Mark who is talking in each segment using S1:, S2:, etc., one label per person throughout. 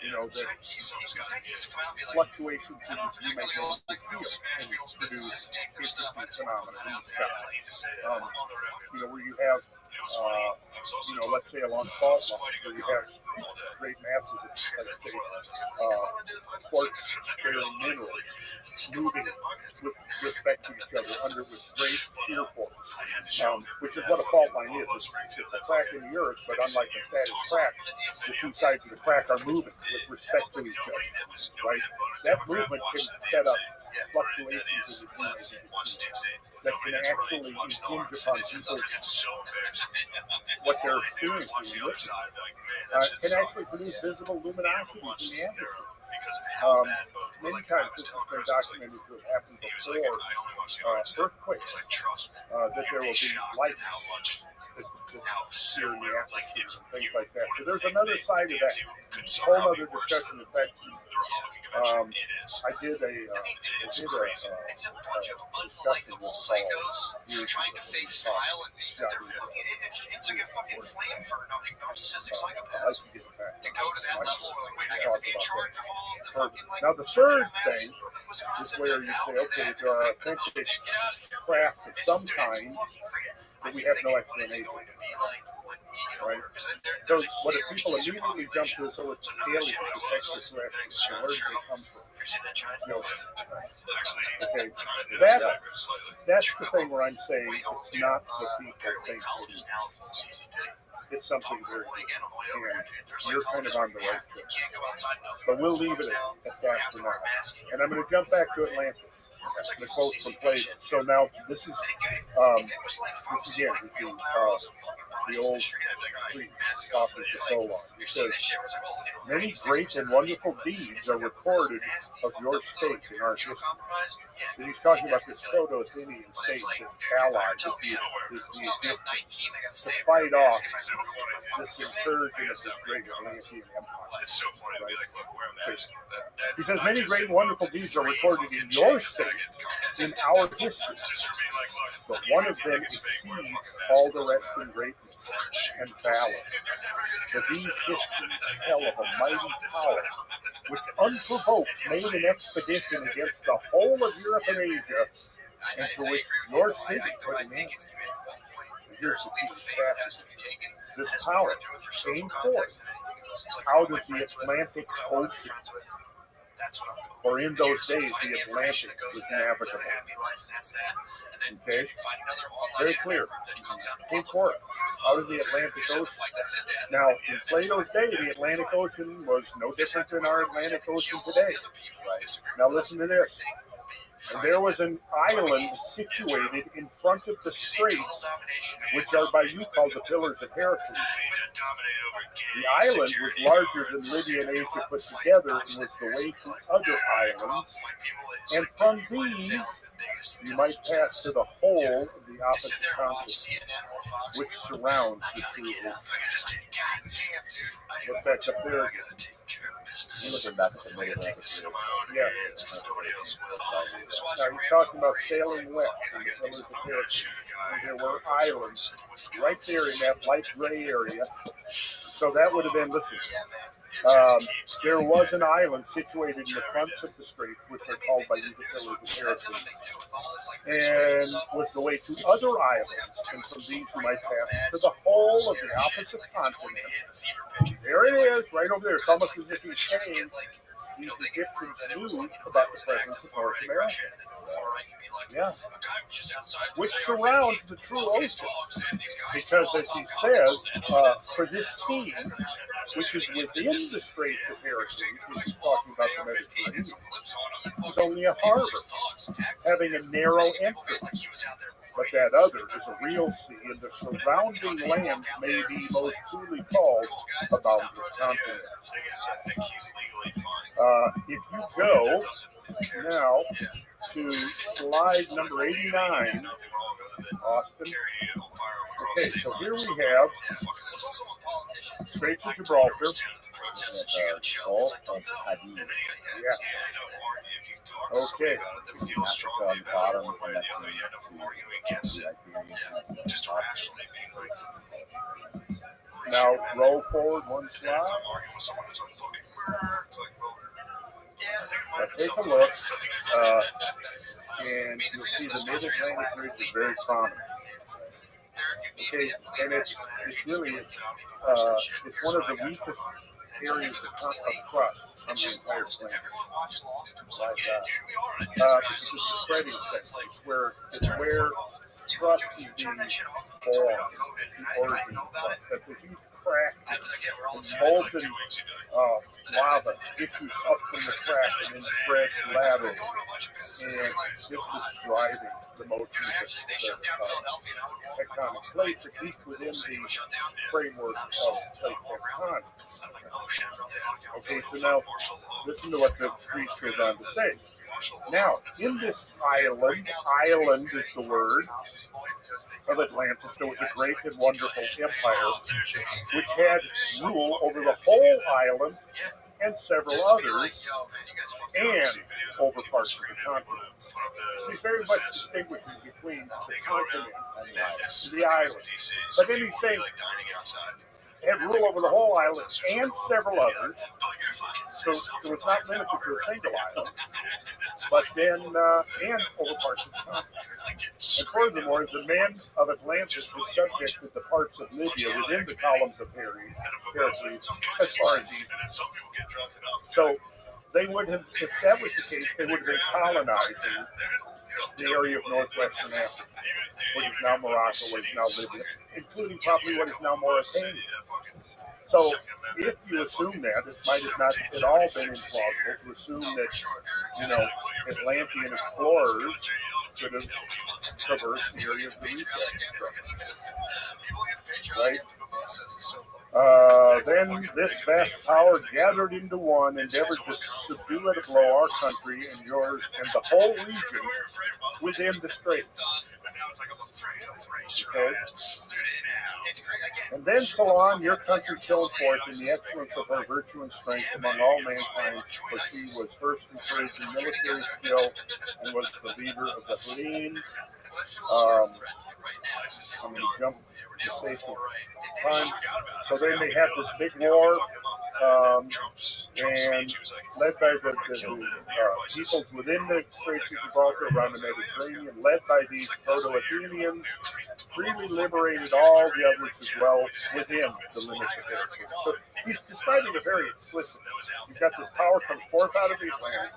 S1: The fluctuations in geomagnetic field can produce interesting phenomena in the sky. Where you have, let's say along fault lines, where you have great masses of, let's say, quartz-bearing minerals moving with respect to each other with great shear force, which is what a fault line is. It's a crack in the earth, but unlike a static crack, the two sides of the crack are moving with respect to each other, right? That movement can set up fluctuations in the geomagnetic that can actually impinge upon people's what they're experiencing and witnessing. Can actually produce visible luminosities in the atmosphere. Many times this has been documented to have happened before earthquakes, that there will be lights that appear in the atmosphere and things like that. So there's another side of that, whole other discussion. In fact, I did a discussion with trying to fake smile and it's like a fucking flame for narcissistic psychopaths to go to that level where like, wait, I got to be in charge of all the fucking like. Now the third thing is where you say, okay, there are authentic craft of some kind that we have no explanation. Right? So what if people immediately jump to so it's aliens, it's extraterrestrials, so where do they come from? Okay, that's the thing where I'm saying it's not what people think it is. It's something very different, and you're kind of on the right track. But we'll leave it at that for now. And I'm going to jump back to Atlantis. The quote from Plato. So now this is again is the old priest talking to Solon. He says, "Many great and wonderful deeds are recorded of your state in our history." And he's talking about this Proto-Athenian state that allied with the Egyptians to fight off this incursion of this great Atlantean empire. Right? He says, "Many great and wonderful deeds are recorded in your state, in our history, but one of them exceeds all the rest in greatness and valor. For these histories tell of a mighty power which unprovoked made an expedition against the whole of Europe and Asia, and to which your city put an end." And here's the key passage. This power came forth out of the Atlantic Ocean. For in those days the Atlantic was navigable. Okay? Very clear. Came forth out of the Atlantic Ocean. Now, in Plato's day, the Atlantic Ocean was no different than our Atlantic Ocean today. Now listen to this. And there was an island situated in front of the straits, which are by you called the Pillars of Heracles. The island was larger than Libya and Asia put together and was the way to other islands. And from these, you might pass to the whole of the opposite continent, which surrounds the true ocean. Look back up there.
S2: Looking back at the middle of it.
S1: Yeah. Now he's talking about sailing west in the Pillars of Heracles. And there were islands right there in that light gray area. So that would have been, listen, there was an island situated in the fronts of the straits, which are called by you the Pillars of Heracles, and was the way to other islands, and from these you might pass to the whole of the opposite continent. There it is, right over there. It's almost as if he's saying these Egyptians knew about the presence of North America. Yeah. Which surrounds the true ocean. Because as he says, for this sea, which is within the Straits of Heracles, which is talking about the Mediterranean, is only a harbor, having a narrow entrance. But that other is a real sea, and the surrounding land may be most truly called about this continent. If you go now to slide number 89, Austin. Okay, so here we have Straits of Gibraltar. Yeah. Okay.
S2: On the bottom,
S1: Now roll forward one slide. Now take a look, and you'll see the Mid-Atlantic Ridge is very prominent. Okay, and it's one of the weakest areas of crust on the entire planet. Like that. Because it's a spreading section. It's where crust is being born. It's the origin of crust. That's a huge crack. And molten lava issues up from the crack and then spreads laterally. And this is driving the motion of the tectonic plates, at least within the framework of plate tectonics. Okay, so now listen to what the priest goes on to say. Now, in this island is the word of Atlantis, there was a great and wonderful empire which had rule over the whole island and several others, and over parts of the continent. So he's very much distinguishing between the continent and the island. But then he's saying, had rule over the whole island and several others, so it was not limited to a single island, but then, and over parts of the continent. And furthermore, the men of Atlantis had subjected the parts of Libya within the columns of Heracles as far as Egypt. So they would have, if that was the case, they would have been colonizing the area of northwestern Africa, what is now Morocco, what is now Libya, including probably what is now Mauritania. So if you assume that, it might have not at all been implausible to assume that, Atlantean explorers could have traversed the area of the Greek. Right? Then this vast power gathered into one, endeavored to subdue at a blow our country and yours and the whole region within the straits. Okay? And then Salon, your country shone forth in the excellence of her virtue and strength among all mankind, for she was first encouraged in military skill and was the leader of the Hellenes. I'm going to jump to save some time. So then they have this big war, and led by the peoples within the Straits of Gibraltar around the Mediterranean, led by these Proto-Athenians, freely liberated all the others as well within the limits of Heracles. So he's describing it very explicitly. You've got this power comes forth out of the Atlantic.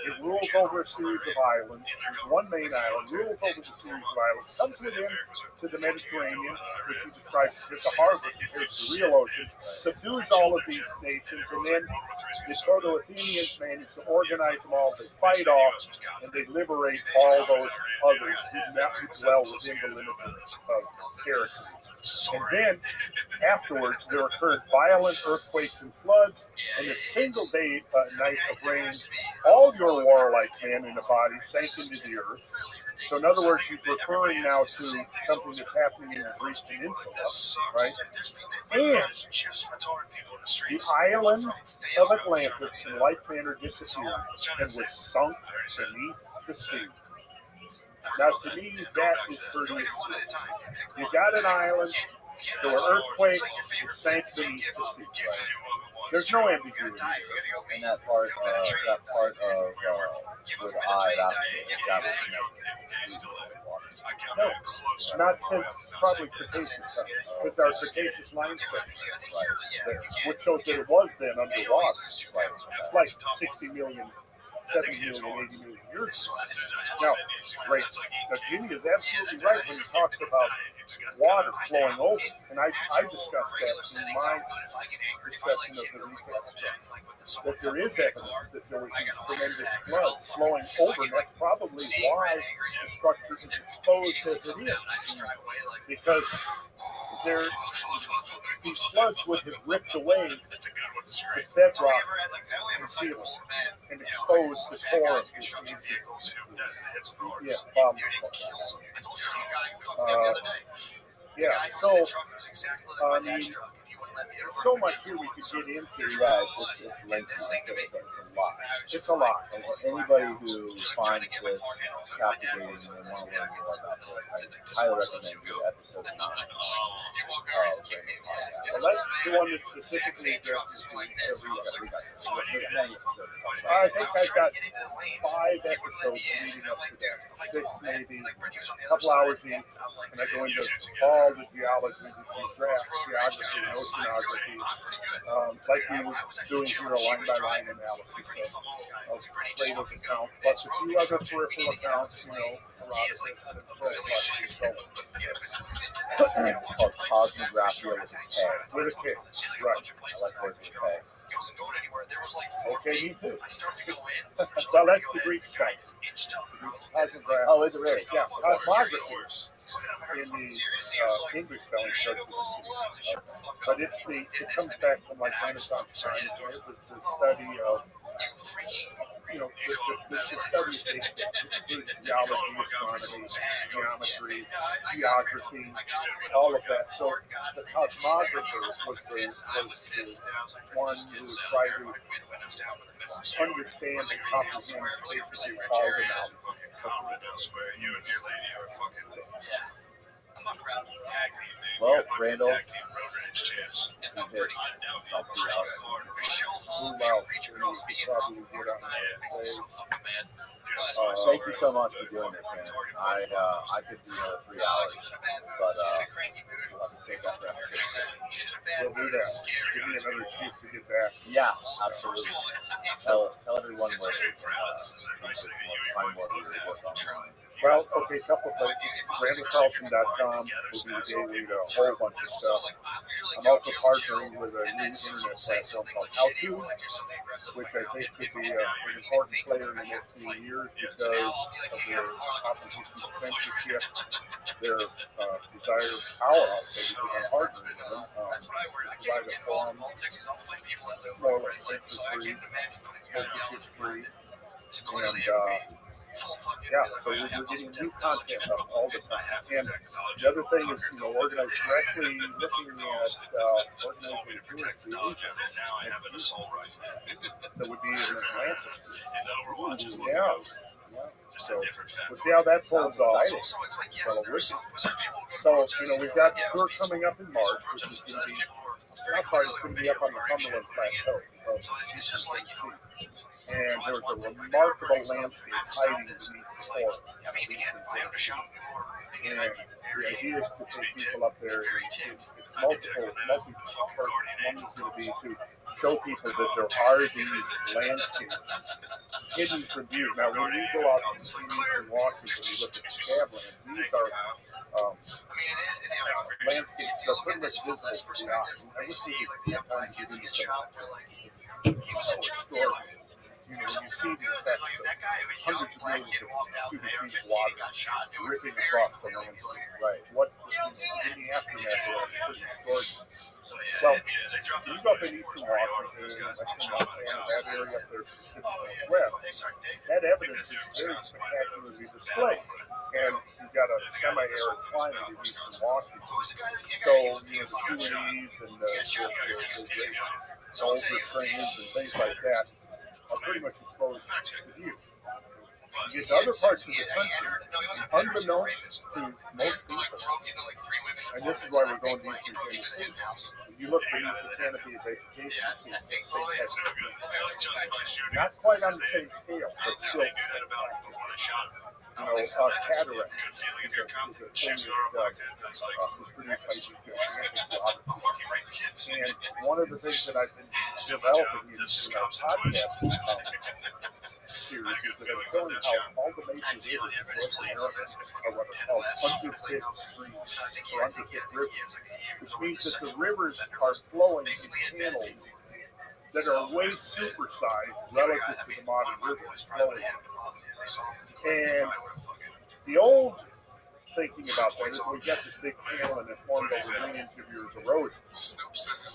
S1: It rules over a series of islands. There's one main island, rules over the series of islands, comes within to the Mediterranean, which he describes as the harbor compared to the real ocean, subdues all of these nations, and then the Proto-Athenians manage to organize them all. They fight off, and they liberate all those others who dwell within the limits of Heracles. And then, afterwards, there occurred violent earthquakes and floods, and a single night of rain. All your warlike men in the body sank into the earth. So in other words, he's referring now to something that's happening in the Greek peninsula, right? And the island of Atlantis in like manner disappeared and was sunk beneath the sea. Now to me, that is pretty explicit. You got an island, there were earthquakes, it sank beneath the sea. Right? There's no ambiguity.
S2: And that part of where the eye, that was
S1: no, not since probably Cretaceous time, because there are Cretaceous limestones there, which shows that it was then underwater. Right. It's like 60 million, 70 million, 80 million years ago. Now, right, Jimmy is absolutely right when he talks about water flowing over, and I discussed that in my discussion of the reconstruction, that there is evidence that there was tremendous floods flowing over, and that's probably why the structure is exposed as it is, because these floods would have ripped away the bedrock and ceiling and exposed the core of this so I mean, there's so much here we could get into.
S2: Yeah, it's lengthy. It's a lot.
S1: It's a lot.
S2: And anybody who finds this captivating and want to learn more about this, I highly recommend you episode 9 of Brandon's podcast.
S1: Well, that's the one that specifically addresses the I think I've got 5 episodes leading up to that. 6 maybe, a couple hours each, and I go into all the geology, the geography, and oceanography, like we were doing here, a line-by-line analysis of Plato's account, plus a few other peripheral accounts, Herodotus and Philip and so on.
S2: It's called cosmographia with a K.
S1: With a K, right.
S2: I like words with a K.
S1: Okay, me too. Well, that's the Greek spelling. Cosmograph.
S2: Oh, is it really?
S1: Yeah, cosmography in the English spelling starts with a C. But it comes back from like Renaissance times, and it was the study of, the study of geology, astronomy, geometry, geography, all of that. So the cosmographer was the one who would try to understand and comprehend basically all the knowledge.
S2: Well, Randall, we hit about 3 hours. Thank you so much for doing this, man. I could do another 3 hours, but we'll have to save that for episode 2.
S1: We'll do that. Give me another excuse to get back.
S2: Yeah, absolutely. Tell everyone where they can find more of your work online.
S1: Well, okay, a couple of places. RandallCarlson.com will be the gateway to a whole bunch of stuff. I'm also partnering with a new internet platform called How2, which I think could be an important player in the next few years because of their opposition to censorship, their desire of power, also, because I'm partnering with them. Provide a forum, more or less censorship-free. And, yeah, so we're getting new content up all the time. And the other thing is, organized directly looking at organizing tours to Asia. That would be in Atlantis. Yeah. So we'll see how that pulls off. So, we've got a tour coming up in March, which is going to be, it's going to be up on the Cumberland Plateau. And there's a remarkable landscape hiding beneath the forest. And the idea is to take people up there. It's multiple purposes. One is going to be to show people that there are these landscapes hidden from view. Now, when we go out and see Eastern Washington, we look at the scablands. These are landscapes that are pretty much visible to the eye. I would see it sometimes getting so extraordinary. When you see the effects of hundreds of millions of cubic feet of water ripping across the landscape, right? What in the aftermath of that is extraordinary. Well, you go up in Eastern Washington, Western Montana, that area up there, Pacific Northwest, that evidence is very spectacularly displayed. And you've got a semi-arid climate in Eastern Washington. So, the trees and the soldier trains and things like that are pretty much exposed to view. You get to other parts of the country, unbeknownst to most people, and this is why we're going to Eastern Tennessee. If you look beneath the canopy of vegetation, you see the same type. Not quite on the same scale, but still cataract is a thing that is produced by geography. And one of the things that I've been developing in our podcast series is that I'm telling you how all the major rivers in North America are what are called underfit streams or underfit rivers, which means that the rivers are flowing in channels that are way supersized relative to the modern rivers flowing. And the old thinking about that is we got this big channel and it formed over millions of years of erosion.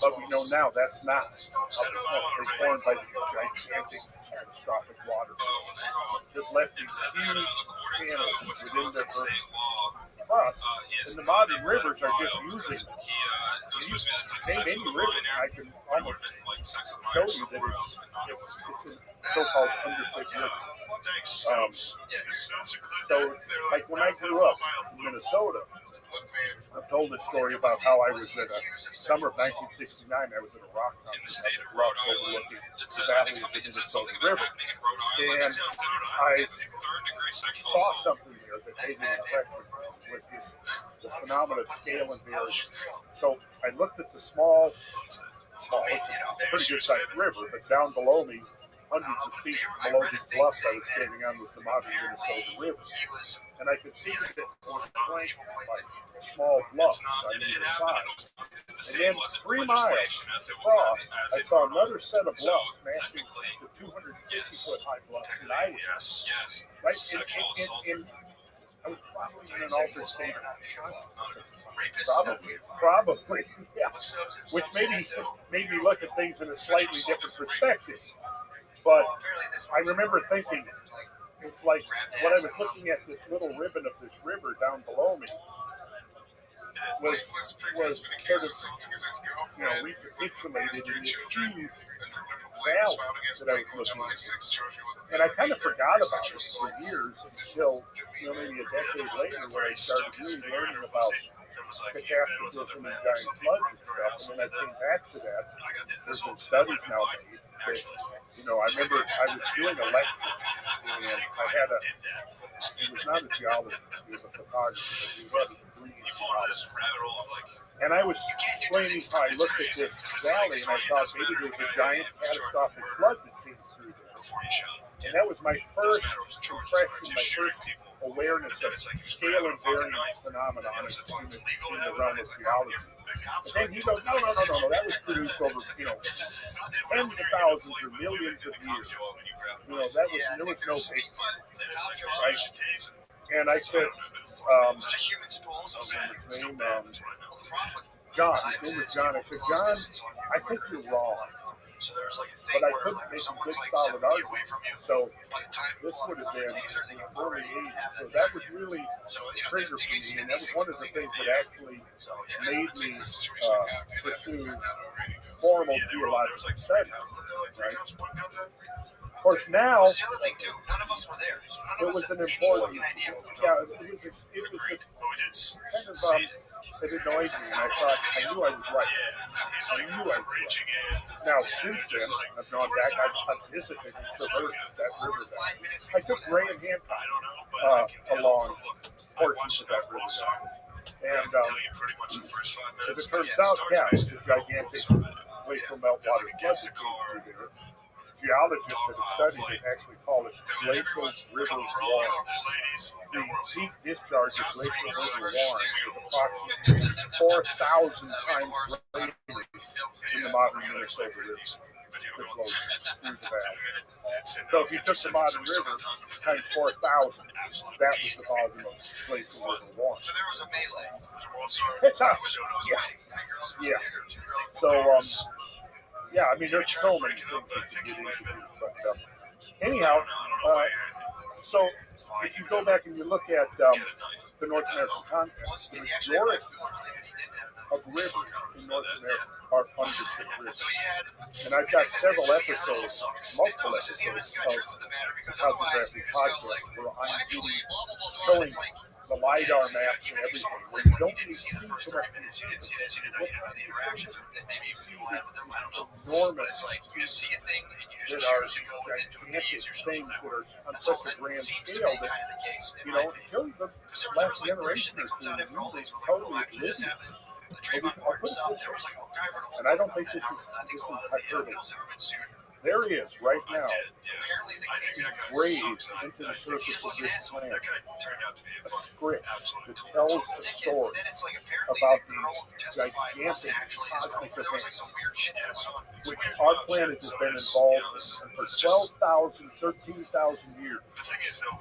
S1: But we know now that's not how they formed by the gigantic catastrophic water flow that left these huge channels within the Earth's crust. And the modern rivers are just using them. You name any river, and I can almost show you that it's a so-called underfoot river. So, like when I grew up in Minnesota, I've told this story about how I was at a summer of 1969. I was at a rock concert on the bluffs overlooking the valley of the Minnesota River, and I saw something there that made me impressed. Was this the phenomenon of scale and variance? So I looked at the small, it's a pretty good sized river, but down below me, hundreds of feet below the bluffs I was standing on, was the modern Minnesota River. And I could see that it was flanked by small bluffs on either side. And then 3 miles across, I saw another set of bluffs matching the 250-foot high bluffs. And I was right I was probably in an altered state of consciousness. Probably, yeah. Which made me look at things in a slightly different perspective. But I remember thinking, it's like when I was looking at this little ribbon of this river down below me was sort of, recapitulated in this huge valley that I was looking at. And I kind of forgot about it for years until, maybe a decade later when I started really learning about catastrophism and giant floods and stuff. And then I came back to that. There's been studies now made that, I remember I was doing a lecture, and I had he was not a geologist, he was a photographer, but he had a degree in geology. And I was explaining how I looked at this valley, and I thought maybe there was a giant catastrophic flood that came through there. And that was my first impression, my first awareness of scale and variance phenomenon in the realm of geology. And then he goes, no, that was produced over, tens of thousands or millions of years. There was no basis, right? And I said, his name, John. His name was John. I said, John, I think you're wrong. But I couldn't make a good solid argument. So this would have been in the early 80s. So that was really a trigger for me. And that was one of the things that actually made me pursue formal geological studies. Right? Of course, now it was an important, it was kind of it annoyed me, and I thought, I knew I was right. Now, since then, I've gone back, I've visited and traversed that river valley. I took Ray and Hancock along portions of that river valley. And as it turns out, it's a gigantic glacial meltwater flood that came through there. Geologists that have studied it actually call it glacial river warren. The peak discharge of glacial river warren is approximately 4,000 times greater in the modern Minnesota River that flows through the valley. So if you took the modern river times 4,000, that was the volume of glacial river warren. It's up. Yeah. So, there's so many things that you get into. But anyhow, so if you go back and you look at the North American context, the majority of rivers in North America are underfoot rivers. And I've got several episodes, multiple episodes of the Cosmographic podcast where I'm showing the LiDAR maps and everything, where you don't really see so much of these things. You see these enormous pieces that are gigantic things that are on such a grand scale that, until the last generation or two, we were totally oblivious. And I don't think this is hyperbole. There he is right now, engraved into the surface of this planet, a script that tells a story about these gigantic cosmic events, which our planet has been involved in for 12,000, 13,000 years.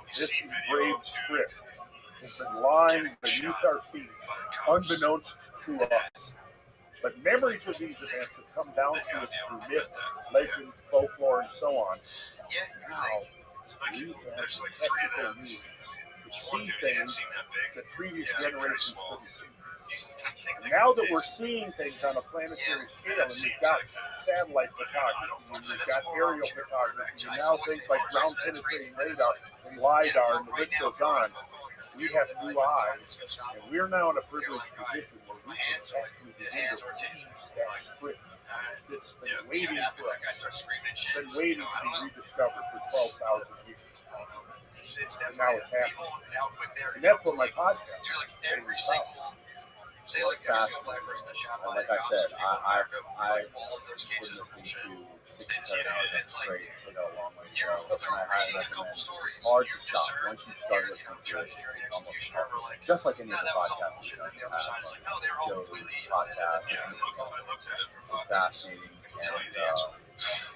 S1: This engraved script has been lying beneath our feet, unbeknownst to us. But memories of these events have come down to us through myth, legend, folklore, and so on. Now, we have technical means to see things that previous generations couldn't see. And now that we're seeing things on a planetary scale, and we've got satellite photography, and we've got aerial photography, and now things like ground penetrating radar and LiDAR, and the list goes on, we have new eyes, and we're now in a privileged position where we can actually begin to use that script that's been waiting for us, been waiting to be rediscovered for 12,000 years. And now it's happening. And that's what my podcast is about.
S2: Well, it's fascinating. Like I said, I've been listening to 6 to 7 hours straight, so I got a long way to go. And I highly recommend it. It's hard to stop. Once you start listening to it, it's almost hard. Just like any other podcast we've done in the past, like Joe's podcast, it's fascinating, and I'm so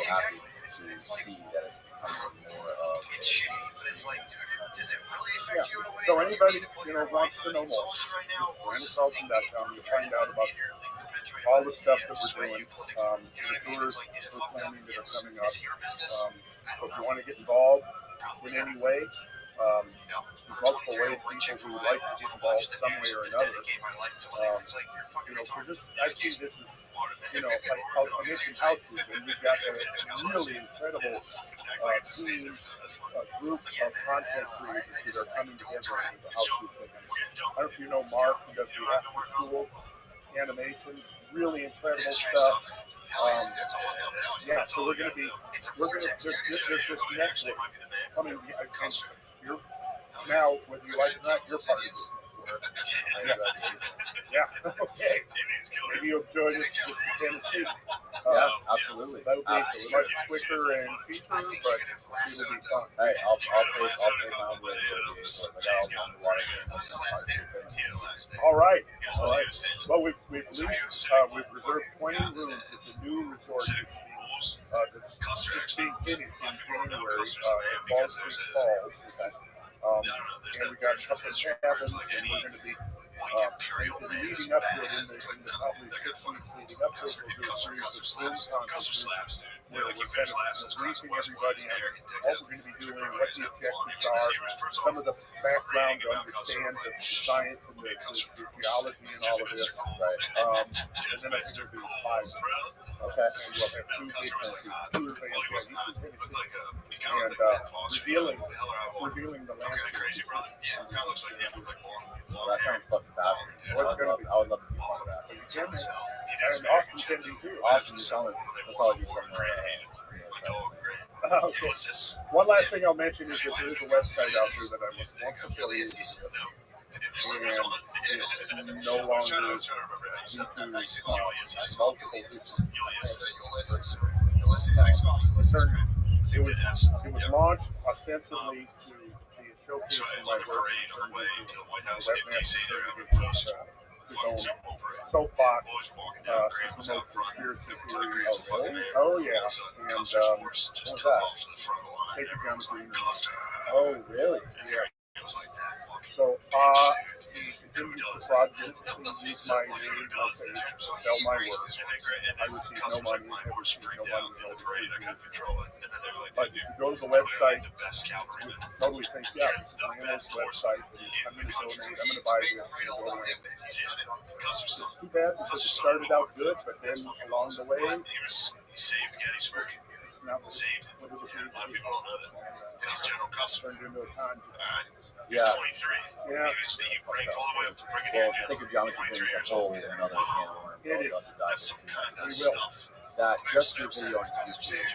S2: happy to see that it's becoming more of a
S1: Yeah. So anybody wants to know more, GuINNESS.com, you'll find out about all the stuff that we're doing, the tours we're planning that are coming up. So if you want to get involved in any way, there's multiple ways people who would like to get involved some way or another. Because this, I see this as, like I mentioned how-to, and we've got a really incredible team, group of content creators that are coming together into the how-to thing. I don't know if you know Mark, who does the after-school animations, really incredible stuff. So there's this network coming. You're now, whether you like it or not, you're part of this. Yeah. Okay. Maybe you'll join us just in Tennessee.
S2: Absolutely.
S1: That'll be much quicker and cheaper, but it'll be fun.
S2: Hey, I'll pay my own way to go to the I got all the underwater things.
S1: All right. Well, we've reserved 20 rooms at the new resort that's just being finished in January at Falls Creek Falls. And we got a couple of cabins, and we're going to be leading up to it in the probably 6 weeks leading up to it. We'll do a series of Zoom conferences where we're kind of briefing everybody on what we're going to be doing, what the objectives are, some of the background to understand the science and the geology and all of this. Right. And then I think we'll do 5 minutes. Okay. And we'll have 2 big tours and revealing the landscape.
S2: Well, that sounds fucking fascinating. I would love to be part of that.
S1: And Austin can be too.
S2: Austin, will probably be somewhere.
S1: Okay. One last thing I'll mention is that there is a website out there that I was once affiliated with, and it's no longer due to multiple issues. It was launched ostensibly to be a showcase for my work in soapbox to promote conspiracy theories. Oh yeah, and what's that? Sacred geometry.
S2: Oh really?
S1: Yeah. So he continues to fraud me, to use my name, my page, to sell my work. I receive no money, never received no money, But if you go to the website, you totally think, yeah, this is Landlord's website, I'm going to donate, I'm going to buy this, and go away. It's too bad because it started out good, but then along the way, it's not what it was turned into a con.
S2: Yeah.
S1: Yeah.
S2: Well, sacred geometry things as a whole is another can of worms.
S1: It is. We will.
S2: That just your video on YouTube.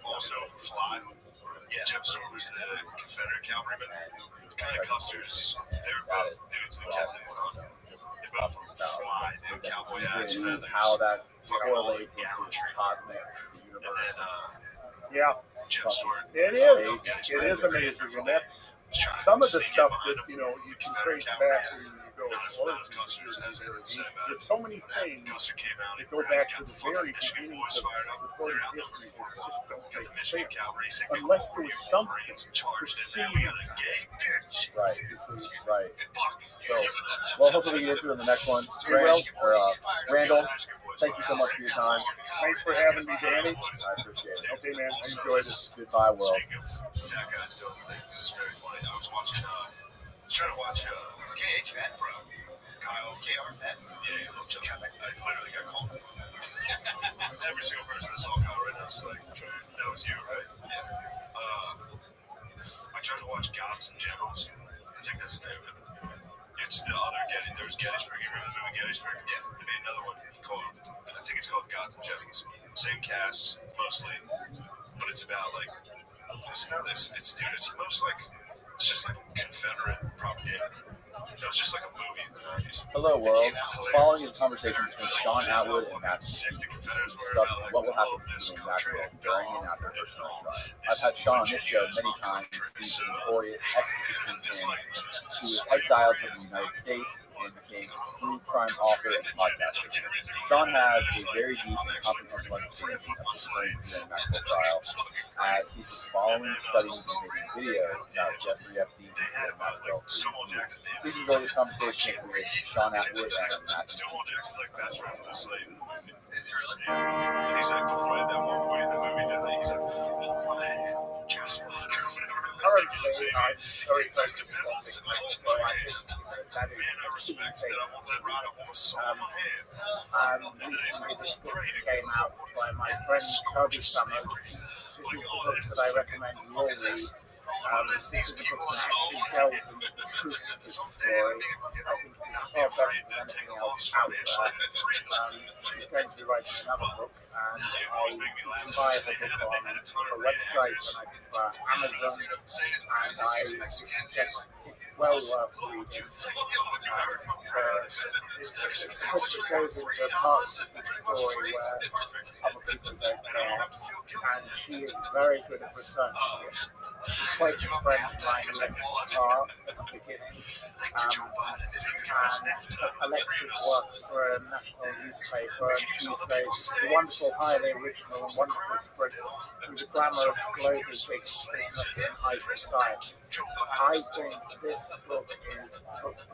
S3: Also fly. Gemstore was the Confederate cavalryman. Kind of Custer's. They're both dudes that kept it on. They both fly. They cowboy hats, feathers.
S2: How that correlates into cosmic, the universe.
S1: Yeah, it is. It is amazing, and that's some of the stuff that you can trace back when you ago its origins appear to be very deep. There's so many things that go back to the very beginnings of recorded history that just don't make sense unless there was something preceding that.
S2: Right. This is right. So, well, hopefully we get into it in the next one.
S1: We will.
S2: Randall, thank you so much for your time.
S1: Thanks for having me, Danny.
S2: I appreciate it.
S1: Okay, man. I enjoyed it.
S2: Goodbye, world.
S3: Speaking of fat guys doing things, this is very funny. I was watching, trying to watch, KH Fat, bro. Kyle. KR Fat? Yeah, he's a little chubby. I literally got called. Every single person that saw Kyle right now was like, that was you, right? Yeah. I tried to watch Gods and Gems. I think that's the name of it. It's the other there's Gettysburg. You remember the movie Gettysburg? Yeah. They made another one called, I think it's called Gods and Gems. Same cast, mostly, but it's about like, it's dude, it's most like, it's just like Confederate propaganda. It was just like a movie in the 90s.
S2: Hello, world. Following is a conversation between Sean Atwood and Matt Steve, discussing what will happen to Maxwell during and after her current trial. I've had Sean on this show many times. He's a notorious ecstasy kingpin who was exiled from the United States and became a true crime author and podcaster. Sean has a very deep and comprehensive understanding of the current Maxwell trial, as he was following, studying, and making videos about Jeffrey Epstein and Maxwell. Please enjoy this conversation with Sean Atwood and Matt Steve.
S3: Stonewall Jackson's like best friend with a slave in the movie. Is he really? Yeah. And he's like, before at that one point in the movie, he's like, oh my, Jasper, or whatever.
S1: Currently, I'm very focused on this next one. I think that is
S3: Man, I
S1: the key
S3: respect
S1: thing.
S3: that. I want that ride. I want to saw my hand.
S1: Recently, this book came out by my friend Kirby Summers. This is the book that I recommend you all read. This is a book that actually delves into the truth of this story. I think it's far better than anything else out there. She's going to be writing another book, and you can buy her book on her website, and I think Amazon, and I suggest it's well worth reading. It's a book that goes into parts of the story where other people don't care, and she is very good at researching it. She's quite a friend of mine, Alexis Parr, at the beginning. And Alexis works for a national newspaper, and she's a wonderful, highly original and wonderful spread through the glamorous global big business and high society. I think this book is a book that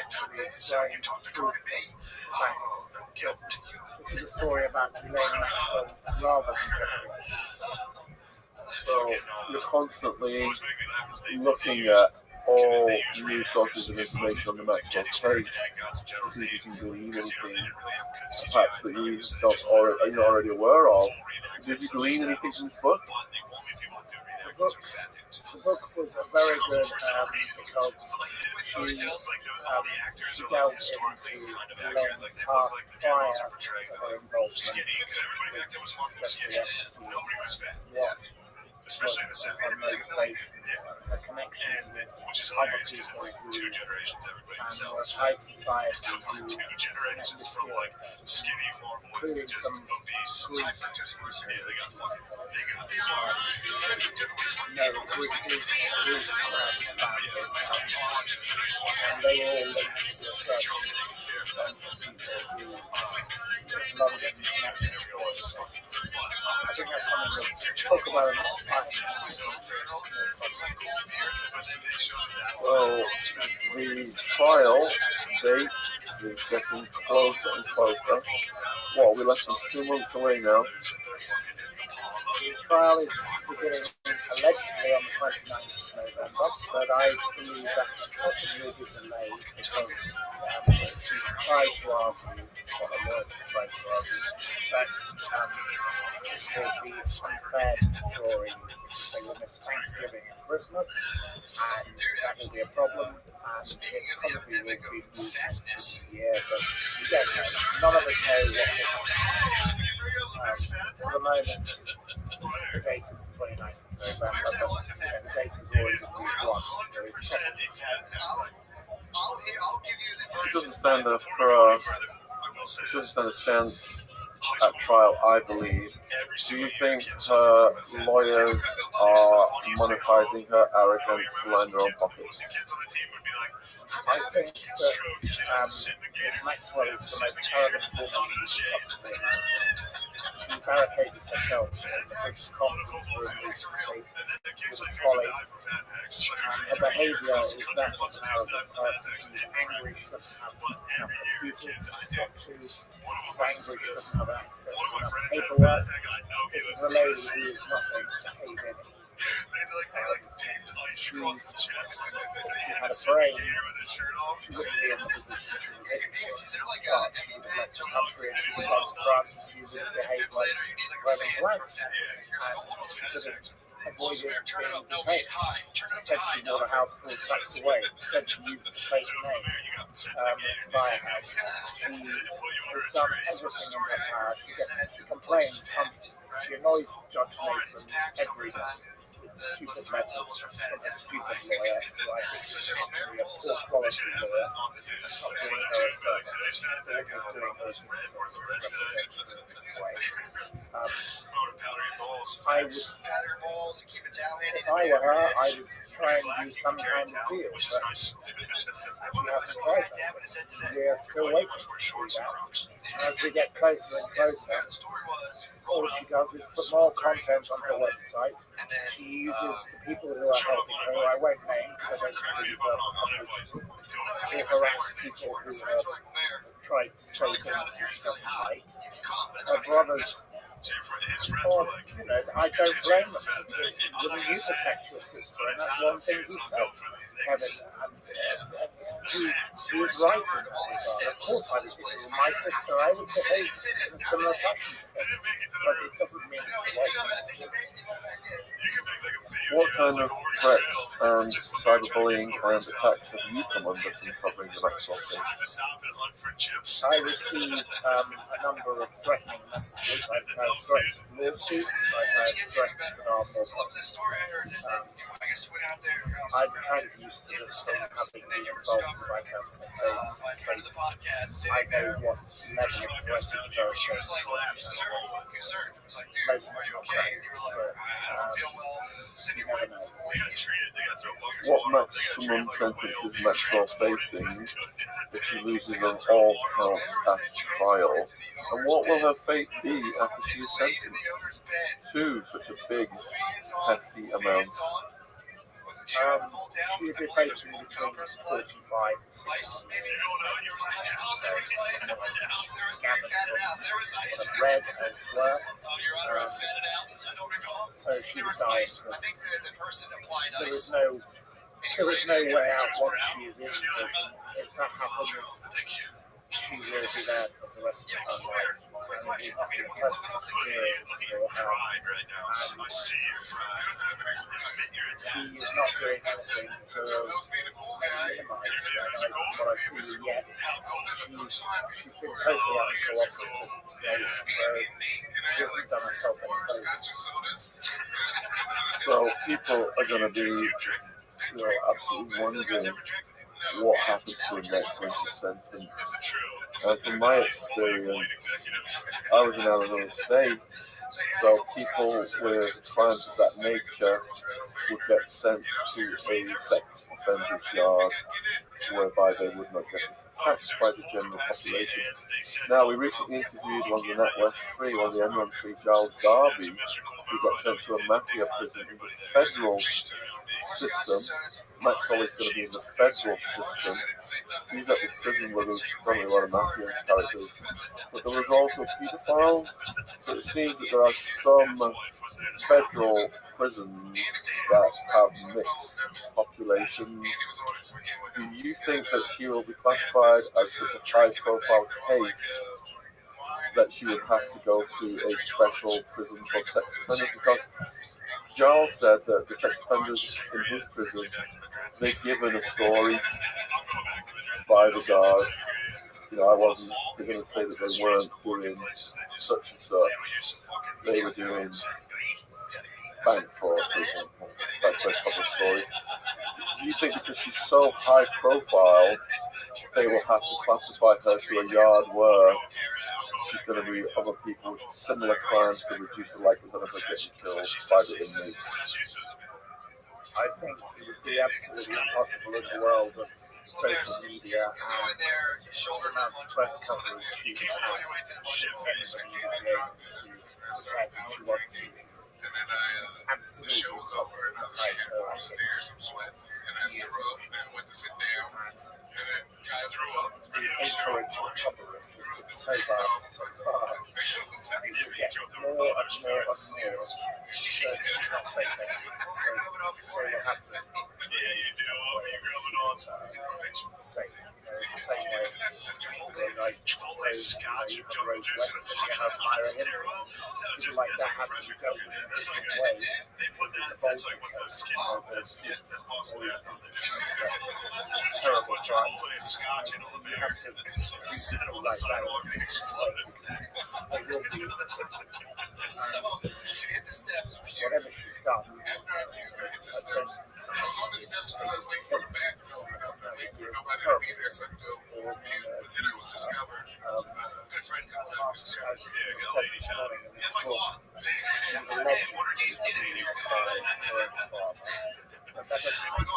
S1: actually explains the truth of fact. This is a story about Ghislaine Maxwell rather than Jeffrey.
S4: So you're constantly looking at all new sources of information on the Maxwell case to see if you can glean anything perhaps that you don't already, are you already aware of. Did you glean anything from this book?
S1: The book was very good because she delved into Glenn's past prior to her involvement with Jeffrey Epstein, what was her motivation, her connections with other people who and high society who connect this to her, including some Greek and they all linked to a certain people who London connected to it. I think that's something we'll talk about another time.
S4: Well, the trial date is getting closer and closer. What, are we less than 2 months away now?
S1: The trial is beginning allegedly on the 29th of November, but I believe that's possibly be delayed because she tried to argue, or her lawyers tried to argue, that this will be unfair to the jury because they will miss Thanksgiving and Christmas, and that will be a problem, and it probably will be moved next year, but we don't know. None of us know what will happen. For the moment, the date is the 29th of November, but the date has already been moved once, so it's
S4: She doesn't stand a chance at trial, I believe. Do you think her lawyers are monetizing her arrogance to line their own pockets?
S1: I think that Miss Maxwell is the most arrogant woman you could possibly imagine. She barricaded herself in the big conference room recently with a trolley, and her behaviour is that of an arrogant person. She's angry she doesn't have enough computers, she's got two. She's angry she doesn't have access to enough paperwork. This is a lady who is not going to cave in easily. She, if she had a brain, she wouldn't be in the position she was in. But she would have left the country and she would have gone to France and she would behave like Roman Blanche. And she could have avoided being detained. Instead she bought a house called Sacks Away. Instead she used a fake name to buy a house. She has done everything in her power. She complains constantly. She annoys Judge Nathan every day. Stupid letters from a stupid lawyer who I think is actually a poor quality lawyer, not doing her a service. The woman is doing her a disrepresentation in this way. If I were her, I would try and do some kind of deal, but she hasn't tried that. We are still waiting to see that. And as we get closer and closer, all she does is put more content on her website. She uses the people who are helping her, who I won't name because I don't think they deserve publicity, to harass people who have tried to say things that she doesn't like. Her brothers, or, I don't blame them. Wouldn't you protect your sister? And that's one thing he said, Kevin. And he was right in that regard. Of course I would do. My sister, I would behave in a similar fashion to him. But it doesn't mean it's the right.
S4: What kind of threats and cyberbullying and attacks have you come under from covering the Maxwell case?
S1: I received a number of threatening messages. I've had threats of lawsuits. I've had threats that are more public. I'm kind of used to this thing having been involved in my cancer case. I know what level of threat is very close. Most of them are practice, but you never know.
S4: What maximum sentence is Maxwell facing if she loses on all counts at trial? And what will her fate be after she is sentenced to such a big, hefty amount?
S1: She would be facing between 45 and 60 years. So, read elsewhere. So she would die in prison. There is no way out once she is in prison. If that happens, she will be there for the rest of her life. And it will be a pleasant experience for her. She is not doing anything to minimize what I see yet. She's been totally uncooperative today, so she hasn't done herself any favours.
S4: So people are going to be absolutely wondering what happens to her next when she's sentenced. And from my experience, I was in Arizona State, so people with crimes of that nature would get sent to a sex offenders yard, whereby they would not get attacked by the general population. Now, we recently interviewed one of the NatWest 3, one of the Enron 3, Giles Darby, who got sent to a mafia prison in the federal system. Maxwell is going to be in the federal system. He's at this prison where there's probably a lot of mafia characters, but there was also pedophiles. So it seems that there are some federal prisons that have mixed populations. Do you think that she will be classified as such a high-profile case that she would have to go to a special prison for sex offenders? Because Giles said that the sex offenders in his prison, they're given a story by the guards. I wasn't going to say that they weren't doing such and such. They were doing bank fraud, for example. That's their public story. Do you think because she's so high profile, they will have to classify her to a yard where she's going to be other people with similar crimes to reduce the likelihood of her getting killed by the inmates?
S1: I think it would be absolutely impossible in the world of social media and the amount of press coverage she was having, if anybody was able to protect who she was. It's absolutely impossible to hide her the encourage coverage has been so vast so far. And you get more and more and more. So she's not safe anymore. So they will have to safe. The same way when like Rose West and Ireland, people like that have to be dealt with in a different way. The Bolton case, terrible crime. You have to treat people like that in a different way. They will be, whatever she's done, I don't think but that doesn't make it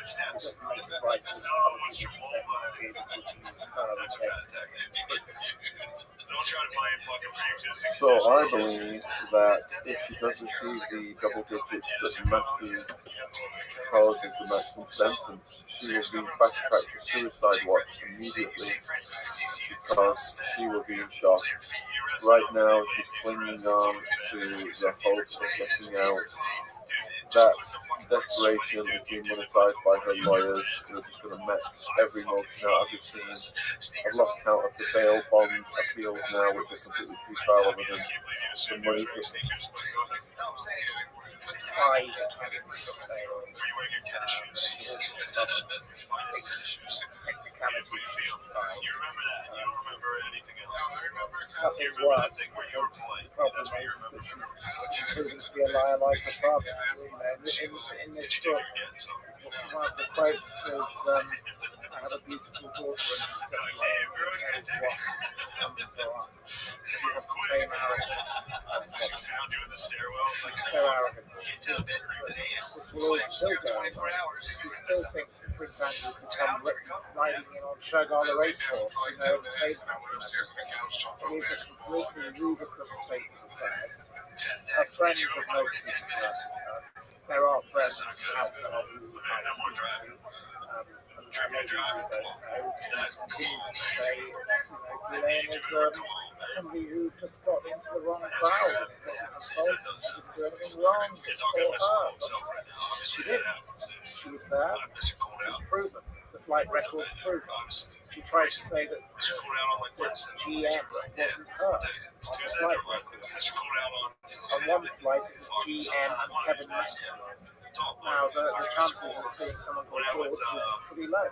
S1: right. It doesn't make it right for politicians to be able to use
S4: So I believe that if she does receive the double digits that Matthew proposes the maximum sentence, she will be fast-tracked to suicide watch immediately because she will be in shock. Right now, she's clinging on to the hope of getting out. That desperation is being monetized by her lawyers, who are just going to max every motion out, as we've seen. I've lost count of the bail bond appeals now, which is completely futile other than the money.
S1: Nothing works because the problem is that she's proven to be a liar like her father. In this book, one of the quotes is, I have a beautiful daughter and she's just like me. That is what sums her up. You have the same arrogance as what so arrogant. This will all still go on. She still thinks that Prince Andrew could come riding in on Shogar the racehorse, and save them. It is a completely ludicrous state of affairs. Her friends of most people's lives. There are friends outside who we can't speak to. A lady we don't know continues to say, Ghislaine is somebody who just got into the wrong crowd. It wasn't her fault. She didn't do anything wrong. It's for her. She did. She was there. It was proven. The flight records prove it. She tried to say that GM wasn't her on the flight records. On one flight, it was GM and Kevin Maxwell. Now, the chances of being someone called George is pretty low.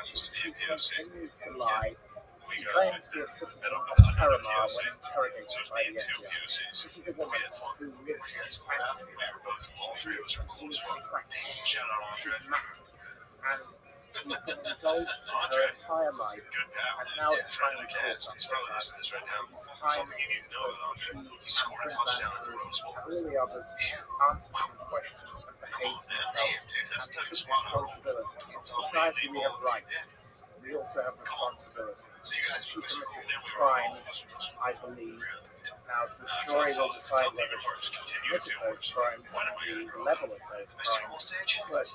S1: She continues to lie. She claimed to be a citizen of Terramar when interrogated by the FBI. This is a woman who lives in fantasy. She is completely practical. She's mad. And she's been indulged her entire life, and now it's finally caught up to her. It's time that she and Prince Andrew and all the others answer some questions and behave themselves and take responsibility. In society we have rights, we also have responsibility. She committed crimes, I believe. Now, the jury will decide whether she committed those crimes and the level of those crimes, but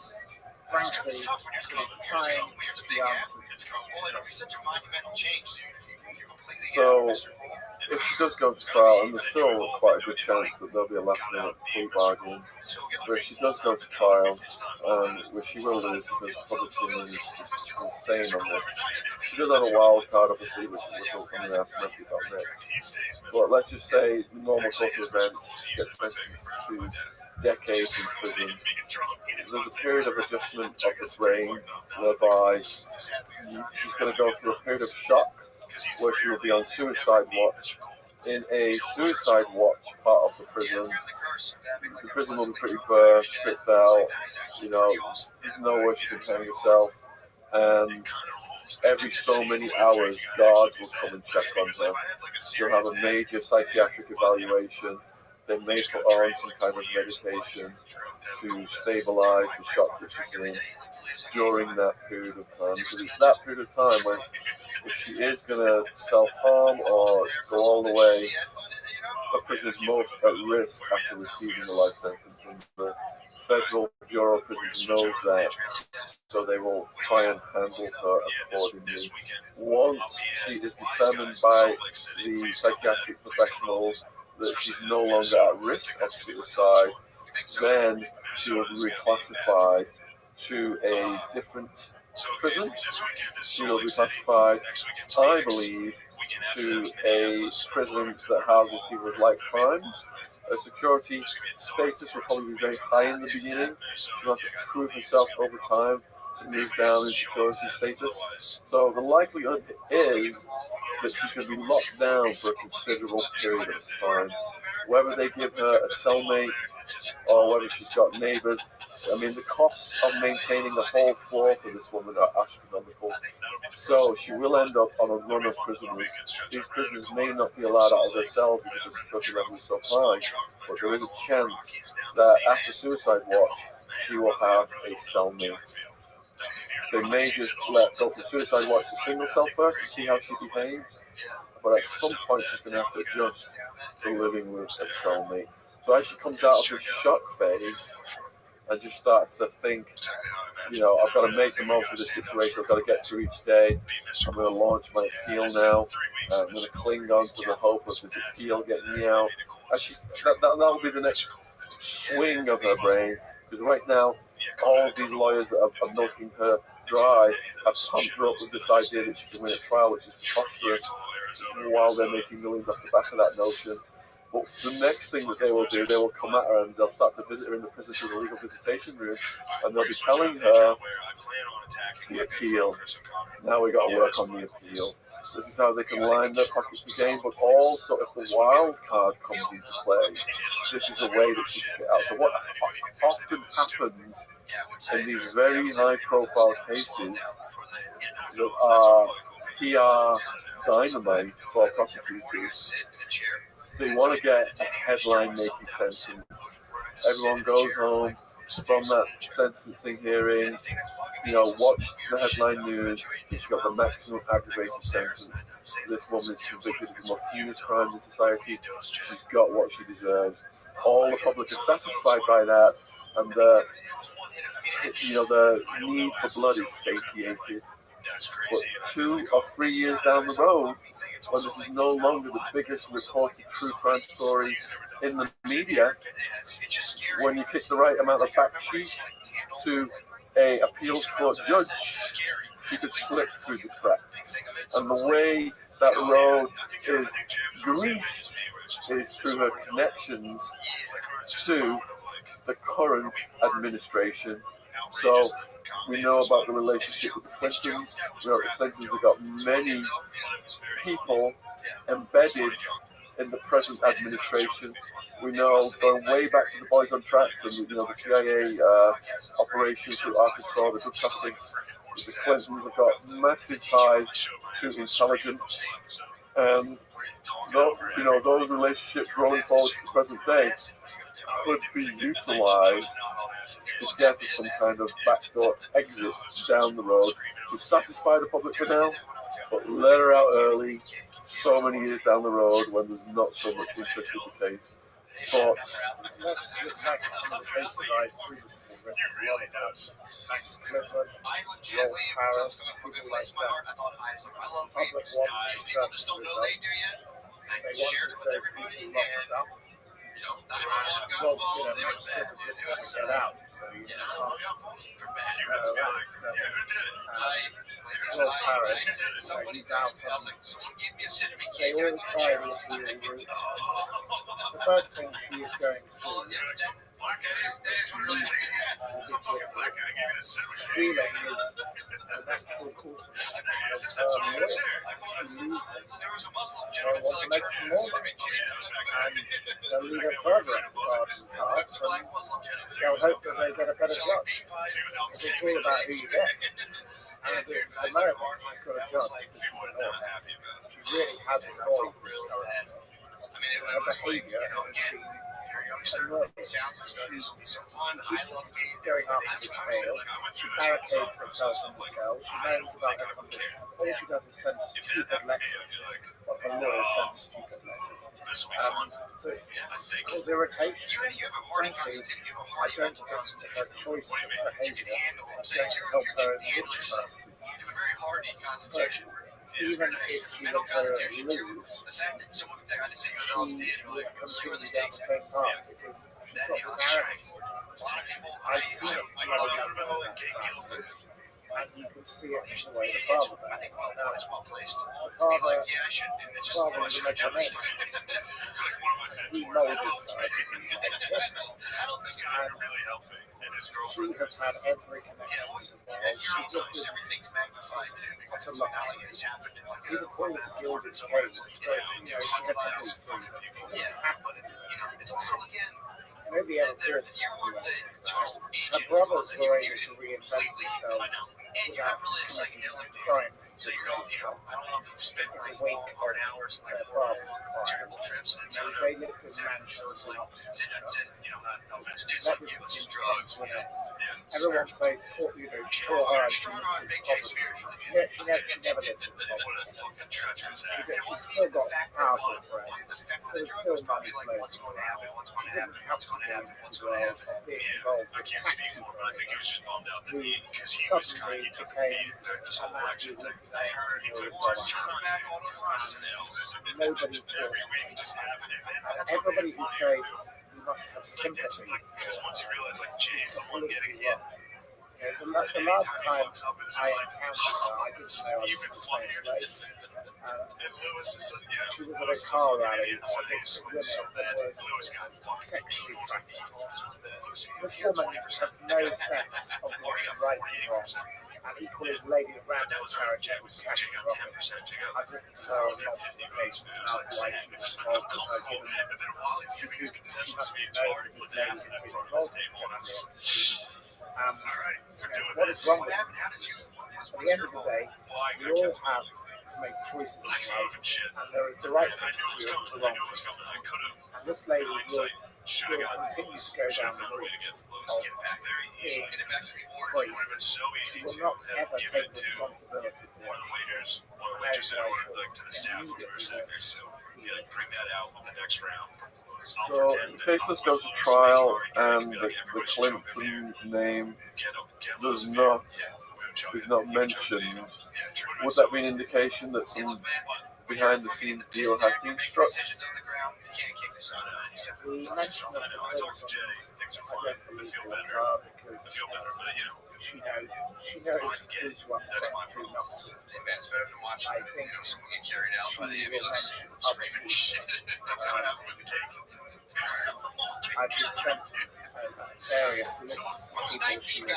S1: frankly, it's time she answers.
S4: So, if she does go to trial, and there's still quite a good chance that there'll be a last-minute plea bargain, but if she does go to trial, which she will lose because public opinion is insane on this, she does have a wild card, obviously, which I'm going to ask Matthew about next. But let's just say the normal course of events, she gets sentenced to decades in prison. There's a period of adjustment of the brain whereby she's going to go through a period of shock where she will be on suicide watch. In a suicide watch part of the prison will be pretty burst, stripped out, nowhere she can hang herself, and every so many hours guards will come and check on her. She'll have a major psychiatric evaluation. they may put on some kind of medication to stabilize the shock that she's in during that period of time, because it's that period of time when if she is going to self-harm or go all the way, the prisoner's most at risk after receiving a life sentence, and the Federal Bureau of Prisons knows that, so they will try and handle her accordingly. Once she is determined by the psychiatric professionals that she's no longer at risk of suicide, then she will be reclassified to a different prison. She will be classified, I believe, to a prison that houses people with light crimes. Her security status will probably be very high in the beginning. She'll have to prove herself over time to move down in security status. So the likelihood is that she's going to be locked down for a considerable period of time. Whether they give her a cellmate or whether she's got neighbours, I mean, the costs of maintaining the whole floor for this woman are astronomical. So she will end up on a run of prisoners. These prisoners may not be allowed out of their cells because the security level is so high, but there is a chance that after suicide watch, she will have a cellmate. They may just go from suicide watch to single cell first to see how she behaves, but at some point she's going to have to adjust to living with a cellmate. So as she comes out of the shock phase and just starts to think, you know, I've got to make the most of this situation, I've got to get through each day, I'm going to launch my appeal now, I'm going to cling on to the hope of this appeal getting me out. That'll be the next swing of her brain, because right now, all of these lawyers that are milking her dry have pumped her up with this idea that she can win a trial, which is preposterous, while they're making millions off the back of that notion. But the next thing that they will do, they will come at her and they'll start to visit her in the prison through the legal visitation room, and they'll be telling her the appeal. Now we got to work on the appeal. This is how they can line their pockets again, but also if the wild card comes into play, this is the way that she can get out. So what often happens in these very high-profile cases that are PR dynamite for prosecutors, they want to get a headline-making sentence. Everyone goes home from that sentencing hearing, you know, watch the headline news. She's got the maximum aggravated sentence. This woman is convicted of the most heinous crimes in society. She's got what she deserves. All the public are satisfied by that, and the need for blood is satiated. But 2 or 3 years down the road, when this is no longer the biggest reported true crime story in the media, when you kick the right amount of back sheet to a appeals court judge, you could slip through the cracks. And the way that road is greased is through her connections to the current administration. So we know about the relationship with the Clintons. We know the Clintons have got many people embedded in the present administration. We know, going way back to the Boys on Tracks and the CIA operations through Arkansas, the drug trafficking, the Clintons have got massive ties to intelligence. Those relationships rolling forward to the present day could be utilised to get to some kind of backdoor exit down the road to satisfy the public for now, but let her out early so many years down the road when there's not so much interest in the case. Thoughts?
S1: Let's look back at some of the cases I previously read about. Max Clifford, Rolf Harris, people like that. Public wanted to shut the result. They wanted those people locked up. Well, Max Clifford didn't want to get out, so you can't Rolf Harris, he's out. They all try to look really rude. The first thing she is going to do is leave feeling is the natural course of her will. She loses. They want to make some more money. And they'll lead her further up the garden path, and they'll hope that they get a better judge. It's all about who you get. And the American, she's got a judge because she's an orphan. She really has annoyed this current. Her behaviour has been going after the tail. She barricades herself in the cell. She moans about her conditions. All she does is send stupid letters. What her lawyer sends stupid letters. So it causes irritation. Frankly, I don't think her choice of behaviour is going to help her in this instance. Even if she were to lose, she would continue down the same path because she's got this arrogance. I've seen it from other young men and you can see it in the way the father does. The father was a name. He molded her. And she has had every connection with the world. She's looked at a lot. Even calls it Gilded Cage. She had nothing through them. She doesn't have to. Nobody ever fears her brothers were able to reinvent themselves without committing crimes. They lived in mansions in Oxford. Everyone says, she never lived in poverty. She's still got powerful friends. There's still money flowing around. She didn't have to be involved with taxi drivers who suddenly became a man who lived in nobody feels. Everybody who says you must have sympathy is completely wrong. The last time I encountered her, I didn't know I was in the same place. She was at a car rally against women that were sexually trafficked. This woman has no sense of what's right and wrong, and equally as Lady Randall charity was catching rockets. I've written to her on multiple occasions about why she was involved with her given she must know that this lady has been involved in what is wrong with it? At the end of the day, we all have to make choices in life, and there is the right thing to do and the wrong thing to do. And this lady will continue to go down the route of being crazy. She will not ever take responsibility for what she does. And
S4: so, in case this goes to trial and the Clinton name is not mentioned, would that be an indication that some behind-the-scenes deal has been struck?
S1: The mention of the Clintons, I don't believe in her because she knows who to upset and who not to upset. I think she will mention other people. I've been sent various lists of people she will mention. I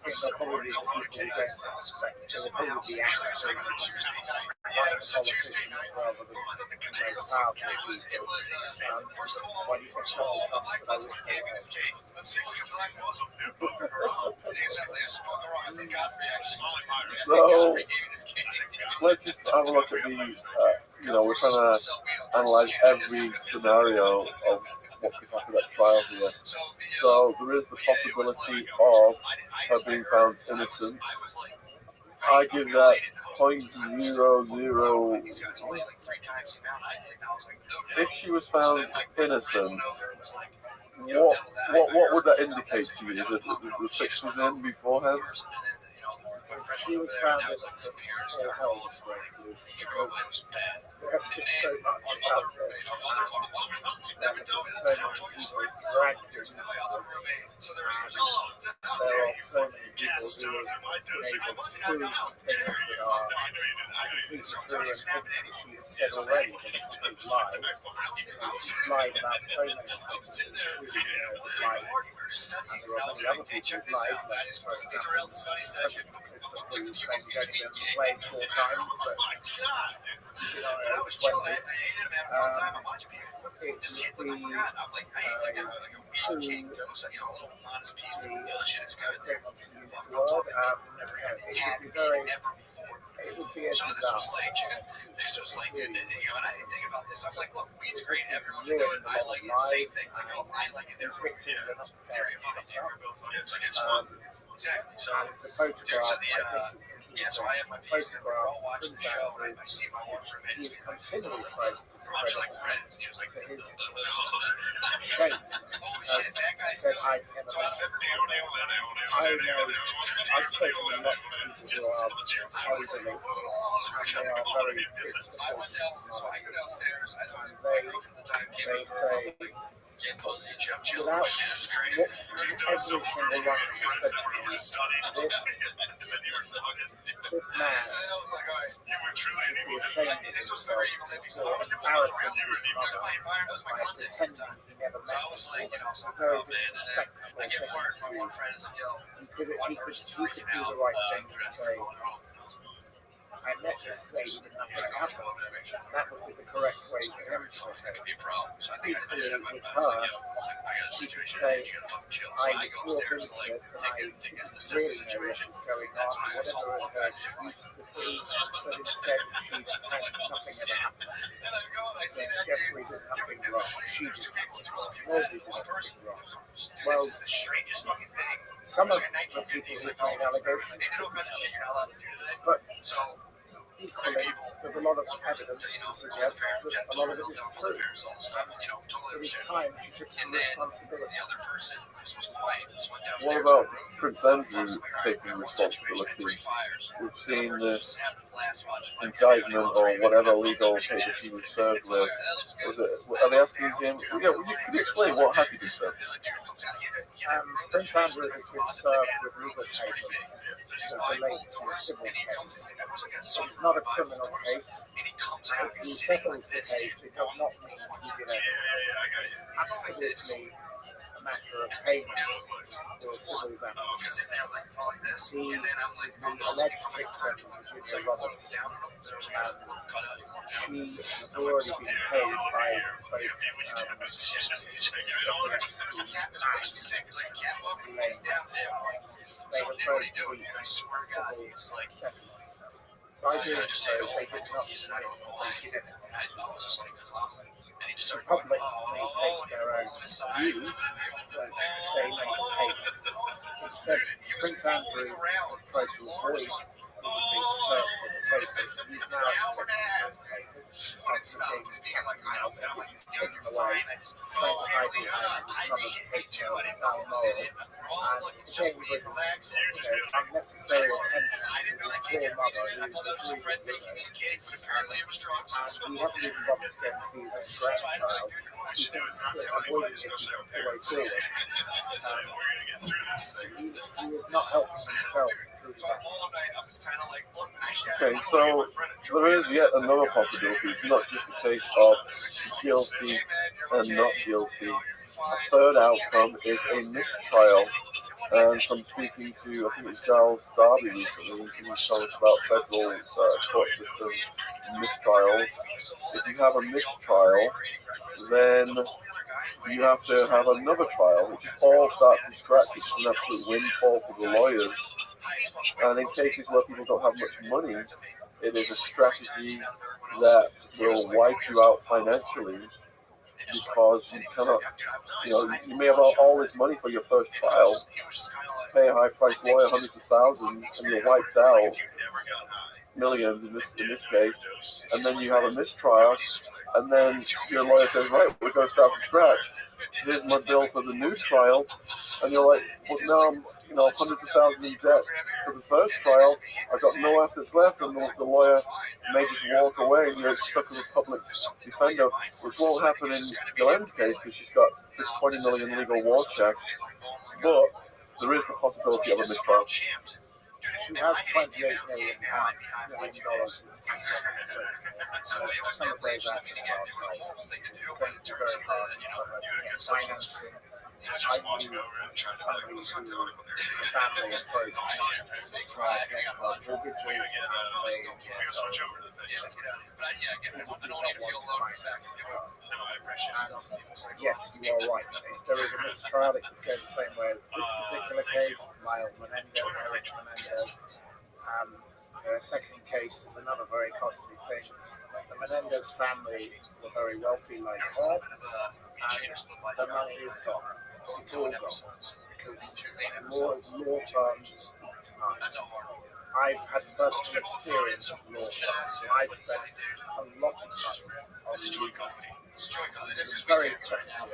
S1: think they'll probably be the people we don't expect. They will probably be actors, politicians rather than the most powerful people. Why do you think Donald Trump said I wish
S4: So, let's just have a look at the, we're trying to analyse every scenario of what could happen at trial here. So, there is the possibility of her being found innocent. I give that 0.00. If she was found innocent, what would that indicate to you? That the fix was in beforehand?
S1: She was found innocent, all hell was breaking loose. There has been so much about this. There have been so many people dragged into this. There are so many people who have been able to prove things that are completely true and things that she has said already that are complete lies. She's lied about so many things, including lies. And there are many other people who've lied about, for example, who maybe don't even play 4 times, but over 20. It would be to the, I don't want to use the word, it would be a disaster.
S3: This was like, and I didn't think about this. I'm like, look, weed's great. Everyone's
S1: Ruined
S3: doing it. I
S1: a lot
S3: like
S1: of
S3: it. Same
S1: lives,
S3: thing. Like, oh, I like it.
S1: these victims are not
S3: Theory
S1: prepared
S3: of
S1: to shut up.
S3: it's fun. Exactly. So,
S1: And the photograph,
S3: so
S1: I think, is
S3: so I have my piece and we're all
S1: photograph
S3: watching the
S1: Prince
S3: show.
S1: Andrew.
S3: I see my work from it.
S1: He's continually tried to
S3: Much
S1: discredit
S3: like friends. He was like,
S1: to his
S3: oh
S1: shame.
S3: shit, that guy
S1: Said I've never met I know I've spoken to lots of people who are elderly and they are very big supporters of
S3: So I go downstairs. I
S1: mine.
S3: go from the time
S1: They say
S3: get pussy, jump, chill.
S1: without
S3: That's great.
S1: every single one of them said to me, this man should be ashamed of himself or embarrassing his mother by pretending he never met us. It's a very disrespectful thing to do. He could do the right thing and say, I met this lady and nothing happened. That would be the correct way for him to behave. Equally with her, she could say, I was brought into this and I didn't really know what was going on, whatever her excuse could be, but instead she pretended nothing ever happened. That Jeffrey did nothing wrong. She did nothing wrong. Nobody did anything wrong. Well, some of the people who made allegations could be told. But equally, there's a lot of evidence to suggest that a lot of it is true. It is time she took some responsibility.
S4: What about Prince Andrew taking responsibility? We've seen this indictment or whatever legal papers he was served with. Are they asking him? Yeah, could you explain what has he been served?
S1: Prince Andrew has been served with legal papers that relate to a civil case. It's not a criminal case. If he settles the case, it does not mean he did absolutely a matter of payment for civil damages. The alleged victim, Virginia Roberts, she has already been paid by both they have both reached civil settlements. By doing so, they did not admit they did anything. The public may take their own view, but they make a payment. Instead, Prince Andrew has tried to avoid being served with the papers. He's now accepted those papers after James Cameron announced which is taken away, trying to hide behind his mother's pigtails and Balmoral, and again brings unnecessary attention to his poor mother, who is a grieving widow. And he hasn't even bothered to go and see his own grandchild. He thinks that avoiding it is the way forward. He is not helping himself through that.
S4: Okay, so there is yet another possibility. It's not just a case of guilty and not guilty. A third outcome is a mistrial. And from speaking to, I think it's Giles Darby recently, he was telling us about federal court system mistrials. If you have a mistrial, then you have to have another trial, which is all start from scratch. It's an absolute windfall for the lawyers. And in cases where people don't have much money, it is a strategy that will wipe you out financially, because you cannot, you may have all this money for your first trial, pay a high-priced lawyer hundreds of thousands, and you're wiped out, millions in this case, and then you have a mistrial, and then your lawyer says, right, we're going to start from scratch. Here's my bill for the new trial, and you're like, well, now I'm hundreds of thousands in debt for the first trial. I've got no assets left, and the lawyer may just walk away, and you're stuck with a public defender, which won't happen in Ghislaine's case because she's got this $20 million legal war chest. But there is the possibility of a mistrial.
S1: She has $28 million dollars. So some of those assets are tied. It's going to be very hard for her to get financing. I knew somebody who the family approached to try and get her mortgages, and they Yes, you are right. If there is a mistrial, it could go the same way as this particular case, Lyle Menendez, Eric Menendez. The second case is another very costly thing. The Menendez family were very wealthy like her, and the money is gone. It's all gone. Because law firms eat money. I've had personal experience of law firms, and I've spent a lot of money on legal fees. It's very interesting. My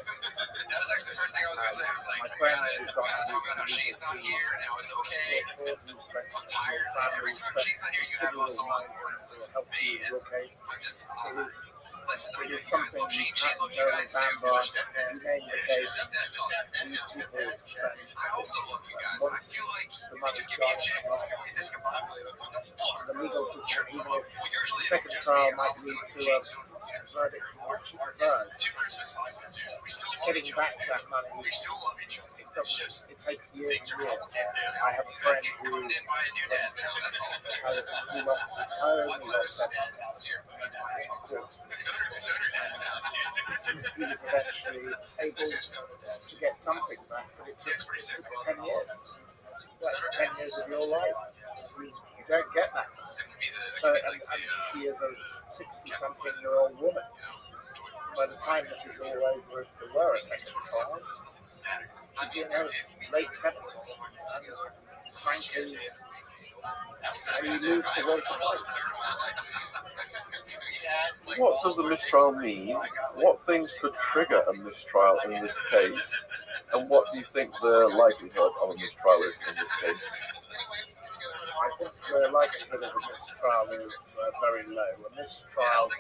S1: friends who've gone through the legal fees, who've spent your family, spent considerable money to help you with your case. It is something you can't go and stand on. You name the case, these people spend. Once the money's gone, the legal system, even if the second trial might lead to a verdict which she prefers, getting back that money, it takes years and years. I have a friend who lost his home, he lost he was eventually able to get something back, but it took 10 years. That's 10 years of your life. You don't get that. So, and she is a 60-something-year-old woman. By the time this is all over, if there were a second trial, she'd be in her late 70s. And frankly, you lose the will to fight.
S4: What does a mistrial mean? What things could trigger a mistrial in this case? And what do you think the likelihood of a mistrial is in this case?
S1: I think the likelihood of a mistrial is very low. A mistrial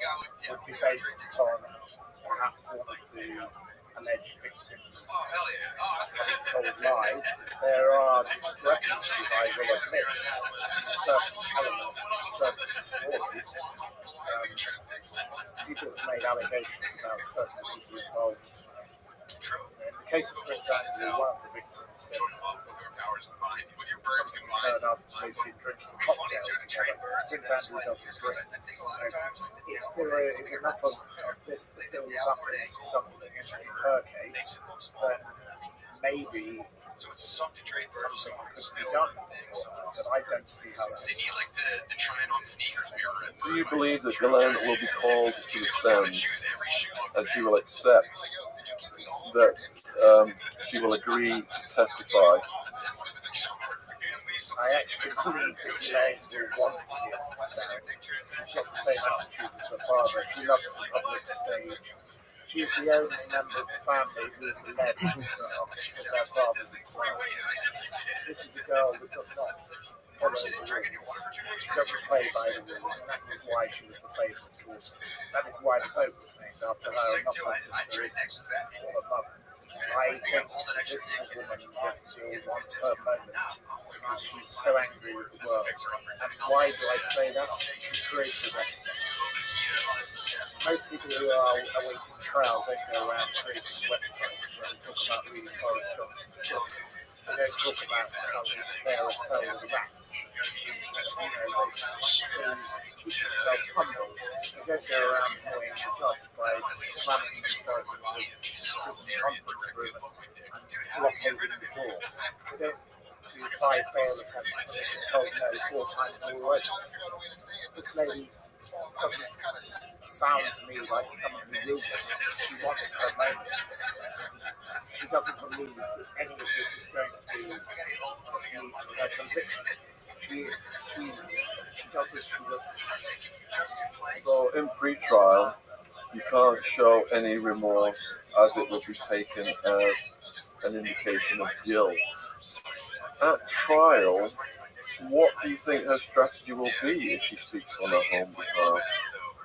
S1: would be based upon perhaps one of the alleged victims having told lies. There are discrepancies, I will admit, in certain elements, certain stories. People have made allegations about certain people involved. In the case of Prince Andrew, one of the victims said something occurred after they'd been drinking cocktails together. Prince Andrew doesn't drink. If there is enough of this that builds up into something in her case, then maybe something could be done. But I don't see how that is.
S4: Do you believe that Ghislaine will be called to the stand and she will accept that she will agree to testify?
S1: I actually believe that Ghislaine will want to be on the stand. She's got the same attitude as her father. She loves the public stage. She's the only member of the family who is alleged of their father's crime. This is a girl that does not follow the rules. She doesn't play by the rules, and that is why she was the favourite daughter. That is why the boat was named after her, and not her sister or her mother. I think this is a woman that still wants her moment because she's so angry with the world. And why do I say that? She's created a website. Most people who are awaiting trial don't go around creating websites where they talk about reading Boris Johnson's book. They don't talk about how to share a cell with rats. They keep themselves humble. They don't go around annoying the judge by slamming themselves into the prison conference room and blockading the door. They don't do 5 bail attempts when they've been told no 4 times already. This lady doesn't sound to me like someone who will get it. She wants her moment. She doesn't believe that any of this is going to be her conviction. She does this to look.
S4: So in pre-trial, you can't show any remorse as it would be taken as an indication of guilt. At trial, what do you think her strategy will be if she speaks on her own behalf?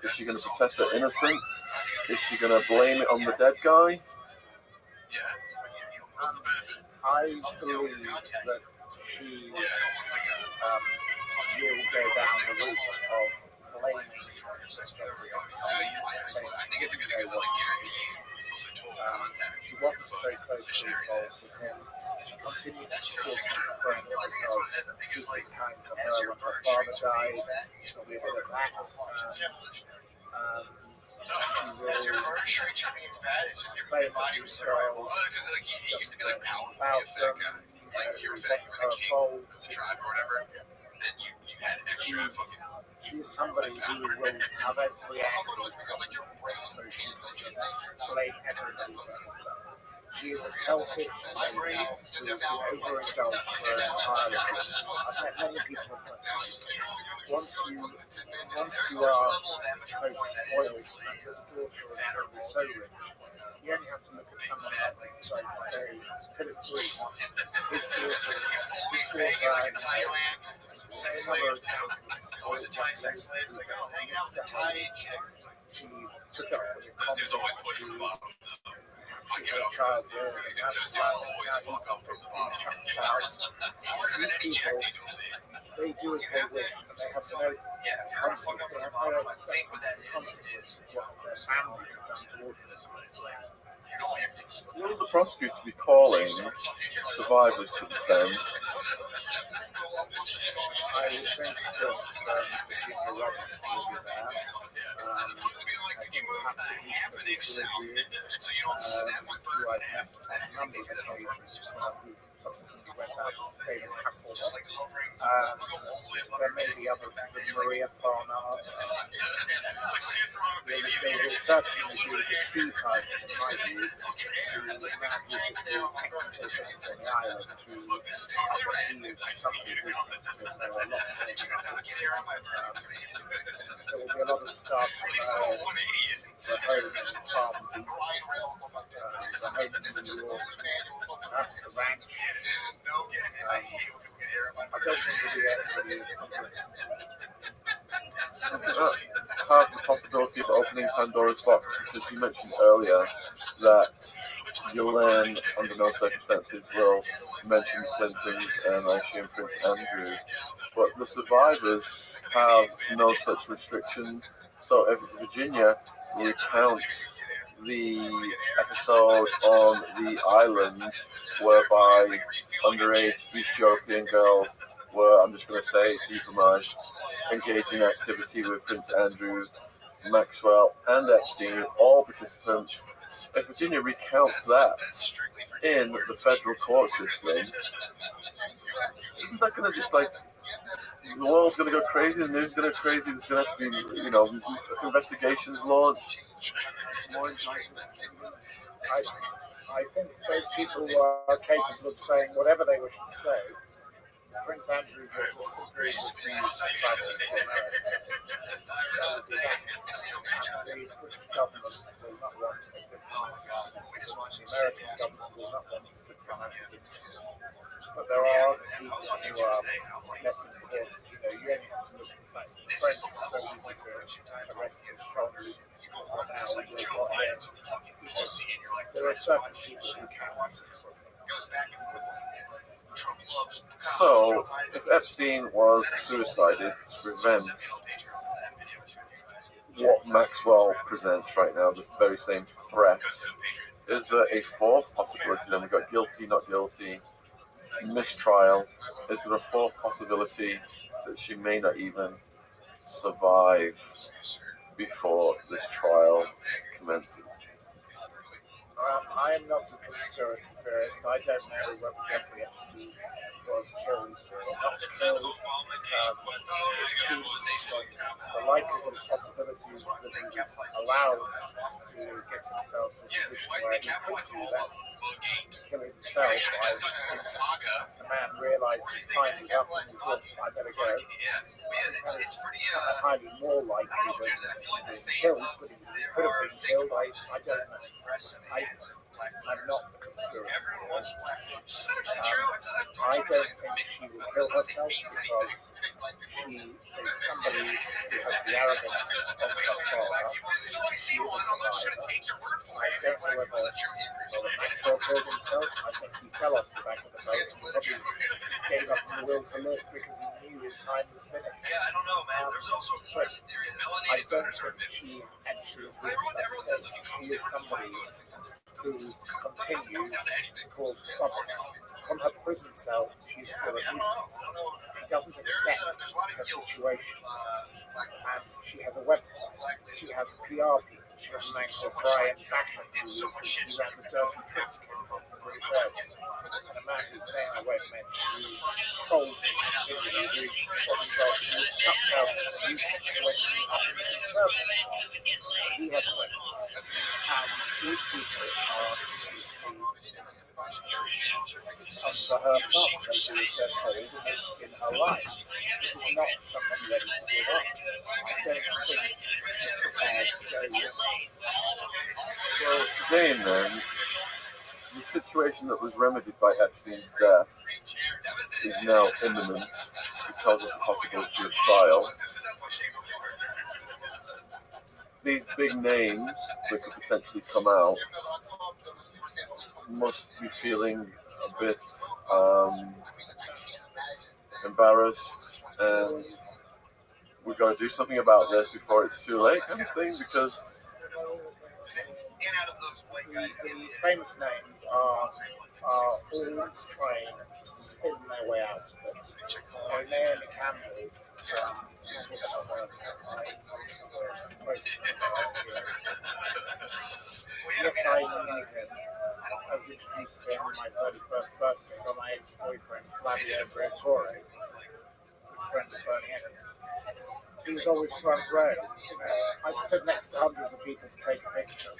S4: Is she going to protest her innocence? Is she going to blame it on the dead guy?
S1: I believe that she will go down the route of blaming Jeffrey Epstein. She wasn't so closely involved with him. She continued to support his friend because he was kind to her when her father died. Probably a bit of
S3: Is your artistry being fat? Is your body was girls? Because like it used to be like pound effect. Like if you were fat, you were the king of the tribe or whatever, and you had extra fucking.
S1: She's somebody who will have every angle, so she can just blame everybody but herself. She is a selfish lady who overindulged her entire life. I've met many people of her type. Once you are so spoiled and your daughter is suddenly so rich, you only have to look at someone like say Philip Green. His daughter another she took up with it.
S3: Those dudes always push from the bottom. I give it up.
S1: Child,
S3: Those dudes always fuck up from the bottom.
S1: These people, they do as they wish, and they have no concept. They have no concept of what their families have done toward them.
S4: Will the prosecutors be calling survivors to the stand?
S1: I would think that Virginia Roberts will be there.
S3: It's supposed to be like, could you move the half an inch south so you don't snap my bird?
S1: Who I'd have on a number of occasions who subsequently went out David Hasselhoff. There may be others, Maria Farnard. There will certainly be the key person, in my view, who now uses the technical things on the island to use somebody who seems to know a lot. There will be a lot of stuff the home farm, the home in New York, perhaps the ranch. I don't think we'll be
S4: Have the possibility of opening Pandora's box, because you mentioned earlier that Yolande under no circumstances will mention Clintons and I assume Prince Andrew, but the survivors have no such restrictions. So if Virginia recounts the episode on the island whereby underage East European girls were, I'm just going to say it's euphemized, engaged in activity with Prince Andrew, Maxwell and Epstein, all participants, if Virginia recounts that in the federal court system, isn't that going to just like, the world's going to go crazy, the news is going to go crazy, there's going to have to be, investigations launched?
S1: I think those people are capable of saying whatever they wish to say. Prince Andrew will just refuse to travel to America. The British government will not want to diplomatic. The American government will not want to diplomatic. But there are other people who are less important. You only have to look at the fact that the French are so easy to arrest this country. There are certain people who can.
S4: So, if Epstein was suicided to prevent what Maxwell presents right now, this very same threat, is there a fourth possibility? Then we've got guilty, not guilty, mistrial. Is there a fourth possibility that she may not even survive before this trial commences?
S1: I am not a conspiracy theorist. I don't know whether Jeffrey Epstein was killed or not killed. It seems the likelihood possibilities that he was allowed to get himself to a position where he could do that, to kill himself. I think the man realised his time was up and he thought, I better go. It's highly more likely than being killed, but he could have been killed. I don't know. I'm not a conspiracy theorist. I don't think she will kill herself because she is somebody who has the arrogance of her father. She is a survivor. I don't know whether Maxwell killed himself. I think he fell off the back of the boat and probably gave up the will to live because he knew his time was finished.
S3: Yeah, I don't know, man. There's also a conspiracy theory.
S1: I don't think she actually is reached that stage. She is somebody who continues to cause trouble. From her prison cell, she's still a nuisance. doesn't accept her situation. And she has a website, she has PR people, she has a man called Brian Fashion who ran the Dirty Tricks campaign for British Airways, and a man whose name I won't mention who trolls me continually, who was involved in cut thousands of YouTube when he up in the Conservative Party. He has a website. And these people are under her thumb. They do as they're told and they spin her lives. This is not someone ready to give up. I don't think she's prepared to go with it.
S4: So again then, the situation that was remedied by Epstein's death is now imminent because of the possibility of trial. These big names that could potentially come out must be feeling a bit embarrassed, and we've got to do something about this before it's too late, kind of thing, because
S1: the famous names are all trying to spin their way out of it. Naomi Campbell, yes, I knew him. I was introduced to him on my 31st birthday by my ex-boyfriend, Flavio Briatore, good friend of Bernie Eccleston. He was always front row. I stood next to hundreds of people to take a picture.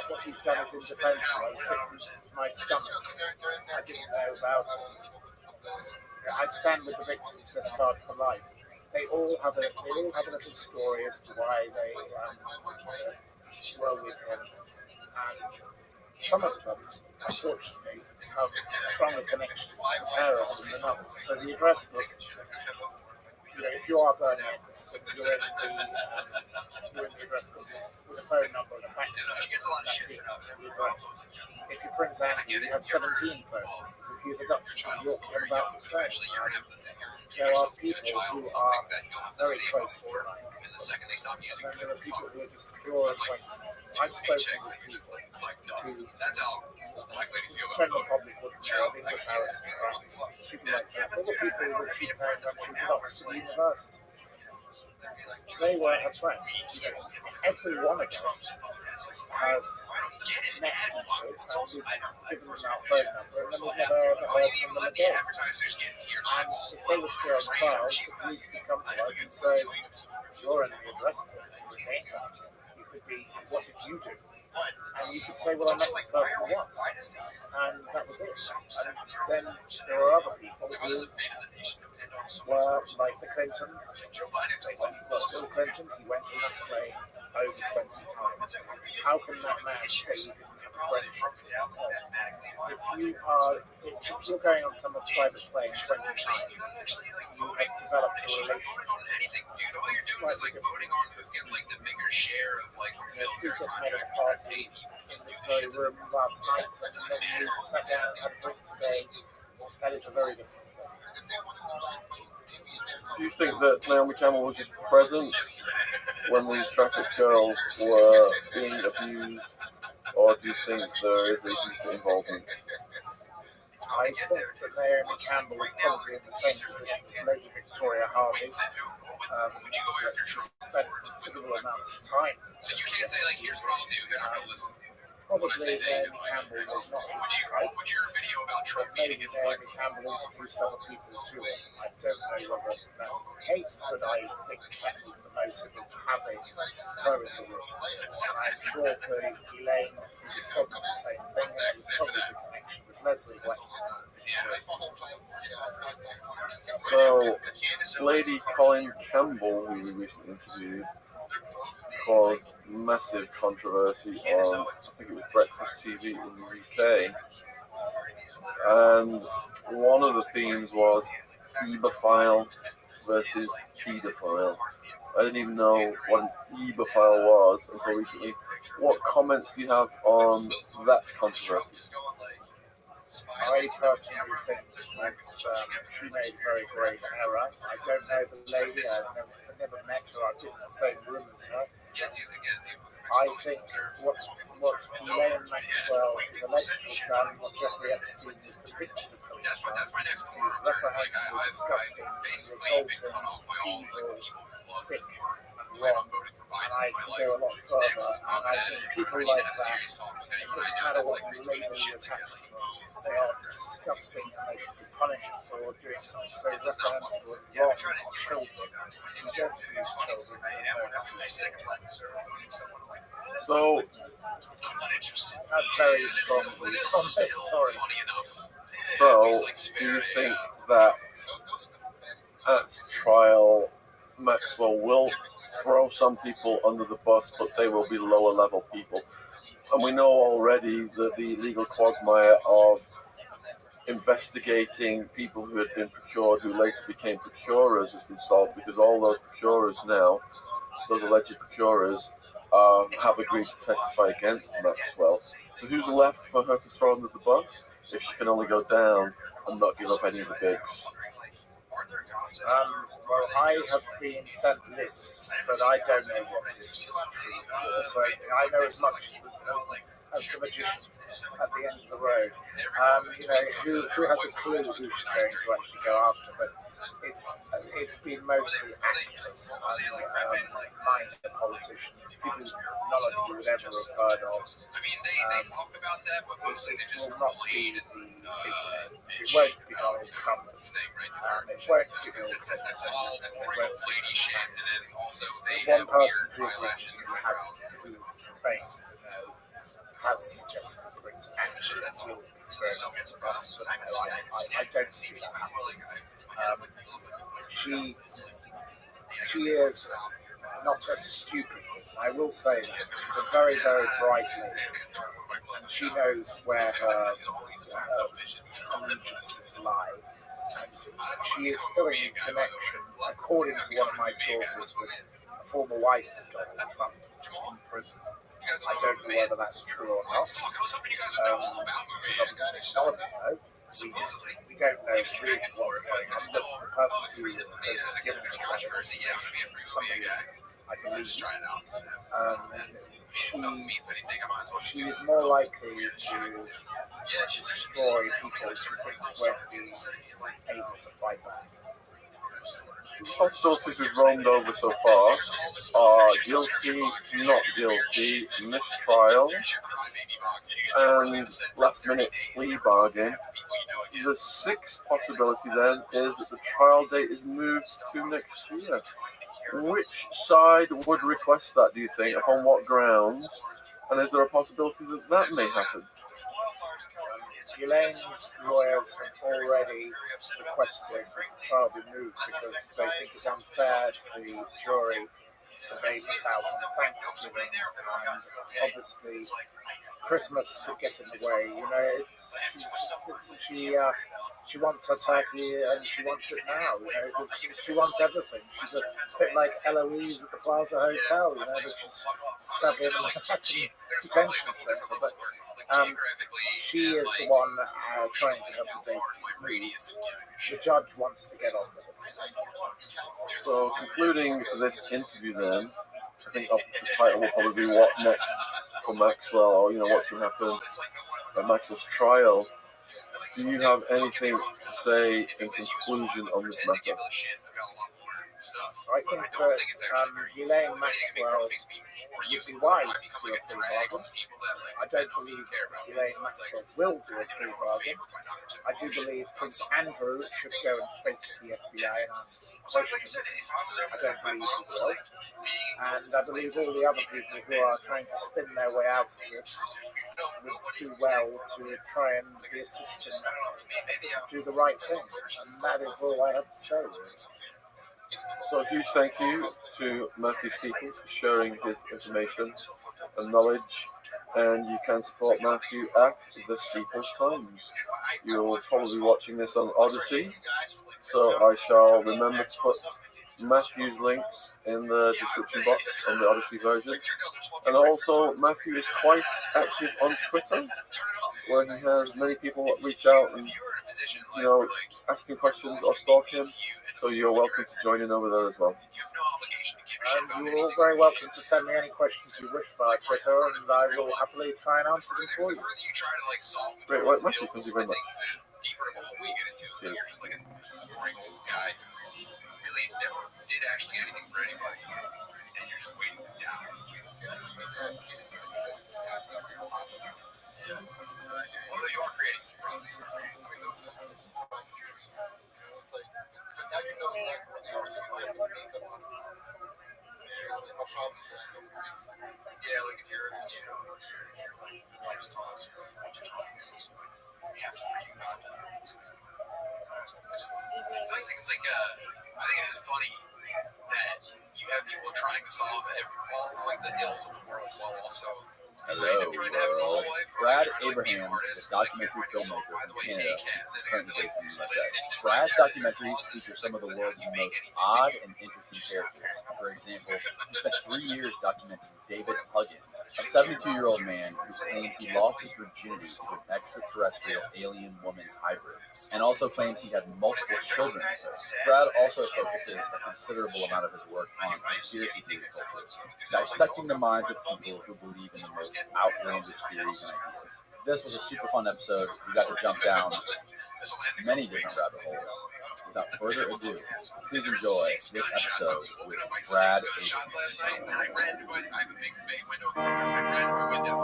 S1: What he's done is indefensible. I was sitting with my stomach. I didn't know about it. I stand with the victims of this card for life. They all have a little story as to why they were with him. And some of them, unfortunately, have stronger connections to the parents than others. So the address book, if you are Bernie Eccleston, you're in the address book with a phone number and a fax number. That's it, the address. If you're Prince Andrew, you have 17 phone numbers. If you're the Duchess of York, you have about the same. There are people who are very close to life. And then there are people who are just pure acquaintances. I've spoken with people who the general public wouldn't know of, English aristocrats, people like that. Other people who were cheap known when she was at Oxford University. They were her friends. Every one of us has met people and we've given them our phone number and then we've never ever heard from them again. And if they were to be on trial, the police could come to us and say, you're in the address book, you're a danger. You could be, what did you do? And you could say, well, I met this person once. And that was it. And then there are other people who were like the Clintons. They went, well, Bill Clinton, he went on that plane over 20 times. How can that man say he didn't have a friendship? If you're going on someone's private plane 20 times, you have developed a relationship. Slightly different. You just made a party in this very room last night and then you sat down and had a drink today. That is a very different thing.
S4: do you think that Naomi Campbell was just present when these trafficked girls were being abused, or do you think there is a deeper involvement?
S1: I think that Naomi Campbell is probably in the same position as Lady Victoria Harvey. She spent considerable amounts of time.
S3: So you can't say, like, here's what I'll do, then I'll listen.
S1: Probably Naomi Campbell was not his type.
S3: What would your video about Trump
S1: Maybe
S3: meeting
S1: Naomi Campbell introduced other people to it. I don't know whether that was the case, but I think that was the motive of having her in the room. I'm sure for Elaine, it was probably the same thing, and it was probably the connection with Leslie West.
S4: So, Lady Colin Campbell, who we recently interviewed, caused massive controversy on, I think it was Breakfast TV in the UK. And one of the themes was eBophile versus paedophile. I didn't even know what an eBophile was until recently. What comments do you have on that controversy?
S1: I personally think that she made a very grave error. I don't know the lady, I've never met her, I didn't in the same room as her.
S5: I think what Ghislaine Maxwell is alleged to have done, what Jeffrey Epstein is convicted of having done, is reprehensible, disgusting, revolting, evil, sick, and wrong. And I can go a lot further. And I think people like that, it doesn't matter what label you attach to them, they are disgusting and they should be punished for doing something so reprehensible and wrong to children. You don't abuse children.
S4: So,
S5: I'm very strong views on this, sorry.
S4: so, do you think that at trial Maxwell will throw some people under the bus, but they will be lower level people? And we know already that the legal quagmire of investigating people who had been procured, who later became procurers, has been solved, because all those procurers now, those alleged procurers, have agreed to testify against Maxwell. So who's left for her to throw under the bus if she can only go down and not give up any of the bigs?
S5: Well, I have been sent lists, but I don't know what this is true for. So I know as much as the magician at the end of the road. Who has a clue who she's going to actually go after? But it's been mostly actors, minor politicians, people none of you would ever have heard of. It will not be the big name. It won't be Donald Trump. It won't be Bill Clinton. One person who claims has suggested for it to actually will be thrown on the bus, but no, I don't see that happening. She is not a stupid woman. I will say that she's a very, very bright lady, and she knows where her allegiances lie. And she is still in connection, according to one of my sources, with a former wife of Donald Trump in prison. I don't know whether that's true or not, because obviously none of us know. We don't know really what's going on. The person who has given us that information, somebody I believe, she is more likely to destroy people who things won't be able to fight back.
S4: The possibilities we've roamed over so far are guilty, not guilty, mistrial, and last minute plea bargain. The sixth possibility then is that the trial date is moved to next year. Which side would request that, do you think? Upon what grounds? And is there a possibility that that may happen?
S5: Elaine's lawyers have already requested that the trial be moved because they think it's unfair to the jury that they miss out on Thanksgiving, and obviously Christmas gets in the way. She wants her turkey and she wants it now. She wants everything. She's a bit like Eloise at the Plaza Hotel, but she's sadly in the Manhattan detention centre. But she is the one trying to have the date moved. The judge wants to get on with it.
S4: So, concluding this interview then, I think the title will probably be What Next for Maxwell, or what's going to happen at Maxwell's trial. Do you have anything to say in conclusion on this matter?
S5: I think that Elaine Maxwell would be wise to do a plea bargain. I don't believe Elaine Maxwell will do a plea bargain. I do believe Prince Andrew should go and face the FBI and answer some questions. I don't believe he will. And I believe all the other people who are trying to spin their way out of this would do well to try and be assistant, do the right thing. And that is all I have to say, really.
S4: So a huge thank you to Matthew Steeples for sharing his information and knowledge, and you can support Matthew at the Steeples Times. You're probably watching this on Odyssey, so I shall remember to put Matthew's links in the description box on the Odyssey version. And also, Matthew is quite active on Twitter, where he has many people reach out and ask him questions or stalk him. So you're welcome to join in over there as well.
S5: you're all very welcome to send me any questions you wish via Twitter, and I will happily try and answer them for you.
S4: Great, well, thank you very much.
S3: Deeper of a hole we get into, it's like you're just like a boring old guy who really never did actually anything for anybody, and you're just waiting to die. Although you are creating some problems. Now you know exactly what they are saying. Like makeup on. Yeah, like problems. Yeah, like if you're life's cause, we have to free you not to. Don't you think it's like I think it is funny that you have people trying to solve all of like the ills of the world while also
S2: Hello,
S3: trying to have a normal life.
S2: Brad Abraham is a documentary filmmaker from Canada who's currently based in the USA. Brad's documentaries feature some of the world's most odd and interesting characters. For example, he spent 3 years documenting David Huggin, a 72-year-old man who claims he lost his virginity to an extraterrestrial alien woman hybrid, and also claims he had multiple children with her. Brad also focuses a considerable amount of his work on conspiracy theory culture, dissecting the minds of people who believe in the most outlandish theories and ideas. This was a super fun episode. We got to jump down many different rabbit holes. Without further ado, please enjoy this episode with Brad Abraham.
S3: I ran into I have a big bay window in front of us. I ran to my window,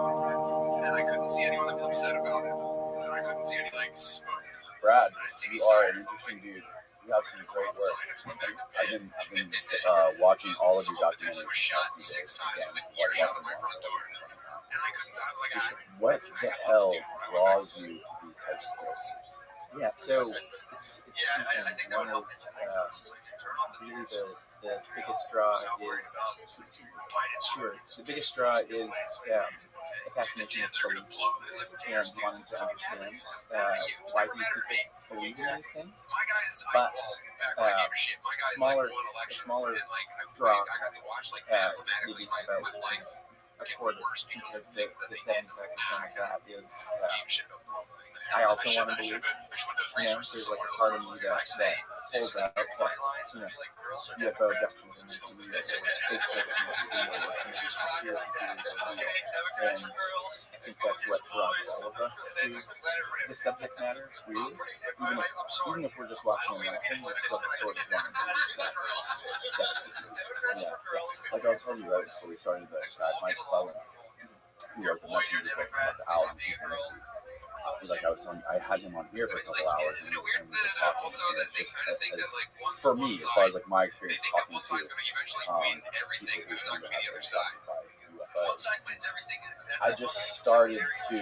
S3: and I couldn't see anyone that was upset about it. And I couldn't see any like smoke.
S2: Brad, you are an interesting dude. You have some great work. I've been watching all of your documentaries.
S3: I was shot 6 times with a earshot on my front door. And I couldn't. I was like,
S2: What the hell draws you to these types of characters?
S6: Yeah, so it's something. One is really the biggest draw is the biggest draw is a fascination with belief and wanting to understand why these people believe in these things. But a smaller draw, maybe it's about a quarter compared to the settings that I can that is I also want to believe, there's like a part of me that holds out that, UFO abductions and Bigfoot and I think that's what draws all of us to the subject matter, really. Even if we're just watching nothing, we're still sort of wanting to believe that.
S2: Like I was telling you right before we started this, Mike Clellan, who wrote the Messenger books about the owls and synchronicities. Like I was telling you, I had him on here for a couple hours, and we were talking. And it's just, for me, as far as like my experience talking to people who seem to have been affected by UFOs, I just started to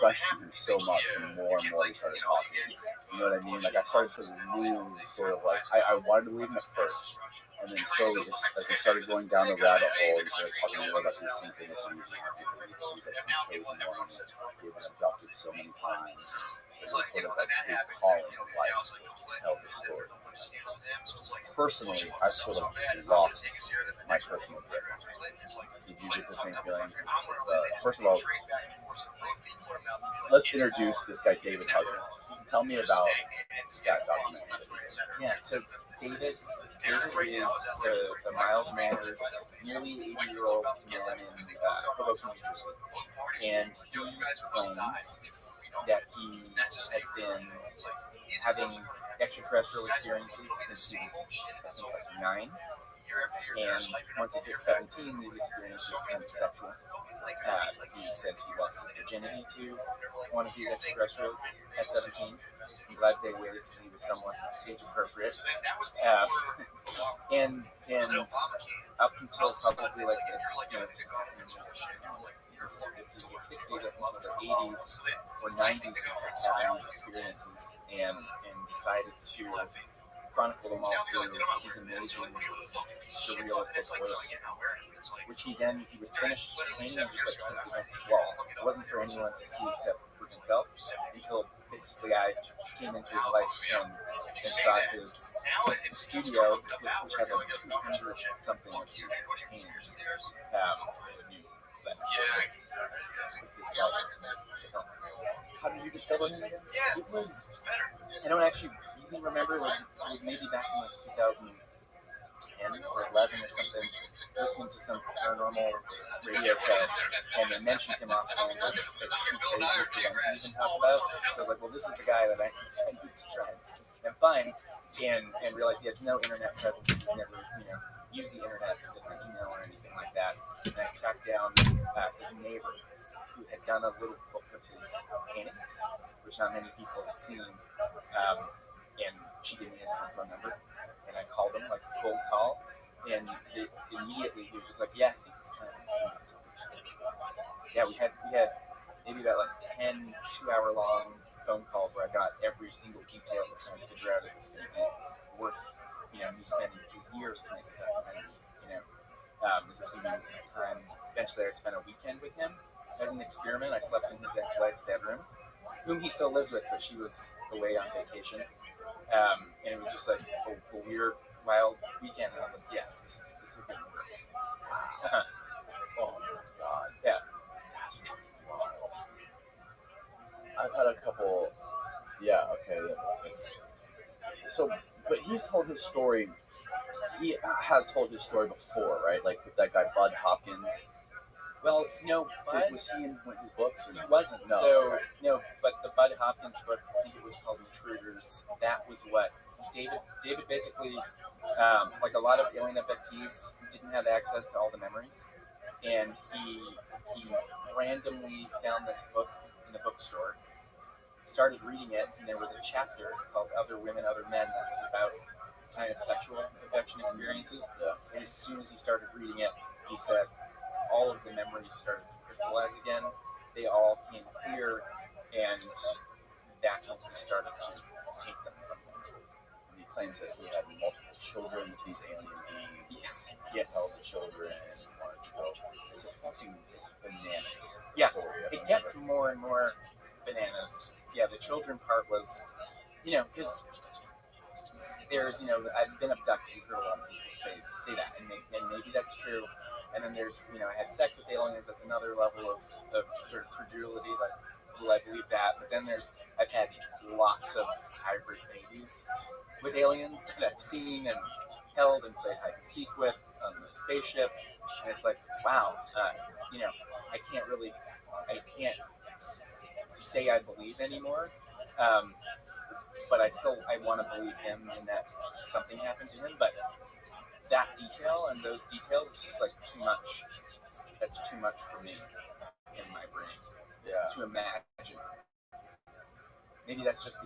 S2: question him so much, and more we started talking. You know what I mean? Like I started to lose sort of like I wanted to believe him at first, and then slowly, just as we started going down the rabbit hole, we started talking more about these synchronicities and how people believe that some chosen ones who have been abducted so many times. It's sort of like his calling of life to tell the story. Personally, I've sort of lost my personal grip. Did you get the same feeling? First of all, let's introduce this guy, David Huggins. Tell me about that documentary.
S6: Yeah, so David is a mild-mannered, nearly 80-year-old man in Hoboken, New Jersey, and he claims that he has been having extraterrestrial experiences since he was, I think, 9. And once he hit 17, these experiences become sexual. He says he lost his virginity to one of these extraterrestrials at 17. I'm glad they waited to be with someone age appropriate. And up until probably like the 50s or 60s, up until the 80s or 90s, he kept having these experiences and decided to chronicle them all through his amazing surrealistic work, which he would finish painting and just like post against the wall. It wasn't for anyone to see except for himself until basically I came into his life and saw his studio, which had like 200 something of his paintings.
S2: How did you discover him again?
S6: It was, I don't actually even remember, like, it was maybe back in like 10 or 11 or something, listening to some paranormal radio show, and they mentioned him offhand as too crazy for them to even talk about. So I was like, well, this is the guy that I need to try and find, and realize he had no internet presence. He's never, used the internet, doesn't have email or anything like that. And I tracked down his neighbor, who had done a little book of his paintings, which not many people had seen. And she gave me his phone number, and I called him, like a cold call, and immediately he was just like, yeah, I think it's time. Yeah, we had maybe about like 10 2-hour-long phone calls where I got every single detail of trying to figure out, is this going to be worth, me spending years to make a documentary, is this going to be time? Eventually I spent a weekend with him as an experiment. I slept in his ex-wife's bedroom, whom he still lives with, but she was away on vacation. And it was just like a weird, wild weekend. And I was like, yes, this is going to work.
S2: Oh my god.
S6: Yeah.
S2: That's wild. I've had a couple. Yeah. Okay. Yeah, so, but he's told his story. He has told his story before, right? Like with that guy Bud Hopkins.
S6: Well, no, Bud,
S2: was he in his books? Or
S6: he
S2: no?
S6: wasn't.
S2: No.
S6: So, no, but the Bud Hopkins book, I think it was called Intruders. That was what David basically, like a lot of alien abductees, didn't have access to all the memories, and he randomly found this book in the bookstore, started reading it, and there was a chapter called Other Women, Other Men that was about kind of sexual abduction experiences.
S2: Yeah.
S6: And as soon as he started reading it, he said all of the memories started to crystallize again. They all came clear, and that's when we started to paint them.
S2: He claims that he had multiple children with these alien beings.
S6: Yes.
S2: Held the children. Wanted to go. It's bananas.
S6: Yeah.
S2: Story.
S6: It gets more and more bananas. Yeah, the children part was, because there's, I've been abducted. You've heard a lot of people say that, and maybe that's true. And then there's, I had sex with aliens. That's another level of sort of credulity. Like, will I believe that? But then I've had lots of hybrid babies with aliens that I've seen and held and played hide and seek with on the spaceship. And it's like, wow, I can't say I believe anymore. But I want to believe him in that something happened to him. But that detail and those details is just like too much. That's too much for me in my brain to imagine. Maybe that's just, I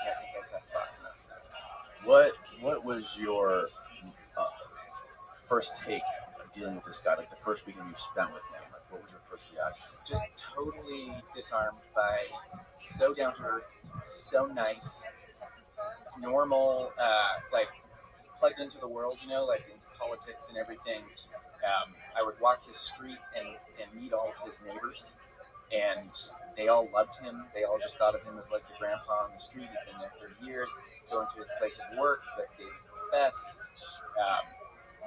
S6: can't think that's that fast enough.
S2: What was your first take of dealing with this guy? Like the first weekend you spent with him, like what was your first reaction?
S6: Just totally disarmed by so down to earth, so nice, normal, like plugged into the world, like into politics and everything. I would walk the street and meet all of his neighbors, and they all loved him. They all just thought of him as like the grandpa on the street. He'd been there for years, going to his place of work, that David the best.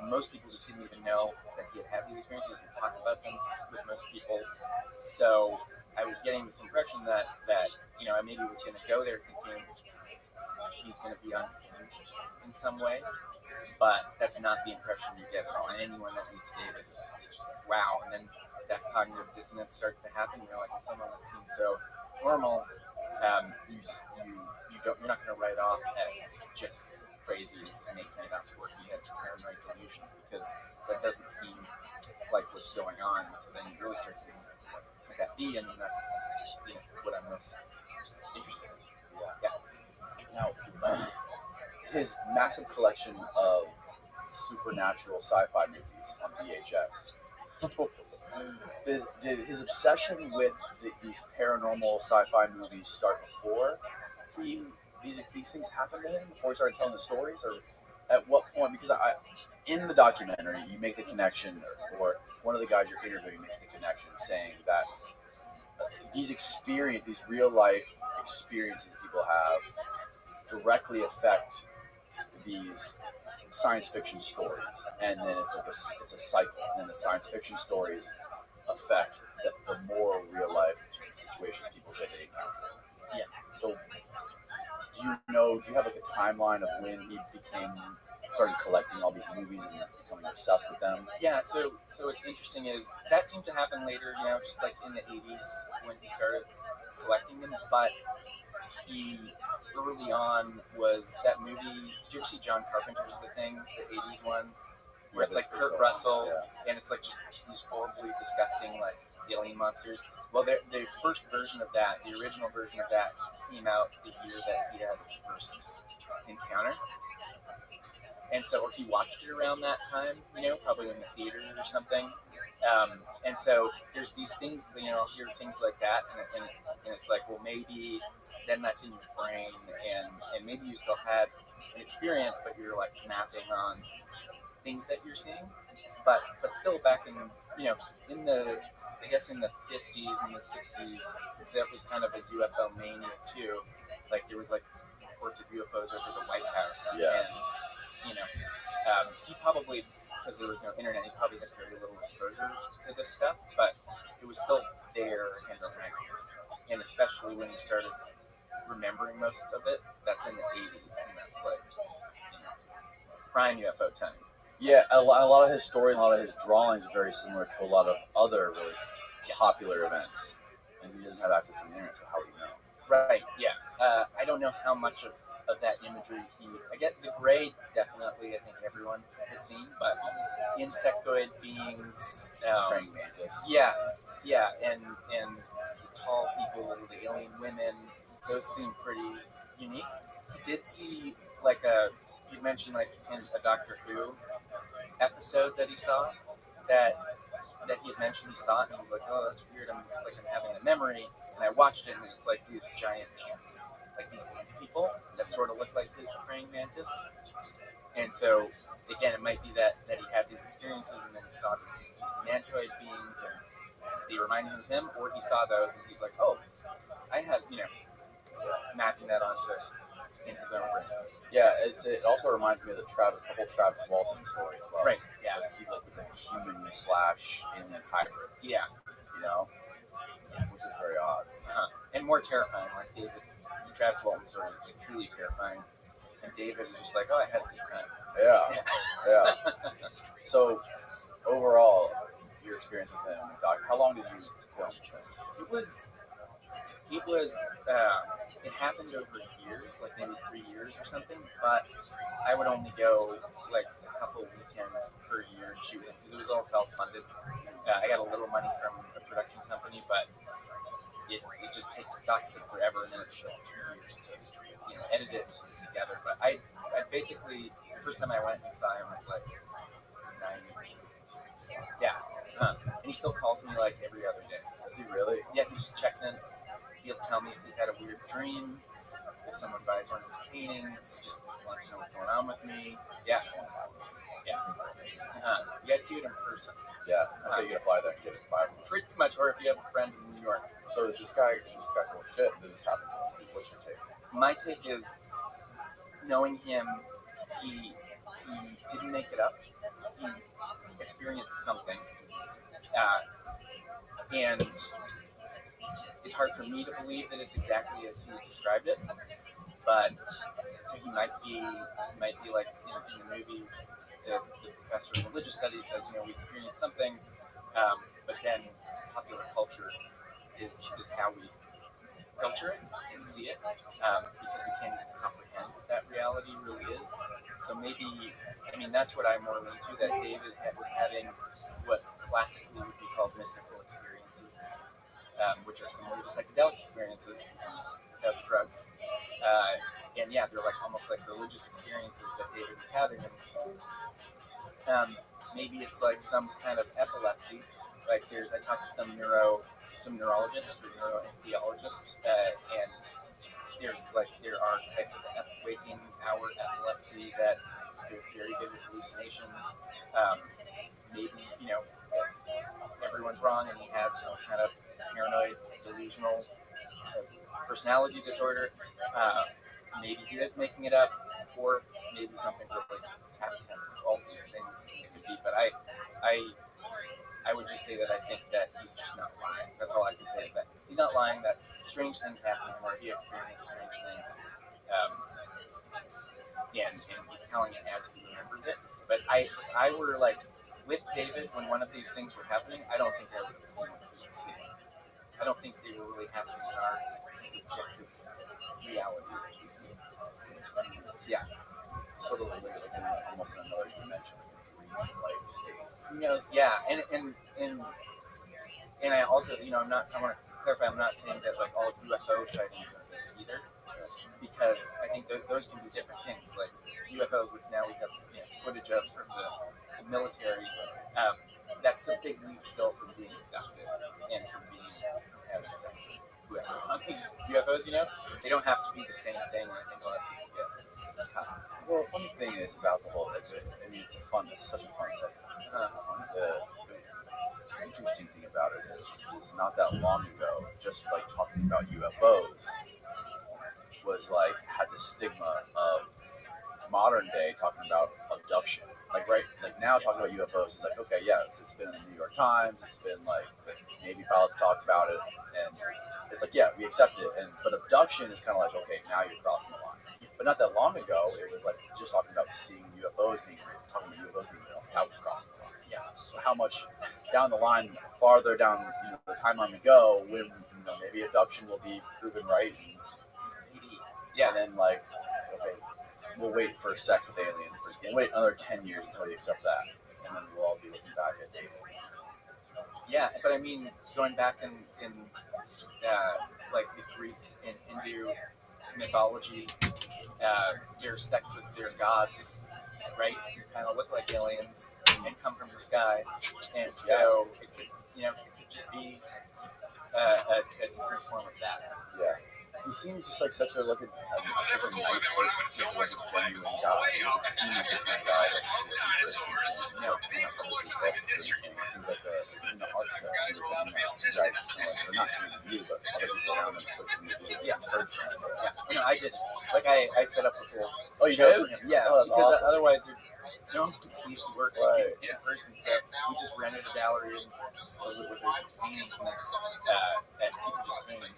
S6: Most people just didn't even know that he had these experiences and talked about them with most people. So I was getting this impression that I maybe was going to go there thinking he's going to be unhinged in some way, but that's not the impression you get at all. And anyone that meets David is just like, wow. And then that cognitive dissonance starts to happen. You're like, someone that seems so normal, you're not going to write off as just crazy and making it up for he has paranoid delusions, because that doesn't seem like what's going on. So then you really start to think, what that be, and that's what I'm most interested in. Yeah.
S2: Now, his massive collection of supernatural sci-fi movies on VHS. Did his obsession with these paranormal sci-fi movies start before these things happened to him, before he started telling the stories, or at what point? Because in the documentary, you make the connection, or one of the guys you're interviewing makes the connection, saying that these real life experiences that people have directly affect these science fiction stories, and then it's a cycle, and then the science fiction stories affect the more real life situations people say they encounter.
S6: Yeah.
S2: So Do you have like a timeline of when he started collecting all these movies and becoming obsessed with them?
S6: Yeah, so what's interesting is that seemed to happen later, just like in the 80s when he started collecting them. But he early on was that movie. Did you ever see John Carpenter's The Thing, the 80s one, where it's like Kurt Russell, and it's like just these horribly disgusting like alien monsters? Well, the first version of that, the original version of that, came out the year that he had his first encounter. And so, or he watched it around that time, probably in the theater or something. And so there's these things, I'll hear things like that, and it's like, well, maybe then that's in your brain, and maybe you still had an experience, but you're like mapping on things that you're seeing. But still back in, in the, I guess in the 50s and the 60s, that was kind of a UFO mania too. Like there was like reports of UFOs over the White House.
S2: Yeah.
S6: And, he probably, because there was no internet, he probably had very little exposure to this stuff, but it was still there and around. And especially when he started remembering most of it, that's in the 80s, and that's like, prime UFO time.
S2: Yeah, a lot of his story and a lot of his drawings are very similar to a lot of other really popular events. And he doesn't have access to the internet, so how would he know?
S6: Right, yeah. I don't know how much of that imagery I get the gray, definitely, I think everyone had seen, but insectoid beings,
S2: Praying mantis.
S6: yeah, and the tall people, the alien women, those seem pretty unique. I did see like you mentioned like in a Doctor Who episode that he saw, that he had mentioned he saw it, and he was like, oh, that's weird, it's like I'm having a memory, and I watched it, and it's like these giant ants, like these ant people that sort of look like his praying mantis. And so, again, it might be that he had these experiences, and then he saw these mantoid beings, and they reminded him of him, or he saw those, and he's like, oh, I have, mapping that onto in his own brain.
S2: Yeah, it also reminds me of the whole Travis Walton story as well.
S6: Right, yeah.
S2: Like he looked like a human/alien hybrid.
S6: Yeah.
S2: Which is very odd.
S6: And more terrifying, like David. The Travis Walton story is like truly terrifying. And David is just like, oh, I had a good time.
S2: Yeah. So, overall, your experience with him, Doc, how long did you film with him?
S6: It happened over years, like maybe 3 years or something, but I would only go like a couple weekends per year shooting because it was all self-funded. I got a little money from a production company, but it just takes forever, and then it took 2 years to edit it together. But I basically, the first time I went and saw him was like 9 years. Yeah. And he still calls me like every other day.
S2: Is he really?
S6: Yeah, he just checks in. He'll tell me if he had a weird dream, if someone buys one of his paintings, just wants to know what's going on with me. Yeah. You gotta do it in person.
S2: Yeah. Okay, you gotta fly there and get it 5 months.
S6: Pretty much, or if you have a friend in New York.
S2: So is this guy full of shit? Does this happen to him? What's your take?
S6: My take is, knowing him, he didn't make it up. He experienced something. And it's hard for me to believe that it's exactly as he described it. But so he might be like in the movie, the professor of religious studies says, we experienced something, but then popular culture is how we filter it and see it, because we can't even comprehend what that reality really is. So maybe, that's what I'm more into, that David was having what classically would be called mystical experiences, which are similar to psychedelic experiences without the drugs. And yeah, they're like almost like religious experiences that David was having. And maybe it's like some kind of epilepsy. Like I talked to some neurologists or neuroanesthesiologists, and there are types of waking hour epilepsy that do very vivid hallucinations. Maybe everyone's wrong, and he has some kind of paranoid, delusional personality disorder. Maybe he is making it up, or maybe something really happened. All these things it could be, but I would just say that I think that he's just not lying. That's all I can say, is that he's not lying, that strange things happen, or he experienced strange things. and he's telling it as he remembers it. But if I were like with David when one of these things were happening, I don't think I would have seen what he was seeing. I don't think they were really happening in our objective reality as we see it. Yeah.
S2: Sort of like almost in another dimension, like a dream-like state.
S6: Yeah, and I also, I want to clarify, I'm not saying that like all UFO sightings are this either, because I think those can be different things. Like UFOs, which now we have footage of from the military, that's a big leap still from being abducted and from having sex with whoever's on these UFOs. They don't have to be the same thing. And I think a lot of people get caught.
S2: Well, the funny thing is about the whole, it's such a fun segment. The interesting thing about it is not that long ago, just like talking about UFOs was like had the stigma of modern day talking about abduction. Like now talking about UFOs is like, okay, yeah, it's been in the New York Times, it's been like the Navy pilots talked about it, and it's like, yeah, we accept it. But abduction is kind of like, okay, now you're crossing the line. But not that long ago, it was like just talking about seeing UFOs being real, talking about UFOs being real. That was crossing the line. Yeah. So how much down the line, farther down the timeline we go, when maybe abduction will be proven right, and then like, okay, we'll wait for sex with aliens. We'll wait another 10 years until we accept that, and then we'll all be looking back at dating.
S6: Yeah, but I mean, going back in like the Greek and Hindu mythology, their sex with their gods, right? Kind of look like aliens and come from the sky, and so it could just be a different form of that.
S2: Yeah. He seems just like such a nice person, such a genuine guy. He doesn't seem like a kind of guy that's seems like a art show. Or not you, but other people around him pushing the video.
S6: Yeah. I did. Like I set up the whole.
S2: Oh, you did?
S6: Yeah,
S2: oh, that's
S6: because
S2: awesome.
S6: otherwise no one could see his work
S2: Right.
S6: in person. So we just rented a gallery and filled it with his paintings, and people just came.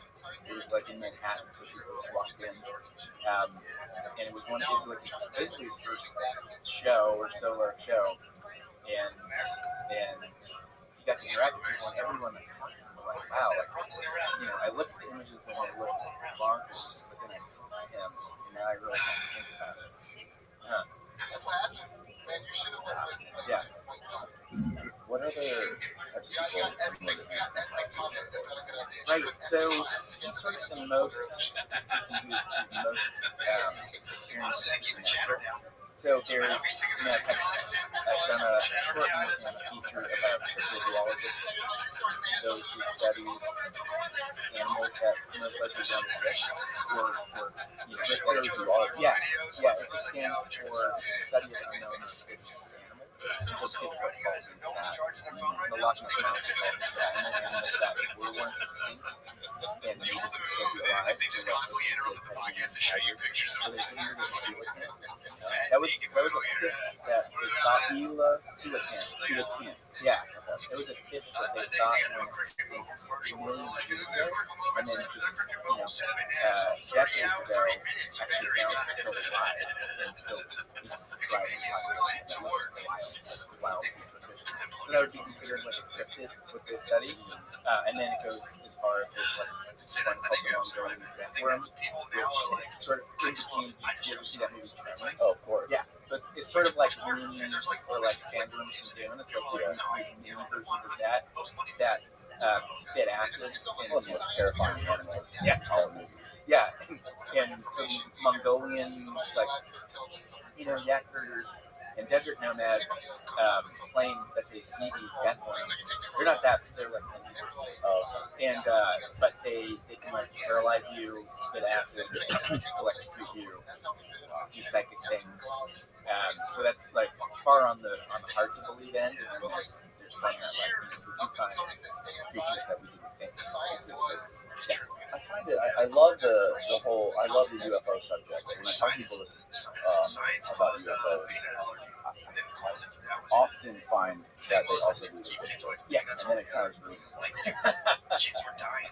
S6: It was like in Manhattan, so people just walked in, and it was basically his first show or solo show, and he got to interact with people, and everyone that talked to him were like, wow, I look at the images and I look bonkers, but then I see him, and now I really have to think about it. Yeah.
S2: What other types of people?
S6: Right, so he's sort of the most experienced. So there's, I've done a short feature about physiologists, those who study animals that most likely don't exist, or yeah, it just stands for study of unknown animals. And so physical falls into that. The Loch Ness Monster falls into that. And then animals that were once extinct and needed to still be alive.
S3: To show you pictures of
S6: That was a fish that they thought coelacanth. Yeah. It was a fish that they thought went extinct millions of years ago, and then just decades ago actually found it still alive and still thriving. Wild. So that would be considered like a cryptid with this study, and then it goes as far as there's like one called the Mongolian worm, which is sort of in between. You ever see that movie Tremor?
S2: Oh, of course.
S6: Yeah. So it's sort of like Minions or like Sandworms from Dune. It's like these new versions of that spit acid.
S2: One of the most terrifying animals in all movies.
S6: Yeah, and so Mongolian, like, yak herders and desert nomads claim that they see these death worms. They're not that, they're like and but they can like paralyze you, spit acid, electrocute you, do psychic things. So that's like far on the hard to believe end, and then there's some that like we do find creatures that we didn't think existed. Yeah.
S2: I find it. I love I love the UFO subject. When I talk to people about UFOs, I often find that they also do the big joy.
S6: Yes.
S2: And then it kind of ruins
S3: Kids were dying.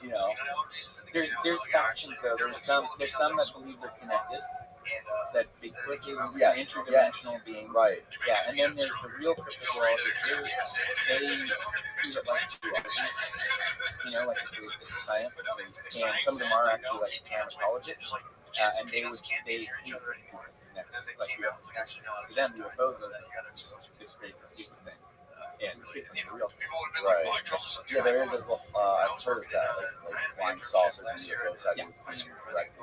S6: You know, there's factions though. There's some that believe they're connected. That Bigfoot is an interdimensional being.
S2: Right.
S6: Yeah, and then there's the real cryptozoologists. They treat it like zoology. You know, like it's a science. And some of them are actually like anthropologists. And they hate people connected. Like to them, UFOs are this crazy stupid thing. And it's real.
S2: Right. Yeah, there is. I've heard of that, like flying saucers and UFO sightings being directly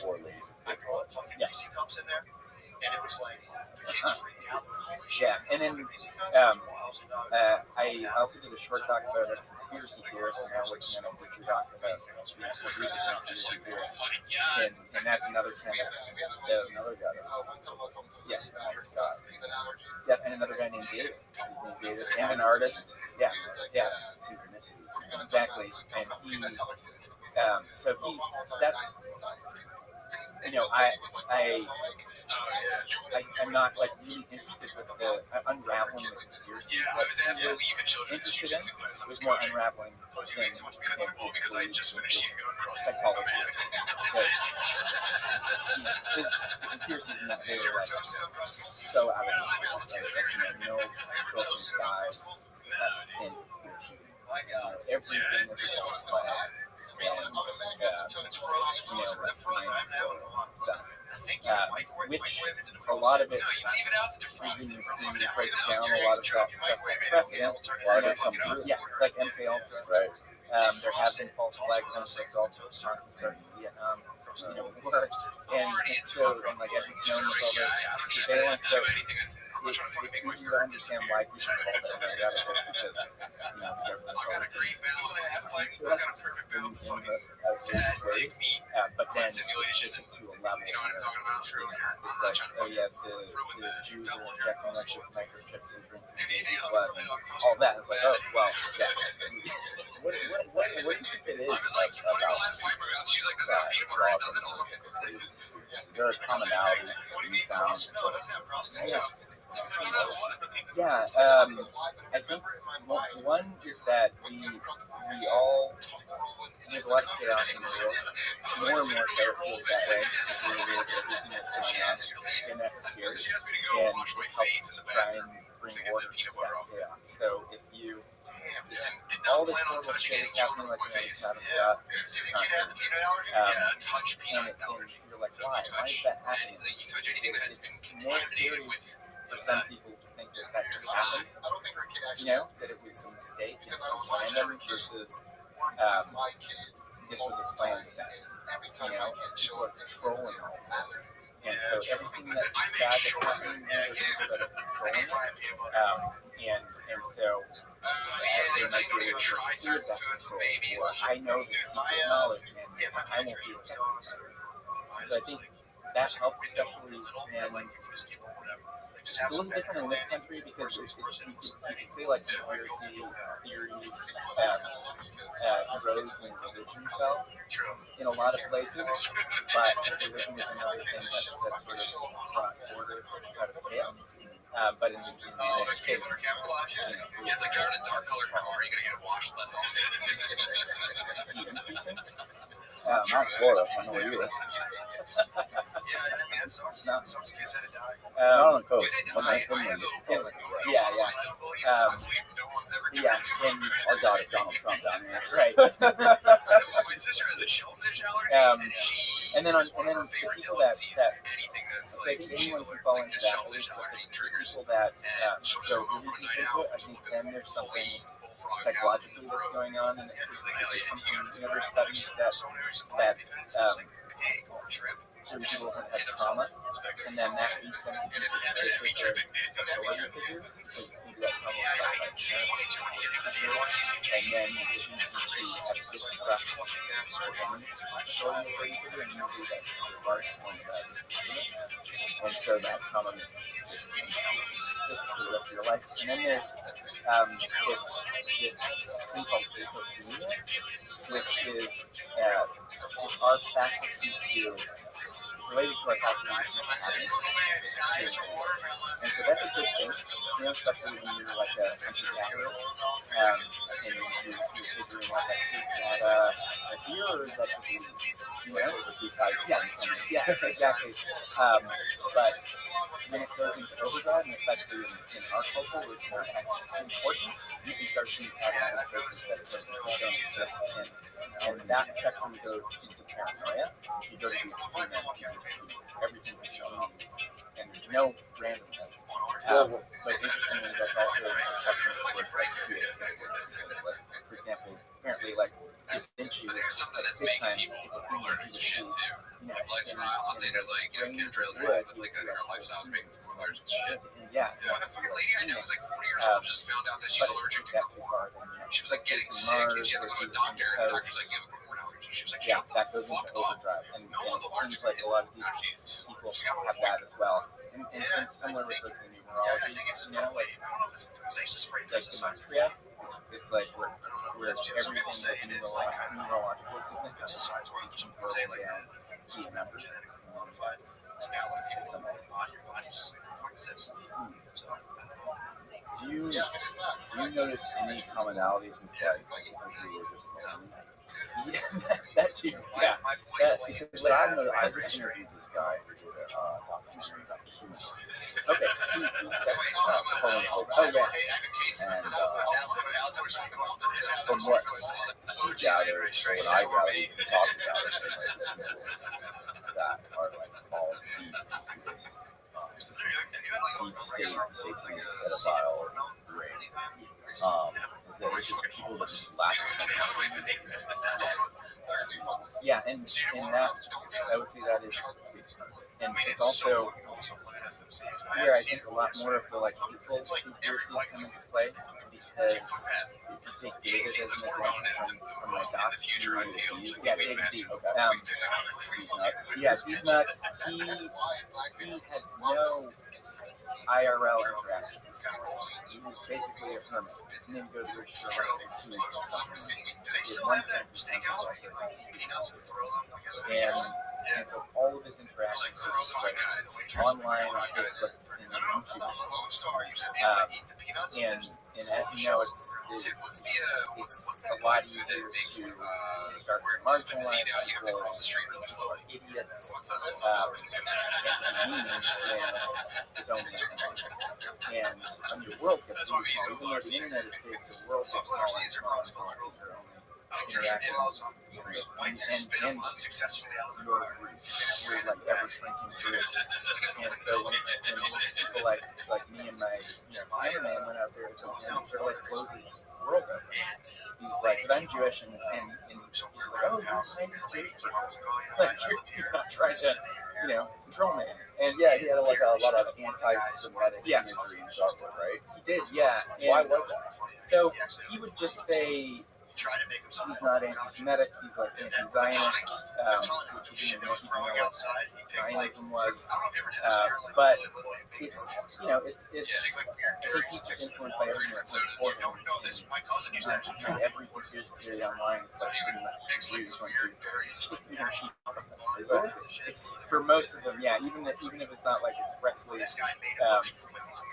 S2: correlated.
S6: Yeah.
S3: And it was like the kids freaked out.
S6: Yeah, and then I also did a short doc about a conspiracy theorist, and now working on a feature doc about conspiracy theorists, and that's another kind of
S2: Another guy.
S6: yeah, and another guy named David. His name's David, and an artist. Yeah,
S2: Synchronicity.
S6: exactly. And that's. You know, I'm not like really interested with the unraveling the conspiracies that he was interested in. It was more unraveling things
S3: because I just finished
S6: psychology. Because the conspiracies in that they were like so out of this, no control from the sky, same conspiracy. Everything was just planned. And which a lot of it, even when you break down a lot of that stuff like precedent,
S2: A lot of it's come true.
S6: yeah, like MK Ultra,
S2: Right.
S6: there have been false flag MK Ultra starting in Vietnam, war, and so and like Edward Snowden with all the surveillance, so it's easier to understand why people call that a rabbit hole because the government's always to us in outrageous ways, but then it's taken to a level where it's like, oh yeah, the Jews are injecting us with microchips and drinking baby's blood and all that. It's like, oh well, yeah.
S2: What do you think it is about that? Is there a commonality you found?
S6: Yeah, I think one is that we all, there's a lot of chaos in the world, more and more so it feels that way, because we're aware of everything that's going on, and that's scary, and it helps to try and bring order to that chaos. So if all this horrible shit is happening, like the Travis Scott concert, and you're like, why is that happening? It's more scary for some people to think that just happened, that it was a mistake, it was random, versus this was a planned event. People are controlling all of this. And so everything that's bad that's happening, these are people that are controlling it. And so they might be able to exert that control. Or I know the secret knowledge, and I won't be affected by this. So I think that helps, especially when it's a little different in this country because you could say like conspiracy theories arose when religion fell in a lot of places, but religion is another thing that sort of brought order out of chaos. But in the United States,
S3: it's like driving a dark colored car, you're gonna get washed less often.
S2: I'm in Florida. I know where you live.
S6: Not
S2: on the coast.
S6: Yeah, and
S2: our God is Donald Trump down here.
S6: right.
S3: My sister has a shellfish allergy.
S6: And then the people that I think anyone can fall into that. At least people that so I think then there's something psychologically that's going on, and there's studies that certain people have had trauma, and then that leads them to be suspicious of authority figures, because maybe that trauma was felt like and then it leads them to have distrust for any authority figure, and usually that's a large form of that. And so that's common for the rest of your life. And then there's this thing called hypophonia, which is our faculty to related to our faculty to habits. And so that's a good thing, especially when you're like a hunter gatherer, and you're figuring out like, is that a deer or is that just a leaf? Yeah, exactly. But when it goes into overdrive, and especially in our culture where it's more important, you can start seeing patterns and spaces that don't exist. And that spectrum goes into paranoia. If you go to the extreme end, everything is shown and there's no randomness. But interestingly, that's also a spectrum towards like creativity. Because, like, for example, apparently, like, Da Vinci was big time people think that he was
S3: lifestyle. I'm saying there's like, chemtrails,
S6: wood,
S3: but like her lifestyle is making allergic to shit.
S6: Yeah.
S3: A fucking lady I know who's like 40 years old just found out that she's allergic to corn. She was like getting sick and she had to go to a doctor and the doctor's like, you have a corn allergy. She was like,
S6: yeah, that goes into overdrive. And it seems like a lot of these people have that as well. And similar with like the numerology, like gematria, it's like where everything is numerological significance broken down key numbers. It's something.
S2: Do you notice any commonalities with like religious beliefs?
S6: That too, yeah.
S2: Because I just interviewed this guy who did a documentary about GUINNESS.
S6: Okay.
S2: Colin Hobart.
S6: Oh yeah.
S2: And from what he gathered, or what I gathered, he talked about it, like, that are like all deep into this deep state satanic pedophile ring. Is that it's just people that just lack a sense of
S6: yeah, and that I would say that is, and it's also where I think a lot more of the like hateful conspiracies come into play, because if you take David as an example from my doc, yeah, David Dees, Dees nuts. He had no IRL interactions. He was basically a hermit. And then go to Rich for like 2 weeks or something. And so all of his interactions was like online on Facebook and YouTube. And as you know, it's a lot easier to start to marginalize people or idiots and mean when it's only and the world gets small. Even though the internet is big, the world gets smaller. Interacting and you're like ever shrinking group. And so when people like me and my cameraman went out there and sort of like blows his world up. He's like, because I'm Jewish and he's like, oh, you're nice Jewish person. Like you're not trying to control me. And
S2: yeah, he had like a lot of anti-Semitic imagery and stuff, right?
S6: He did, yeah.
S2: Why was that?
S6: So he would just say he's not anti-Semitic, he's like anti-Zionist, which he didn't even know what Zionism was. But it's, I think he's just influenced by everything that's important. And every conspiracy theory online is like pretty much used once you it's for most of them, yeah, even if it's not like expressly stated,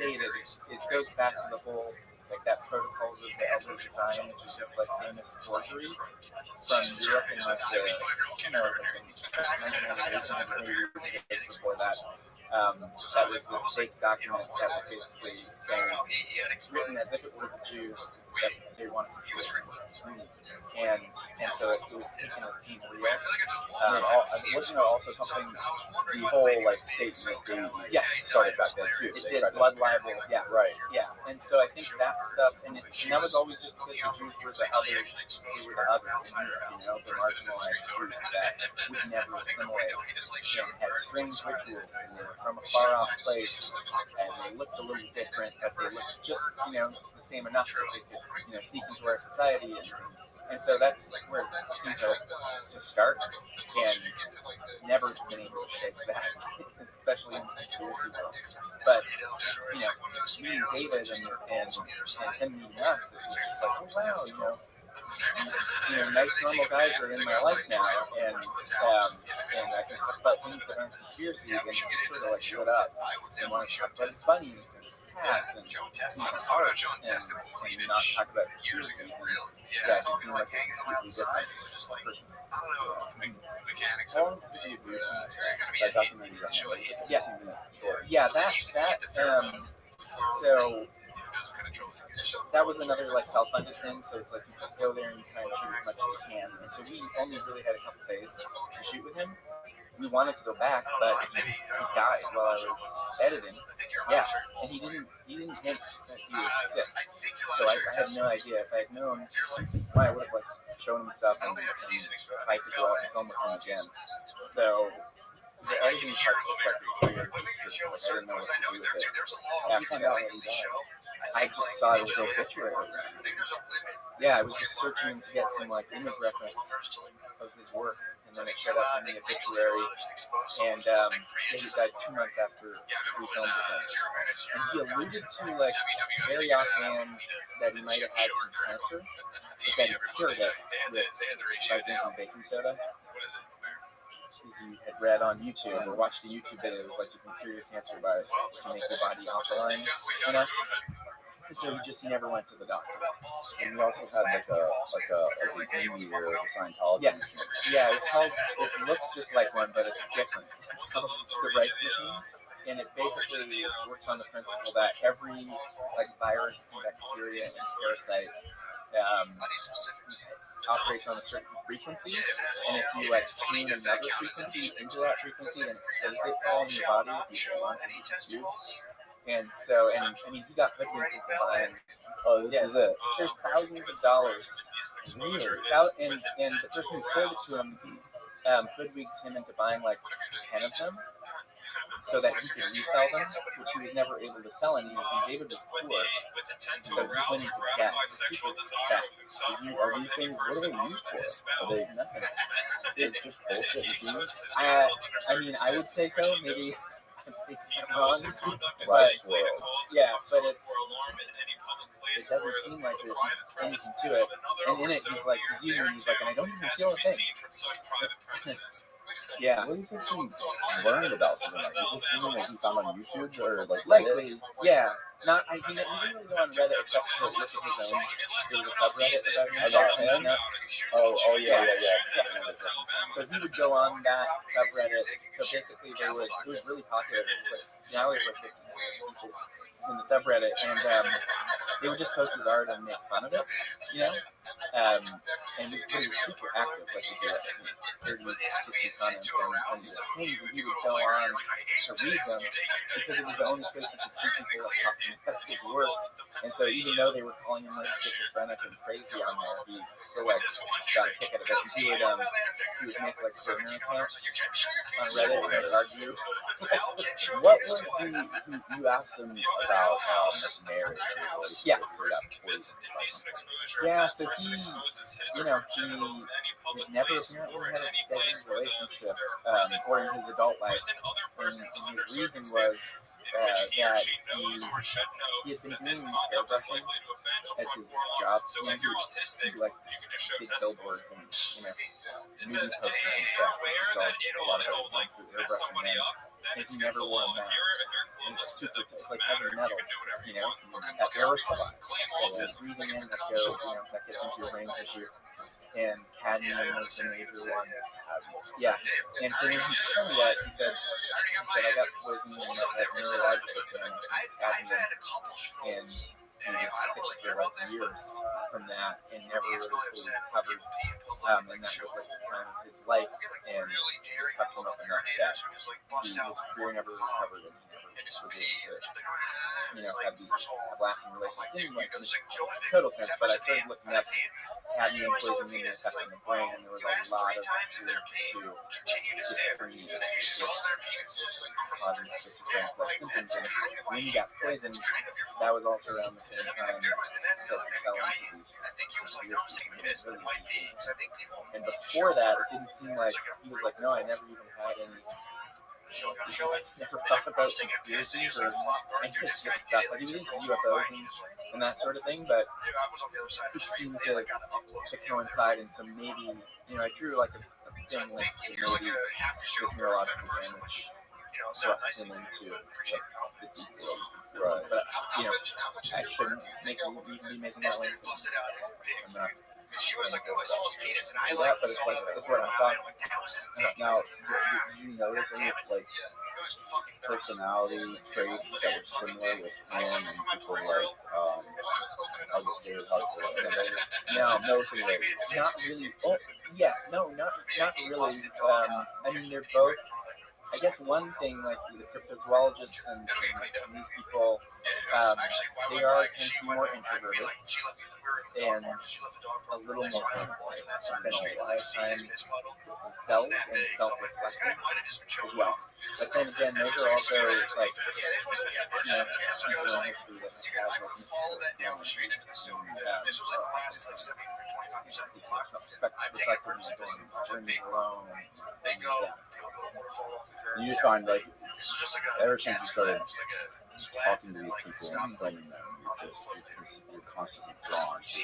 S6: it goes back to the whole like that Protocols of the Elders of Zion, which is just like famous forgery from Europe in like the before that. That was this fake document that was basically saying it's written as if it were the Jews that they wanted to kill. And so it was taken as being real.
S2: Wasn't there also something, the whole like Satanist baby started back then too?
S6: It did, blood libel, yeah.
S2: Right.
S6: Yeah, and so I think that stuff, and that was always just because the Jews were the others, they were the others in Europe, the marginalized group that would never assimilate, and had strange rituals, and they were from a far off place, and they looked a little different, but they looked just, the same enough that they could, sneak into our society, and so that's where it seems to start, and never been able to shake that, especially in the conspiracy world. But, meeting David and him meeting us, it was just like, oh wow, nice normal guys are in my life now, and I can talk about things that aren't conspiracies, and he just sort of like lit up and wanted to talk about his bunnies and his cats and his art and not talk about conspiracies. And yeah, he seemed like a completely different person.
S2: How long did you do that documentary?
S6: Yeah,
S2: 2-minute short.
S6: yeah, so that was another like self-funded thing. So it's like you just go there and you try and shoot as much as you can. And so we only really had a couple days to shoot with him. We wanted to go back, but he died while I was editing. Yeah, and he didn't hint that he was sick. So I had no idea. If I had known, I would have like shown him stuff and tried to go out and film with him again. So the editing part took like weird just because like, I didn't know what to do with it. After that, I just saw his obituary. Yeah, I was just searching to get some like image reference of his work, and then it showed up in the obituary. And he died 2 months after we filmed with him. And he alluded to like very offhand that he might have had some cancer, but then he cured it by drinking baking soda. As you had read on YouTube or watched a YouTube video, it was like you can cure your cancer by to make your body alkaline enough. And so he never went to the doctor.
S2: And you also had like a DVD or like a Scientology machine.
S6: Yeah, it looks just like one, but it's different. It's called the Rice Machine, and it basically works on the principle that every like virus and bacteria and parasite operates on a certain frequency, and if you like tune another frequency into that frequency, then it kills it all in your body if you go on to these tubes. And so, and I mean, he got hoodwinked into buying.
S2: Oh, this is it.
S6: There's thousands of dollars. Really? And the person who sold it to him hoodwinked him into buying like 10 of them so that he could resell them, which he was never able to sell any. And David was poor, so he went into debt.
S2: Are these things, what are they used for? Are they nothing? They're just bullshit machines?
S6: I mean, I would say so. Maybe wrong, but yeah, but it doesn't seem like there's anything to it. And in it, he's using it, he's like, and I don't even feel a thing. Yeah.
S2: What do you think he learned about something like this? Is this something that he found on YouTube or like
S6: likely? Yeah. He didn't really go on Reddit except to listen to his own. There was a subreddit about him.
S2: Oh yeah.
S6: So he would go on that subreddit. So basically, it was really popular. It was like now we have like 50 people in the subreddit, and they would just post his art and make fun of it, and he was super active, like he did 30, 60 comments and things, and he would go on to read them because it was the only place you could see people like talking about his work. And so even though they were calling him like schizophrenic and crazy on there, he still like got a kick out of it. And he would make like burner accounts on Reddit and argue.
S2: What was you asked him about marriage?
S6: Yeah. Yeah, so he never apparently had a steady relationship or in his adult life. And the reason was that he had been doing hairdressing as his job. He would do like big billboards and movie posters and stuff, which is all a lot of it was going through airbrushing then. And he never wore a mask. And it's like heavy metals, that aerosol. So it's breathing in that that gets into your brain tissue. And cadmium was a major one. Yeah. And so when he told me that, he said, I got poisoned and I had neurological damage from cadmium. And he was sick for like years from that and never really fully recovered. And that was like the time of his life, and it fucked him up enough that his career never recovered, and he never was able to, have these lasting relationships. Didn't make total sense, but I started looking up cadmium poisoning and effect on the brain, and there was a lot of links to schizophrenia causing schizophrenic symptoms. And when he got poisoned, that was also around the same time that he fell into these conspiracies. And before that, it didn't seem like he was like, no, I never even had any never thought about conspiracies or any of this stuff. Like, he was into UFOs and that sort of thing, but it seemed to coincide, and so maybe, I drew like a thing like maybe this neurological damage thrust him into like the deep world.
S2: Right.
S6: But I shouldn't even be making that link. I'm not. Yeah, but it's like that's what I thought.
S2: Now, did you notice any like personality traits that were similar with him and people like David Huxley? No similarities.
S6: Not really. Oh, yeah, no, not really. I mean, they're both. I guess one thing, like the cryptozoologists and these people, they tend to be more introverted and a little more paranoid. Spend a lot of time with themselves and self-reflecting as well. But then again, those are also like, people in history that have like mystical experiences and journey alone.
S2: You just find like ever since you started talking to these people and filming them, you're constantly drawn to these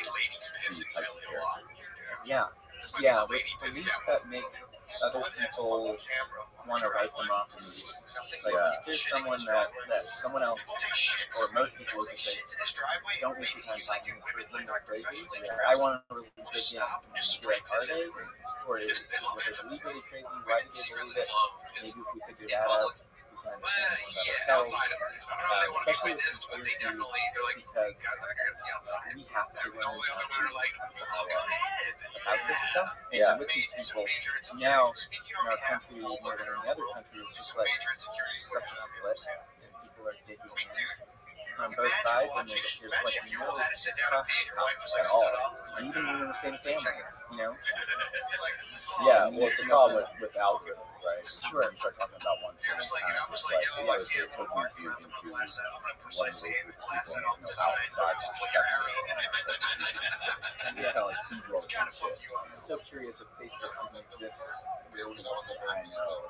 S2: types of characters.
S6: Yeah, with beliefs that make other people want to write them off in movies. Like, if there's someone that someone else, or most people would just say, don't waste your time talking to this person, they're crazy. I want to really dig in. Like, are they? Or is they believe really crazy? Why do they believe it? Maybe if we figure that out, we can understand more about ourselves. Especially with conspiracies, because we have to learn about this stuff. And so with these people, now in our country, more than any other country, it's just like such a split. And people are digging in on both sides, and there's like no trust at all. And even within the same families,
S2: Yeah, well, it's a problem with algorithms, right?
S6: Sure.
S2: When you start talking about one thing, it's kind of just like, hey, they're putting you into one group of people from the outside perspective. And it's kind of like ego and shit.
S6: I'm so curious if Facebook even exists. Really,
S2: I know.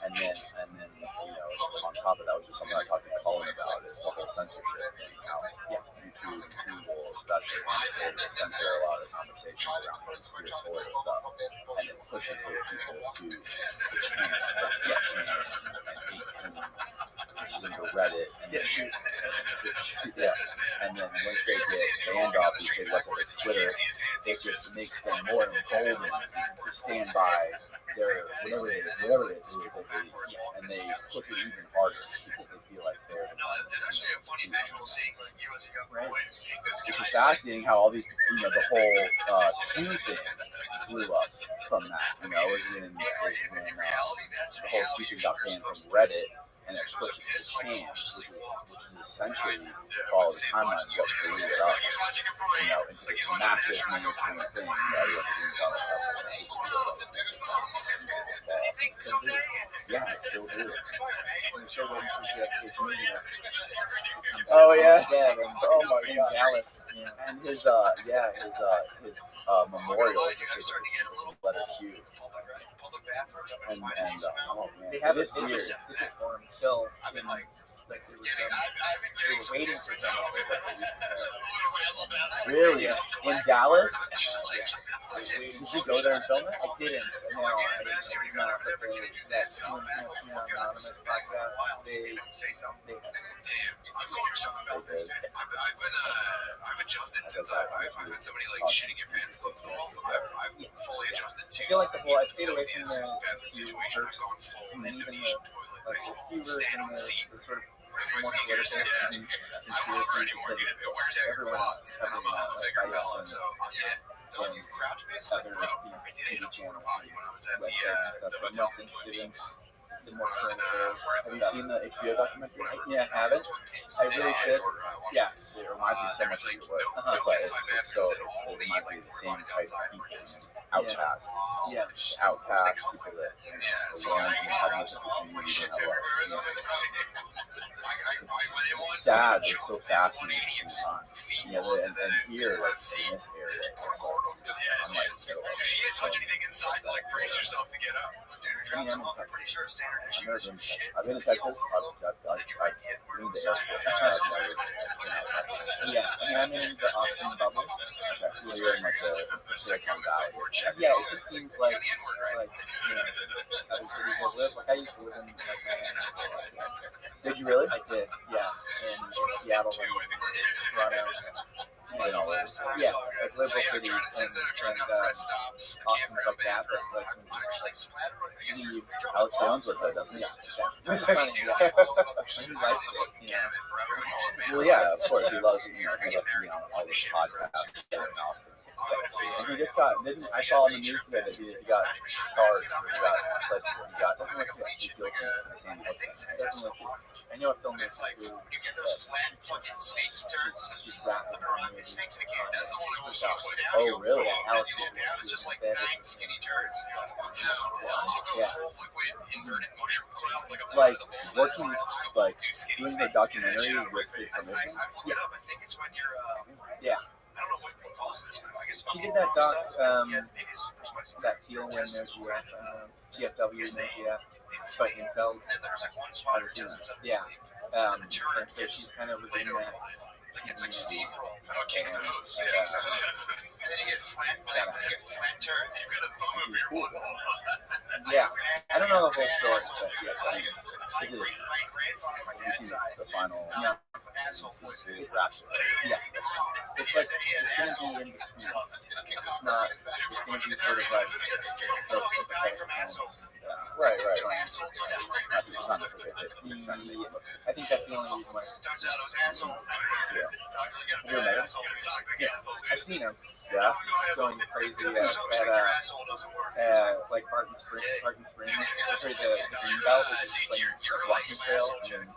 S2: And then, on top of that, which is something I talked to Colin about, is the whole censorship thing. How YouTube and Google, especially, they censor a lot of conversation around conspiratorial stuff, and it pushes people to the channels like Bitchin and 18, pushes them to Reddit, and and then once they get banned off these big websites like Twitter, it just makes them more emboldened to stand by their whatever they do is they believe, and they push it even harder because they feel like they're the ones.
S6: right?
S2: Which is fascinating how all these, the whole Q thing blew up from that. It was when the whole Q thing got banned from Reddit, and it pushed it to Chance, which is essentially all the timeline of what blew it up, into this massive mainstream thing that everyone yeah, it's still do it.
S6: Oh yeah,
S2: Oh my
S6: in
S2: god.
S6: Dallas.
S2: And his memorial is just a letter Q. And oh man,
S6: They have
S2: it is
S6: this
S2: weird.
S6: visit for him still. Like there was they were waiting for him.
S2: Really? In Dallas?
S6: Did you go there and film it? I didn't. No, I did not. But that Anonymous podcast, they
S3: I've adjusted since I've had so many shitting your pants close calls. I've fully adjusted to.
S6: I feel like I stayed away from the verse, and then even the Q-verse and the sort of more political and conspiracy, because everyone's having advice and other TV channels and websites and stuff. So I'm less interested in the more current affairs.
S2: Have you seen the HBO documentary?
S6: Yeah, I haven't. I really should.
S2: Yes, it reminds me so much of your work. It reminds me of the same type of people. Outcasts.
S6: Yeah.
S2: Outcasts, people that belong in the community. It's sad, but it's so fascinating at the same time. And here, like in this area, I'm like,
S3: if you can't touch anything inside, brace yourself to get up.
S6: I mean, I'm in Texas.
S3: pretty sure standard issue
S2: I've
S3: is
S2: never been.
S3: shit.
S2: I've been to Texas. I've been to the airport. I've never been
S6: Yeah, I mean, I'm in the Austin bubble.
S2: Okay, so you're in like the Silicon Valley.
S6: Yeah, it just seems like other cities I live. Like I used to live in Miami.
S2: Did you really?
S6: I did, yeah, in Seattle and Toronto.
S2: You know,
S6: Yeah, like liberal cities and Austin's like that, but like leave.
S2: Alex Jones lives there, doesn't he?
S6: Which is funny, yeah. And he likes it, you know.
S2: Well, yeah, of course. He loves it. He loves being on all these podcasts in Austin. And he just got. I saw on the news today that he got charged. He got pledged. He got. Doesn't look like he's guilty of the same
S6: Doesn't look like I know a filmmaker who she's rapping her movie.
S2: Oh, really?
S6: Yeah, Alex is bed. Yeah.
S2: Like working, like doing the documentary with his permission.
S6: Yeah. She did that doc, that deal when there's GFW, no GF, fight incels. Yeah. And so she's kind of within that.
S3: It's like steamroll.
S6: Yeah. I don't know the whole story, but yeah.
S2: Is it? You seen the final?
S6: No.
S2: It's rap.
S6: Yeah. It's like, it's going to be in between. It's not, it's going to be sort of like,
S2: Right.
S6: I think that's the only reason why. Yeah. I've seen him.
S2: Yeah.
S6: Going crazy at like Barton Springs. Sorry, the Greenbelt, which is like a walking trail.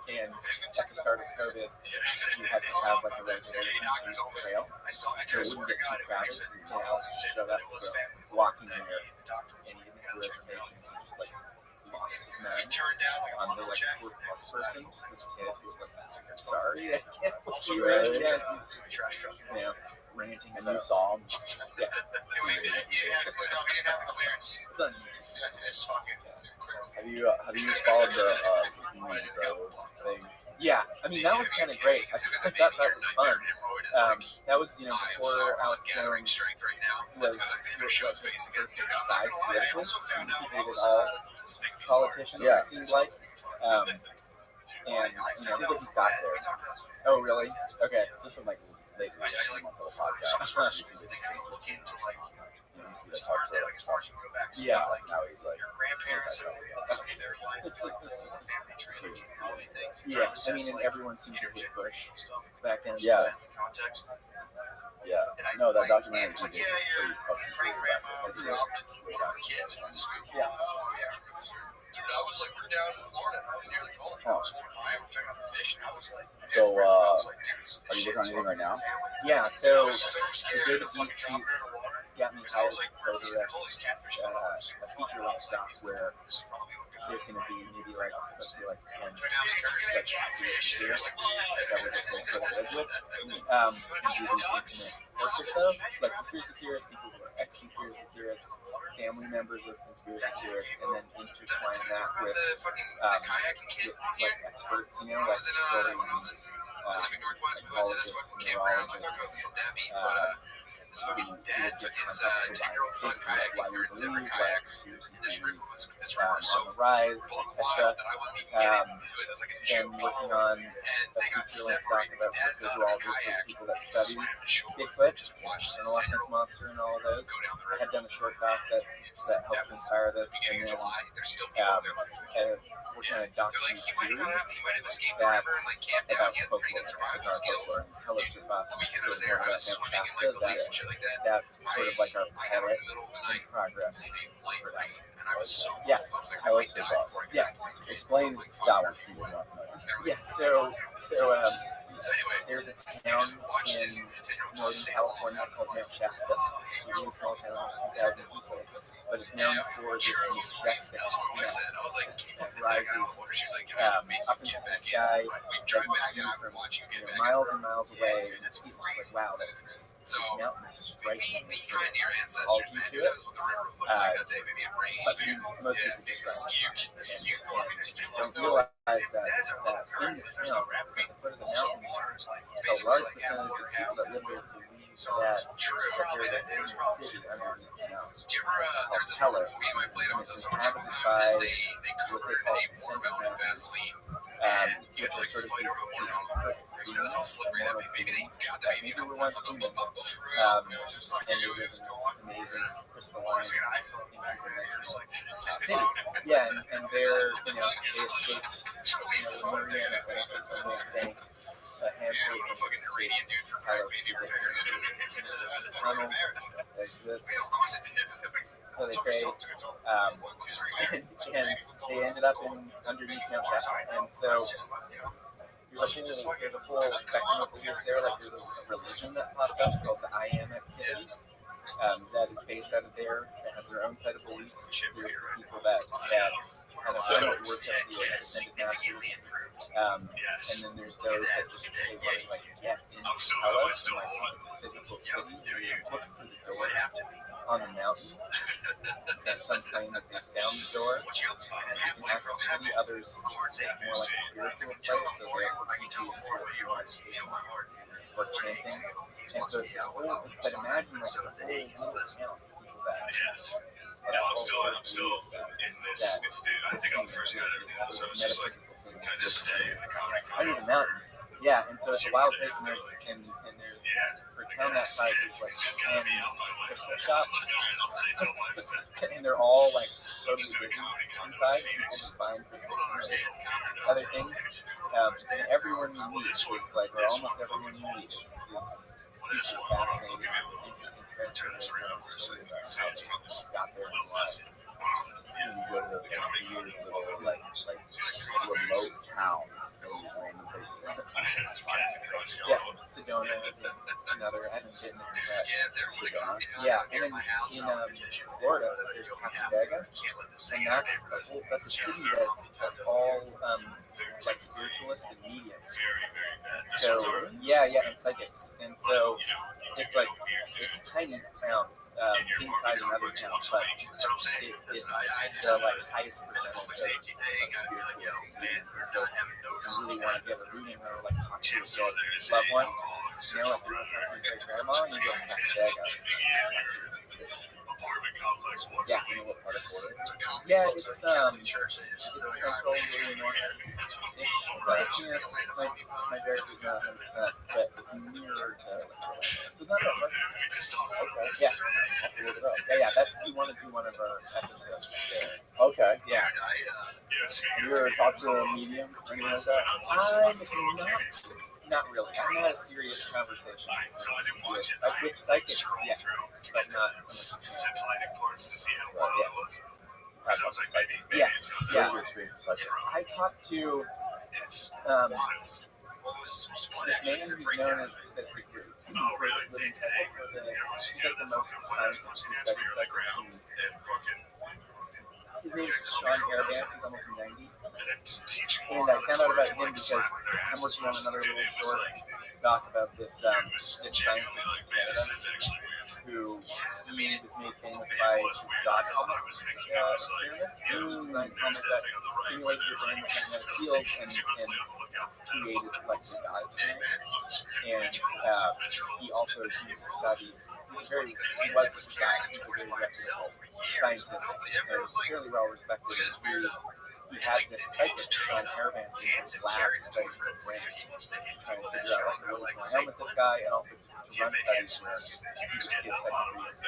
S6: And at the start of COVID, you had to have like a reservation to use the trail. So it wouldn't get too crowded. And Alex just showed up walking there, and he didn't have a reservation. He just like lost his mind on the like fourth person. Just this kid who was like, "Sorry, I can't let you in." Yeah, you know, ranting.
S2: And you saw him.
S6: Yeah. It's on YouTube.
S2: Have you followed the thing?
S6: Yeah, I mean that was kind of great. I thought that was fun. That was before Alex Jones was side politically. He hated all politicians.
S2: Yeah.
S6: It seems like. And
S2: It seems like he's back there.
S6: oh really? Okay.
S2: Just from like lately, on the podcast. He seems like he's changed the team. He used to be like hardcore.
S6: Yeah.
S2: Like now he's like.
S6: Yeah, I mean, and everyone seemed to hate Bush back then.
S2: Yeah.
S6: So.
S2: Yeah. No, that documentary he did was pretty fucking cool.
S6: Yeah.
S3: Dude, I was like, we're down in Florida, near the golf course. I was checking out the fish, and I was like,
S2: So, are you working on anything right now?
S6: Yeah, so the David East piece got me hired to direct a feature-length doc where there's going to be maybe like, let's say like 10 conspiracy theories that we're just going to live with. And do these intimate portraits of, like conspiracy theorists, people who are ex-conspiracy theorists, family members of conspiracy theorists, and then intertwine that with like experts, like historians, psychologists, neurologists, why we believe, why conspiracy theories on the rise, etc. And working on a feature-length doc about visuologists and people that study Bigfoot and the Loch Ness Monster and all of those. I had done a short doc that helped inspire this, and then working on a documentary series that's about folklore, bizarre folklore, and Hello Surpass was more about Shasta. That's sort of like our pilot in progress for that. Yeah.
S2: Hello Surpass.
S6: Yeah.
S2: Explain that one for people who don't know.
S6: Yeah, so there's a town in Northern California called Mount Shasta. It's a really small town, 2,000 people, but it's known for this majestic that rises up into the sky that you see from miles and miles away. And it's like, wow, that's this mountain is striking. It's sort of all due to it. But most people just don't realize that in the town, at the foot of the mountain, a large percentage of people that live there believe that there's a hidden city underneath the mountain called Telos, and it's inhabited by what they call descendant masters, which are sort of these perfect beings, immortal beings that maybe were once human, and they live in this amazing crystalline interdimensional city. Yeah, and they're, they escaped, the Maria and Atlantis when they sank. A handful of them escaped Telos through the tunnels that exist, so they say, and they ended up underneath Mount Shasta. And so there's a whole spectrum of beliefs there. Like there's a religion that popped up called the I Am activity. That is based out of there, that has their own set of beliefs. There's the people that kind of worship the ascended masters. And then there's those that just really want to get into Telos and it's a physical city. You look through the door on the mountain, and some claim that they found the door and you can access the city. Others it's more like a spiritual place, so they have meditation or chanting. And so it's this whole, but imagine like a whole little town of people that
S3: I'm still in this. I think I'm first got it. So it's just like, can I just stay in the comedy
S6: under the mountains? Yeah, and so it's a wild place, and there's for a town that size, there's like 10 crystal shops, and they're all like totally busy inside. People just buying crystals and other things. And everyone you meet is like, or almost everyone you meet is super fascinating, interesting character. Story about how they got there and why.
S2: And you go to those weird little like remote towns in these random places.
S6: Yeah, Sedona is another. I haven't been there, but
S2: Sedona.
S6: Yeah, and in Florida, there's Pasadena, and that's a city that's all like spiritualists and mediums. So and psychics, and so it's like it's a tiny town. Inside another town, but it's the highest percentage of spiritualists. So if you really want to get a reading or talk to your loved one, if you want to talk to your great grandma, you go to Pasadena. Yeah, you know what part of Florida? Yeah, it's central Illinois. It's near my director's not 100%, but it's nearer to so it's not that far. Okay. Yeah. Have to look it up. Yeah, that's if you want to do one of our episodes there.
S2: Okay.
S6: Yeah.
S2: Have you ever talked to a medium or anything like that?
S6: Not really. I've had a serious conversation with psychics, yes, but not Yes.
S2: What was your experience with psychics?
S6: I talked to this man who's known as the greatest living psychic. He's like the most scientifically studied psychic. His name is Sean Harabance. He's almost 90. And I found out about him because I'm working on another little short doc about this scientist in Canada who he was made famous by his God helmet experiments. So he designed helmets that stimulated your brain with magnetic fields and created the God experience. And he also studied. He was a guy. He was a very reputable scientist and fairly well respected. He had this psychic, Sean Harabance, in his lab studying the brain to try and figure out what was going on with this guy, and also to run studies where he could give psychic readings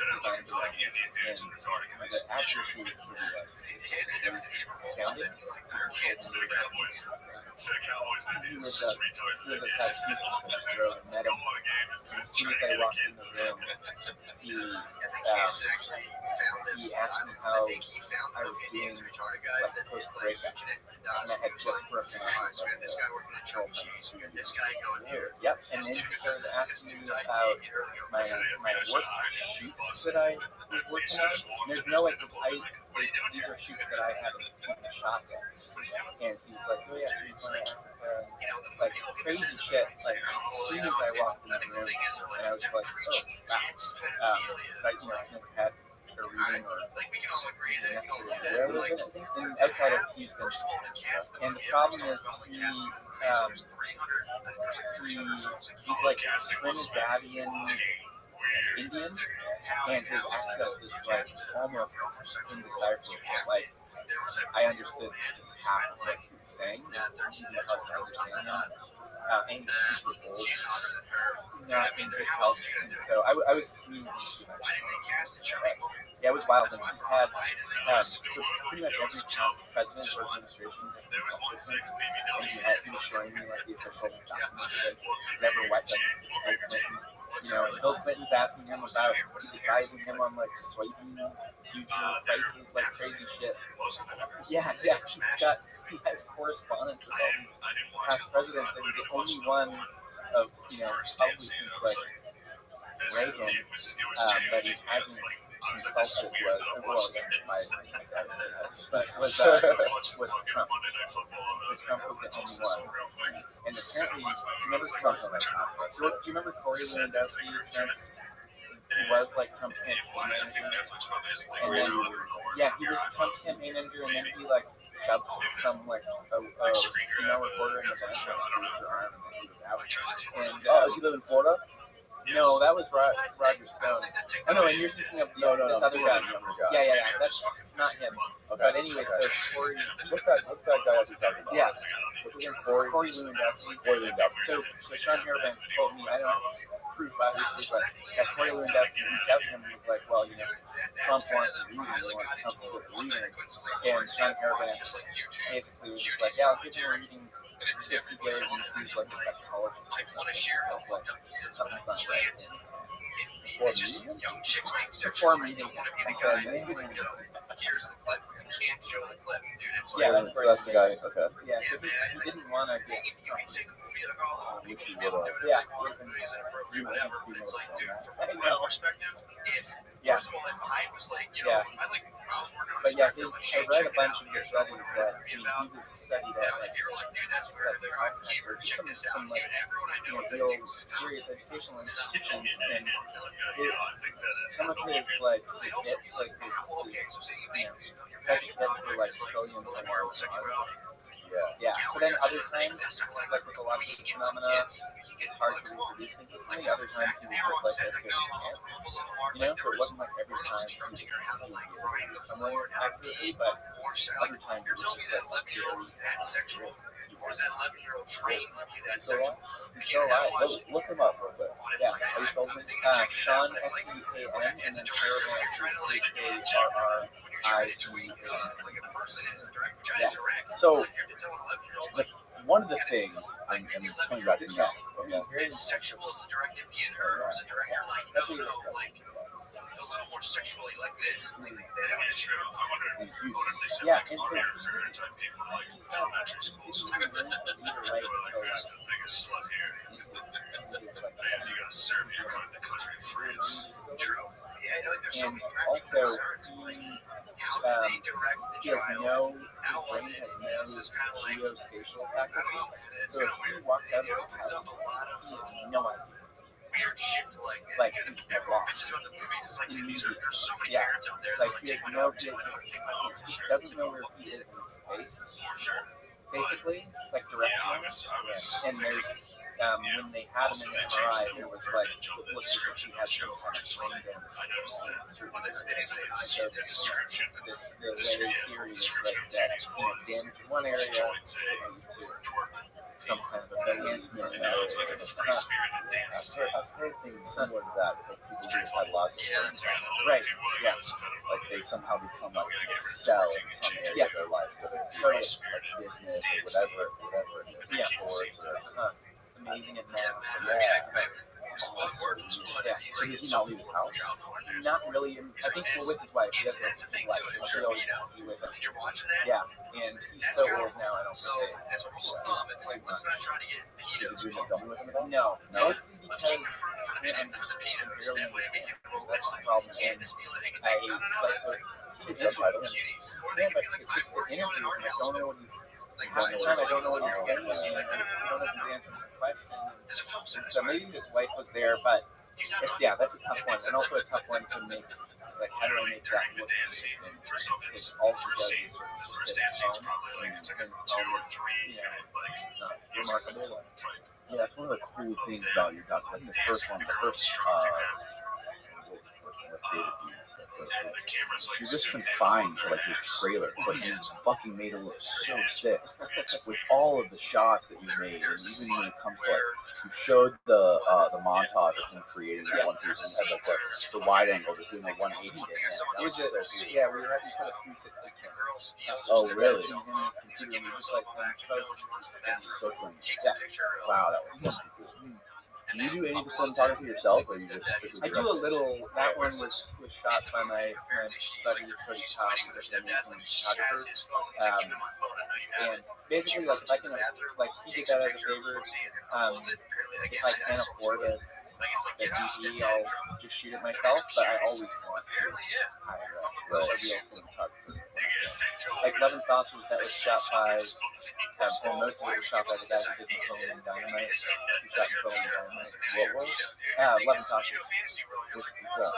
S6: designed to like this. And the accuracy was astounding. He was a tattoo artist where I met him. And as soon as I walked in the room, he asked me how I was doing post-breakup. And I had just broken up with a girlfriend. Yep, and then he started asking me about my work shoots that I was working on. And there's no way, because these are shoots that I haven't shot yet. And he's like, oh yeah, so you're going to Africa, like crazy shit. Like as soon as I walked in the room, and I was like, oh wow, I never had a reading or necessarily outside of Houston. And the problem is he's like Trinidadian Indian, and his accent is like almost indecipherable. Like I understood just half of what he was saying, even hard to understand him. And he's super old, not in good health, and so I was sneezing too much. Yeah, it was wild. And he's had so pretty much every past president or administration has consulted him, and he was showing me like the official documents that never wet like Clinton. And Bill Clinton's asking him about, he's advising him on like soybean future prices, like crazy shit. Yeah, he has correspondence with all these past presidents, and the only one of, probably since like Reagan, that he hasn't consulted was Trump. So Trump was the only one. And apparently, remember Trump? Do you remember Corey Lewandowski? He was like Trump's campaign manager. And then, he was Trump's campaign manager, and then he like shoved some like a female reporter in the bench and bruised her arm, and then he was out. And
S4: does he live in Florida?
S6: No, that was Roger Stone. Oh no, and you're thinking of this other guy. Yeah, that's not him. Okay. But anyway, so Corey,
S4: what's that guy else talking about?
S6: Yeah, what's his name? Corey Lewandowski. So Sean Harabanks told me, I don't have proof obviously, but that Corey Lewandowski reached out to him and was like, well, Trump wants a reading, they want Trump to get a reading, and Sean Harabanks basically was just like, yeah, I'll give you a reading. 50 days and sees like a psychologist or something. It's like something's not right. Before meeting him. I said, yeah,
S4: that's the guy. Okay.
S6: Yeah, so he didn't want to get.
S4: Yeah.
S6: Yeah. But yeah, I read a bunch of his studies that he just studied at or just some like real serious educational institutions, and some of his like his hits, like his second hits were like trillion dollars. Yeah, but then other times, like with a lot of these phenomena, it's hard to reproduce consistently. Other times he was just like as good as a chance, so it wasn't like every time he would be able to do it somewhere accurately, but other times it was just like scary. He's still alive.
S4: Look him up real quick.
S6: Yeah, are you sold me? Sean SBAN, and then Harabanks HARRIGAN.
S4: Yeah. So one of the things, and coming back to me,
S6: he's very sexual. That's what he looks like.
S3: A little more sexually like this.
S6: Yeah, and so and also he has no, his brain has no geospatial faculty, so if he walks out of his house, he has no idea. Like he's lost. Yeah, like he has no idea. He doesn't know where he is in space. Basically, like directions. And there's when they had him in the MRI, there was like it looks as if he has some kind of brain damage. So the way theory is like that, damage in one area leads to some kind of advancement in that area.
S4: I've heard things similar to that. Like people who've had lots of
S6: Right. Yeah.
S4: Like they somehow become like excel in some area of their life, whether it's like business or whatever it is.
S6: Yeah.
S4: Sports or
S6: amazing at math.
S4: Yeah. So does he not leave his house?
S6: Not really. I think we're with his wife. He has a wife, so she always be with him. Yeah, and he's so old now. I don't think
S3: as a rule of thumb, it's like let's not try to get the heat
S4: Did you film with him at all?
S6: No, mostly because I'm barely understand. That's the problem. And I like to It's just,
S2: subtitles.
S6: yeah, but it's just the interview, and I don't know what he's. I don't know what he's saying. I don't know if he's answering the question. And so maybe his wife was there, but that's a tough one, and also a tough one to make. Like, how do I make that look consistent? If all she does is sort of just sit at home, and his home is, not remarkable.
S2: Yeah, that's one of the cool things about your doc. Like the first one, with David Dees, you're just confined to like his trailer, but he's fucking made it look so sick with all of the shots that you made, and even when it comes to like you showed the montage of him creating that one piece, and you had like the wide angle, just doing the 180 to him. That was so cool.
S6: We put a 360 camera.
S2: Oh, really?
S6: So him and his computer, and we just like
S2: circling. Yeah. Wow, that was fucking cool. Do you do any of the cinematography yourself, or you just strictly
S6: I do a little. That one was shot by my buddy Cody Cobb, who's an amazing photographer. And basically, like if I can, like he did that as a favor. If I can't afford a DP, I'll just shoot it myself. But I always want to hire a real cinematographer. Like Love and Saucers, that was shot by, and most of it was shot by the guy who did Napoleon Dynamite. Who shot Napoleon Dynamite.
S2: What was?
S6: Love and Saucers.
S2: Which was that?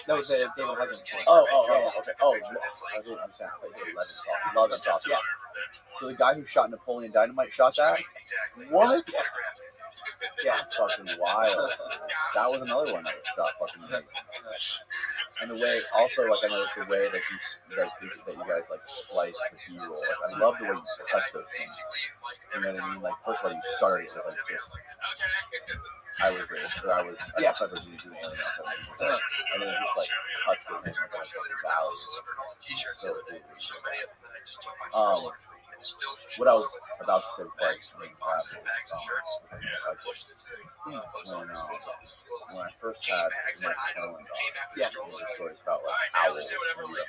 S6: That was the David Huggins one.
S2: Okay. Oh, I didn't understand. I thought you said Love and Saucers.
S6: Yeah.
S2: So the guy who shot Napoleon Dynamite shot that? What?
S6: Yeah.
S2: That's fucking wild. That was another one that was shot fucking amazing. And the way, also, like I noticed the way that you guys like splice the B-roll. Like I love the way you cut those things. You know what I mean? Like first of all, you started with like just I was expecting you to do Alien outside, and then it just like cuts to him like fucking valleys. So cool. What I was about to say before I explained that was when I first had my phone, there were stories about like owls and UFOs.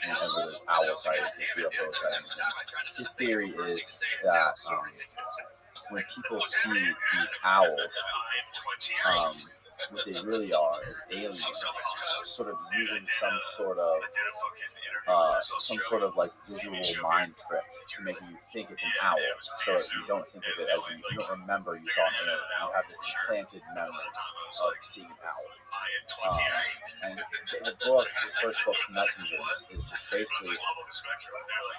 S2: And there's owl sightings, UFO sightings. His theory is that when people see these owls, what they really are is aliens, sort of using some sort of like visual mind trick to make you think it's an owl, so that you don't think of it as you don't remember you saw an alien. You have this implanted memory of seeing an owl. And the book, his first book, Messengers, is just basically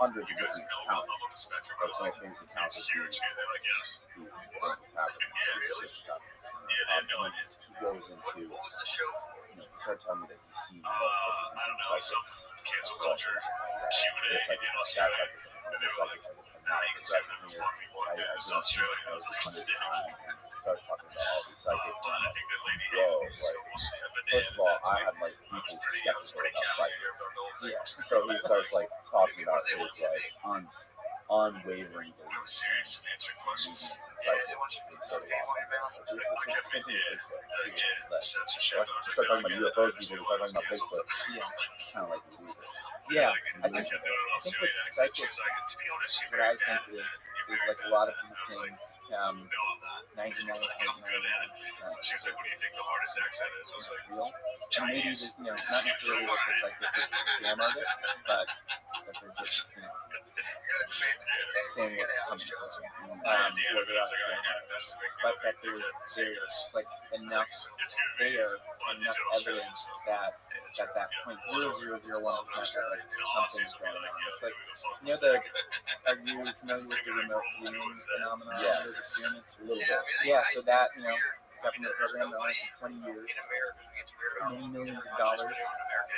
S2: hundreds of different accounts, like most famous accounts of these things happening. He goes into, he started telling me that he's seen psychics. This psychic, that psychic, this psychic. I started talking about all these psychics, and I'm like, whoa, like, first of all, I am like deeply skeptical about psychics. Yeah. So he starts like talking about his like unwavering belief in psychics, and sort of lost. This is the same thing with Bigfoot. Start talking about UFOs, people start talking about Bigfoot. Kind of like believe it.
S6: Yeah, I think with psychics, what I think is like a lot of these things, 99.9% real. And maybe there's, not necessarily like the psychic is a scam artist, but that they're just, saying what's coming to them, or they are scam artists. But that there's like enough evidence that at that 0.0001% that like something's going on. It's like, are you familiar with the remote viewing phenomenon?
S2: Yeah.
S6: Those experiments?
S2: A little bit.
S6: Yeah, so that, government program that lasted 20 years, many millions of dollars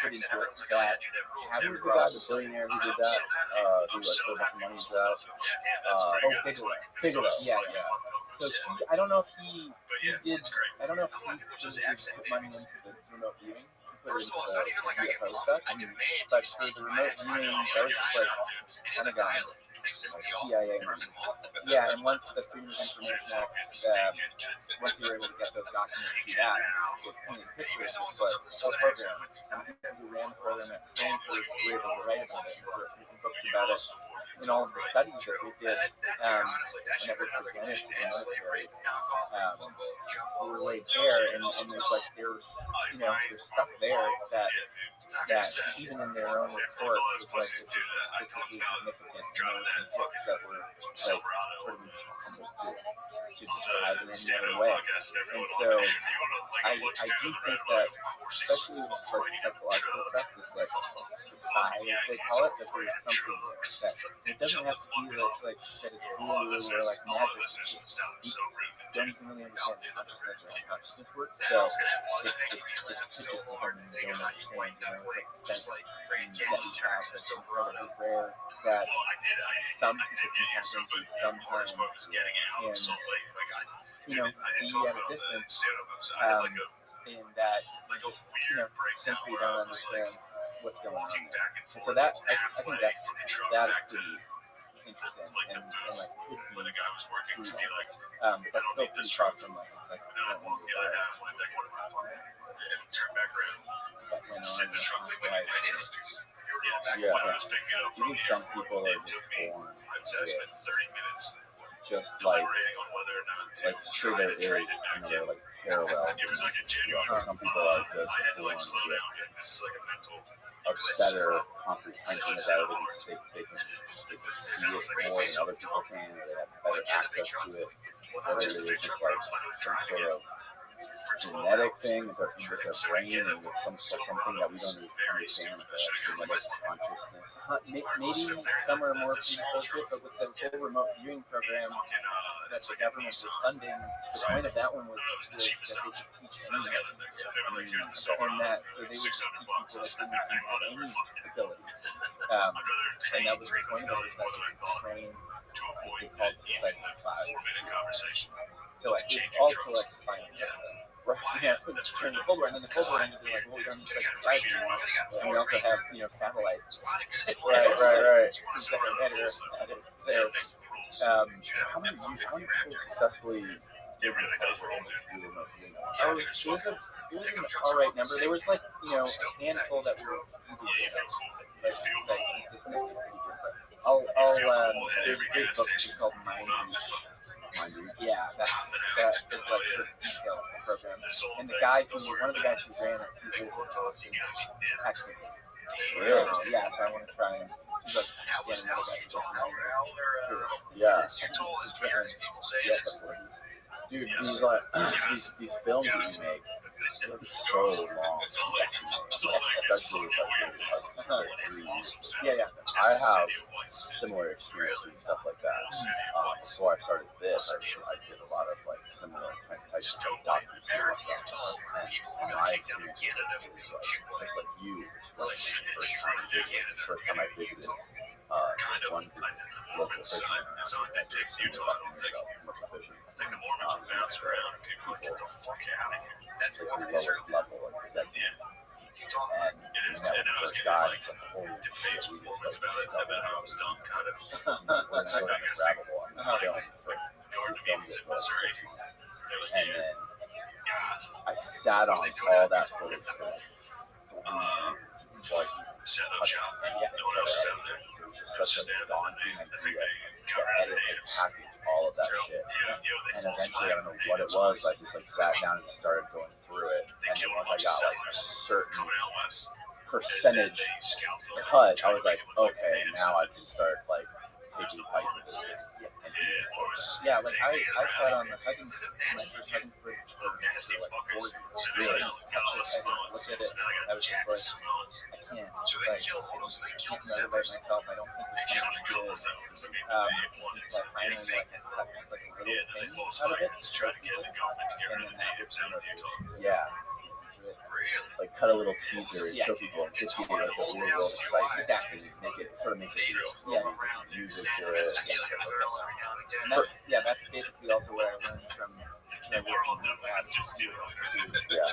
S6: put into it that
S2: Who was the guy, the billionaire who did that? Who like put a bunch of money into that?
S6: Bigelow. Yeah. So I don't know if he put money into the remote viewing. He put it into the UFO stuff. But for the remote viewing, that was just like Pentagon CIA money. Yeah, and once the Freedom of Information Act, once you were able to get those documents through that, with painted pictures, it's like the whole program. And people who ran the program at Stanford were able to write about it, and wrote books about it. And all of the studies that we did, and that were presented to the military, were laid bare, and there's like there's stuff there that even in their own report was like it's statistically significant, and there were some books that were like sort of impossible to describe in any other way. And so I do think that, especially with like psychological stuff, this like the psi as they call it, that there's something there that it doesn't have to be like that it's voodoo or like magic. It's just you don't even really understand consciousness or how consciousness works. So it could just be something you don't understand. It's like the sense that you have that's incredibly rare that some people can tap into sometimes, and see at a distance, and that you just simply don't understand what's going on there. And so that I think that is pretty interesting and like could be brutal. But that's still pretty far from like it's like that went on
S2: I think some people are just born with just like sure there is another like parallel. Some people are just born with a better comprehension of that. They can see it more than other people can, or they have better access to it. Whether it is just like some sort of genetic thing with their brain and with something that we don't even understand, like genetic consciousness.
S6: Maybe some are more predisposed to it, but with the whole remote viewing program that the government was funding, the point of that one was that they could teach anyone. And that, so they would just teach people that didn't seem to have any ability. And that was the point of it, is that they could train, they called the psychic clouds, to like, all to like spinal test. Right. Yeah, turn the cold war, and then the cold war ended, like, well, we don't need to like anymore. And we also have, satellites.
S2: Right.
S6: Instead of better. So,
S2: how many people successfully did this?
S6: It was an alright number. There was like, a handful that were like consistently pretty good. But there's a great book just called Mind Reach. Yeah, that is like sort of detail of the program. And one of the guys who ran it, he lives in Austin, Texas.
S2: Really?
S6: Yeah, so I want to try and he's like, another guy who's
S2: Dude, these films that you make, they're so long, especially I have similar experience doing stuff like that. Before I started this, I did a lot of like similar types of documentary stuff, and my experience is like just like you. The first time I visited one local fisherman, commercial fishing. That's the lowest level of executive. And we met with the first guy, and like, holy shit, we just like discovered how we're going to go down this rabbit hole. We filmed it for like 6 months. And then I sat on all that footage for like 3 years before I touched anything. It was just such a daunting idea to edit and package all of that shit. And eventually, I don't know what it was, I just like sat down and started going through it. And then once I got like a certain percentage cut, I was like, okay, now I can start like taking bites of this thing.
S6: Yeah, like I sat on the hugging, my first hugging footage for like 4 years. Really? I looked at it, I was just like, I can't motivate myself. I don't think it's going to be good. Until I finally like cut just like a little thing out of it to show people, and then that was motivation.
S2: Yeah.
S6: it.
S2: like cut a little teaser and show people and give people like the real world excitement.
S6: Exactly.
S2: And make it sort of makes it real.
S6: Yeah.
S2: You put some music to it.
S6: And that's basically also what I learned from working as a student
S2: Yeah.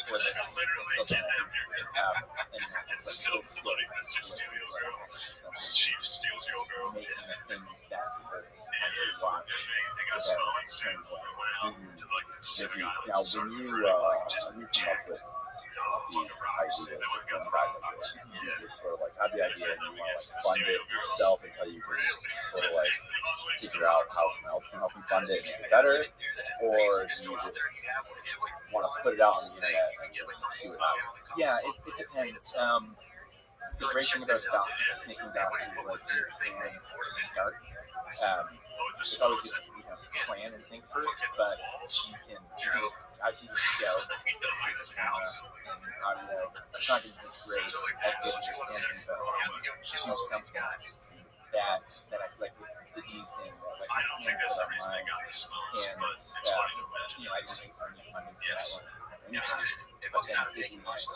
S6: for this consulting and it's like
S3: Chief steals your girl.
S6: making a thing that people actually watch without turning away.
S2: Now, when you come up with these ideas to film guys like this, you just sort of like have the idea and you want to like fund it yourself until you can sort of like figure out how someone else can help you fund it and make it better, or do you just want to put it out on the internet and just see what happens?
S6: Yeah, it depends. The great thing about docs, making docs, is like you can just start. It's always good to plan and think first, but you can I can just go. It's not going to be great as good as you can, but do something that I feel like the D's thing that like you can put online, and I didn't make any funding for that one. But then taking that to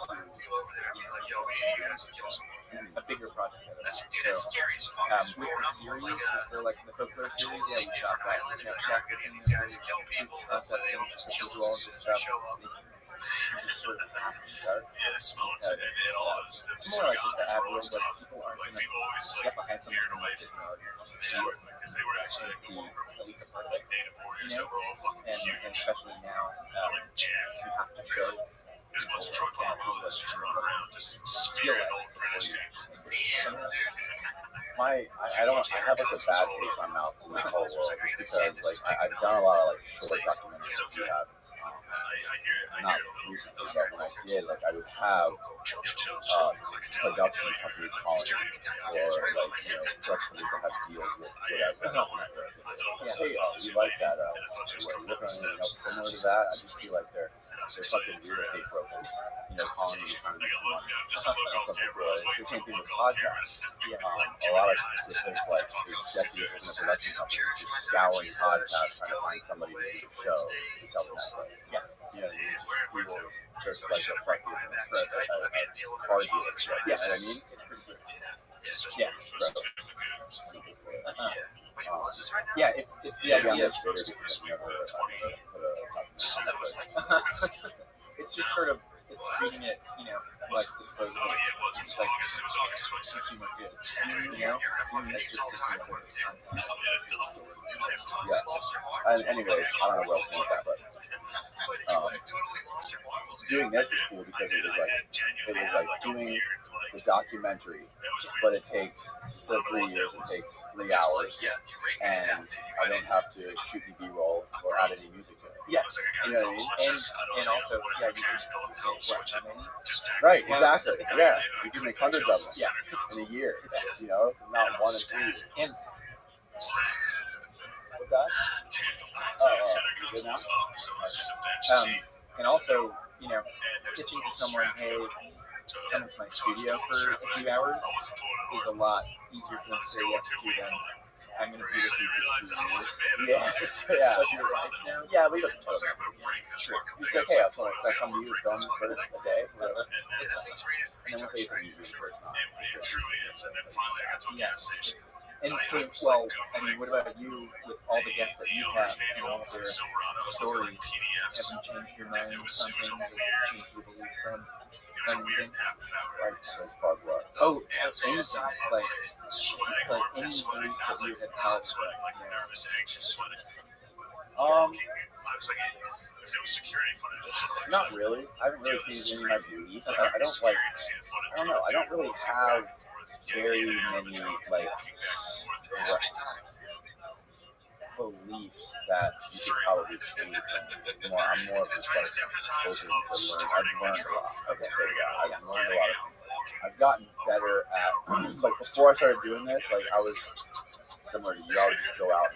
S6: a bigger project out of it. So with the series, for like the folklore series, yeah, we shot that chef and concepts and just visual and just stuff. You just sort of have to start. It's more like the ad world, but people aren't going to get behind something unless they can already just see it and see at least a part of it. And especially now, you have to show people that people feel like
S2: I have like a bad taste in my mouth in the whole world just because like I've done a lot of like short documentaries. Not recently, but when I did, like I would have production companies calling me, or like production companies that have deals with whatever. Hey, you like that? You're working on anything else similar to that? I just feel like they're fucking real estate brokers, calling you trying to make some money. That's something real. It's the same thing with podcasts. A lot of places like executives in the production companies just scouring podcasts trying to find somebody to do the show to sell the Netflix.
S6: Yeah.
S2: It just feels just like a fucking car dealership.
S6: Yeah.
S2: You know what I mean?
S6: It's pretty good. Yeah. Yeah, it's the
S2: Maybe I'm
S6: idea.
S2: just bitter because I've never put a
S6: It's just sort of treating it, like disposable, like consumer goods. That's just the thing with this content.
S2: Yeah. And anyways, I don't know where else to go with that, but doing this was cool because it was like doing the documentary, but it takes, instead of 3 years, it takes 3 hours, and I don't have to shoot the B-roll or add any music to it.
S6: Yeah.
S2: You know what I mean?
S6: And also, yeah, you can make how many?
S2: Right, exactly. Yeah, you can make hundreds of them
S6: Yeah.
S2: in a year, not 1 in 3 years.
S6: And
S2: What's that? You good now?
S6: and also, pitching to someone, hey, come into my studio for a few hours is a lot easier for them to say yes to than I'm going to be with you for 2 years.
S2: Yeah.
S6: So if you're right now,
S2: Yeah, we don't tell them.
S6: true.
S2: You say, hey, can I come to you with them for a day? Whatever. And then we'll say it's a meeting for it's not.
S6: Yeah. And so, well, I mean, what about you with all the guests that you have and all of their stories? Have you changed your mind on things or changed your beliefs on anything?
S2: Like, as far as what?
S6: Oh, anything. Like any beliefs that you had held.
S2: Not really. I haven't really changed any of my beliefs. I don't know. I don't really have very many, like, beliefs that you could probably change from. I'm more of just, like, open to learn. I've learned a lot. Okay, so yeah, I've learned a lot of things. I've gotten better at, like, before I started doing this, like, I was similar to you. I would just go out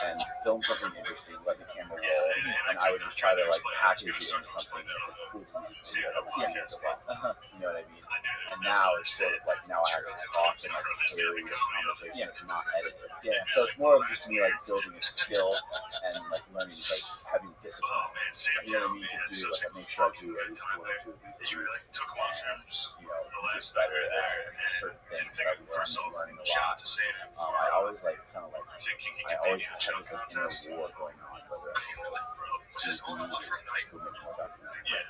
S2: and film something interesting, let the camera roll, and I would just try to like package it into something that was cool to me. You know what I mean? And now it's sort of like now I have to talk and like carry the conversation. It's not edited.
S6: Yeah.
S2: So it's more of just me like building a skill and like learning like having discipline. You know what I mean? To do like I make sure I do at least one or two of these. And, you know, get better at certain things that I'm learning a lot. I always like kind of like I always have this like inner war going on whether I should just do music or make more documentaries.
S6: Yeah.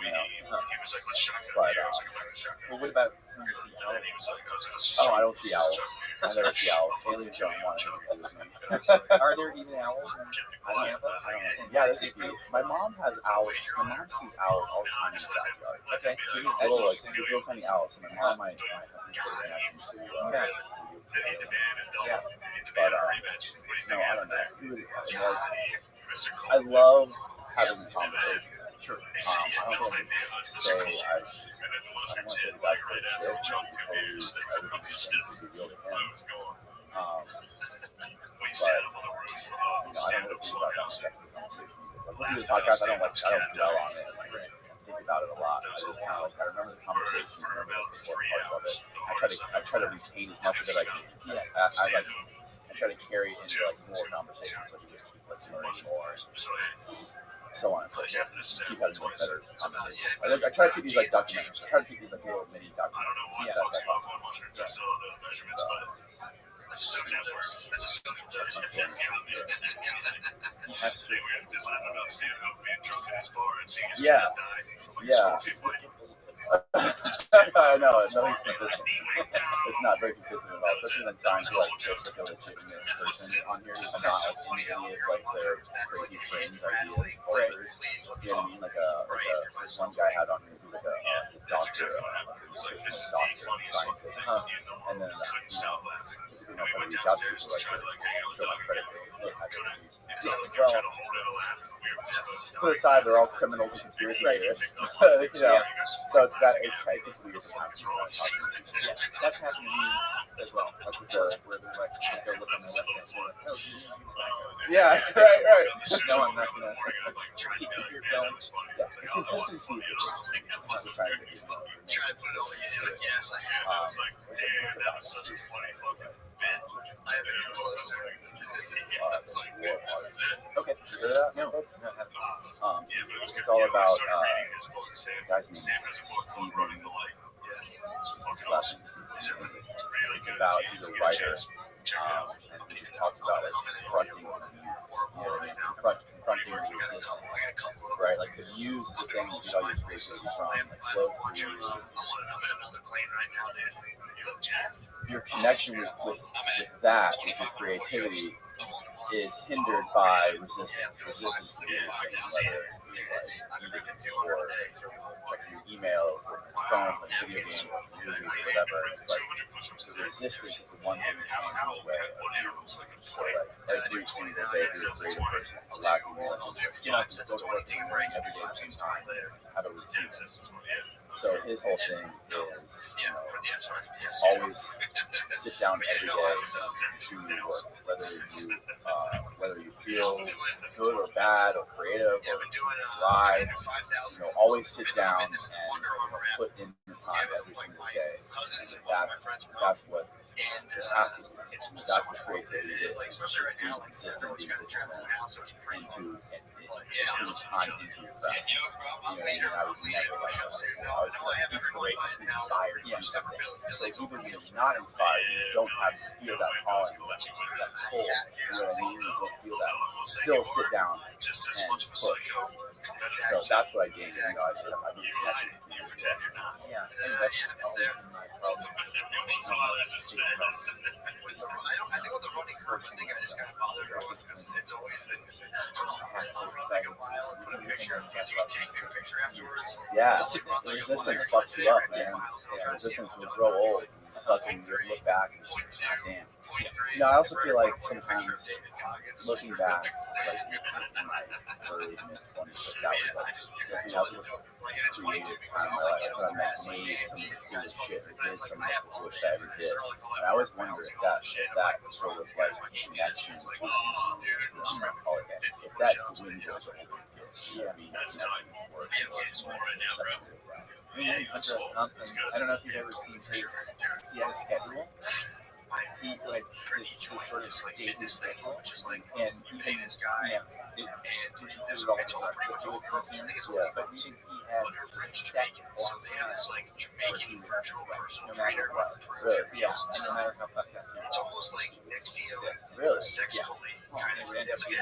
S2: You know?
S3: But
S6: Well, what about when you see owls?
S2: Oh, I don't see owls. I never see owls. Aliens don't want to do with me.
S6: Are there even owls in Tampa?
S2: Yeah, there's a few. My mom has owls. My mom sees owls all the time in the backyard.
S6: Okay.
S2: She's these little, like, these little tiny owls. And my mom, my husband put a connection to
S6: Yeah.
S2: But, no, I don't know. I love having conversations.
S6: Sure.
S2: I don't want to say, I don't want to say the guy's full of shit. Everything seems to be real to him. But, you know, I don't really think about that much after the conversation. Like, listening to the podcast, I don't dwell on it. Like, I think about it a lot. I just kind of like, I remember the conversation, I remember the important parts of it. I try to retain as much of it as I can. I try to carry it into like more conversations, so I can just keep like learning more, so on and so forth. Just keep having like better conversations. I try to take these like documentaries. I try to take these like little mini documentaries.
S6: Yeah,
S2: That's possible. Yeah. I know, nothing's consistent. It's not very consistent at all, especially when trying to like pitch like a legitimate person on here who's not like any of like their crazy fringe ideas, cultures. You know what I mean? Like this one guy I had on here who's like a doctor, scientist. And then typically when I reach out to people like show my credit well, put aside they're all criminals and conspiracy theorists. You know, so it's got it takes weird to talk to.
S6: Yeah, that's happened to me as well. Like with the where they're like they're looking on the website, they're like, oh,
S2: yeah, right.
S6: No, I'm not gonna keep your film.
S2: Yeah, the consistency is the thing. I'm trying to get
S6: Okay. No.
S2: It's all about the guy's name is Steven. It's about he's a writer, and he just talks about like confronting the views. You know what I mean? Confronting the resistance, right? Like the views is the thing that you get all your creativity from, like flow through your connection with that, with your creativity, is hindered by resistance. Resistance can be anything, whether it be like or checking your emails, or your phone, like video games, or movies, or whatever. It's like the resistance is the one thing that stands in the way of you. So like every single day, if you're a creative person, it's lacking more. Get up and go to work in the morning every day at the same time. Have a routine. So his whole thing is, you know, always sit down every day to work, whether you feel good or bad or creative or dry, you know, always sit down and put in the time every single day. And that's what you have to do. That's what creativity is. Being consistent, being disciplined, and to put time into your craft. You know, I was never like inspired to do something. So even when you're not inspired, you don't feel that calling, that pull. You know what I mean? You don't feel that. Still sit down and push. So that's what I did. You know, I said I'm really catching it.
S6: Yeah, I think that's always been my problem.
S3: I think with the running coach thing, I just got bothered because it's always
S2: yeah, resistance fucks you up, man. Resistance will grow old. Fucking look back and just like, damn. No, I also feel like sometimes looking back, like in my early mid-20s, like that was like, that was the creative time of my life. That's when I made some of the coolest shit and did some of the coolest shit I ever did. And I always wonder if that sort of like connection to, if that dwindles a little bit, maybe nothing worse.
S6: Hunter S. Thompson, I don't know if you've ever seen his, he had a schedule. He like his sort of daily schedule, and even it which included all the drugs that he would consume. But even he had a set block time where he would write, no matter what.
S2: Really?
S6: Yeah, and no matter how fucked up he was.
S2: Really?
S6: Yeah. And it would end up being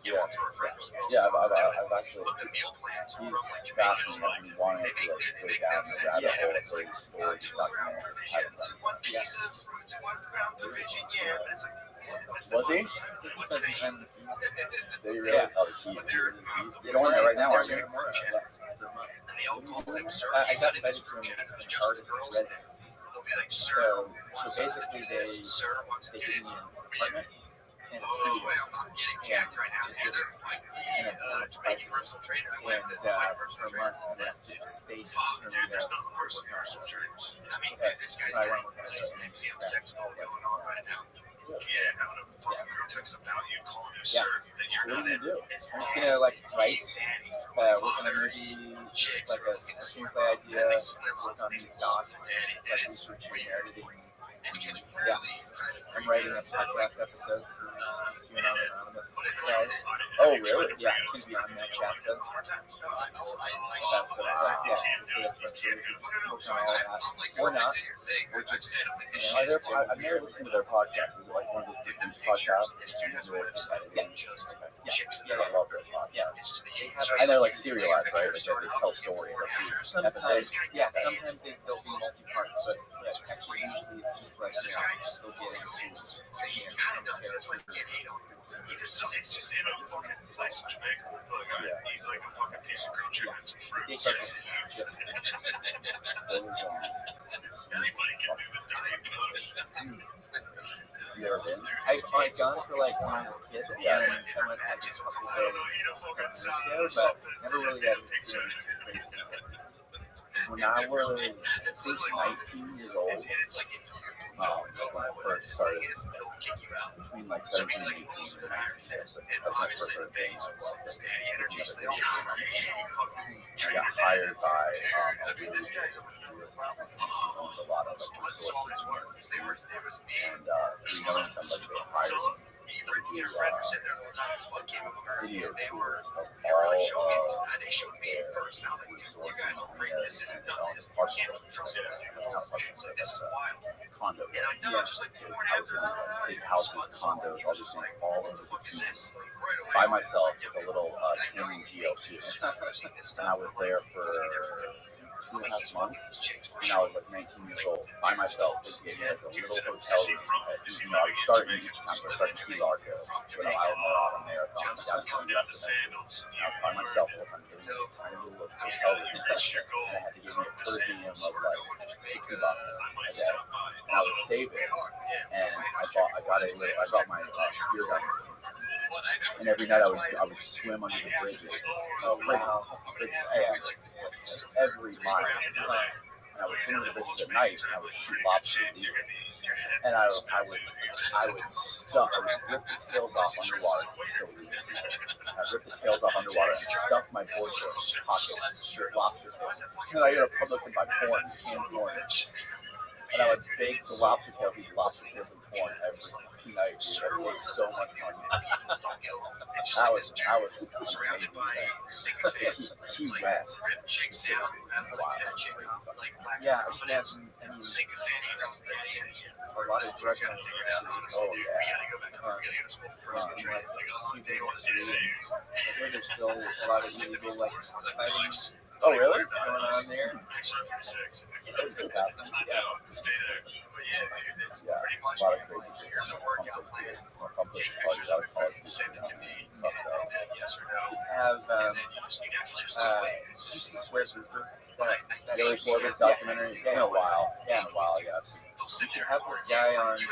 S2: Yeah, I've actually, he's fascinating. I've been wanting to like go down the rabbit hole of those stories, documentaries. I haven't done it. Was he?
S6: He spent some time with
S2: Did he really? Oh, the keys. You're going there right now, aren't you?
S6: I got invited to an artist residency. So basically they gave me an apartment and a studio, and to just kind of price and for a month, and then just a space for me to work on. I want to work on
S2: So what do you do?
S6: I'm just gonna like write, work on a movie, like a screenplay idea, work on these docs, like researching and editing. Yeah, I'm writing a podcast episode for QAnon Anonymous guys.
S2: Oh, really?
S6: Yeah, I'm gonna be on that Shasta. Yeah, so that's really working on all that. We're not. We're just,
S2: I've never listened to their podcast. Is it like one of those podcasts?
S6: Yeah.
S2: I love their podcast.
S6: Yeah.
S2: And they're like serialized, right? Like they just tell stories, like these episodes.
S6: Sometimes they'll be multi-parts, but actually usually it's just like, just go get into, some
S2: You ever been?
S6: I've gone for like when I was a kid, and I went like a couple days there, but never really got into crazy.
S2: When I was, I think, 19 years old, when I first started, between like 17 and 18, that's when I first started being I got hired by a dude who owned a lot of like resorts and we know somebody they hired me to do video tours of all of their resorts and areas and parts of condo. I was in big houses, condos, all these things, all over the place by myself with a little Canon GL2. And I was there for 2.5 months, and I was like 19 years old by myself. Just gave me like a little hotel room. I would start in each time, so I started in Key Largo, Isle Morada, Marathon, down to by myself all the time, getting this tiny little hotel room. And I had to give me a per diem of like $60 a day, and I would save it. And I brought my spear gun with me. And every night I would swim under the bridges. Every mile. And I would swim under the bridges at night, and I would shoot lobster and eagle. And I would rip the tails off underwater. So I'd rip the tails off underwater and stuff my board pocket with lobster tails. And I go to Publix and buy corn, canned corn. And I would bake the lobster tails, eat lobster tails and corn every fucking night. Dude. That was so much fun. That was amazing. Key West.
S6: Yeah, I just imagine, I mean, for a lot of drug users, there's still a lot of illegal, like, fighting.
S2: Oh, really?
S6: Going on there.
S2: Yeah, a lot of crazy shit.
S6: Did you see Square Surfer? That
S2: Billy Corbin's documentary? It's been a while.
S6: Yeah.
S2: Yeah, I've seen it.
S6: you should have this guy on. He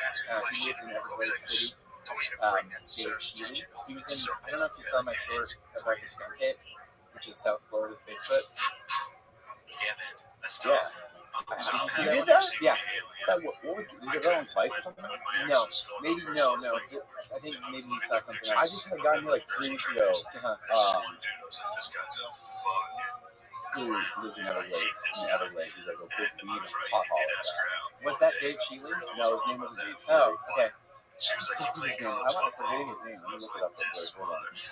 S6: lives in Everglades City. Dave Sheely. He was in. I don't know if you saw my short about the skunk hit, which is South Florida's Bigfoot.
S2: Yeah.
S6: Did you see
S2: You
S6: that?
S2: did that?
S6: Yeah.
S2: What was did it on Vice or something?
S6: No. Maybe no. I think maybe you saw something.
S2: I just had a guy like 3 weeks ago. Who lives in Everglades. He's like a big weed pot hauler guy.
S6: Was that Dave Sheely?
S2: No, his name wasn't Dave Sheely.
S6: Oh, okay.
S2: What's his name? I'm not forgetting his name. Let me look it up real quick. Hold on. So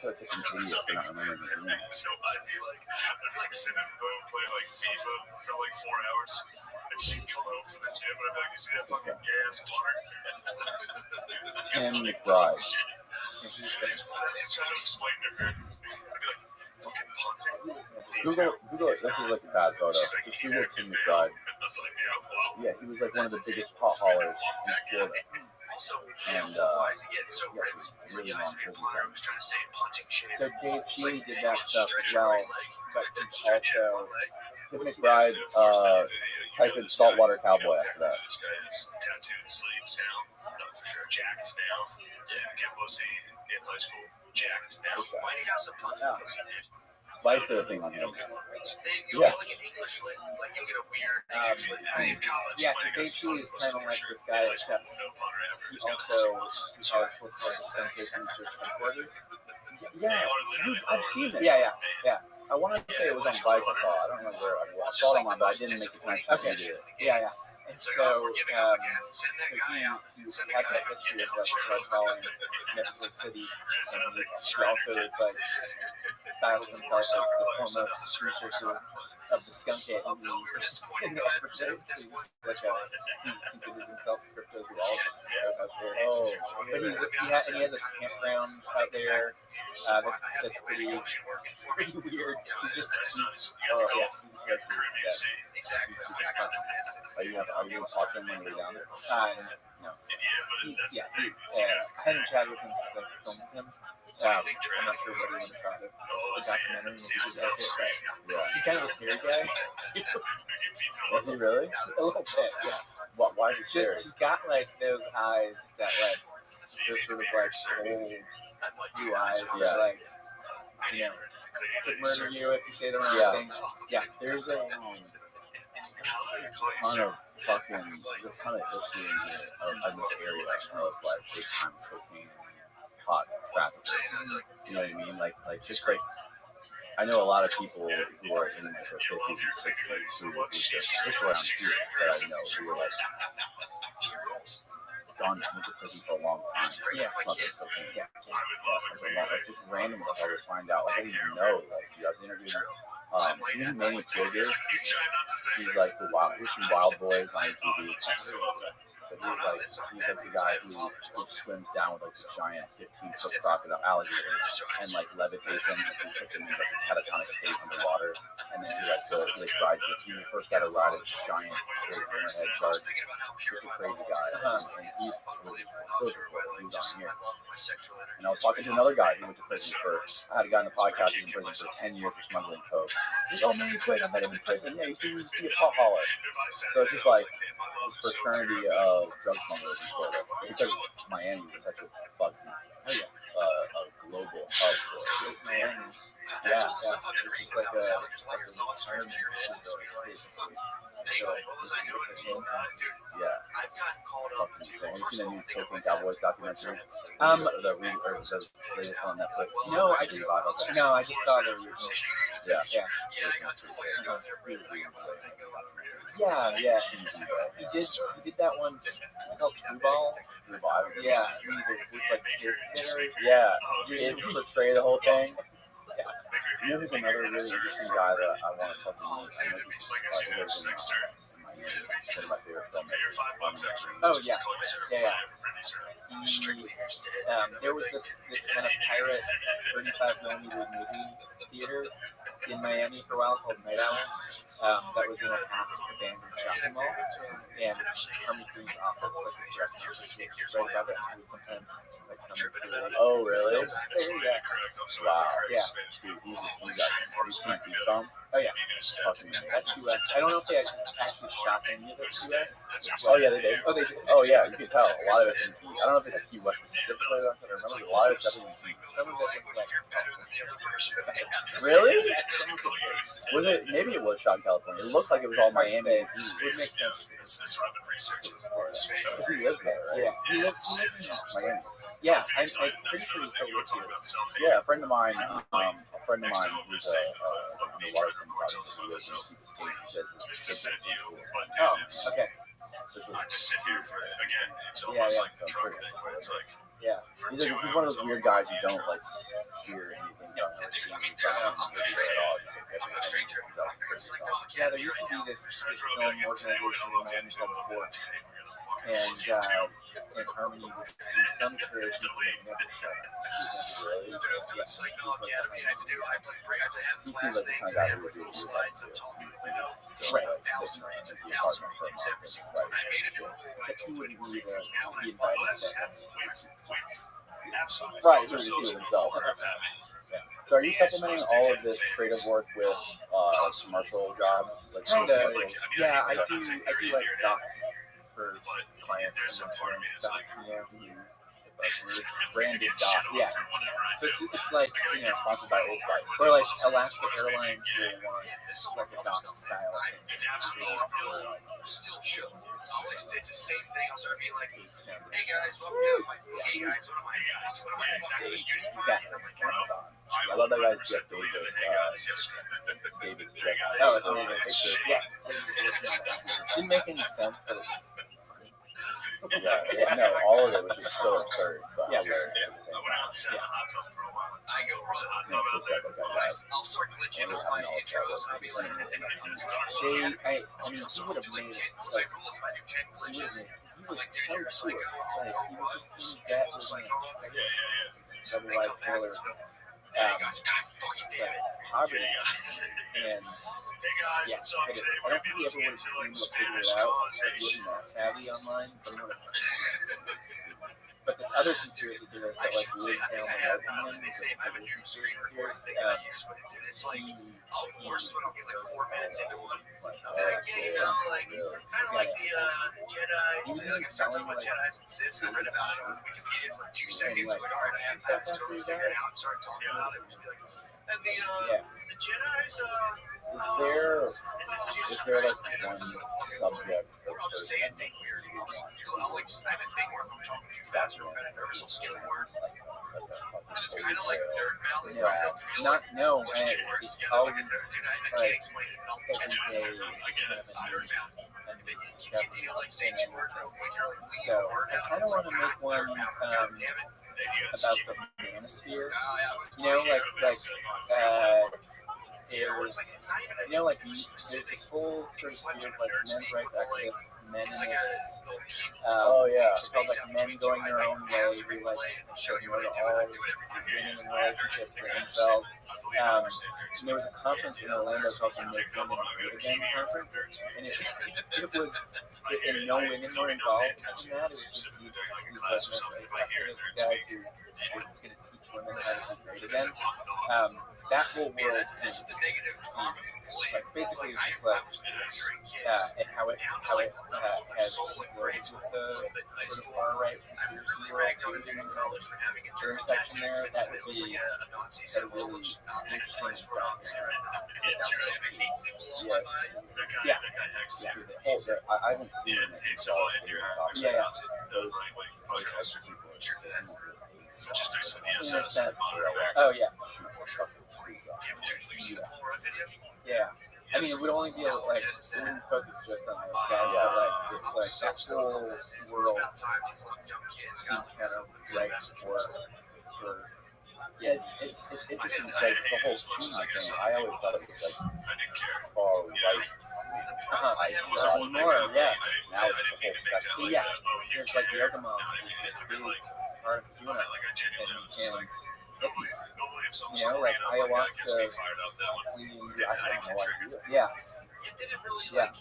S2: it took me 3 years for not remembering his name.
S3: So I'd be like sitting at home playing like FIFA for like 4 hours, and she'd come home from the gym, and I'd be like, "You see that fucking gas water?"
S2: Tim McBride.
S3: He's trying to explain to her. I'd be like, "Fucking punter."
S2: Google it. This is like a bad photo.
S3: She's like,
S2: Just
S3: "He's
S2: Google
S3: active
S2: Tim
S3: now."
S2: McBride.
S3: I was like, "Yeah, wow."
S2: Yeah, he was like one of the biggest pot haulers in Florida. And yeah, he was really long prison sentence.
S6: So Dave Sheely did that stuff as well, but also
S2: Tim McBride, type in saltwater cowboy after that.
S3: This guy has tattooed sleeves now. Not for sure. Jacked now. Yeah, Kim was in high school. Jacked now.
S2: This guy.
S3: Yeah.
S2: Vice did a thing on him.
S6: yeah.
S3: Yeah,
S6: So Dave Sheely is kind of like this guy, except he also has what's called the skunk case research headquarters.
S2: Yeah, dude, I've seen it.
S6: Yeah.
S2: I wanted to say it was on Vice. I saw it. I don't remember where I saw it online, but I didn't make the connection.
S6: Okay. Yeah. And so he had that history of drug hauling in Everglades City, and he also is like styled himself as the foremost researcher of the skunk hit in the Everglades. He considers himself a cryptozoologist out there.
S2: Oh,
S6: But he has a campground out there that's pretty weird. He's a
S2: Are you going to talk to him when you're down there?
S6: No. I hadn't chatted with him since I filmed him. I'm not sure what he would have thought of the documentary.
S2: Yeah.
S6: He's kind of a scary guy.
S2: Is he really?
S6: A little bit, yeah.
S2: Why is he scary?
S6: He's got like those eyes that like they're sort of like cold blue eyes.
S2: Yeah.
S6: That, like, could murder you if you say the wrong thing. Yeah.
S2: There's a ton of history in this area of like big time cocaine and pot traffickers. You know what I mean? Like just like I know a lot of people who are in like their 50s and 60s who were just around here that I know who were like gone into prison for a long time.
S6: Yeah.
S2: Smoking cocaine. Like just randomly I always find out. Like I didn't even know. Like you guys interviewed even Manny Kruger, he's like he's from Wild Boys on TV. So he's like the guy who swims down with like a giant 15-foot crocodile alligator and like levitates him and puts him in like a catatonic state underwater, and then he rides this. He's the first guy to ride a giant great hammerhead shark. Just a crazy guy. And he's Silver Foot. He was on here. And I was talking to another guy who went to prison I had a guy in the podcast who was in prison for 10 years for smuggling coke. He's like, oh man, he quit. I met him in prison. Yeah, he used to be a pot hauler. So it's just like this fraternity of drug smugglers in Florida, because Miami was such a fucking a global hub for it.
S6: Miami. Yeah. It's just like a retirement basically.
S2: Yeah. Fucking insane. Have you seen that new Cocaine Cowboys documentary? The latest on Netflix.
S6: No, I just saw the original.
S2: Yeah.
S6: Yeah. He did that one. It's called Screwball. Yeah. It's like kids there.
S2: Yeah. Kids portray the whole thing. Yeah. You know who's another really interesting guy that I want to fucking meet? I know he lives in Miami. One of my favorite filmmakers.
S6: Oh yeah. There was this kind of pirate 35mm movie theater in Miami for a while called Night Owl. that was in a half-abandoned shopping mall, and Army Green's office, like his direct office, was right above it, and he would sometimes like come through.
S2: Oh, really?
S6: Yeah.
S2: Wow.
S6: Yeah.
S2: Dude, he's got some. You seen T-Thumb?
S6: Oh yeah.
S2: Fucking amazing.
S6: That's QS. I don't know if they actually shot any of it QS.
S2: Oh, yeah, they did.
S6: Oh, they did.
S2: Oh, yeah, you can tell. A lot of it's in Key. I don't know if it's Key West specifically, I don't remember. A lot of it's definitely in Key.
S6: Some of it looked like
S2: Really?
S6: some of it
S2: Was it? Maybe it was shot in California. It looked like it was all Miami and Key.
S6: would make sense.
S2: Because he lives there, right?
S6: Yeah. He lives in
S2: Miami.
S6: Yeah, I'm pretty sure he still lives here.
S2: Yeah, a friend of mine who's underwater team project, who lives in Key Biscayne, he says his kids are in school.
S6: Oh, okay.
S2: This was
S3: just sit here for again. It's
S6: Yeah,
S3: almost
S6: yeah.
S3: like the truth. It's like
S6: Yeah.
S2: He's one of those weird guys who don't like hear anything from or see anything from him. He's just at all. He's like everything comes out crazy.
S6: Yeah, there used to be this film organization in Miami called Port, and Harmony would do some creation of the never show.
S2: Really?
S6: Yeah,
S2: He seems like the kind of guy who would do it too.
S6: Right.
S2: Sitting around in the apartment for a month and
S6: Except he wouldn't be invited to that.
S2: right, he would do it himself. So are you supplementing all of this creative work with commercial jobs? Like
S6: Kind of. Yeah, I do like docs for clients and docs,
S2: like branded docs.
S6: Yeah. So it's like,
S2: Sponsored by Old Spice.
S6: or like Alaska Airlines will want like a doc style thing.
S3: it's the same thing. I'm sort of being like,
S6: Exactly.
S3: hey guys, welcome to my hey guys, what am I doing?
S2: I love that guy's Jeff Bezos. David's Jeff.
S6: Oh, it's amazing. Yeah. Didn't make any sense, but it was funny.
S2: Yeah, no, all of it was just so absurd, but
S6: Yeah.
S2: hilarious at the same time.
S3: I go run hot
S2: I'm so sad that guy
S3: I'll start glitching
S2: died.
S3: on my
S2: I
S3: intros. I'll be like,
S6: I mean, he would have made it, like, he was so cute. Like, he was just in debt with me. Double wide Taylor. Poverty. And, yeah, but I don't think he ever would have been able to figure it out. He wasn't that savvy online. But this other conspiracy theorist that, like, lives down the road from him, is like, other conspiracy theorist, he was even selling, like,
S2: Is there like one subject or person that you want to faster than nervous skin work?
S3: It's kind of like Nerd Valley.
S6: No, and it's always like every day kind of so I kind of want to make one about the manosphere. There's this whole sort of sphere of like men's rights activists, meninists. It's called like men going their own way, who like show no to all women in relationships or themselves. And there was a conference in Orlando called the Make Women Great Again conference, and it was, and no women were involved in that. It was just these men's rights activist guys who were going to teach women how to be great again. That whole world seems like basically it's just like how it has exploded with the sort of far right conspiracy world intersection there. That would be a really interesting stuff. Yeah.
S2: I haven't seen it until
S6: Yeah.
S2: Those people are just
S6: In a sense. Oh yeah. Yeah. I mean, it would only be like it wouldn't focus just on those guys, but like that whole world seems kind of right for
S2: it's interesting because the whole human thing. I always thought it was like far right.
S6: More, yeah.
S2: Now it's the whole spectrum.
S6: Yeah. There's like yoga moms is a big part of Kuna, and like ayahuasca. I have no idea. Yeah. Yeah. Like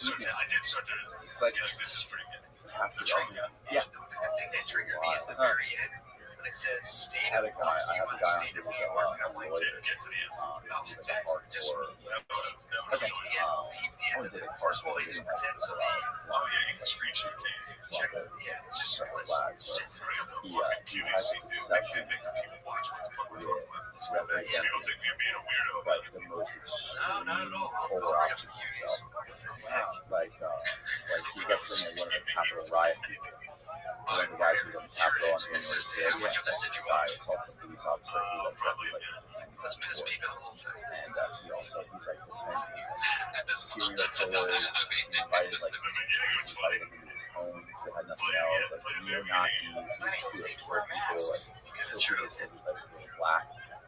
S6: evening. It's like yeah.
S2: I had a guy on here who's a lawyer. He's like a hardcore.
S6: Okay.
S2: I wouldn't say like hardcore. He doesn't have a lot of flags. He has this section with representatives like the most extreme polar opposite of himself.
S6: Wow.
S2: Like he represented one of the Capitol riot people. One of the guys who was on the Capitol on January 6th, the guy assaulted a police officer. He he's like defending serial killers. He invited them into his home because they had nothing else. Like neo-Nazis who kill people, like kill people because black.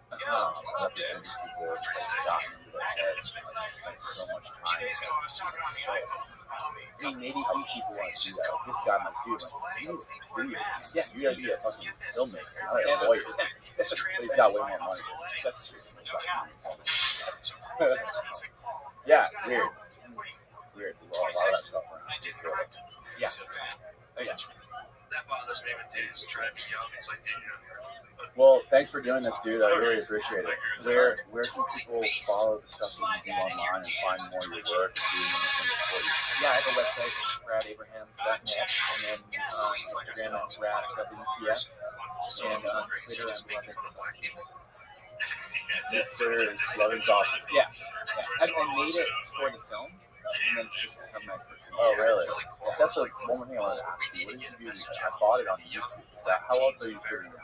S2: Representing people, just like gotten into their heads, and like spent so much time.
S6: I mean, maybe
S2: How many people want to do that? Like, this guy might do it. You gotta be a fucking filmmaker, not a lawyer. So he's got way more money. That's yeah, it's weird. It's weird. There's a lot of that stuff around.
S6: yeah. Oh, yeah.
S3: That bothers me with dudes trying to be young. It's like,
S2: Well, thanks for doing this, dude. I really appreciate it. Where can people follow the stuff that you do online and find more of your work?
S6: Yeah, I have a website, it's bradabrahams.net, and then Instagram I'm BradWTF, and Twitter I'm
S2: Twitter is Lovin's awesome.
S6: Yeah. I made it for the film, and then it's just become my personal.
S2: Oh, really? That's one more thing I wanted to ask you. What did you do? I bought it on YouTube. How else are you doing that?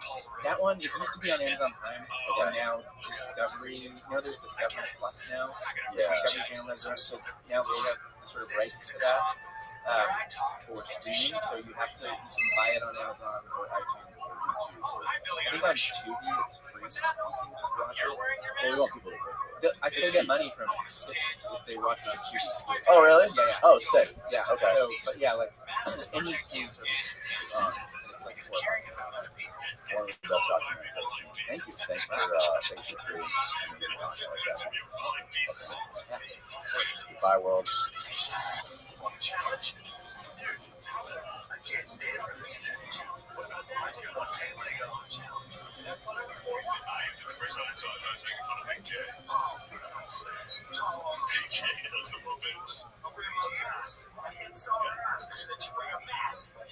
S6: That one, it used to be on Amazon Prime, and now Discovery, there's Discovery Plus now.
S2: Yeah.
S6: Discovery Channel has it, so now they have the sort of rights to that for streaming, so you can buy it on Amazon or iTunes or YouTube. I think on Tubi it's free, you can just watch it.
S2: Well, we want people to pay for it.
S6: I still get money from it if they watch it on Tubi.
S2: Oh, really?
S6: Yeah.
S2: Oh, sick.
S6: Yeah,
S2: Okay.
S6: so, but yeah, like, any streaming service, like, $4.
S2: One of the best documentaries I've seen. Thank you. Thanks for creating amazing content like that. Goodbye, world.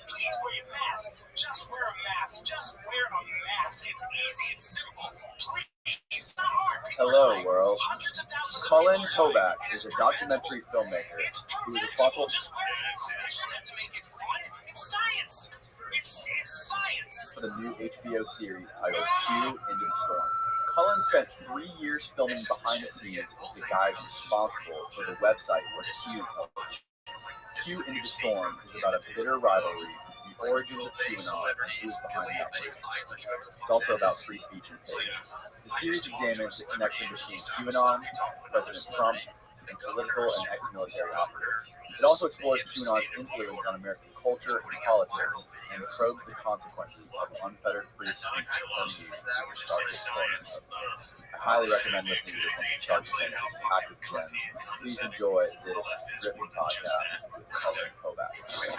S3: Please wear your mask. Just wear a mask. Just wear a mask. It's easy. It's simple. Please.
S2: Hello, world. Colin Toback is a documentary filmmaker who is responsible for the new HBO series titled Q Into the Storm. Cullen spent 3 years filming behind the scenes with the guys responsible for the website where Q published. Q Into the Storm is about a bitter rivalry, the origins of QAnon, and who's behind the operation. It's also about free speech and peace. The series examines the connection between QAnon, President Trump, and political and ex-military operatives. It also explores QAnon's influence on American culture and politics, and probes the consequences of unfettered free speech from the darkest corners. I highly recommend listening to this one from start to finish. It's packed with gems. Please enjoy this ripping podcast with Colin Kovacs.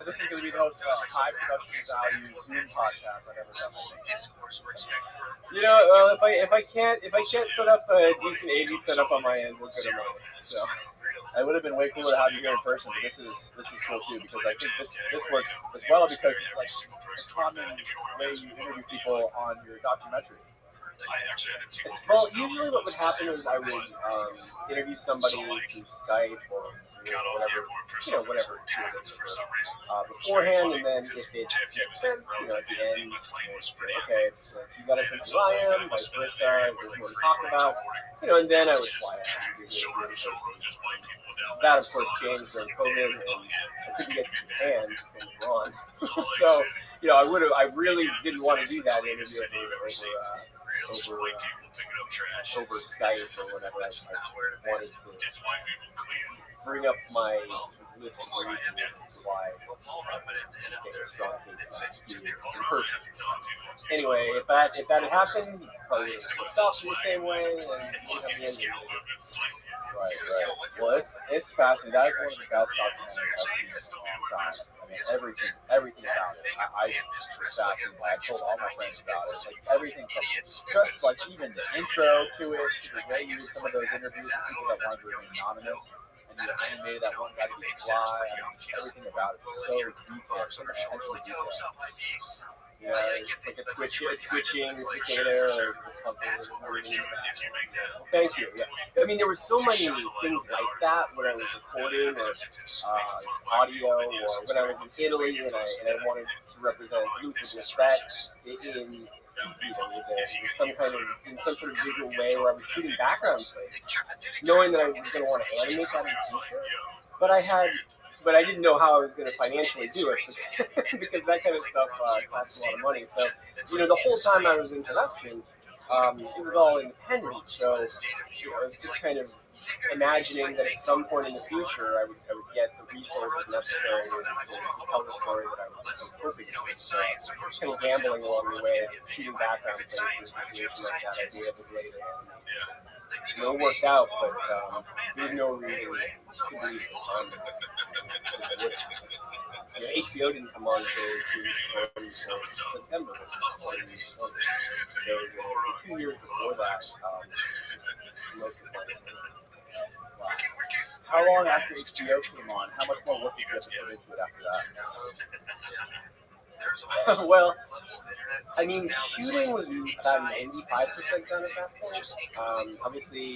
S2: This is going to be the most high production value Zoom podcast I've ever done.
S7: You know, well, if I can't set up a decent AV setup on my end, we're good on my end. So
S2: it would have been way cooler to have you here in person, but this is cool too because I think this works as well because it's like a common way you interview people on your documentary.
S7: well, usually what would happen is I would interview somebody through Skype or Zoom or whatever beforehand, and then if it makes sense, at the end, okay, so you got a sense of who I am, vice versa, there's more to talk about, and then I would fly out and do the person. That, of course, changed during COVID, and I couldn't get to Japan, things were on. So, I really didn't want to do that interview over Skype or whatever. I wanted to bring up my list of reasons as to why getting a strong case in person. Anyway, if that had happened, you probably would have slipped off in the same way, and you would have the ending.
S2: Right. Well, it's fascinating. That is one of the best documentaries I've seen in a long time. I mean, everything about it. I was fascinated by it. I told all my friends about it. Like everything from just like even the intro to it, to the way you did some of those interviews with people that wanted to remain anonymous, and you animated that one guy to be fly. I mean, just everything about it was so detailed, so much attention to detail.
S7: Yeah, it's like a twitching cicada or something. Thank you. Yeah, I mean, there were so many things like that when I was recording, or audio, or when I was in Italy and I wanted to represent Luther set in some sort of visual way where I was shooting background plates, knowing that I was going to want to animate that in the future, but I didn't know how I was going to financially do it because that kind of stuff costs a lot of money. So, the whole time I was in production, it was all independent. So, I was just kind of imagining that at some point in the future, I would get the resources necessary to tell the story that I was hoping to. So, kind of gambling along the way, shooting background plates in a situation like that, I'd be able to later on. It worked out, but there's no reason to believe it. HBO didn't come on until September. So the 2 years before that, most of the place.
S2: Wow. How long after HBO came on? How much more work did you have to put into it after that?
S7: Well, I mean, shooting was about 95% done at that point. Obviously,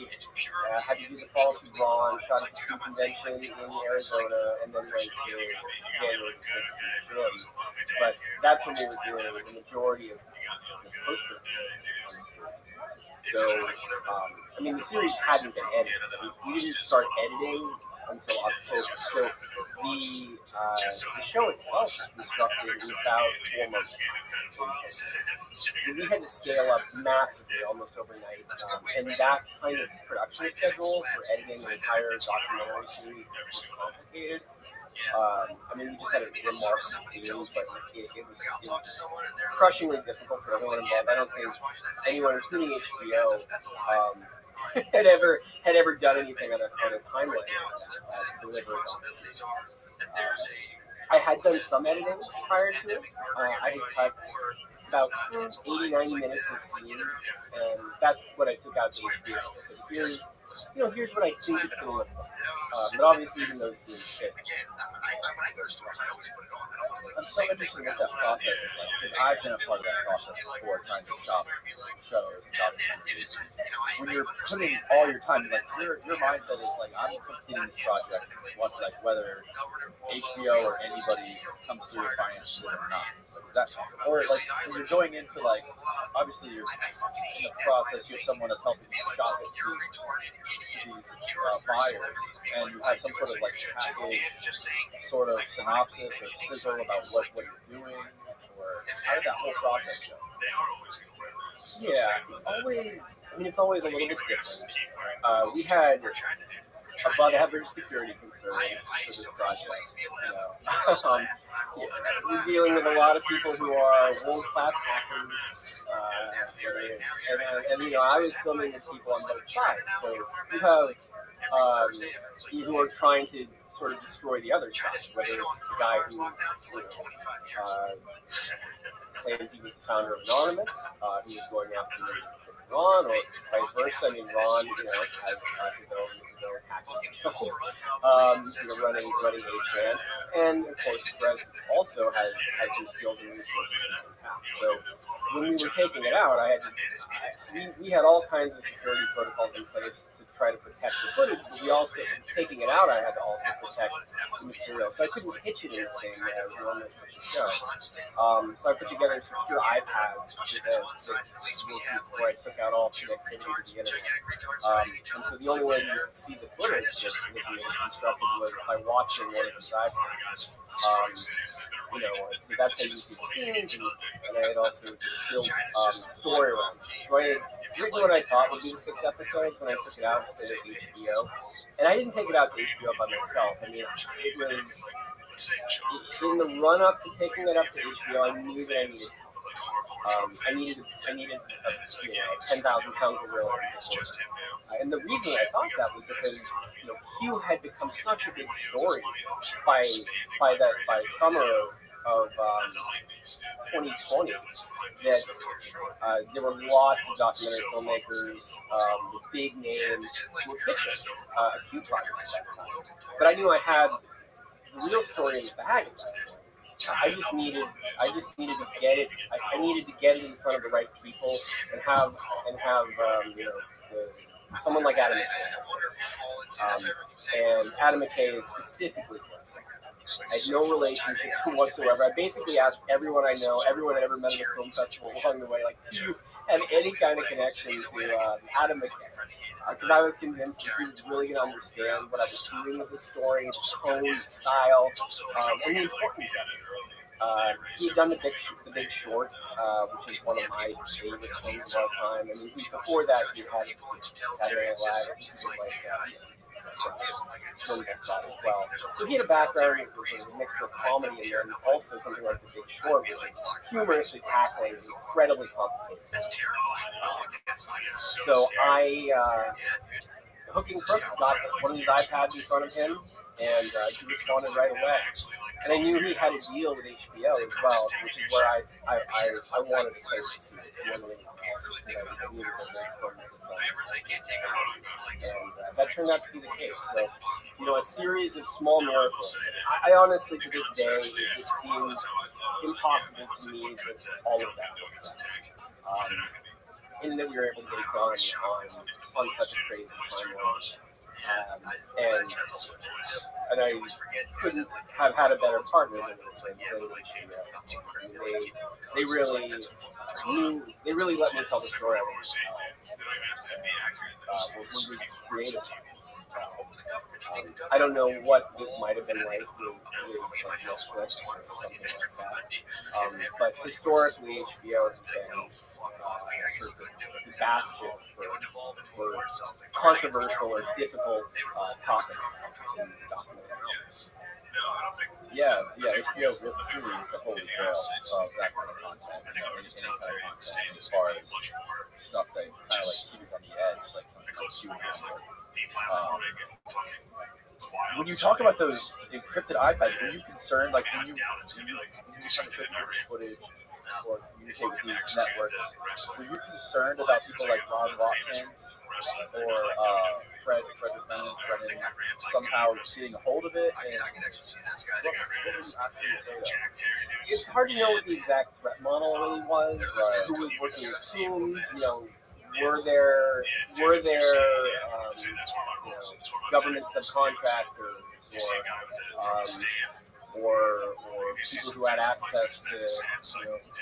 S7: I had to do the Fall to Braun, shot at the Crew Convention in Arizona, and then went to January 6th in June. But that's when we were doing the majority of the post-production on the series. So, I mean, the series hadn't been edited. We didn't start editing until October. So the show itself was constructed in about 4 months. So we had to scale up massively almost overnight. And that kind of production schedule for editing an entire documentary series was complicated. I mean, we just had a remarkable team, but it was crushingly difficult for everyone involved. I don't think anyone, including HBO, had ever done anything on a timeline to deliver it on the series. I had done some editing prior to it. I had cut about 80, 90 minutes of scenes, and that's what I took out to HBO. I said, here's what I think it's going to look like. But obviously, even those scenes fit.
S2: I'm so interested in what that process is like, because I've been a part of that process before, trying to shop shows and documentaries. When you're putting all your time, like your mindset is like, I'm continuing this project, whether HBO or anybody comes through and finances it or not. Or when you're going into obviously you're in the process, you have someone that's helping you shop it to these buyers, and you have some sort of package, sort of synopsis or sizzle about what you're doing, or how did that whole process go?
S7: Yeah, it's always a little bit different. We had above average security concerns for this project. We're dealing with a lot of people who are world-class hackers, and I was filming with people on both sides. So you have who are trying to sort of destroy the other side, whether it's the guy who claims he was the founder of Anonymous, who was going after Ron, or vice versa. I mean, Ron, has his own hacking skills, running HN, and of course, Fred also has some skills and resources he can tap. So when we were taking it out, we had all kinds of security protocols in place to try to protect the footage, but we also, taking it out, I had to also protect the material. So I couldn't pitch it in the same way I would normally pitch a show. So I put together secure iPads where I took out all connectivity to the internet. And so the only way you could see the footage just would be constructed was by watching one of these iPads. So that's how you see the scenes, and I had also built story around it. So I had written what I thought would be the 6 episodes when I took it out to HBO. And I didn't take it out to HBO by myself. I mean, it was in the run-up to taking it up to HBO, I knew that I needed help. I needed a 10,000-pound gorilla. And the reason I thought that was because Q had become such a big story by summer of 2020 that there were lots of documentary filmmakers, big names, who were pitching a Q project at that time. But I knew I had the real story in the bag at that point. I just needed to get it. I needed to get it in front of the right people and have someone like Adam McKay. And Adam McKay is specifically blessed. I had no relationship whatsoever. I basically asked everyone I know, everyone I ever met at a film festival along the way, like, do you have any kind of connection to Adam McKay? Because I was convinced that he was really going to understand what I was doing with the story, the tone, the style, and the importance of it. He had done the Big Short, which is one of my favorite films of all time. I mean, before that, he had Saturday Night Live, and things like that as well. So he had a background that was sort of a mixture of comedy and then also something like the Big Short, which is humorously tackling incredibly complicated stuff. So hook and crook, got one of these iPads in front of him, and he responded right away. And I knew he had a deal with HBO as well, which is where I wanted a place to see it. And that turned out to be the case. So, a series of small miracles. I honestly, to this day, it seems impossible to me that all of that was done. And that we were able to get it done on such a crazy timeline. And I couldn't have had a better partner than HBO. They really let me tell the story I was when we created it. I don't know what it might have been like with Netflix or something like that. But historically, HBO has been sort of the bastion for controversial or difficult topics in documentary films.
S2: Yeah, HBO really truly is the holy grail of that kind of content. Any kind of content as far as stuff that kind of like keeps on the edge, like something like when you talk about those encrypted iPads, were you concerned, like when you kind of took footage or communicate with these networks, were you concerned about people like Ron Watkins or Fred Brennan somehow getting a hold of it? And what was actually afraid of?
S7: It's hard to know what the exact threat model really was. Right. Who was working with whom? Were there government subcontractors or people who had access to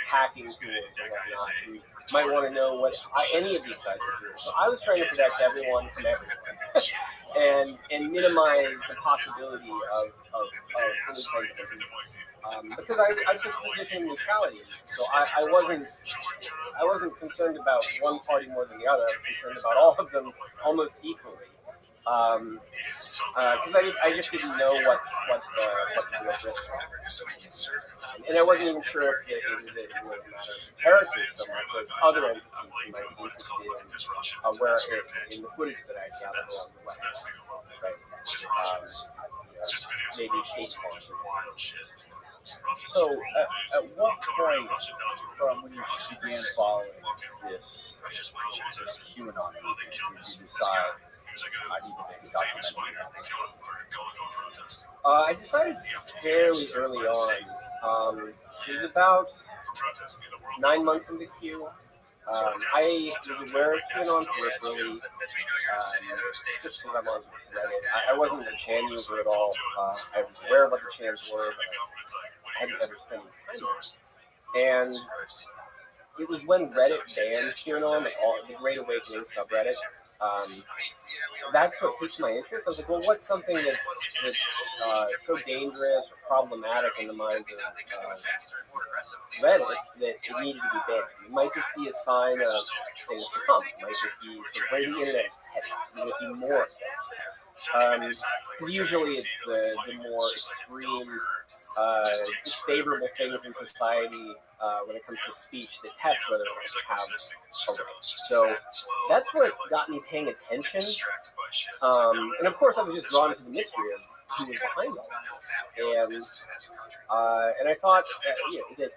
S7: hacking tools or whatnot who might want to know what any of these sites are doing. So I was trying to protect everyone from everyone and minimize the possibility of any kind of abuse. Because I took a position of neutrality, so I wasn't concerned about one party more than the other. I was concerned about all of them almost equally. Because I just didn't know what the real risk was. And I wasn't even sure if it was a matter of characters so much as other entities who might be interested in the footage that I gathered along the way. Right? Maybe state sponsored.
S2: So, at what point from when you began following this QAnon movement did you decide I need to make a documentary?
S7: I decided fairly early on. It was about 9 months into Q. I was aware of QAnon peripherally, just because I'm on Reddit. I wasn't a Chan user at all. I was aware of what the Chans were, but I hadn't ever spent any time there. And it was when Reddit banned QAnon, the Great Awakening subreddit. That's what piqued my interest. I was like, well, what's something that's so dangerous or problematic in the minds of Reddit that it needed to be banned. It might just be a sign of things to come. It might just be where the internet is headed. You're going to see more of this. Because usually it's the more extreme, disfavorable things in society when it comes to speech that test whether or not you have a right. So that's what got me paying attention. And of course, I was just drawn to the mystery of who was behind all this. And I thought that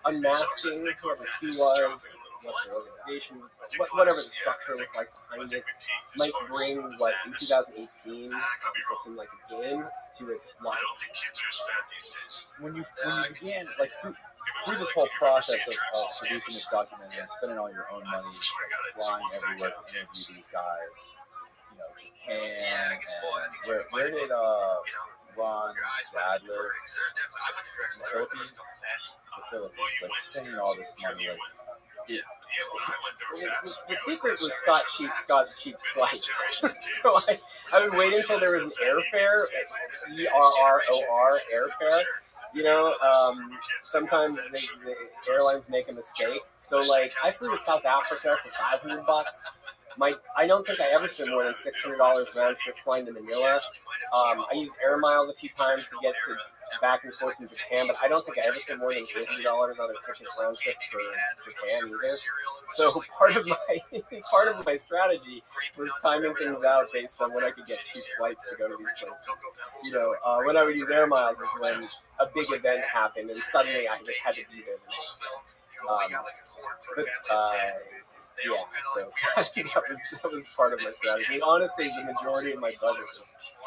S7: unmasking whoever he was, what the organization, whatever the structure looked like behind it, might bring what in 2018 so seemed like a game to its life.
S2: When you began, like through this whole process of producing this documentary and spending all your own money, flying everywhere to interview these guys, Japan, and where did Ron's dad live? In the Philippines? The Philippines, like spending all this money, like.
S7: The secret was Scott's cheap flights. So I would wait until there was an airfare, ERROR, airfare. Sometimes the airlines make a mistake. So like I flew to South Africa for $500. I don't think I ever spent more than $600 round trip flying to Manila. I used air miles a few times to get to back and forth from Japan, but I don't think I ever spent more than $800 on a ticket round trip for Japan either. So part of my strategy was timing things out based on when I could get cheap flights to go to these places. When I would use air miles is when a big event happened and suddenly I just had to be there the next day. Yeah, so that was part of my strategy. And honestly, the majority of my budget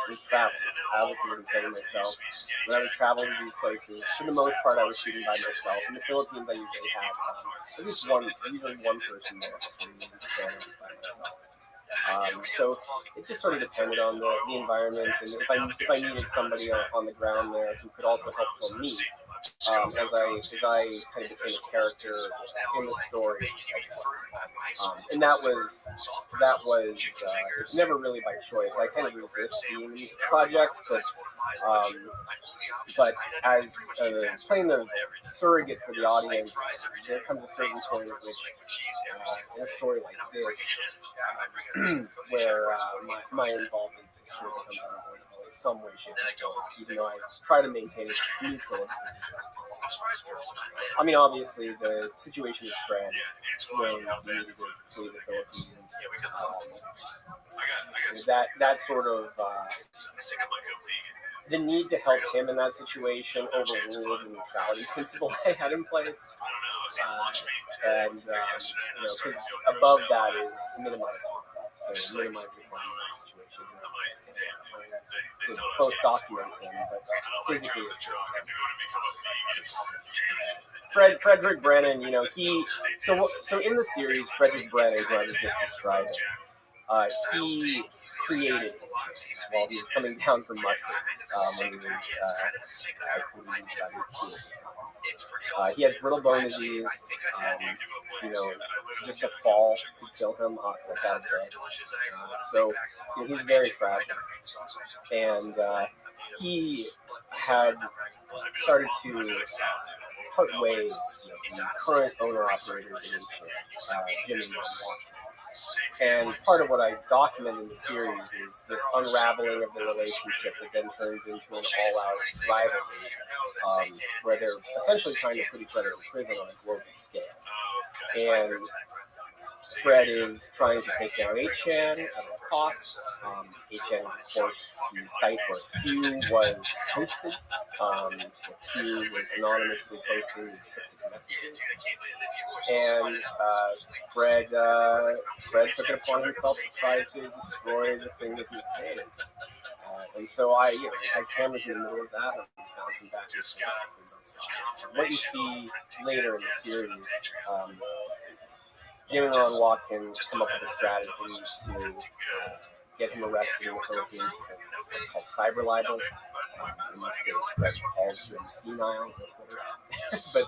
S7: was travel. I obviously wasn't paying myself. When I was traveling to these places, for the most part, I was shooting by myself. In the Philippines, I usually have at least one person there by myself. So it just sort of depended on the environment, and if I needed somebody on the ground there who could also help for me. As I kind of became a character in the story, and that was it's never really by choice. I kind of resist being in these projects, but as playing the surrogate for the audience, there comes a certain point at which in a story like this, where my involvement sort of becomes unavoidable in some way, shape, or form, even though I try to maintain it neutral. I mean, obviously, the situation with Fred, when he needed to flee the Philippines, that sort of the need to help him in that situation overruled the neutrality principle I had in place. Because above that is minimize harm. So minimize the harm in that situation. To both document him, but physically assist him. Frederick Brennan, so in the series, Frederick Brennan, who I was just describing, he created while he was coming down from mushrooms when he was he has brittle bone disease. Just a fall could kill him without a bed. So he's very fragile, and he had started to part ways with the current owner-operators in Jimmy and Washington. And part of what I document in the series is this unraveling of the relationship that then turns into an all-out rivalry, where they're essentially trying to put each other in prison on a global scale. And Fred is trying to take down 8chan at all costs. 8chan is, of course, the site where Q was hosted. Q was anonymously posting these cryptic messages. And Fred took it upon himself to try to destroy the thing that he created. And so I had cameras in the middle of that, and I was bouncing back and forth. What you see later in the series, Jim and Ron Watkins come up with a strategy to get him arrested in the Philippines for what's called cyber libel. In this case, Fred calls him senile on Twitter. But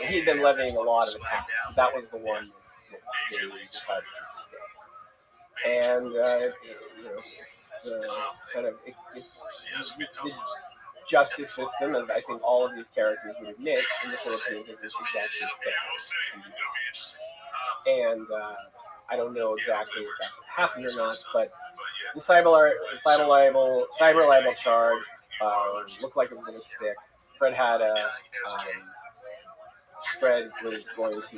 S7: he'd been levying a lot of attacks. That was the one that they decided to stay. And it's kind of justice system, as I think all of these characters would admit, in the Philippines isn't exactly fair. And I don't know exactly if that's what happened or not, but the cyber libel charge looked like it was going to stick. Fred had Fred was going to,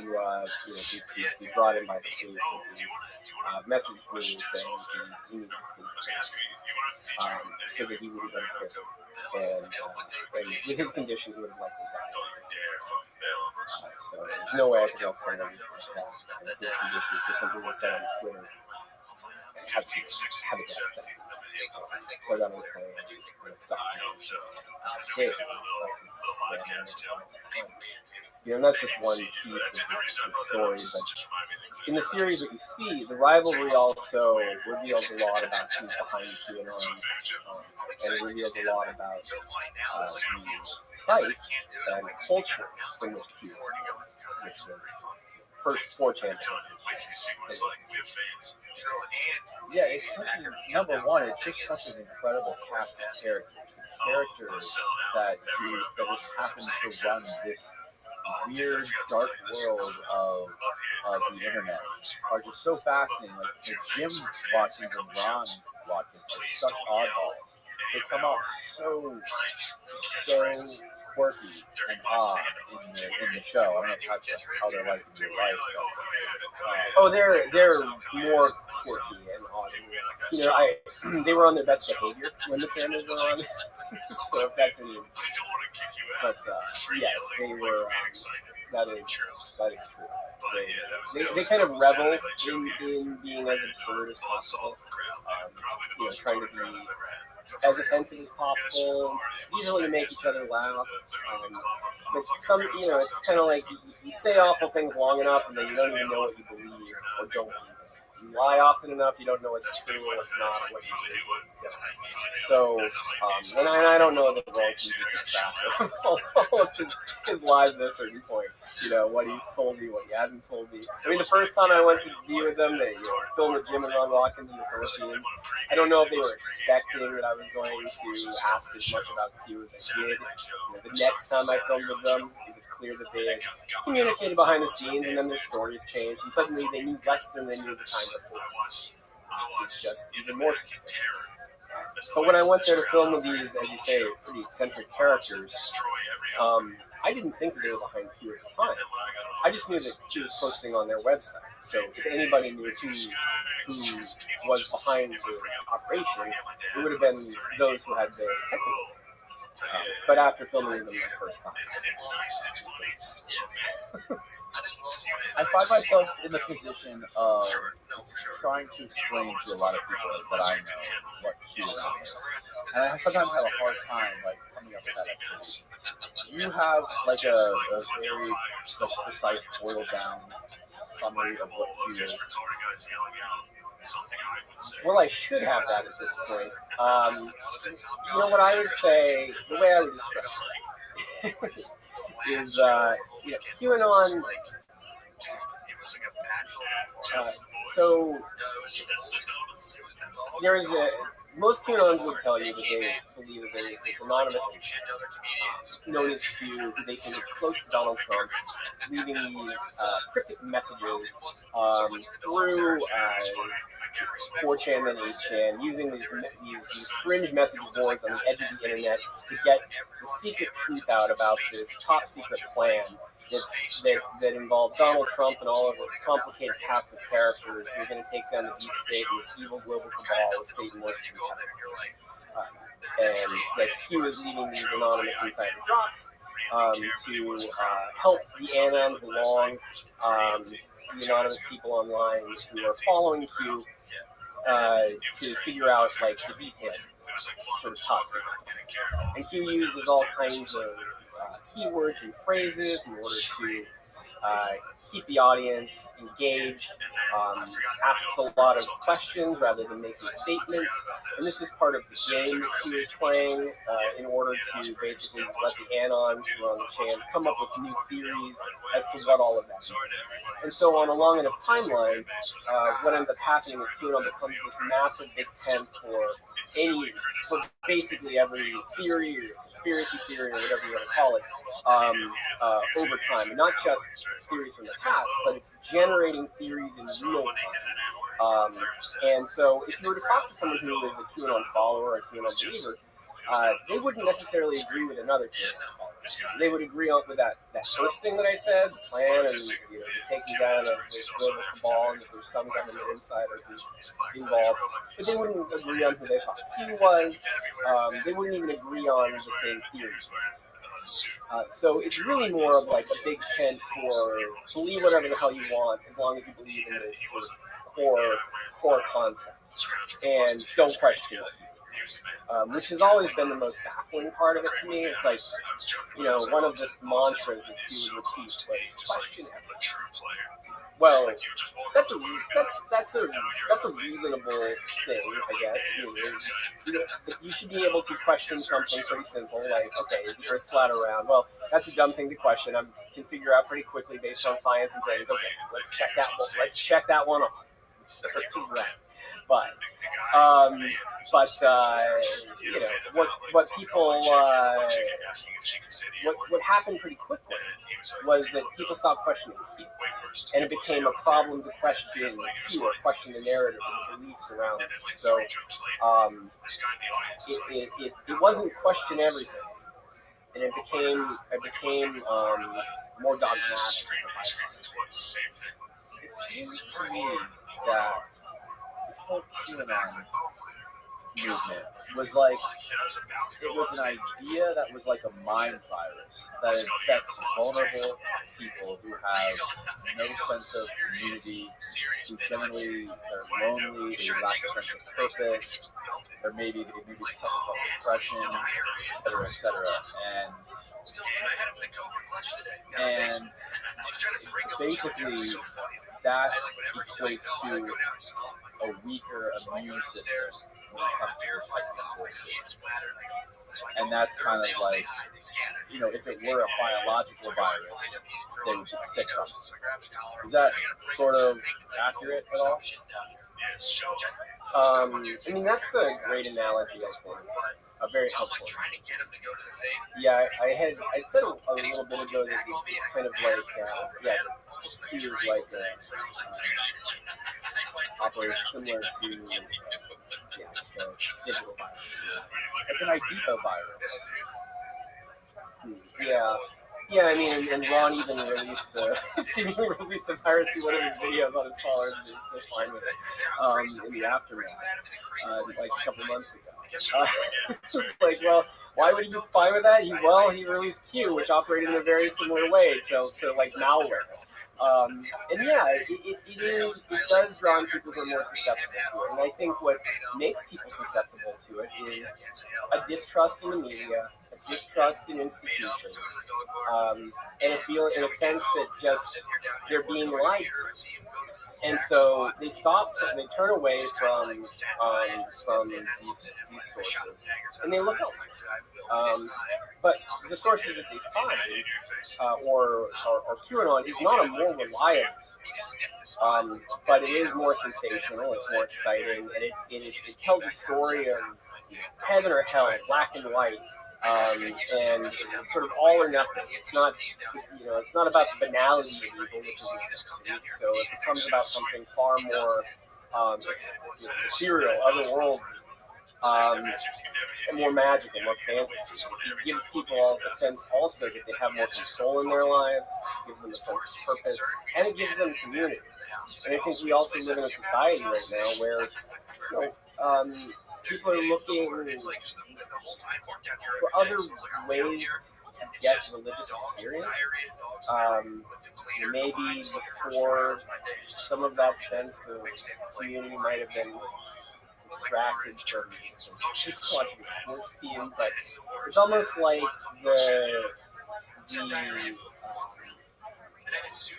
S7: be brought in by the police, and he messaged me saying he needed to flee, so that he would have been in prison. And with his condition, he would have likely died. So there's no way I could help someone like that. And with his condition, for something to say on Twitter, have a death sentence. So I got on the plane and escape. And that's just one piece of this story. But in the series that you see, the rivalry also reveals a lot about who's behind QAnon, and it reveals a lot about the site and culture from which Q, which is first 4chan.
S2: Yeah, it's such number one. It's just such an incredible cast of characters. The characters that just happen to run this weird, dark world of the internet are just so fascinating. Like the Jim Watkins and Ron Watkins are such oddballs. They come off so quirky and odd in the show. I don't know how they're like in real life.
S7: But, they're more quirky and odd. They were on their best behavior when the cameras were on. So if that's any. But yes, they were. That is true. They kind of revel in being as absurd as possible. Trying to be as offensive as possible, usually to make each other laugh. But it's kind of like you say awful things long enough, and then you don't even know what you believe or don't believe. You lie often enough, you don't know what's true or what's not, or what you do. So, and I don't know that Roy can keep track of all of his lies at a certain point. What he's told me, what he hasn't told me. I mean, the first time I went to be with them, they filmed with Jim and Ron Watkins in the Philippines. I don't know if they were expecting that I was going to ask as much about Q as I did. The next time I filmed with them, it was clear that they had communicated behind the scenes, and then their stories changed, and suddenly they knew less than they knew the time before, which is just even more suspicious. But when I went there to film with these, as you say, pretty eccentric characters, I didn't think that they were behind Q at the time. I just knew that Q was posting on their website. So if anybody knew who was behind the operation, it would have been those who had the technical. But after filming them the first time,
S2: I find myself in the position of trying to explain to a lot of people that I know what QAnon is, and I sometimes have a hard time coming up with that explanation. You have a very precise, boiled down summary of what Q is.
S7: Well, I should have that at this point. What I would say, the way I would describe it, is QAnon. So there is most QAnons would tell you that they believe that there is this anonymous agent known as Q, who they think is close to Donald Trump, leaving these cryptic messages through 4chan and 8chan, using these fringe message boards on the edge of the internet to get the secret truth out about this top secret plan that involved Donald Trump and all of this complicated cast of characters who are going to take down the deep state and this evil global cabal with Satan worshiping characters. And that Q is leaving these anonymous insider drops to help the Anons along, the anonymous people online who are following Q to figure out the details of this sort of top secret. And Q uses all kinds of keywords and phrases in order to keep the audience engaged, asks a lot of questions rather than making statements. And this is part of the game that Q is playing in order to basically let the anons who are on the chance come up with new theories as to what all of that means. And so on a long enough timeline, what ends up happening is QAnon becomes this massive big tent for basically every theory or conspiracy theory or whatever you want to call it over time. And not just theories from the past, but it's generating theories in real time. And so if you were to talk to someone who is a QAnon follower or a QAnon believer, they wouldn't necessarily agree with another QAnon follower. They would agree with that first thing that I said, the plan, and the taking down of this global cabal, and that there's some government insider who's involved. But they wouldn't agree on who they thought he was. They wouldn't even agree on the same theories necessarily. So it's really more of like a big tent for believe whatever the hell you want, as long as you believe in this sort of core concept, and don't question it. Which has always been the most baffling part of it to me. It's like, one of the mantras that he would repeat was question everything. Well, that's a reasonable thing, I guess. You should be able to question something pretty simple, like, okay, is the Earth flat or round? Well, that's a dumb thing to question. I can figure out pretty quickly based on science and things. Okay, let's check that one off. Right. But what people what happened pretty quickly was that people stopped questioning Q, and it became a problem to question Q or question the narrative and the beliefs around it. So it wasn't question everything, and it became more dogmatic.
S2: It seems to me that the whole QAnon movement was like, it was an idea that was like a mind virus that infects vulnerable people who have no sense of community, who generally are lonely, they lack a sense of purpose, or maybe they suffer from depression, etc. And basically that equates to a weaker immune system when it comes to protecting voices. And that's kind of like, if it were a biological virus, they would get sick from it. Is that sort of accurate at all?
S7: That's a great analogy, I think. Very helpful. Yeah, I'd said a little bit ago that it's kind of like, Q is like operates similar to the digital virus.
S2: Like an IDEPA virus.
S7: Yeah, and Ron even seemingly released a virus through one of his videos on his followers, and they're still fine with it in the aftermath, like a couple months ago. Just like, well, why would he be fine with that? He released Q, which operated in a very similar way to like malware. It does draw on people who are more susceptible to it. And I think what makes people susceptible to it is a distrust in the media, a distrust in institutions, and a sense that just they're being lied to. And so they turn away from these sources, and they look elsewhere. But the sources that they find, or QAnon, is not a more reliable source, but it is more sensational, it's more exciting, and it tells a story of heaven or hell, black and white. And it's sort of all or nothing. It's not, it's not about the banality of evil, which is necessity. So it becomes about something far more ethereal, otherworldly, and more magical, more fantasy. It gives people a sense also that they have more control in their lives. It gives them a sense of purpose, and it gives them community. And I think we also live in a society right now where people are looking for other ways to get religious experience. Maybe before some of that sense of community might have been extracted from just watching the sports team, but it's almost like the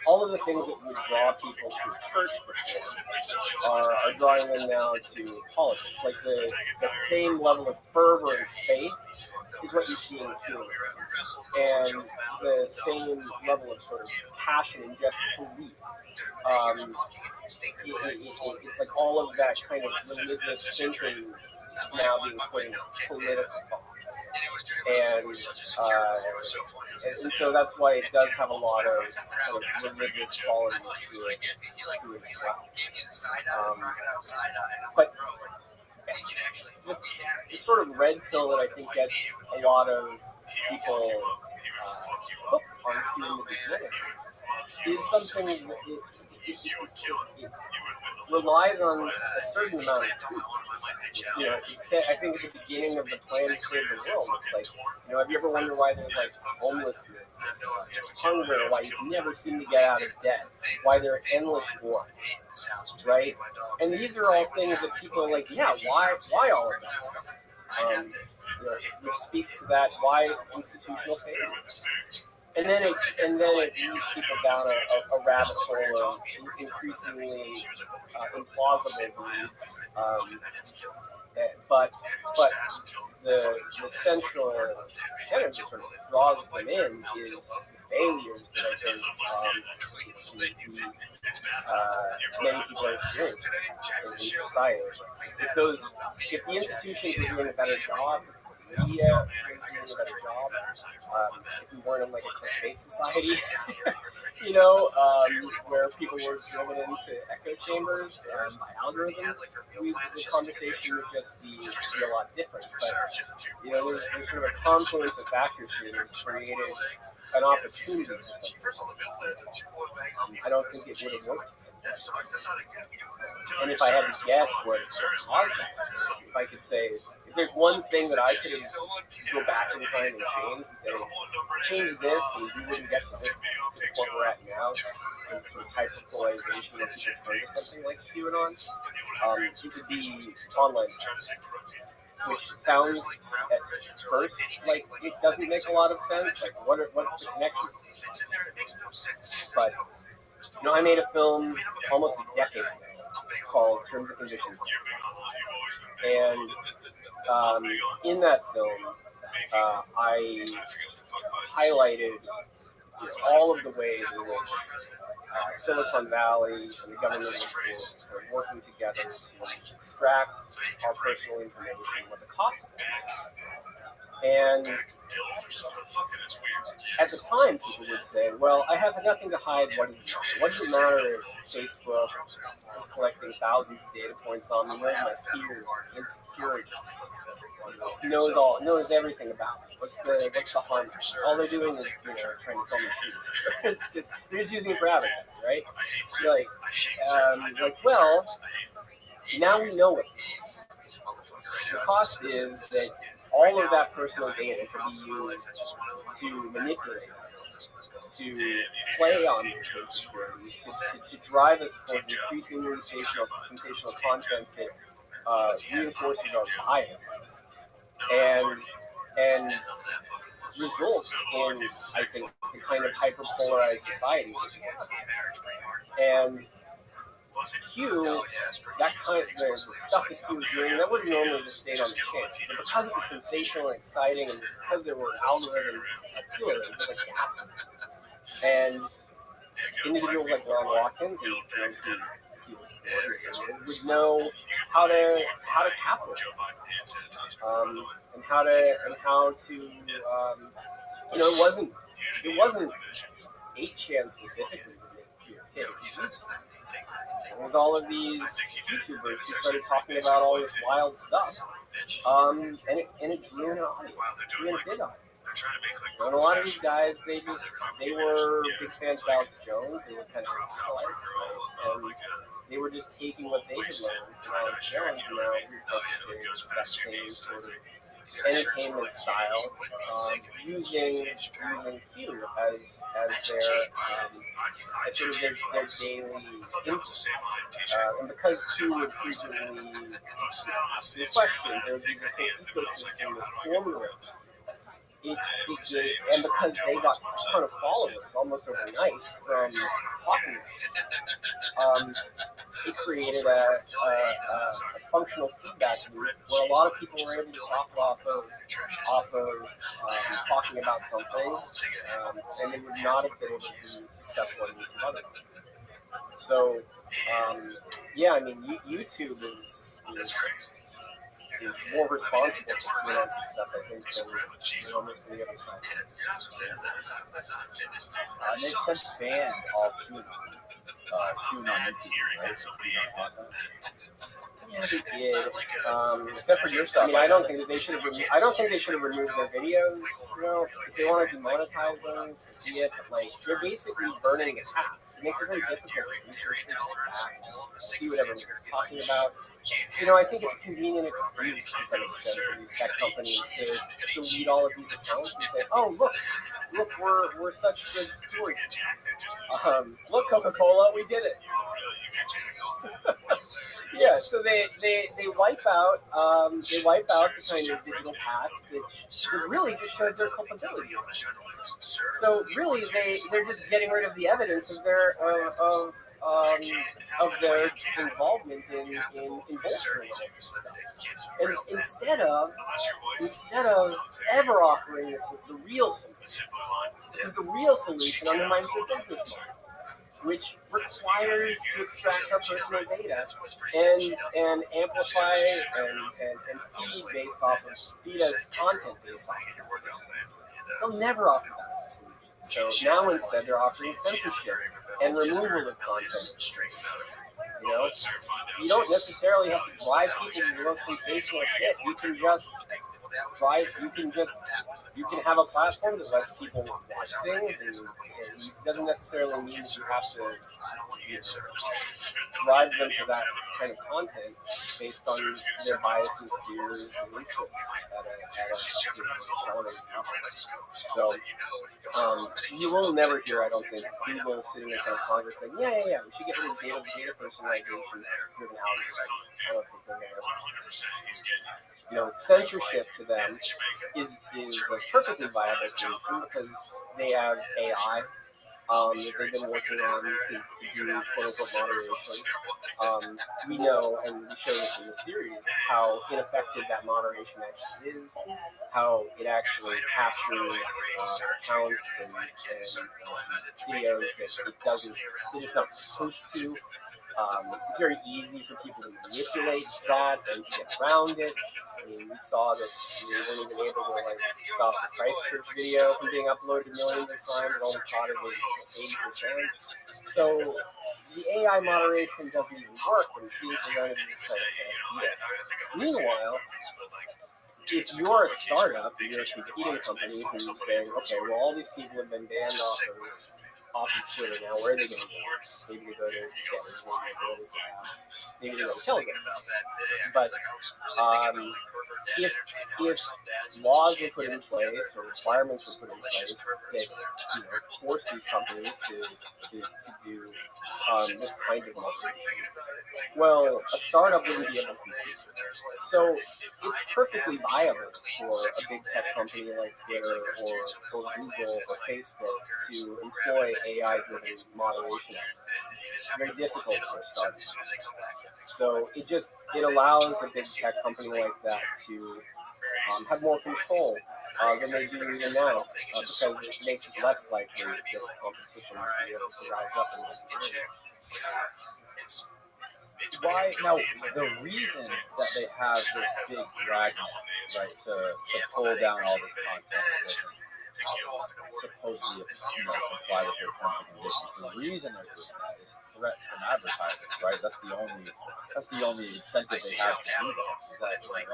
S7: all of the things that would draw people to church before are drawing them now to politics. Like that same level of fervor and faith is what you see in Q, and the same level of sort of passion and just belief. It's like all of that kind of religious thinking is now being put in political box, and so that's why it does have a lot of kind of religious qualities to it as well. But the sort of red pill that I think gets a lot of people hooked on Q in the beginning is something that it relies on a certain amount of truth. You know, I think at the beginning of the plan to save the world, it's like, you know, have you ever wondered why there's like homelessness, hunger, why you can never seem to get out of debt, why there are endless wars, right? And these are all things that people are like, yeah, why all of that stuff? You know, which speaks to that, why institutional failure? And then it leads people down a rabbit hole of increasingly implausible beliefs. But the central tenet that sort of draws them in is the failures that I think many people are experiencing in society. If the institutions are doing a better job, media is doing a better job. If we weren't in like a clickbait society, you know, where people were driven into echo chambers by algorithms, the conversation would just be a lot different. But you know, there's sort of a confluence of factors here that created an opportunity for something. I don't think it would have worked. And if I had to guess what caused that, if I could say, if there's one thing that I could go back in time and change and say, change this, and we wouldn't get to the point we're at now, in sort of hyperpolarization of people turn to something like QAnon, it would be online, which sounds at first like it doesn't make a lot of sense. Like, what's the connection? But you know, I made a film almost a decade ago called Terms and Conditions, and in that film, I highlighted all of the ways in which Silicon Valley and the government are working together to extract our personal information, what the cost of it is. And at the time, people would say, well, I have nothing to hide. What does it matter if Facebook is collecting thousands of data points on me? Where's my fears, insecurities? Knows everything about me. What's the harm? All they're doing is, you know, trying to sell me shit. It's just, they're just using it for advertising, right? You're like, well, now we know what it is. The cost is that all of that personal data can be used to manipulate us, to play on those insecurities, to drive us towards increasingly sensational content that reinforces our biases and results in, I think, the kind of hyperpolarized society. And Q, that kind of the stuff that Q was doing, that would have normally just stayed on the channel. But because it was sensational and exciting, and because there were algorithms to it, it was like gas. And individuals like Ron Watkins and those who would know how to capitalize, and how to you know, it wasn't 8chan specifically that made Q a hit. There was all of these YouTubers who started talking about all this wild stuff, and it drew an audience, drew in a big audience. And a lot of these guys, they were big fans of Alex Jones. They were kind of acolytes, and they were just taking what they had learned from Alex Jones and now repurposing that same sort of entertainment style, using Q as their sort of their daily input. And because Q would frequently ask the questions, there would be this whole ecosystem that formulated. and because they got a ton of followers almost overnight from talking about it, it created a functional feedback loop where a lot of people were able to profit off of talking about something, and they would not have been able to be successful in YouTube otherwise. So, yeah, I mean, YouTube is more responsible for success, I think, than almost any other side.
S2: They've since banned all QAnon on YouTube, right?
S7: Yeah, they did.
S2: Except for your stuff.
S7: I mean, I don't think that they should have. I don't think they should have removed their videos. You know, if they want to demonetize them, so be it. But like, they're basically burning the taps. It makes it very difficult for researchers to go back, see what everyone's talking about. You know, I think it's a convenient excuse to some extent for these tech companies to delete all of these accounts and say, "Oh, look, we're such good stewards."
S2: Look, Coca-Cola, we did it.
S7: Yeah, so they wipe out the kind of digital past that really just shows their culpability. So really, they're just getting rid of the evidence of their involvement in bolstering all this stuff. And instead of ever offering the real solution, because the real solution undermines their business model, which requires to extract our personal data and amplify and feed us content based off of it. They'll never offer that as a solution. So now instead they're offering censorship and removal of content. You know, you don't necessarily have to drive people to love sensational shit. You can just you can have a platform that lets people watch things, and it doesn't necessarily mean that you have to drive them to that kind of content based on their biases, fears, and interests at a accelerated level. So you will never hear, I don't think, Google sitting in front of Congress saying, yeah, we should get rid of data personalization driven algorithms. I don't think they're going to. You know, censorship to them is a perfectly viable solution because they have AI that they've been working on to do quote-unquote moderation. We know, and we show this in the series, how ineffective that moderation actually is, how it actually captures accounts and videos that it is not supposed to. It's very easy for people to manipulate that and to get around it. I mean, we saw that we weren't even able to stop the Christchurch video from being uploaded millions of times. It only caught it with 80%. So the AI moderation doesn't even work when it's being presented in this kind of panacea. Meanwhile, if you're a startup, you're a competing company who's saying, okay, well, all these people have been banned off of Twitter now. Where are they going to go? Maybe they go to Twitter, maybe they go to Telegram. But if laws were put in place or requirements were put in place that force these companies to do this kind of moderation, well, a startup wouldn't be able to compete. So it's perfectly viable for a big tech company like Twitter or Google or Facebook to employ AI-driven moderation. It's very difficult for a startup. So it allows a big tech company like that to have more control than they do even now, because it makes it less likely that competition will be able to rise up in those areas.
S2: Why now? The reason that they have this big dragnet, right, to pull down all this content, supposedly comply with their company vision. The reason they're doing that is threats from advertisers, right? That's the only incentive they have to do that. Is that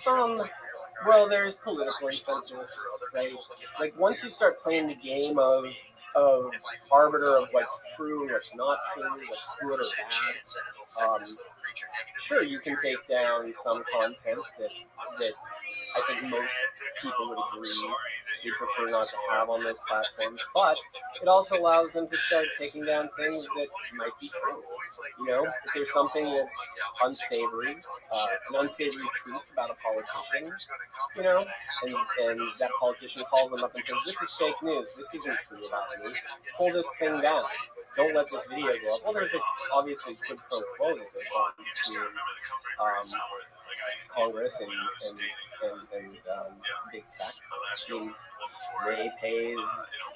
S2: wrong there?
S7: Well, there's political incentives, right? Like once you start playing the game of arbiter of what's true, what's not true, what's good or bad. Sure, you can take down some content that I think most people would agree they prefer not to have on those platforms, but it also allows them to start taking down things that might be true. You know, if there's something that's unsavory, an unsavory truth about a politician, you know, and that politician calls them up and says, "This is fake news. This isn't true about me. Pull this thing down. Don't let this video go up." Well, there's obviously quid pro quo that goes on between Congress and big tech. I mean, they pay,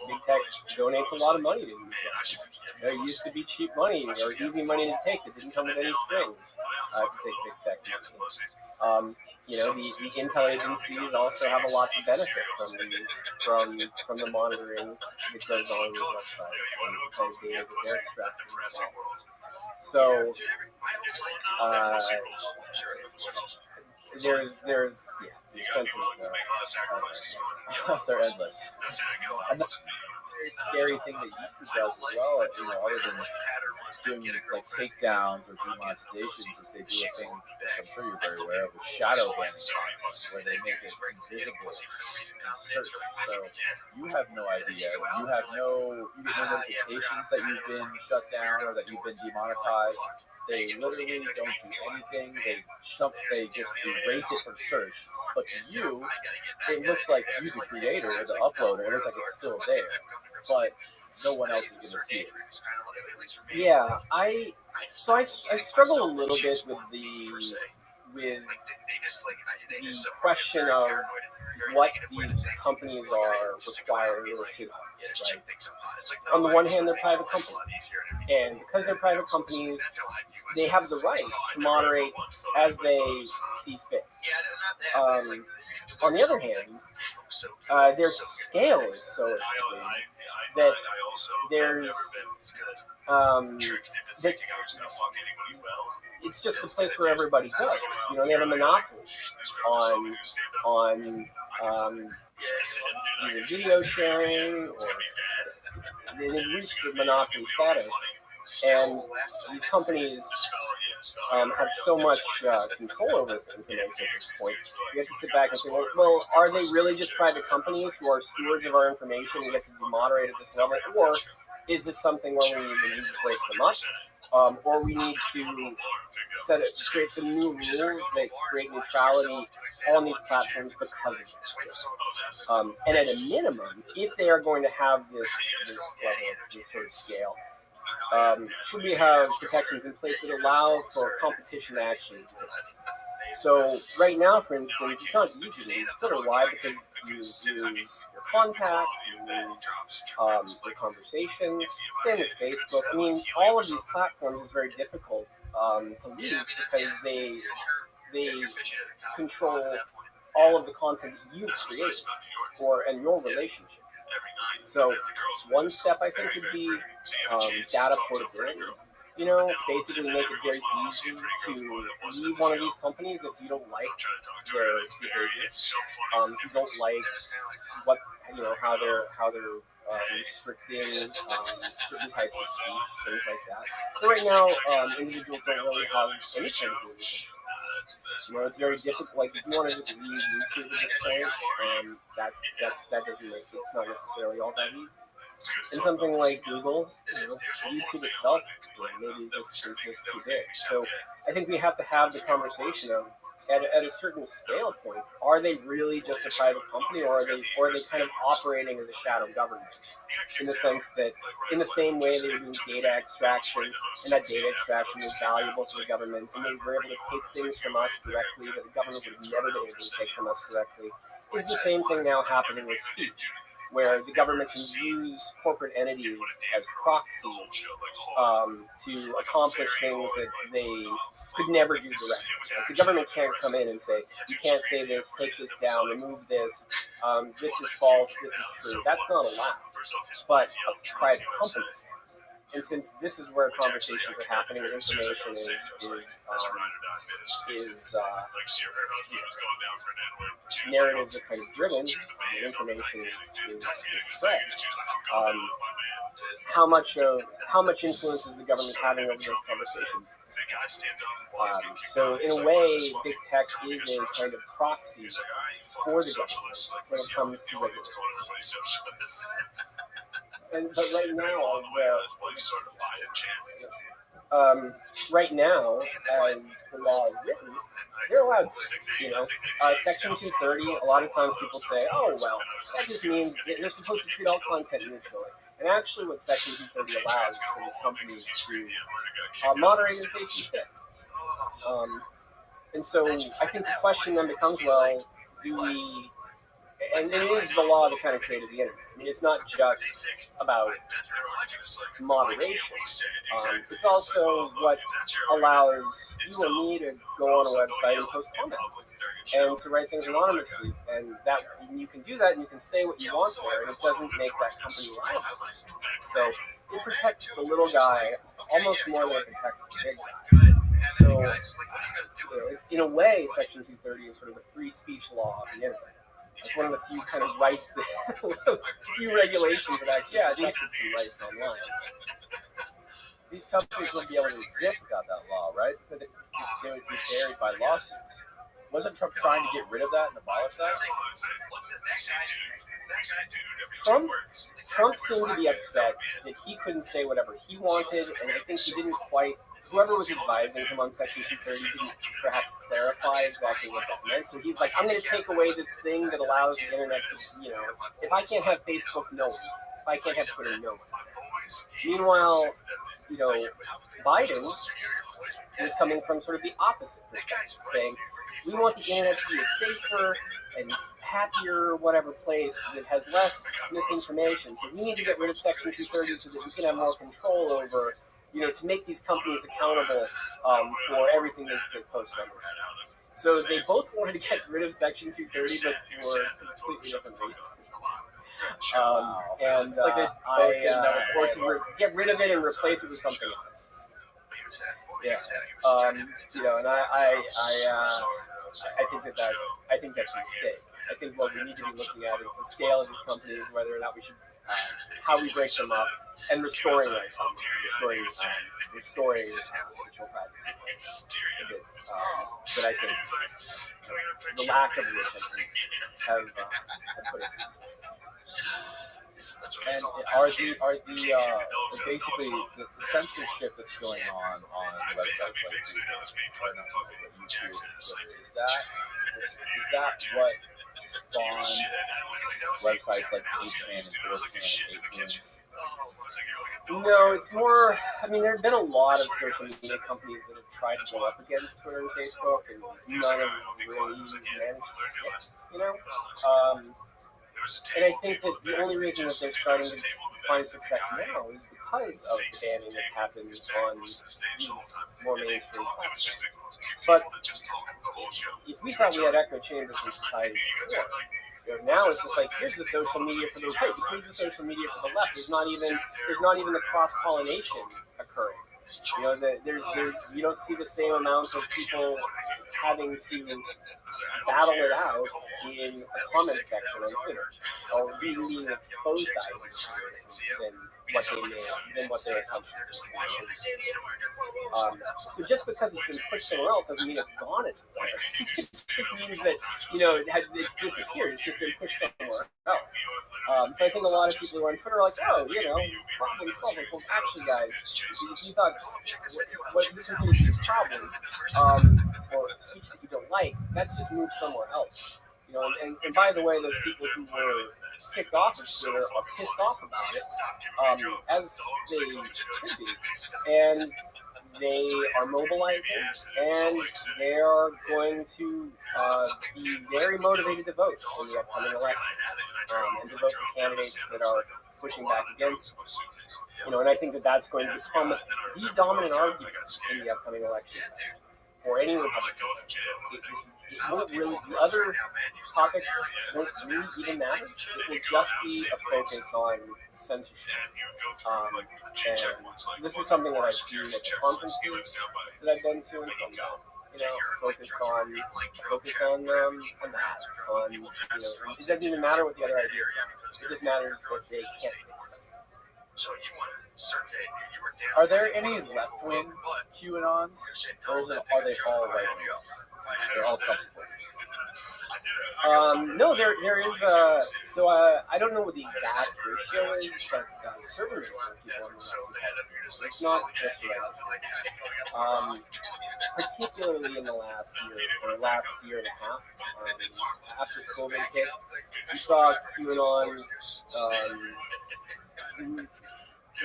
S7: big tech donates a lot of money to these guys. There used to be cheap money or easy money to take that didn't come with any strings to take big tech money. You know, the intel agencies also have a lot to benefit from the monitoring that goes on these websites and the kind of data that they're extracting as well. So there's the incentives
S2: they're endless. Another scary thing that YouTube does as well, you know, other than doing like takedowns or demonetizations, is they do a thing which I'm sure you're very aware of, is shadow banning content, where they make it invisible in search. So you have no idea. You get no notifications that you've been shut down or that you've been demonetized. They literally don't do anything. They just erase it from search. But to you, it looks like you, the creator or the uploader, it looks like it's still there. But no one else is going to see it.
S7: Yeah, I struggle a little bit with the question of what these companies are required or should, right? On the one hand, they're private companies, and because they're private companies, they have the right to moderate as they see fit. On the other hand, their scale is so extreme that it's just a place where everybody goes. You know, they have a monopoly on either video sharing, or they've reached the monopoly status, and these companies have so much control over the information at this point. You have to sit back and say, well, are they really just private companies who are stewards of our information and get to be moderated at this level, or is this something where we need to break them up, or we need to create some new rules that create neutrality on these platforms because of this. And at a minimum, if they are going to have this level, this sort of scale, should we have protections in place that allow for competition to actually exist? So right now, for instance, it's not easy to use Twitter. Why? Because you use your contacts, you use your conversations. Same with Facebook. I mean, all of these platforms is very difficult to lead because they control all of the content that you create and your relationship. So one step I think would be data portability. You know, basically make it very easy to leave one of these companies if you don't like their behavior, if you don't like what, you know, how they're restricting certain types of speech, things like that. So right now, individuals don't really have any kind of reason. You know, it's very difficult. Like, if you want to just leave YouTube at this point, that doesn't make it. It's not necessarily all that easy. And something like Google, you know, YouTube itself, maybe is just too big. So I think we have to have the conversation of, at a certain scale point, are they really just a private company, or are they kind of operating as a shadow government? In the sense that, in the same way they were doing data extraction, and that data extraction was valuable to the government, and they were able to take things from us directly that the government would have never been able to take from us directly, is the same thing now happening with speech, where the government can use corporate entities as proxies to accomplish things that they could never do directly. Like, the government can't come in and say, you can't say this, take this down, remove this, this is false, this is true. That's not allowed. But a private company can. And since this is where conversations are happening, information narratives are kind of driven, information is spread. How much influence is the government having over those conversations? So in a way, big tech is a kind of proxy for the government when it comes to regulation. But right now, right now, as the law is written, they're allowed to. Section 230, a lot of times people say, oh, well, that just means that they're supposed to treat all content neutrally. And actually what Section 230 allows is for these companies to moderate as they see fit. And so I think the question then becomes, well, do we... And it is the law that kind of created the internet. I mean, it's not just about moderation. It's also what allows you or me to go on a website and post comments and to write things anonymously. And that you can do that and you can say what you want there, and it doesn't make that company liable. So it protects the little guy almost more than it protects the big guy. So it's, in a way, Section 230 is sort of the free speech law of the internet. It's one of the few kind of rights, few regulations that actually protected some rights online.
S2: These companies wouldn't be able to exist without that law, right? Because they would be buried by lawsuits. Wasn't Trump trying to get rid of that and abolish that?
S7: Trump seemed to be upset that he couldn't say whatever he wanted, and I think he didn't quite... Whoever was advising him on Section 230 didn't perhaps clarify exactly what that meant. So he's like, I'm going to take away this thing that allows the internet to, if I can't have Facebook, no one. If I can't have Twitter, no one. Meanwhile, Biden was coming from sort of the opposite perspective, saying, we want the internet to be a safer and happier, whatever place that has less misinformation. So we need to get rid of Section 230 so that we can have more control over, to make these companies accountable for everything that they post on their sites. So they both wanted to get rid of Section 230, but for completely different reasons. Or to get rid of it and replace it with something else. Yeah. And I think that's a mistake. I think what we need to be looking at is the scale of these companies, whether or not we should, how we break them up, and restoring rights, restoring digital privacy. That I think the lack of which have put us in this.
S2: And are the basically the censorship that's going on websites like YouTube, is that what spawned websites like 8chan and 4chan and 8chan?
S7: No, it's more. I mean, there have been a lot of social media companies that have tried to go up against Twitter and Facebook, and none of them really managed to stick. And I think that the only reason that they're starting to find success now is because of the banning that's happened on these more mainstream platforms. But if we thought we had echo chambers in society before, now it's just like, here's the social media for the right, here's the social media for the left. There's not even the cross-pollination occurring. You don't see the same amount of people having to battle it out in the comment section on Twitter, or being exposed to items than what their assumptions are. So just because it's been pushed somewhere else doesn't mean it's gone anywhere. It just means that it's disappeared. It's just been pushed somewhere else. So I think a lot of people who are on Twitter are like, problem solved. Well, actually, guys, if you thought what this is going to be a problem, or speech that you don't like, that's just moved somewhere else. And by the way, those people who were kicked off of Twitter are pissed off about it, as they should be, and they are mobilizing, and they are going to be very motivated to vote in the upcoming election, and to vote for candidates that are pushing back against them. And I think that that's going to become the dominant argument in the upcoming elections. or any Republican, it won't really, the other topics won't really even matter. It will just be a focus on censorship. And this is something that I've seen at the conferences that I've been to and from that. Focus on that. It doesn't even matter what the other ideas are. It just matters that they can't express them.
S2: Are there any left-wing QAnons, or are they all right-wing? They're all Trump supporters.
S7: No, there is I don't know what the exact ratio is, but certainly there are people on the left. It's not just right. Particularly in the last year and a half, after COVID hit, you saw QAnon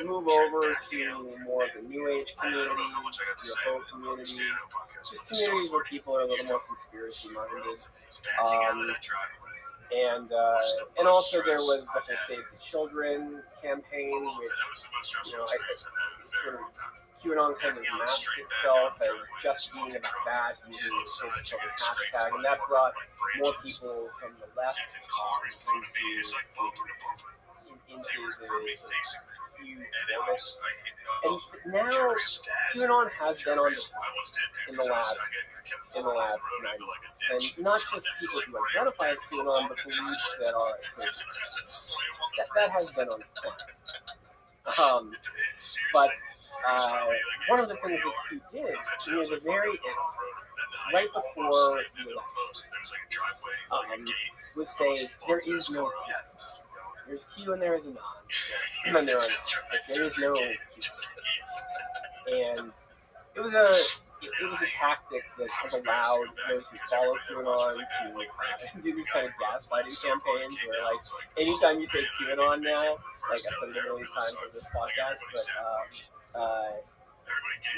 S7: move over to more of the New Age communities, UFO communities, just communities where people are a little more conspiracy minded. And also there was the whole Save the Children campaign, which sort of QAnon kind of masked itself as just being about that, using the Save the Children hashtag, and that brought more people from the left into the huge orbit. And now QAnon has been on decline in the last 9 months, and not just people who identify as QAnon, but beliefs that are associated. That has been on decline. But one of the things that Q did near the very end, right before the election, was say there is no Q. There's Q and there is a non, and there are not. There is no Q. And it was a tactic that has allowed those who follow QAnon to do these kind of gaslighting campaigns where, like, anytime you say QAnon now, like I've said it a million times on this podcast, but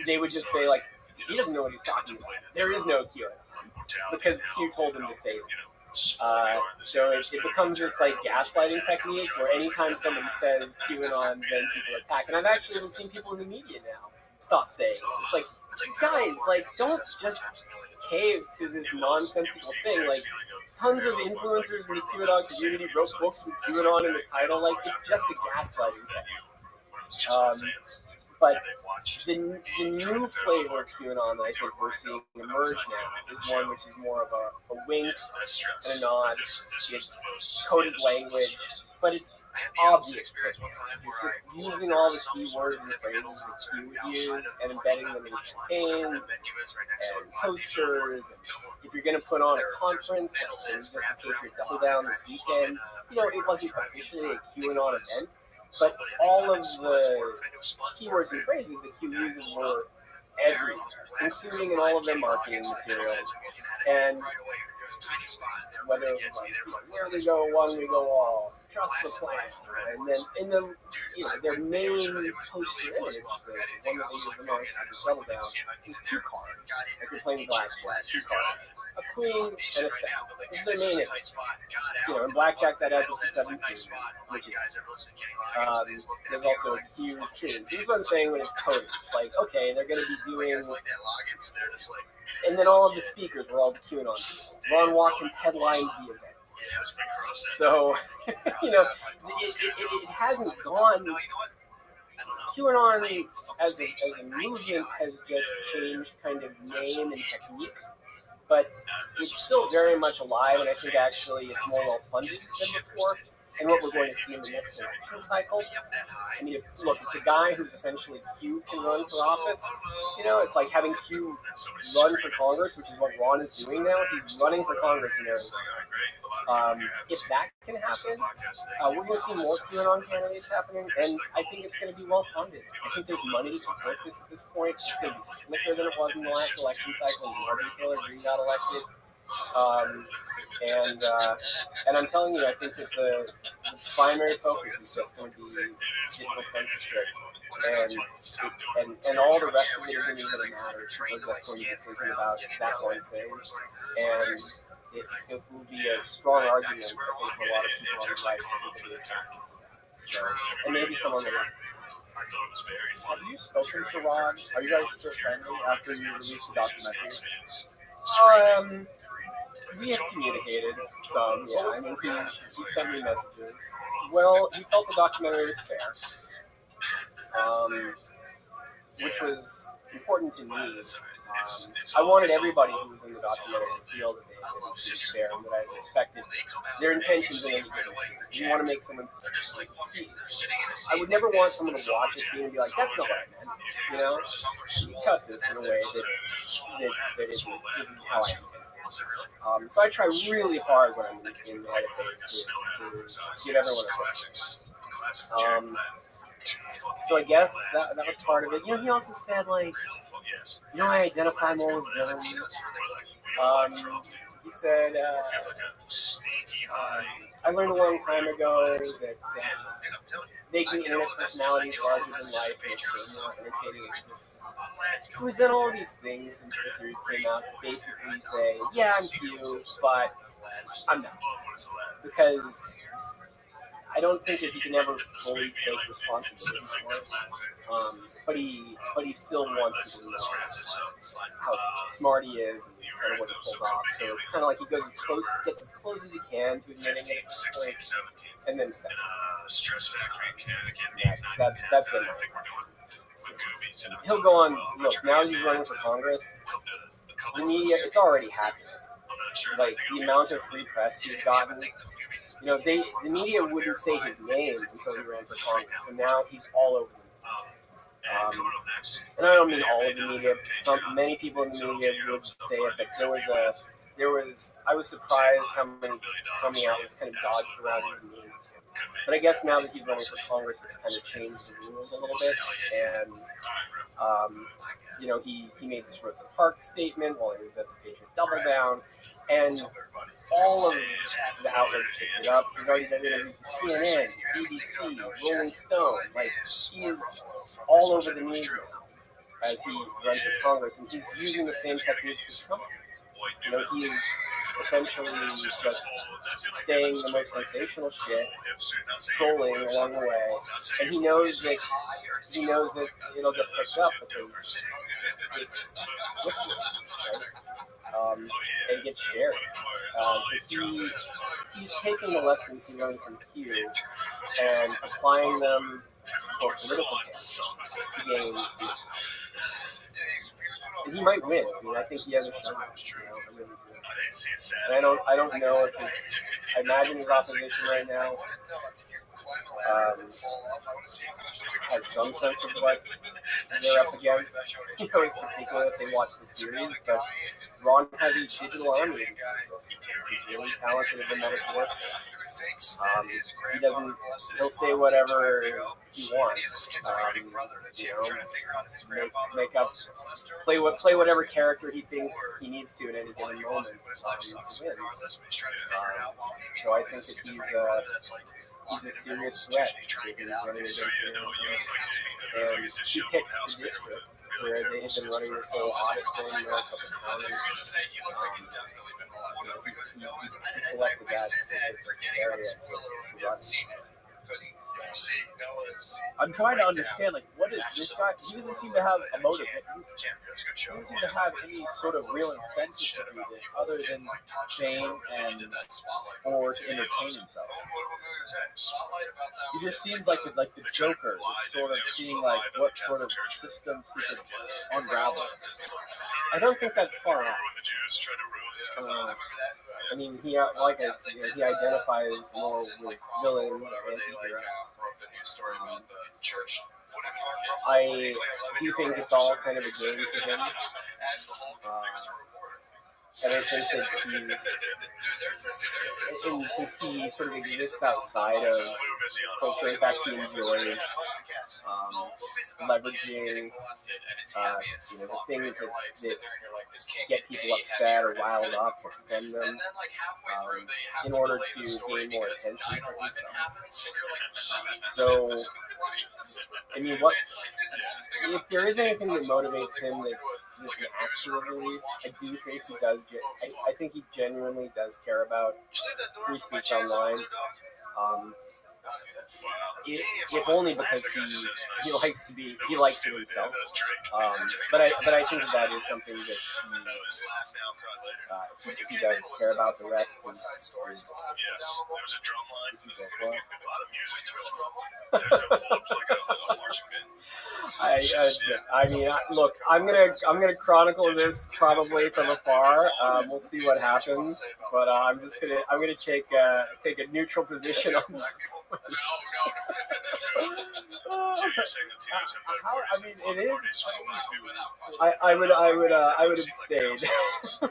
S7: they would just say, like, he doesn't know what he's talking about. There is no QAnon, because Q told him to say it. So it becomes this like gaslighting technique where anytime somebody says QAnon, then people attack. And I've actually even seen people in the media now stop saying it. It's like, guys, like, don't just cave to this nonsensical thing. Like, tons of influencers in the QAnon community wrote books with QAnon in the title. Like, it's just a gaslighting technique. But the new flavor of QAnon that I think we're seeing emerge now is one which is more of a wink and a nod. It's coded language, but it's obvious. It's just using all the keywords and phrases that Q would use and embedding them in campaigns and posters. And if you're going to put on a conference, like it was just the Patriot Double Down this weekend, it wasn't officially a QAnon event. But all of the keywords and phrases that Q uses were everywhere, including in all of their marketing materials. And whether it was like, where we go one, we go all, trust the plan. And then in the, their main poster image, the one that they used the most for the Double Down, was 2 cards, like you're playing blackjack, 2 cards, a queen and a 7. This is their main image. In blackjack that adds up to 17, which is there's also a huge king. So this is what I'm saying when it's coded. It's like, okay, they're going to be doing, and then all of the speakers were all the QAnon people. Ron Watkins headlined the event. So, it hasn't gone. QAnon as a movement has just changed kind of name and technique, but it's still very much alive, and I think actually it's more well funded than before. And what we're going to see in the next election cycle, I mean, if the guy who's essentially Q can run for office, it's like having Q run for Congress, which is what Ron is doing now. He's running for Congress in Arizona. If that can happen, we're going to see more QAnon candidates happening, and I think it's going to be well funded. I think there's money to support this at this point. It's going to be slicker than it was in the last election cycle when Martin Taylor Greene got elected. And I'm telling you, I think that the primary focus is just going to be digital censorship, and all the rest of it isn't even going to matter. We're just going to be thinking about that one thing, and it will be a strong argument, I think, for a lot of people on the right to be attracted to that. So, and maybe some on the left.
S2: Have you spoken to Ron? Are you guys still friendly after you released the documentary?
S7: We have communicated some, yeah. I mean, he sent me messages. Well, he felt the documentary was fair, which was important to me. I wanted everybody who was in the documentary to feel that it was fair and that I respected their intentions in any given scene. You want to make someone see. I would never want someone to watch a scene and be like, "That's not what I meant." You know, you cut this in a way that isn't how I intended. So I try really hard when I'm in editing to give everyone a chance. So I guess that was part of it. You know, he also said, like, you know, I identify more with villains. He said, I learned a long time ago that making internet personalities larger than life makes for a more entertaining existence. So we've done all these things since the series came out to basically say, yeah, I'm cute, but I'm not. Because I don't think that he can ever fully take responsibility for it. But he still wants people to know how smart he is and kind of what he pulled off. So it's kind of like he gets as close as he can to admitting it at this point, and then steps back. That's been my He'll go on. Look, now that he's running for Congress, the media, it's already happening. Like the amount of free press he's gotten. You know, the media wouldn't say his name until he ran for Congress, and now he's all over the media. And I don't mean all of the media. Many people in the media would say it, but I was surprised how many outlets kind of dodged around the media. But I guess now that he's running for Congress, it's kind of changed the rules a little bit, and you know, he made this Rosa Parks statement while he was at the Patriot Double Down, and all of the outlets picked it up. He's already done interviews with CNN, BBC, Rolling Stone. Like, he is all over the news now as he runs for Congress, and he's using the same techniques as Trump. You know, he is essentially just saying the most sensational shit, trolling along the way, and he knows that it'll get picked up because it's wicked, right? And gets shared. So he's taking the lessons he learned from Q and applying them for political gains to gain. And he might win. I mean, I think he has a shot. And I don't know if I imagine his opposition right now has some sense of what they're up against. You know, in particular if they watch the series, but Ron has a digital army. He's really talented at the metaphor. He'll say whatever he wants. You know, make up, play whatever character he thinks he needs to at any given moment to win. So I think that he's a serious threat to running against him. And he picked the district where they had been running this whole audit thing there a couple of times. He selected that specific area to run.
S2: I'm trying to understand, like, what is this guy? He doesn't seem to have a motive. He doesn't seem to have any sort of real incentive to do this other than fame or to entertain himself. He just seems like the Joker, just sort of seeing like what sort of systems he could unravel.
S7: I don't think that's far off. I mean, he identifies more with villains or anti-heroes. I do think it's all kind of a game to him. And I think that since he sort of exists outside of culture, in fact, he enjoys leveraging the things that get people upset or riled up or offend them in order to gain more attention for himself. So, I mean, if there is anything that motivates him that's an actual belief, I do think he does. I think he genuinely does care about free speech online. if only because he likes it himself. But I think that is something that he does care about. The rest is I mean, look, I'm gonna chronicle this probably from afar. We'll see what happens, but I'm gonna take a neutral position on. I mean, it is. I would abstain.
S5: It's so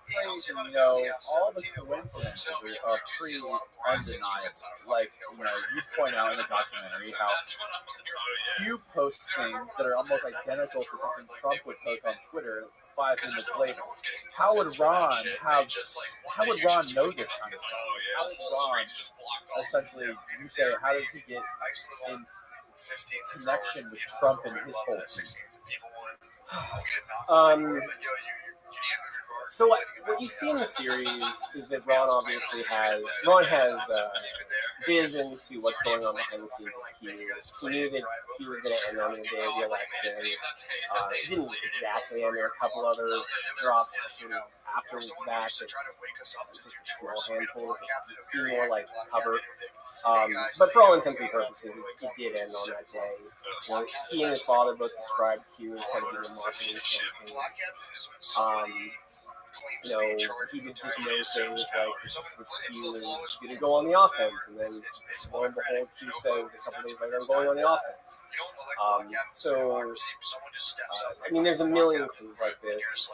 S5: crazy, all the coincidences are pretty undeniable. Like, you point out in the documentary how Q posts things that are almost identical to something Trump would post on Twitter 5 minutes later. How would Ron know this kind of stuff? How would Ron essentially, you say, how does he get in connection with Trump and his whole team?
S7: So what you see in the series is that Ron has vision to what's going on behind the scenes with Q. He knew that he was going to end on the day of the election. It didn't exactly end. There were a couple other drops after that, just a small handful. It seemed more like cover. But for all intents and purposes, it did end on that day. He and his father both described Q as kind of a marketing campaign. He would just know things like Q is going to go on the offense, and then lo and behold, Q says a couple days later, I'm going on the offense. I mean, there's a million things like this,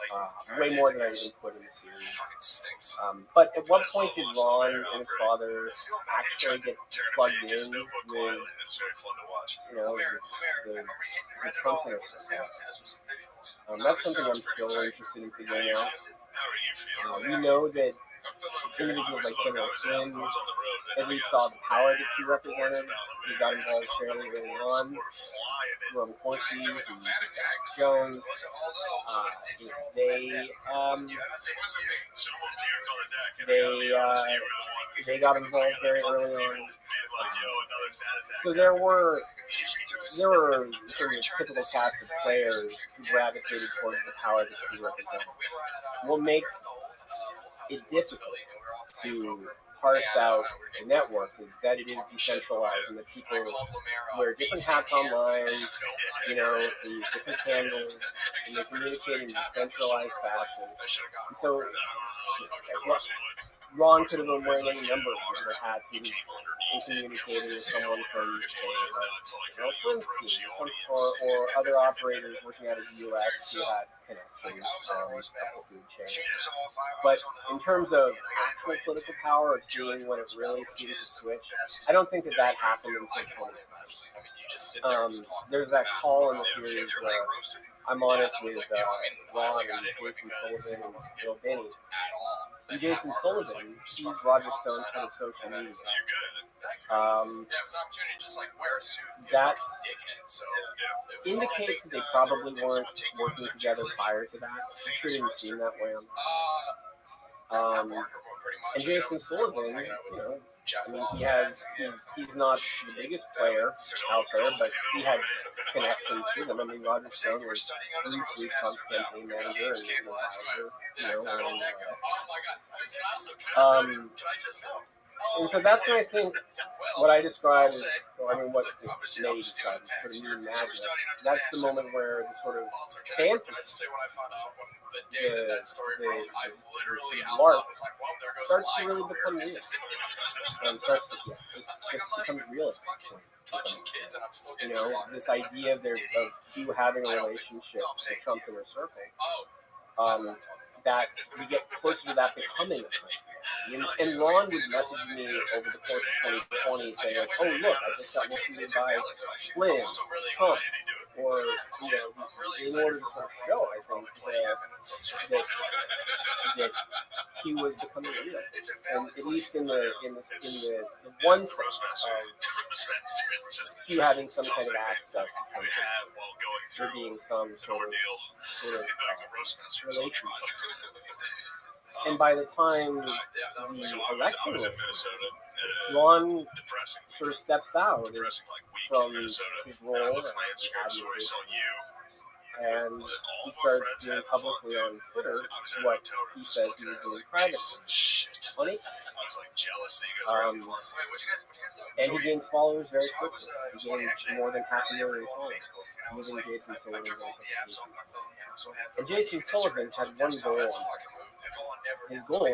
S7: way more than I even put in the series. But at what point did Ron and his father actually get plugged in with, the Trump Center system? That's something I'm still interested in figuring out. We know that individuals like General Flynn at least saw the power that he represented. He got involved fairly early on. From Horsey and Jones, they got involved very early on. So there were sort of a typical cast of players who gravitated towards the power that he represented. What makes it difficult to parse out a network is that it is decentralized and that people wear different hats online, in different handles, and they communicate in decentralized fashion. And so, Ron could have been wearing any number of different hats. He was communicating with someone from, say, Flynn's team, or other operators working out of the U.S. who had connections with the food chain. But in terms of actual political power, of seeing when it really seems to switch, I don't think that happened until 2020. There's that call in the series where I'm on it with Ron and Jason Sullivan and Bill Binney. And Jason Sullivan, he's Roger Stone's head of social media. That indicates that they probably weren't working together prior to that. I'm sure it didn't seem that way on and Jason Sullivan, he's not the biggest player out there, but he had connections to them. I mean, Roger Stone was briefly Trump's campaign manager and was an advisor, along the way. And so that's when I think what I describe as, what May described as sort of new magic. That's the moment where the sort of fantasy, the LARP, starts to really become real. And starts to just becomes real at that point. This idea of Q having a relationship with Trump's inner circle. That we get closer to that becoming a thing. And Ron would message me over the course of 2020 saying, like, oh, look, I just got listened by Flynn, Trump, or, in order to sort of show, I think, that he was becoming real. And at least in the one sense of you having some kind of access to Trump, there being some sort of relationship. And by the time the election was, Ron sort of steps out from his role as and he starts doing publicly on Twitter what he says he was doing privately. Funny? And he gains followers very quickly. He gains more than 500,000 followers using Jason Sullivan's amplification. And Jason Sullivan had one goal. His goal,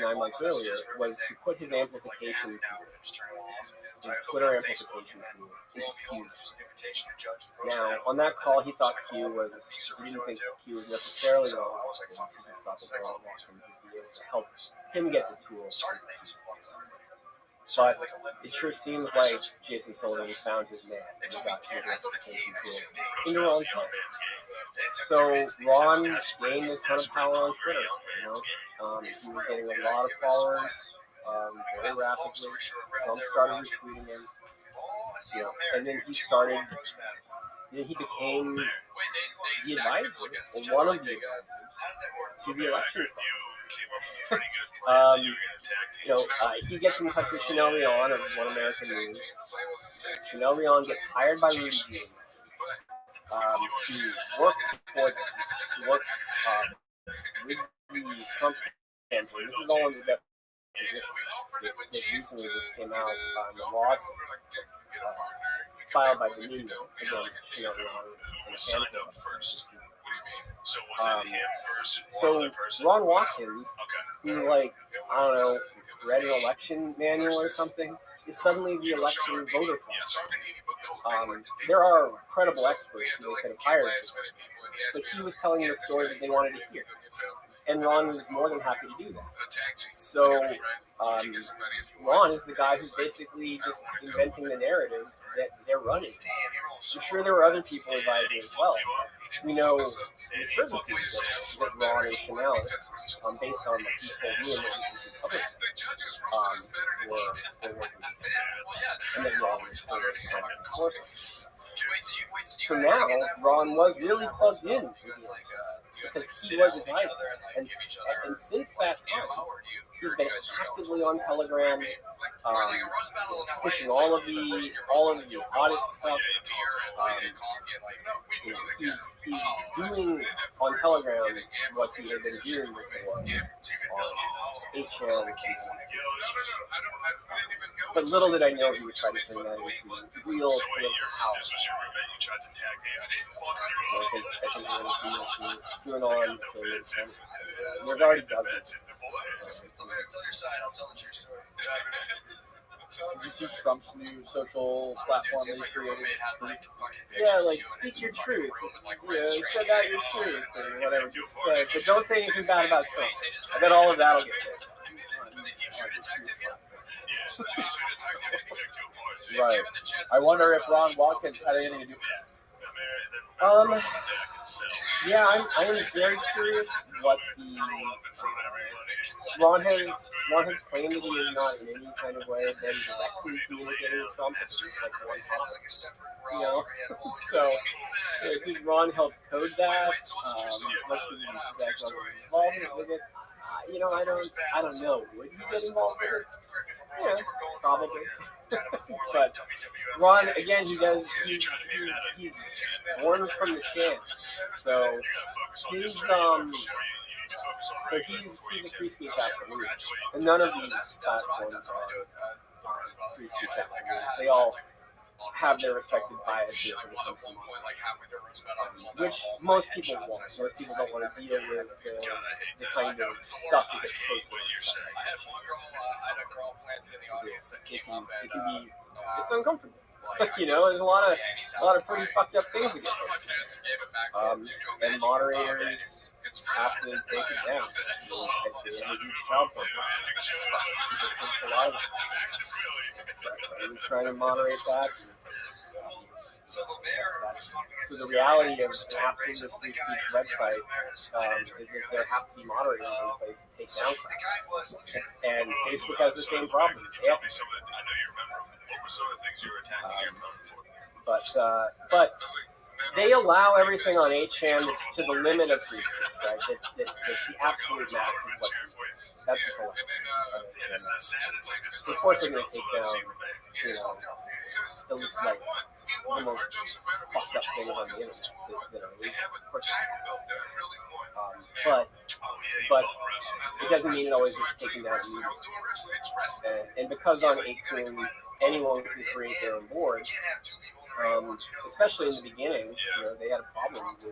S7: 9 months earlier, was to put his amplification tool, his Twitter amplification tool, into Q's. Now, on that call, he thought he didn't think Q was necessarily wrong. He just thought that Ron Watkins would be able to help him get the tool. But it sure seems like Jason Sullivan found his man and he got his amplification tool into Ron's hand. So Ron gained a ton of power on Twitter. He was getting a lot of followers very rapidly. Trump started retweeting him. And then he became the advisor, or one of the advisors, to the election fund. He gets in touch with Chanel Leon of One American News. Chanel Leon gets hired by Rudy Giuliani to work for them, to work with the Trump campaign. This is all in the deposition that recently just came out in the lawsuit filed by Dominion against Chanel Leon and a handful of so Ron Watkins, who's like, I don't know, read an election manual or something, is suddenly the election voter fraud. There are credible experts who they could have hired, but he was telling the story that they wanted to hear. And Ron was more than happy to do that. So Ron is the guy who's basically just inventing the narrative that they're running. So sure, there were other people advising as well. We know the certainty that Ron and Chanel, based on what he told me and what he said publicly, were working together. And then Ron was for sources. So now Ron was really plugged in because he was advisor, and since that time, he's been actively on Telegram, pushing all of the audit stuff. He's doing on Telegram what he had been doing before on 8chan. But little did I know he would try to turn that into real political power. I think we're going to see QAnon for there's already dozens.
S4: Did you see Trump's new social platform that he created?
S7: Yeah, like, speak your truth. Yeah, said that your truth, or whatever. Just, but don't say anything bad about Trump. I bet all of that will get there.
S4: Right. I wonder if Ron Watkins had anything to do with that.
S7: Yeah, I am very curious what the Ron has claimed that he is not in any kind of way been directly communicating with Trump. It's just like one talk, So did Ron help code that? What's his exact involvement with it? I don't know. Would he get involved with it? Yeah, probably. But Ron, again, he's born from the chance. So he's a free speech absolute. And none of these platforms are free speech absolutes. They all have their respective biases when it comes to which most people won't. Most people don't want to deal with the kind of stuff that gets posted. It's uncomfortable. There's a lot of pretty fucked up things that get posted. And moderators have to take it down. It's a huge child porn. A lot of it. He was trying to moderate that. So the reality of an absolute free speech website is that there have to be moderators in place to take down stuff. And Facebook has the same problem. They have to. But they allow everything on 8chan that's to the limit of free speech, right? That's the absolute max of what's that's what's allowed. Of course, they're going to take down, you know, the most fucked up things on the internet that are legal. Of course, but it doesn't mean it always gets taken down immediately. And because on 8kun anyone can create their own board, especially in the beginning, you know, they had a problem with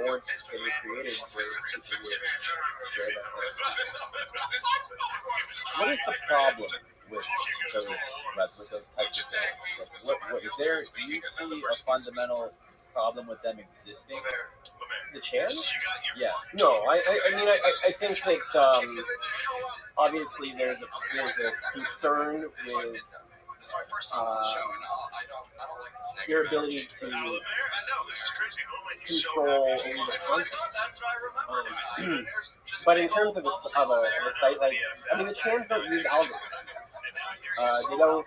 S7: boards that were created where people would share that.
S2: What is the problem with those types of things? What is there? Do you see a fundamental problem with them existing?
S7: The chance?
S2: Yeah.
S7: No, I mean, I think that obviously there's a concern with your ability to control illegal content. But in terms of a site like, I mean, the chans don't use algorithms. They don't.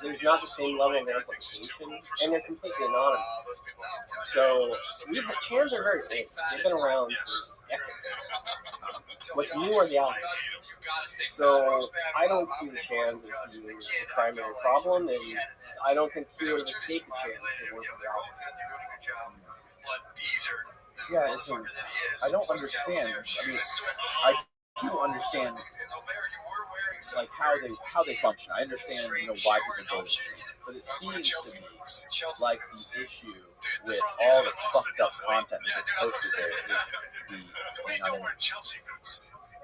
S7: There's not the same level of amplification, and they're completely anonymous. So chans are very safe. They've been around for decades. What's new are the algorithms. So I don't see the chans as being the primary problem, and I don't think fear of the state the chans is worth the algorithm.
S2: Yeah, so I don't understand. I mean, I do understand like how they function. I understand, you know, why people go to stream, but it seems to me like the issue with all the fucked up content that gets posted there is the anonymity.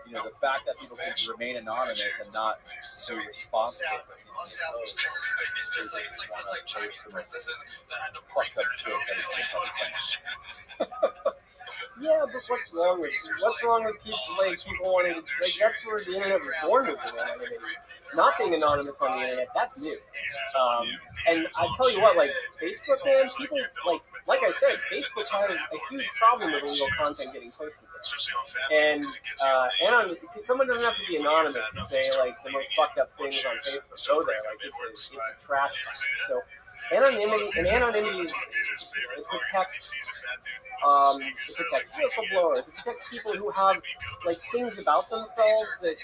S2: You know, the fact that people can remain anonymous and not be responsible fucked up shit that
S7: Yeah, but what's wrong with people wanting to, like, that's where the internet was born with anonymity. Not being anonymous on the internet, that's new. And I tell you what, like, Facebook, man, people, like I said, Facebook has a huge problem with illegal content getting posted there. And someone doesn't have to be anonymous to say, like, the most fucked up things on Facebook go there. Like, it's a trash fire. So anonymity is, it protects whistleblowers. It protects people who have, like, things about themselves that,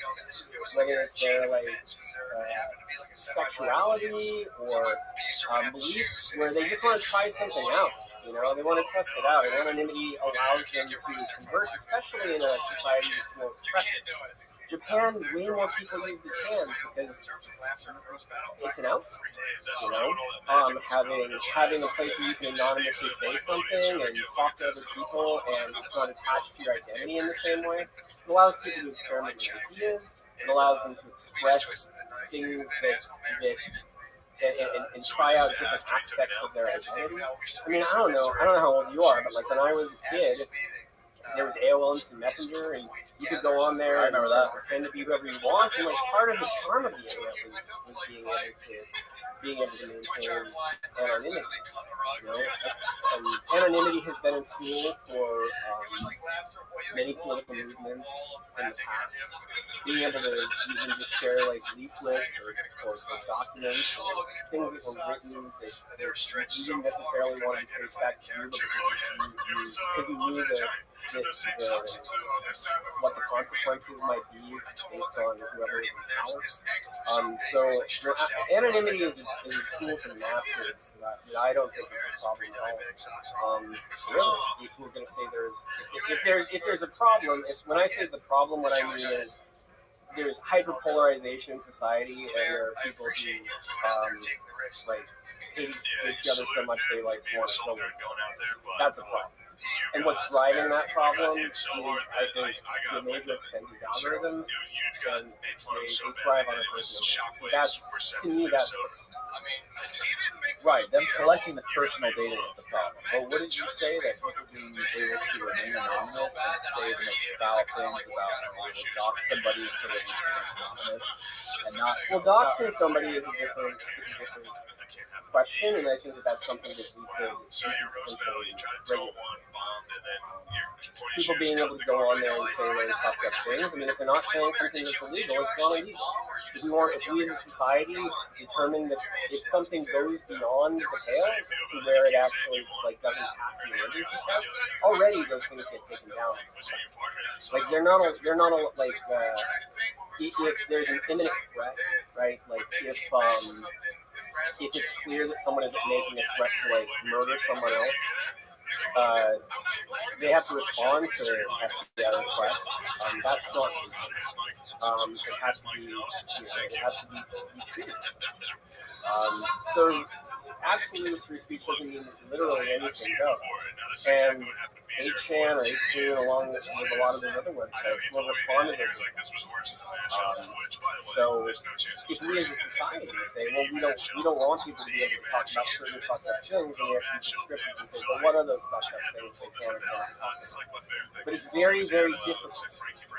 S7: whether it's their, like, sexuality or beliefs, where they just want to try something out. You know, they want to test it out. And anonymity allows them to converse, especially in a society that's more oppressive. Japan, way more people use the chans because it's an outlet, you know? Having a place where you can anonymously say something and talk to other people and it's not attached to your identity in the same way. It allows people to experiment with ideas. It allows them to express things that and try out different aspects of their identity. I mean, I don't know how old you are, but like when I was a kid, there was AOL Instant Messenger, and you could go on there and pretend to be whoever you want. And like part of the charm of the internet was being able to maintain anonymity. You know, anonymity has been a tool for many political movements in the past. Being able to even just share like leaflets or documents or things that were written that you didn't necessarily want to trace back to you, but because you knew what the consequences might be based on whoever is in power. So anonymity is a tool for the masses that I don't think is a problem at all. Really, if we're going to say if there's a problem, when I say the problem, what I mean is there's hyperpolarization in society, and there are people who like hate each other so much they like want to kill them. That's a problem. And what's driving that problem is, I think, to a major extent, these algorithms, and they thrive on a personal data. So to me, that's
S2: right. Them collecting the personal data is the problem. But what did you say that people being able to remain anonymous and say the most foul things about dox somebody so they remain anonymous and not?
S7: Well, doxing somebody is a different question, and I think that's something that we could regulate. People being able to go on there and say really fucked up things. I mean, if they're not saying something that's illegal, it's not illegal. if we as a society determine that if something goes beyond the pale to where it actually doesn't pass the emergency test, already those things get taken down. Like they're not if there's an imminent threat, right? Like if it's clear that someone is making a threat to murder someone else, they have to respond to FBI requests. That's not it has to be treated as such. So absolute free speech doesn't mean literally anything goes. And 8chan or 8chan, along with a lot of those other websites, will respond to those. So if we as a society say, well, we don't want people to be able to talk about certain fucked up things, and we have to be prescriptive and say, well, what are those fucked up things they can and can't talk about? But it's very, very difficult,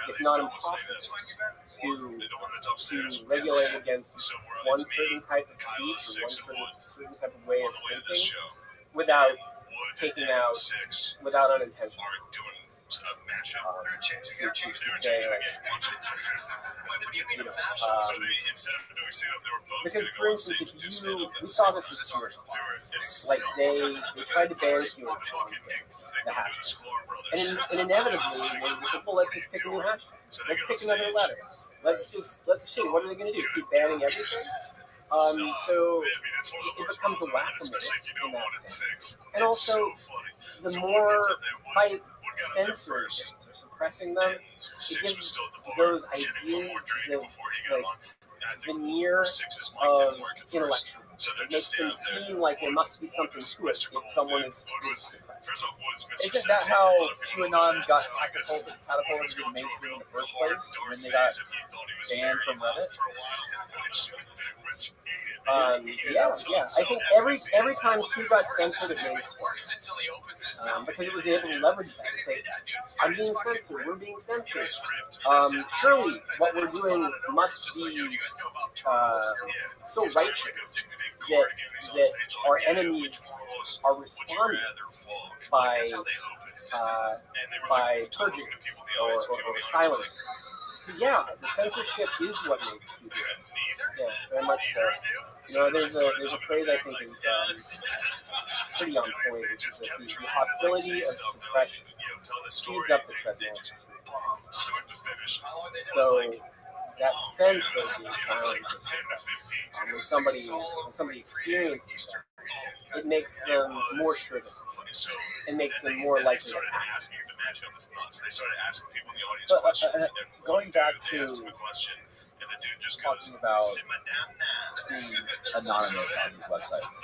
S7: if not impossible, to regulate against one certain type of speech or one certain type of way of thinking without taking out, without unintentional. Because, for instance, we saw this with Q, like they tried to ban Q the hashtag, and inevitably they said, well, let's just pick a new hashtag, let's pick another letter, let's see, what are they going to do? Keep banning everything? So it becomes a whack-a-mole in that sense. And also, the more by censoring things or suppressing them, it gives those ideas the veneer of intellectual. It makes them seem like there must be something to it if someone is suppressed.
S2: Isn't that how QAnon got catapulted into the mainstream in the first place when they got banned from Reddit?
S7: Yeah. I think every time Q got censored, it made sense. Because it was able to leverage that. Say, I'm being censored. We're being censored. Surely what we're doing must be so righteous that our enemies are responding by purging or silencing. So yeah, the censorship is what makes you do it. Yeah, very much so. There's a phrase I think is pretty on point, which is that the hostility of suppression speeds up the treadmill industry. So that sense of being silenced or suppressed, when somebody experiences that, it makes them more sure of it. It makes them more likely to act.
S2: But going back to talking about being anonymous on these websites,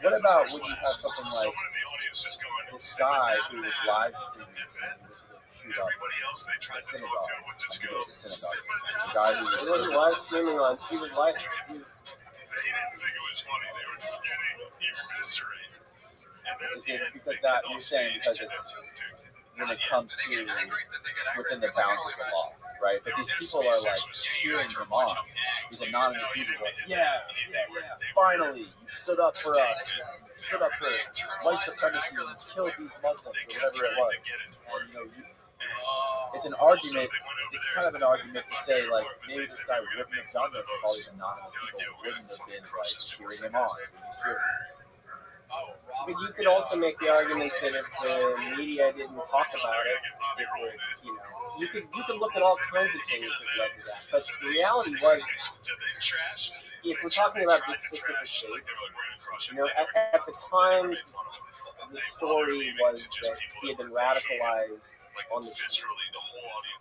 S2: what about when you have something like this guy who was live streaming shoot up a synagogue? The guy who
S7: he wasn't live streaming on. He was live.
S3: He didn't think it was funny. They were just getting eviscerated.
S2: Because that you're saying because it's when it comes to within the bounds of the law, right? But these people are like cheering him on. These anonymous users are like, yeah, finally, you stood up for us. You stood up for white supremacy and killed these Muslims or whatever it was. And it's an argument. It's kind of an argument to say like maybe this guy wouldn't have done this if all these anonymous people wouldn't have been like cheering him on.
S7: But you could also make the argument that if the media didn't talk about it, it would, you could look at all kinds of things that led to that. But the reality was, if we're talking about this specific case, at the time, the story was that he had been radicalized on the street.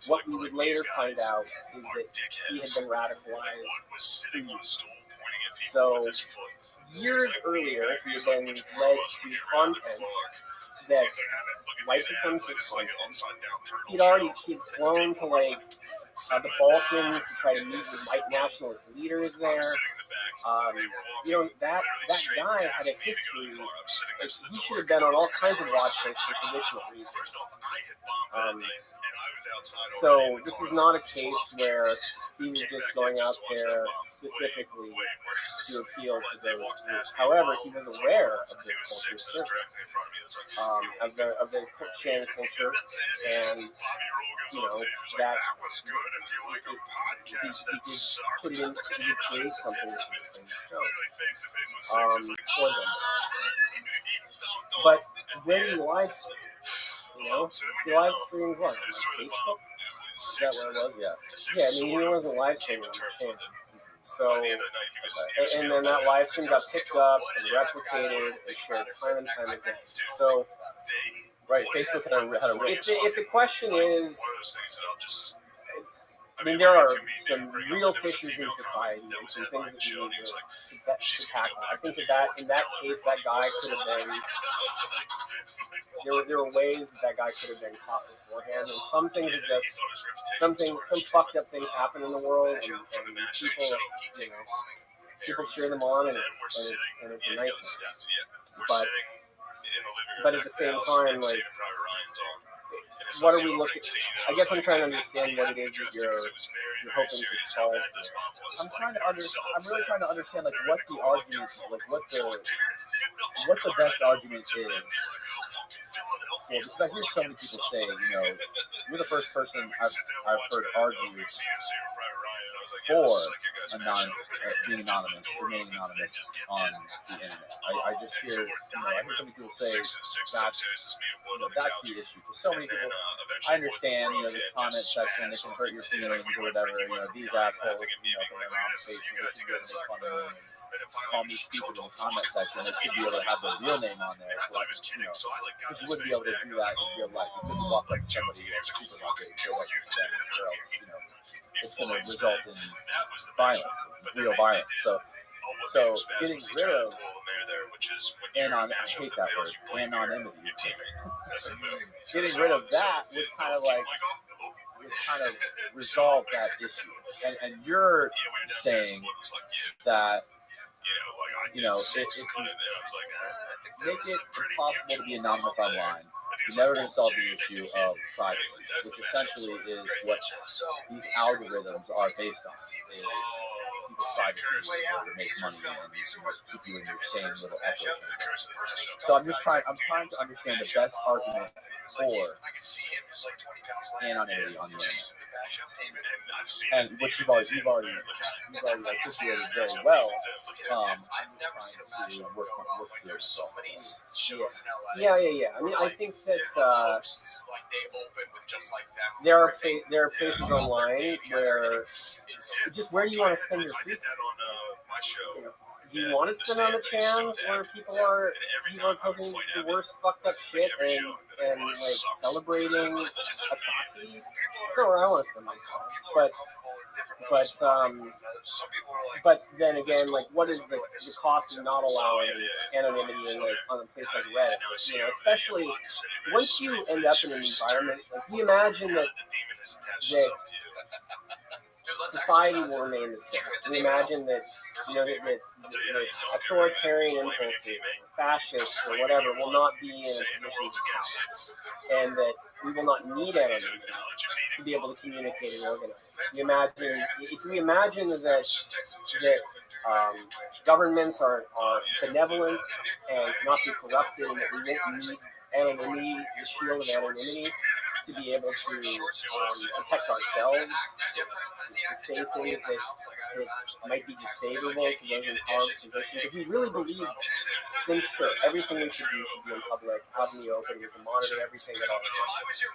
S7: What we would later find out is that he had been radicalized through YouTube. So years earlier, he had been led to content that white supremacist content. He'd flown to the Balkans to try to meet with white nationalist leaders there. You know, that guy had a history. He should have been on all kinds of watch lists for traditional reasons. So this is not a case where he was just going out there specifically to appeal to those groups. However, he was aware of this culture surface, of the sharing culture, and you know that he did create something for them. But where do you live stream? You know, he live streamed what, on Facebook?
S2: Is that what it was? Yeah.
S7: Yeah, I mean, he wasn't live streaming on the channel. So, and then that live stream got picked up and replicated and shared time and time again. So,
S2: right, Facebook had a reach.
S7: If the question is, I mean, there are some real fissures in society and some things that you need to tackle. I think that in that case, that guy could have been. There were ways that guy could have been caught beforehand, and some things are just some fucked up things happen in the world, and people, you know, people cheer them on, and it's a nightmare. But at the same time, like, what are we looking? I guess I'm trying to understand what it is that you're hoping to solve here.
S2: I'm really trying to understand, like, what the argument, like, what the best argument is. Yeah, because I hear so many people say, you know, you're the first person I've heard argue for being anonymous, remaining anonymous on the internet. I just hear, I hear so many people say that's the issue. For so many people, I understand, the comment section, it can hurt your feelings or whatever. These assholes, they're on Facebook, they should be able to make fun of me and call me stupid in the comment section. They should be able to have their real name on there, so because you wouldn't be able to do that in real life. You couldn't walk up to somebody at a supermarket and show up to them, or else, it's going to result in violence, real violence. So getting rid of I hate that word, anonymity. Getting rid of that would kind of resolve that issue. And you're saying that, if you make it impossible to be anonymous online, you're never going to solve the issue of privacy, which essentially is what these algorithms are based on. Is people's privacy in order to make money and keep you in your same little echo chamber. So I'm trying to understand the best argument for anonymity on the internet, and which you've already articulated very well. I'm trying to work through it.
S7: Yeah. I mean, I think that there are places online where where do you want to spend your free time? Do you want to spend on the channels where people are poking the worst fucked up shit and like celebrating atrocities? That's not where I want to spend my time. But then again, like, what is the cost of not allowing anonymity in on a place like Reddit? Especially once you end up in an environment, like, we imagine that society will remain the same. We imagine that that authoritarian impulses, or fascists, or whatever, will not be in a position to power, and that we will not need anonymity to be able to communicate and organize. If we imagine that governments are benevolent and cannot be corrupted, and that we won't need anonymity, the shield of anonymity, to be able to protect ourselves, to say things that might be disfavorable to those in power positions. If we really believe that, then sure, everything we should do should be in public, out in the open. We can monitor everything at all times.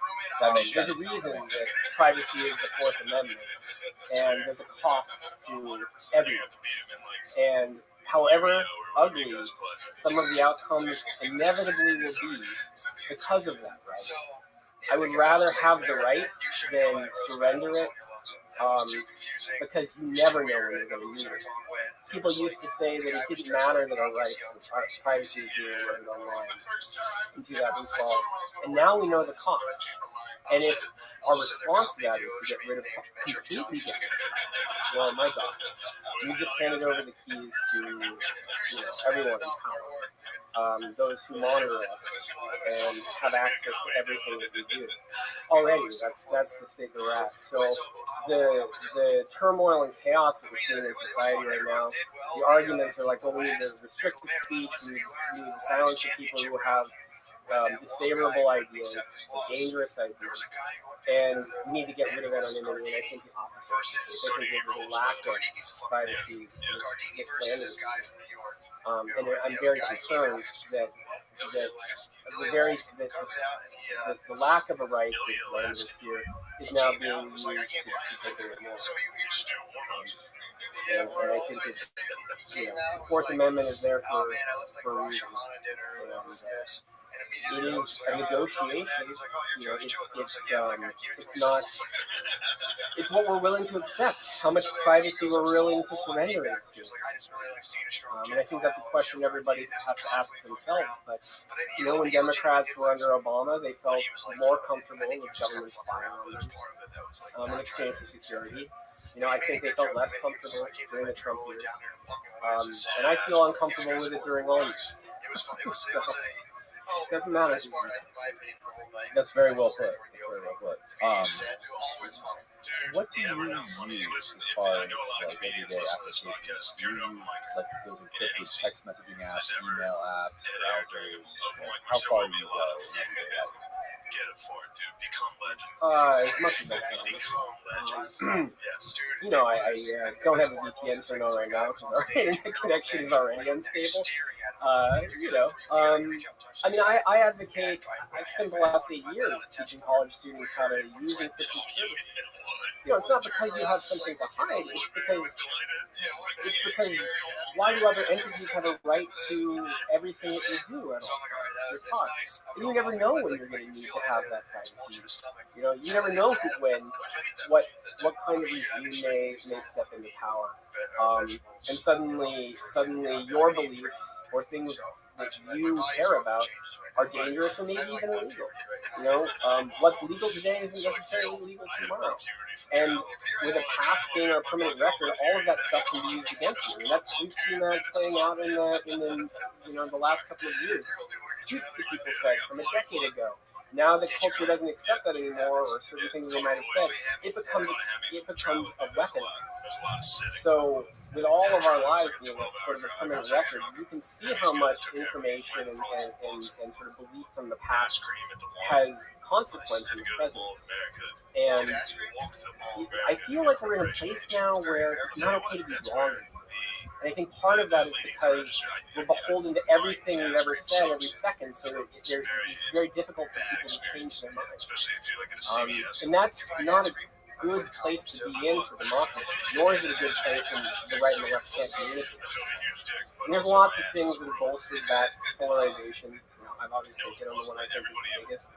S2: That makes sense.
S7: There's a reason that privacy is the Fourth Amendment, and there's a cost to everyone. And however ugly some of the outcomes inevitably will be because of that, right? I would rather have the right than surrender it, because you never know when you're going to need it. People used to say that it didn't matter that our privacy was being eroded online in 2012, and now we know the cost. And if our response to that is to get rid of completely get rid of it, well, my God, we just handed over the keys to everyone in power, those who monitor us and have access to everything that we do. Already, that's the state that we're at. So the turmoil and chaos that we're seeing in society right now, the arguments are like, well, we need to restrict the speech, we need to silence the people who have disfavorable ideas, dangerous ideas, and we need to get rid of anonymity. And I think the opposite. I think there's a lack of privacy with landers. And I'm very concerned that the lack of a right with landers here is now being used to take away more. And I think that the Fourth Amendment is there for a reason. And it is a negotiation. It's not. It's what we're willing to accept. How much privacy we're willing to surrender in this case. And I think that's a question everybody has to ask themselves. But when Democrats were under Obama, they felt more comfortable with government spying on them in exchange for security. I think they felt less comfortable during the Trump years. And I feel uncomfortable with it during all years. So, it doesn't matter.
S2: That's very well put. What do you use as far as everyday applications? Do you use those encrypted text messaging apps, email apps, browsers? How far do you go in everyday life?
S7: As much as I can. I don't have a VPN turned on right now because our internet connection is already unstable. I advocate. I spent the last 8 years teaching college students how to use encrypted services. It's not because you have something to hide. It's because why do other entities have a right to everything that you do at all times? Your thoughts. And you never know when you're going to need to have that privacy. You never know what kind of regime may step into power. And suddenly your beliefs or things that you care about are dangerous or maybe even illegal. What's legal today isn't necessarily legal tomorrow. And with a past being our permanent record, all of that stuff can be used against you. And we've seen that playing out in the last couple of years. Tweets that people said from a decade ago. Now the culture doesn't accept that anymore, or certain things they might have said, it becomes a weaponized. So with all of our lives being sort of a permanent record, you can see how much information and sort of belief from the past has consequence in the present. And I feel like we're in a place now where it's not okay to be wrong anymore. And I think part of that is because we're beholden to everything we've ever said every second, so that it's very difficult for people to change their minds. And that's not a good place to be in for democracy, nor is it a good place when the right and the left can't communicate. And there's lots of things that have bolstered that polarization. I've obviously hit on the one I think is the biggest.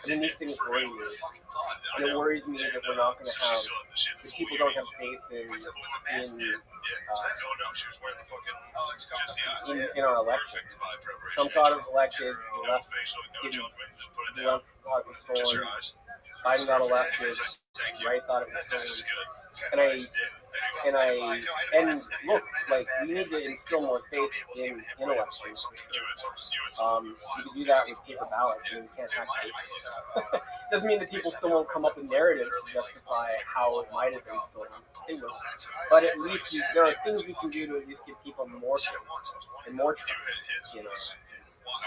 S7: These things worry me. And it worries me that we're not going to have, if people don't have faith in our elections. Trump got elected, the left thought it was stolen, Biden got elected, the right thought it was stolen. And look, we need to instill more faith in elections. You can do that with paper ballots. We can't have paper. Doesn't mean that people still won't come up with narratives to justify how it might have been stolen. They will. But at least there are things we can do to at least give people more faith and more trust.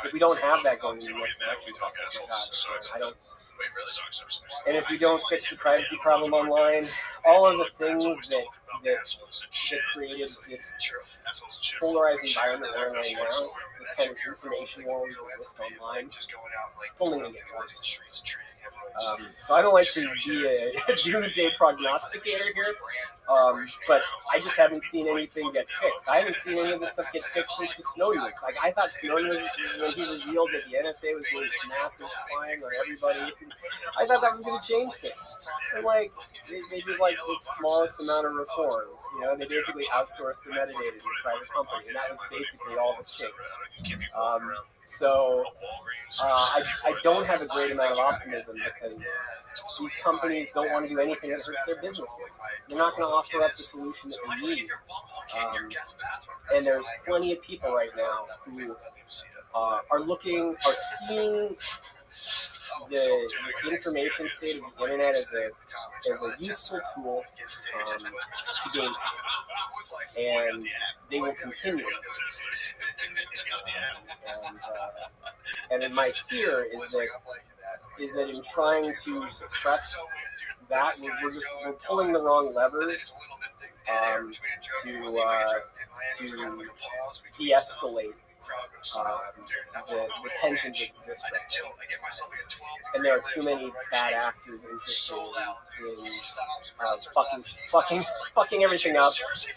S7: If we don't have that going into the next election cycle, I don't. And if we don't fix the privacy problem online, all of the things that created this polarized environment we're in right now, this kind of information war we exist online, it's only going to get worse. So I don't like to be a doomsday prognosticator here, but I just haven't seen anything get fixed. I haven't seen any of this stuff get fixed since the Snowden leaks. I thought Snowden was, when he revealed that the NSA was doing massive spying on everybody, I thought that was going to change things. And they did the smallest amount of reform porn. They basically outsourced the metadata to a private company, and that was basically all the shit. So I don't have a great amount of optimism because these companies don't want to do anything that hurts their business. They're not going to offer up the solution that we need. And there's plenty of people right now who are seeing the information state of the internet as a useful tool to gain power. And they will continue. And then my fear is that in trying to suppress that, we're pulling the wrong levers to de-escalate the tensions that exist right now. And there are too many bad actors interested in fucking everything up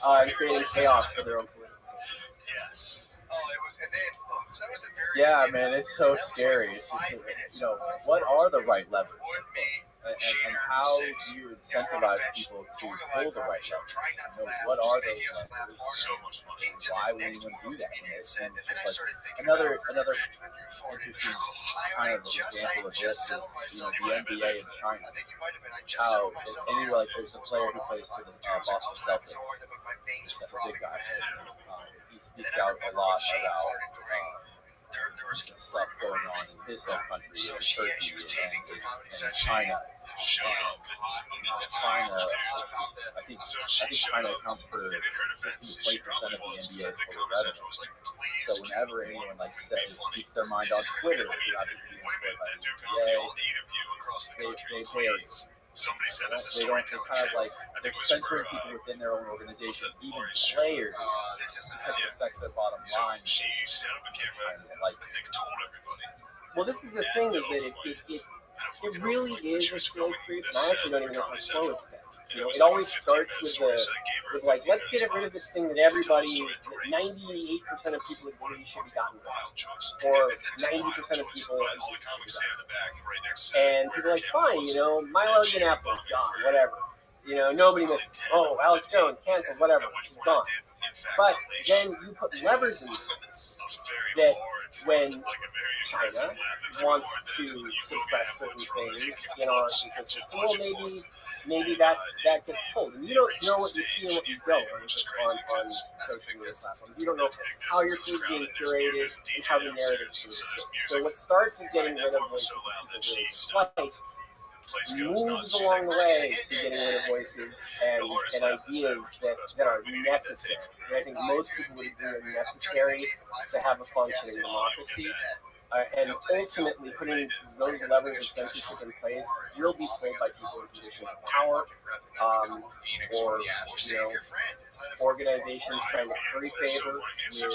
S7: and creating chaos for their own political gain.
S2: Yeah, man, it's so scary. It's just, what are the right levers? And how do you incentivize people to pull the right levers? What are those levers? And why would anyone do that? And just like another interesting kind of example of this is the NBA in China. How there's a player who plays for the Boston Celtics, the big guy. He speaks out a lot about stuff going on in his home country, in Turkey and China. I think China accounts for 15-20% of the NBA's total revenue. So whenever anyone speaks their mind on Twitter, without being employed by the NBA, they vary. They don't. They're censoring people within their own organization, even players, because it affects their bottom line.
S7: Well, this is the thing: is that it really is a slow creep. And I actually don't even know how slow it's been. It always starts with let's get rid of this thing that 98% of people agree should be gotten rid of, or 90% of people agree should be gotten. And people are like, fine, Milo Yiannopoulos gone, whatever. Nobody misses. Oh, Alex Jones canceled, whatever, he's gone. But then you put levers in place that when China wants to suppress certain things in our ecosystem, well, maybe that gets pulled. And you don't know what you see and what you don't on social media platforms. You don't know how your food is being curated and how the narrative is being shaped. So what starts is getting rid of voices that people really dislike, moves along the way to getting rid of voices and ideas that are necessary. And I think most people would agree are necessary to have a functioning democracy. And ultimately, putting those levers of censorship in place will be pulled by people in positions of power, or organizations trying to curry favor with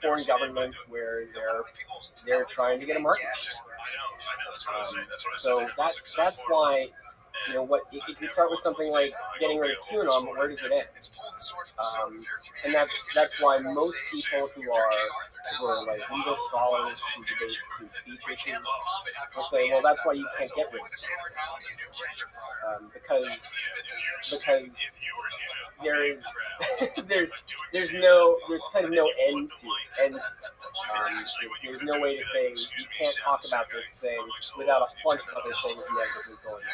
S7: foreign governments where they're trying to get a market. So that's why. If you start with something like getting rid of QAnon, but where does it end? And that's why most people who are like legal scholars who debate these speech issues will say, well, that's why you can't get rid of it. Because there's kind of no end to it. And there's no way to say you can't talk about this thing without a bunch of other things negatively going on.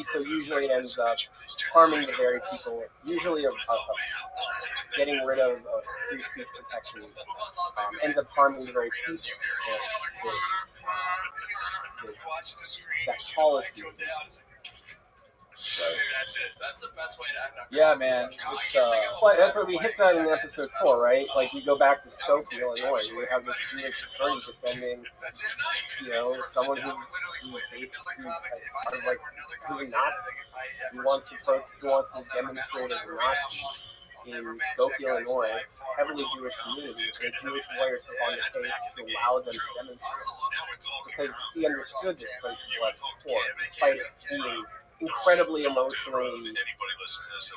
S7: So usually it ends up harming the very people, usually getting rid of free speech protections ends up harming the very people that policy.
S6: That's the best way to act.
S2: Yeah, man.
S7: Well, that's why we hit that in episode 4, right? Like, you go back to Skokie, Illinois, you have this Jewish attorney defending, someone who's a Nazi, who wants to demonstrate as a Nazi in Skokie, Illinois, heavily Jewish community. The Jewish lawyer took on the case to allow them to demonstrate because he understood this principle at its core, despite it being incredibly emotionally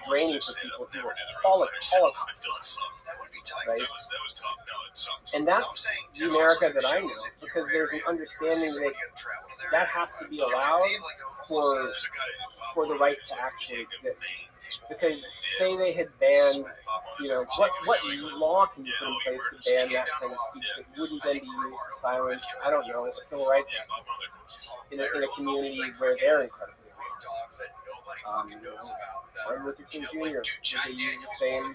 S7: draining for people who are Holocaust, right? And that's the America that I know, because there's an understanding that that has to be allowed for the right to actually exist. Because say they had banned, what law can you put in place to ban that kind of speech that wouldn't then be used to silence, I don't know, a civil rights activist in a community where they're incredibly Martin Luther King Jr. They use the same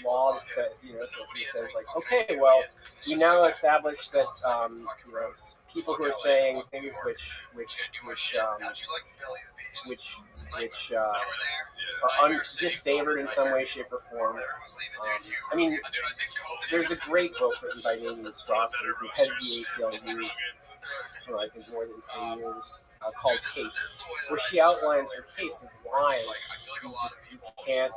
S7: law that says, so he says like, okay, well, we now established that people who are saying things which are disfavored in some way, shape, or form. I mean, there's a great book written by Naomi Strawson, who headed the ACLU for I think more than 10 years, called Case, where she outlines her case of why you can't,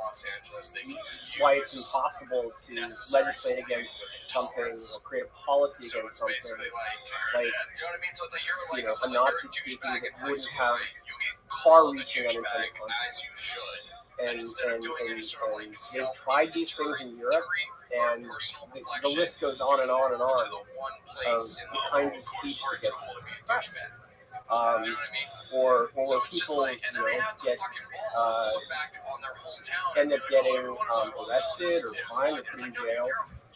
S7: why it's impossible to legislate against something or create a policy against something like, a Nazi speaking that wouldn't have far-reaching unintended consequences. And they've tried these things in Europe, and the list goes on and on and on of the kinds of speech that gets suppressed. Or where people, end up getting arrested or fined or put in jail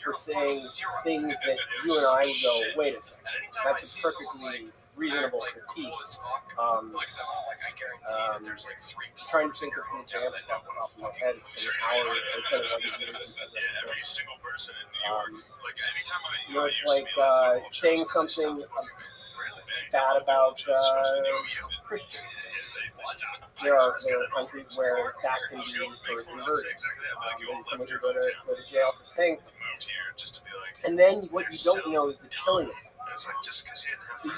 S7: for saying things that you and I would go, wait a second, that's a perfectly reasonable critique. Trying to think of some examples off the top of my head. It's been an hour or 10 years since it's like saying something bad about Christians. There are countries where that can be sort of converted. And someone can go to jail for saying something. And then what you don't know is the killing of it. So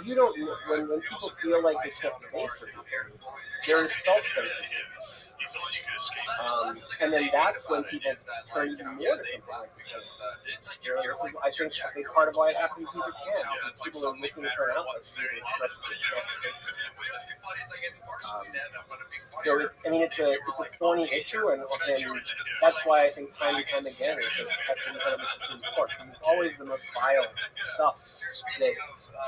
S7: you don't know, when people feel like they can't say certain things, they're self-censored. And then that's when people turn even more to something like this. I think a big part of why it happens in Japan. People are looking for an outlet to express so it's a thorny issue, and that's why I think time and time again it's tested in front of the Supreme Court. And it's always the most vile stuff that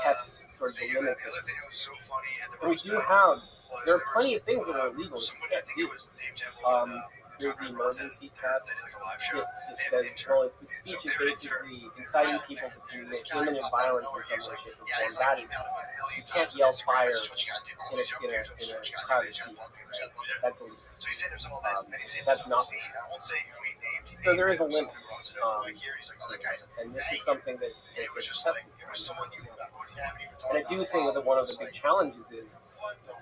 S7: tests sort of the limits of it. And we do have, there are plenty of things that are illegal. There's the emergency test that says, well, if the speech is basically inciting people to commit imminent violence in some way, shape, or form, that is, you can't yell fire in a crowded street. Right? That's illegal. That's not. So there is a limit. And this is something that gets tested. And I do think that one of the big challenges is,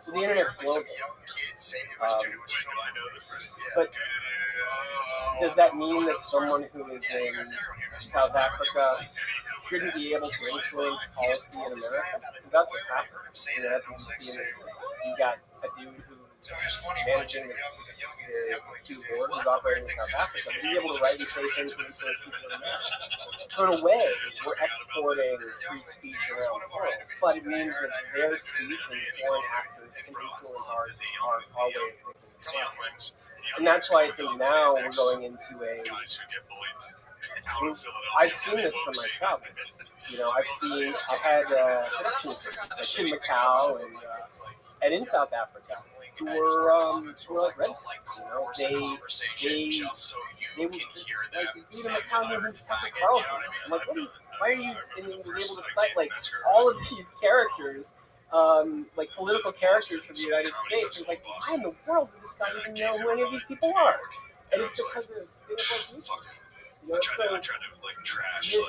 S7: the internet's global. But does that mean that someone who is in South Africa shouldn't be able to influence policy in America? Because that's what's happening. That's what you see in this. You got a dude who's managing the Q board, who's operating in South Africa, but he's able to write and say things that influence people in America. So in a way, we're exporting free speech around the world, but it means that their speech and foreign actors can influence our way of thinking. And that's why I think now we're going into I've seen this from my childhood. I had production assistants like in Macau and in South Africa who were like rednecks. They would like the dude in Macau knew who Tucker Carlson was. I'm like, why are you? And he was able to cite like all of these characters. Like political characters from the United States, and like, why in the world would this guy even know who any of these people are? And it's because of this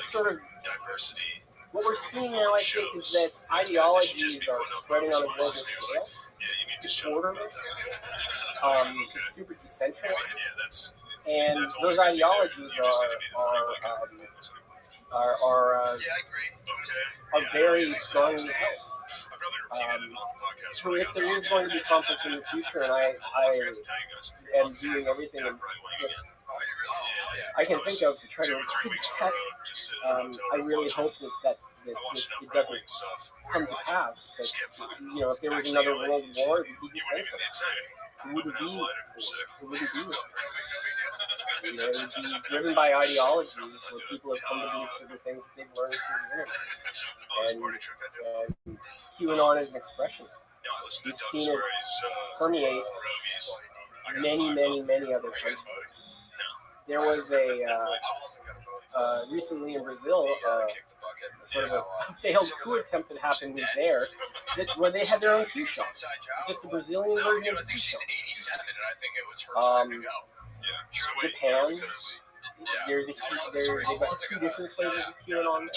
S7: sort of diversity. What we're seeing now, I think, is that ideologies are spreading on a global scale. It's borderless. It's super decentralized, and those ideologies are very strongly held. So if there is going to be conflict in the future, and I am doing everything I can think of to try to avoid that, I really hope that it doesn't come to pass. But if there was another world war, it would be decentralized. It wouldn't be war. It wouldn't be war. It would be driven by ideologies where people have come to believe certain things that they've learned through the internet. And QAnon is an expression. We've seen it permeate many, many, many other countries. There was recently in Brazil, sort of a failed coup attempt that happened there, where they had their own Q shop, just a Brazilian version of the Q shop. Japan, they've got 2 different flavors of QAnon.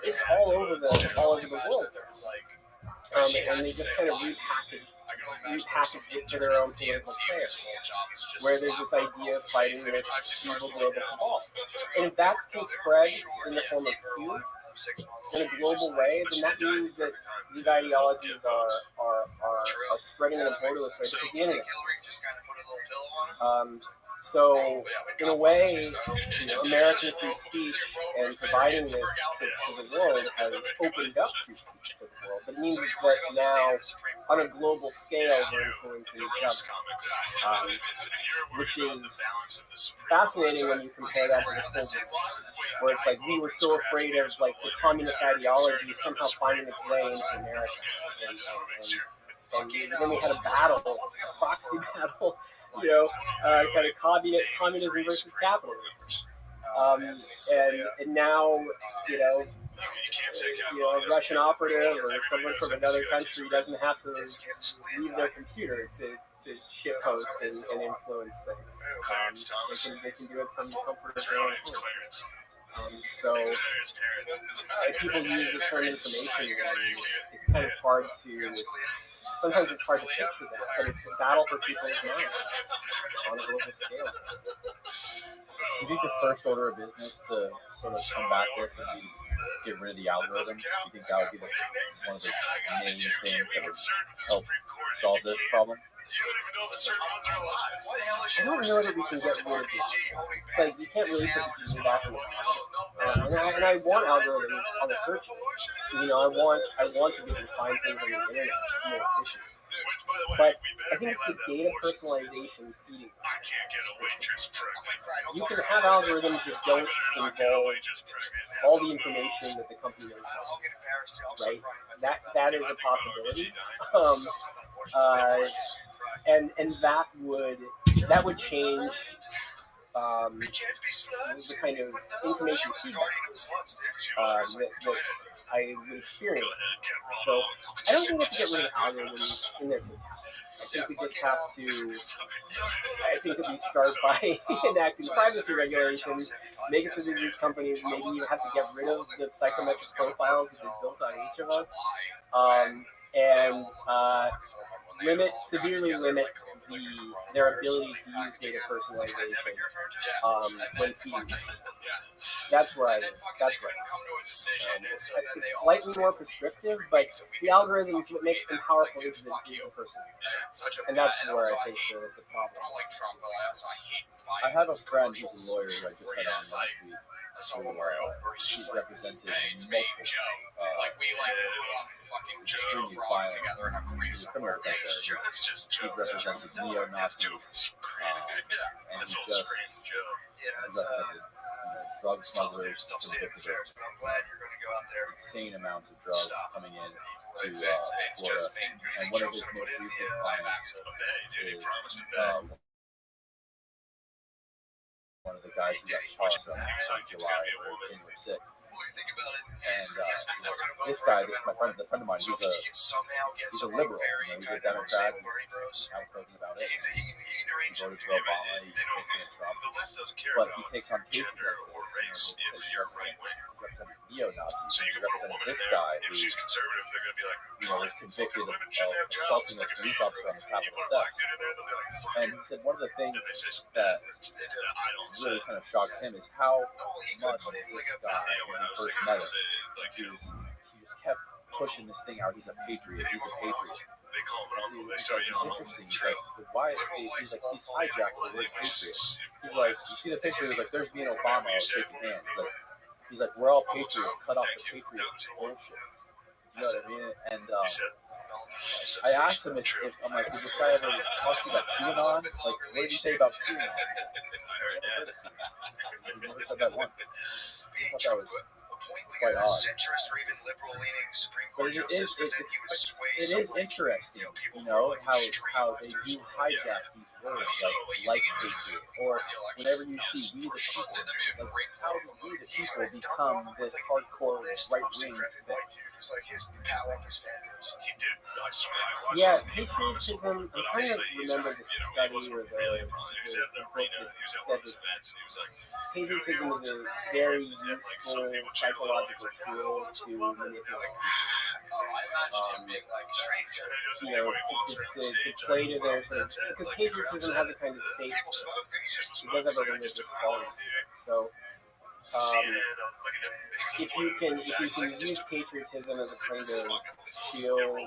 S7: It's all over the world. And they just kind of repackage it to their own political players, where there's this idea of fighting this evil global cabal. And if that can spread in the form of Q in a global way, then that means that these ideologies are spreading in a borderless way because of the internet. So, in a way, American free speech and providing this to the world has opened up free speech to the world. But it means that now, on a global scale, we're influencing each other, which is fascinating when you compare that to the Cold War, where it's like we were so afraid of the communist ideology somehow finding its way into America, and then we had a battle, a proxy battle. Kind of communism versus capitalism, and now a Russian operative or someone from another country doesn't have to leave their computer to shitpost and influence things. They can do it from the comfort of their own home. So people use the term information, it's kind of hard to. Sometimes it's hard to picture that, but it's a battle for people's minds on a global scale.
S2: Do you think the first order of business to sort of combat this would be get rid of the algorithms? Do you think that would be one of the main things that would help solve this problem?
S7: I don't know that we can get rid of it. It's like you can't really put the genie back in the bottle. And I want algorithms on the search engine. I want to be able to find things on the internet more efficiently. But I think it's the data personalization feeding. You can have algorithms that don't involve all the information that the company knows, right? That is a possibility. And that would change the kind of information feedback that I would experience. So I don't think we have to get rid of algorithms in their totality. I think we just have to. I think that we start by enacting privacy regulations, make it so that these companies maybe you have to get rid of the psychometric profiles that they've built on each of us, and severely limit their ability to use data personalization when feeding. That's where I am. It's slightly more prescriptive, but the algorithms, what makes them powerful is the person. And that's where I think the problem is.
S2: I have a friend who's a lawyer who I just had on last week. She's represented multiple extremely violent criminal offenses. He's represented neo-Nazis, and he just represented drug smugglers convicted of insane amounts of drugs coming in to Florida. And one of his most recent clients is one of the guys who got shot on July or January 6th. And this guy, the friend of mine, he's a liberal. He's a Democrat. He's outspoken about it. He voted for Obama. He takes in Trump. But he takes on cases like this. He represented neo-Nazis. He represented this guy who was convicted of assaulting a police officer on the Capitol steps. And he said one of the things that really kind of shocked him is how much this guy, when he first met him, he just kept pushing this thing out. He's a patriot. He's interesting. He's like, why? He's hijacked the word patriot. He's like, you see the picture? He's like, there's me and Obama shaking hands. He's like, he's like, we're all patriots. Cut off the patriot bullshit. You know what I mean? And I asked him if I'm like, did this guy ever talk to you about QAnon? Like, what did you say about QAnon? He never said that once. I thought that was quite odd. But it is interesting, you know, how they do hijack these words, like patriot, or whenever you see we the people, like, how do we the people become this hardcore right-wing thing?
S7: Yeah, patriotism, I'm trying to remember the study or the book that said that patriotism is a very useful psychological tool to manipulate. You know, to play to their sort of, because patriotism has a kind of faith, it does have a religious quality to it. So, if you can use patriotism as a kind of shield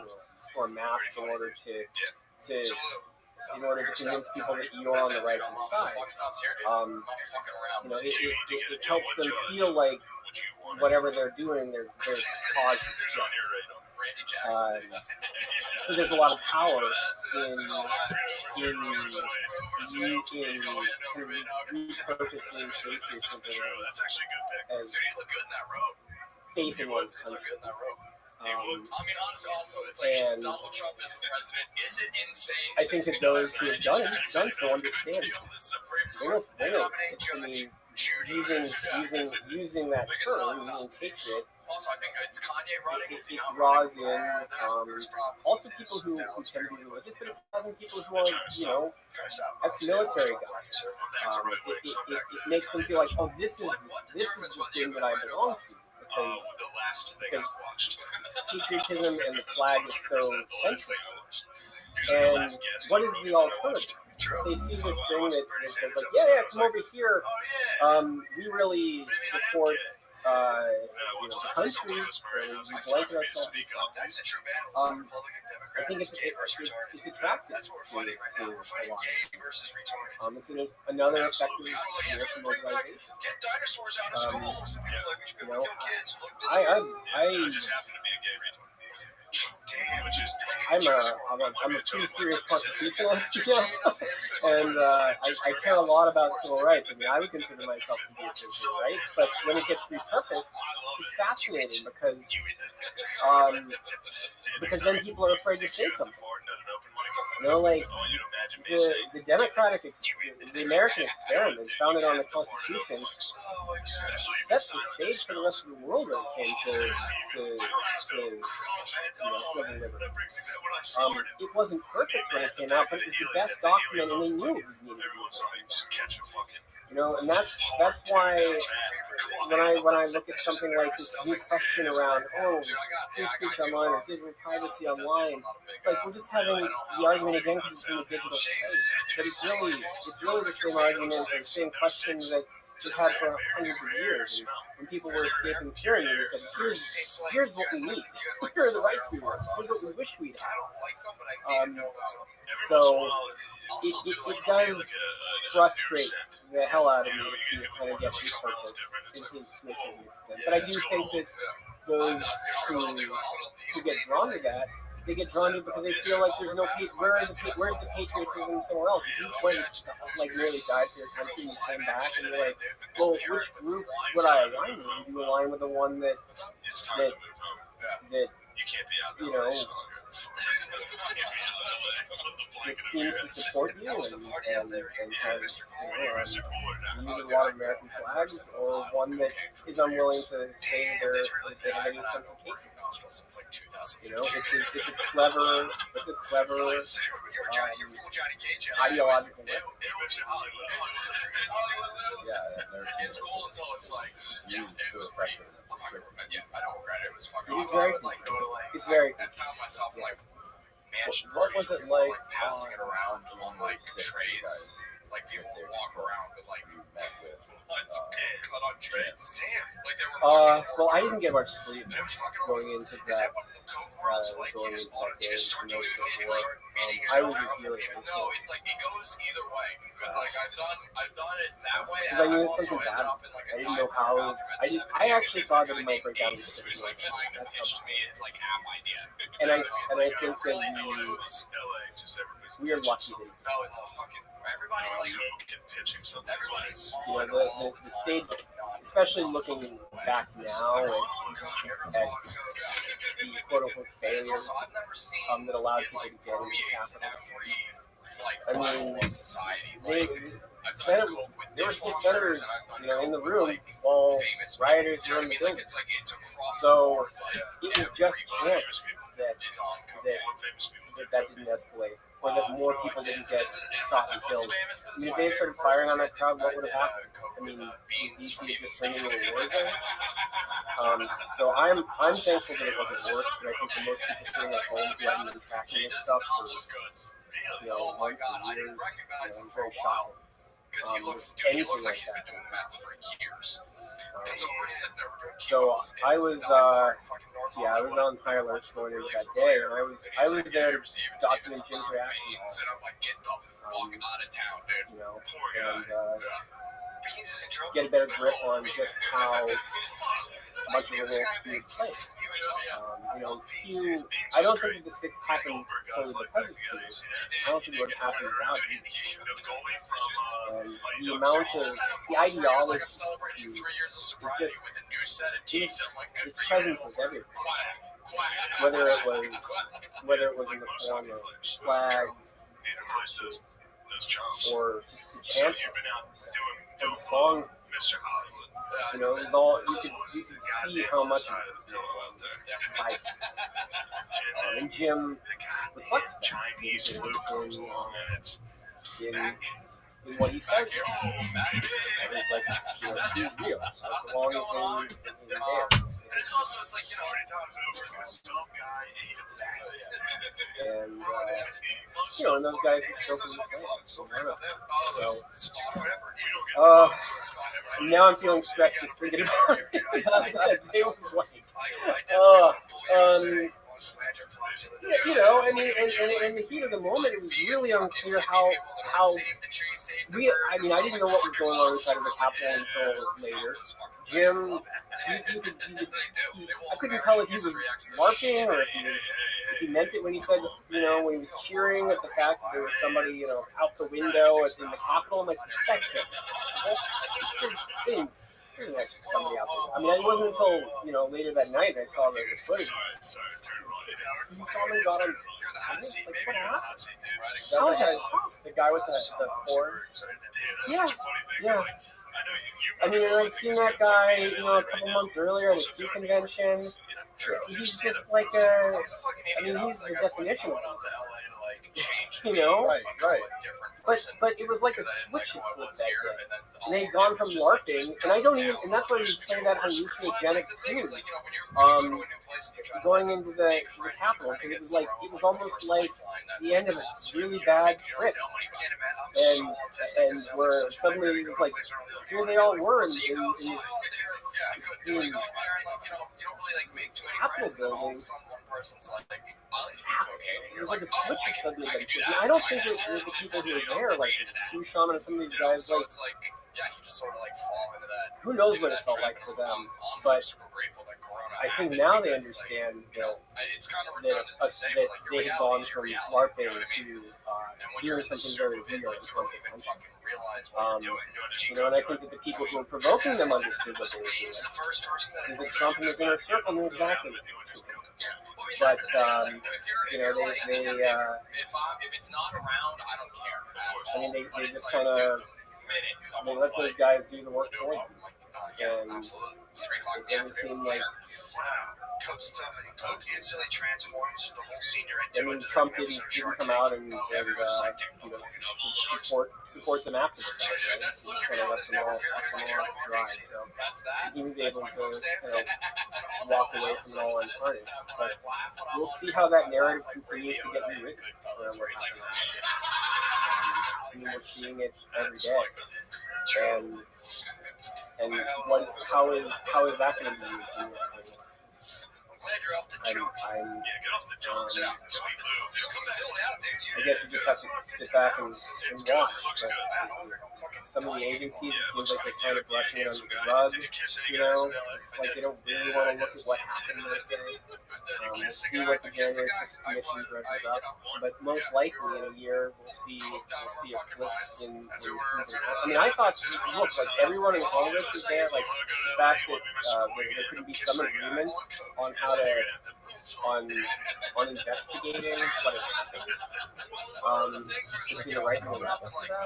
S7: or mask in order to convince people that you're on the righteous side, you know, it helps them feel like whatever they're doing, their cause is just. So there's a lot of power in repurposing patriotism as faith in one's country. And I think that those who have done so understand it. They know. I mean, using that term, using patriot, it draws in also people who tend to be religious, but it draws in people who are, you know, ex-military guys. It makes them feel like, oh, this is the thing that I belong to, because patriotism and the flag is so central. And what is the alternative? They see this thing that says, like, yeah, come over here. We really support the country, we blanket ourselves. I think it's attractive to a lot. It's another effective national organization. You know, I'm a pretty serious constitutionalist, you know, and I care a lot about civil rights. I mean, I would consider myself to be a civil right, but when it gets repurposed, it's fascinating because then people are afraid to say something. You know, like the the American experiment founded on the Constitution sets the stage for the rest of the world when it came to civil liberty. It wasn't perfect when it came out, but it was the best document, and they knew it needed to be. You know, and that's why when I look at something like this new question around free speech online or digital privacy online, it's like we're just having the argument again because it's in the digital space, but it's really the same argument or the same question that we've had for hundreds of years. And when people were escaping tyranny, they said, here's what we need. Here are the rights we want. Here's what we wish we'd had. So it does frustrate the hell out of me to see it kind of get repurposed to a certain extent. But I do think that those who get drawn to that, they get drawn to it because they feel like there's no where's the patriotism somewhere else? If you went like nearly died for your country and you came back and you're like, well, which group would I align with? Do you align with the one that you know it seems to support you and has used a lot of American flags, or one that is unwilling to say that they have any sense of hatred? You know, it's a clever ideological way.
S2: Yeah, it's cool until it's like so effective. I don't regret it. It was fucking awesome.
S7: It's very
S3: I found myself like
S2: what was it like
S3: passing it around on like trays? Like people would walk around with like you met with cut on trays.
S7: well, I didn't get much sleep going into that
S5: going into that day for most before. I was just really anxious.
S3: No, it's like it goes either way. Because like I've done it that way.
S5: Because I knew something bad. I didn't know how. I actually thought that it might break out into different ways. That's how bad.
S3: It's like half idea.
S5: And I think that we are lucky that
S3: Oh, it's the fucking everybody's like pitching something. Everybody's
S5: the stage, especially looking back now at the quote unquote failure that allowed people to get into the Capitol. I mean, there were still senators, in the room while rioters were in the building. So it was just chance that didn't escalate, or that more people didn't get shot and killed. I mean, if they had started firing on that crowd, what would have happened? I mean, DC just bringing in a war zone. So I'm thankful that it wasn't worse, but I think that most people sitting at home who haven't been tracking this stuff for months and years, it's very shocking. Anything like that. So I was on high alert going into that day, and I was there to document Jim's reaction, and get a better grip on just how much of a role he was playing. I don't think that the sixth happened solely because of Pew. I don't think it would have happened without him. And the amount of the ideology, his presence was everywhere. Whether it was in the form of flags, or just the chants, or the songs. It was all you could see how much of it was like. And Jim reflects that in what he says. It's like he's real. As long as he's there.
S3: It's also, it's like, some guy ate a bat.
S5: And, and those guys are still from the So, now I'm feeling stressed just thinking about it. It was like, in the heat of the moment, it was really unclear how I didn't know what was going on inside of the Capitol until later. Jim, I couldn't tell if he was LARPing or if he meant it when he said, when he was cheering at the fact that there was somebody, out the window in the Capitol. I'm like, that's it. There's actually somebody out there. I mean, it wasn't until, later that night I saw the footage. Somebody got him. Like, what happened?
S2: That was the guy with the horns.
S5: Yeah. I mean, I'd seen that guy, a couple months earlier at a Q convention. He's just like he's the definition of it.
S2: Right.
S5: But it was like a switch had flipped that day. And they'd gone from LARPing, and that's why we play that hallucinogenic tune. Going into the Capitol, because it was almost like the end of a really bad trip. And where suddenly it was like, here they all were in Capitol building. It was like a switch that suddenly got flipped. I don't think that the people who were there, like Q Shaman and some of these guys, who knows what it felt like for them. But I think now they understand that they had gone from LARPing to hearing something very real and consequential. And I think that the people who were provoking them understood what they were doing. I think that Trump and his inner circle knew exactly what they were doing. But, they just kind of let those guys do the work for them. And it doesn't seem like...
S3: Coke instantly transforms the whole senior into
S5: Trump didn't come out and support them after the fact. Right? He kind of left them all dry. So he was able to walk away from it all untarnished. But we'll see how that narrative continues to get rewritten. We're seeing it every day. And how is that going to be used?
S7: I guess we just have to sit back and watch. But some of the agencies, it seems like they're kind of brushing it under the rug. It's like they don't really want to look at what happened that day. We'll see what the January 6th commission dredges up. But most likely in a year, we'll see a flip in I mean, I thought, look, like everyone in Congress was there. Like the fact that there couldn't be some agreement on how to on investigating what had happened. Right and the left for that.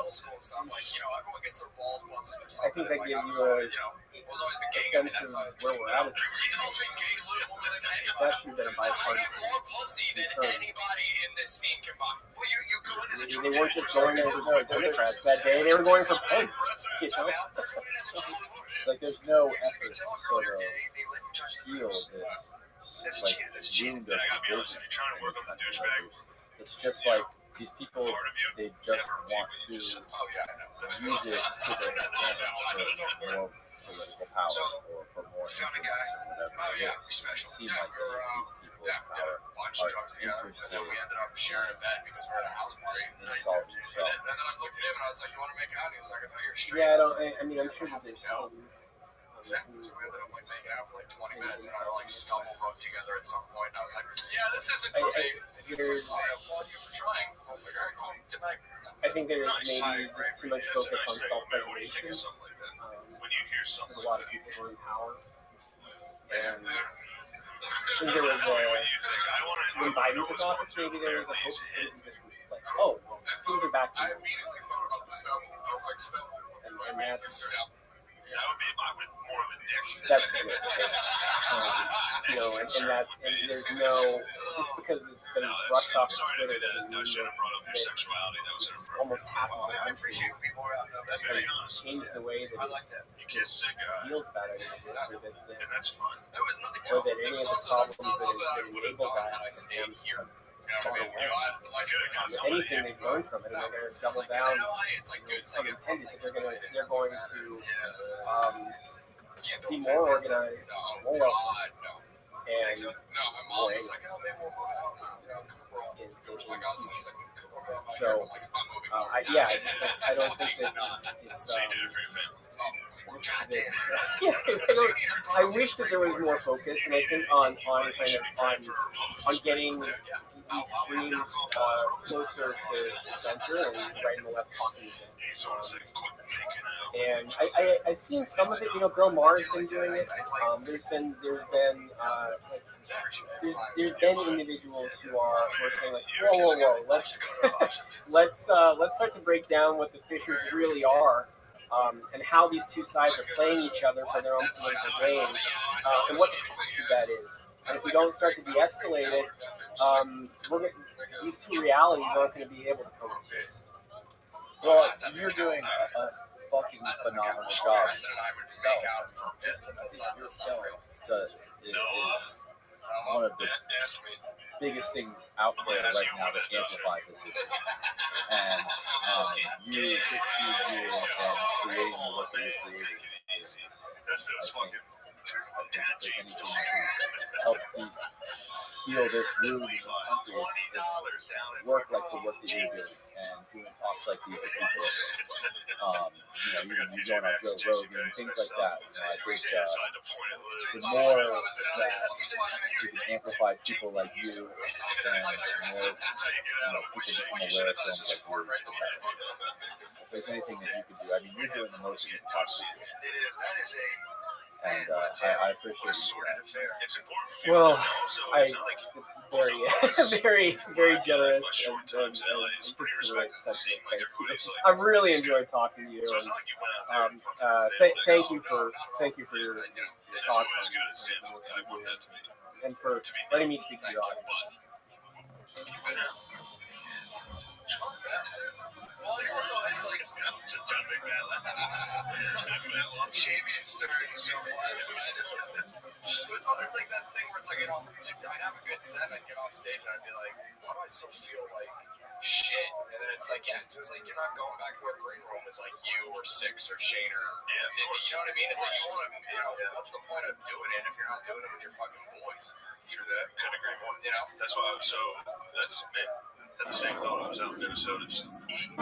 S7: I think that gives you a sense of where we're at. That should have been a bipartisan concern. They weren't just going for the Democrats that day; they were going for Pence.
S2: Like, there's no effort to sort of heal this, like, wound of division. It's just like these people, they just want to use it to their advantage for more political power or for more influence or whatever it is. It seems like these people are interested in solving this problem.
S7: Yeah, I mean, I'm sure that there's some. We ended up making out for 20 minutes and our stumble broke together at some point. And I was like, yeah, this isn't for me. I applaud you for trying. I was like, all right, cool, good night. I think there's maybe just too much focus on self-preservation. A lot of people were in power. And I think there was when Biden took office, maybe there was a hope that things were just like, oh, well, things are back to normal. And that's true. And there's no, just because it's been brushed off of Twitter doesn't mean that almost half of the country has changed the way that it feels about it, or that any of the problems that have been labeled as have gone away. If anything, they've learned from it, and they're going to double down. It's unintended that they're going to be more organized, more welcome, and more able. So, I don't think that it's I wish that there was more focus, and I think on getting the extremes closer to the center and right and the left talking. And I've seen some of it. Bill Maher's been doing it. There's been individuals who are saying like, whoa, let's start to break down what the fissures really are. And how these two sides are playing each other for their own political gain, and what the cost of that is. And if we don't start to de-escalate it, these two realities aren't going to be able to coexist.
S2: Well, you're doing a fucking phenomenal job. Your film is one of the biggest things out there right now that amplifies this issue. And you just being you and creating the work that you're creating is, I think if there's anything to help heal this wound in this country, it's work like the work that you're doing and doing talks like these with people. Even you going on Joe Rogan and things like that. I think the more that you can amplify people like you, and more people become aware of films like yours, the better. If there's anything that you can do, I mean, you're doing the most you can possibly do. And I appreciate you for that.
S7: Well, it's very, very generous and just the right sentiment. Thank you. I really enjoyed talking to you, and thank you for your thoughts on and for letting me speak to your audience.
S3: Well, it's like, just trying to make that Jamie and Stern is so fun. But it's like that thing where it's like, I'd have a good set and I'd get off stage and I'd be like, why do I still feel like shit. And then it's like, yeah, it's just like you're not going back to a green room with like you or Six or Shane or Sydney. You know what I mean? It's like you want to, what's the point of doing it if you're not doing it with your fucking boys? True that. Couldn't agree more. That's why I was so. That's man. Had the same thought when I was out in Minnesota. Just eating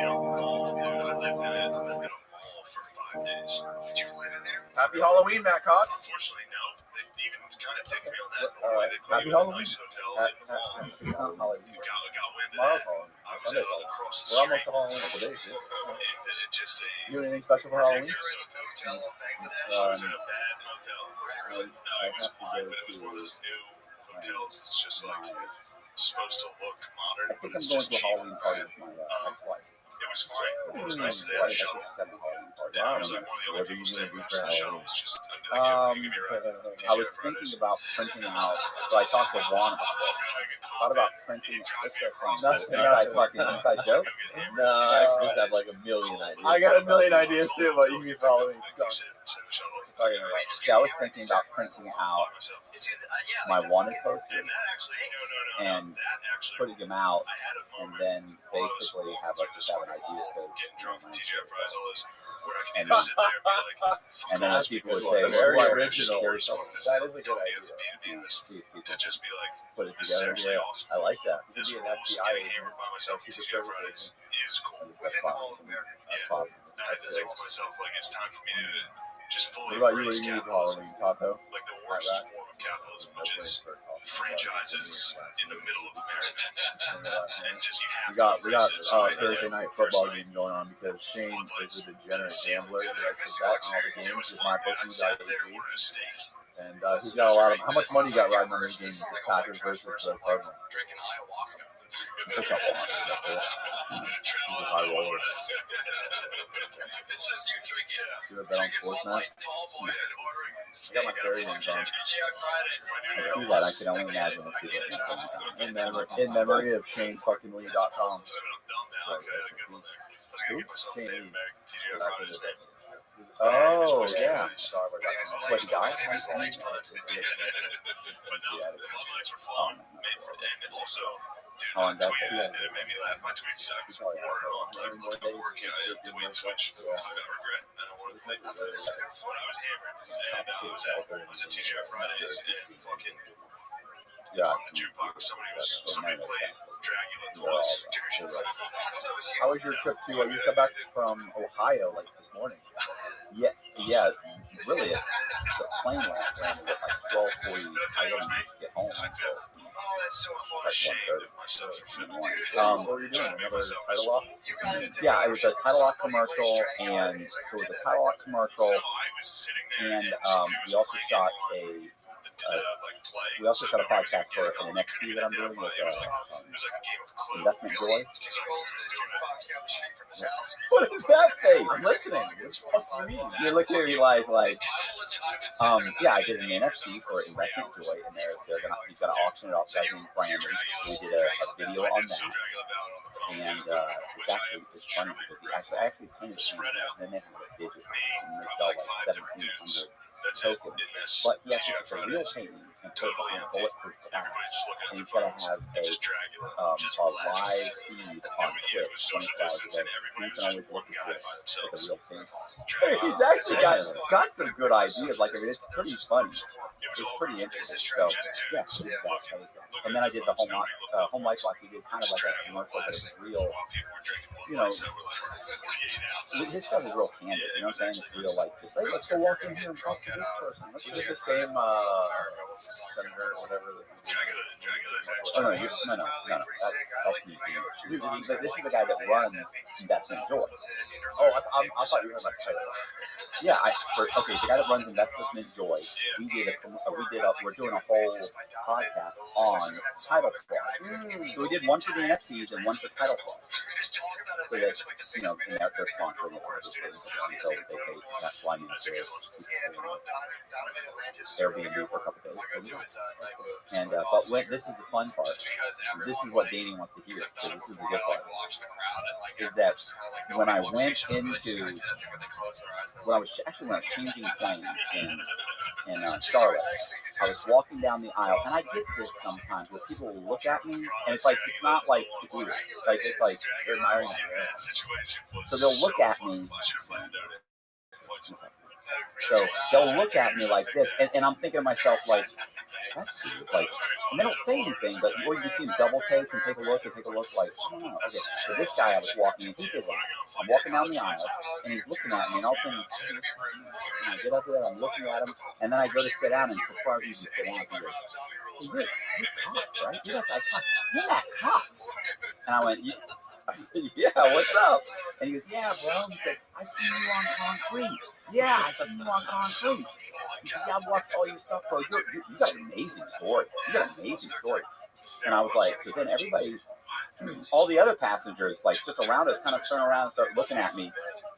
S3: mall, dude. I lived in a mall for 5 days. Did you live in there?
S2: Happy Halloween, Matt Cox.
S3: Unfortunately, no. They even kind of picked me on that. Normally, they put
S2: Happy
S3: you in a
S2: Halloween.
S3: nice hotel in the mall.
S2: Halloween.
S3: Got wind of
S2: Tomorrow's
S3: that.
S2: Halloween.
S3: I was
S2: Sunday's
S3: out
S2: Halloween.
S3: across the
S2: We're
S3: street.
S2: almost to Halloween in a couple days. Yeah.
S3: It just a.
S2: You doing anything special for Halloween?
S3: I was in a bad hotel. No,
S2: I
S3: it was
S2: have to
S3: fine,
S2: go
S3: but it was
S2: to.
S3: one of those new hotels that's just like supposed to look modern,
S2: I think
S3: but
S2: I'm
S3: it's
S2: going
S3: just
S2: to a
S3: cheap.
S2: Halloween party with my ex-wife.
S3: It was fine. It was nice. They
S2: Wow,
S3: had a
S2: that's
S3: shuttle.
S2: a seven Halloween party.
S3: And I was like one of the only
S2: What are you
S3: people
S2: gonna
S3: staying
S2: do
S3: next
S2: for
S3: to the shuttle.
S2: Halloween?
S3: It's just, I'd be like, yeah, you give me a ride.
S2: I was thinking about printing out. So I talked to Juan about this. Thought about printing. What's that thing? Inside joke.
S4: No, I just have like a million ideas.
S2: I got a million ideas too, but you can follow me. Sorry, I was thinking about printing out my wanted posters and putting them out, and then basically just have an idea. So, and then as people would say,
S4: Very
S2: "Well,
S4: original."
S2: here's something."
S5: That is a good idea.
S2: See,
S3: To just be like,
S2: put it
S3: this is
S2: together.
S3: actually
S2: Yeah,
S3: awesome.
S2: I like that.
S3: This
S5: Be an
S3: rules
S5: FBI
S3: getting
S5: agent.
S3: hammered by myself
S5: Secret
S3: TGI
S5: Service
S3: Fridays is cool.
S2: That's awesome. That's awesome.
S3: I had to think to myself, like, it's time for me to just fully
S2: What about you? What
S3: embrace
S2: do you need for
S3: capitalism.
S2: Halloween, Taco?
S3: Like the worst form of capitalism, which is franchises in the middle of America. And just you have
S2: We got
S3: to embrace it. So I did
S2: Thursday
S3: that
S2: night
S3: first
S2: football
S3: night.
S2: game going on because Shane is a degenerate gambler. He likes to bet on all the games with mybookie.ag. And he's got a lot of. How much money you got riding on this game? The Packers versus the Cardinals.
S3: Drinking ayahuasca.
S2: It's a couple hundred. That's it. He's a high roller.
S3: It's just you drinking.
S2: You ever bet on sports now?
S3: Tall boys and ordering
S2: I got my carry-ins on.
S3: TGI Fridays.
S2: I see that. I can only imagine if people can say in memory of ShaneFuckingLee.com. Shane Lee. Oh, yeah. What, he died? Oh, and that's
S3: it made me laugh. My tweets were on tweet switch. I regret. When I was hammered, and was at TGI Fridays and fucking
S2: Yeah.
S3: on the jukebox, somebody played Dracula twice.
S2: How was your trip to? You just got back from Ohio like this morning. Yeah. Really, the plane landed at like 12:40. I didn't get home until
S3: Oh, that's so fun. Ashamed of myself for feeling
S2: what were you doing? Another title lock? Yeah, it was a title lock commercial, and so it was a title lock commercial, and we also shot a podcast for an NFT that I'm doing with Investment Joy. What is that face? I'm listening. What do you mean? You're looking at me like, yeah, I did an NFT for Investment Joy, and he's got to auction it off as brand. We did a video on that, and it's funny because he actually painted things, and then they have a digit, and they sell like 1,700 tokens, but he actually took a real painting and put it behind bulletproof glass, and he's got to have a live feed on Twitch 24 hours a day. You can always look at it with a real paint. He's actually got some good ideas. Like, I mean, it's pretty funny. It's pretty interesting. So, yeah. And then I did the home life like we did, kind of like a commercial, but it's real. You know, his stuff is real candid. You know what I'm saying? It's real, like, just like, let's go walk in here and talk to this person. Is it the same senator or whatever? Oh, no. That's me. This is the guy that runs Investment Joy. Oh, I thought you were like title. Yeah, the guy that runs Investment Joy. We're doing a whole podcast on title fraud. So we did one for the NFTs and one for title fraud. So that, they're sponsoring it. So they pay, that's why I mean, Airbnb for a couple days. And but when this is the fun part, this is what Danny wants to hear, because this is the good part. Is that when I went into when I was changing planes in Charlotte, I was walking down the aisle, and I get this sometimes where people will look at me, and it's like it's not like it's weird, like it's like they're admiring me. So they'll look at me. So they'll look at me like this, and I'm thinking to myself, like, that's cute. Like, and they don't say anything, but or you can see them double take and take a look, like, oh, okay. So this guy I was walking, and he did that. I'm walking down the aisle, and he's looking at me, and all of a sudden, I get up there, I'm looking at him, and then I go to sit down, and before I even sit down, he goes, hey, you're Cox, right? You're that guy Cox. You're that Cox. And I went, yeah. I said, yeah, what's up? And he goes, yeah, bro. He said, I seen you on concrete. Yeah, I seen you on concrete. He said, yeah, I watched all your stuff, bro. You got an amazing story. You got an amazing story. And I was like, so then everybody, all the other passengers, like just around us, kind of turn around and start looking at me.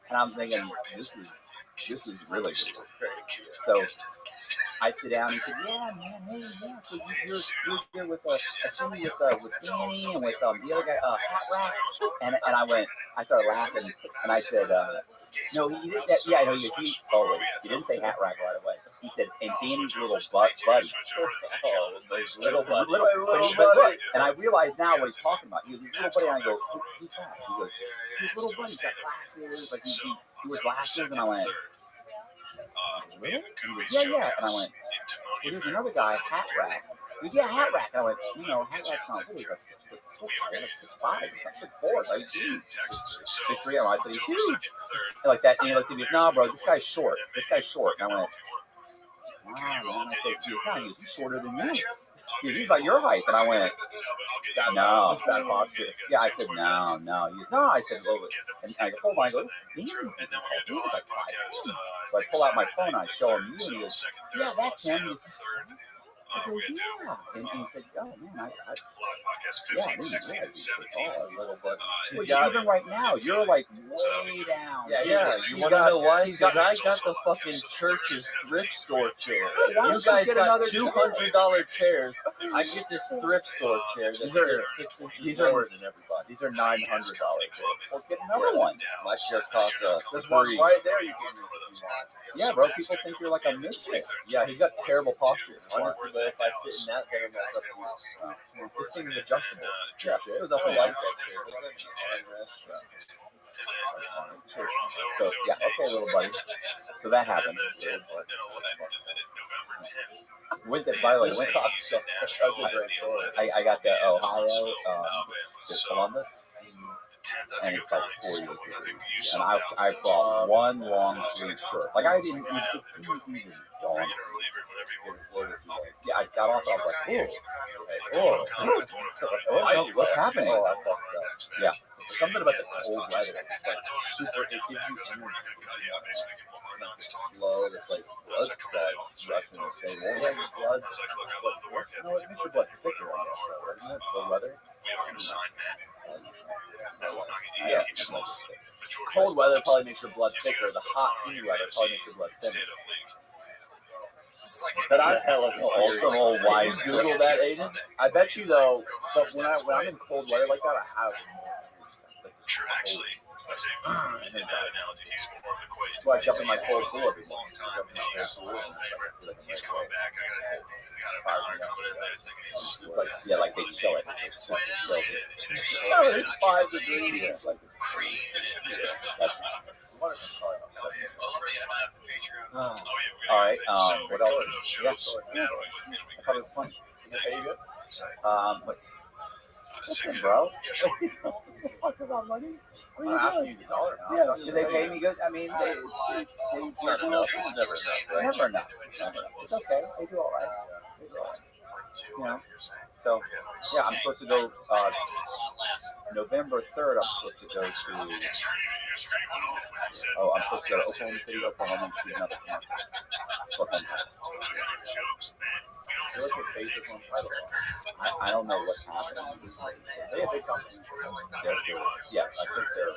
S2: And I'm thinking, this is really cool. So I sit down and he said, yeah, man, hey, yeah. So you're here with Danny and with the other guy, Hat Rack. And I started laughing, and I said, no, he didn't. Yeah, I know he didn't say Hat Rack right away. He said, and Danny's little buddy. Little buddy. And I realized now what he's talking about. He goes, his little buddy, and I go, who's that? He goes, his little buddy's got glasses, like he wears glasses, and I went, really? Yeah. And I went, well, there's another guy, Hat Rack. He goes, yeah, Hat Rack. And I went, Hat Rack's not really like 6'6", right? Like 6'5", or 6'4", right? He's huge. 6'3", and I said, he's huge. And like that, and he looked at me, nah, bro, this guy's short. And I went, wow, man. I said, dude, he's shorter than you. He's about your height. And I went, no, it's bad posture. Yeah, I said, no. He goes, no, I said, well, and I go, hold on. I go, Danny was like 5'10". So I pull out my phone, and I show him you, and he goes, yeah, that's him. He goes, I go, yeah. And he said, oh, man, I didn't realize little buddy. Well, even right now, you're like way down.
S4: Yeah. You want to know why? Because I got the fucking church's thrift store chair. You guys got $200 chairs. I get this thrift store chair that's 6 inches lower than everybody.
S2: These are $900 chairs. Well, get another one.
S4: My chair costs
S5: There's one
S4: $3.
S5: right there you can use.
S2: Yeah, bro. People think you're like a midget.
S4: Yeah, he's got terrible posture. Honestly, but if I sit in that, then I'm not up to use.
S2: This thing is adjustable.
S4: Yeah,
S2: it was up
S4: I
S2: to
S4: like
S2: life.
S4: that chair.
S2: So yeah, okay, little buddy. So that happened. Wednesday, by the way,
S5: That's a great story.
S2: I got to Ohio, to Columbus, and it's like 40 degrees. And I brought one long sleeve shirt. Like it didn't even dawn. Yeah, I got off. I was like, what's happening?
S5: Oh, I fucked up.
S2: Yeah.
S5: Something about the cold weather. It's like super. It gives you energy. It's slow. It's like blood rushing to stay warm. Yeah, your blood's. No, it makes your blood thicker, I guess, though, isn't it? The weather. Yeah. Cold weather probably makes your blood thicker. The hot, humid weather probably makes your blood thinner. But I
S2: also old wise.
S5: Google that, Aiden. I bet you though. But when I'm in cold weather like that, I have.
S3: Actually, I'd say in that analogy, he's more of the equation.
S5: That's why I jump in my cold pool every morning.
S3: He's coming back. I got a partner coming in there thinking he's.
S2: It's like like they chill it. It's like chill.
S5: No, it's 5 degrees.
S3: It's like cream.
S2: All right.
S3: So
S2: What
S3: one
S2: else?
S3: of those shows.
S2: I thought it was funny. But listen, bro. Talk about money.
S5: I'm asking you the dollar now.
S2: Yeah. Do they pay me good? I mean, they
S4: Not enough. It's never enough, right?
S2: Never enough. It's okay. They do all right. You know. So yeah, I'm supposed to go. November 3rd, I'm supposed to go to. I'm supposed to go to Oklahoma City, Oklahoma, and see another conference. I don't know what's happening.
S5: They have big companies.
S2: Yeah, I think they're.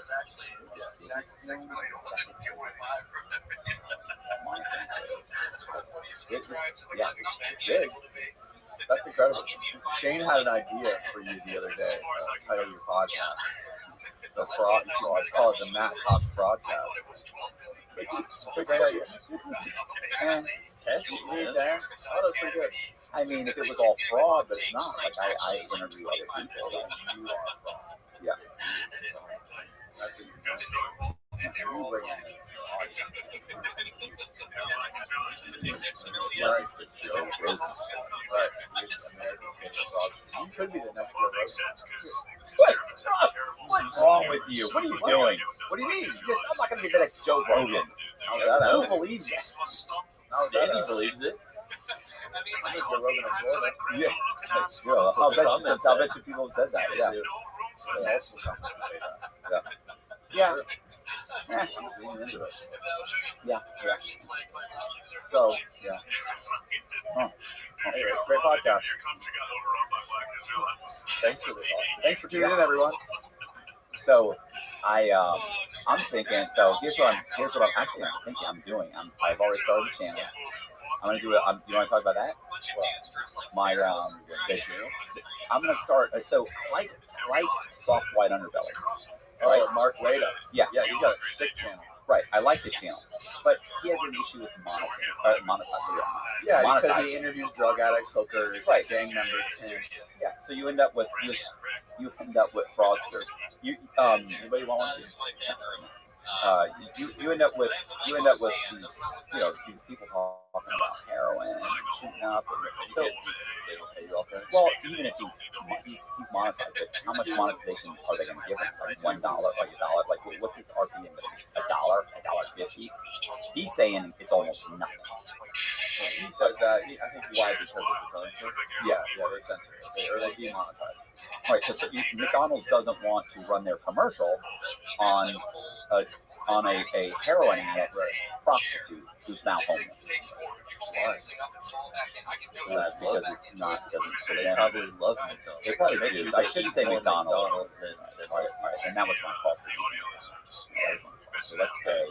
S2: It's big. That's incredible. Shane had an idea for you the other day. Title of your podcast. The fraud. I call it the Matt Cox broadcast. It's a great idea.
S6: And it's catchy, man.
S2: Oh, that's pretty good.
S6: I mean, if it was all fraud, but it's not. Like, I interview other people. Like,
S2: You are fraud.
S6: yeah.
S2: That's what you're doing. You bring in right.
S6: Show business.
S2: Right. You could be the next Joe Rogan.
S6: What? What's wrong with you? What are you doing? What do you mean? Yes, I'm not going to be the next Joe Rogan.
S2: How's that
S6: Who
S2: happen?
S6: believes that?
S2: How's that
S6: Andy
S2: happen?
S6: believes it.
S2: I'm the Joe Rogan of Florida.
S6: Yeah. That's true. I'll bet you people have said that. Yeah.
S2: They also sometimes say that.
S6: Yeah.
S2: I'm just leaning into it.
S6: Yeah. So, yeah.
S2: Anyway, it's a great podcast.
S6: Thanks for tuning in, everyone. So, I'm thinking. So here's what I'm doing. I've already started the channel. I'm gonna do it. You want to talk about that? My I'm gonna start. So I like soft white underbelly.
S2: Oh, Mark Leda.
S6: Yeah.
S2: Yeah, you got a sick channel.
S6: Right. I like this channel, but he has an issue with monetization.
S2: Yeah, because
S6: Monetize.
S2: he interviews drug addicts, hookers,
S6: Right.
S2: gang members, and
S6: Yeah. So you end up with fraudsters.
S2: anybody want one of these?
S6: You end up with these people talking about heroin and shooting up. And so,
S2: They don't pay you off that.
S6: well, even if he's monetized, but how much monetization are they going to give him? Like $1, like $1? Like what's his RPM? $1.50? He's saying it's almost nothing.
S2: He says that. I think why because of the currency. Yeah, they censor it, or they demonetize it.
S6: Right, because McDonald's doesn't want to run their commercial on a heroin addict prostitute who's now homeless.
S2: Why?
S6: Because it's not, it doesn't
S2: So
S6: fit
S2: they
S6: in.
S2: probably love McDonald's.
S6: They probably
S2: Make
S6: do.
S2: sure
S6: I
S2: they
S6: shouldn't
S2: eat
S6: say
S2: more
S6: McDonald's.
S2: than
S6: Right, and that was my fault. So let's say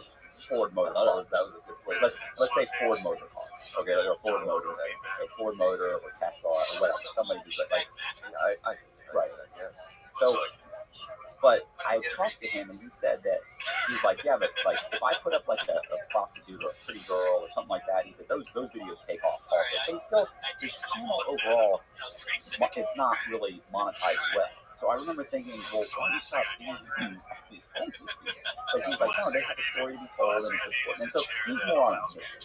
S6: Ford Motor Cars.
S2: That was a good place.
S6: Let's say Ford Motor Cars. Okay, or Ford Motor, so Ford Motor or Tesla or whatever. Somebody who's like,
S2: I
S6: right.
S2: I guess.
S6: So, but I talked to him and he said that he's like, yeah, but like if I put up like a prostitute or a pretty girl or something like that, he said those videos take off also. So he's still, his channel overall, it's not really monetized well. So I remember thinking, well, why don't you stop interviewing these places? But he's like, no, they have a story to be told, and it's important. And so he's more on a mission.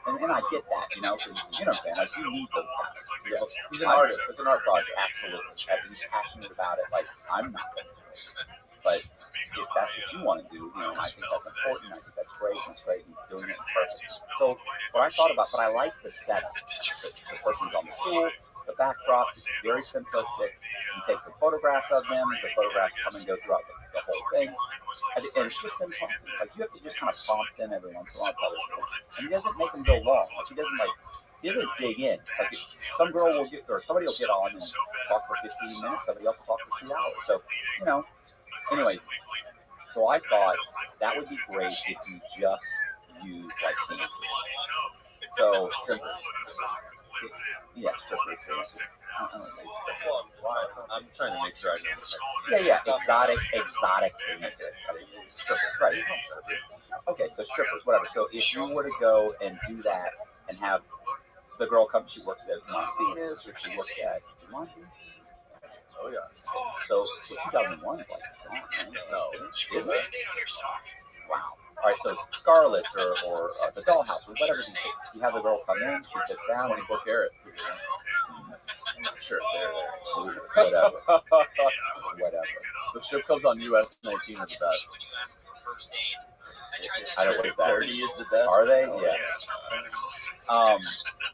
S6: And I get that, because, you know what I'm saying? Like, you need those guys.
S2: Yeah. He's an artist. It's an art project.
S6: Absolutely. He's passionate about it. Like, I'm not going to do it. But if that's what you want to do, and I think that's important, I think that's great, and it's great, and he's doing it perfect. So what I thought about, but I like the setup. The person's on the stool, the backdrop is very simplistic. You take some photographs of them, the photographs come and go throughout the whole thing. And it's just them talking. Like, you have to just kind of prompt them every once in a while, tell them story. And he doesn't make them go long. Like, he doesn't dig in. Like, some girl will get, or somebody will get on and talk for 15 minutes, somebody else will talk for 2 hours. So, anyway, so I thought that would be great if you just use like dancers. So strippers.
S2: I'm trying to make sure I know.
S6: Yeah, exotic dancers. Strippers, right? Okay, so strippers, whatever. So if you were to go and do that and have the girl come, she works at Venus, or she works at
S2: Oh, yeah.
S6: So 2001 is like,
S2: No.
S6: is it? Wow. All right, so Scarlett's or the Dollhouse or whatever. You have the girl come in, she sits down,
S2: 24 karat.
S6: Sure, whatever.
S2: The strip clubs on US 19 are the best.
S6: I don't know what is that.
S2: Dirty is the best.
S6: Are they? Yeah.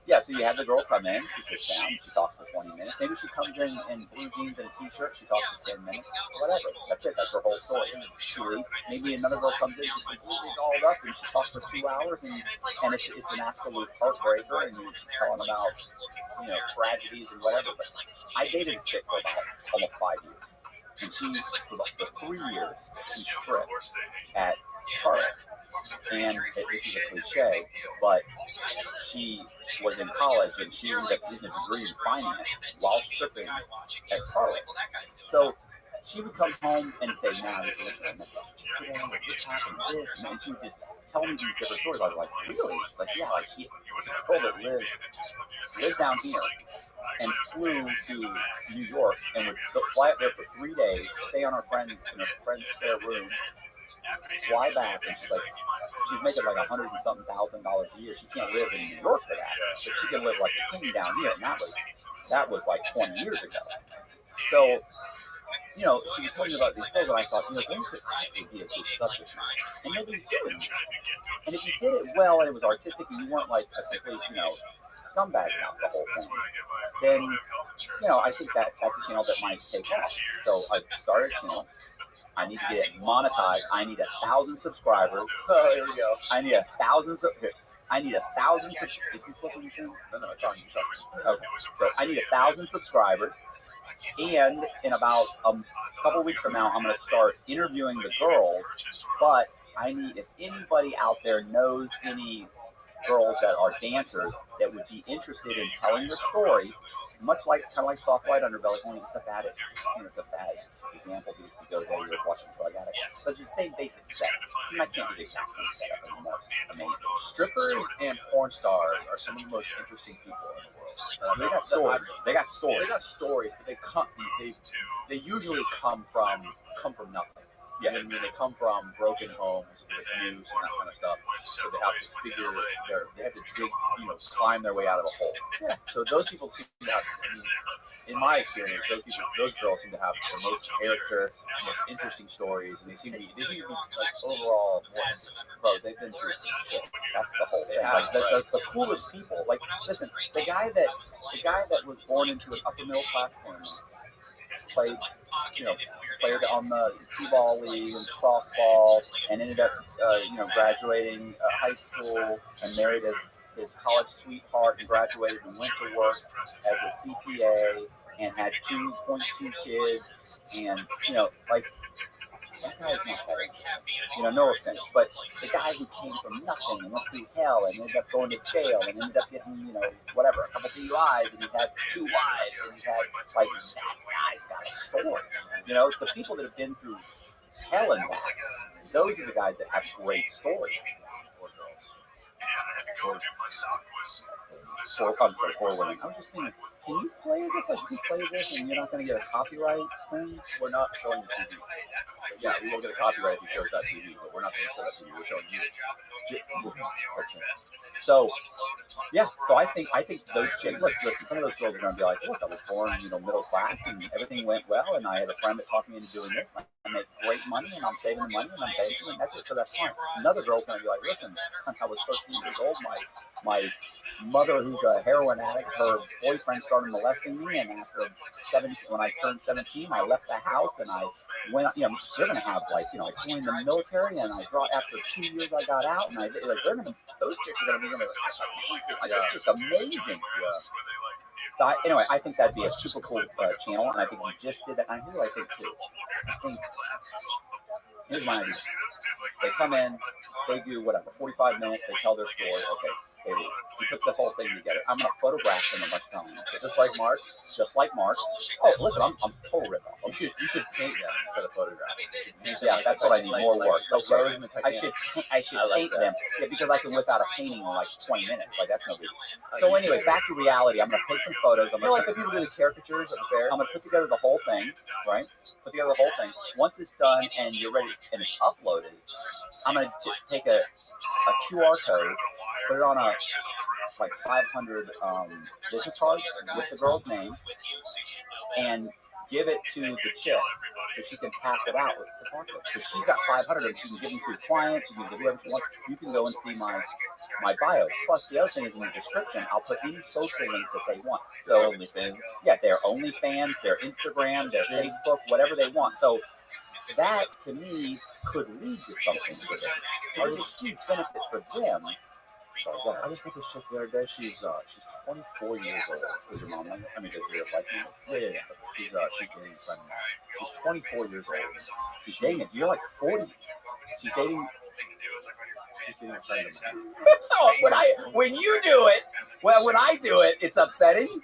S6: Yeah, so you have the girl come in, she sits down, she talks for 20 minutes. Maybe she comes in blue jeans and a t-shirt, she talks for 10 minutes, whatever. That's it, that's her whole story. Maybe another girl comes in, she's completely dolled up, and she talks for 2 hours, and it's an absolute heartbreaker, and she's telling about, tragedies and whatever. But I dated a chick for about almost 5 years. And she, for 3 years, she stripped at
S2: Charlotte. And this is a cliche, but she was in college and she ended up getting a degree in finance while stripping at Charlotte. So she would come home and say, "Now, listen, I met this chick today, this happened, this," and she would just tell me these different stories. I was like, "Really?" She's like, "Yeah, like she was a girl that lived down here and flew to New York and would fly up there for 3 days, stay on her friend's spare room, fly back, and she's making like $100 and something thousand a year. She can't live in New York for that, but she can live like a king down here." And that was like 20 years ago. So, you know, she would tell me about these girls, and I thought, you know, those would actually be a good subject matter. And nobody's doing it. And if you did it well and it was artistic and you weren't like a complete, you know, scumbag about the whole thing, then, you know, I think that's a channel that might take off. So I started a channel. I need to get it monetized. I need 1,000 subscribers.
S5: Oh, here we go.
S2: I need 1,000 subscribers. Is he flipping your thing?
S5: No, it's on.
S2: Okay. So I need 1,000 subscribers. And in about a couple weeks from now, I'm going to start interviewing the girls. But I need, if anybody out there knows any girls that are dancers that would be interested in telling their story, much like kind of like Soft White Underbelly, only it's a bad example because you go there, you're watching, so I got it. But it's the same basic setup. I can't do the exact same setup anymore. Amazing.
S5: Strippers and porn stars are some of the most interesting people in the world.
S2: They got stories. They got stories.
S5: They got stories, but they usually come from nothing.
S2: Yeah.
S5: You know what I mean? They come from broken homes with abuse and that kind of stuff. So they have to they have to dig, you know, climb their way out of a hole.
S2: Yeah.
S5: So those people seem to have, I mean, in my experience, those girls seem to have the most character, the most interesting stories, and they seem to be like overall more interesting.
S2: Bro, they've been through some shit. That's the whole thing.
S5: Yeah,
S2: Like
S5: right.
S2: the coolest people. Like, listen, the guy that was born into an upper middle class family, played on the t-ball league and softball, and ended up, graduating high school and married his college sweetheart and graduated and went to work as a CPA and had 2.2 kids, and, you know, like, that guy's not that interesting. You know, no offense, but the guy who came from nothing and went through hell and ended up going to jail and ended up getting, you know, whatever, a couple DUIs, and he's had 2 wives, and he's had, like, that guy's got a story. You know, the people that have been through hell and back, those are the guys that have great stories. For women. I was just thinking, can you play this? Like, you can play this and you're not going to get a copyright thing?
S5: We're not showing the TV. But yeah, we will get a copyright if we show that TV, but we're not going to show that TV. We're showing you.
S2: So, yeah. So I think those chicks. Look, listen, some of those girls are going to be like, look, I was born, you know, middle class, and everything went well, and I had a friend that talked me into doing this. And I make great money, and I'm saving the money, and I'm banking, and that's it. So that's fine. Another girl's going to be like, listen, I was 13 years old. My mother, who's a heroin addict, her boyfriend started molesting me, and after when I turned 17, I left the house and I went. You know, they're going to have, like, you know, I joined the military, and I dropped after 2 years. I got out, and those chicks are going to be that's amazing. Like, it's just amazing. Yeah. So anyway, I think that'd be a super cool channel, and I think we just did that. And here's what I think too. Here's my idea. They come in, they do whatever, 45 minutes, they tell their story, okay, they leave. We put the whole thing together. I'm going to photograph them a bunch of time. Okay? Just like Mark. Oh, listen, I'm total rip-off. You should paint them instead of photographing. Yeah, that's what I need, more work. Okay. I should paint them, yeah, because I can whip out a painting in like 20 minutes. Like, that's no big deal. So anyway, back to reality. I'm going to take some photos.
S5: You know, like the people do the caricatures at the fair?
S2: I'm going to put together the whole thing, right? Once it's done and you're ready and it's uploaded, I'm going to take a QR code, put it on a like 500 business cards with the girl's name, and give it to the chick so she can pass it out. So she's got 500 and she can give them to clients, she can give whoever she wants. You can go and see my bio. Plus, the other thing is in the description, I'll put any social links that they want. So, yeah, their OnlyFans, their Instagram, their Facebook, whatever they want. So that, to me, could lead to something for them. There's a huge benefit for them Sorry, go ahead. I just met this chick the other day. She's 24 years old.
S6: Who's your mom? I mean, does your wife know?
S2: Yeah. She's dating a friend of mine. She's 24 years old.
S6: She's dating it. You're like 40. She's dating.
S2: She's dating a friend of mine.
S6: When you do it, when I do it, it's upsetting.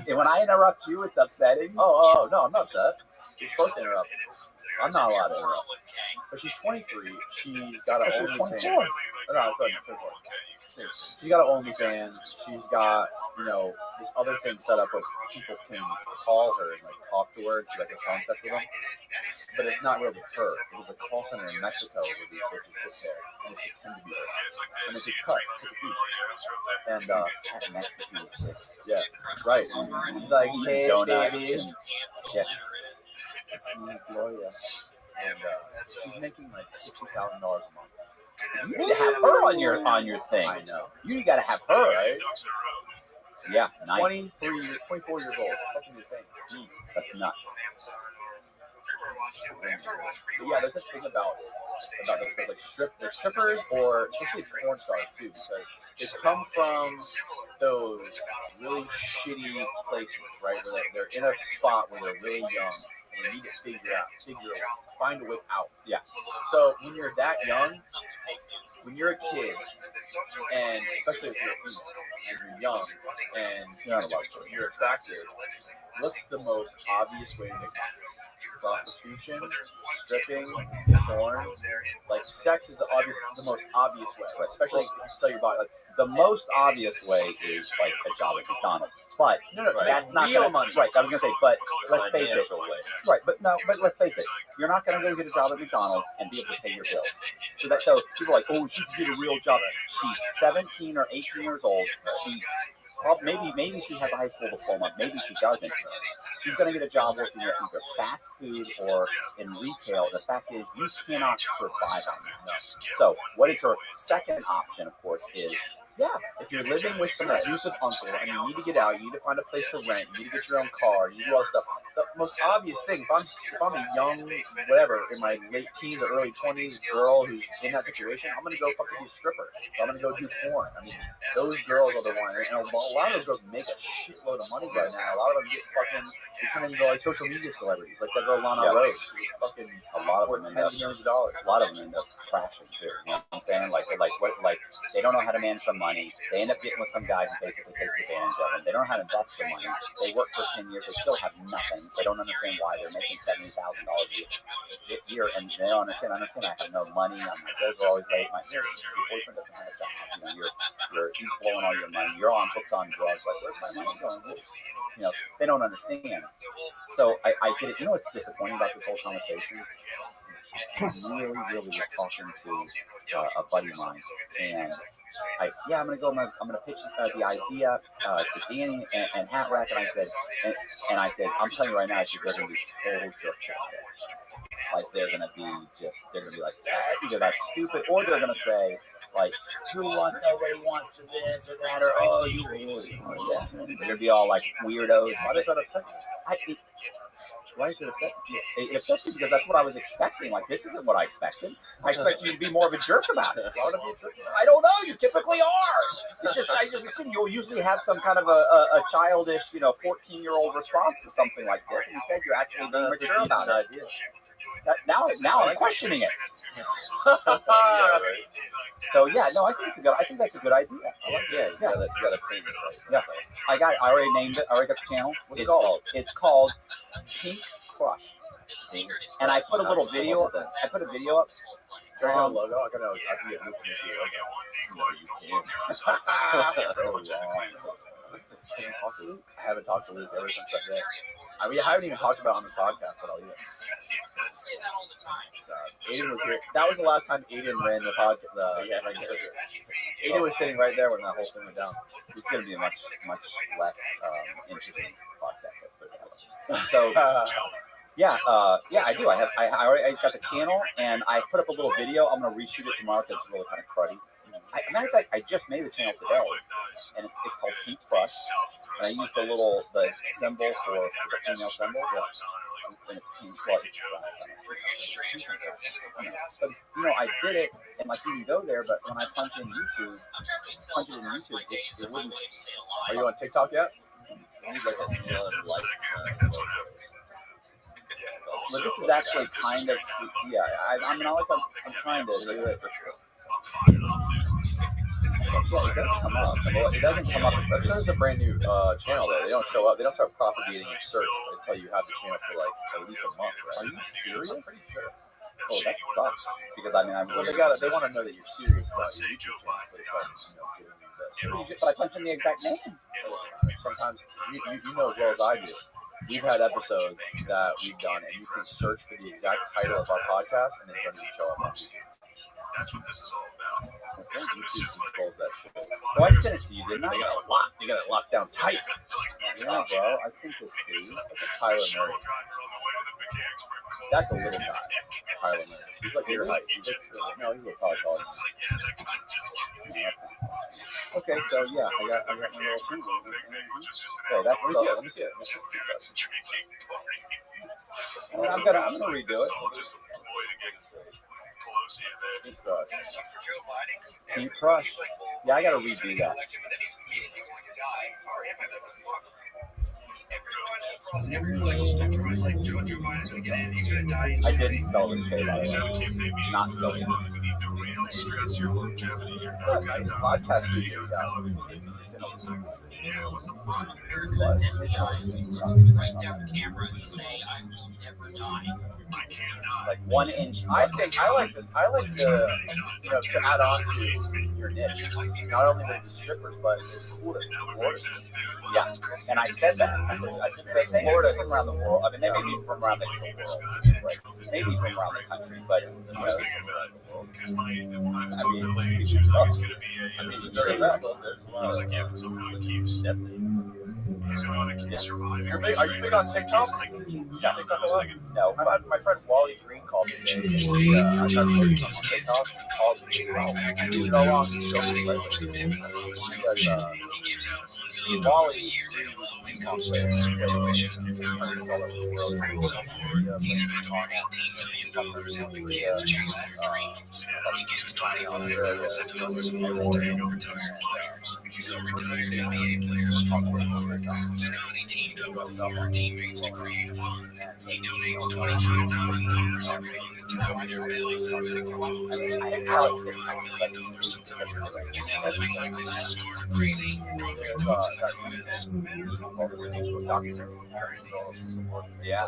S6: And when I interrupt you, it's upsetting.
S2: Oh, no, I'm not upset. You're supposed to interrupt. I'm not allowed to interrupt. But she's 23. She's got an OnlyFans. No, sorry, 24. She's got an OnlyFans. She's got, this other thing set up where people can call her and talk to her. She has phone sex with them. But it's not really her. It was a call center in Mexico where these bitches sit there. And it's just him to be her. And it's a cut. And, yeah, right. And he's like, hey, baby.
S6: Yeah.
S2: It's me, Gloria. And she's making like $60,000 a month.
S6: You need to have her on your thing.
S2: I know.
S6: You got to have her,
S2: right?
S6: Yeah, nice.
S2: 24 years old. Fucking insane.
S6: That's nuts.
S2: But yeah, there's this thing about those like strippers or especially porn stars too, because they come from those really shitty places, right? Where they're in a spot where they're really young and they need to find a way out.
S6: Yeah.
S2: So when you're that young, when you're a kid, and especially if you're a female and you're young and you're attractive, what's the most obvious way to make money? Prostitution, stripping, porn, like sex is the most obvious way, right? Especially if you sell your body. Like
S6: the most obvious way is like a job at McDonald's, but that's not
S2: real
S6: gonna,
S2: money.
S6: Right, I was gonna say, but let's face it.
S2: Way.
S6: Right, but let's face it. You're not gonna go get a job at McDonald's and be able to pay your bills. So people are like, oh, she can get a real job. She's 17 or 18 years old. Maybe she has a high school diploma. Maybe she doesn't. She's going to get a job working at either fast food or in retail. The fact is, you cannot survive on that. So, what is her second option, of course, is
S2: if you're living with some abusive uncle and you need to get out, you need to find a place to rent, you need to get your own car, you need to do all this stuff. The most obvious thing, if I'm a young, whatever, in my late teens or early 20s girl who's in that situation, I'm going to go fucking be a stripper. I'm going to go do porn. I mean, those girls are the ones, and a lot of those girls make a shitload of money right now. A lot of them they turn into like social media celebrities, like that girl Lana Rhodes, fucking
S6: a lot of them
S2: tens of millions of dollars.
S6: A lot of them end up crashing too. You know what I'm saying? Like they don't know how to manage their money. They end up getting with some guy who basically takes advantage of them. They don't know how to invest their money. They work for 10 years. They still have nothing. They don't understand why they're making $70,000 a year, and they don't understand. I have no money. My bills are always late. Your boyfriend doesn't have a job. He's blowing all your money. You're hooked on drugs. Like, where's my money going? They don't understand. So I get it. You know what's disappointing about this whole conversation? I really was talking to a buddy of mine, and I said, I'm gonna pitch the idea to Danny and Hat Rack, and I said, I'm telling you right now, they're gonna be total jerks out there. Like they're gonna be like, either that's stupid, or they're gonna say, like, nobody wants to this or that, or you really. They're gonna be all like weirdos.
S2: Why does that upset you? Why is it upsetting you?
S6: It upsets me because that's what I was expecting. Like, this isn't what I expected. I expected you to be more of a jerk about it.
S2: Why would I be a jerk about it?
S6: I don't know. You typically are. I just assume you'll usually have some kind of a childish, 14-year-old response to something like this. And instead, you're actually being mature about it. Now I'm questioning it. So I think that's a good idea.
S2: You gotta frame it right.
S6: Yeah, I already named it. I already got the channel.
S2: What's it called?
S6: It's called Pink Crush. And I put a little video. I put a video up.
S2: Logo. I can get Luke to make the logo. So long. I haven't talked to Luke ever since that day. I haven't even talked about it on the podcast at all either. Aiden was here. That was the last time Aiden ran the podcast. Aiden was sitting right there when that whole thing went down.
S6: It's going to be a much less interesting podcast. Let's put it that way. So, I do. I already got the channel, and I put up a little video. I'm going to reshoot it tomorrow because it's really kind of cruddy. Matter of fact, I just made the channel today, and it's called Pink Crush. And I used the symbol for the female symbol.
S2: and it's well, but I did it, and like you can go there, but when I punch it in YouTube, it wouldn't.
S8: Are you on TikTok yet?
S2: I need like a million likes. But this is actually kind of, I'm trying to do it. Yeah, it does come up. Well, it doesn't come up.
S8: That's because it's a brand new channel though. They don't show up. They don't start propagating in search until you have the channel for like at least a month. Right?
S2: Are you serious?
S8: I'm pretty sure.
S2: Oh, that sucks. Because I mean,
S8: Well, they want to know that you're serious about your YouTube channel, so they start, giving you this.
S2: But I punch in the exact name.
S8: Sometimes you know as well as I do. We've had episodes that we've done, and you can search for the exact title of our podcast, and it doesn't show up on YouTube.
S3: That's what this is all about.
S8: YouTube controls that too.
S2: Oh, I sent it to you, didn't I?
S8: You got it locked down tight.
S2: Yeah, bro, I sent this to you.
S8: Tyler Murray. That's a little guy. Tyler Murray. He's like your height. He's a probably taller.
S2: Okay, so yeah, I got my little thing. Okay,
S8: Let me see it.
S2: I'm gonna redo it.
S8: It's
S2: Deep crush. Yeah, I gotta redo that. I didn't spell this today, by the way. Not spelling it.
S8: nice podcast studio you got.
S9: Right down camera and say, I will never die.
S2: Like 1 inch.
S8: I like the to add on to your niche. Not only the strippers, but it's cool that it's Florida.
S2: Yeah, and I said that. I said Florida from around the world. I mean, they may be from around the world, right? Maybe from around the country, but
S8: Definitely. Are you big on TikTok?
S2: No.
S8: TikTok a lot?
S2: No.
S8: My friend Wally Green called me today. I tried to post on TikTok. He called me. He's no longer so Wally Green on
S3: Scotty teamed up with former teammates to create a fund. He donates $25,000 every month to cover their bills and medical costs. You think living like this is smart or crazy? Drop your thoughts in the comments.
S2: Yeah.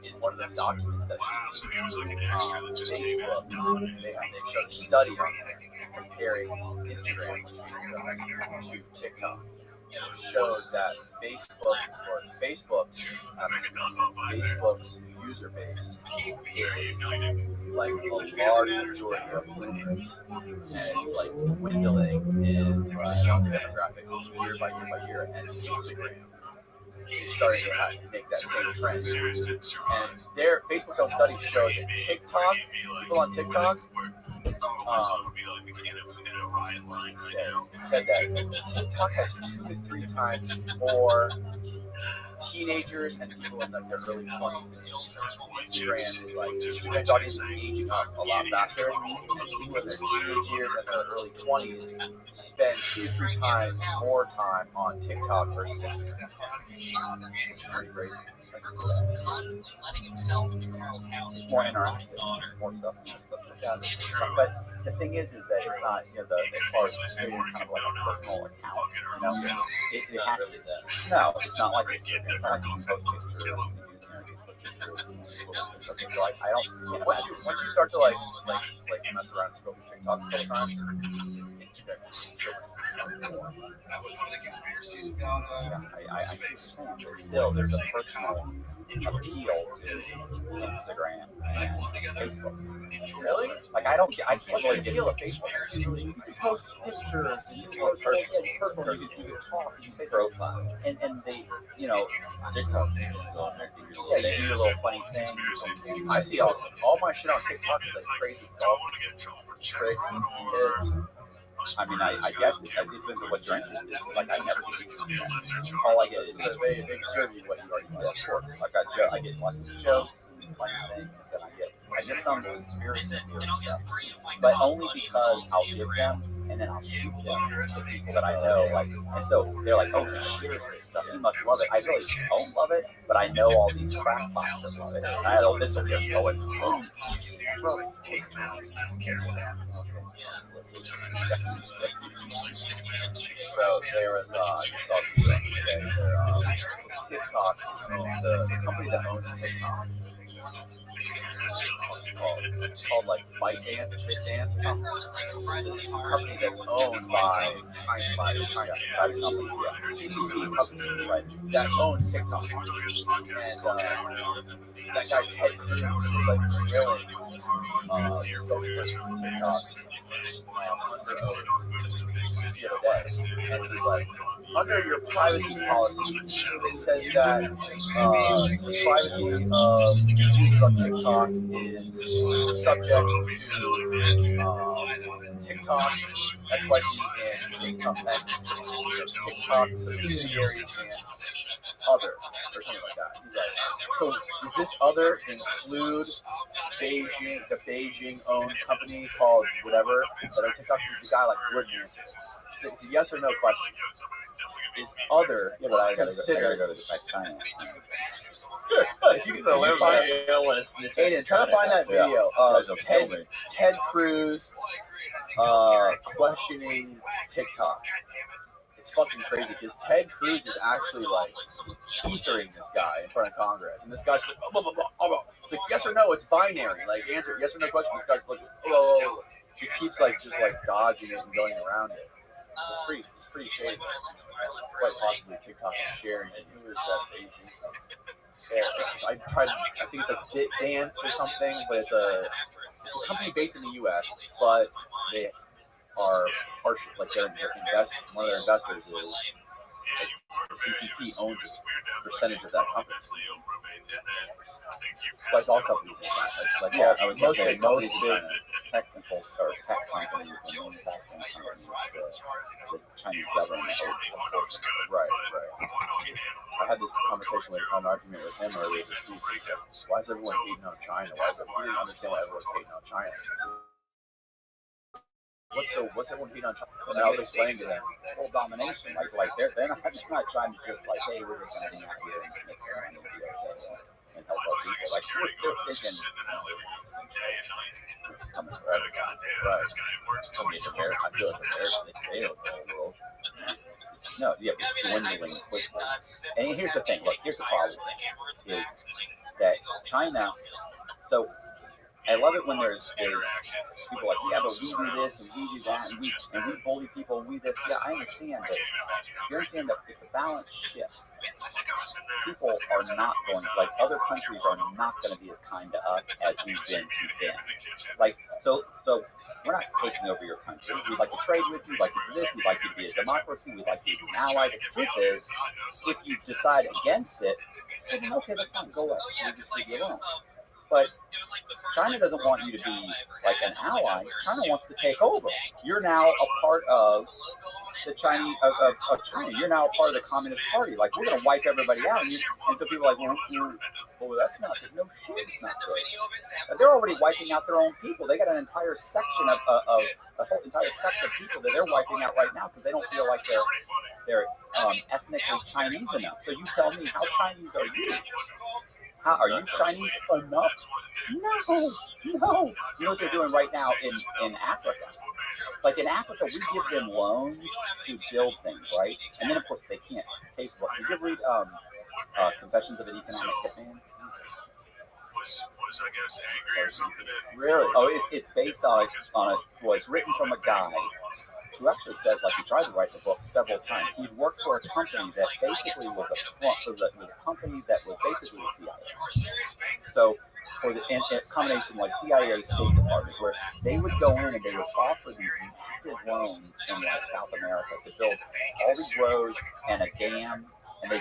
S8: In one of the documents that
S3: So he was like an extra that just came out.
S8: they showed a study on comparing Instagram to TikTok. And it showed that Facebook's user base is like a large majority of boomers, and it's like dwindling in young demographic year by year, and Instagram is starting to make that same trend. And Facebook's own study showed that people on TikTok said that TikTok has 2 to 3 times more teenagers and people in like their early 20s than Instagram's audience is aging up a lot faster, and people in their teenage years and their early 20s spend 2 to 3 times more time on TikTok versus Instagram. Which is pretty crazy.
S2: It's more interactive. It's more stuff. But the thing is that it's not, as far as doing kind of like a personal account, it has to. No, it's not like it's not like you can post pictures. I don't.
S8: Once you start to like mess around and scroll through TikTok a couple times, Instagram
S3: That was one of the conspiracies about
S2: I see what you're saying, but still, there's a personal appeal to Instagram and Facebook.
S8: Really?
S2: Like I can't really get
S8: appeal of Facebook.
S2: You post pictures, and you post personal, you can talk, you say profile, and they,
S8: TikTok.
S2: yeah, they do a little funny thing.
S8: I see all my shit on TikTok is like crazy golf tricks and tips. I mean, I guess it depends on what your interest is. Like, I never get that. All I get is
S2: They serve you what you already
S8: yeah,
S2: get.
S8: of course. Like I get lots of jokes and funny things, and I get some conspiracy theory stuff, but only because I'll give them and then I'll shoot them to people that I know. Like, and so they're like, "Oh, he shares this stuff. He must love it." I really don't love it, but I know all these crackpots that love it. And I know this will get going. Boom! Did you see that, bro?
S2: So there was, I just saw this today. TikTok, the company that owns TikTok. It's called like ByteDance or something. It's a company that's owned by China, private company, CCP company, right? That owns TikTok. And that guy Ted Cruz was like grilling spokesperson for TikTok under oath the other day, and he's like, under your privacy policy, it says that the privacy of users on TikTok is subject to TikTok, XYZ, and TikTok subsidiaries and other, or something like that. He's like, so does this other include the Beijing-owned company called whatever that on TikTok? The guy like wouldn't answer. It's a yes or no question. Is other considered?
S8: Go to China.
S2: If you can find Aiden, try to find that video of Ted Cruz questioning TikTok. It's fucking crazy because Ted Cruz is actually like ethering this guy in front of Congress, and this guy's like, blah, blah, blah, blah, blah. It's like yes or no, it's binary. Like answer yes or no question. This guy's like, oh, he keeps like just like dodging it and going around it. It's pretty shady. Quite possibly TikTok is sharing it. Who is that Beijing? I think it's like ByteDance or something, but it's a company based in the U.S., but they are partial, like one of their investors is like, the CCP owns a percentage of that company. Like all companies in China.
S8: I was
S2: most
S8: big technical or tech companies and manufacturing companies, the Chinese government.
S2: Right. I had this conversation an argument with him earlier this week. He said, why is everyone hating on China? He didn't understand why everyone's hating on China. What's everyone hating on China? And I was explaining to them,
S8: Full domination, like they're not trying to just like, hey, we're just gonna hang out here and make some money and help our people. Like they're thinking, coming forever.
S2: right?
S8: Some of the Americans, I feel like Americans, they failed the whole world. No, yeah, but it's dwindling quickly. And here's the thing. Look, here's the problem: is that China. So I love it when there's people like, yeah, but we do this and we do that and we bully people and we this. Yeah, I understand, but you understand that if the balance shifts, people are not going, like other countries are not going to be as kind to us as we've been to them. Like, so we're not taking over your country. We'd like to trade with you, we'd like to do this, we'd like to be a democracy, we'd like to be an ally. The truth is, if you decide against it, then okay, that's fine, go away. We'll just leave you alone. But China doesn't want you to be like an ally. China wants to take over. You're now a part of the Chinese of China. You're now a part of the Communist Party. Like, we're going to wipe everybody out. And so people are like, well, that's not good. No shit, it's not good. They're already wiping out their own people. They got an entire section of a whole entire sect of people that they're wiping out right now because they don't feel like they're ethnically Chinese enough. So you tell me, how Chinese are you? Are you Chinese enough? No. You know what they're doing right now in Africa? Like in Africa, we give them loans to build things, right? And then, of course, they can't pay for it. Did you ever read Confessions of an Economic Hitman?
S3: Was I guess angry or something?
S8: Really? Oh, it's based on it's written from a guy who actually says, like, he tried to write the book several times. He'd worked for a company that basically was a company that was basically the CIA. So, for the combination like CIA State Department, where they would go in and they would offer these massive loans in like South America to build all these roads and a dam
S2: and they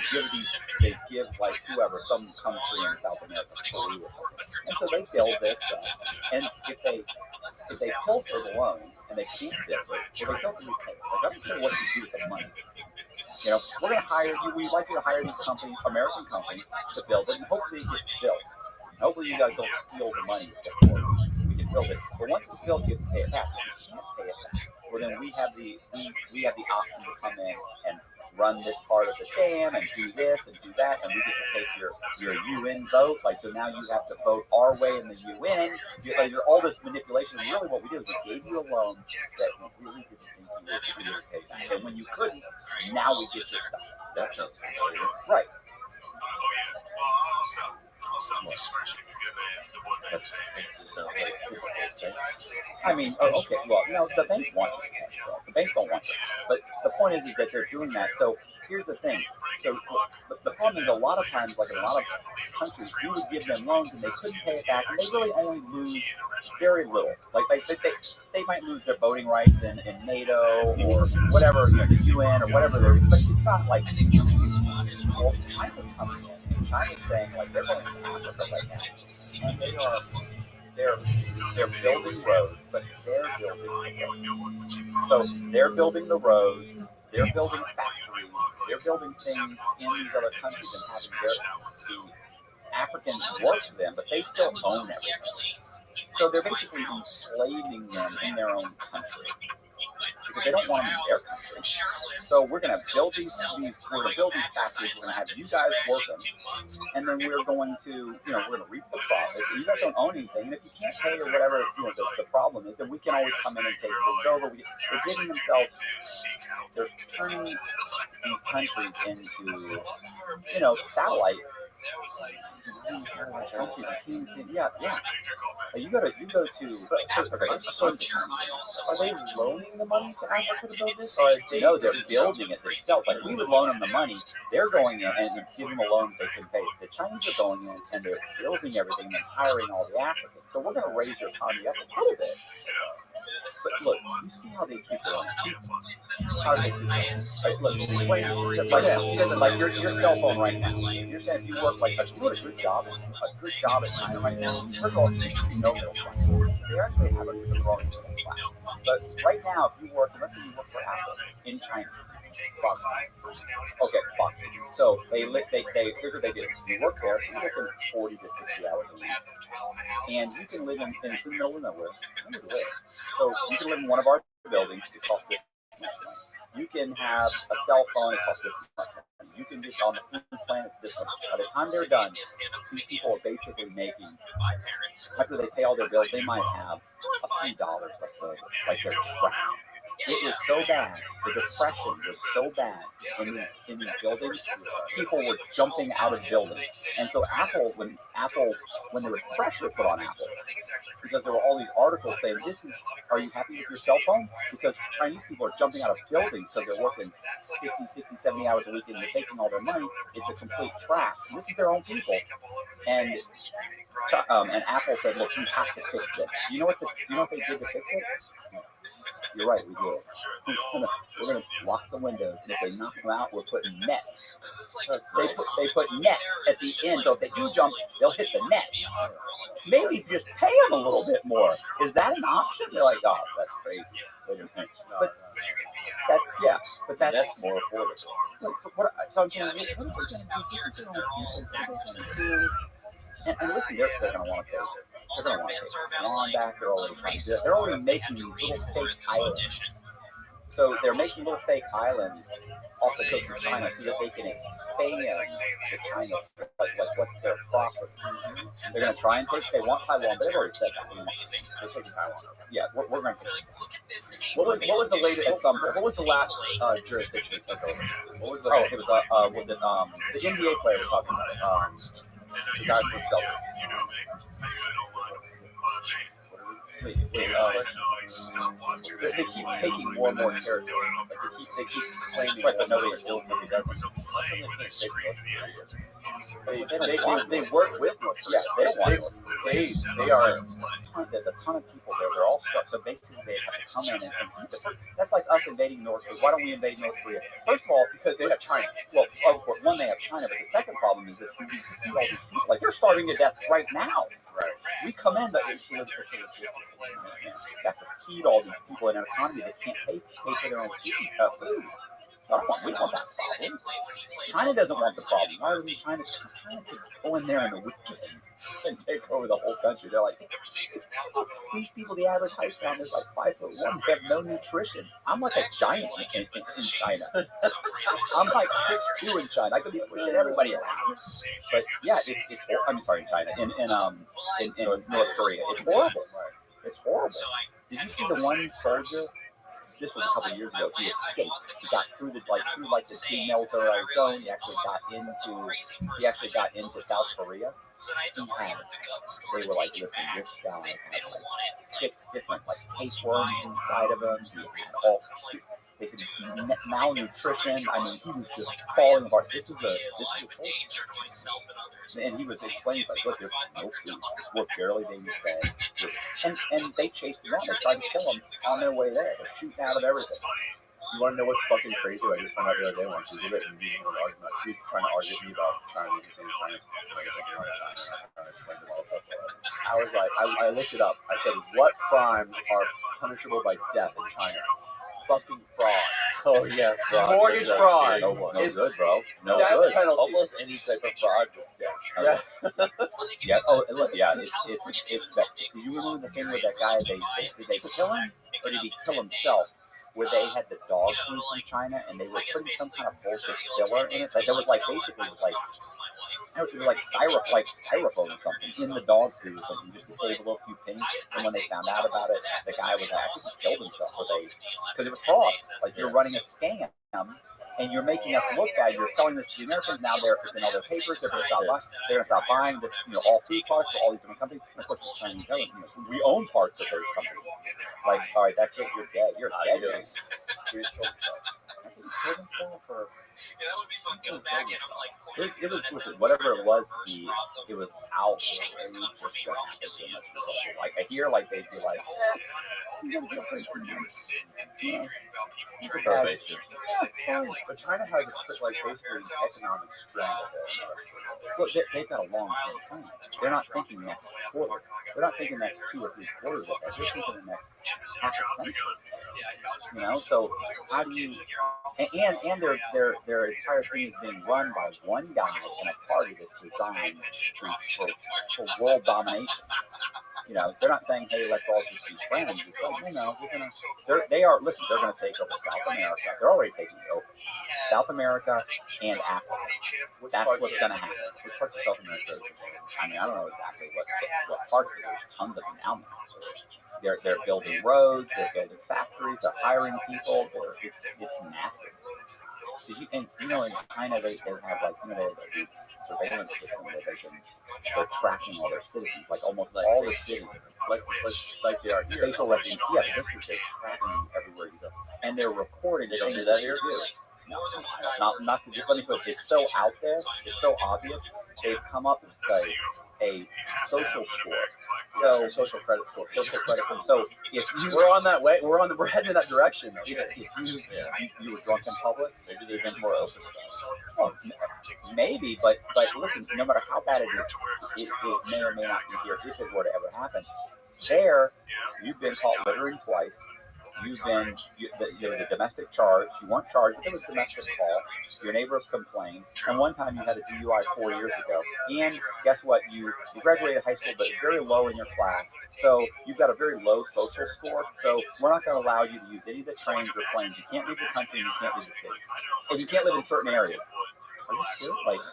S2: give like whoever, some country in South America, Peru or something, and so they build this stuff, and if they pull for the loan and they can't build it, well, they don't repay. Like, I don't care what you do with the money. You know, we're going to hire you. We'd like you to hire these American companies to build it, and hopefully it gets built. And hopefully you guys don't steal the money before we can build it. But once it's built, you have to pay it back. If you can't pay it back, well, then we have the option to come in and run this part of the dam and do this and do that, and we get to take your UN vote. Like, so now you have to vote our way in the UN. Like, there's all this manipulation. And really, what we did is we gave you a loan that we really didn't think you would pay back. And when you couldn't, now we get your stuff.
S8: That sounds familiar.
S2: Right.
S3: I'll stop especially forget
S2: I mean, okay, well, no, the banks want you to pay. The banks don't want you. But the point is that they're doing that. So here's the thing. So the problem is a lot of times, like in a lot of countries, you would give them loans and they couldn't pay it back, and they really only lose very little. Like they might lose their voting rights in NATO or whatever, you know, the UN or whatever. But it's not like, well, China's coming in. China's saying, like, they're going to Africa right now, and they're building roads, but they're building the roads. So they're building the roads, they're building factories, they're building things in these other countries and having the Africans work for them, but they still own everything. So they're basically enslaving them in their own country, because they don't want them in their country. So we're going to build these factories, we're going to have you guys work them, and then we're going to, you know, we're going to reap the profit. You guys don't own anything, and if you can't pay or whatever, you know, the problem is, then we can always come in and take things over. They're giving themselves, they're turning these countries into, you know, satellite. Yeah. You go to. So are they loaning the money to Africa to build this? Or no, they're building it themselves. Like, we would loan them the money. They're going in and giving them a loan they can pay. The Chinese are going in and they're building everything and hiring all the Africans. So we're going to raise your economy up a little bit. But look, you see how they treat their own people. How do they treat them? Right, look, explain. Like your cell phone right now. You're saying if you work like a good job at China right now, first of all, you know middle class. They actually have a growing middle class. But right now, if you work, let's say you work for Apple in China, Fox. Okay, Fox. So here's what they do. You work there, you work in 40 to 60 hours a week, and you can live in the middle of nowhere. So you can live in one of our buildings. It costs this much money. You can have a cell phone. It costs this much money. You can get on the food plan. It's this much. By the time they're done, these people are basically making, after they pay all their bills, they might have a few dollars left over, like they're trapped. It was so bad. The depression was so bad in these buildings. People were jumping out of buildings, and so Apple, when there was pressure put on Apple, because there were all these articles saying, are you happy with your cell phone? Because Chinese people are jumping out of buildings, so they're working 50, 60, 70 hours a week, and they're taking all their money. It's a complete trap. And this is their own people, and Apple said, look, you have to fix this. You know what they did to fix it? You're right, we did. We're gonna lock the windows, and if they knock them out, we're putting nets. They put nets at the end, so if they do jump, they'll hit the net. Maybe just pay them a little bit more. Is that an option? They're like, oh, that's crazy. But that's more affordable. So I'm saying, what are they gonna do? This is their own people. And listen, they're gonna want to take it. They're going to want to take Taiwan back. They're already trying to do it. They're already making these little fake islands. So they're making little fake islands off the coast of China so that they can expand the China, like what's their property. They're going to try and they want Taiwan, but they've already said that. They're taking Taiwan. Yeah, we're going to take it. What was the latest? What was the last jurisdiction they took over? What was the? It was the NBA player was talking about it. The guy from Celtics. They keep taking more and more territory. They keep claiming, but nobody doesn't. They work with North Korea.
S6: Yeah, they don't want
S2: They are.
S6: There's a ton of people there. They're all stuck. So basically, they have to come in and feed them. That's like us invading North Korea. Why don't we invade North Korea? First of all,
S2: Because they have China.
S6: well, of course, one, they have China, but the second problem is that we need to feed all these people. Like, they're starving to death right now.
S2: Right.
S6: We come in, but it's a logistical nightmare. You have to feed all these people in an economy that can't pay for their own food. So we don't want that problem. China doesn't want the problem. Why doesn't China could go in there in the weekend and take over the whole country? They're like, these people, the average height down is like 5'1". They have no nutrition. I'm like a giant in China. I'm like 6'2" in China. I could be pushing everybody around. But yeah, I'm sorry, in China, in North Korea, it's horrible. It's horrible. Did you see the one soldier? This was a couple of years ago. He escaped. He got through the demilitarized zone. He actually got into South Korea. They were like, listen, this guy had like 6 different tapeworms inside of him. He had all. They said malnutrition. I mean, he was just falling apart. This is a soldier. And he was explaining, like, look, there's no food. We're barely being fed. And they chased him out. They tried to kill him on their way there. They're shooting out of everything.
S2: You want to know what's fucking crazy? I just found out the other day when she did it and we were arguing. She was trying to argue with me about trying to make insane China's I was like, I looked it up. I said, what crimes are punishable by death in China? Fucking fraud.
S4: Oh yeah, fraud.
S2: Mortgage fraud.
S6: No good, bro. No
S2: death
S6: good.
S2: penalty.
S4: Almost any type of fraud is death.
S2: Yeah.
S6: Yeah. Oh, look. Yeah. It's that. Do you remember the thing with that guy? Did they kill him, or did he kill himself? Where they had the dog food from China, and they were putting some kind of bullshit filler in it. Like, there was basically styrofoam or something in the dog food or something, just to save a little few pennies. And when they found out about it, the guy was actually killed himself because it was fraud. Like, you're running a scam, and you're making us look bad. You're selling this to the Americans. Now they're in all their papers. They're going to stop buying this, all food products for all these different companies. And of course, the Chinese government, we own parts of those companies. Like, all right, that's it. You're dead. You're dead. He just killed himself. I think he killed himself, or it was listen, whatever it was, it was outrageous what happened to him as a result. Like, I hear they'd be like,
S2: But China has basically economic strength.
S6: Look, they've got a long-term plan. They're not thinking next quarter. They're not thinking next 2 or 3 quarters. They're thinking the next half a century. So how do you? And their entire thing is being run by one guy in a party that's designed for world domination. They're not saying, hey, let's all just be friends. It's like, we're gonna. They're gonna take over South America. They're already taking over South America and Africa. That's what's gonna happen.
S2: Which parts of South America?
S6: I mean, I don't know exactly what parts, but there's tons of them down there. They're building roads. They're building factories. They're hiring people. It's massive. In China, they have the surveillance system where they're tracking all their citizens, almost all the cities,
S2: like they are here.
S6: Facial recognition. Yeah, this is they're tracking everywhere you go, and they're recording. They don't do that here too. No, not to do. Let me put it. It's so out there. It's so obvious. They've come up with a social score.
S2: Social credit score.
S6: So if
S2: we're heading in that direction.
S6: If you were drunk in public, maybe they've been more open. Well, maybe, but listen, no matter how bad it is, it may or may not be here if it were to ever happen. There, you've been caught littering twice. There was a domestic charge. You weren't charged, but there was a domestic call. Your neighbors complained. And one time you had a DUI 4 years ago. And guess what? You graduated high school, but very low in your class. So you've got a very low social score. So we're not going to allow you to use any of the trains or planes. You can't leave the country and you can't leave the city. And you can't live in certain areas. Are you serious?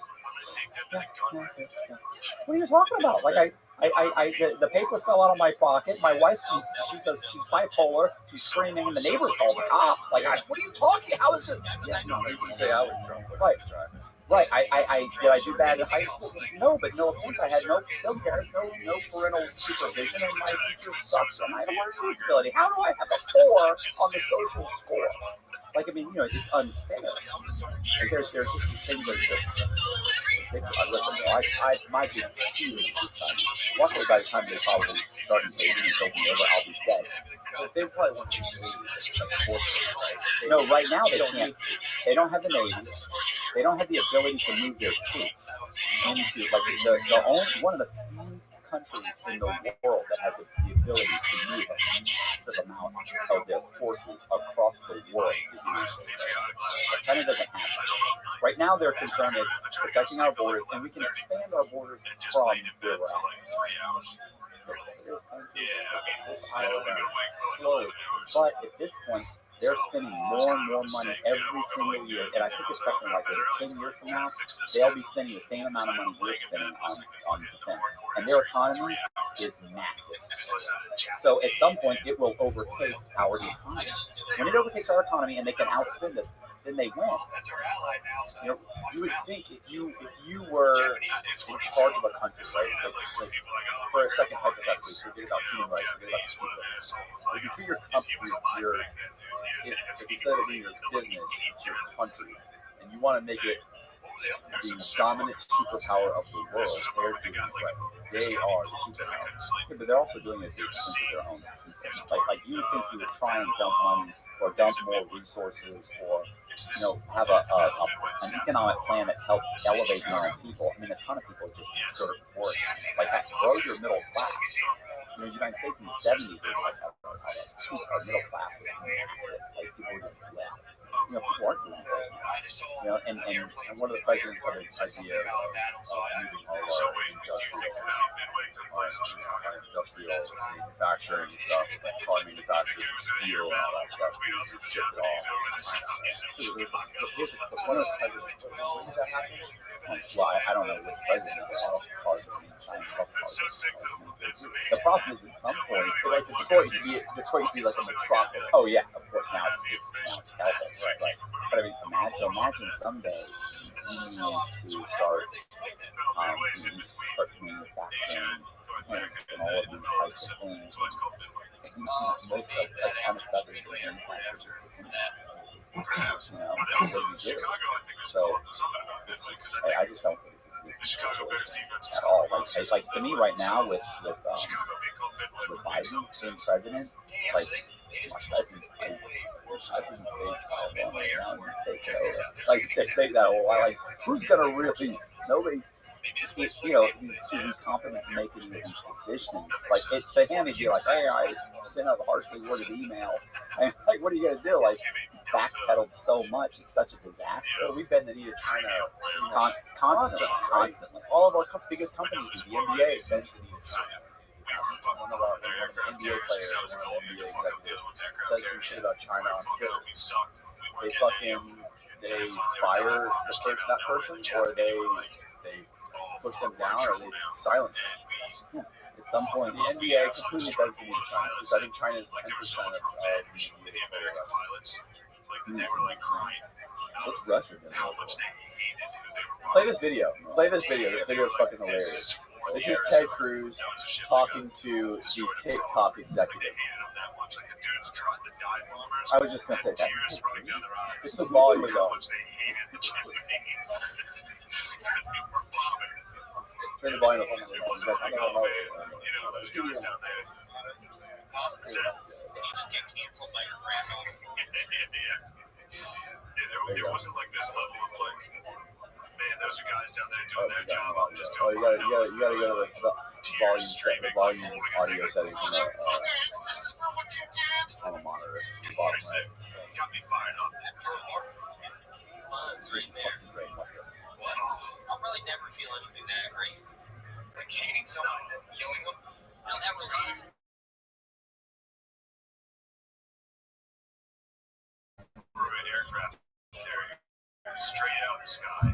S6: What are you talking about? The paper fell out of my pocket. My wife, she says she's bipolar. She's screaming, and the neighbors called the cops. What are you talking? How is it? Yeah, no, they say I was drunk. Right. Did I do bad in high school? No, but no offense. I had no parents, no parental supervision, and my teacher sucks, and I had a learning disability. How do I have a 4 on the social score?
S2: Like, I mean, you know, it's unfair. Like, there's just these things that are just ridiculous. Listen, you know, my big huge time. Luckily, by the time they probably start invading and taking over, I'll be dead.
S8: But they probably want to be forceful, right?
S2: No, right now they can't. They don't have the Navy. They don't have the ability to move their troops into, like, the only one of the few countries in the world that has the ability to move a massive amount of their forces across the world is the United States. China doesn't have it. Right now, their concern is protecting our borders, and we can expand our borders from where we're at. This country, this island, slowly. But at this point, they're spending more and more money every single year, and I think it's something like in 10 years from now, they'll be spending the same amount of money we're spending on defense. And their economy is massive. So at some point, it will overtake our economy. When it overtakes our economy and they can outspend us, then they win.
S8: You know, you would think if you were in charge of a country, right? Like for a second, hypothetically, forget about human rights, forget about the people. If you treat your company, if instead of being your business, it's your country, and you want to make it the dominant superpower of the world, they're doing it right. They are the superpower.
S2: Yeah, but they're also doing it at the expense of their own people. Like you would think you would try and dump money or dump more resources or, you know, have an economic plan that helped elevate your own people. I mean, a ton of people are just dirt poor. Like, grow your middle class. You know, the United States in the 70s was like our middle class was massive. Like, people were doing well. You know, people aren't doing well. You know, and
S8: one of the presidents had an idea of moving all our industrial manufacturing and stuff, like car manufacturers and steel and all that stuff, and ship it all. One of the presidents, when did that happen?
S2: well, I don't know which president, but all cars are in China. The problem is at some point,
S8: Like Detroit used to be like a metropolis.
S2: oh yeah, of course, now it's helpful, right? But I mean, imagine someday you need to start manufacturing tanks and all of these types of things. Most of a ton of stuff is being manufactured. You know, that's what you do. So I just don't think it's a good situation at all. Like to me right now with Biden being president, like I've been paid right now and take it over. Like take that whole like who's gonna really nobody. You know, he's competent to make any of these decisions. Like to him, he'd be like, "Hey, I sent out a harshly worded email." And like, what are you gonna do? Like, backpedaled so much, it's such a disaster.
S8: Well, we bend the knee to China
S2: constantly.
S8: All of our biggest companies, the NBA, bends the knee to China. One of the NBA players, one of the NBA executives, says some shit about China on Twitter. They fire that person, or they push them down, or they silence them.
S2: At some point,
S8: the NBA completely bends the knee to China, because I think China is 10% of the pilots.
S2: What's Russia doing?
S8: Play this video. This video is fucking hilarious. This is Ted Cruz talking to the TikTok executive.
S2: I was just gonna say that.
S8: It's the volume though. Turn the volume up on the remote.
S3: It wasn't like this level of like, man, those are guys down there doing their job. I'm just
S8: you gotta go to the volume audio settings on the monitor. The bottom right.
S3: Got me fired up.
S8: This is fucking great.
S9: I'll probably never feel anything that great.
S3: Like hating someone and killing them.
S9: I'll never leave.
S3: An aircraft carrier straight out of the sky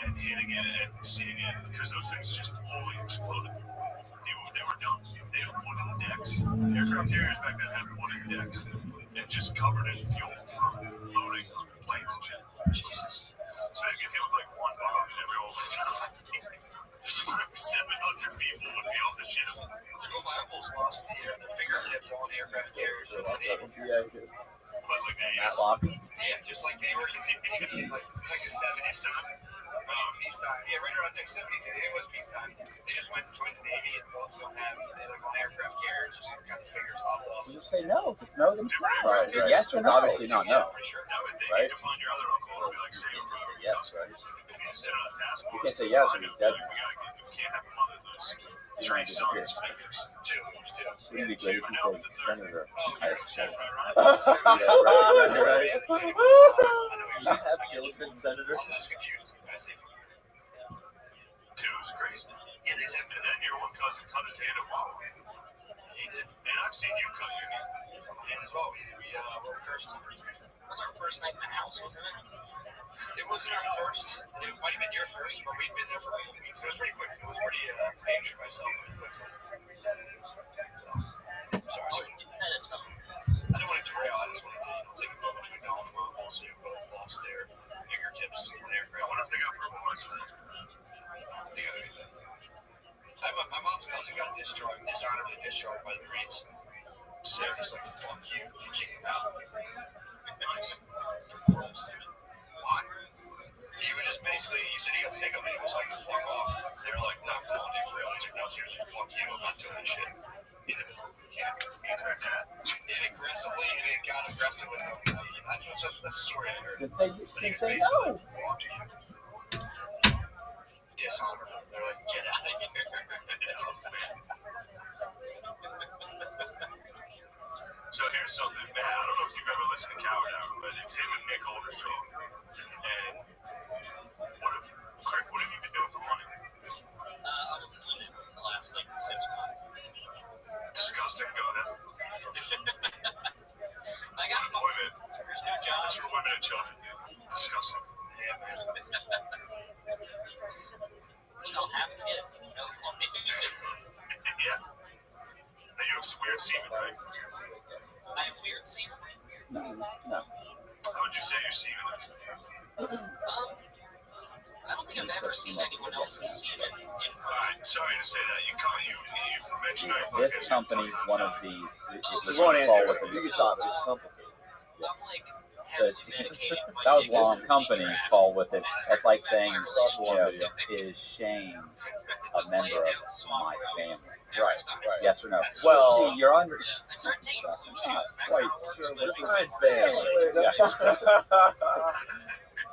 S3: and hitting it and seeing it, because those things just fully exploded. They were done. They had wooden decks. Aircraft carriers back then had wooden decks and just covered in fuel from loading planes and shit. So they could hit with like one bomb every all the time. 700 people would be on the ship.
S8: Two of my uncles lost the fingertips on aircraft carriers.
S3: But like they
S2: Matlock.
S3: Yeah, just like they were like the 70s time. Peacetime. Yeah, right around the 70s. It was peacetime. They just went and joined the Navy, and both of them have on aircraft carriers. Just got the fingers lopped off.
S6: You say no. If it's no, then it's no.
S2: Right.
S6: Yes or
S2: It's
S6: no?
S2: obviously not no. Right?
S3: To find your other uncle and be like, say
S2: Yes, right?
S3: sit on a task
S2: You
S3: force.
S2: can't say yes or he's dead.
S3: You can't have a mother lose
S2: He's
S3: 3
S2: not
S3: sons' fingers. Two.
S6: Wouldn't it be great if you said senator? Higher secretary.
S2: Yeah, right.
S8: You have children, Senator?
S3: I'm less confused. I say two is crazy. Yeah, they said, and then your one cousin cut his hand at Wawa. He did. And I've seen you cut your hand. My hand as well. We were cursed. It was our first night in the house, wasn't it? It wasn't our first. It might have been your first, but we'd been there for weeks. It was pretty quick. It was pretty painful for myself. Sorry.
S9: Oh, it's kind of tough.
S3: I don't want to derail. I just want to take a moment to acknowledge my also who both lost their fingertips on aircraft. What if they got purple hearts for that? My mom's cousin got dishonorably discharged by the Marines. Sarah's like, fuck you. They kicked him out. Nice. Why? He was just basically, he said he got sick of it. He was like, fuck off. They were like, no, come on, dude, for real. He's like, no, seriously, fuck you. I'm not doing this shit. In the middle of the camp. And aggressively, and it got aggressive with him. That's the story I heard.
S6: Then say no.
S3: Dishonorable. They're like, get out of here. So here's something bad. I don't know if you've ever listened to Coward Hour, but it's him and Nick Olderstrong. And what have you been doing for money?
S9: I've been doing it for the last 6 months.
S3: Disgusting. Go ahead.
S9: I got a
S3: Women.
S9: There's new jobs.
S3: That's for women and children. Disgusting. Yeah, man.
S9: I'll have a kid.
S3: Yeah. You have some weird semen, right?
S9: I have weird semen.
S6: No.
S3: How would you say your semen is?
S9: I don't think I've ever seen anyone else's semen.
S3: Alright, sorry to say that. You mentioned our
S6: This
S3: podcast
S6: company,
S3: sometime.
S6: one of these,
S2: You won't answer it.
S6: with
S2: You
S6: the
S2: can stop it. It's complicated.
S9: I'm like heavily medicated.
S6: that was long company fall with it. That's like saying, is Shane a member of my family?
S2: Right.
S6: Yes or no?
S2: Well,
S6: see, you're under.
S9: I started taking
S6: Quite sure what
S2: We're trying family.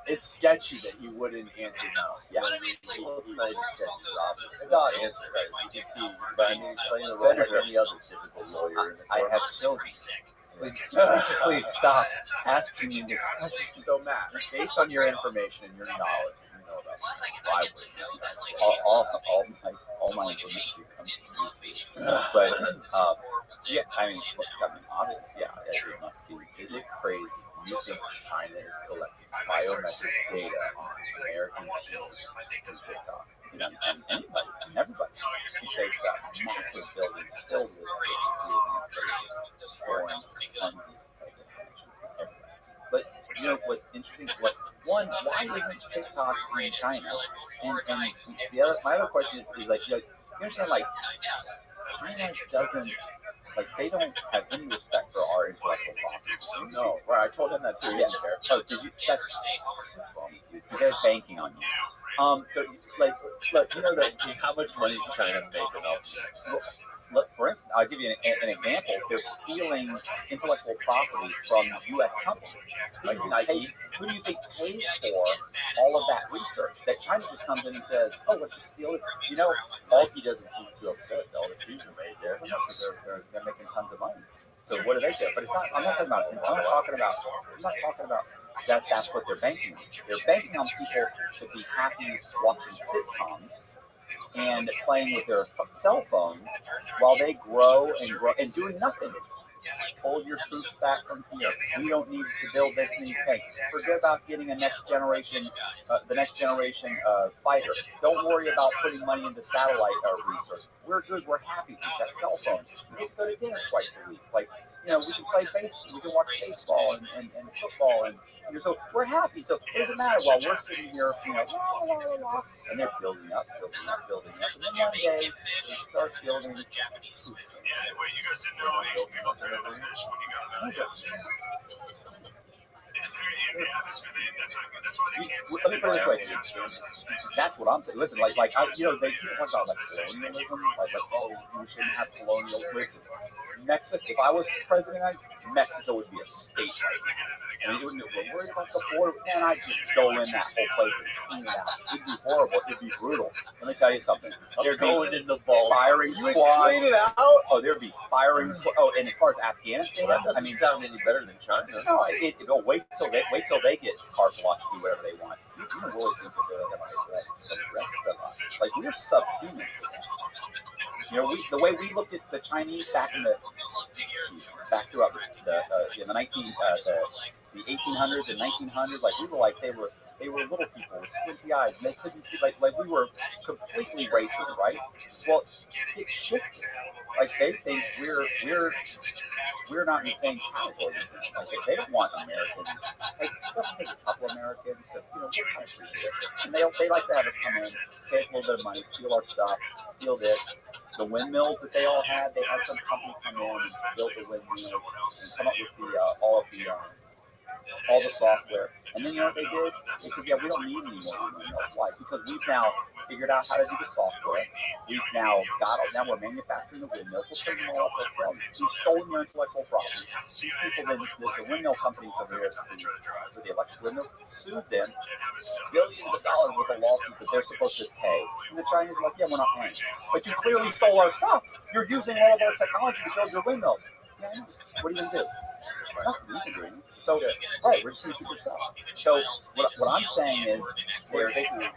S2: It's sketchy that he wouldn't answer no.
S6: Yeah.
S9: But I mean, like,
S6: Well, it's not even sketchy. It's obvious.
S2: It's obvious, right? You can see he's playing the role like any other typical lawyer in the
S6: I
S2: court.
S6: have children. Please stop asking me this question.
S2: So, Matt, based on your information and your knowledge, you know about
S9: once I get
S2: why
S9: to know that, like,
S6: All my information comes from YouTube. But yeah, I mean, obvious. Yeah, it must be.
S2: is it crazy? You think China is collecting biometric data on American teens through TikTok?
S6: And anybody, and everybody. You say you've got massive buildings filled with storing tons of information. But you know what's interesting? Why isn't TikTok in China? And the other, my other question is like, you understand, like, China doesn't, like, they don't have any respect for our intellectual property.
S2: No, right? I told him that too. He didn't care.
S6: Oh, did you? That's wrong with you. So they're banking on you. So, like, look, you know that.
S8: How much money is China making off?
S6: Look, for instance, I'll give you an example. They're stealing intellectual property from U.S. companies. Like, who do you think pays for all of that research? That China just comes in and says, "Oh, let's just steal it." You know, all he doesn't seem too upset. All the Jews are made there because they're making tons of money. So what do they do? But it's not. I'm not talking about that. That's what they're banking on. They're banking on people to be happy watching sitcoms and playing with their cell phones while they grow and doing nothing. Hold your troops back from here. We don't need to build this many tanks. Forget about getting the next generation fighter. Don't worry about putting money into satellite research. We're good. We're happy. We've got cell phones. We get to go to dinner twice a week. Like, we can play baseball. We can watch baseball and football. And so we're happy. So it doesn't matter while we're sitting here, and they're building up. And then one day they start building.
S3: Yeah, wait, you guys didn't know Asian people turn into fish when you got it out of the
S2: Let me put it this way. That's what I'm saying. Listen, like they people talk about like colonialism, like oh, we shouldn't have colonialism. Mexico, if I was president, Mexico would be a state. And we're worried about the border. Man, I'd just go in that whole place and clean it out. It'd be horrible. It'd be brutal. Let me tell you something. There'd be
S8: in the vault.
S2: firing squad.
S8: Clean it out.
S2: Oh, there'd be firing squad. Oh, and as far as Afghanistan,
S8: That doesn't sound any better than China.
S2: No, wait till they get carte blanche to do whatever they want. You don't really think that they're like the rest of us. Like we're subhuman. The way we looked at the Chinese back throughout the 1800s and 1900s, like we were like they were little people with squinty eyes, and they couldn't see. Like we were completely racist, right? Well, it shifted. Like they think we're not in the same category. Like they don't want Americans. Like they'll take a couple Americans because we're kind of free, and they like to have us come in, pay us a little bit of money, steal our stuff, steal this. The windmills that they all had, they had some company come in and build the windmills and come up with all the software. And then you know what they did? They said, yeah, we don't need any more windmills. Why? Because we've now figured out how to do the software. Now we're manufacturing the windmills. We'll turn them all up ourselves. We've stolen your intellectual property. These people, the windmill companies over here, for the electric windmills, sued them billions of dollars worth of lawsuits that they're supposed to pay. And the Chinese are like, yeah, we're not paying. But you clearly stole our stuff. You're using all of our technology to build your windmills. Yeah, I know. What are you going to do? Nothing. You can do it. So, right, we're just going to keep your stuff. So, what I'm saying is, there's economic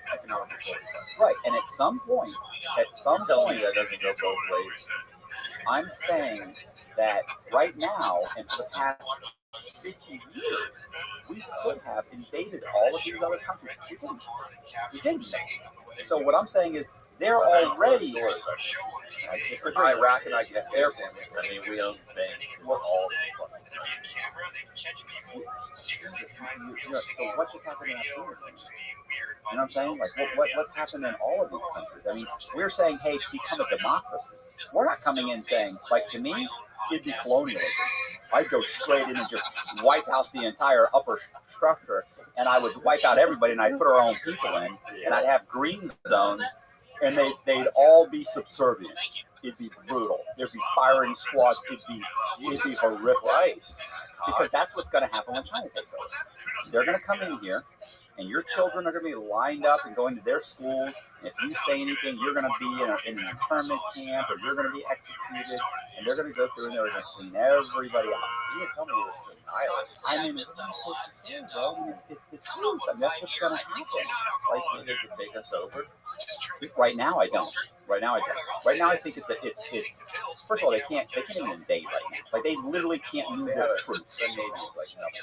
S2: right, and at some point, that doesn't go both ways. I'm saying that right now, and for the past 50 years, we could have invaded all of these other countries. We didn't. So, what I'm saying is, they're already
S8: Iraq and Afghanistan. I mean, we own banks. We're all
S2: so what just happened in Afghanistan? You know what I'm saying? Like, what's happened in all of these countries? I mean, we're saying, hey, become a democracy. We're not coming in saying, like, to me, it'd be colonialism. I'd go straight in and just wipe out the entire upper structure, and I would wipe out everybody, and I'd put our own people in, and I'd have green zones, and they'd all be subservient. It'd be brutal. There'd be firing squads. It'd be horrific. Because that's what's going to happen when China takes over. They're going to come in here, and your children are going to be lined up and going to their schools. And if you say anything, you're going to be in an internment camp, or you're going to be executed. And they're going to go through and they're going to clean everybody out.
S8: You didn't tell me it was denialist.
S2: I mean, it's not supposed to say, bro. I mean, it's the truth. I mean, that's what's going to happen.
S8: Like, they could take us over.
S2: Right now, I don't. Right now, I think it's. First of all, they can't even invade right now. Like they literally can't move their troops.
S8: The Navy's like nothing.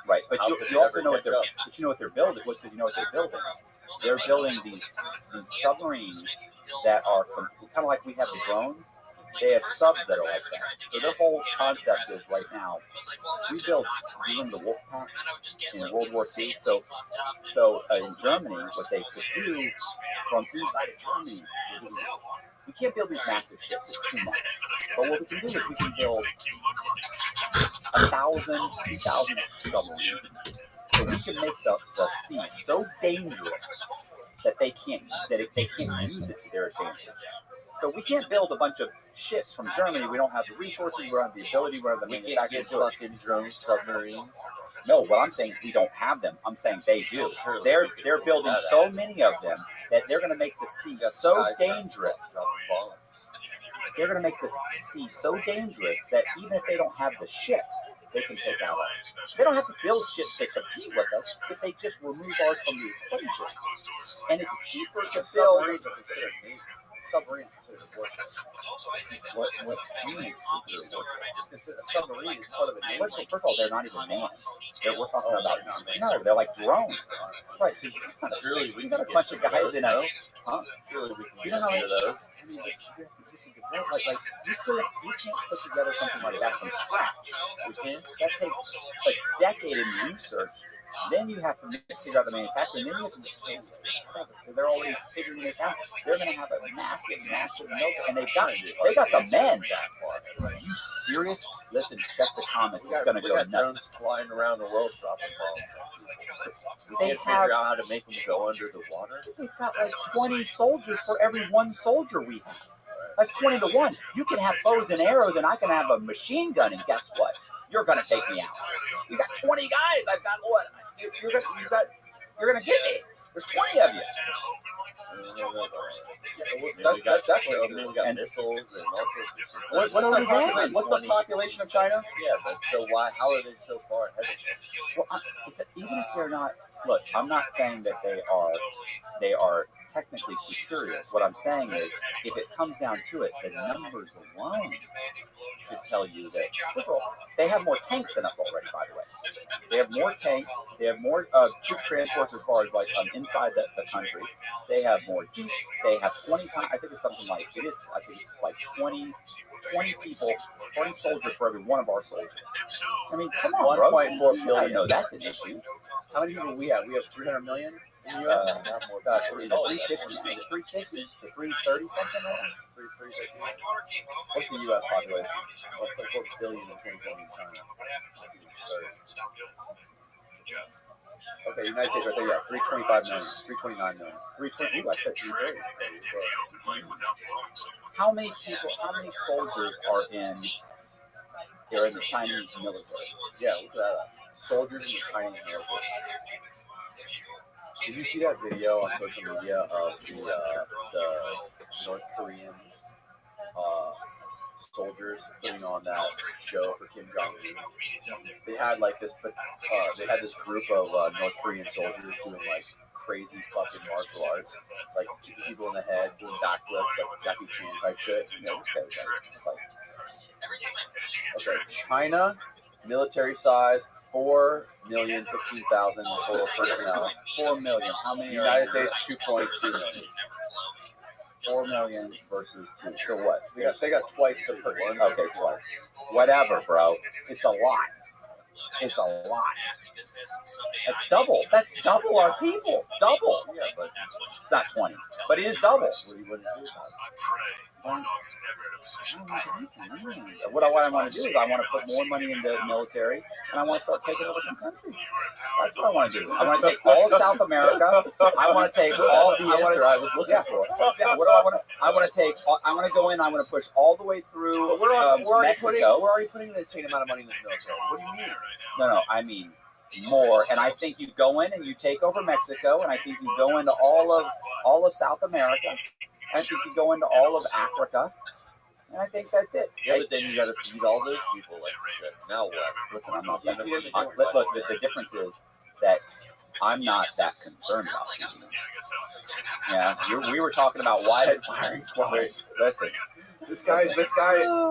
S2: Right. But you also know what they're building. You know what they're building. They're building these submarines that are kind of like we have the drones. They have subs that are like that. So their whole concept is right now, we remember the Wolfpack in World War II? So in Germany, what they could do from inside of Germany is we can't build these massive ships. It's too much. But what we can do is we can build 1,000, 2,000 submarines. So we can make the sea so dangerous that they can't use it to their advantage. So we can't build a bunch of ships from Germany. We don't have the resources. We don't have the ability. We don't have the manufacturing.
S8: Fucking drone submarines.
S2: No, what I'm saying is we don't have them. I'm saying they do. They're building so many of them that they're going to make the sea so dangerous. They're going to make the sea so dangerous that even if they don't have the ships, they can take out ours. They don't have to build ships to compete with us if they just remove ours from the equation. And it's cheaper to build.
S8: Submarines considered warships.
S2: What means
S8: A submarine is part of a name.
S2: First of all, they're not even manned. We're talking about no, they're like drones. Right. So you got a bunch of guys in a
S8: Surely we can
S2: you know how
S8: consider those.
S2: like you can't put together something like that from scratch. That takes a decade in research
S10: Then you have to figure out the manufacturing. Then you have to, they're already figuring this out. They're going to have a massive military, and they got the men. Are you serious? Listen, check the comments. It's going to go nuts.
S2: Drones flying around the world dropping bombs.
S10: They
S2: Can't figure out how to make them go under the water.
S10: They've got like 20 soldiers for every one soldier we have. That's 20 to 1. You can have bows and arrows, and I can have a machine gun, and guess what? You're going to take me out. You got 20 guys. I've got what? You're going to get me. There's 20 of you.
S2: That's definitely. We got missiles and all sorts of stuff.
S10: What's the population of China?
S2: Yeah, but so why? How are they so far ahead?
S10: Well, even if they're not, look, I'm not saying that they are technically superior. What I'm saying is, if it comes down to it, the numbers alone should tell you that, first of all, they have more tanks than us already, by the way. They have more tanks. They have more troop transports as far as like inside the country. They have more jeeps. They have 20 times. I think it's something like I think it's like 20 people, 20 soldiers for every one of our soldiers. I mean, come on,
S2: 1.4 billion.
S10: No, that's an issue.
S2: How many people do we have? We have 300 million in the U.S.
S10: Not more. Gosh, 350, 330 something like that.
S2: 350. What's the U.S. population? 1.4 billion in 2020 in China. Okay, United States right there, yeah, 325 million, 329 million.
S10: 320, I said 330. How many soldiers are in the Chinese military?
S2: Yeah, look at that. Soldiers in the Chinese military. Did you see that video on social media of the North Korean soldiers putting on that show for Kim Jong-un? They had like this, they had this group of North Korean soldiers doing like crazy fucking martial arts, like kicking people in the head, doing backflips, like Jackie Chan type shit. Okay, China, military size, 4,015,000 total personnel.
S10: 4 million. How many?
S2: United States, 2.2 million.
S10: 4 million versus 2. So what?
S2: They got twice the per.
S10: Okay, twice. Whatever, bro. It's a lot. It's a lot. That's double. That's double our people. Double.
S2: Yeah, but
S10: it's not 20. But it is double. What I want to do is I want to put more money into the military, and I want to start taking over some countries. That's what I want to do. I want to take all of South America. I want to take all the answer I was looking for. Yeah. What do I want to? I want to take. I want to go in. I want to push all the way through.
S2: We're already
S10: Mexico.
S2: putting the same amount of money in the military. What do you mean?
S10: No. I mean more. And I think you go in and you take over Mexico, and I think you go into all of South America. I think you go into all of Africa, and I think that's it.
S2: Yeah, but then you got to feed all those people like shit. Now what?
S10: Listen, I'm not that. Look, the difference is that I'm not that concerned about feeding them. Yeah, we were talking about wide firing squads. Listen,
S2: this guy.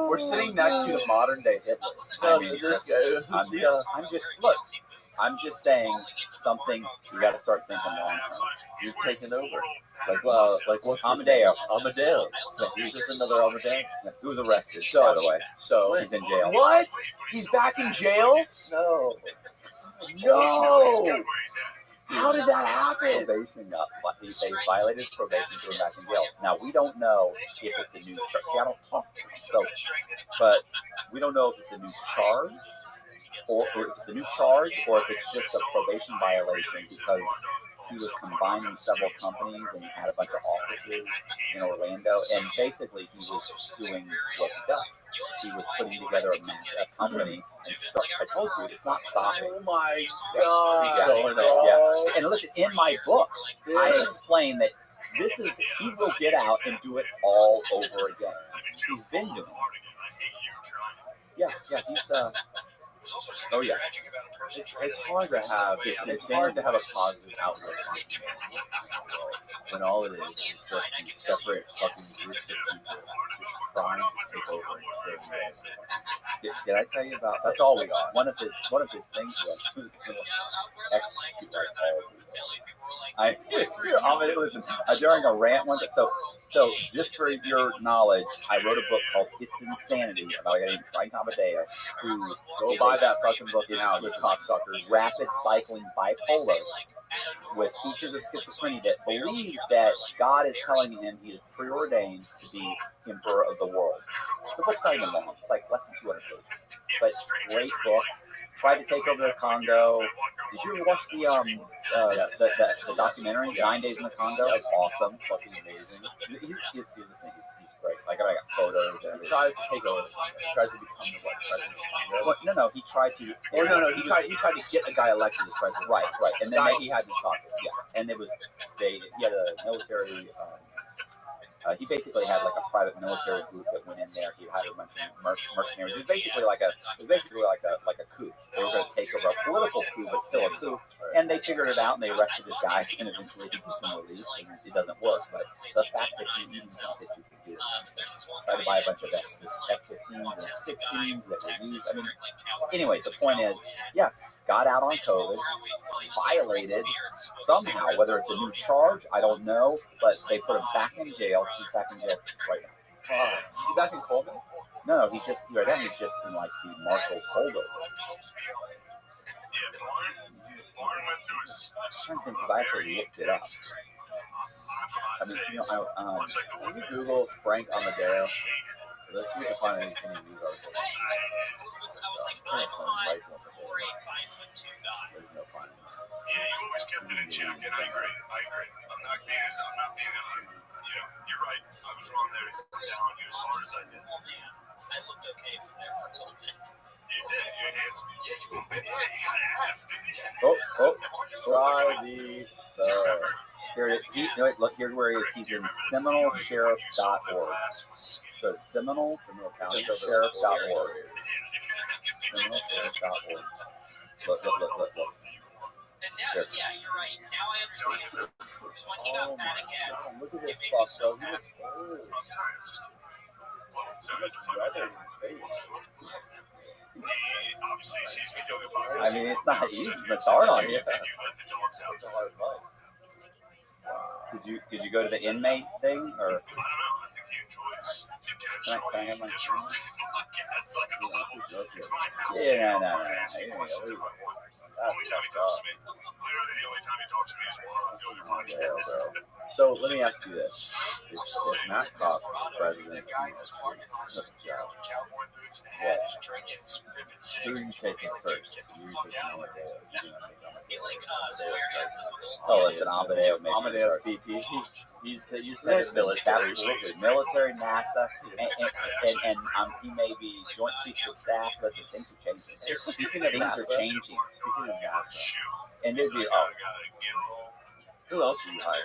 S2: We're sitting next to the modern day Hitler.
S10: I mean, I'm just saying something. We got to start thinking long term.
S2: You've taken over. Like what's
S10: Amadeo.
S2: So he's just another Amadeo.
S10: He was arrested, by the way.
S2: So
S10: he's in jail.
S2: What? He's back in jail? No. How did that happen?
S10: Probation they violated his probation, threw him back in jail. Now we don't know if it's a new charge. See, I don't talk to him, but we don't know if it's a new charge, or if it's a new charge, or if it's just a probation violation because he was combining several companies and he had a bunch of offices in Orlando, and basically he was doing what he does. He was putting together a company and I told you, it's not stopping.
S2: Oh my God.
S10: Yeah. And listen, in my book, I explain that he will get out and do it all over again. He's been doing it. Yeah, he's oh yeah,
S2: it's hard to have. It's hard to have a positive outlook when all it is just these separate fucking groups of people just trying to take over and kill you.
S10: Did I tell you about?
S2: That's all we got.
S10: One of his things was he was going to execute all these. Listen, during a rant one day. So just for your knowledge, I wrote a book called "It's Insanity" about a guy named Frank Amadeo, who
S2: go buy buy that fucking book now, you cocksuckers.
S10: Rapid cycling bipolar with features of schizophrenia that believes that God is telling him he is preordained to be emperor of the world. The book's not even long. It's like less than 200 pages. But great book. Tried to take over the Congo. Did you ever watch the documentary, 9 Days in the Congo? It's awesome. Fucking amazing. He's great. Like, I got photos and everything.
S2: He tries to take over the Congo. He tries to become the president of Congo.
S10: Well, no, he tried to.
S2: He tried to get a guy elected as president.
S10: Right. And then
S2: he had me talking.
S10: Yeah, and he had a military. He basically had like a private military group that went in there. He hired a bunch of mercenaries. It was basically like a coup. They were going to take over a political coup, but still a coup. And they figured it out, and they arrested this guy, and eventually he gets him released, and it doesn't work. But the fact that you even think that you can do this, try to buy a bunch of F-15s and F-16s that were used. I mean, anyway, the point is, yeah, got out on COVID, violated somehow, whether it's a new charge, I don't know, but they put him back in jail. He's back in jail right now.
S2: Is he back in Coleman?
S10: No, he's just right now. He's just in like the marshal's holdover. I'm trying to think because I actually looked it up. I mean, you know,
S2: can you Google Frank Amadeo? Let's see if we can find any news articles. There's no finding.
S3: Yeah, you always kept it in check, and I agree. I'm not being, you're right. I was wrong there to come down on you as hard as I did.
S9: I looked okay from there for a little bit.
S3: You did. You're handsome. Yeah, you moved it. Yeah, you got to have, didn't you?
S10: Look, here's where he is. He's in SeminoleSheriff.org. So SeminoleSheriff.org. SeminoleSheriff.org. Look.
S9: And now, yeah, you're right. Now I understand. Because when he got fat again,
S2: God, look at this fuck, bro. He looks old.
S10: I mean, it's not easy. It's hard on you. Did you go to the inmate thing or? Can I have my Yeah, no.
S2: So let me ask you this: if Matt Cobb was president of the United States,
S10: who are you taking first? Listen,
S2: Amadeo's VP. He's
S10: military, absolutely military, NASA, and he may be Joint Chiefs of Staff. Listen, things are changing.
S2: Speaking of NASA,
S10: Speaking of NASA, and there'd be
S2: who else are you hiring?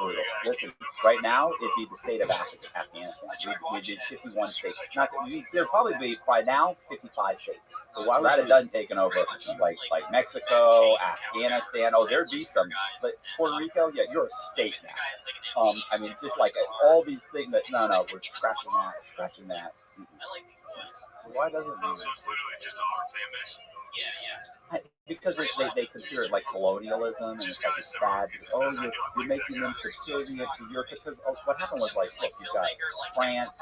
S10: Brutal. Listen, right now it'd be the state of Afghanistan. We did 51 states. There'd probably be by now 55 states. But why would it done taken over like Mexico, Afghanistan? Oh, there'd be some. But Puerto Rico, yeah, you're a state now. I mean, just like all these things that no, we're scratching that.
S2: So why doesn't it?
S3: So it's literally just a hard fan base.
S9: yeah.
S10: Because they consider it like colonialism, and it's like it's bad. Oh, you're making them subservient to Europe. Because what happened was like, look, you've got France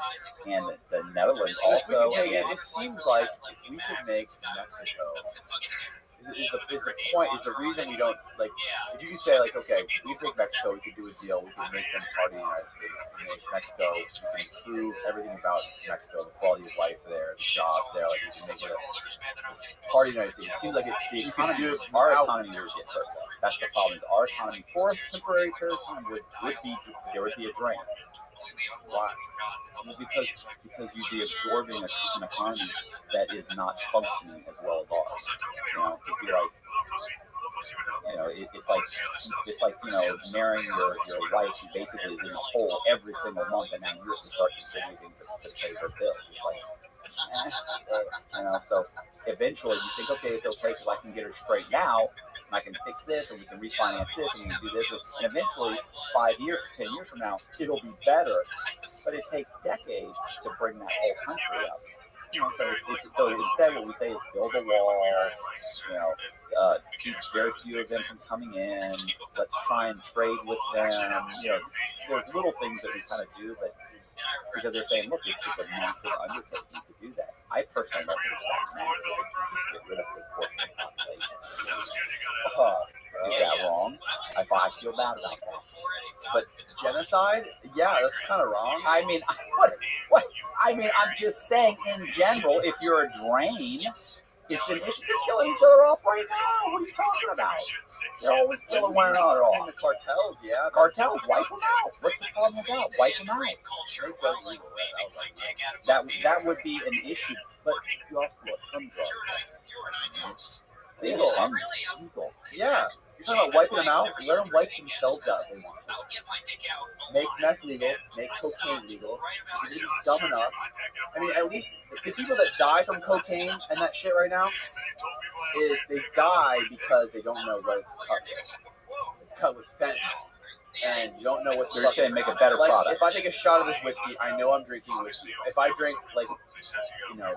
S10: and the Netherlands also.
S2: It seems like if we could make Mexico, is the reason we don't like. If you can say like, okay, we take Mexico, we could do a deal, we can make them part of the United States, we can make Mexico, we can improve everything about Mexico, the quality of life there, the jobs there, like we can make it a part of the United States. It seems like you can do it.
S10: Our economy would get hurt. That's the problem. Is our economy for a temporary period of time would be a drain. Why? Well, because you'd be absorbing an economy that is not functioning as well as ours. It'd be like, it's like marrying your wife who basically is in a hole every single month, and then you have to start contributing to pay her bills. It's like, so eventually you think, okay, it's okay because I can get her straightened out. And I can fix this, and we can refinance this, and we can do this. And eventually, 5 years, 10 years from now, it'll be better. But it takes decades to bring that whole country up. So instead, what we say is build a wall. Keep very few of them from coming in. Let's try and trade with them. There's little things that we kind of do, but because they're saying, look, it's a massive undertaking to do that. I personally don't think it's that massive. Just get rid of a portion of the population. Is that wrong? I feel bad about that.
S2: But genocide? Yeah, that's kind of wrong.
S10: I mean, what? I mean, I'm just saying in general, if you're a drain, it's an issue. They're killing each other off right now. What are you talking about? They're always killing one another
S2: I mean,
S10: off.
S2: the cartels, yeah.
S10: Cartels, wipe them out. What's the problem with that? Wipe them out.
S2: Straight drugs legal.
S10: That would be an issue. But you also want some drugs.
S2: Legal.
S10: Some legal.
S2: Yeah. You're talking about wiping them out? Let them wipe themselves out if they want to. Make meth legal. Make cocaine legal. If you're dumb enough. I mean, at least the people that die from cocaine and that shit right now is they die because they don't know what it's cut with. It's cut with fentanyl. And you don't know what
S10: They're saying make a better product.
S2: If I take a shot of this whiskey, I know I'm drinking whiskey. If I drink, like, you know,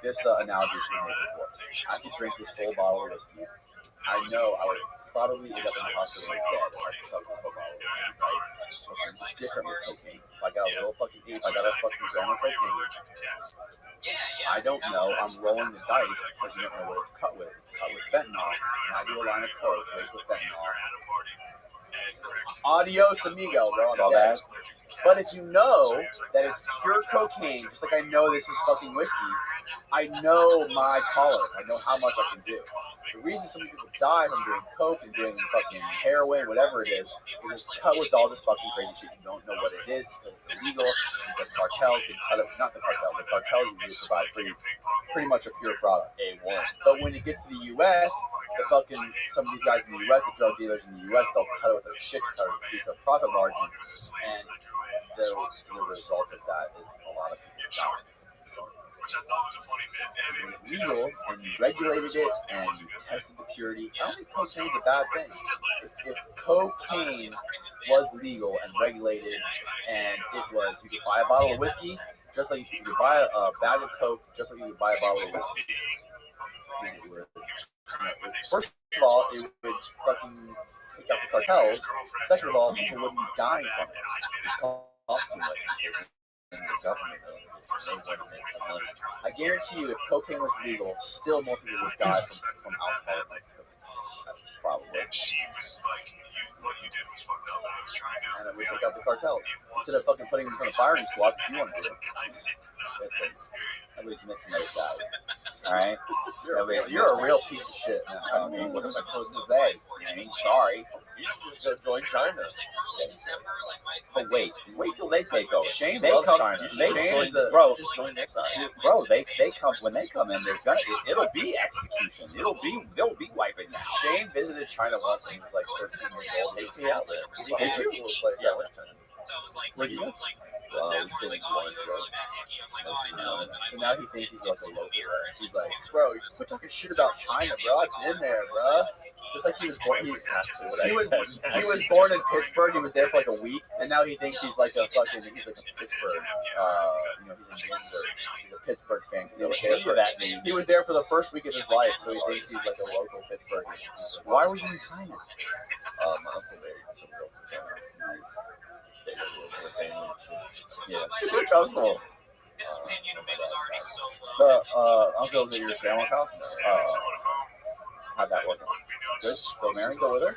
S2: this analogy is going to make it work. I could drink this whole bottle of whiskey. I know I would probably end up in the hospital dead if I chugged this whole bottle of whiskey, right? It's different with cocaine. If I got a little fucking, if I got a fucking gram of cocaine, I don't know. I'm rolling the dice because you don't know what it's cut with. It's cut with fentanyl, and I do a line of coke laced with fentanyl. Adios, amigo, bro. I'm dead. But if you know that it's pure cocaine, just like I know this is fucking whiskey, I know my tolerance. I know how much I can do. The reason some people die from doing coke and doing fucking heroin, whatever it is it's cut with all this fucking crazy shit. You don't know what it is because it's illegal. Because cartels can cut it. Not the cartels. The cartels usually provide pretty much a pure product. A1. But when it gets to the U.S., the fucking some of these guys in the U.S., the drug dealers in the U.S., they'll cut it with their shit to cut it with their profit margin, and the result of that is a lot of people dying. Legal, and you regulated it, and you tested the purity. I don't think cocaine's a bad thing. If cocaine was legal and regulated, and it was, you could buy a bottle of whiskey, just like you could buy a bag of coke, just like you could buy a bottle of whiskey. First of all, it would fucking take out the cartels. Second of all, people wouldn't be dying from it. It costs too much. The government, I guarantee you, if cocaine was legal, still more people would die from alcohol. Probably. And then we take out the cartels instead of fucking putting them in front of firing squads. If you want to do it,
S10: everybody's missing those guys. All right,
S2: you're a real piece of shit.
S10: I mean, what am I supposed to say? I mean, sorry.
S2: You should just go join China.
S10: Oh wait till they take over.
S2: Shane
S10: they
S2: loves
S10: come,
S2: China.
S10: They
S2: Shane is the
S10: bro.
S2: just join next time.
S10: Bro, they come when they come in. There's gonna it'll be execution. They'll be wiping out.
S2: Shane visited China once when he was like 13 years old.
S10: Takes me out there.
S2: It's the coolest place ever.
S10: Where'd you go?
S2: We still in one show. So now he thinks he's like a local guy. He's like, bro, you quit talking shit about China, bro. I've been there, bro. Just like he was born. He was born in Pittsburgh. He was there for like a week, and now he thinks he's like a fucking. He's like a Pittsburgh. You know, he's a Yankees. He's a Pittsburgh fan because he was there for the first week of his life, so he thinks he's like a local Pittsburgh.
S10: Why were you in China?
S2: My uncle married some girl from China. Nice. Stayed with her family. Yeah. Cool. The uncle's at your grandma's house. How'd that work? Good. So Mary's still with her.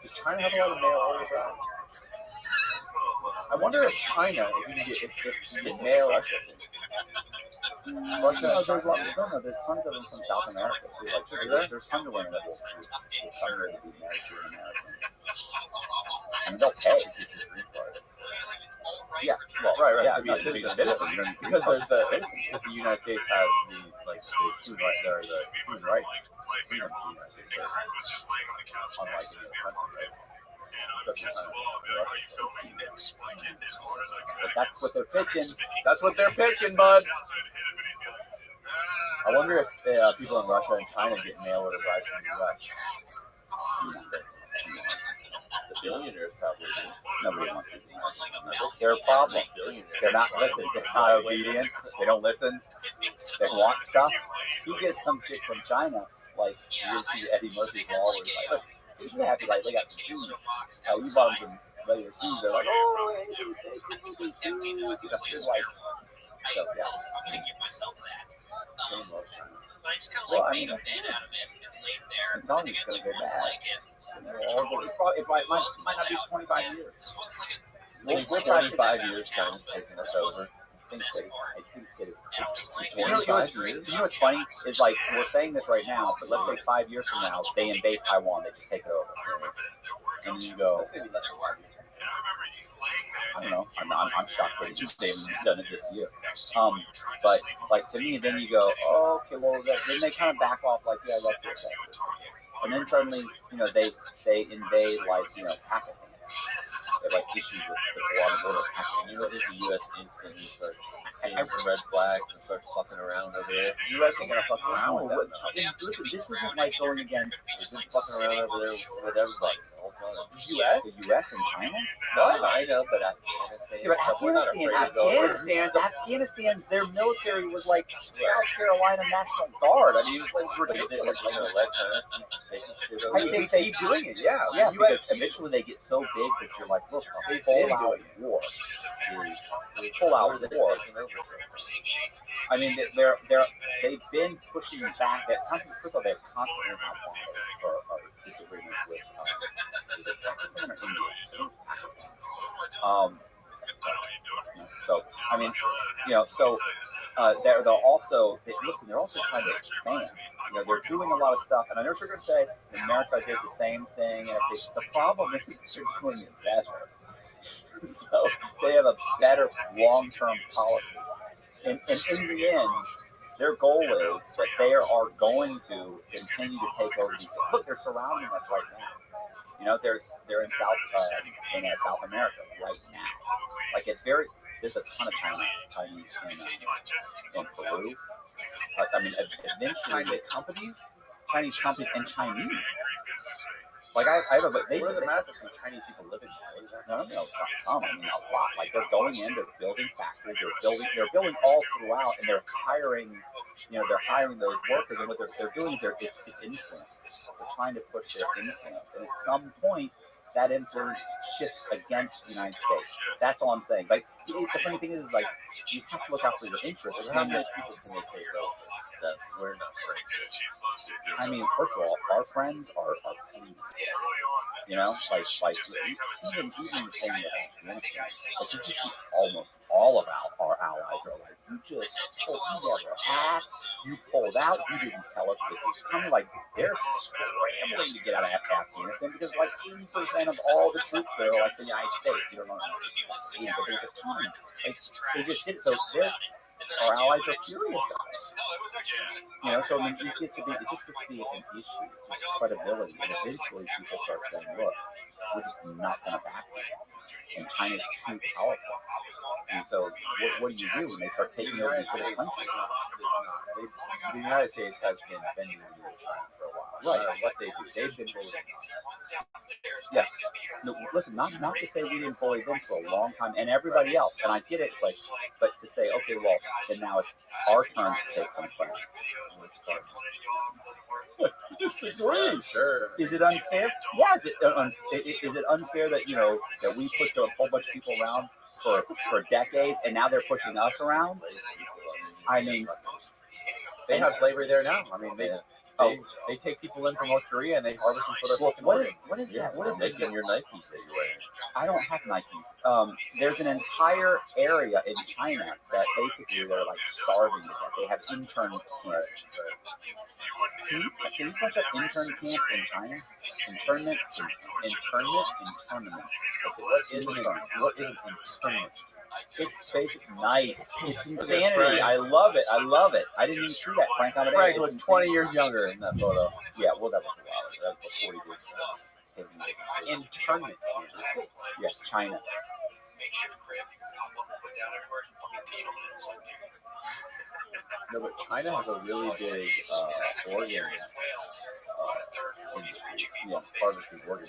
S2: Does China have a lot of mail order drive? I wonder if China, if you can get mail, Russia.
S10: Russia, there's tons of them from South America too. Like, there's tons of women that will come here to be married to an American. And they'll pay. Yeah, well,
S2: right.
S10: Yeah,
S2: To be a citizen. Because there's the United States has the human rights, freedom to the United States. Unlike any other country, right?
S10: But that's what they're pitching.
S2: That's what they're pitching, bud. I wonder if people in Russia and China get mail order rights from the U.S. The billionaires probably do.
S10: Nobody wants to do that. It's their problem. They're not listening. They're not obedient. They don't listen. They want stuff. You get some chick from China, like you see Eddie Murphy always like, She's happy, like, they got some shoes. You bought them some regular shoes. They're like, oh, hey, they give me shoes. You know, like, so, yeah.
S9: I'm gonna give myself that. But I just kind of
S10: Well,
S9: like
S10: I
S9: being
S10: mean,
S9: a fan out of it and laid there.
S10: I'm telling
S9: I
S10: you,
S9: think
S10: it's
S9: I'd
S10: going to
S9: like
S10: go
S9: more
S10: bad.
S9: like it.
S10: It might not be 25 years.
S9: This wasn't like a
S10: We'll,
S8: In
S10: we're back to
S8: 25 years, China's taking us over.
S10: I think that it's
S9: and I was like,
S10: you know what's funny is like we're saying this right now, but let's say 5 years from now they invade Taiwan, they just take it over, and you go,
S8: It's going to be less than 5 years.
S10: I don't know, I'm shocked that they've done it this year. But like to me, then you go, oh, okay, well then they kind of back off, like yeah, that's it. And then suddenly, you know, they invade like, you know, Pakistan. They have like issues with people on the border of Pakistan.
S8: You know, if the U.S. instantly starts seeing some red flags and starts fucking around over there,
S5: U.S. ain't gonna fuck around
S10: No,
S5: with that.
S10: listen, this isn't like going against
S8: they've been fucking around over there with everybody the whole time.
S5: U.S.
S10: the U.S. and China.
S8: No, China, but Afghanistan.
S10: Yeah, but
S8: We're not afraid to go over.
S10: Afghanistan, their military was like South Carolina National Guard. I mean, it was like
S8: We're just
S10: ridiculous.
S8: going to let China keep taking shit over.
S10: I think they
S5: keep doing it. Yeah.
S10: Yeah,
S5: U.S.
S10: because eventually they get so big that you're like, look, a
S5: They've
S10: full
S5: been
S10: out
S5: doing
S10: war.
S8: Full
S10: out
S8: out
S10: war. I mean, they've been pushing back. First of all, they're constantly had battles or disagreements with is it Pakistan or India? I think it's Pakistan. So I mean, you know, so they're also they're also trying to expand. You know, they're doing a lot of stuff, and I know what you're going to say. America did the same thing, and the problem is they're doing it better. So they have a better long-term policy, and in the end, their goal is that they are going to continue to take over these. Look, they're surrounding us right now. You know, they're in South America right now. Like there's a ton of Chinese in Peru. I mean, eventually
S5: Chinese companies.
S10: Chinese companies and Chinese. Like I have
S5: What does it matter if some Chinese people live in there?
S10: no, not some. I mean, a lot. Like they're going in, they're building factories, they're building all throughout, and they're hiring those workers. And what they're doing is it's influence. They're trying to push their influence, and at some point, that influence shifts against the United States. That's all I'm saying. Like the funny thing is like you have to look out for your interests.
S8: How many people can they take over that we're not friends with?
S10: I mean, first of all, our friends are fleeting. You know, like even the thing with Afghanistan, like you just see almost all of our allies are like, you never asked, you pulled out, you didn't tell us this was coming. Like they're scrambling to get out of Afghanistan because like 80% of all the troops there are like the United States. You don't know, but there's a ton. They just did it. So our allies are furious at us. You know, so I mean, it just gets to be an issue. It's just credibility, and eventually people start saying, "Look, we're just not going to back them." And China's too powerful. And so, what do you do when they start taking over these little countries?
S2: The United States has been bending the knee to China for a while.
S10: Right.
S2: No matter what they do, they've been bullying us.
S10: Yeah. No, listen, not to say we didn't bully them for a long time, and everybody else. And I get it, like, but to say, okay, well, then now it's our turn to take some fun. Disagree.
S2: Sure.
S10: Is it unfair? Yeah. Is it unfair that that we pushed a whole bunch of people around for decades, and now they're pushing us around? I mean,
S2: They have slavery there now. I mean, they take people in from North Korea and they harvest them for their fucking
S10: what
S2: organ.
S10: is that? What is that?
S8: Making your Nikes that you're wearing.
S10: I don't have Nikes. There's an entire area in China that basically they're like starving to death. They have intern camps. Can you punch up intern camps in China? Internment.
S2: What is an internment?
S10: It's basically nice. It's insanity. I love it. I didn't even see that, Frank.
S2: Frank looks 20 years younger in that photo.
S10: Yeah, well, that was a while ago. That was 40 years ago.
S2: Internment.
S10: Yes, China.
S2: No, but China has a really big organ industry.
S10: Yeah,
S2: harvesting organ.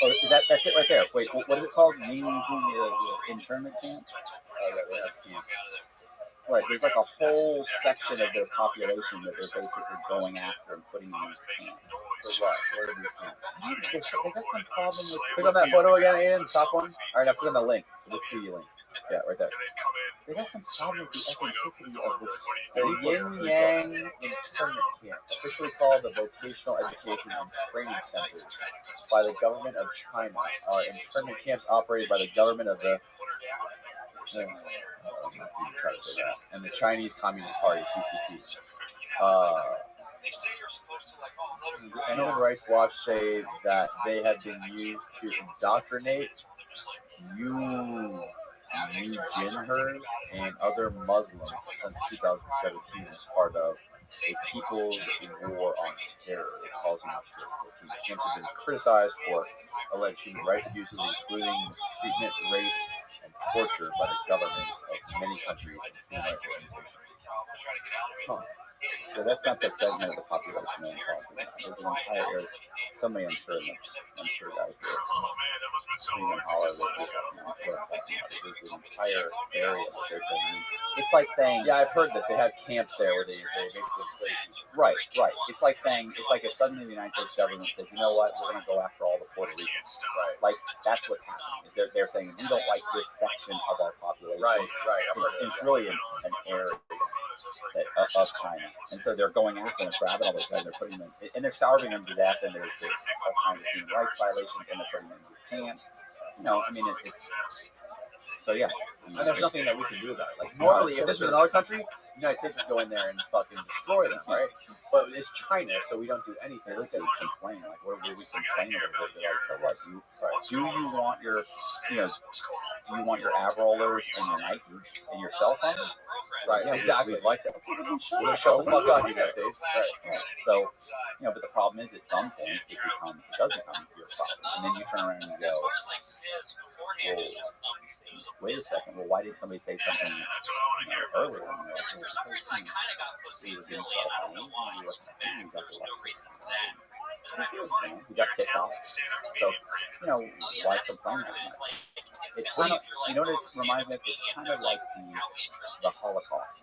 S10: Oh, that's it right there. Wait, what is it called? Internment camp?
S2: Oh, yeah, they have camps.
S10: Right, there's like a whole section of their population that they're basically going after and putting in these camps.
S2: For what? Where are these camps?
S10: They got some problem with.
S2: Click on that photo again, Aiden. Top one. All right, now click on the link. The preview link. Yeah, right there.
S10: They got some problem with the authenticity of this.
S2: The Yin Yang Internment Camp, officially called the Vocational Education and Training Centers by the government of China, are internment camps operated by the government of the and the Chinese Communist Party (CCP). Human Rights Watch say that they have been used to indoctrinate Uyghurs and other Muslims since 2017 as part of a People's War on Terror, causing October 14. Camps have been criticized for alleged human rights abuses, including mistreatment, rape, and torture by the governments of many countries and human rights organizations. Huh.
S10: So that's not the segment of the population that I'm talking about. There's an entire area. Somebody, I'm sure guys will even holler this up now. There's an entire area that they're going. It's like saying,
S2: Yeah, I've heard this. They have camps there where they basically enslave people.
S10: right. It's like saying, it's like if suddenly the United States government says, you know what, we're going to go after all the Puerto Ricans.
S2: Right.
S10: Like, that's what's happening. They're saying, we don't like this section of our population.
S2: Right.
S10: It's really an area of China. And so they're going after them, grabbing all those guys, they're putting them, and they're starving them to death, and there's all kinds of human rights violations, and they're putting them in these camps. You know, I mean, it's so yeah.
S2: And there's nothing that we can do about it. Like, normally, if this was another country, the United States would go in there and fucking destroy them, right? But it's China, so we don't do anything.
S10: They look at it complain, like, what are we complaining about? They're like, so what? Do you want your, do you want your ab rollers and your Nikes and your cell phones?
S2: Right,
S10: Yeah,
S2: exactly.
S10: We'd like that. Okay, then
S2: Shut the fuck up, United States.
S10: Right. So, but the problem is, at some point, it does become your problem, and then you turn around and you go, whoa, wait a second. Well, why didn't somebody say something earlier?
S9: For some reason, I kind of got pussy really out of the why. There's no reason for that.
S10: We got TikTok. So, why complain about that? It's kind of, this reminds me of, it's kind of like the Holocaust.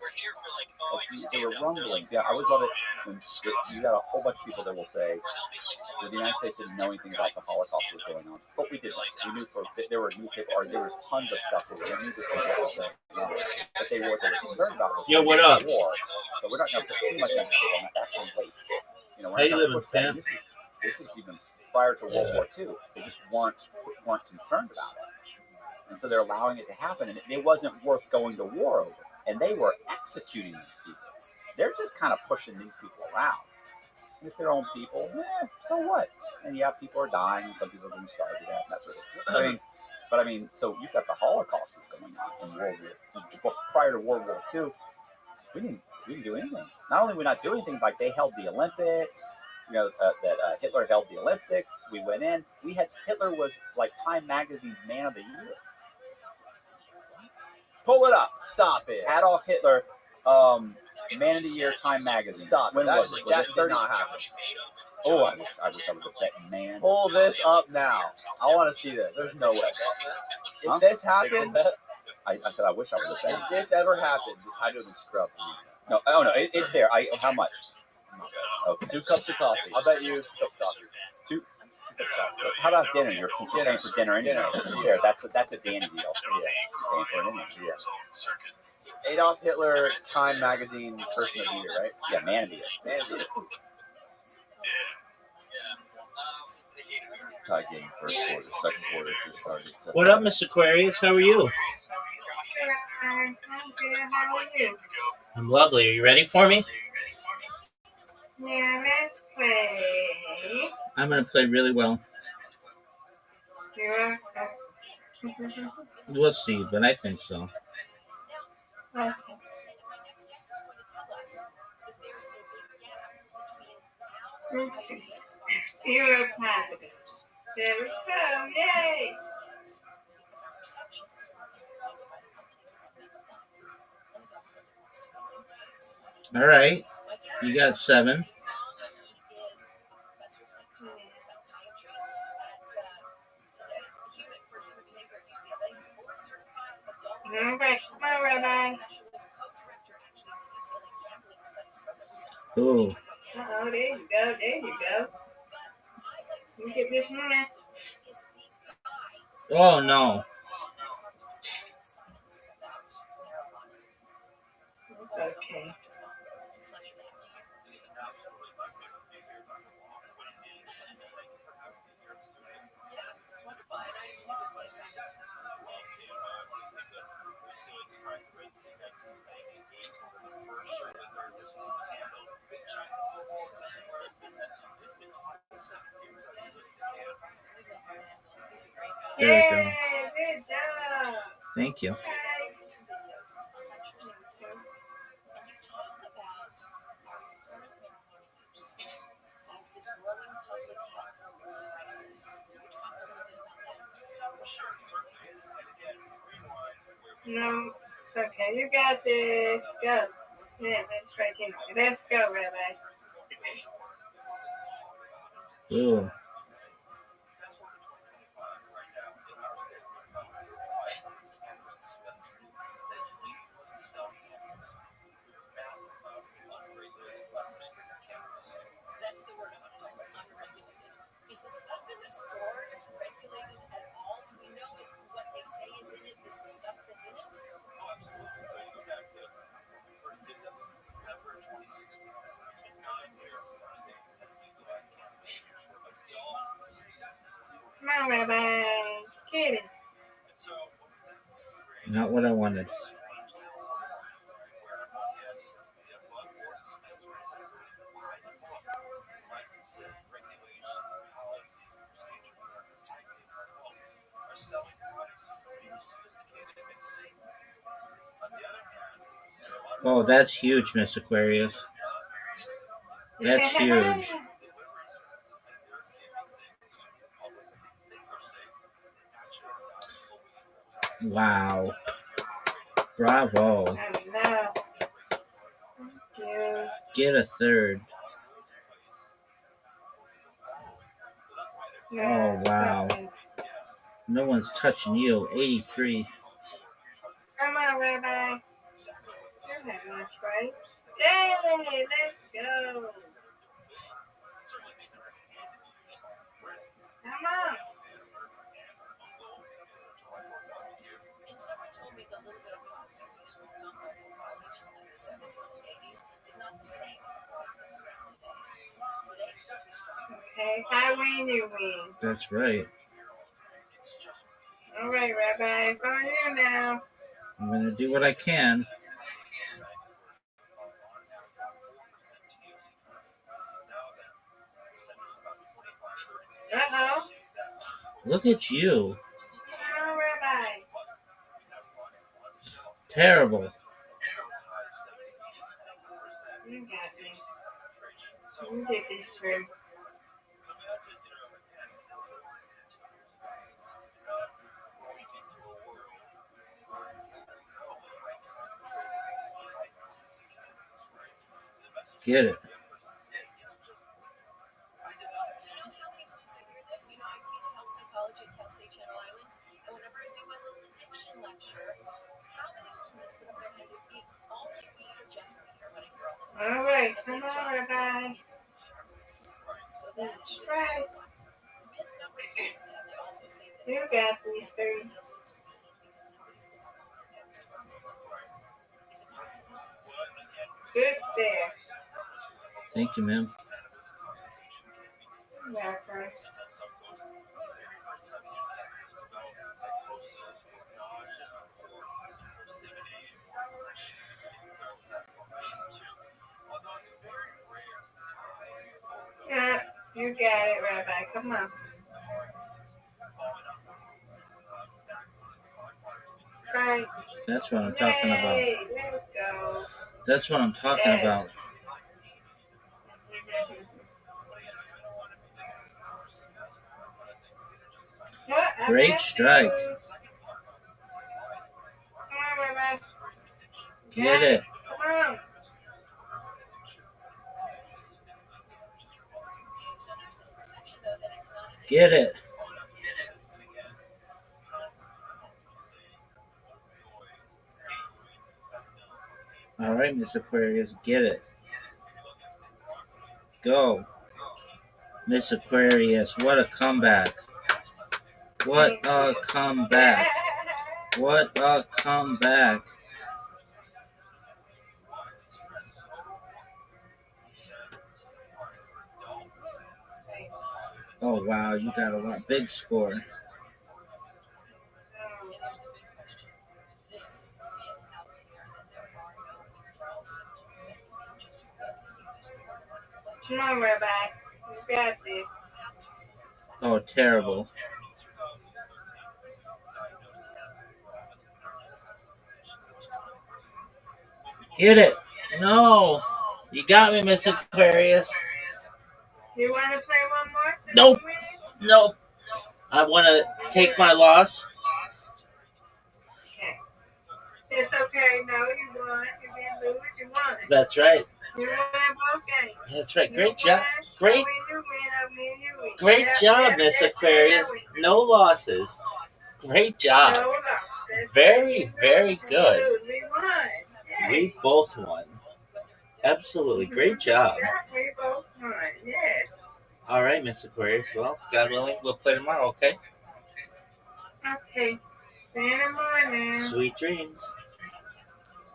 S10: Like, there were rumblings. Yeah, I always love it when you got a whole bunch of people that will say, well, the United States didn't know anything about the Holocaust was going on. But we did. We knew there were newspaper articles, there was tons of stuff that we knew this was going on. But what they were concerned about was
S11: Yo, what up?
S10: war. So we're not going to put too much emphasis on that. That's late.
S11: How you living, Pam?
S10: This was even prior to World War II. They just weren't concerned about it. And so they're allowing it to happen, and it wasn't worth going to war over. And they were executing these people. They're just kind of pushing these people around. It's their own people. So what? And yeah, people are dying, and some people are being starved to death, and that sort of thing. So you've got the Holocaust that's going on in World War. Prior to World War II, we didn't do anything. Not only did we not do anything, like they held the Olympics. That Hitler held the Olympics. We went in. Hitler was like Time Magazine's Man of the Year. What?
S2: Pull it up. Stop it.
S10: Adolf Hitler, Man of the Year, Time Magazine.
S2: Stop.
S10: When was it?
S2: That did not happen.
S10: Oh, I wish I was a betting man.
S2: Pull this up now. I want to see this. There's no way. If this happens,
S10: I said I wish I was a betting.
S2: If this ever happens, just hide it in the scrub.
S10: No, it's there. How much? Okay.
S2: 2 cups of coffee. I'll bet you 2 cups of coffee. Two cups of coffee.
S10: How about dinner? You're paying for dinner anyway. There, that's a dandy deal.
S2: Yeah. Adolf Hitler, Time Magazine, Person of the Year, right?
S10: Yeah, Man of the Year.
S2: Man of the Year. Tie game first quarter, second quarter just started.
S11: What up, Miss Aquarius? How are you?
S12: I'm good. How are you?
S11: I'm lovely. Are you ready for me?
S12: Yeah, let's play.
S11: I'm going to play really well.
S12: Yeah.
S11: We'll see, but I think so.
S12: Okay. You're positive. There we go. Yay!
S11: All right. You got 7.
S12: All right. Come on, Rabbi.
S11: Ooh.
S12: Oh, there you go. There you go. Let me get this one.
S11: Oh no.
S12: It's okay.
S11: There we go.
S12: Yay! Good job.
S11: Thank you.
S12: Okay. No, it's okay. You got this. Go. Yeah, let's try again. Let's go, Rabbi.
S11: Ooh.
S12: Come on, Rabbi. Get it.
S11: Not what I wanted. Oh, that's huge, Miss Aquarius. That's huge. Wow. Bravo.
S12: I know. Thank you.
S11: Get a third. Oh, wow. No one's touching you. 83.
S12: Come on, Rabbi. You're not much, right? Yay! Let's go. Come on. Okay, if I win, you win.
S11: That's right.
S12: All right, Rabbi, it's on you now.
S11: I'm going to do what I can.
S12: Uh-oh.
S11: Look at you.
S12: Come on, Rabbi.
S11: Terrible.
S12: You got this. You get this through.
S11: Get it.
S12: All right, come on, Rabbi. That's right. You got these three. Good spare.
S11: Thank you, ma'am.
S12: You're welcome. Yeah, you got it, Rabbi. Come on. Right.
S11: That's what I'm talking about.
S12: Yay, let's go.
S11: That's what I'm talking
S12: Yes.
S11: about.
S12: What? I
S11: Great
S12: missed
S11: strike.
S12: you. Come on, Rabbi.
S11: Get it.
S12: Come on.
S11: Get it. All right, Miss Aquarius, get it. go. Miss Aquarius, what a comeback. What a comeback. What a comeback. Oh, wow, you got a lot. Big score.
S12: Come on, Rabbi. You got this.
S11: Oh, terrible. Get it. No. You got me, Miss Aquarius.
S12: You want to play one more? So
S11: Nope.
S12: you win?
S11: Nope. I want to take my loss.
S12: Okay. It's okay. No, you won. You didn't lose. You won.
S11: That's right.
S12: You won both games.
S11: That's right.
S12: You
S11: Great job.
S12: won.
S11: Great.
S12: I win, you win. I win, you win.
S11: Great
S12: Yep,
S11: job,
S12: yep,
S11: Miss
S12: yep,
S11: Aquarius.
S12: yep,
S11: No losses. Great job.
S12: No loss.
S11: Very, very good.
S12: We won. Yay.
S11: We both won. Absolutely. Great job.
S12: Yeah, we both won. Yes.
S11: All right, Miss Aquarius. Well, God willing, we'll play tomorrow, okay?
S12: Okay. See you in the morning.
S11: Sweet dreams.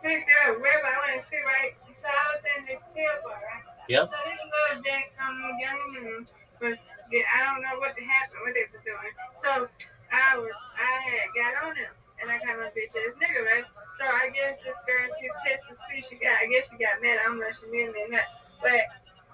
S12: Hey, girl, Rabbi, I want to see, right? So I was in this chill bar, right?
S11: Yep.
S12: So this little deck young man was, I don't know what happened, what they were doing. So I had got on him, and I got my bitch ass nigga, right? So I guess this girl, she tested speech, I guess she got mad. I don't know if she knew me or not. But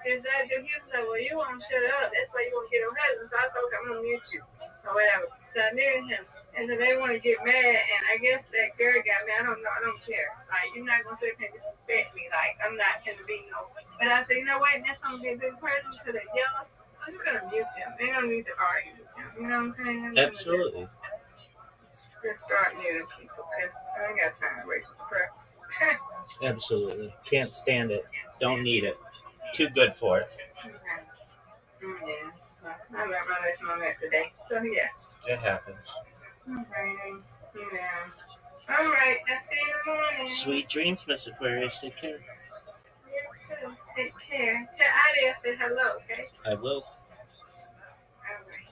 S12: is that dude, he was like, well, you won't shut up. That's why you won't get on husband. So I said, okay, I'm going to mute you. Or whatever. So I muted him. And so they want to get mad, and I guess that girl got me. I don't know. I don't care. Like, you're not going to sit up and disrespect me. Like, I'm not going to be no. But I said, you know what? That's going to be a good person because they're young. I'm just going to mute them. They don't need to argue with them. You know what I'm saying?
S11: Absolutely.
S12: Just start muting people because I ain't got time to waste the prayer.
S11: Absolutely. Can't stand it. Don't need it. Too good for it.
S12: Yeah. I learned my lesson on that today. So, yeah.
S11: It happens.
S12: Alrighty. Yeah. Alright. I'll see you in the morning.
S11: Sweet dreams, Miss Aquarius. Take care.
S12: You too. Take care. Tell Adia say hello, okay?
S11: I will.
S12: Alright.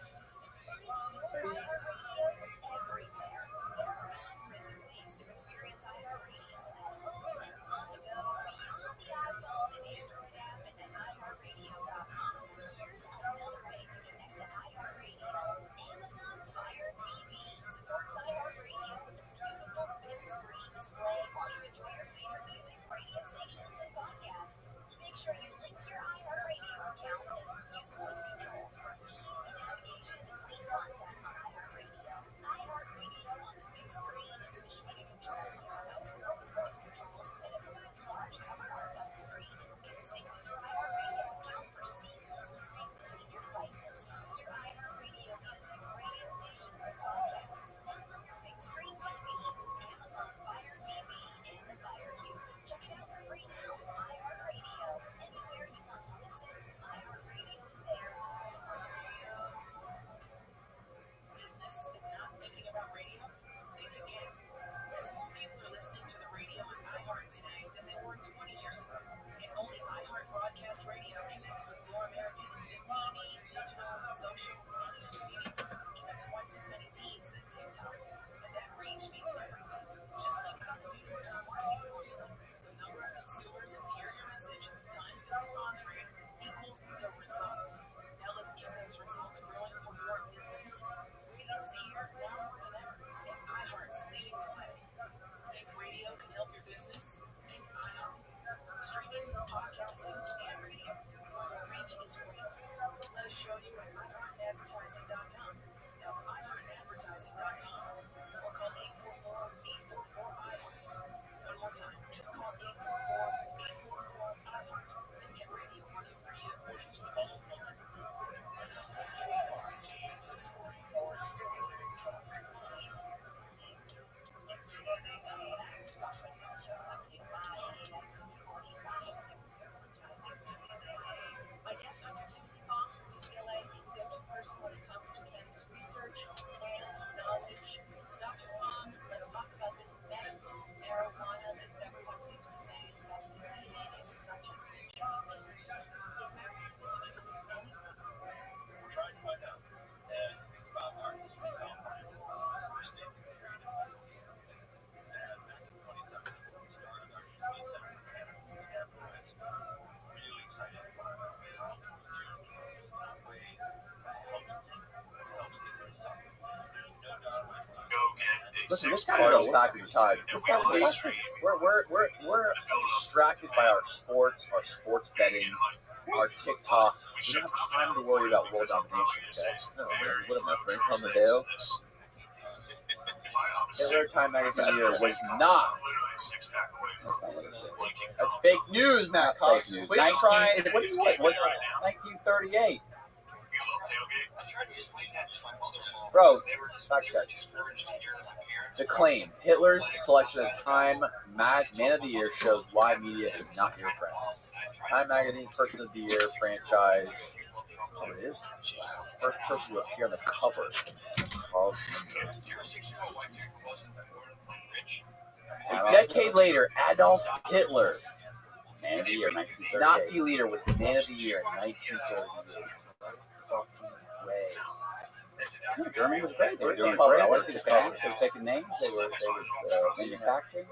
S2: listen, this Cardinals Packers are tied. This guy was electric. We're distracted by our sports betting, our TikTok. We don't have time to worry about world domination. Okay? No, man. What am I, Frank Palmadeo? Hitler Time Magazine year was not. That's fake news, Matt Cox. Quit trying.
S10: What do you want? 1938.
S2: Bro, fact check. The claim: Hitler's selection as Time Man of the Year shows why media is not your friend. Time Magazine Person of the Year franchise. Oh, it is. First person to appear on the cover. Charles. A decade later, Adolf Hitler,
S10: Man of the Year, 1938.
S2: Nazi leader, was Man of the Year in 1938. Fucking way.
S10: No, Germany was great. They were doing
S2: Cover.
S10: great.
S2: I
S10: They
S2: want
S10: were
S2: to see the cover.
S10: they were taking names. They were manufacturing.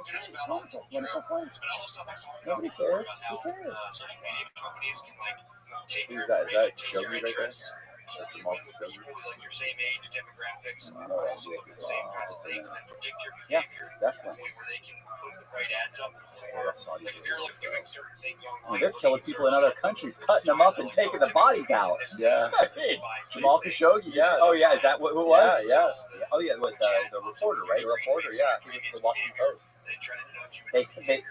S10: Wonderful points. Nobody cares. Who cares?
S2: Who's that? Is that Shogi right there? That's Jamal Shogi.
S10: Yeah, definitely. I mean, they're killing people in other countries, cutting them up and taking the bodies out.
S2: Yeah. Jamal Khashoggi, yeah.
S10: Oh, yeah. Is that who it was?
S2: Yeah.
S10: Oh, yeah. With the reporter, right?
S2: The reporter, yeah. He was for the Washington Post.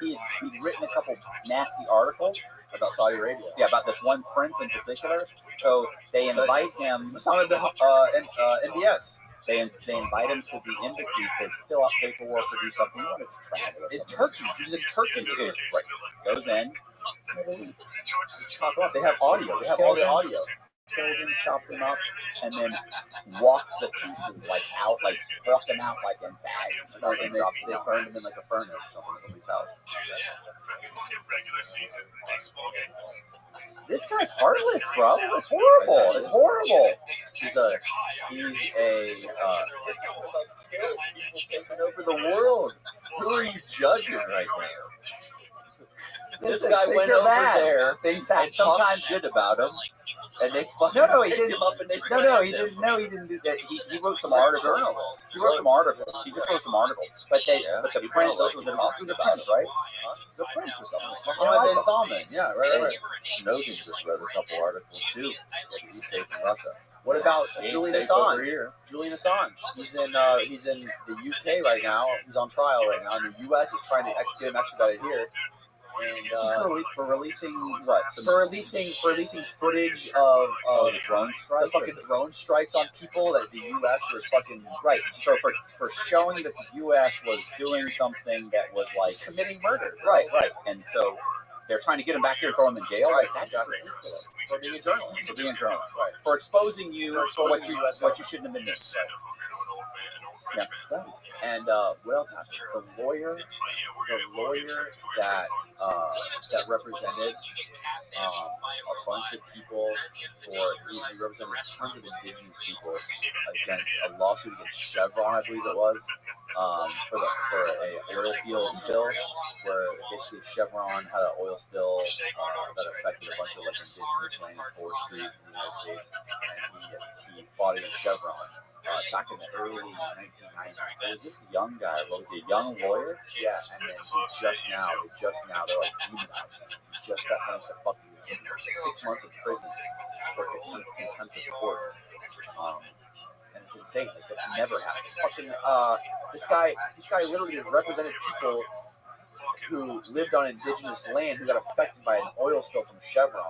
S10: He'd written a couple nasty articles
S2: About Saudi Arabia.
S10: yeah, about this one prince in particular. So they invite him.
S2: Osama bin MBS.
S10: They invite him to the embassy to fill out paperwork or do something. He wanted to travel or
S2: In
S10: something.
S2: Turkey. He was in Turkey.
S10: Right. Goes in.
S2: They have audio. They have all the audio.
S10: Killed him, chopped him up, and then walked the pieces walked them out like in bags and stuff.
S2: And they burned him in like a furnace or something in somebody's house.
S10: This guy's heartless, bro. It's horrible. It's horrible.
S2: He's taking over the world. Who are you judging right now? This guy went over there
S10: Things
S2: and
S10: happen.
S2: talked
S10: Sometimes
S2: shit about him, and they fucking
S10: he
S2: picked
S10: didn't.
S2: him up and they
S10: He
S2: slammed him.
S10: didn't. No, he didn't do that. He wrote some
S2: Like
S10: articles.
S2: journalist.
S10: He wrote some articles. He just wrote some articles. But the prince was the prince, right? The prince or something.
S2: Mohammed bin Salman. Yeah, right.
S8: Snowden just wrote a couple articles too. He's safe in Russia.
S2: What about
S8: He ain't
S2: Julian
S8: safe over
S2: Assange?
S8: here.
S2: Julian Assange. He's in the UK right now. He's on trial right now. And the US is trying to get him extradited here. And
S10: For releasing what?
S2: for releasing footage of
S10: The drone strike.
S2: the fucking drone strikes on people that the U.S. was fucking
S10: Right. So for showing that the U.S. was doing something that was like
S2: committing murder.
S10: Right. And so they're trying to get him back here and throw him in jail.
S2: Right.
S10: Like, that's
S2: Exactly.
S10: ridiculous.
S2: For being a journalist.
S10: For being a journalist.
S2: Right.
S10: For exposing you
S2: For
S10: for
S2: exposing
S10: what you shouldn't have been doing. Yeah.
S2: And what else happened? The lawyer that represented a bunch of people he represented tons of indigenous people against a lawsuit against Chevron, I believe it was, for a oil field spill, where basically Chevron had an oil spill that affected a bunch of indigenous land and forestry in the United States, and he fought against Chevron. Back in the early 1990s.
S10: So was this young guy? What was he? A young lawyer?
S2: Yeah, and then they're like demonized him. He just got sentenced to fucking 6 months of prison for contempt of court. And it's insane. Like, that's never happened. Fucking this guy literally represented people who lived on indigenous land who got affected by an oil spill from Chevron,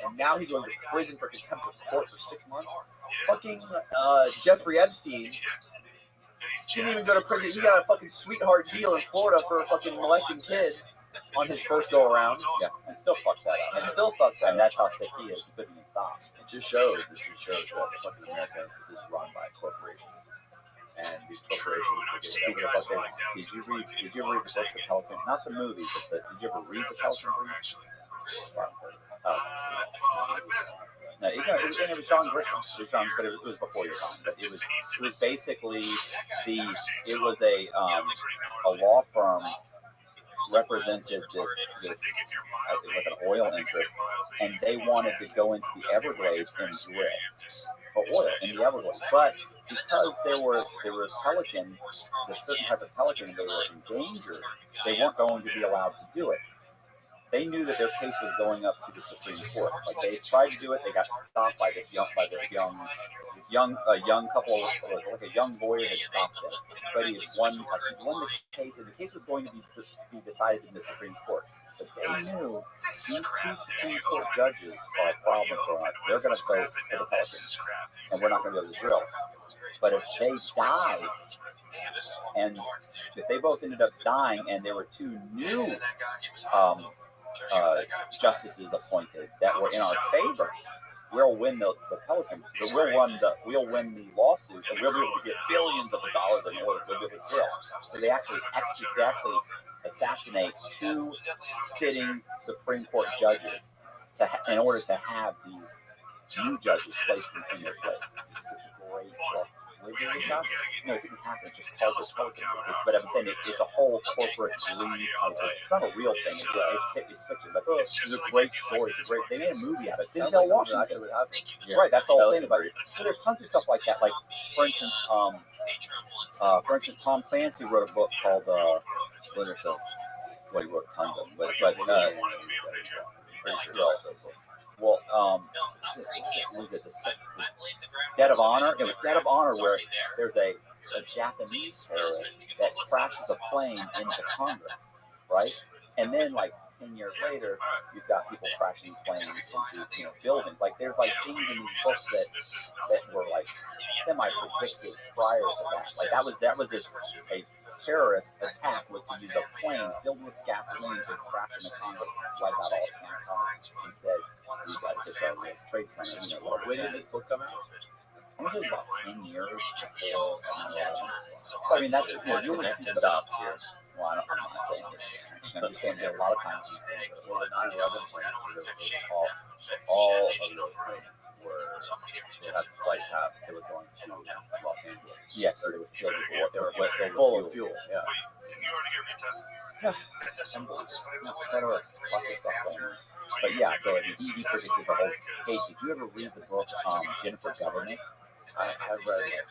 S2: and now he's going to prison for contempt of court for 6 months. Fucking Jeffrey Epstein didn't even go to prison. He got a fucking sweetheart deal in Florida for fucking molesting kids on his first go around.
S10: Yeah. And still fucked that up.
S2: And
S10: And that's how sick he is. He couldn't even stop.
S2: It just shows that fucking America is run by corporations. And these corporations are getting what they want.
S10: Did you read the book The Pelican? Not the movie, but did you ever read The Pelican? No, it was John Grisham. But it was before your time. But it was basically it was a law firm represented this like an oil interest, and they wanted to go into the Everglades and drill for oil in the Everglades, but because there were pelicans, the certain type of pelican, they were endangered. They weren't going to be allowed to do it. They knew that their case was going up to the Supreme Court. Like they tried to do it, they got stopped by this young couple, like a young lawyer had stopped them. But he won the case, and the case was going to be decided in the Supreme Court. But they knew these two Supreme Court judges are a problem for us. They're going to vote for the Pelicans, and we're not going to be able to drill. But if they died, and if they both ended up dying, and there were two new justices appointed that were in our favor, we'll win the Pelican. We'll win the lawsuit, and we'll be able to get billions of dollars in order to be able to drill. So they actually assassinate two sitting Supreme Court judges in order to have these new judges placed in their place. It's such a great book. No, it didn't happen. It just called this Pelican. But I'm saying it's a whole corporate greed type of. It's not a real thing. It's fiction, but it's a great story. It's a great. They made a movie out of it. Denzel Washington. Right. That's the whole thing about it. So there's tons of stuff like that. Like for instance, Tom Clancy wrote a book called Splinter Cell. Well, he wrote tons of them, but it's like well, was it the Dead of Honor? It was Dead of Honor, where there's a Japanese terrorist that crashes a plane into Congress, right? And then, like 10 years later, you've got people crashing planes into buildings. Like there's like things in these books that were like semi-predicted prior to that. Like that was this a terrorist attack was to use a plane filled with gasoline to crash into Congress, wipe out all of mankind. Instead, these guys hit the trade center.
S2: When did this book come out?
S10: I think it was about 10 years before. I mean, that's you only see stops here. Well, I'm not saying this. I'm just saying that a lot of times these things,
S2: the 9/11 planes, all of those planes they had flight paths. They were going to Los Angeles.
S10: Yeah, so they were filled with water. They were
S2: full of fuel. Yeah.
S10: Yeah. Lots of stuff going on. But yeah, so he predicted the whole. Hey, did you ever read the book Jennifer Government?
S2: I've read it.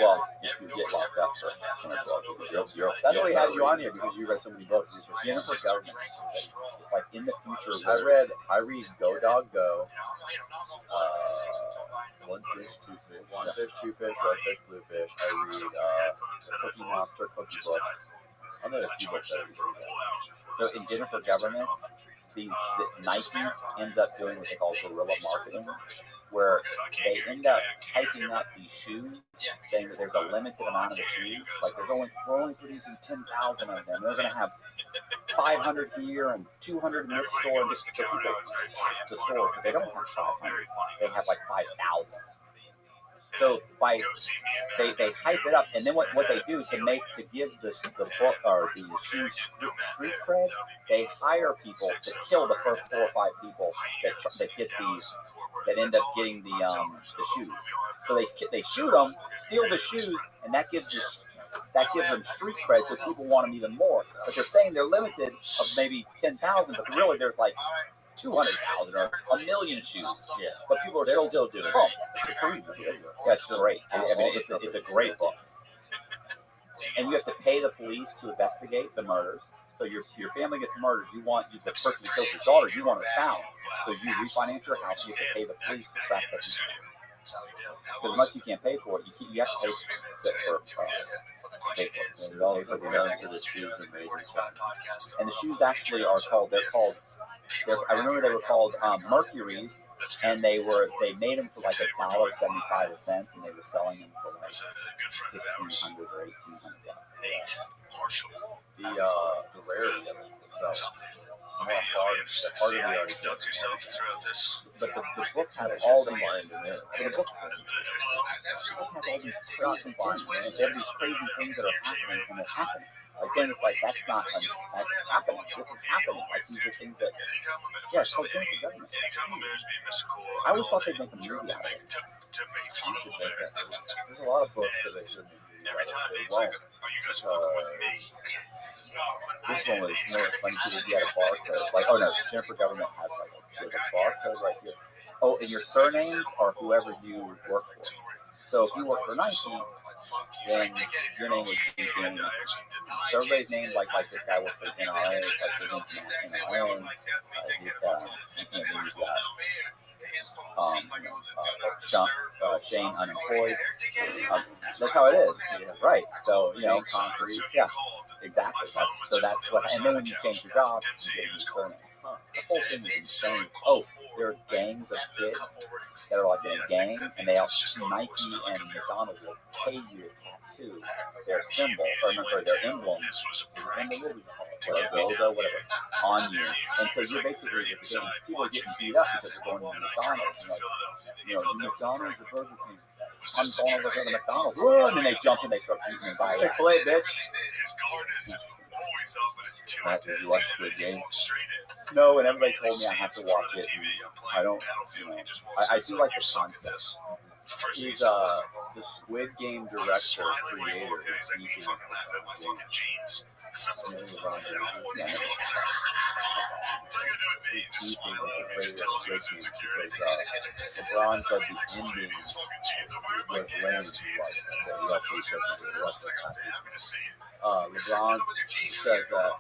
S10: Well, if you get locked up for 10 or 12 years,
S2: that's why we had you on here, because you read so many books.
S10: Jennifer Government. It's like in the future.
S2: I read Go Dog Go. One Fish, Two Fish, Red Fish, Blue Fish. I read Cookie Monster, Cookie Book. I know a few books I read.
S10: So in Jennifer Government, Nike ends up doing what they call guerrilla marketing, where they end up hyping up these shoes, saying that there's a limited amount of the shoes. Like we're only producing 10,000 of them. They're going to have 500 here and 200 in this store. Just for people to store, but they don't have 500. They have like 5,000. So they hype it up, and then what they do to give the book or the shoes street cred, they hire people to kill the first 4 or 5 people that get these, that end up getting the shoes. So they shoot them, steal the shoes, and that gives them street cred, so people want them even more. But they're saying they're limited of maybe 10,000, but really there's like 200,000 or 1 million shoes. Yeah, but people are still doing it. Yeah, it's great. I mean, it's a great book. And you have to pay the police to investigate the murders. So your family gets murdered. You want the person who killed your daughter. You want it found. So you refinance your house. You have to pay the police to track the people. Because much you can't pay for it, you have to pay for it.
S2: And all of the guns to the shoes are made in China.
S10: And the shoes actually are called. I remember they were called Mercuries, and they made them for like $1.75, and they were selling them for like $1,500 or $1,800.
S2: The rarity of it itself. But
S10: the book has all the lines in there. So the book has all these crazy things. They have these crazy things that are happening, and they're happening. Like then it's like that's happening. This is happening. Like these are things that it's called Jennifer Government. I always thought they'd make a movie out of it.
S2: You should make that. There's a lot of books that they shouldn't do. They won't.
S10: This one was more funny because he had a barcode. Like, oh no, Jennifer Government has like she has a barcode right here. Oh, and your surnames are whoever you work for. So if you work for Nike, then your name would be Jamie. So everybody's named like this guy works for NRA, like his name's NRA. Shane unemployed. That's how it is, right? So concrete. Yeah, exactly. That's what. And then when you change your job, you get a new surname. The whole thing is insane. Oh, there are gangs of kids that are like in a gang, and they all Nike and McDonald's will pay you to tattoo their symbol, or I'm sorry, their emblem, their logo, whatever, on you. And so you're basically getting people are getting beat up because they're going to McDonald's. And McDonald's or Burger King. I'm going over here to McDonald's. Run! And they jump and they start shooting and buy
S5: Chick-fil-A, bitch.
S4: Matt, did you watch Squid Game?
S10: No, and everybody told me I have to watch it. I don't, I do like the concept.
S2: He's the Squid Game director, creator.
S10: LeBron said the ending was lame.
S2: LeBron said that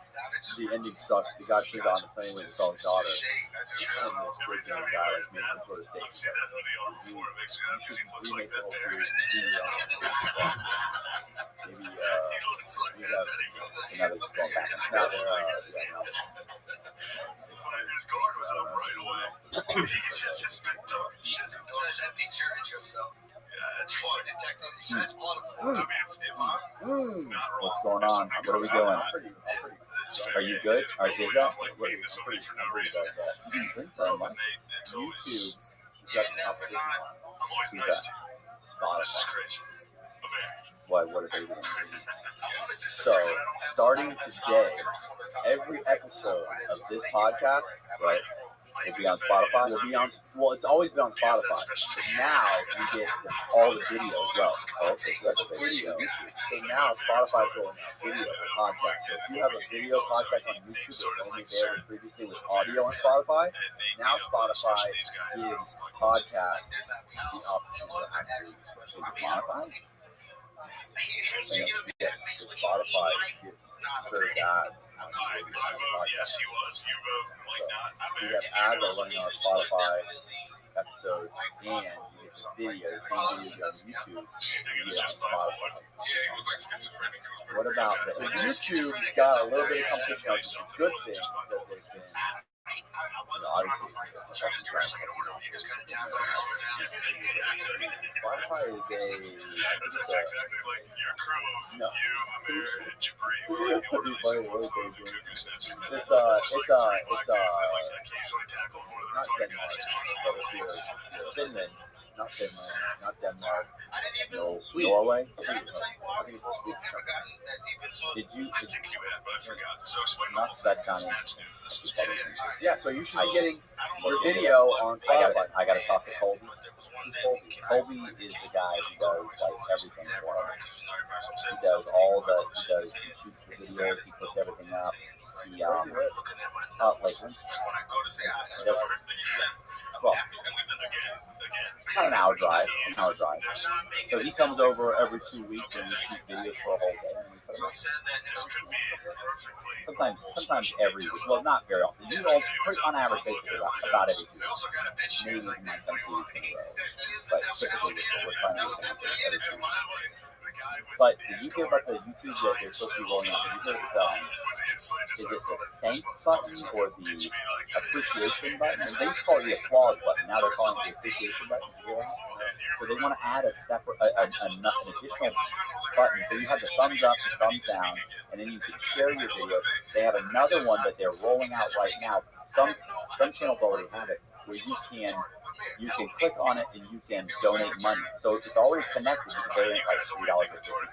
S2: the ending sucked. The guy should have gotten on the plane when he saw his daughter. And this Squid Game guy made some sort of statement. You should remake the whole series and see maybe have another small back. Now they're
S3: his guard was up right away. He's just been tough shit. That picture intro stuff. Yeah, it's fun. It's
S10: What's going on? What are we doing? Are you good? Are you good?
S2: YouTube has got the competition on.
S3: Spotify.
S10: What are they doing?
S2: So, starting today, every episode of this podcast, right,
S10: will be on Spotify?
S2: Will be on, well, it's always been on Spotify, but now you get all the video as well.
S10: Okay, so that's
S2: Video. So now Spotify's rolling out video for podcasts. So if you have a video podcast on YouTube that was only there previously with audio on Spotify, now Spotify gives podcasts the opportunity to actually monetize. Yes, so Spotify gives serves ads.
S3: Yes, he was.
S2: So we have ads that are running on our Spotify episodes, and you get the video, the same video on YouTube, you get on Spotify.
S10: What about
S2: So YouTube's got a little bit of competition, which is a good thing because they've been, obviously, it's a fucking trash. Spotify is not Denmark.
S10: No,
S2: Sweden.
S10: Norway?
S2: I think it's a Swedish company.
S10: Did you
S3: I think you had, but I forgot. So explain
S10: not that down in
S2: Yeah, so you should be getting your video on Spotify.
S10: I gotta talk to Colby. Colby is the guy who does like everything for us. He does he shoots the videos, he puts everything up. He Lakeland. Well, about an hour drive. So he comes over every 2 weeks and we shoot videos for a whole day. And we put them up. Sometimes every week. Well, not very often. You know, on average, basically about every 2 weeks. Maybe we might come 2 weeks in a row. But typically, we're trying to get them every 2 weeks. But did you hear about the YouTube that they're supposed to be rolling out? Did you hear is it the thanks button or the appreciation button? And they used to call it the applause button. Now they're calling it the appreciation button. So they want to add a separate, an additional button. So you have the thumbs up, the thumbs down, and then you can share your video. They have another one that they're rolling out right now. Some channels already have it, where you can click on it and you can donate money. So it's already connected. You can donate like $3.50.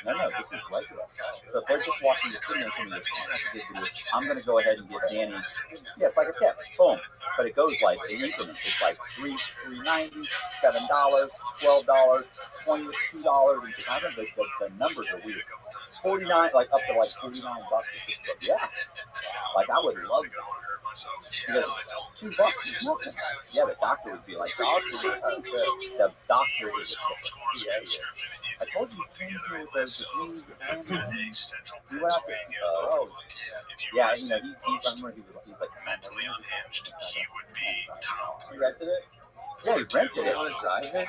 S10: No, this is regular. So if they're just watching the video and saying, that's a good video, I'm going to go ahead and give Danny, yes, like a tip. Boom. but it goes like in increments. It's like $3.90, $7, $12, $22. And I don't know, the numbers are weird. 49, like up to like $49. Yeah, like I would love that. Because $2 is nothing. Yeah, the doctor would be like, the doctor is a tip. I told you he came here with the green and he went out there. Yeah, you know, he's like,
S8: You rented it?
S10: yeah, he rented it.
S8: You want to drive it?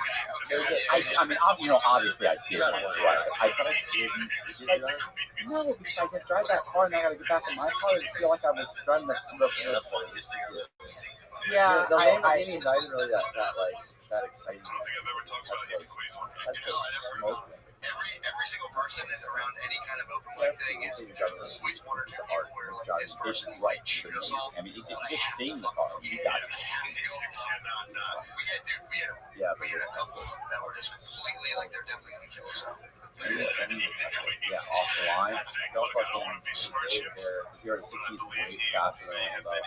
S10: I mean, obviously I did want to drive it. But I didn't. No, because I could drive that car and I got to get back in my car and feel like I was driving that stuff. Yeah,
S8: the
S10: I
S8: Lamborghini is not even really that exciting. Tesla smoke.
S3: Every single person is around any kind of open mic thing is always wondered to me where like this person's like shoot us all.
S10: I mean, just seeing the car, you got it.
S3: We had a couple that were just completely like they're definitely gonna kill us all.
S10: Yeah, off the line. Don't fucking there. 0 to 60 is way faster than I'm about.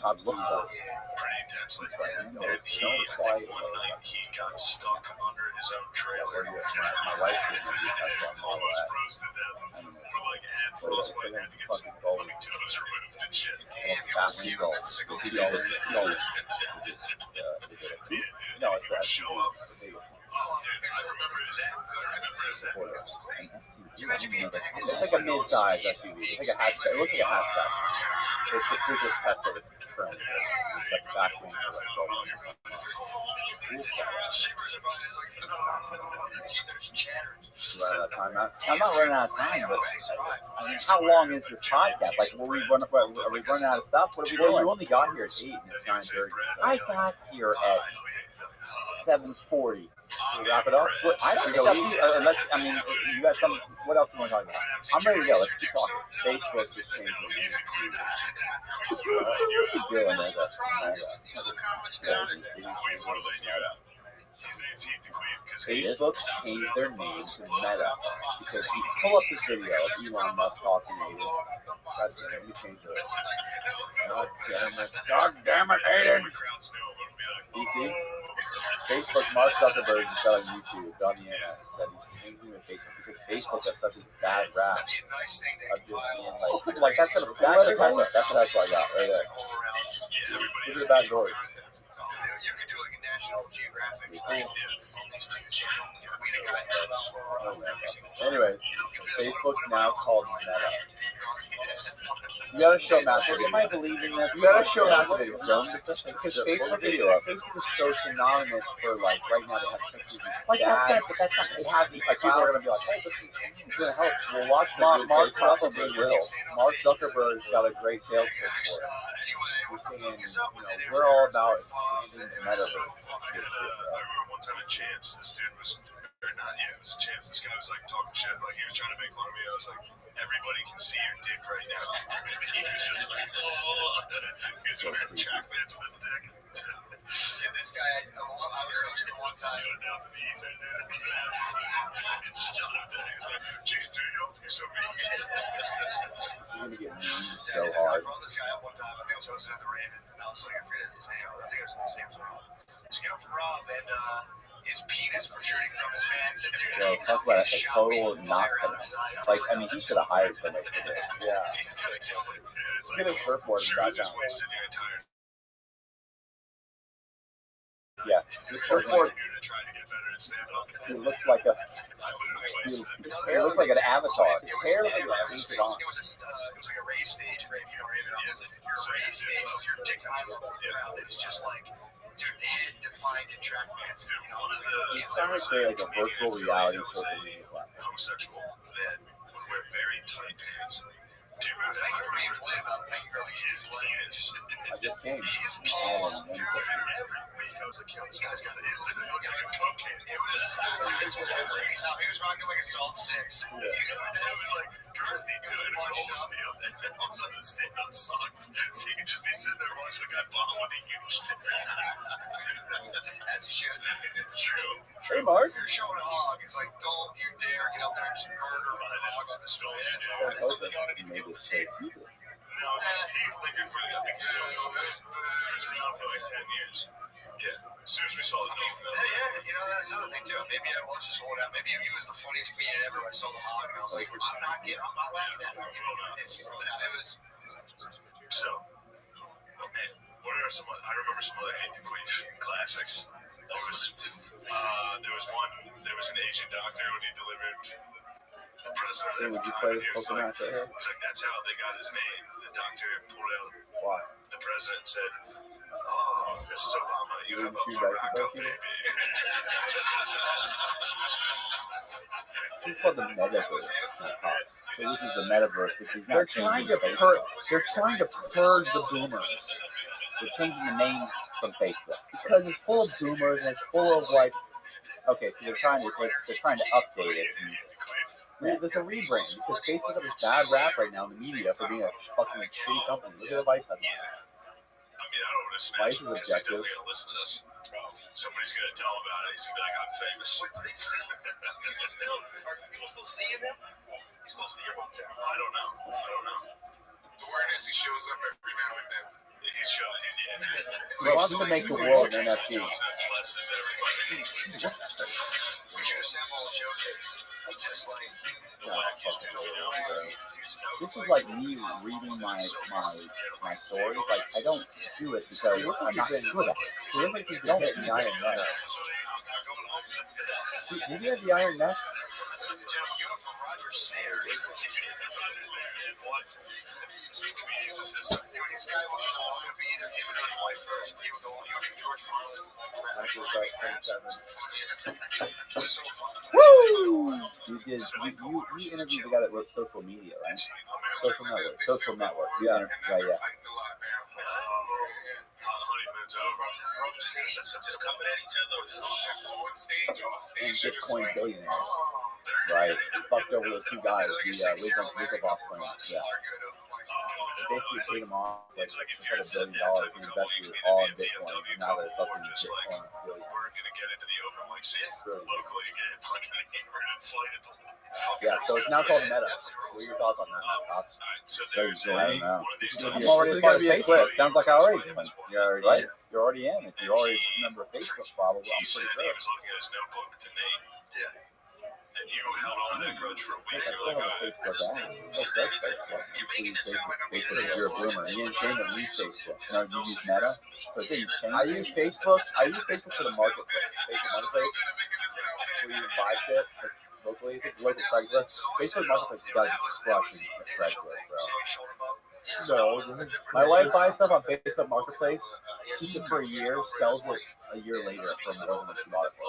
S10: Cops look up.
S3: Pretty intensely. And he got stuck under his own trailer.
S10: My wife's going to be
S3: Almost froze to death. We're like head first way to get some toes removed and shit.
S10: No, it's that.
S3: Show up.
S10: It's like a mid-size SUV. It's like a hatchback. It looks like a hatchback. It's the biggest Tesla that's currently there. It's got the back wings are like running out of time. I'm not running out of time, but I mean, how long is this podcast? Like, are we running out of stuff? What are we doing?
S8: You only got here at 8 and it's 9:30.
S10: I got here at 7:40.
S8: Can we wrap it up?
S10: I don't think unless, I mean, you got some. What else do you want to talk about? I'm ready to go. Let's keep talking. Facebook is changing the name to doing that. Facebook changed their name to Meta because you pull up this video of Elon Musk talking to Aiden. That's the name. You changed it. God damn it, Aiden. DC? Facebook, Mark Zuckerberg just got on YouTube, on the internet, and said he's changing with Facebook because Facebook has such a bad rap of just being like, that's gonna that's a Tesla. That's what I got right there. Give me a bad story. Anyways, Facebook's now called Meta. You gotta show Matt the video. Am I believing this? You gotta show Matt the video. Because Facebook is so synonymous for like right now they have such a like that's gonna but that's not they have these like people are gonna be like, oh, this is gonna help. Well, watch Mark Zuckerberg will. Mark Zuckerberg's got a great sales pitch for it. We're saying, we're all about the metaverse.
S3: One time at Champs, this dude was, or not, yeah, it was Champs. This guy was like talking shit, like he was trying to make fun of me. I was like, everybody can see your dick right now. He was just like, oh, he's wearing track pants with his dick. Yeah, this guy, I was hosting one time. Jeez, dude, you're so mean.
S10: You're gonna get mean so hard.
S3: I brought this guy up one time. I think I was hosting at the Raven, and I was like, I forget his name. I think his name was Rob. Just get up for Rob, and his penis protruding from his pants.
S10: So talk about a total knock. Like, I mean, he should have hired somebody for this.
S3: Yeah. He's gonna kill it.
S10: Get a surfboard and drive down. Yeah, the surfboard. He looks like a. His hair looks like an avatar. His hair looks like a painted on.
S3: It was like a raised stage, right? If you know Raven, if you're a raised stage, your dick's high level ground. It's just like, dude, head defined in track pants. You know,
S10: He's trying to create like a virtual reality social media platform.
S3: Homosexual that wear very tight pants. Dude, thank you for being played about. Thank you for his penis.
S10: I just came.
S3: His penis. Dude, every week I was like, yo, this guy's got it. Literally looking like a cokehead. It was crazy. He was rocking like a soft 6. Yeah. It was like girthy, good, bunched up. And then all of a sudden the stand-up sucked. So you could just be sitting there watching a guy bomb with a huge dick. As you should. It's true.
S10: Hey, Mark.
S3: If you're showing a hog, it's like, don't you dare get up there and just murder my hog on the street. There's something going to be able to take. No, he lingered for, I think he's still going. He was around for like 10 years. Yeah, as soon as we saw the film.
S8: Yeah, you know, that's another thing, too. Maybe I was just holding out. Maybe he was the funniest comedian ever. I saw the hog, and I was like, I'm not laughing at him. But it was...
S3: So, man, what are some other, I remember some other Hate the Queef classics. There was an Asian doctor when he delivered the president.
S2: So would you play this Pokemon for him?
S3: It's like, that's how they got his name. The doctor pulled out
S2: Why?
S3: the president and said, "Oh, Mrs. Obama, you have a
S2: Shoot back to
S3: Morocco
S2: Pokemon?
S3: baby."
S10: This is called the metaverse. So this is the metaverse, which is not
S2: They're trying to purge the boomers
S10: They're changing the name from Facebook.
S2: because it's full of boomers and it's full of like
S10: Okay, so they're trying to update it.
S2: there's a rebrand because Facebook has this bad rap right now in the media for being a fucking shitty company. Look at the Vice headlines.
S3: I mean, I don't want to smash
S2: Vice is
S3: him because he's
S2: objective.
S3: definitely going to listen to this. Somebody's going to tell him about it. He's going to be like, I'm famous.
S8: People still seeing him? He's close to your hometown.
S3: I don't know.
S8: The awareness, he shows up every now and then.
S3: He's showing it,
S2: He wants to make the world an NFT.
S3: Blesses everybody.
S8: We should assemble a showcase. Just like...
S10: This is like me reading my stories. Like I don't do it because I'm not good at it.
S2: You look like you could hit the Iron Net. Did you have the Iron Net?
S10: Woo! You interviewed the guy that wrote Social Media, right?
S2: Social Network.
S10: Social Network.
S2: Yeah.
S10: Yeah.
S2: And Bitcoin billionaire.
S10: Right.
S2: He fucked over those two guys, the Winklevoss twins.
S10: Yeah.
S2: They basically paid him off like a $2 billion and invested it all in Bitcoin. And now they're fucking Bitcoin billionaires.
S3: We're going to get into the open mic scene
S2: Really.
S3: locally again. Fucking hammered and flighted the
S2: Yeah, so it's now called Meta. What are your thoughts on that, Matt Cox?
S3: So
S10: Very
S3: there's
S10: good. I don't know.
S3: one of these
S2: This is
S3: times.
S2: gonna
S10: I'm already
S2: This is
S10: part of
S2: gonna be a
S10: Facebook.
S2: clip.
S10: Sounds like I already joined. You're already
S2: Right?
S10: You're already in. If you already remember Facebook, probably
S3: He
S10: I'm
S3: said
S10: pretty
S3: he
S10: sure.
S3: was looking at his notebook to Nate. Yeah. And you held on to that grudge for a week.
S10: I
S3: You're
S10: still
S3: like,
S10: have a Facebook app. It still says Facebook.
S2: Facebook is you're a boomer. You ain't ashamed to use Facebook.
S10: No, you use Meta. So you change.
S2: I use Facebook. I use Facebook for the marketplace. Facebook Marketplace, where you can buy shit like, locally. It's like local Craigslist. Facebook Marketplace has got to be crushing Craigslist, bro.
S10: So
S2: My wife buys stuff on Facebook Marketplace, keeps it for a year, sells it a year later for more than what she bought it for.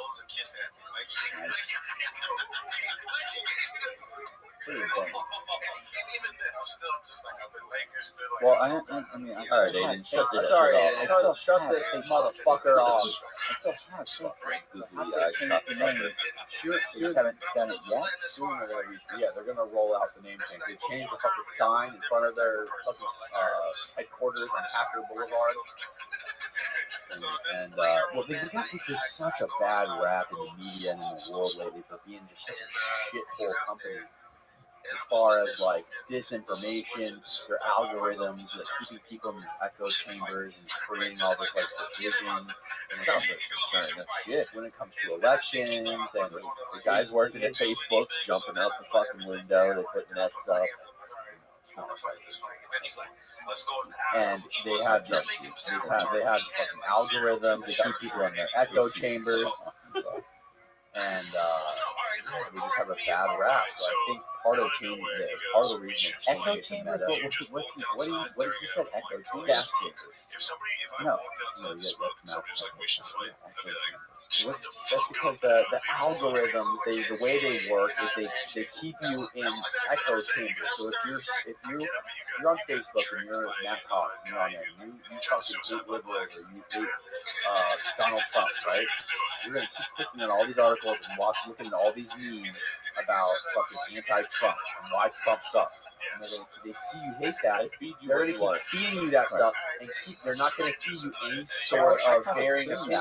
S2: Pretty insane.
S10: well, I mean, all right, Aiden, shut this
S2: Sorry,
S10: shit off.
S2: shut this motherfucker off.
S10: I still have Facebook.
S2: Soon,
S10: You haven't done it yet.
S2: soon they're gonna roll out the name change. They changed the fucking sign in front of their fucking headquarters on Packer Boulevard. And well, they got just such a bad rap in the media and in the world lately for being just such a shithole company. As far as like disinformation, their algorithms, like keeping people in these echo chambers and creating all this like division. And sounds like concern of shit when it comes to elections and the guys working at Facebook jumping out the fucking window, they put nets up. And they have they have fucking algorithms that keep people in their echo chambers. And we just have a bad rap. So I think part of the reason it's
S10: Echo
S2: changing
S10: chambers?
S2: is
S10: What did you say? Echo chambers?
S2: gas chambers.
S3: If I
S10: No.
S3: walked outside and smoked, somebody's like, we should fight. I'd be like,
S2: That's because the algorithms, the way they work is they keep you in echo chambers. So if you're on Facebook and you're Matt Cox and you're on there and you fucking hate liberals or you hate Donald Trump, right? You're gonna keep clicking on all these articles and looking at all these memes about fucking anti-Trump and why Trump sucks. And they see you hate that. They're going to keep feeding you that stuff, and they're not going to feed you any sort of varying opinion.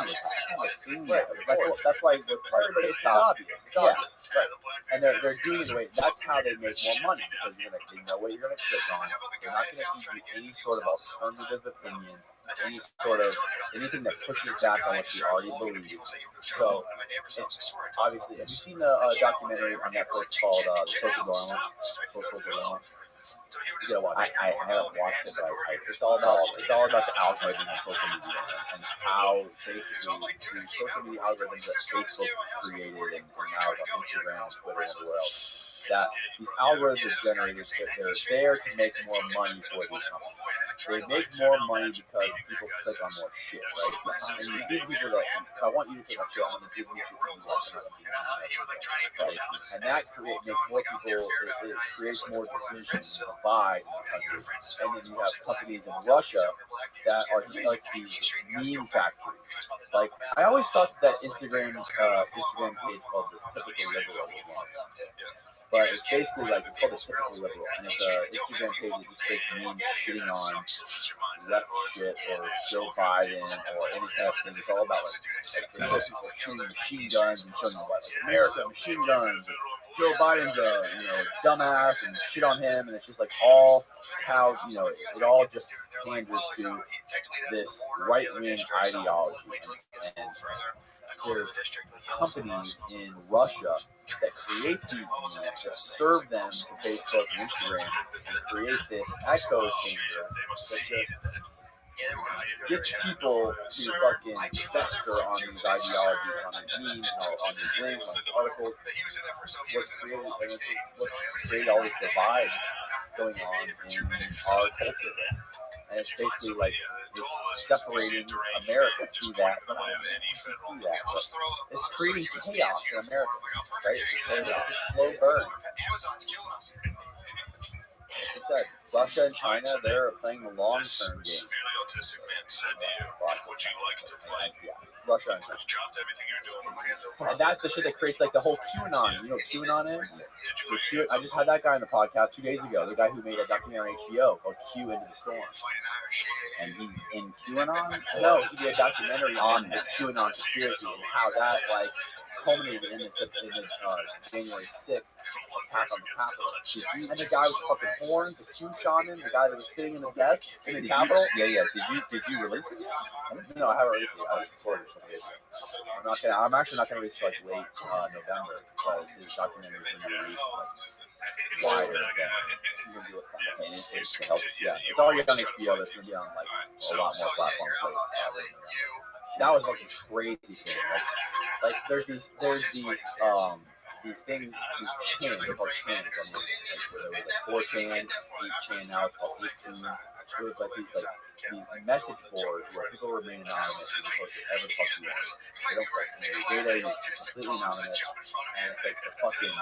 S2: That's why it's obvious. It's obvious. Right. And they're doing it the way. That's how they make more money, because they know what you're going to click on. They're not going to feed you any sort of alternative opinions, any sort of anything that pushes back on what you already believe. So, obviously, have you seen the documentary on Netflix called The Social Dilemma? You gotta watch it.
S10: I haven't watched it, but
S2: it's all about the algorithm on social media and how basically the social media algorithms that Facebook created and now is on Instagram, Twitter, and everywhere else. That these algorithm generators, they're there to make more money for these companies. They make more money because people click on more shit, right? And you give people that, if I want you to click on shit, I'm going to give you shit that you like, right? And that makes more people, it creates more division and divide in the country. And then you have companies in Russia that are like these meme factories. Like, I always thought that Instagram page called this typical liberal again. But it's basically like, it's called a typical liberal, and it's a Instagram page that just takes memes shitting on left shit or Joe Biden or any kind of thing. It's all about like they show people shooting machine guns and showing like America machine guns. And Joe Biden's a dumbass and shit on him, and it's just like all how it all just panders to this right wing ideology. And there's companies in Russia that create these memes that serve them to Facebook and Instagram and create this echo chamber that just gets people to fucking fester on these ideologies, on these memes, on these links, on these articles. What's created all this divide going on in our culture. And it's basically like it's separating America through that. It's creating chaos in America, right? It's a slow burn. Like you said, Russia and China, they're playing the long-term game. Russia and China. And that's the shit that creates like the whole QAnon. You know what QAnon is? I just had that guy on the podcast 2 days ago. The guy who made a documentary on HBO called Q Into the Storm.
S10: and he's in QAnon.
S2: No, he did a documentary on the QAnon conspiracy and how that like culminated in the January 6th attack on the Capitol. And the guy with the fucking horn, the Q shaman, the guy that was sitting in the desk in the Capitol.
S10: Yeah. Did you release it?
S2: No, I haven't released it. I just recorded it some days ago. I'm actually not gonna release it like late November because his documentary is gonna be released like wider than it's already on HBO. That's gonna be on like a lot more platforms. That was like a crazy thing. Like there's these things, these chants, they're called chants. There was like 4chan, 8chan, now it's called 8chan. It was like these message boards where people remain anonymous and post whatever the fuck you want. They don't put any data, it's completely anonymous, and it's like the fucking,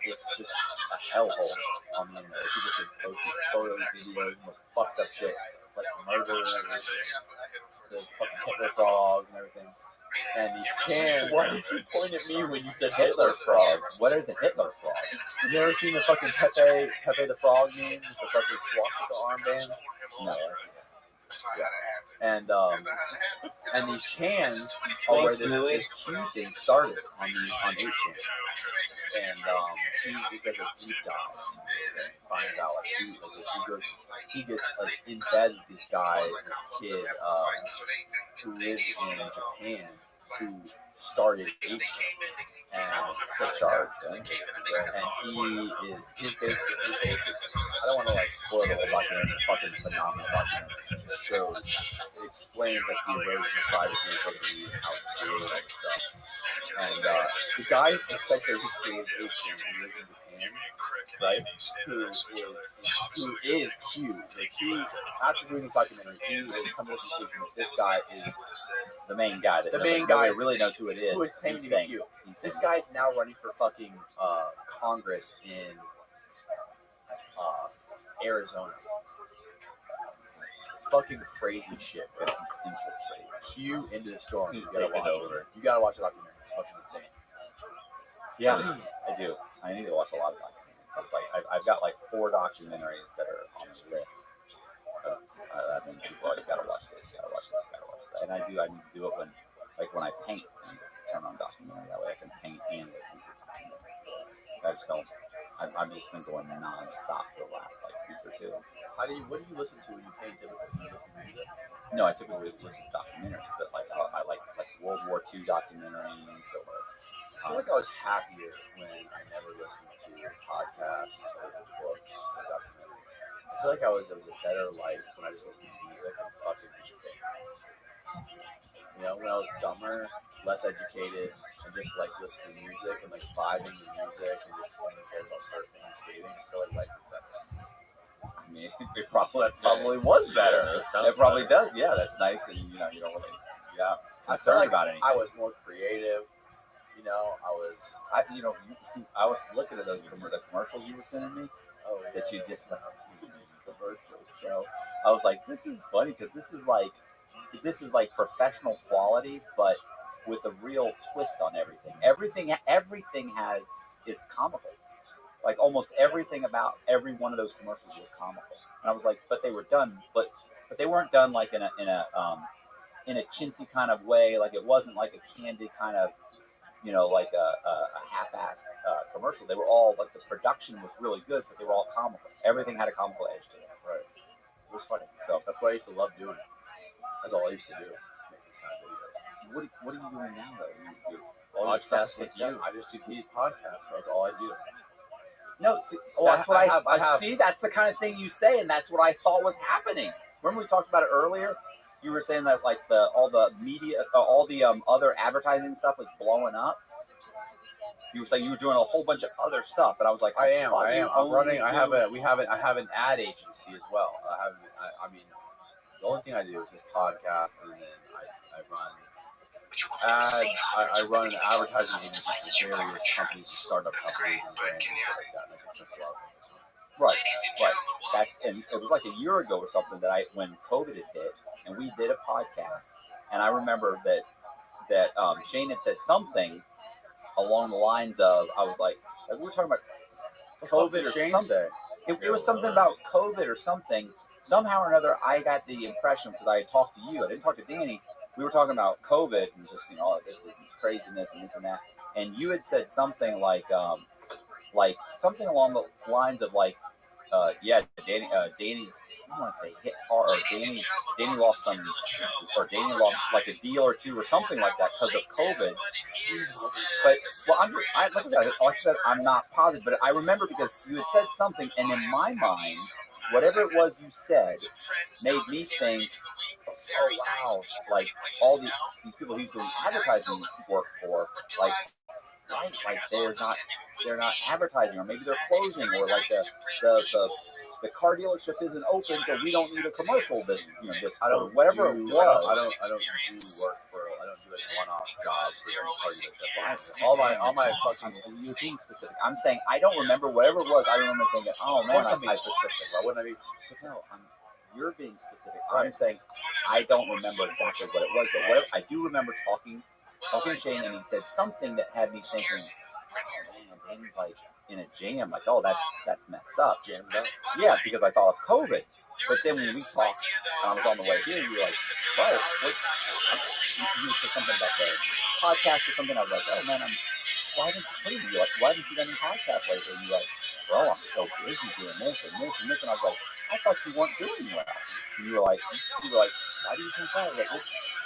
S2: it's just a hellhole on the internet. People could post these photos, videos, the most fucked up shit. It's like murder and everything. The fucking Hitler frog and everything. And these cans.
S10: Why did you point at me when you said Hitler frogs? What is a Hitler frog?
S2: You never seen the fucking Pepe the Frog meme with the fucking swastika armband?
S10: No.
S2: Yeah. And these chans are where this Q thing started on 8chan. And he just does a deep dive and finds out like he gets like in bed with this guy, this kid who lives in Japan who started 8chan and took charge. And he's basically I don't want to like spoil the whole documentary. It's a fucking phenomenal documentary. It shows, it explains like the erosion of privacy and social media and how it's created all this stuff. And the guy essentially who created 8chan, who lives in Japan, right? Who is Q. Like he, after doing this documentary, he will come to the conclusion that this guy is
S10: the main guy. That really knows who it is.
S2: Who is claiming to be Q. This guy's now running for fucking Congress in Arizona. It's fucking crazy shit, bro. Q Into the Storm. You gotta watch it. You gotta watch the documentary. It's fucking insane.
S10: Yeah, I do. I need to watch a lot of documentaries. So it's like I've got like 4 documentaries that are on the list. I've been people like, gotta watch this, gotta watch this, gotta watch that. And I need to do it when I paint and turn on documentary. That way I can paint and listen to documentary. I just don't. I've just been going non-stop for the last like week or 2.
S8: What do you listen to when you paint typically? Do you listen to music?
S10: No, I typically listen to documentaries, but like I like World War II documentaries or.
S8: I feel like I was happier when I never listened to podcasts or books or documentaries. I feel like it was a better life when I just listened to music and fucking anything. You know, when I was dumber, less educated, and just like listening to music and like vibing to music and just only cared about surfing and skating, I feel like life was better.
S10: I mean, that probably was better. It probably
S8: better.
S10: does. Yeah, that's nice, and you don't really,
S8: I feel like
S10: about anything.
S8: I was more creative. You know, I
S10: was looking at the commercials you were sending me.
S8: Oh, yeah.
S10: That you did commercials. So I was like, this is funny because this is like professional quality, but with a real twist on everything. Everything is comical. Like almost everything about every one of those commercials was comical. And I was like, but they were done, but they weren't done like in a chintzy kind of way. Like it wasn't like a candid kind of, like a half-assed commercial. They were all, like, the production was really good, but they were all comical. Everything had a comical edge to it.
S8: Right.
S10: It was funny. So
S8: that's what I used to love doing. That's all I used to do. Make these kind of videos.
S10: What are you doing now, though?
S8: Podcasts with you. I just do these podcasts. That's all I do.
S10: No, see, that's what I have. See, that's the kind of thing you say, and that's what I thought was happening. Remember we talked about it earlier? You were saying that like all the media, all the other advertising stuff was blowing up. You were saying you were doing a whole bunch of other stuff, and I was like,
S8: I am. I'm running. I have an ad agency as well. I mean, the only thing I do is this podcast, and then I run ads. I run an advertising agency for various companies and startup companies and brands and stuff like that.
S10: Right. And it was like a year ago or something when COVID had hit, and we did a podcast, and I remember that Shane had said something along the lines of, I was like we were talking about COVID or something. It was something about COVID or something. Somehow or another, I got the impression, because I had talked to you, I didn't talk to Danny. We were talking about COVID and just this craziness and this and that, and you had said something like something along the lines of Danny's, I don't want to say hit hard, or Danny lost some, or Danny lost like a deal or two or something like that because of COVID. But like I said, I'm not positive, but I remember because you had said something, and in my mind, whatever it was you said made me think, oh wow, like all these people he's doing advertising work for, like they're not advertising, or maybe they're closing, or like the car dealership isn't open, so we don't need a commercial business.
S8: I don't
S10: whatever
S8: do,
S10: it was.
S8: I don't do work for. I don't do like one-off jobs for car dealership. All my fucking.
S10: You're being specific. I'm saying I don't remember whatever it was. I remember thinking, oh man,
S8: I'm being specific. Why wouldn't I be specific?
S10: No, you're being specific. Right. I'm saying I don't remember exactly what it was, but what I do remember talking to Shane, and he said something that had me thinking, oh man, Danny's like in a jam, like, oh, that's messed up.
S8: Jammed up?
S10: Yeah, because I thought of COVID. But then when we talked, and I was on the way here, you were like, oh, you said something about the podcast or something. I was like, oh man, why didn't you put it? You're like, why didn't you do any podcast lately? And you're like, bro, I'm so busy doing this and this and this. And I was like, I thought you weren't doing well. And you were like, why do you think that? I was like, well,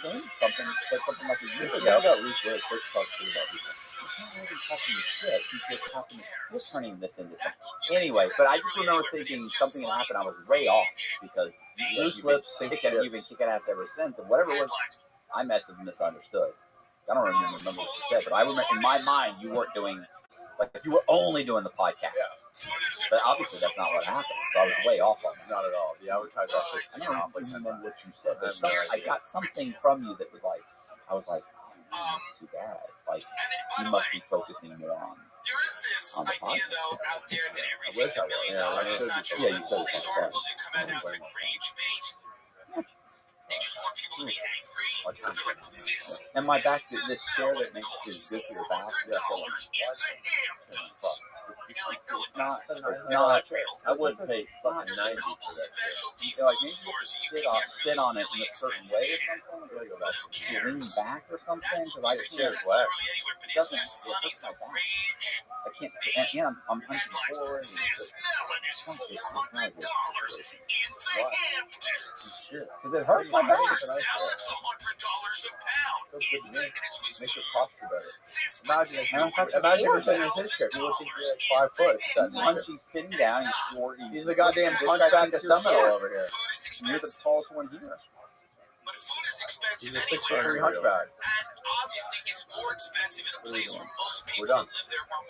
S10: said something like a year ago.
S8: Got really quick talk to about people.
S10: He's not really talking shit. He's just talking. He's turning this into something. Anyway, but I just remember thinking something had happened. I was way off because
S8: you've been
S10: kicking ass ever since, and whatever it was, I misunderstood. I don't remember what you said, but I remember in my mind you weren't doing, like, you were only doing the podcast.
S8: Yeah.
S10: But obviously that's not what happened. So I was way off on that.
S8: Not at all. The advertiser just
S10: I don't remember what you said. But I got something from you that was like, I was like, oh, man, that's too bad. Like, you must be focusing more on the podcast.
S8: I wish I was.
S10: Yeah, you said it.
S9: They just want people to be angry.
S10: And my back, this chair that makes is good for your back. Yeah, It's not. I wouldn't pay fucking $90 for that shit.
S8: Yeah, like maybe you have to sit on it in a certain way or something.
S10: Really go back to
S8: Lean back or something, because I just
S10: chair's wet.
S8: it doesn't. It hurts my back. I can't sit, and I'm hunching forward. And it's
S10: Shit.
S8: because it hurts my back.
S2: Makes your posture better.
S8: Imagine
S2: Imagine if you're sitting in his chair. He would think you're like 5 foot.
S8: He's sitting down. He's short.
S2: He's the goddamn hunchback of Seminole over here.
S8: You're the tallest one here.
S2: He's a 6'3" hunchback.
S3: Obviously, it's more expensive in a place where most people
S2: We're done.
S3: that live there are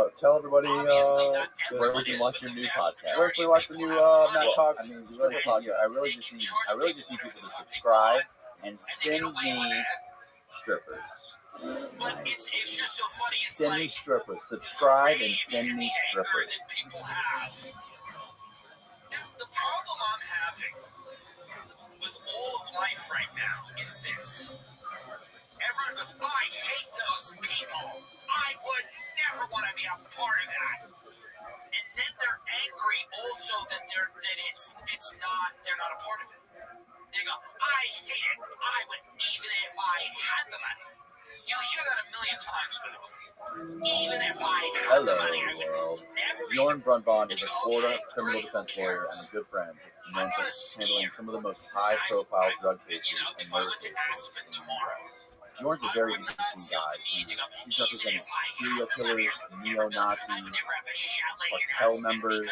S3: wealthy.
S2: Tell everybody
S3: Obviously, not
S2: where we
S3: everyone
S2: can
S3: is,
S2: watch
S3: but
S2: your
S3: the
S2: new
S3: vast
S2: podcast.
S3: majority
S2: Where can we watch the new Matt Cox?
S8: I mean, I really just need people to subscribe and send me strippers.
S3: But it's just so funny. It's
S8: Send
S3: like
S8: me strippers. Subscribe and send me strippers.
S3: that people have. The problem I'm having with all of life right now is this. Everyone goes, I hate those people. I would never want to be a part of that. And then they're angry also that they're not a part of it. They go, I hate it. I would, even if I had the money. You'll hear that a million times, by the way. Even if I had the money, I would
S2: Hello.
S3: never
S2: Bjorn Brunbond is a Florida criminal defense lawyer and a good friend, known for handling some of the most high-profile drug cases and murder cases in the U.S. Bjorn's a very interesting guy. He's represented serial killers, neo-Nazis, cartel members.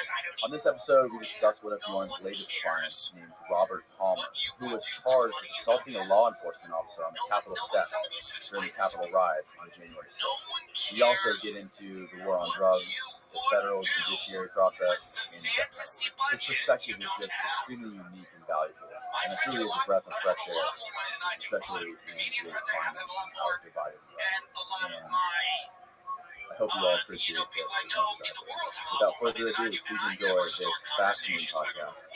S2: On this episode, we discuss one of Bjorn's latest clients named Robert Palmer, who was charged with assaulting a law enforcement officer on the Capitol steps during the Capitol riots on January 6th. We also get into the war on drugs, the federal judiciary process, and his perspective is just extremely unique and valuable. And it really is a breath of fresh air, especially in the climate of divided love. And I hope you all appreciate this. Without further ado, please enjoy this fascinating podcast with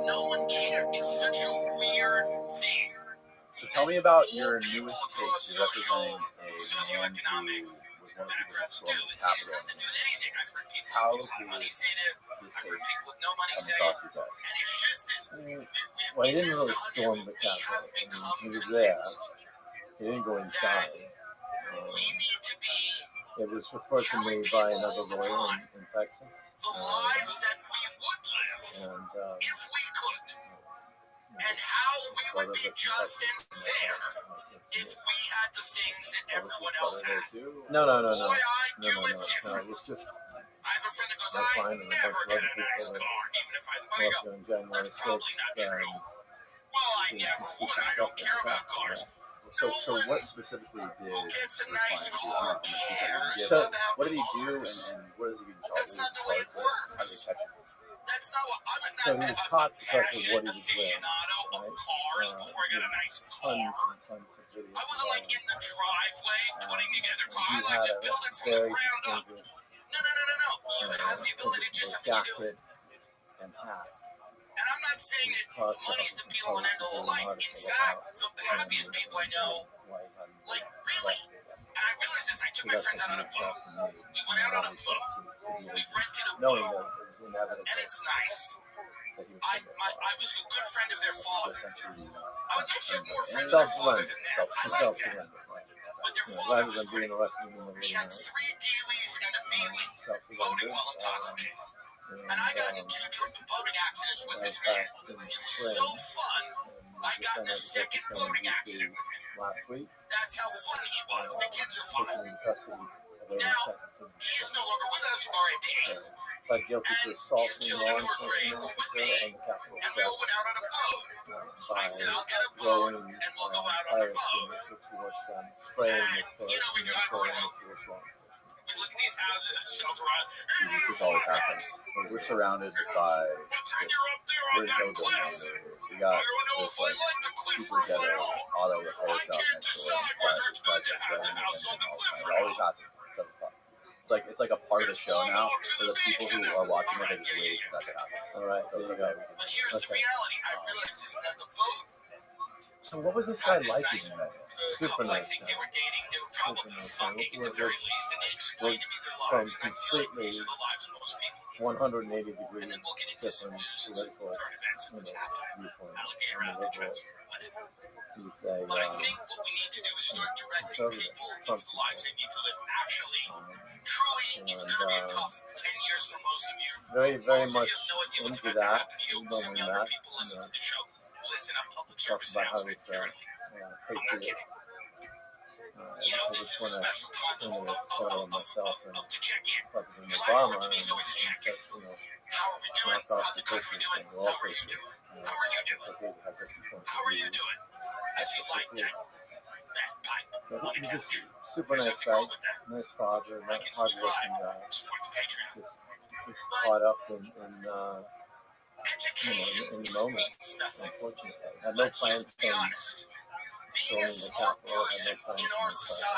S3: No one cares. It's such a weird thing.
S2: So tell me about your newest case. You're representing a man who was one of the people who stormed the Capitol. How did this case come across your desk?
S4: Well, he didn't really storm the Capitol. I mean, he was there. He didn't go inside. It was referred to me by another lawyer in Texas.
S3: And how we would be just and fair if we had the things that everyone else had.
S4: No.
S3: Boy, I do it
S4: No,
S3: different.
S4: it was just
S3: I have a friend that goes,
S4: I
S3: I
S4: find a
S3: never
S4: bunch of
S3: get
S4: other
S3: a nice
S4: people
S3: car, even if I have the money.
S4: up
S3: Go,
S4: on January
S3: that's probably
S4: 6th.
S3: not true. Well, I never would. I don't care about cars.
S2: So what specifically did
S3: Who gets a
S2: your
S3: nice
S2: client do?
S3: car?
S4: So-
S2: What did he do, and what is he being charged
S3: That's
S2: with?
S3: not the way it
S2: How did
S3: works.
S2: they catch him?
S3: That's not what I was.
S4: So
S3: Not
S4: he was
S3: a
S4: caught because of
S3: passionate
S4: what he was wearing,
S3: aficionado of
S4: right?
S3: cars before I got a nice car.
S4: Tons of videos.
S3: I wasn't like in the driveway putting together cars. I
S4: He
S3: like
S4: had
S3: to
S4: a
S3: build it from the
S4: very
S3: ground up.
S4: distinguished
S3: No. You have the ability to do something you do.
S4: jacket and hat.
S3: And I'm not saying that money's the be all and end all of life. In fact, the happiest people I know, like really, and I realized this, I took my friends out on a boat. We went out on a boat. We rented a
S4: Knowing
S3: boat,
S4: that it was inevitable
S3: and it's nice.
S4: that he
S3: I was a good friend of their father. I was actually more friends with their father than that. I liked that.
S4: self-surrender.
S3: But their
S4: You know,
S3: father
S4: rather
S3: was
S4: than being
S3: great.
S4: arrested in the middle of
S3: We
S4: the
S3: had
S4: night,
S3: 3 dailies and a Bailey boating while intoxicated. And I got in 2 boating accidents with this man. It was so fun. I got in a second boating accident with him.
S4: last week,
S3: That's how fun he was. The kids are
S4: taken
S3: fine.
S4: into custody, awaiting
S3: Now,
S4: sentencing.
S3: He's no longer with us, R.I.P.
S4: Pled guilty to assaulting law enforcement officer on the Capitol
S3: And we all went
S4: steps
S3: out on a boat.
S4: by
S3: I said, I'll get a boat
S4: throwing
S3: and we'll go out on a
S4: pirates
S3: boat.
S4: towards them, spraying with
S3: You know, we drive
S4: throwing
S3: around.
S4: it towards law enforcement.
S3: We look at these houses and shelter out.
S2: This is always happening. We're surrounded by
S3: Pretend you're up there on
S2: we're
S3: that
S2: hillbilly
S3: cliff.
S2: neighborhoods. We
S3: I
S2: got
S3: don't know
S2: this
S3: if I
S2: like
S3: like the cliff
S2: super
S3: or if I
S2: ghetto
S3: don't.
S2: auto repair
S3: I
S2: shop
S3: can't
S2: next door.
S3: decide whether it's good to have the house on the cliff or
S2: Always
S3: not.
S2: happens. It's like a part of the show now. For the people who are watching it, they just wait for that to happen.
S4: All right,
S2: So it's
S4: there you
S2: okay.
S4: go.
S3: But here's the
S4: Okay.
S3: reality. I realize is that the boat
S2: So what was this guy like when you met him?
S4: Super nice guy.
S5: Super nice guy. We're from completely 180 degree different political, viewpoint. I'm a liberal. He's a conservative, Trump very, very much into that, loving that. Talk about how he's patriot. I just want to send a photo of myself and President Obama and knock off the patriots thing. We're all patriots. It's okay to have different points of view. So he's just super nice guy, nice father, hard-working guy. Just caught up in the moment, unfortunately. I had no plans from going to the Capitol. I had no plans from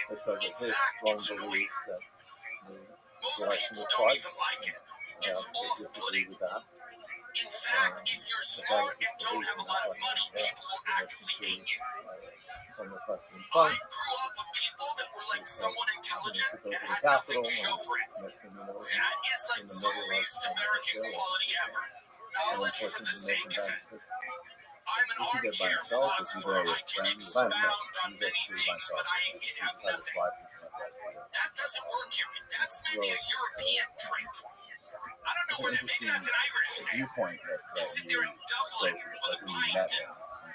S5: because of his strong belief that the election was fraudulent. I disagree with that.
S3: In fact, if you're smart and don't have a lot of money, people will actively hate you. I grew up with people that were like somewhat intelligent and had nothing to show for it. That is like the least American quality ever. Knowledge for the sake of it. I'm an armchair philosopher. I can expound on many things, but I have nothing. That doesn't work here. That's maybe a European trait. I don't know where that, maybe that's an Irish thing.
S2: Viewpoint
S3: You sit there in Dublin with a pint and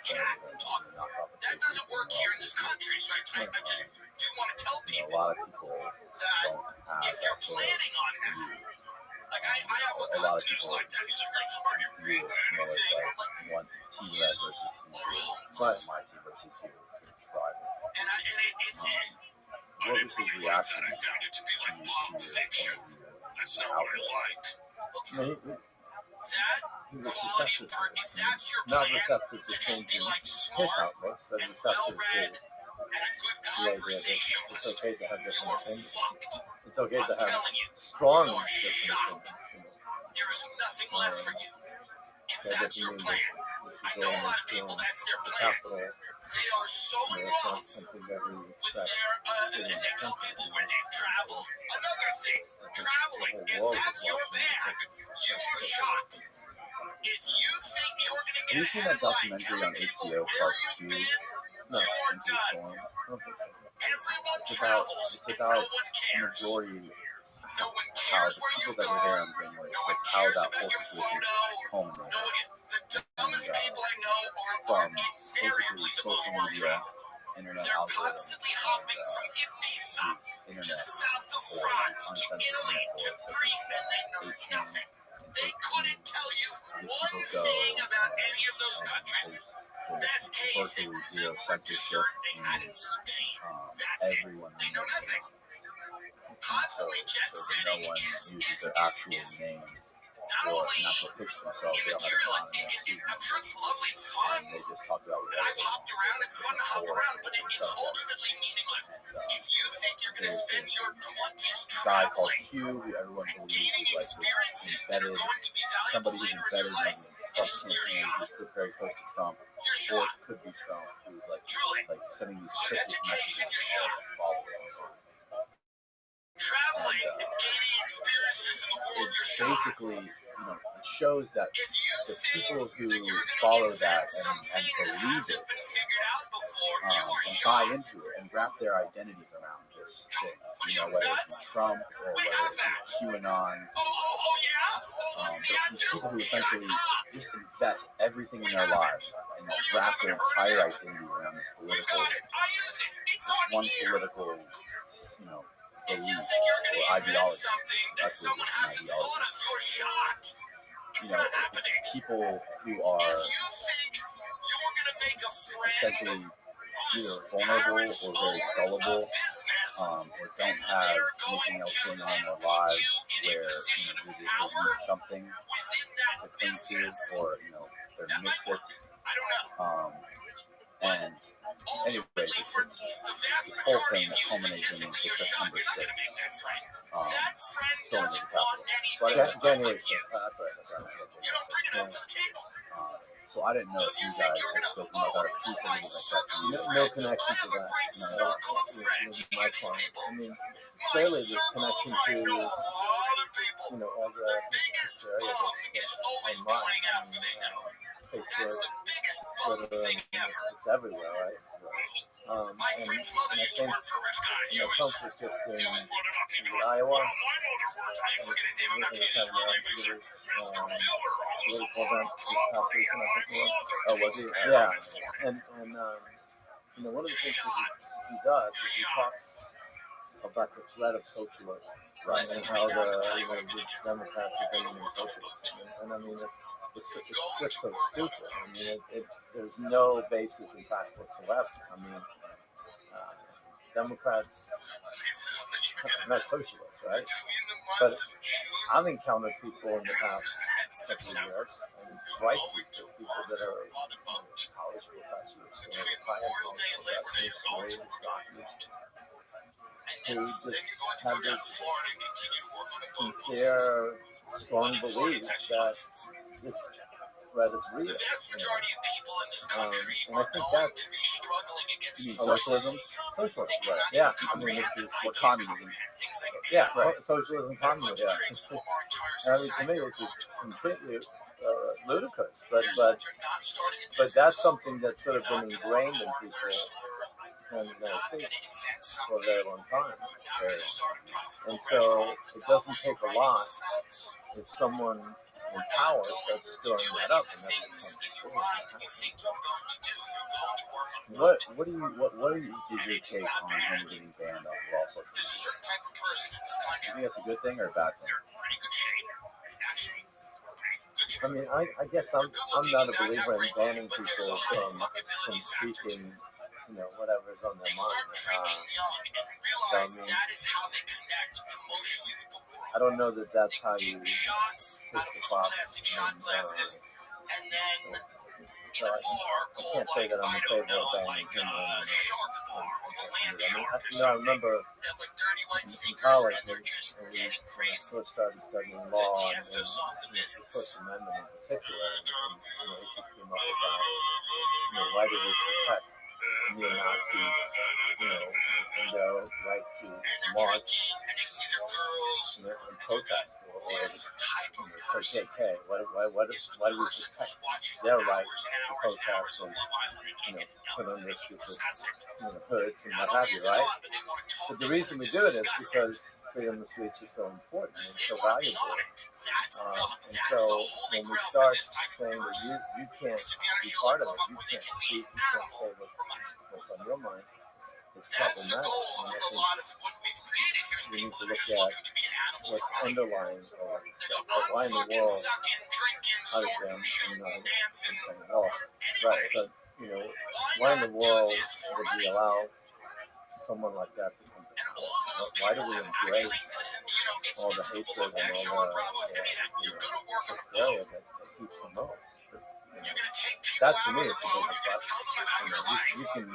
S3: chat and talk. That doesn't work here in this country, so I just do want to tell people that if you're planning on that, like I have a cousin who's like that. He's like, are you reading anything? I'm like,
S2: one team versus team, but my team versus you is tribal.
S3: And it's
S2: What was his reaction?
S3: I found it to be like pulp fiction. That's not what I like. That quality of part, if that's your plan, to just be like smart and well-read and a good conversationalist,
S2: It's okay to have
S3: you
S2: different
S3: are
S2: opinions.
S3: fucked.
S2: It's okay
S3: I'm
S2: to have
S3: telling you,
S2: strong
S3: you are
S2: different
S3: shot.
S2: opinions.
S3: There is nothing left for you. If that's your plan, I know a lot of people that's their plan. They are so in love with their, and they tell people where they've traveled. Another thing, traveling, if that's your bag, you are shot. If you think you're going to
S2: Have
S3: get
S2: you seen
S3: ahead
S2: that
S3: in life
S2: documentary
S3: telling
S2: on
S3: people
S2: HBO
S3: where
S2: called
S3: you've
S2: Q?
S3: been,
S2: No,
S3: you're done. Everyone travels
S2: it's
S3: and
S2: about
S3: no one cares.
S2: majority
S3: No one
S2: how
S3: cares
S2: the
S3: where
S2: people
S3: you've
S2: that were there
S3: gone.
S2: on January
S3: No one
S2: 6th, how
S3: cares
S2: that
S3: about
S2: whole
S3: your
S2: situation
S3: photo.
S2: culminated
S3: The dumbest people I know are
S2: from
S3: invariably
S2: basically
S3: the most
S2: social media,
S3: well-traveled.
S2: internet
S3: They're
S2: algorithms,
S3: constantly hopping from Ibiza to
S2: internet,
S3: the south of France to Italy to Greece, and they know
S2: 8chan,
S3: nothing. They couldn't tell you one
S2: people
S3: thing
S2: go,
S3: about any of those countries. Best case, they were
S2: virtually zero
S3: to
S2: censorship,
S3: certain they had in Spain. That's it.
S2: everyone
S3: They know
S2: knows
S3: nothing.
S2: it.
S3: Constantly jet
S2: So no
S3: setting
S2: one
S3: is
S2: uses their actual names
S3: not
S2: or
S3: only
S2: not to pitch themselves. They don't have
S3: immaterial,
S2: a plan.
S3: I'm sure it's lovely and fun.
S2: They just talk about
S3: And I've hopped around, it's fun to hop around, but it's ultimately meaningless. If you think you're going to spend your 20s
S2: guy called
S3: traveling
S2: Q, who everyone
S3: and
S2: believes
S3: gaining
S2: is like
S3: experiences that are
S2: embedded,
S3: going to be
S2: somebody
S3: valuable
S2: who's
S3: later in your
S2: embedded
S3: life,
S2: in
S3: it is your shot.
S2: who's very close to Trump,
S3: Your
S2: or
S3: shot.
S2: it could be Trump, who's like
S3: Truly.
S2: sending these
S3: On
S2: cryptic
S3: education,
S2: messages
S3: your
S2: to
S3: shot.
S2: followers.
S3: Traveling and gaining experiences in the world,
S2: It
S3: your shot.
S2: basically, it shows that
S3: If you
S2: the
S3: think
S2: people who
S3: that you're going
S2: follow
S3: to
S2: that
S3: invent something
S2: and
S3: that
S2: believe
S3: hasn't
S2: it,
S3: been figured out before, you are
S2: and
S3: shot.
S2: buy into it and wrap their identities around this thing, whether it's Trump or whether it's QAnon, these people who essentially just invest everything in their lives and wrap their entire identity around this political, one political,
S3: If you
S2: belief
S3: think you're going
S2: or
S3: to invent
S2: ideology.
S3: something that
S2: That's what
S3: someone
S2: it's an
S3: hasn't
S2: ideology.
S3: thought of, you're shot. It's not happening.
S2: People who are
S3: If you think you're going to make a friend
S2: essentially
S3: whose
S2: either vulnerable
S3: parents
S2: or very
S3: own
S2: gullible,
S3: a business,
S2: or
S3: and
S2: don't have
S3: they're
S2: anything
S3: going
S2: else
S3: to
S2: going on in
S3: then
S2: their
S3: put
S2: lives
S3: you in a
S2: where
S3: position of
S2: they
S3: power
S2: need something
S3: within that
S2: to cling to,
S3: business.
S2: or they're
S3: That might work.
S2: misfits.
S3: I don't know.
S2: And anyways,
S3: Ultimately, for
S2: it's
S3: the vast
S2: this whole
S3: majority
S2: thing
S3: of
S2: that
S3: you,
S2: culminates in
S3: statistically, you're shot.
S2: September
S3: You're not going to
S2: 6th.
S3: make that friend.
S2: That
S3: That friend
S2: going to
S3: doesn't
S2: the
S3: want
S2: Capitol.
S3: anything to do
S2: January
S3: with you.
S2: 6th. That's right.
S3: You don't bring enough to the table.
S2: So I didn't know if you guys had spoken about that or piece anything like that.
S5: No connection to that. No, with my client. I mean, clearly there's connection to, all the hysteria that's online. I mean, Facebook, Twitter, it's everywhere, right? And I think, Trump was just in Iowa, and he was having a political event this past weekend, I think it was.
S2: Oh, was he?
S5: Yeah, and one of the things that he does is he talks about the threat of socialism, right? And how the Democrats are bringing in socialism, and I mean it's just so stupid. I mean, there's no basis in fact whatsoever. I mean, Democrats are not socialists, right? But I've encountered people in the past couple of years, and bright people that are college professors or retired college professors, doctors, who just have this sincere, strong belief that this threat is real. And I think that's
S2: socialism.
S5: Socialism, right? Yeah. I mean, this is
S2: what communism.
S5: Yeah, right. Socialism, communism. Yeah. I mean, to me, it's just completely ludicrous. But that's something that's sort of been ingrained in people in the United States for a very long time. And so it doesn't take a lot if someone in power starts stirring that up, and that's what do you
S2: is your take on him getting banned off of all social media? Do you think that's a good thing or a bad thing?
S5: I mean, I guess I'm not a believer in banning people from speaking, whatever's on their mind. So I mean, I don't know that that's how you push the fox. So I can't say that I'm in favor of banning him on social media. I remember in college when I first started studying law and the First Amendment in particular, and issues came up about, why do we protect neo-Nazis, and their right to march, and protest, or KKK. Why do we protect their right to protest and, put on their stupid, hoods and what have you, right? But the reason we do it is because freedom of speech is so important and so valuable. And so when we start saying that you can't be part of it, you can't speak, you can't say what's on your mind, it's problematic. And I think we need to look at what's underlying all this stuff. But why in the world, obviously I'm not at all, right, but why in the world would we allow someone like that to come to power? Why do we embrace all the hatred and all the hysteria that he promotes? That to me is the biggest question.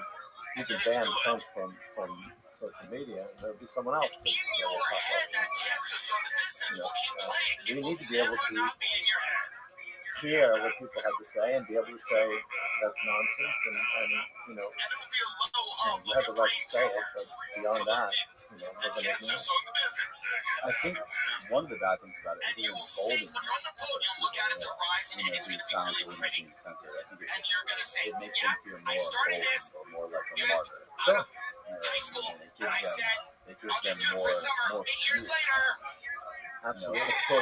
S5: You can ban Trump from social media, and there'll be someone else that will pop up. We need to be able to hear what people have to say and be able to say that's nonsense, and you have the right to say it, but beyond that, we're going to ignore it.
S2: I think one of the bad things about it is it emboldens who sounds really making sense of it. I think it makes them feel more emboldened or more like a martyr.
S5: Sure.
S2: It gives them more fuel.
S5: Absolutely.
S2: To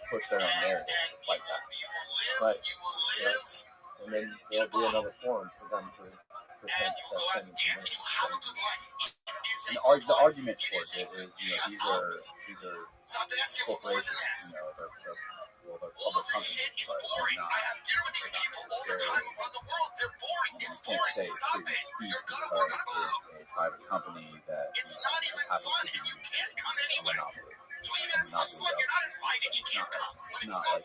S2: push their own narrative, like that.
S5: Right. And then there'll be another forum for them to present that same information.
S2: And the argument for it is, these are corporations, they're public companies, but they're not necessarily, you can't say freedom of speech because it's a private company that happens to be a monopoly. It's not like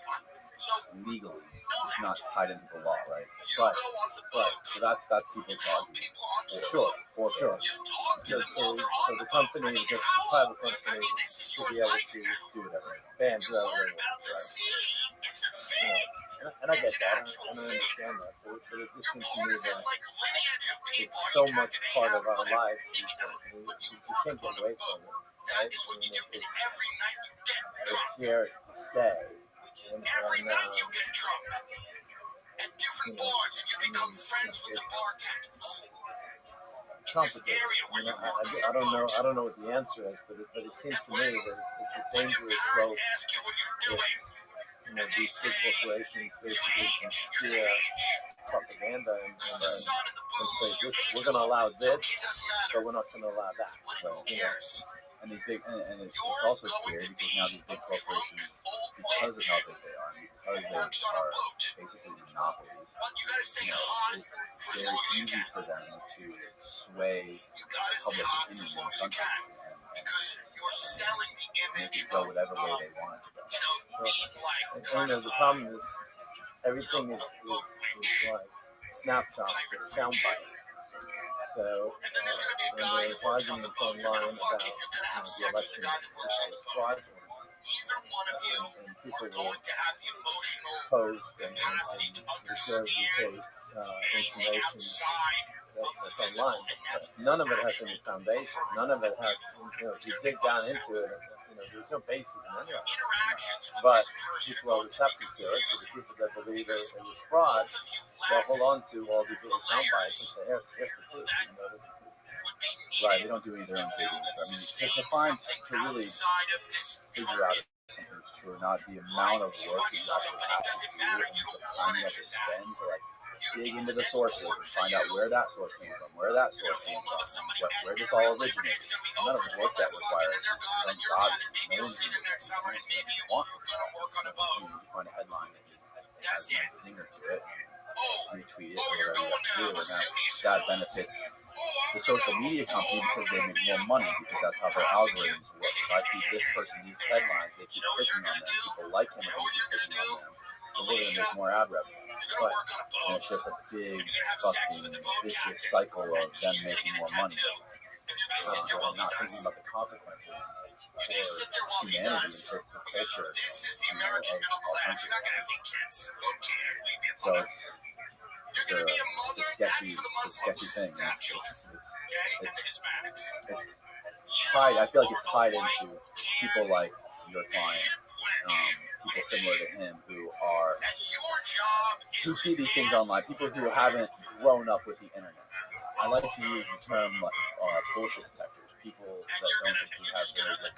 S2: legally, it's not tied into the law, right?
S5: Right.
S2: So that's people's argument.
S5: Sure. So the company, because it's a private company, should be able to do whatever. Ban whoever they want, right?
S2: and I get that, and I understand that, but it just seems to me that it's so much part of our lives these days. We can't get away from it, right? It's here to stay. And
S3: every night you get drunk at different bars and you become friends with the bartenders.
S2: It's complicated. I don't know what the answer is, but it seems to me that it's a dangerous slope. These big corporations basically can steer propaganda and say, we're going to allow this, but we're not going to allow that.
S8: And these big, and it's also scary because now these big corporations, because of how big they are, because they are basically monopolies, it's very easy for them to sway public opinion in the country and make it go whatever way they want it to go.
S2: And the problem is everything is like snapshots or sound bites. So when there's arguments online about the election was fraudulent, and people will post and regurgitate information that's online. None of it has any foundation. None of it has, if you dig down into it, there's no basis in any of it. But people are receptive to it. So the people that believe it was fraud, they'll hold on to all these little sound bites and say, here's the proof.
S8: Right, they don't do any of their own digging. I mean, to really figure out if something's true or not, the amount of work you have to do and the time you have to spend to dig into the sources and find out where that source came from, where this all originated. The amount of work that requires is ungodly. No one's going to want it. You find a headline that has a zinger to it, retweet it, or whatever you have to do, and that benefits the social media company because they make more money, because that's how their algorithms work. If I feed this person these headlines, they keep clicking on them, people like him and they keep clicking on them, so we're going to make more ad revenue. And it's just a big fucking vicious cycle of them making more money. Not thinking about the consequences for humanity and for culture of our country. So it's a sketchy thing. It's tied. I feel like it's tied into people like your client, people similar to him who see these things online. People who haven't grown up with the internet. I like to use the term bullshit detectors. People that don't think we have very good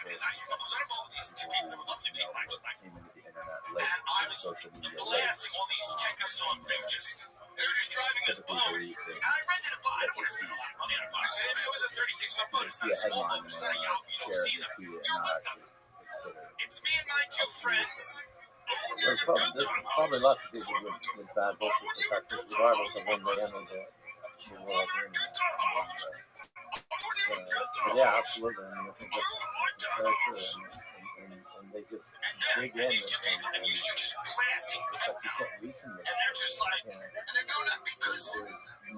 S8: bullshit detectors. People who came into the internet late, social media late, typically believe things that they see. They see a headline and they want to share it, retweet it, and not actually consider
S2: There's probably lots of people with bad bullshit detectors, regardless of when they enter the world. But yeah, absolutely. I mean, I think that's very true. And they just dig in and it's like you can't reason with it.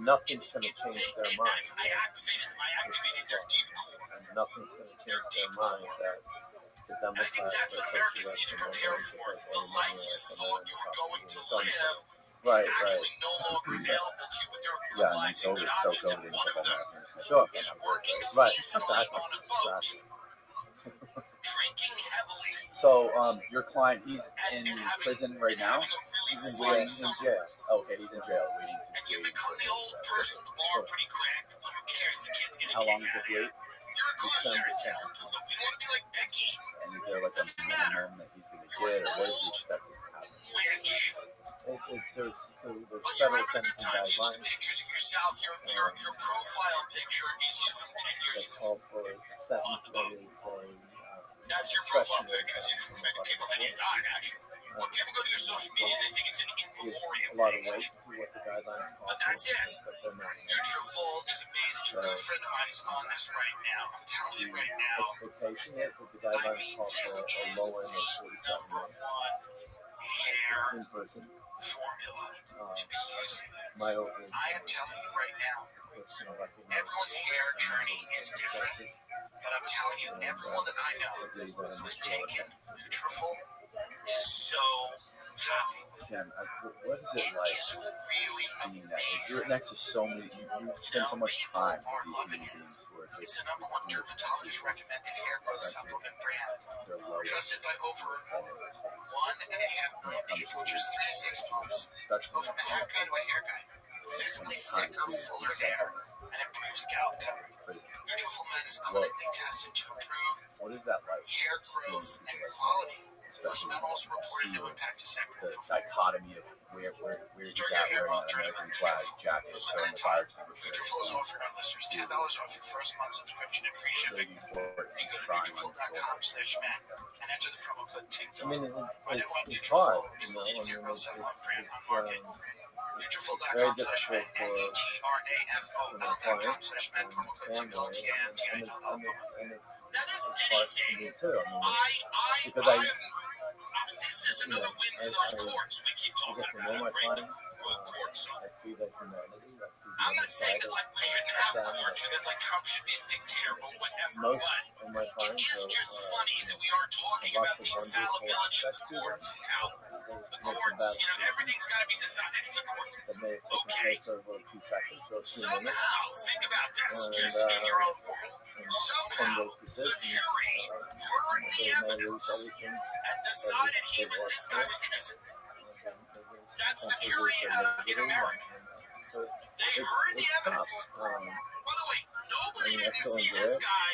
S2: Nothing's going to change their mind. And nothing's going to change their mind that the Democrats are socialists and they're going to take all the money and
S8: Right. Yeah, and so over into the
S2: sure. Right. Exactly.
S8: So, your client, he's in prison right now?
S2: He's in jail.
S8: Okay, he's in jail, waiting to plead. How long is it wait?
S2: December 10th.
S8: And is there like a minimum that he's going to get, or what is he expecting to happen?
S2: There's federal sentencing guidelines that call for a sentence that is
S3: that's your profile picture. People think he died, actually. When people go to your social media, they think it's an in memoriam.
S2: A lot of weight to what the guidelines call for.
S3: But that's it. Nutrafol is amazing. A good friend of mine is on this right now. I'm telling you right now.
S2: Expectation is that the guidelines call for a lower end of 47 months in person.
S3: Formula to be using.
S2: My hope is
S3: I am telling you right now. Everyone's hair journey is different, but I'm telling you, everyone that I know who's taken Nutrafol is so happy with
S2: Ken, what is it like being that? You're next to so many, you spend so much time with these human beings who are
S3: It's
S2: just
S3: the #1 dermatologist recommended hair growth supplement brand,
S2: their lowest.
S3: trusted by over 1.5 million people in just 3 to 6 months. Go from a hat guy to a hair guy. Visibly thicker, fuller hair, and improved scalp cover. Nutrafol is clinically tested to improve
S2: What is that like?
S3: hair growth and quality. Plus, metals reported to impact
S2: The
S3: sexual
S2: dichotomy of where he's
S3: Start
S2: at
S3: your hair
S2: wearing
S3: growth
S2: an
S3: journey
S2: American
S3: with
S2: flag
S3: Nutrafol.
S2: jacket,
S3: For
S2: throwing
S3: limited
S2: the fire
S3: time,
S2: extinguisher.
S3: Nutrafol is offering our listeners $10 off your first month subscription and free shipping.
S2: Shady Fort
S3: You
S2: is
S3: go to
S2: crying on the
S3: Nutrafol.com/man and enter the promo code TIMDOG.
S4: I mean,
S3: Find out why
S4: it's hard,
S3: Nutrafol is the leading hair growth supplement brand on
S4: it's
S3: market.
S4: very
S3: Nutrafol.com/man,
S4: difficult for
S3: NETRAFOL.com/man, promo code
S4: family,
S3: TIMDOG, TIMDOG.
S4: and it's
S3: Now this
S4: hard
S3: Denny
S4: for
S3: thing,
S4: me too. I mean, because
S3: this is another win for those courts we keep
S4: I
S3: talking
S4: get to know
S3: about,
S4: my
S3: right?
S4: clients.
S3: Courts.
S4: I see their humanity. I see the
S3: I'm
S4: other
S3: not saying
S4: side
S3: that
S4: of
S3: like we shouldn't have
S4: them.
S3: courts or that like Trump should be a dictator or whatever,
S4: Most
S3: but
S4: of my
S3: it
S4: clients
S3: is just funny that we are talking
S4: lots
S3: about
S4: of
S3: the
S4: wonderful
S3: infallibility of the
S4: aspects to them.
S3: courts. How
S4: There's
S3: the
S4: make some
S3: courts,
S4: bad
S3: you know, everything's got to be decided in the courts.
S4: that may have taken
S3: Okay.
S4: place over a few seconds or a few minutes.
S3: Somehow, think about this,
S4: And,
S3: just in your own world.
S4: And
S3: Somehow,
S4: those
S3: the
S4: decisions,
S3: jury heard the
S4: they may lose
S3: evidence
S4: everything.
S3: and decided this guy was innocent. That's the jury in America. They heard the evidence. By the way, nobody didn't see this guy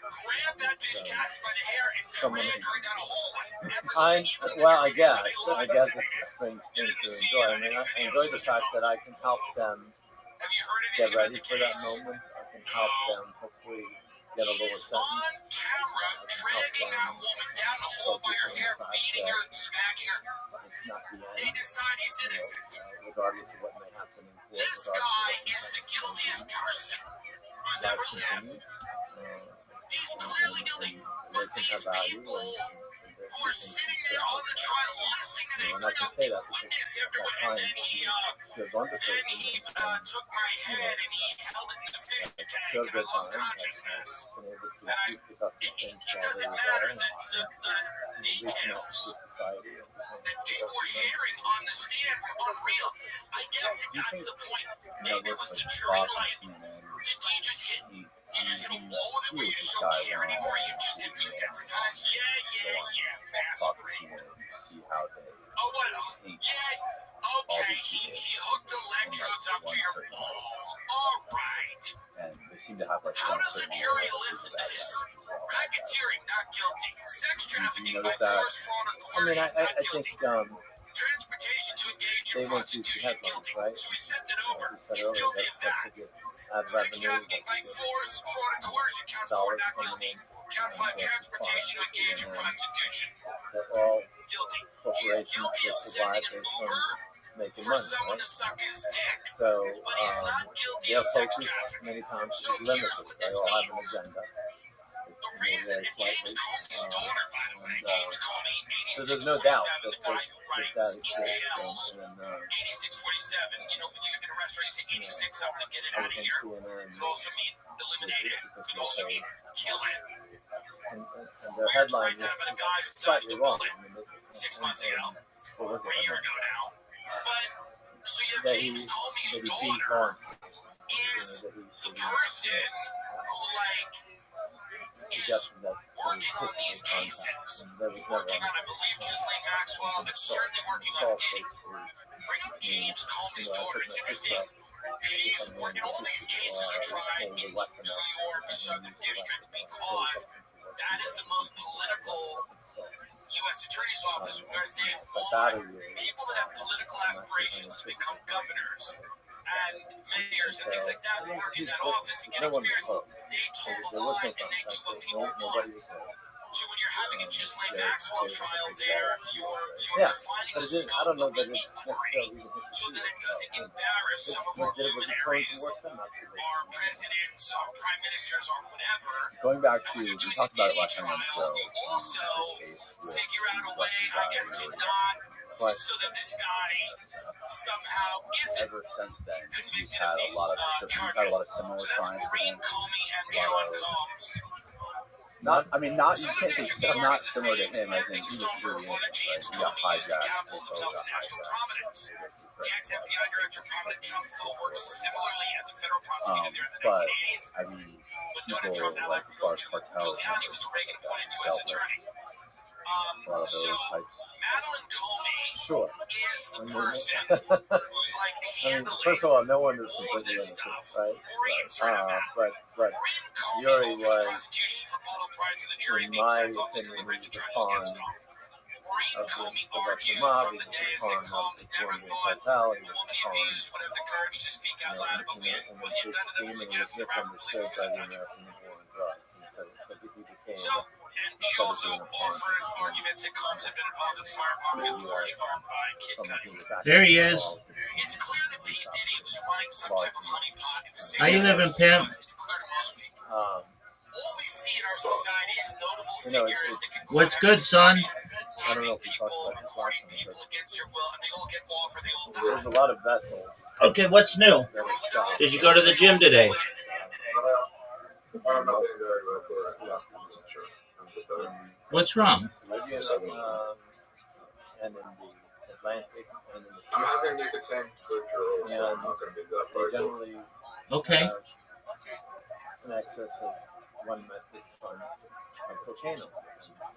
S3: grab that bitch Cassie by the hair and drag her down a hallway.
S4: I guess it's a strange thing to enjoy. I mean, I enjoy the fact that I can help them
S3: Have you heard
S4: get
S3: anything about
S4: ready
S3: the
S4: for that
S3: case?
S4: moment. I can help them hopefully get a lower
S3: He's
S4: sentence.
S3: on camera dragging that woman down the hall by her hair, beating her and smacking her.
S4: It's not the
S3: They
S4: end,
S3: decide he's innocent.
S4: regardless of what may happen in court.
S3: This guy is the guiltiest person who's ever lived. He's clearly guilty. But these people who are sitting there on the trial listening to them bring up a witness after what, and then he took my head and he held it in the fish tank and I lost consciousness. And it doesn't matter the details that people were sharing on the stand were unreal. I guess it got to the point, maybe it was the jury, like, did he just hit a wall with it where you just don't care anymore? You just get desensitized? Yeah, masquerade. Oh, what? Yeah, okay, he hooked electrodes up to your balls. All right.
S2: And they seem to have like
S3: How
S2: one
S3: does a
S2: certain
S3: jury
S2: level of
S3: listen to
S2: that.
S3: this? Racketeering, not guilty. Sex trafficking by
S2: notice that?
S3: force, fraud, or
S4: I mean,
S3: coercion,
S4: I
S3: not guilty.
S4: think
S3: Transportation to engage
S4: they
S3: in
S4: went through
S3: prostitution,
S4: headlines,
S3: guilty.
S4: right?
S3: So he sent an Uber.
S4: We said
S3: He's
S4: earlier
S3: guilty of
S4: that's
S3: that.
S4: to get ad
S3: Sex
S4: revenue,
S3: trafficking by force, fraud, or coercion, count 4,
S4: dollars
S3: not
S4: coming
S3: guilty.
S4: in.
S3: Count 5, transportation to engage in prostitution,
S4: They're all
S3: guilty. He's
S4: corporations
S3: guilty
S4: that
S3: of sending
S4: survive
S3: an
S4: based
S3: Uber
S4: on making
S3: for
S4: money,
S3: someone to
S4: right?
S3: suck his dick.
S4: So
S3: But he's not guilty
S4: their
S3: of sex
S4: focus
S3: trafficking.
S4: many times
S3: So
S4: is limited.
S3: here's what
S4: They
S3: this
S4: all have an
S3: means.
S4: agenda.
S3: The reason, and James Comey's daughter, by the way, James Comey,
S4: So there's no doubt
S3: 8647, the guy who writes in shells, 8647, you know, when you get a restaurant, you say 86 something, get it
S4: I
S3: out
S4: was
S3: of
S4: on
S3: here.
S4: CNN
S3: Could also mean eliminate it. Could also mean kill it.
S4: and their
S3: Weird to
S4: headline
S3: write that about a
S4: was
S3: guy who dodged
S4: slightly
S3: a
S4: wrong.
S3: bullet
S4: I mean,
S3: 6 months ago,
S4: what was
S3: or a year
S4: it?
S3: ago now. But, so you have
S4: That
S3: James
S4: he
S3: Comey's
S4: beat
S3: daughter
S4: on.
S3: is the person who, like, is
S4: Suggested that
S3: working on these cases.
S4: and there was never
S3: Working on, I believe, Ghislaine Maxwell, but certainly working on Diddy. Bring up James Comey's daughter. It's interesting. She's working all these cases are tried in New York Southern District because that is the most political U.S. Attorney's Office where they want people that have political aspirations to become governors and mayors and things like that work in that office and get experience. They toe the line and they do what people want. So when you're having a Ghislaine Maxwell trial there, you're defining the scope of the inquiry so that it doesn't embarrass some of our luminaries, our presidents, our prime ministers, or whatever.
S2: Going back to,
S3: When
S2: we
S3: you're doing
S2: talked
S3: the
S2: about it
S3: Diddy
S2: last time on the
S3: trial,
S2: show.
S3: you also figure out a way, I guess, to not so that this guy somehow isn't
S2: Ever since then, we've
S3: convicted
S2: had
S3: of
S2: a
S3: these
S2: lot of
S3: charges.
S2: similar
S3: So that's
S2: crimes.
S3: Maureen Comey and Sean Combs.
S2: Not, I mean, not, you can't say not similar to him as in he was really innocent, right? He got hijacked, his boat got hijacked.
S3: The ex-FBI director, prominent Trump foe, works similarly as a federal prosecutor there in the
S2: But,
S3: 1980s.
S2: I mean, people like as far as cartels,
S3: Giuliani was the Reagan appointed U.S. attorney.
S2: a lot of
S3: So,
S2: those types.
S3: Madeline Comey
S2: Sure.
S3: is the person who's like
S2: I mean,
S3: handling
S2: first of all, no one is
S3: all of
S2: completely
S3: this
S2: innocent,
S3: stuff.
S2: right?
S3: Maureen turned him out.
S2: But
S3: Maureen Comey
S2: Yuri
S3: hoped for the
S2: was,
S3: prosecution's rebuttal prior to the jury
S2: in
S3: being
S2: my
S3: sent off to
S2: opinion,
S3: deliberate
S2: he was a
S3: charges
S2: pawn
S3: against Comey. Maureen
S2: of
S3: Comey
S2: the
S3: argued
S2: mob.
S3: from
S2: He
S3: the
S2: was a
S3: days
S2: pawn
S3: that
S2: of
S3: Combs
S2: the
S3: never
S2: Colombian
S3: thought
S2: cartel.
S3: the
S2: He was
S3: woman
S2: a
S3: he
S2: pawn,
S3: abused would have the courage to speak out loud about what he had
S2: in
S3: done to them and
S2: his scheme,
S3: suggest
S2: and
S3: the rapper
S2: misunderstood
S3: was
S2: by the
S3: intentional.
S2: American war on drugs. And so he became
S3: So, and she also offered arguments that Combs had been involved with firebombing a Porsche owned by Kid
S2: someone
S3: Cudi.
S2: who was
S11: There he
S2: actively
S11: is.
S2: involved in
S3: It's clear that Pete Diddy was running some type of honeypot in the same
S11: How you
S3: way
S11: living,
S3: that
S11: pimp?
S3: It's clear to most people.
S2: Um,
S3: All we see in our society is notable
S2: You know,
S3: figures that can
S11: What's good, son?
S2: I don't know if we talked about this last time,
S3: people against your will, and they all get off or they all die.
S2: there's a lot of vessels
S11: Okay, what's new?
S2: that are stopped.
S11: Did you go to the gym today? What's wrong?
S2: Caribbean, and in the Atlantic, and in the
S3: I'm
S2: Pacific.
S3: having nicotine withdrawal, so I'm not going to be that
S2: They
S3: vocal.
S2: generally
S11: Okay.
S2: have an excess of 1 metric ton of cocaine.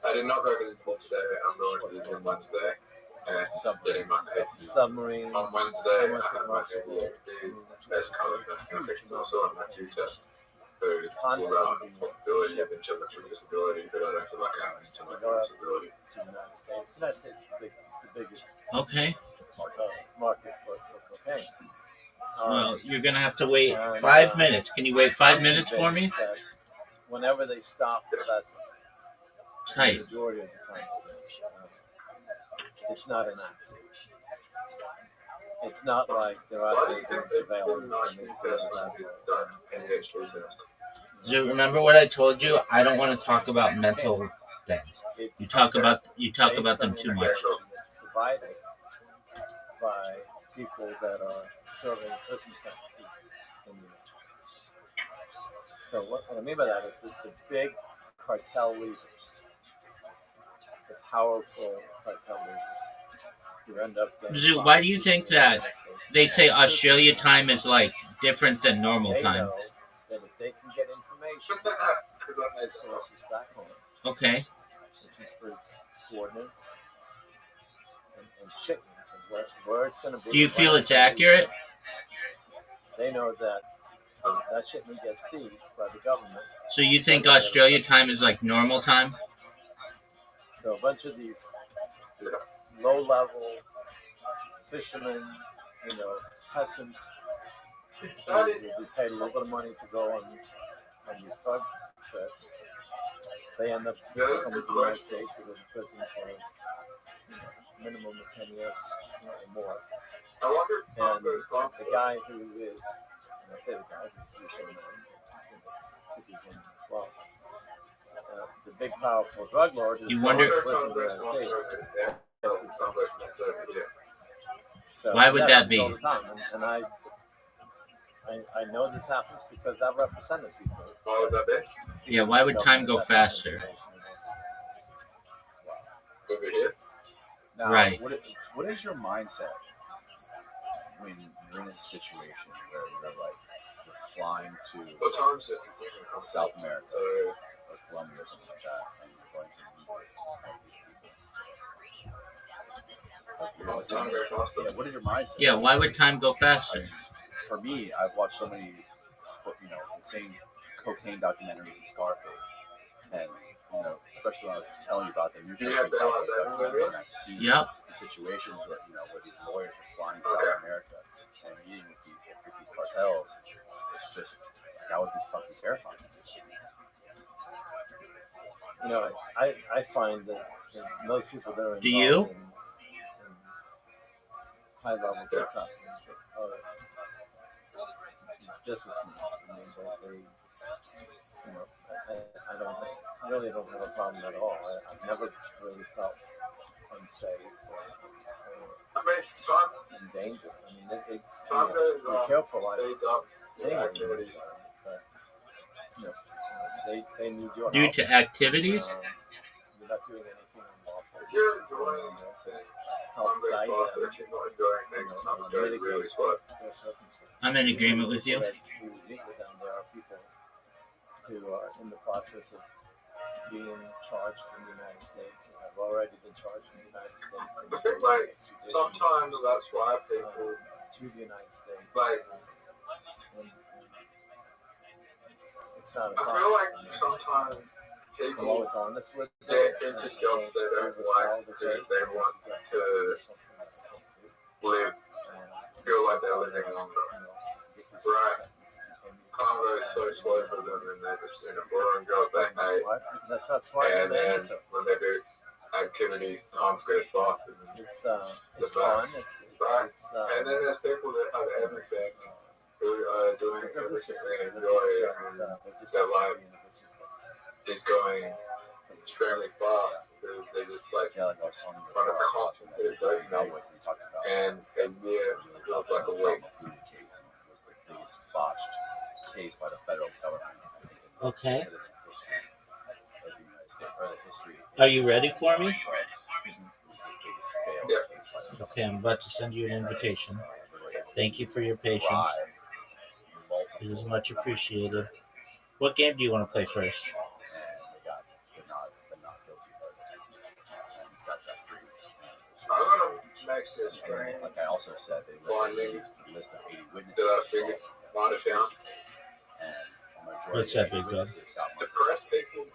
S3: I did not go to this book today. I'm going to the gym Wednesday. And getting my tips.
S2: Submarines,
S3: On Wednesday, I had my
S2: submersible.
S3: test color and also on my Q test. So,
S2: It's constantly
S3: all around possibility of intellectual disability, but I don't feel like I have intellectual disability.
S2: to the United States. The United States is the biggest
S11: Okay.
S2: market for cocaine.
S11: Well, you're gonna have to wait 5 minutes. Can you wait 5 minutes for me?
S2: Whenever they stop the vessel, the
S11: Tight.
S2: majority of the time, it's not an accident. It's not like they're out there doing surveillance and they see the vessel.
S3: ADHD.
S11: Do you remember what I told you? I don't want to talk about mental things. You talk about them too much.
S2: It's provided by people that are serving prison sentences in the United States. So what I mean by that is the big cartel leaders, the powerful cartel leaders, who end up getting
S11: Zoo, why do you think that they say Australia time is like different than normal
S2: they
S11: time?
S2: know that if they can get information from sources back home,
S11: Okay.
S2: which includes coordinates and shipments and where it's going to be.
S11: Do you feel it's accurate?
S2: They know that that shipment gets seized by the government.
S11: So you think Australia time is like normal time?
S2: So a bunch of these low-level fishermen, peasants, will be paid a little bit of money to go on these drug trips. They end up coming to the United States to go to prison for a minimum of 10 years or more. And the guy who is, and I say the guy who's usually a man, because he's women as well, the big powerful drug lord who's
S11: You wonder-
S2: in prison in the United States. Gets his sentence. So
S11: Why would that
S2: happens
S11: be?
S2: all the time. And I know this happens because I've represented people.
S3: Why would that be?
S11: Yeah, why would time go faster?
S3: Over here?
S2: Now,
S11: Right.
S2: What is your mindset when you're in a situation where you're flying to
S3: What time is it?
S2: South America
S3: So,
S2: or Colombia or something like that, and you're going to meet with these people? What is your mindset?
S11: Yeah, why would time go faster?
S2: For me, I've watched so many, insane cocaine documentaries and Scarface, and especially when I was just telling you about the mutual Scarface documentary, and I've seen the situations that where these lawyers are flying to South America and meeting with these cartels. It's just that would be fucking terrifying. I find that most people that are involved
S11: Do you?
S2: in high-level drug trafficking are businessmen. I really don't have a problem at all. I've never really felt unsafe or in danger. I mean, be careful. they need your
S11: Due
S2: help.
S11: to activities?
S2: You're not doing anything unlawful. You're going to help guide them, mitigate their circumstances.
S11: I'm in agreement with you.
S2: That you meet with them. There are people who are in the process of being charged in the United States and have already been charged in the United States. And I feel like sometimes that's why people to the United States. Like, and it's not a problem. I feel like sometimes people are always honest with get into jobs they don't like because they want to live, feel like they're living longer. Right. Congo is so slow for them, and they're just in a boring job they hate. That's not smart. And then when they do activities, time goes fast. It's fun. It's and then there's people that have everything who are doing everything they enjoy, and their life is going extremely fast. They're just like
S8: Yeah, like I was telling you
S2: trying to
S8: before,
S2: concentrate
S8: that
S2: right
S8: cowboy we talked about.
S2: and a year feels like a week.
S8: The case was the biggest botched case by the federal government. I think,
S11: Okay.
S8: in the history of the United States, or the history.
S11: Are you ready for me?
S8: It was the biggest failed case by the
S11: Okay, I'm about to send you an invitation. Thank you for your patience. It is much appreciated. What game do you want to play first?
S8: And they got the not guilty verdict. And these guys got free.
S2: I'm gonna make this
S8: And then, like I also said, they released the list of 80 witnesses.
S2: Did I figure it down?
S8: And a majority
S11: What's that,
S8: of the
S11: big guy?
S8: witnesses got
S2: The
S8: money.
S2: press people.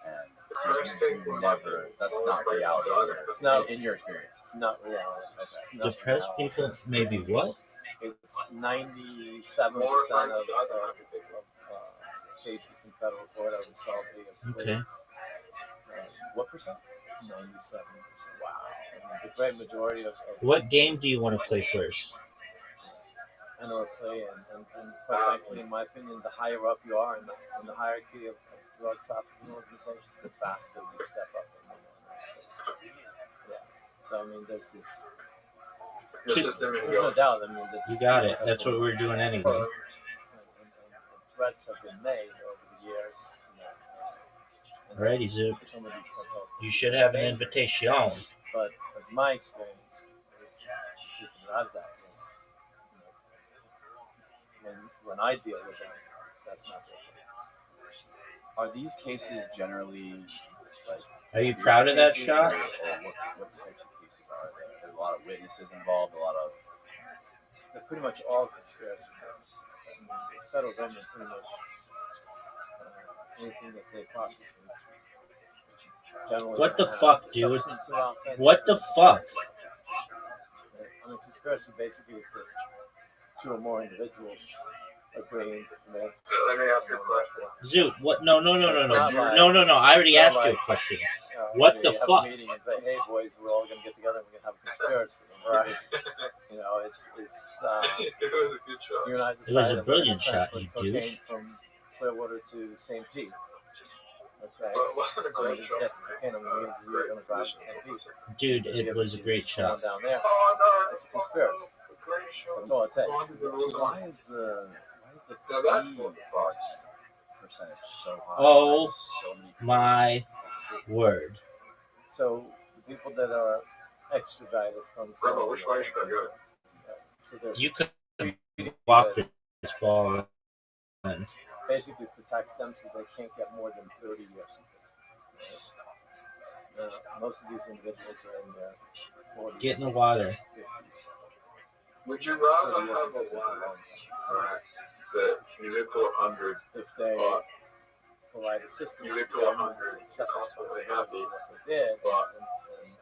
S8: And so you never, that's not reality.
S2: It's not
S8: in your experience.
S2: It's not reality. It's not
S11: Depressed
S2: reality.
S11: people? Maybe what?
S2: It's 97% of cases in federal court are resolved via
S11: Okay.
S2: pleas. What percent? 97%. Wow. I mean, the great majority of
S11: What game do you want to play first?
S2: I know a play, and quite frankly, in my opinion, the higher up you are in the hierarchy of drug trafficking organizations, the faster you step up. Yeah. So I mean, there's this. There's no doubt. I mean,
S11: You got it. That's what we're doing anyway.
S2: And threats have been made over the years.
S11: Alrighty, Zook.
S2: Some of these cartels
S11: You should have an invitation.
S2: But as my experience is people that I've got, when I deal with them, that's not their focus.
S8: Are these cases generally like?
S11: Are you proud of that
S8: cases,
S11: shot?
S8: Or what types of cases are there? There's a lot of witnesses involved. A lot of.
S2: They're pretty much all conspiracy cases. The federal government pretty much anything that they prosecute. Generally,
S11: What the
S2: have
S11: fuck, dude?
S2: substance around offense.
S11: What the fuck?
S2: I mean, conspiracy basically is just two or more individuals agreeing to commit. Let me ask you a question.
S11: Zoot, what? No. I already asked you a question. What the
S2: have
S11: fuck?
S2: A meeting and say, "Hey, boys, we're all gonna get together and we're gonna have a conspiracy." Right? It's
S8: it was a good shot.
S2: you and I
S11: It was
S2: decided
S11: a brilliant
S2: we're
S11: shot,
S2: gonna
S11: you
S2: transport
S11: douche.
S2: cocaine from Clearwater to St. Pete. Okay.
S8: Well, it wasn't a great
S2: Get
S8: shot.
S2: the cocaine, and we're gonna drive to St. Pete.
S11: Dude, it was a great shot.
S2: Down there. It's a conspiracy. That's all it takes.
S8: So why is the fee percentage so high?
S11: Oh
S8: So many people.
S11: my word.
S2: So the people that are extradited from so there's
S11: You could walk this ball in.
S2: basically protects them so they can't get more than 30 years in prison. Most of these individuals are in their 40s.
S11: Get in the water.
S2: 50s.
S8: Would you rather have a life that you live to 100?
S2: If they provide assistance,
S8: You live to
S2: to
S8: 100,
S2: accept
S8: constantly
S2: responsibility
S8: happy,
S2: for what they did,
S8: but
S2: and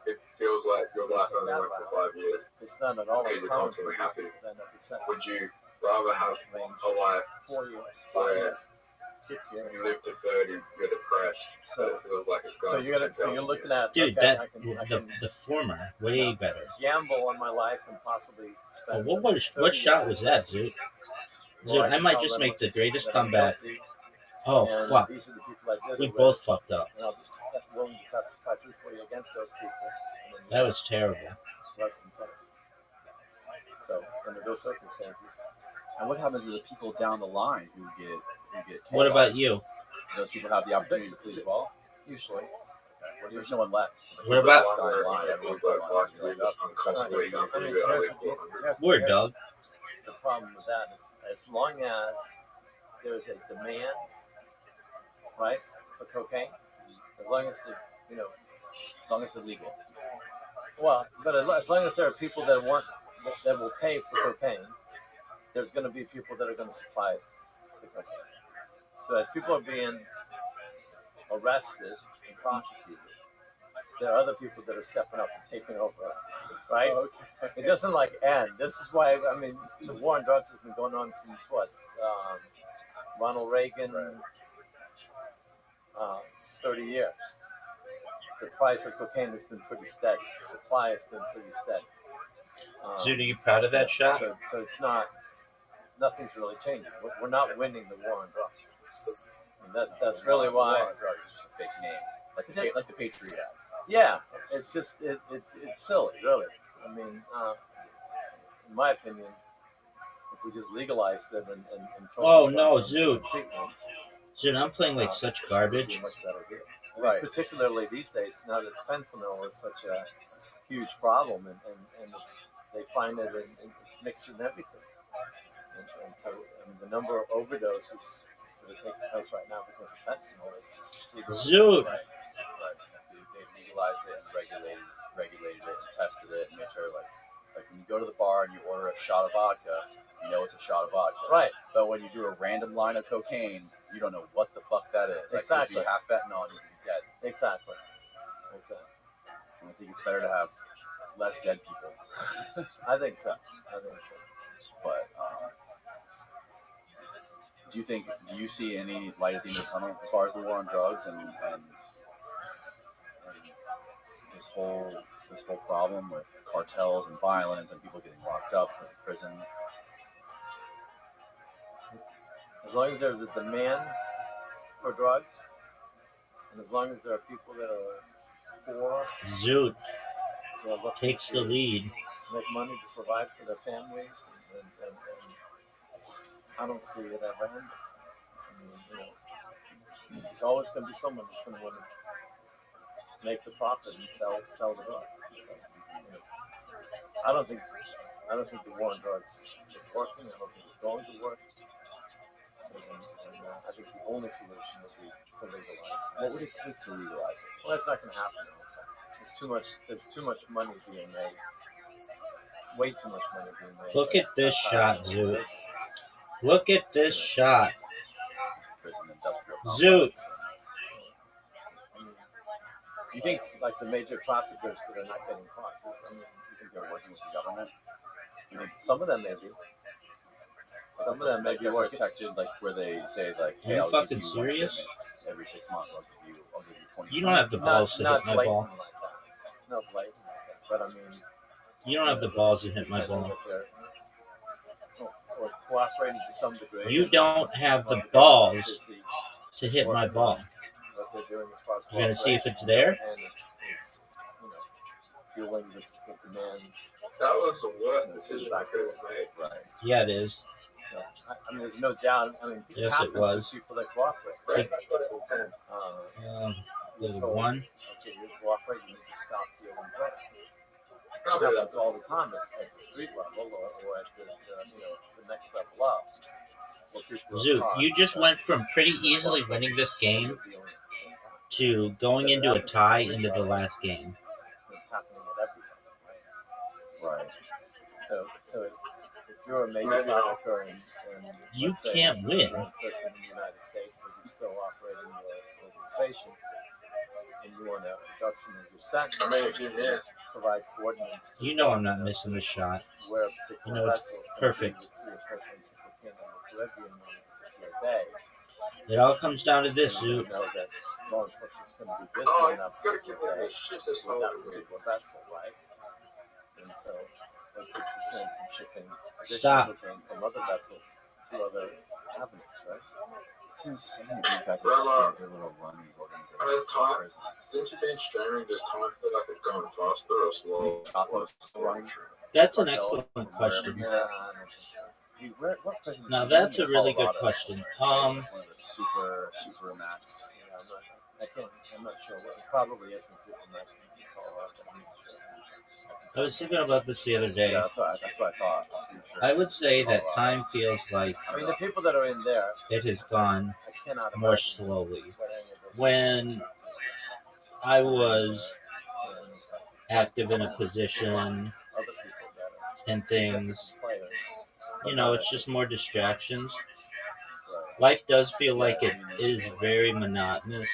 S8: it feels like your life only went for 5 years.
S2: it's done at all
S8: Okay,
S2: in
S8: you're
S2: common
S8: constantly
S2: sense,
S8: happy.
S2: then it'll be sentenced.
S8: Would you rather have a life
S2: 4 years, 5
S8: where
S2: years, 6 years?
S8: you live to 30, you're depressed, but it feels like it's
S2: So
S8: going
S2: you're looking at
S11: Dude,
S2: okay,
S11: that
S2: I can
S11: the former, way better.
S2: gamble on my life and possibly
S11: Oh,
S2: spend.
S11: what shot was that, dude? Dude, I might just make the greatest comeback. Oh, fuck.
S2: These are the people I did
S11: We
S2: it with,
S11: both fucked up.
S2: and I'll be willing to testify truthfully against those people. And then
S11: That was terrible.
S2: less than 10. So under those circumstances,
S8: And what happens to the people down the line who get
S2: get
S11: What about you?
S2: those people have the opportunity to plead as well?
S5: Usually.
S2: What if there's no one left?
S11: What about-
S2: Last guy in line, everyone's going on, you're like, oh,
S11: Word, dog.
S7: The problem with that is, as long as there's a demand, right, for cocaine, as long as the,
S2: as long as it's legal.
S7: well, but as long as there are people that will pay for cocaine, there's going to be people that are going to supply the cocaine. So as people are being arrested and prosecuted, there are other people that are stepping up and taking over, right? It doesn't end. This is why, the war on drugs has been going on since what? Ronald Reagan, 30 years. The price of cocaine has been pretty steady. The supply has been pretty steady.
S11: Zoot, are you proud of that shot?
S7: So it's not, nothing's really changing. We're not winning the war on drugs. And that's really why.
S2: War on drugs is just a fake name, like the Patriot Act.
S7: Yeah, it's just it's silly, really. In my opinion, if we just legalized it and
S11: Oh,
S7: focused
S11: no,
S7: on
S11: Zoot.
S7: treatment,
S11: Zoot, I'm playing like such
S7: it'd
S11: garbage.
S7: be a much better deal.
S2: Right.
S7: Particularly these days, now that fentanyl is such a huge problem, and they find it, and it's mixed in everything. And so the number of overdoses that are taking place right now because of fentanyl is through the
S11: Zoot.
S2: Right. They've legalized it and regulated it and tested it and made sure, like when you go to the bar and you order a shot of vodka, you know it's a shot of vodka.
S7: Right.
S2: But when you do a random line of cocaine, you don't know what the fuck that is.
S7: Exactly.
S2: It could be half fentanyl and you could be dead.
S7: Exactly.
S2: And I think it's better to have less dead people.
S7: I think so.
S2: But do you see any light at the end of the tunnel as far as the war on drugs and this whole problem with cartels and violence and people getting locked up in prison?
S7: As long as there's a demand for drugs, and as long as there are people that are poor,
S11: Zoot
S7: that are looking
S11: takes
S7: to
S11: the lead.
S7: make money to provide for their families, and I don't see it ever ending. There's always going to be someone who's going to want to make the profit and sell the drugs. So, I don't think the war on drugs is working. I don't think it's going to work. And I think the only solution would be to legalize.
S2: What would it take to legalize it?
S7: Well, that's not going to happen. There's too much money being made. Way too much money being made.
S11: Look at this shot, Zoot. Look at this shot.
S2: Prison industrial
S11: Zoot.
S2: Do you think
S7: the major traffickers that are not getting caught?
S2: you think they're working with the government? You think
S7: Some of them may be. Some of them may be
S2: they're
S7: working.
S2: protected, where they say hey,
S11: you
S2: I'll
S11: fucking
S2: give you one
S11: serious?
S2: shipment every 6 months. I'll give you 20.
S11: You don't have the balls to
S7: Not
S11: hit my
S7: blatant
S11: ball.
S7: like that. Not blatant like that. But
S11: You don't have the balls to hit my ball.
S7: Or cooperating to some degree.
S11: You don't have the balls to hit my ball.
S7: What they're doing as far as
S11: You're gonna see if it's there?
S7: and is fueling the demand.
S3: That was the worst decision I could have made.
S2: Right.
S11: Yeah, it is.
S7: So, there's no doubt.
S11: Yes,
S7: happens
S11: it was.
S7: to people that cooperate. Right?
S11: There's one.
S7: Okay, you cooperate, you need to stop dealing drugs. It
S3: Probably
S7: happens all the time at the street level or at the next level up.
S11: Zoot, you just went from pretty easily winning this game to going into a tie into the last game.
S7: It's happening at everywhere,
S2: Right.
S7: right? So if you're a major trafficker and
S11: You
S7: let's say
S11: can't win.
S7: you're a person in the United States, but you're still operating your organization, and you want a reduction of your sentence, provide coordinates. To
S11: You know I'm not missing the shot.
S7: where a particular
S11: You know it's
S7: vessel is
S11: perfect.
S7: With 3 or 4 tons of cocaine on the Caribbean on a particular day.
S11: It all comes down to this,
S7: And you
S11: Zoot.
S7: know that law enforcement is going to be busy
S3: Oh,
S7: on that
S3: you gotta keep
S7: particular
S3: all
S7: day
S3: this shit
S7: with
S3: that's
S7: that particular vessel, right? And so that keeps you from shipping
S11: Stop.
S7: additional cocaine from other vessels to other avenues, right?
S2: It's insane that these guys are so able to run these organizations.
S3: As time,
S2: Prisons.
S3: since you've been streaming, does time feel like it's going faster or slow?
S2: Chapo's still running.
S11: That's an excellent question.
S7: Yeah, I don't think so.
S2: What prison is
S11: Now
S2: he
S11: that's
S2: in?
S11: a really good
S2: Colorado.
S11: question.
S2: One of the super max.
S5: Yeah, I'm not sure. It probably isn't Supermax in Colorado. I'm not sure.
S11: I was thinking about this the other day.
S2: Yeah, that's what I thought. I'm pretty sure
S11: I
S2: it's
S11: would say that
S2: Colorado.
S11: time feels like
S5: I mean, the people that are in there,
S11: it has gone
S5: I cannot
S11: more
S5: imagine
S11: slowly.
S5: what any of those
S11: When
S5: situations
S11: I was
S5: are.
S11: active in a position
S5: Other people that are
S11: and things,
S5: players.
S11: you know, it's just more distractions. Life does feel like it is very monotonous.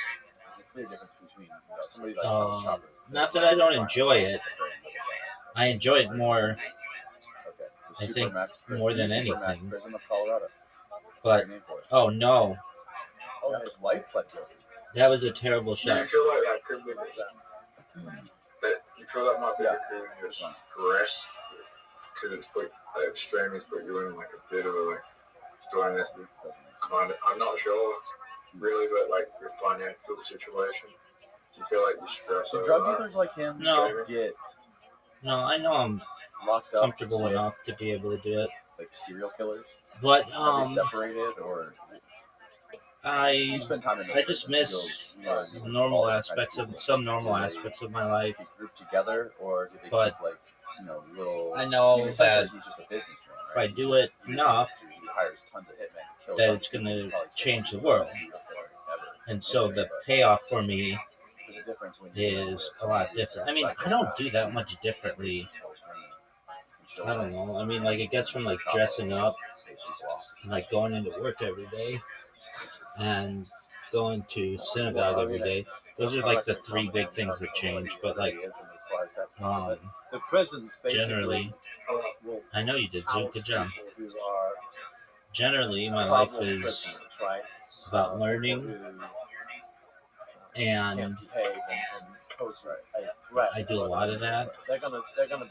S2: There's a clear difference between somebody like El Chapo.
S11: Not that I don't enjoy it. I enjoy it more,
S2: Okay.
S11: I think, more than anything.
S2: Prison of Colorado.
S11: But, oh no,
S2: Oh, his wife pled guilty.
S11: that was a terrible
S3: Do you
S11: shot.
S3: feel like that could be you feel that might be just rest because it's put the extremists put you in like a bit of a like dynasty kind of. I'm not sure really, but like your financial situation, you feel like you stress
S2: Do
S3: over
S2: drug
S3: that?
S2: dealers like him
S11: No.
S2: get
S11: No, I know I'm
S2: locked up
S11: comfortable
S2: with,
S11: enough to be able to do it.
S2: like serial killers?
S11: But
S2: Are they separated or?
S11: I
S2: You spend time in those
S11: just
S2: prisons,
S11: miss
S2: you go, you know,
S11: normal
S2: all different
S11: aspects
S2: kinds
S11: of
S2: people.
S11: some normal
S2: Do they
S11: aspects of my life.
S2: get grouped together, or do they
S11: But
S2: keep like little?
S11: I know
S2: essentially
S11: that
S2: he's just a businessman,
S11: if
S2: right?
S11: I do it enough,
S2: He hires tons of hitmen to kill.
S11: that
S2: tons
S11: it's
S2: of people.
S11: going to
S2: Probably
S11: change the
S2: kill
S11: world.
S2: every serial killer ever.
S11: And so the
S2: But
S11: payoff for me
S2: there's a difference when you deal
S11: is
S2: with
S11: a lot
S2: somebody who's
S11: different.
S2: a
S11: I mean, I don't
S2: psychopath
S11: do that
S2: who
S11: much differently.
S2: rapes and kills women and
S11: I
S2: children.
S11: don't know. I mean, like it gets from like
S2: Chapo
S11: dressing up,
S2: pays people off.
S11: and, like going into work every day, and going to synagogue every day. Those are like the three big things that change. But like,
S5: the prisons basically
S11: generally,
S5: will
S11: I know you did, Zoo.
S5: house
S11: Good job.
S5: people who are
S11: Generally, my life
S5: problem
S11: is
S5: prisoners, right?
S11: about
S5: People
S11: learning,
S5: who,
S11: and
S5: can't behave and pose a threat.
S11: I do a lot of that.
S5: They're gonna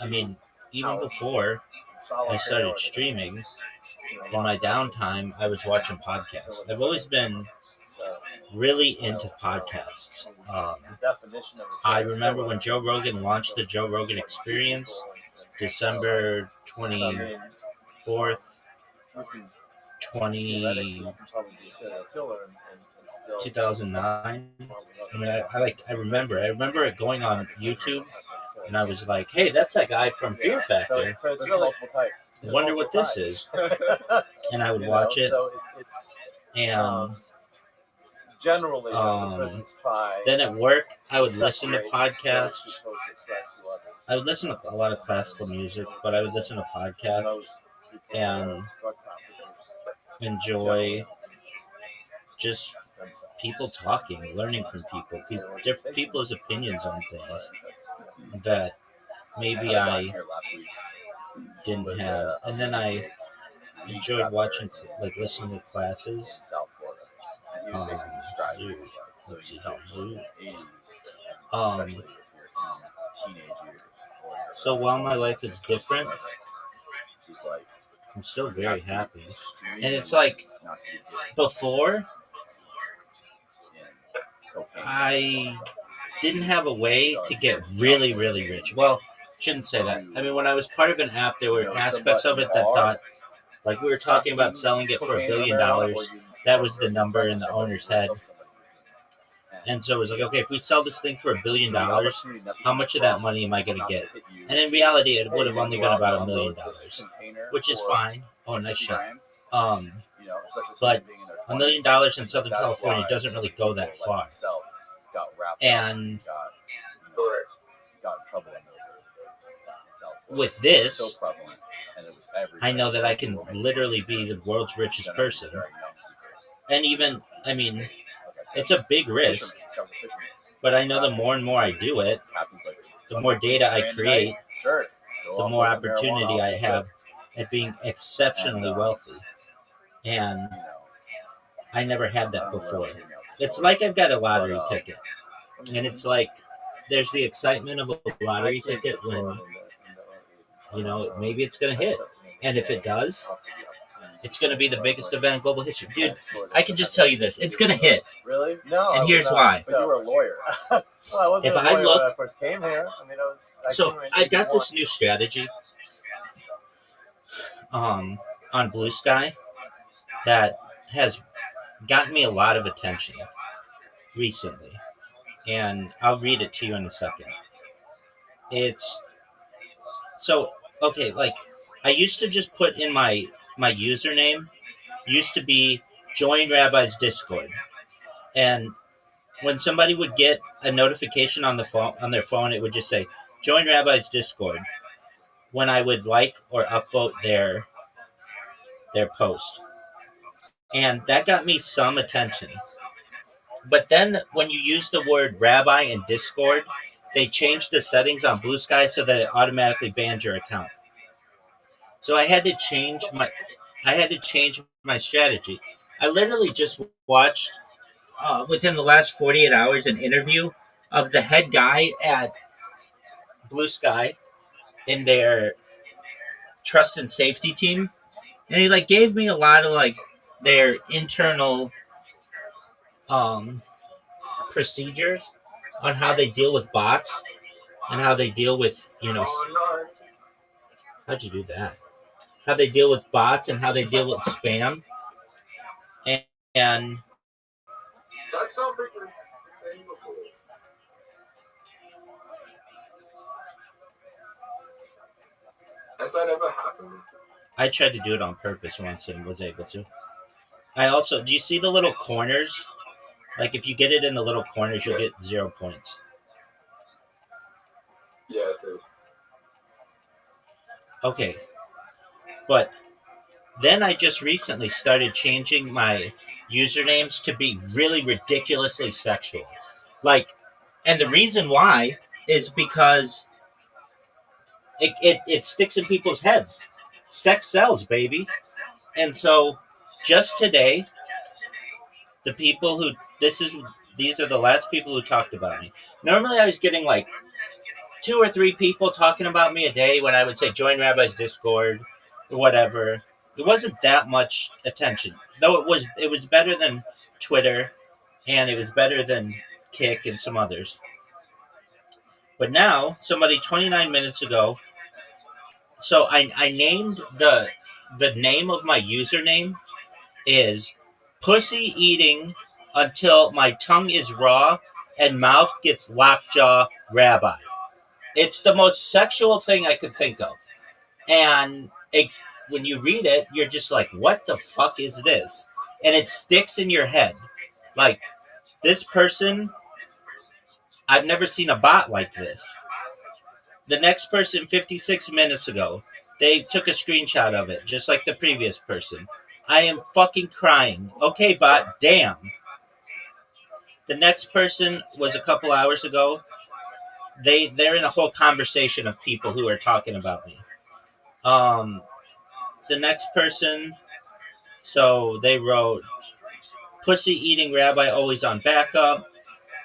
S11: I
S5: be
S11: mean, even
S5: housed
S11: before
S5: in
S11: I
S5: solitary
S11: started
S5: or
S11: streaming,
S5: they're
S11: in my downtime, I was watching podcasts. I've always been
S5: So,
S11: really into podcasts.
S5: the definition of a
S11: I
S5: serial
S11: remember
S5: killer
S11: when Joe Rogan launched the Joe Rogan Experience, December 24th, 2009. I mean, I remember it going on YouTube, and I was like, hey, that's that guy from Fear Factor.
S5: So it's
S2: There's
S5: really
S2: multiple types.
S11: I wonder what this is. And I would watch it,
S5: So it's
S11: and
S5: generally the prisons try.
S11: then at work, I would
S5: to
S11: listen to
S5: separate
S11: podcasts.
S5: those who pose a threat to others.
S11: I would listen to a lot of classical music, but I would listen to podcasts,
S5: Those people
S11: and
S5: that are drug traffickers
S11: enjoy just people talking, learning from people's opinions on things that maybe I
S2: Here last week.
S11: didn't have. And then I enjoyed watching, like listening to classes.
S2: in South Florida, and he was basically describing like living in South Florida in the 80s, especially if you're in teenage years. Or
S11: So while my life is different,
S2: he's like,
S11: I'm still very happy.
S2: extreme
S11: And it's like
S2: not to be guilty
S11: before,
S2: in cocaine.
S11: I didn't have a way to get really, really rich. Well, shouldn't say that. I mean, when I was part of an app, there were aspects of it that thought, like we were talking about selling it for $1 billion. That was the number in the owner's head. And so it was like, okay, if we sell this thing for $1 billion, how much of that money am I going to get? And in reality, it would have only been about $1 million, which is fine. Oh, nice shot. But $1 million in Southern California doesn't really go that far. And
S2: got in trouble in those early days in South Florida.
S11: with this,
S2: So prevalent, and it was everywhere.
S11: I know that I can
S2: Some people
S11: literally be the world's richest
S2: generally
S11: person.
S2: very young people.
S11: And even, I mean,
S2: Like I said,
S11: it's a big risk,
S2: fishermen. This guy was a fisherman.
S11: but I know the more and more I do it,
S2: Captain's like,
S11: the more data I
S2: "Grand
S11: create,
S2: night, sure. Go
S11: the
S2: off
S11: more
S2: with some
S11: opportunity
S2: marijuana
S11: I
S2: off the
S11: have
S2: ship."
S11: at being exceptionally
S2: And,
S11: wealthy. And
S2: You know,
S11: I never had
S2: I
S11: that
S2: don't know where I
S11: before.
S2: was getting at with this
S11: It's
S2: story.
S11: like I've got a lottery
S2: But,
S11: ticket. And it's like, there's the excitement of a lottery ticket when, you know, maybe it's going to hit. And if it does, it's going to be the biggest event in global history. Dude, I can just tell you this. It's going to hit.
S2: Really?
S5: No.
S11: And here's why.
S2: But you were a lawyer.
S5: Well, I wasn't
S11: If
S5: a
S11: I
S5: lawyer
S11: look-
S5: when I first came here. I mean,
S11: So I got this new strategy. on Blue Sky that has gotten me a lot of attention recently, and I'll read it to you in a second. It's so okay. Like I used to just put in my username used to be join Rabbi's Discord, and when somebody would get a notification on the phone on their phone, it would just say join Rabbi's Discord when I would like or upvote their post, and that got me some attention. But then when you use the word Rabbi in Discord, they changed the settings on Blue Sky so that it automatically bans your account. So I had to change my strategy. I literally just watched within the last 48 hours an interview of the head guy at Blue Sky in their trust and safety team, and he like gave me a lot of like their internal procedures on how they deal with bots and how they deal with how'd you do that? How they deal with bots and how they deal with spam, and
S3: That's something we're saying before. Has that ever happened?
S11: I tried to do it on purpose once and was able to. I also, do you see the little corners? Like if you get it in the little corners, you'll get 0 points.
S3: Yeah, I see.
S11: Okay, but then I just recently started changing my usernames to be really ridiculously sexual. Like, and the reason why is because it sticks in people's heads. Sex sells, baby. And so just today, the people who these are the last people who talked about me. Normally I was getting like 2 or 3 people talking about me a day when I would say join Rabbi's Discord or whatever. It wasn't that much attention, though it was better than Twitter, and it was better than Kick and some others. But now somebody 29 minutes ago, so I named the name of my username is pussy eating until my tongue is raw and mouth gets lockjaw Rabbi. It's the most sexual thing I could think of. And when you read it, you're just like, what the fuck is this? And it sticks in your head. Like, this person, I've never seen a bot like this. The next person 56 minutes ago, they took a screenshot of it, just like the previous person. I am fucking crying. Okay, bot, damn. The next person was a couple hours ago. They're in a whole conversation of people who are talking about me. The next person, so they wrote, pussy eating Rabbi always on backup.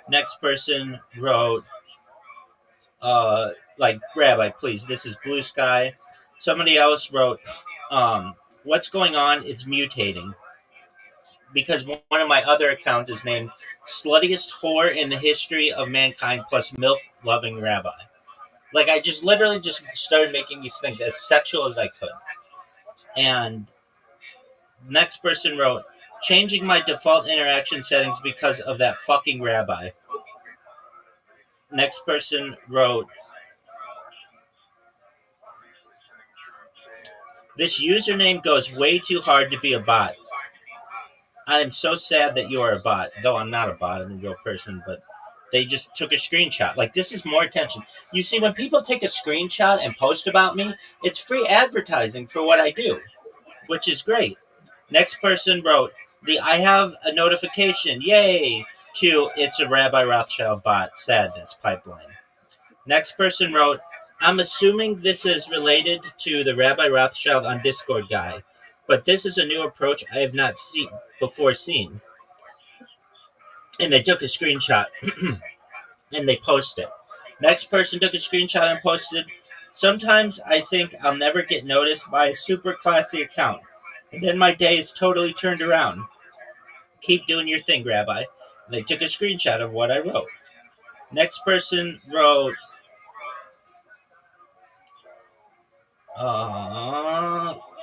S11: Next person wrote, like, Rabbi, please, this is Blue Sky. Somebody else wrote, what's going on? It's mutating. Because one of my other accounts is named Sluttiest Whore in the History of Mankind plus MILF Loving Rabbi. Like, I just literally just started making these things as sexual as I could. And next person wrote, changing my default interaction settings because of that fucking Rabbi. Next person wrote, this username goes way too hard to be a bot. I am so sad that you are a bot. Though I'm not a bot, I'm a real person, but they just took a screenshot. Like, this is more attention. You see, when people take a screenshot and post about me, it's free advertising for what I do, which is great. Next person wrote, I have a notification, yay, to it's a Rabbi Rothschild bot, sadness, pipeline. Next person wrote, I'm assuming this is related to the Rabbi Rothschild on Discord guy, but this is a new approach I have not seen. And they took a screenshot and they posted. Next person took a screenshot and posted, sometimes I think I'll never get noticed by a super classy account. And then my day is totally turned around. Keep doing your thing, Rabbi. And they took a screenshot of what I wrote. Next person wrote,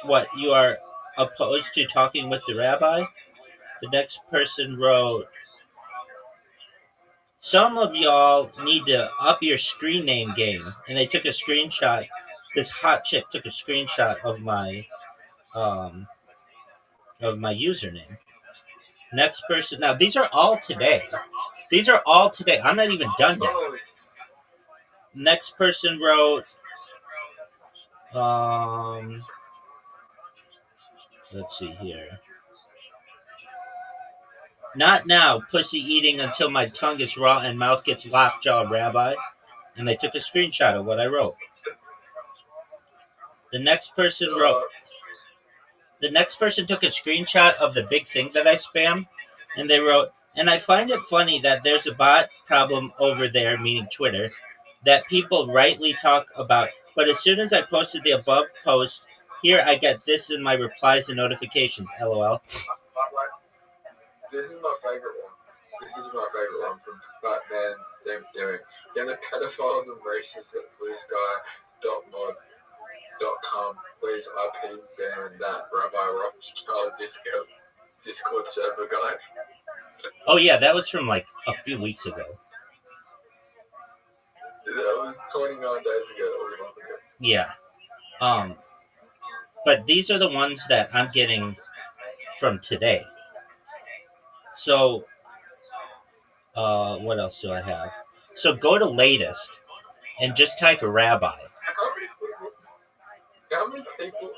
S11: what, you are opposed to talking with the rabbi. The next person wrote, some of y'all need to up your screen name game. And they took a screenshot. This hot chick took a screenshot of my username. Next person. Now, these are all today. I'm not even done yet. Next person wrote, let's see here. Not now, pussy eating until my tongue is raw and mouth gets lockjaw, Rabbi. And they took a screenshot of what I wrote. The next person took a screenshot of the big thing that I spam, and they wrote, and I find it funny that there's a bot problem over there, meaning Twitter, that people rightly talk about, but as soon as I posted the above post, here I get this in my replies and notifications, LOL.
S2: This is my favorite one from Batman. Them doing. Then the pedophiles and racists at bluesky.mod.com. Please IP ban that Rabbi Rothschild Discord server guy.
S11: Oh yeah, that was from like a few weeks ago.
S2: That was 29 days ago. Or a month ago.
S11: Yeah. But these are the ones that I'm getting from today. So, what else do I have? So go to latest and just type a rabbi.
S2: How many people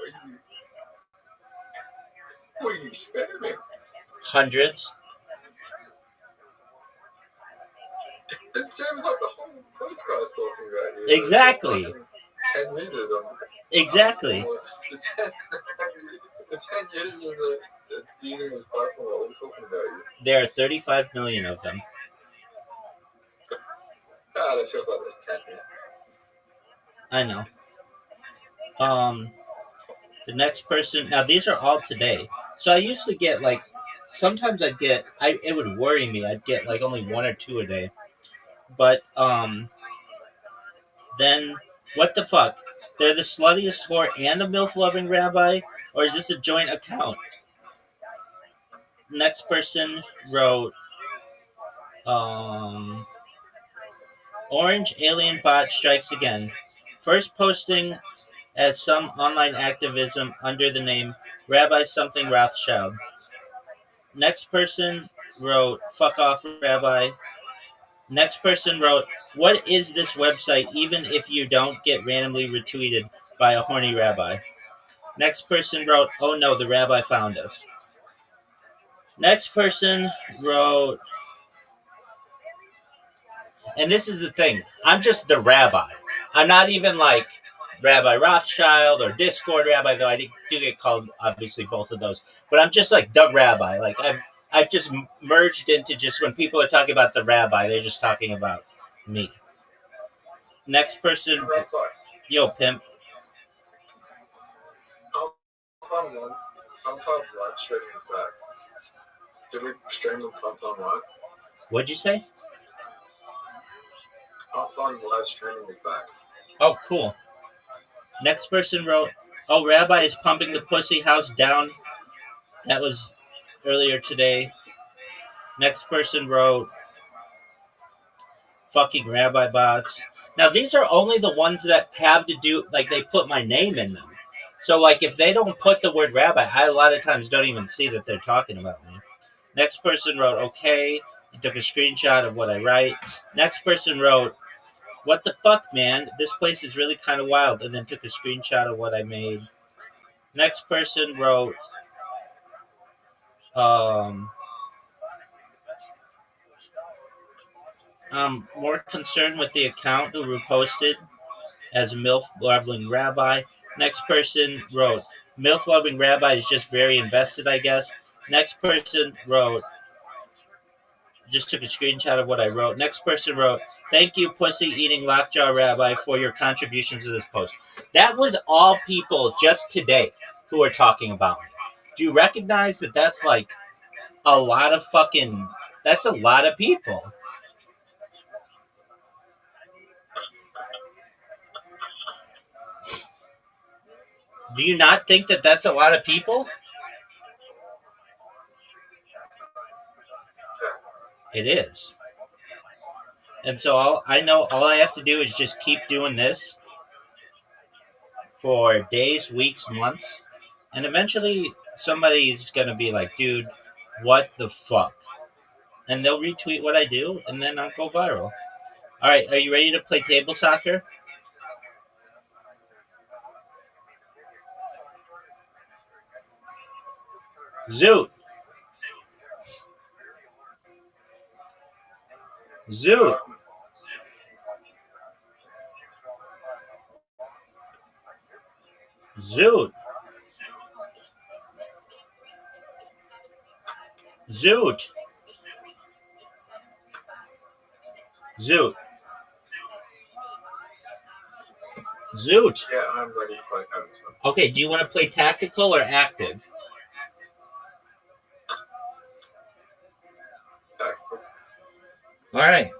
S2: are you spamming?
S11: Hundreds.
S2: It seems like the whole post guy's talking about you.
S11: Exactly.
S2: 10 years of them.
S11: Exactly.
S2: The 10 years of the using this platform, what we're talking about you.
S11: There are 35 million of them.
S2: That feels like there's 10 here.
S11: I know. The next person. Now these are all today. So I used to get like, sometimes I'd get. It would worry me. I'd get like only 1 or 2 a day. But then what the fuck? They're the sluttiest whore and a MILF loving rabbi, or is this a joint account? Next person wrote, Orange alien bot strikes again. First posting as some online activism under the name Rabbi something Rothschild. Next person wrote, fuck off, Rabbi. Next person wrote, what is this website even if you don't get randomly retweeted by a horny rabbi? Next person wrote, oh no, the rabbi found us. Next person wrote, and this is the thing, I'm just the rabbi. I'm not even like Rabbi Rothschild or Discord rabbi, though I do get called obviously both of those. But I'm just like the rabbi. Like I've just merged into just when people are talking about the rabbi, they're just talking about me. Next person, yo pimp.
S2: I'm live streaming back. Did we stream the Pumpkin live?
S11: What'd you say?
S2: I'm live streaming it back.
S11: Oh, cool. Next person wrote, oh, Rabbi is pumping the pussy house down. That was earlier today. Next person wrote, fucking rabbi bots. Now, these are only the ones that have to do, like, they put my name in them. So, like, if they don't put the word rabbi, I a lot of times don't even see that they're talking about me. Next person wrote, okay. He took a screenshot of what I write. Next person wrote, what the fuck, man? This place is really kind of wild. And then took a screenshot of what I made. Next person wrote, I'm more concerned with the account who reposted as MILF Loving Rabbi. Next person wrote, MILF Loving Rabbi is just very invested, I guess. Next person wrote, just took a screenshot of what I wrote. Next person wrote, thank you, pussy eating lockjaw rabbi, for your contributions to this post. That was all people just today who are talking about me. Do you recognize that that's like a lot of fucking, that's a lot of people. Do you not think that that's a lot of people? It is. And so all I have to do is just keep doing this for days, weeks, months, and eventually somebody's gonna be like, dude, what the fuck? And they'll retweet what I do, and then I'll go viral. All right, are you ready to play table soccer? Zoot. Zoot. Zoot. Zoot. Zoot. Zoot.
S2: Yeah, I'm ready to play Counter.
S11: Okay, do you want to play tactical or active? All right.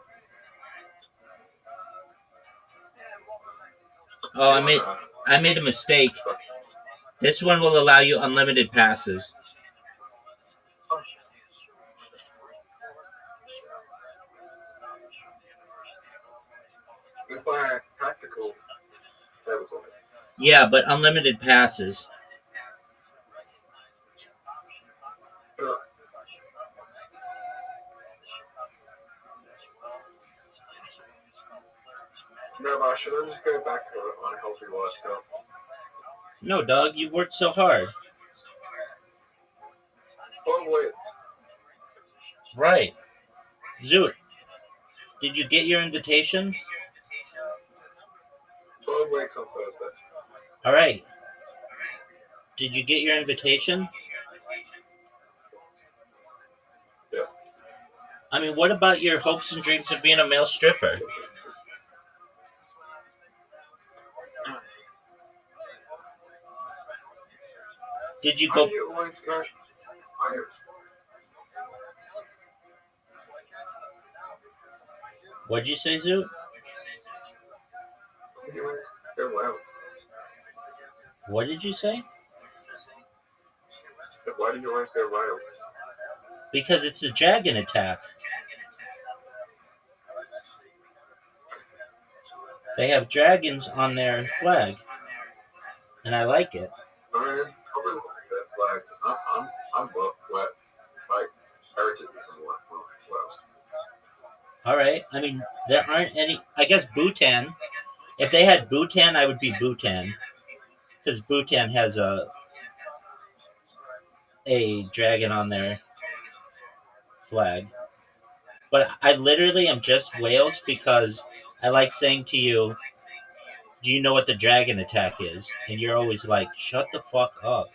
S11: Oh, I made a mistake. This one will allow you unlimited passes.
S2: We play tactical.
S11: Yeah, but unlimited passes.
S2: No, but should I just go back to an unhealthy lifestyle?
S11: No, dog, you worked so hard.
S2: Oh, wait.
S11: Right. Zoot, did you get your invitation?
S2: 12 weeks on Thursday.
S11: All right. Did you get your invitation?
S2: Yeah.
S11: I mean, what about your hopes and dreams of being a male stripper? Did you go? What'd you say, Zoot? What did you say?
S2: Why do you always go wild?
S11: Because it's a dragon attack. They have dragons on their flag, and I like it.
S2: I mean, probably like that flag. I'm both wet. Like, heritage from West.
S11: All right. I mean, there aren't any. I guess Bhutan. If they had Bhutan, I would be Bhutan, because Bhutan has a dragon on their flag. But I literally am just Wales because I like saying to you, do you know what the dragon attack is? And you're always like, shut the fuck up.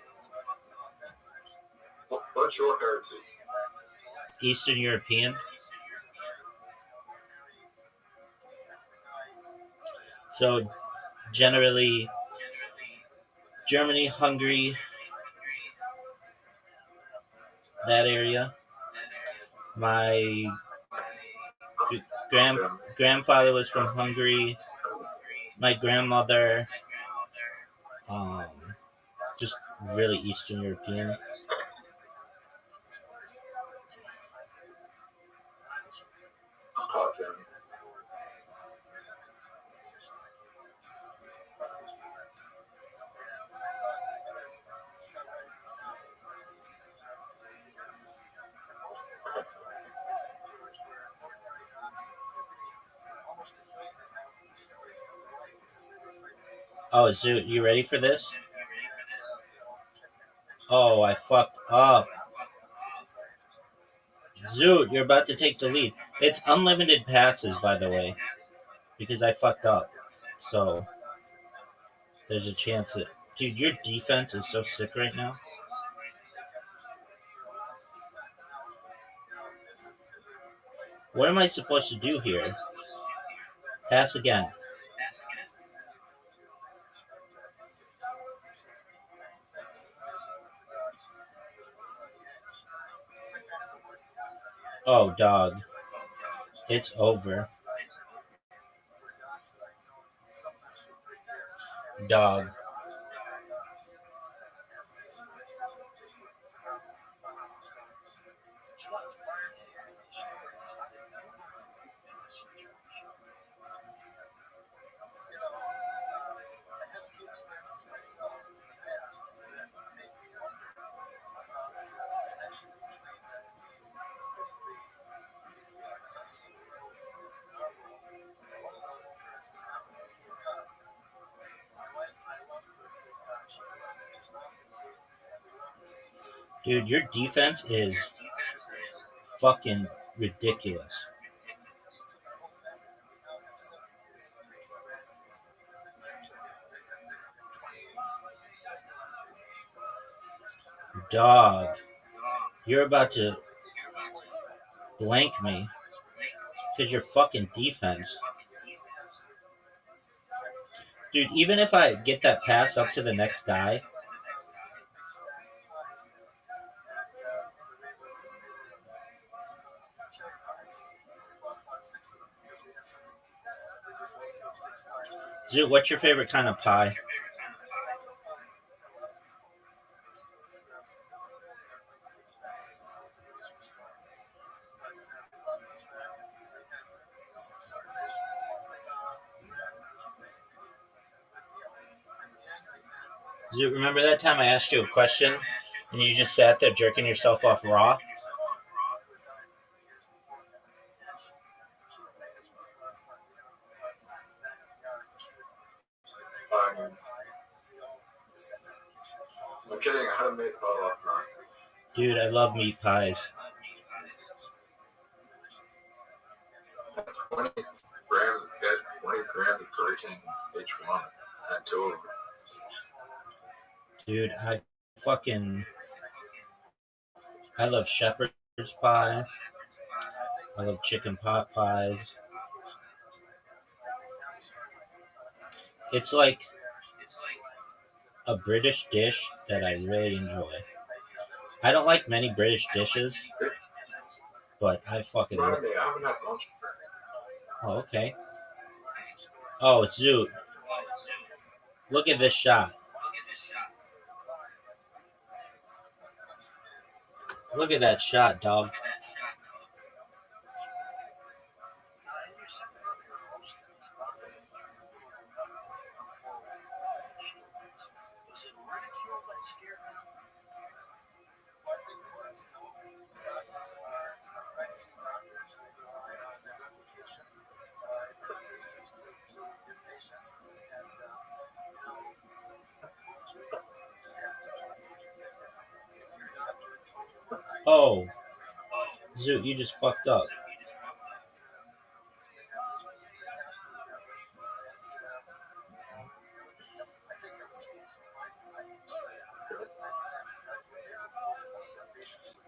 S2: What's your heritage?
S11: Eastern European. So generally Germany, Hungary, that area. My grandfather was from Hungary. My grandmother, just really Eastern European. Oh, Zoot, you ready for this? Oh, I fucked up. Zoot, you're about to take the lead. It's unlimited passes, by the way, because I fucked up. So, there's a chance that... Dude, your defense is so sick right now. What am I supposed to do here? Pass again. Oh, dog. It's over. Dog. Dude, your defense is fucking ridiculous. Dog, you're about to blank me because your fucking defense. Dude, even if I get that pass up to the next guy, Zoo, what's your favorite kind of pie? Zoo, remember that time I asked you a question and you just sat there jerking yourself off raw?
S3: I'm kidding. I had a meat pie last night.
S11: Dude, I love meat pies.
S3: 20 grams of fat, 20 grams of protein each one. And 2 of them.
S11: Dude, I love shepherd's pie. I love chicken pot pies. It's like a British dish that I really enjoy. I don't like many British dishes, but I fucking love it.
S3: I haven't had lunch.
S11: Oh, okay. Oh, Zoot. Look at this shot. Look at that shot, dog. Oh, Zoot, you just fucked up.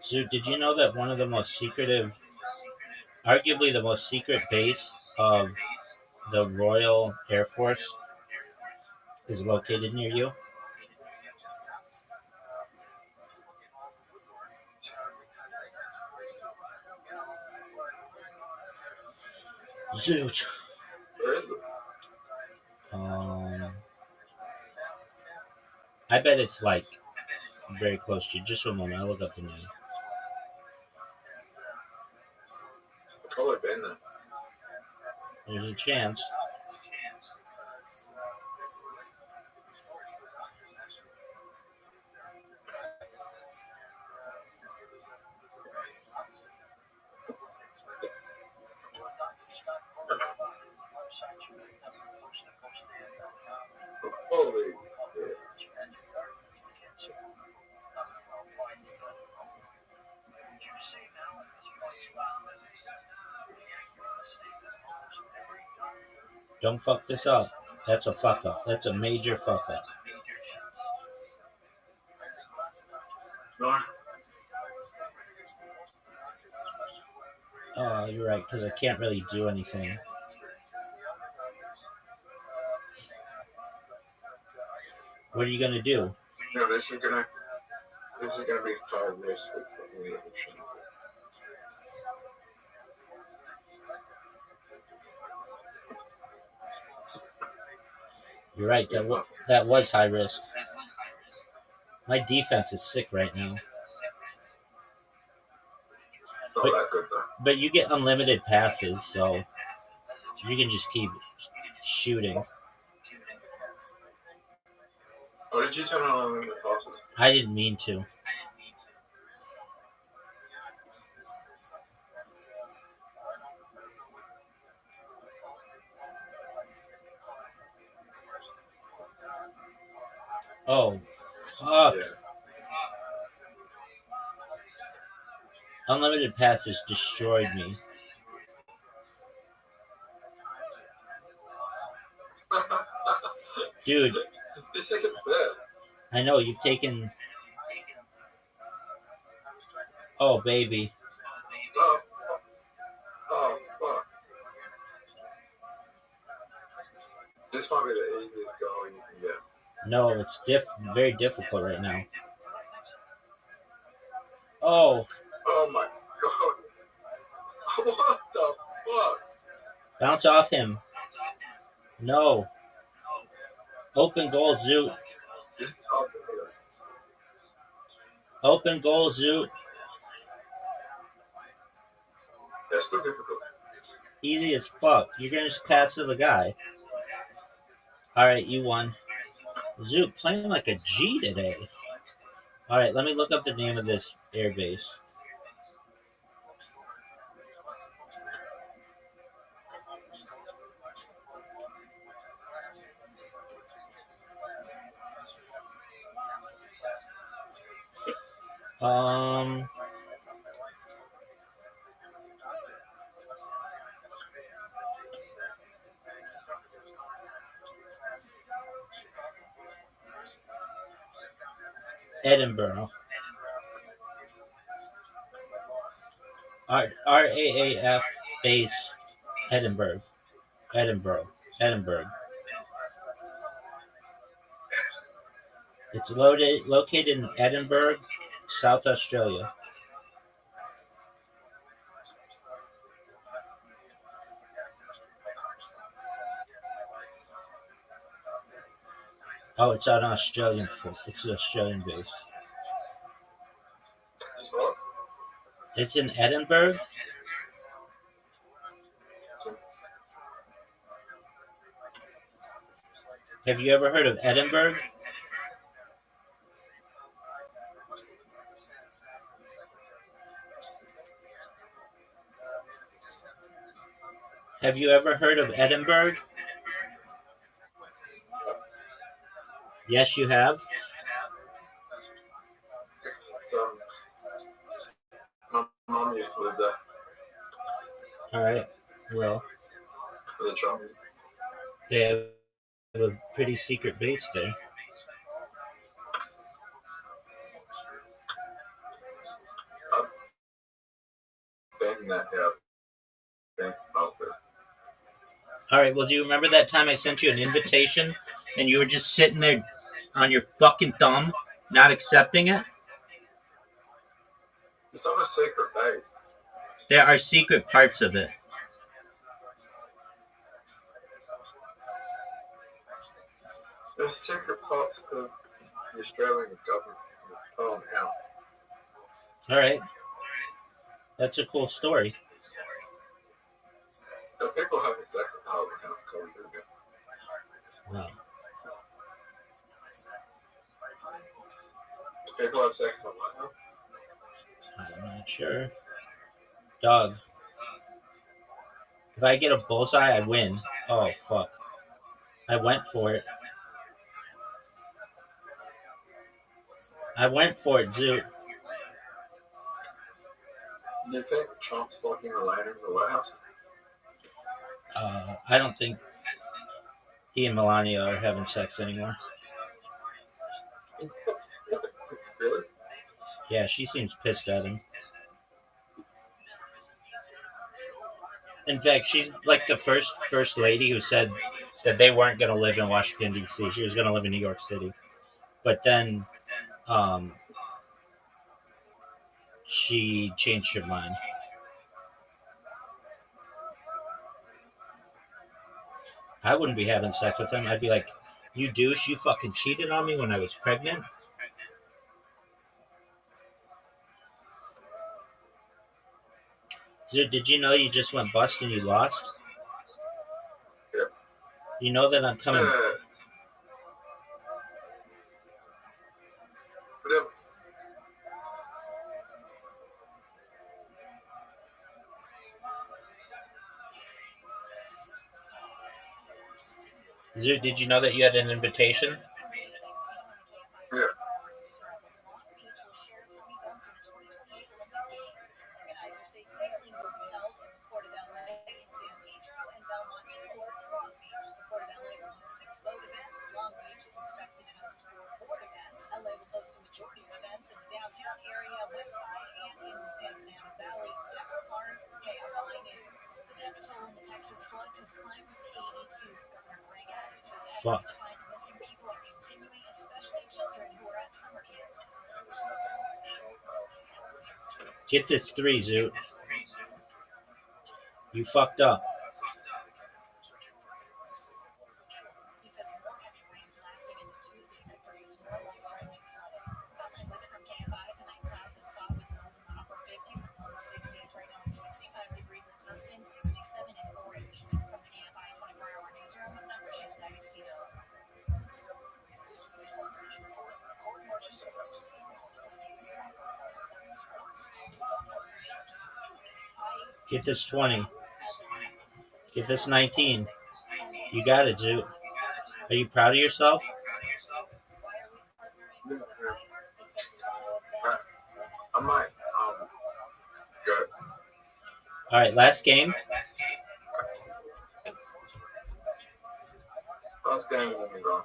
S11: Zoot, did you know that one of the most secretive, arguably the most secret base of the Royal Air Force is located near you? Zoot. I bet it's like very close to you. Just a moment, I'll look up the name.
S3: Probably been there.
S11: There's a chance.
S3: Holy.
S11: Don't fuck this up. That's a fuck up. That's a major fuck up.
S3: No.
S11: Oh, you're right, because I can't really do anything. What are you gonna do?
S3: No, this is gonna be 5 years.
S11: You're right. That was high risk. My defense is sick right now. But you get unlimited passes, so you can just keep shooting.
S3: Oh, did you tell me unlimited passes?
S11: I didn't mean to. Oh, fuck.
S3: Yeah.
S11: Unlimited passes destroyed me. Dude,
S3: This isn't fair.
S11: I know you've taken. Oh, baby.
S3: Oh, fuck. This might be the easiest goal you can get.
S11: No, it's very difficult right now. Oh.
S3: Oh my god. What the fuck?
S11: Bounce off him. No. Open goal, Zoot. Open goal, Zoot.
S3: That's so difficult.
S11: Easy as fuck. You're gonna just pass to the guy. Alright, you won. Zoot playing like a G today. Alright, let me look up the name of this airbase. Edinburgh. RAAF base, Edinburgh. Edinburgh. It's located in Edinburgh, South Australia. Oh, it's an Australian base. It's an Australian base. It's in Edinburgh. Have you ever heard of Edinburgh? Have you ever heard of Edinburgh? Yes, you have.
S3: So, my mom used to live there.
S11: All right. Well, they have a pretty secret base there. All right. Well, do you remember that time I sent you an invitation and you were just sitting there on your fucking thumb, not accepting it?
S3: It's not a secret base.
S11: There are secret parts of it.
S3: There's secret parts to the Australian government.
S11: All right. That's a cool story.
S3: The people have exactly how the house code is.
S11: Wow.
S3: People have sex on my house.
S11: I'm not sure. Dog. If I get a bullseye, I win. Oh, fuck. I went for it. Zoot.
S3: Do you think Trump's fucking related to the White House?
S11: I don't think he and Melania are having sex anymore.
S3: Really?
S11: Yeah, she seems pissed at him. In fact, she's like the first lady who said that they weren't going to live in Washington, D.C. She was going to live in New York City. But then she changed her mind. I wouldn't be having sex with him. I'd be like, you douche, you fucking cheated on me when I was pregnant? Dude, did you know you just went bust and you lost?
S3: Yeah.
S11: You know that I'm coming... Dude, did you know that you had an invitation?
S3: Yeah.
S11: Fuck. Get this 3, Zoot. You fucked up. Get this 20. Get this 19. You got it, Zoot. Are you proud of yourself?
S3: I might. Good.
S11: All right, last game.
S3: Last game will be gone.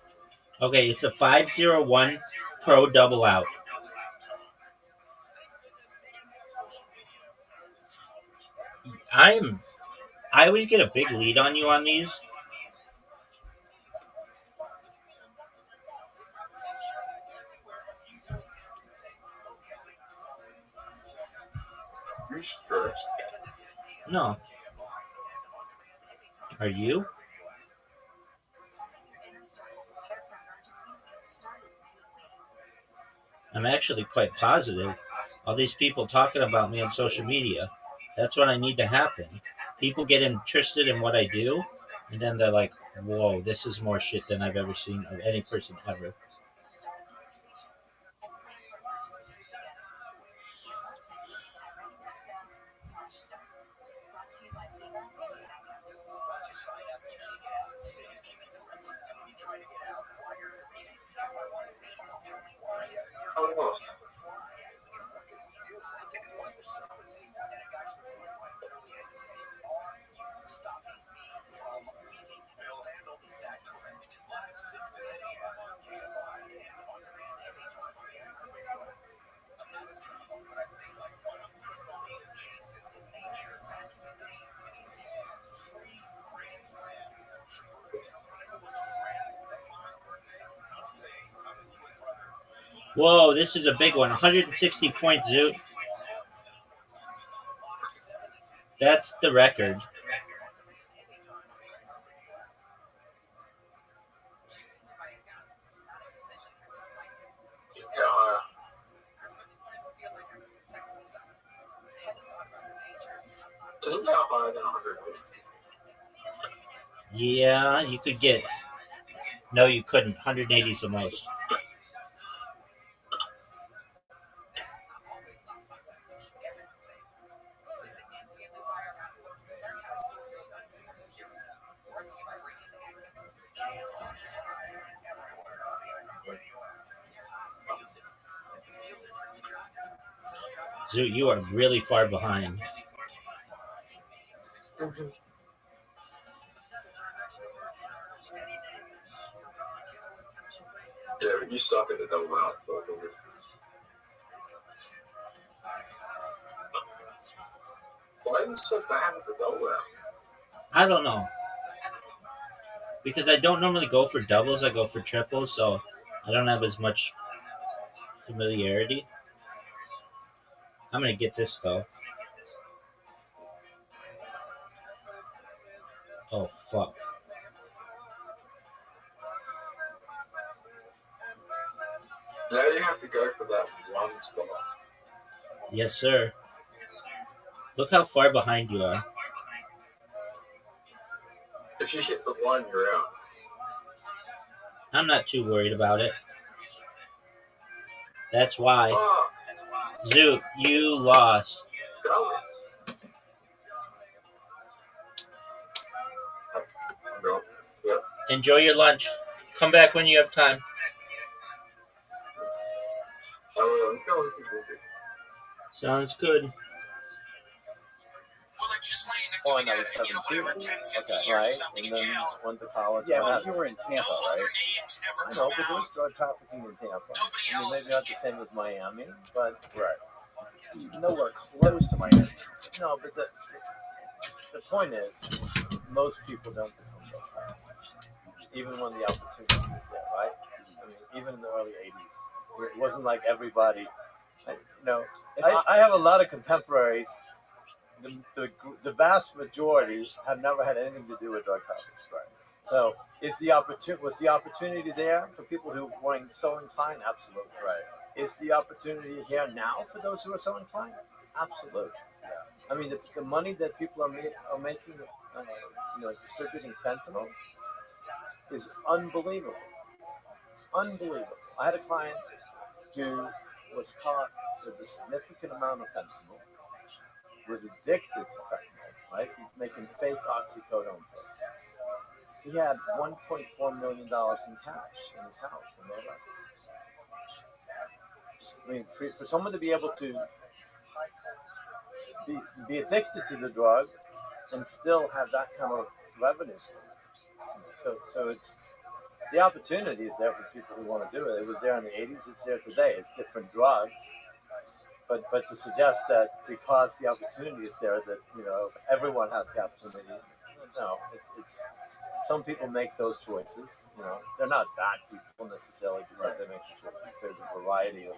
S11: Okay, it's a 5-0-1 pro double out. I always get a big lead on you on these.
S3: You stressed?
S11: No. Are you? I'm actually quite positive. All these people talking about me on social media. That's what I need to happen. People get interested in what I do, and then they're like, whoa, this is more shit than I've ever seen of any person ever.
S3: Almost.
S11: Whoa, this is a big one. 160 points, Zoot. That's the record. Yeah, you could get. No, you couldn't. 180 is the most. Zoot, you are really far behind.
S3: Yeah, but you suck at the double out. Why are you so bad at the double out?
S11: I don't know. Because I don't normally go for doubles, I go for triples, so I don't have as much familiarity. I'm going to get this, though. Oh, fuck.
S3: Now you have to go for that one spot.
S11: Yes, sir. Look how far behind you are.
S3: If you hit the one, you're out.
S11: I'm not too worried about it. That's why.
S3: Oh,
S11: Zoot, you lost.
S3: go. Go. Yep.
S11: Enjoy your lunch. Come back when you have time.
S3: Go and see movie.
S11: Sounds good.
S3: Well, it's just laying
S2: point, I was 17. Okay. Right? And then went to college.
S8: Yeah, but you were in Tampa, right?
S2: I know, but there was drug trafficking in Tampa. I mean, maybe not the same as Miami, but
S8: Nowhere close to Miami.
S2: no, but the point is, most people don't become drug traffickers, even when the opportunity is there, right? I mean, even in the early 80s, it wasn't like everybody. I have a lot of contemporaries. The vast majority have never had anything to do with drug trafficking.
S8: Right.
S2: So, was the opportunity there for people who weren't so inclined? Absolutely.
S8: Right.
S2: Is the opportunity here now for those who are so inclined? Absolutely. Yeah. I mean, the money that people are making, distributing fentanyl, is unbelievable. Unbelievable. I had a client who was caught with a significant amount of fentanyl, was addicted to fentanyl, right? He's making fake oxycodone pills. He had $1.4 million in cash in his house when they arrested him. I mean, for someone to be able to be addicted to the drug and still have that kind of revenue. So it's the opportunity is there for people who want to do it. It was there in the 80s. It's there today. It's different drugs. But to suggest that because the opportunity is there that everyone has the opportunity, no. It's some people make those choices. They're not bad people necessarily because they make the choices. There's a variety of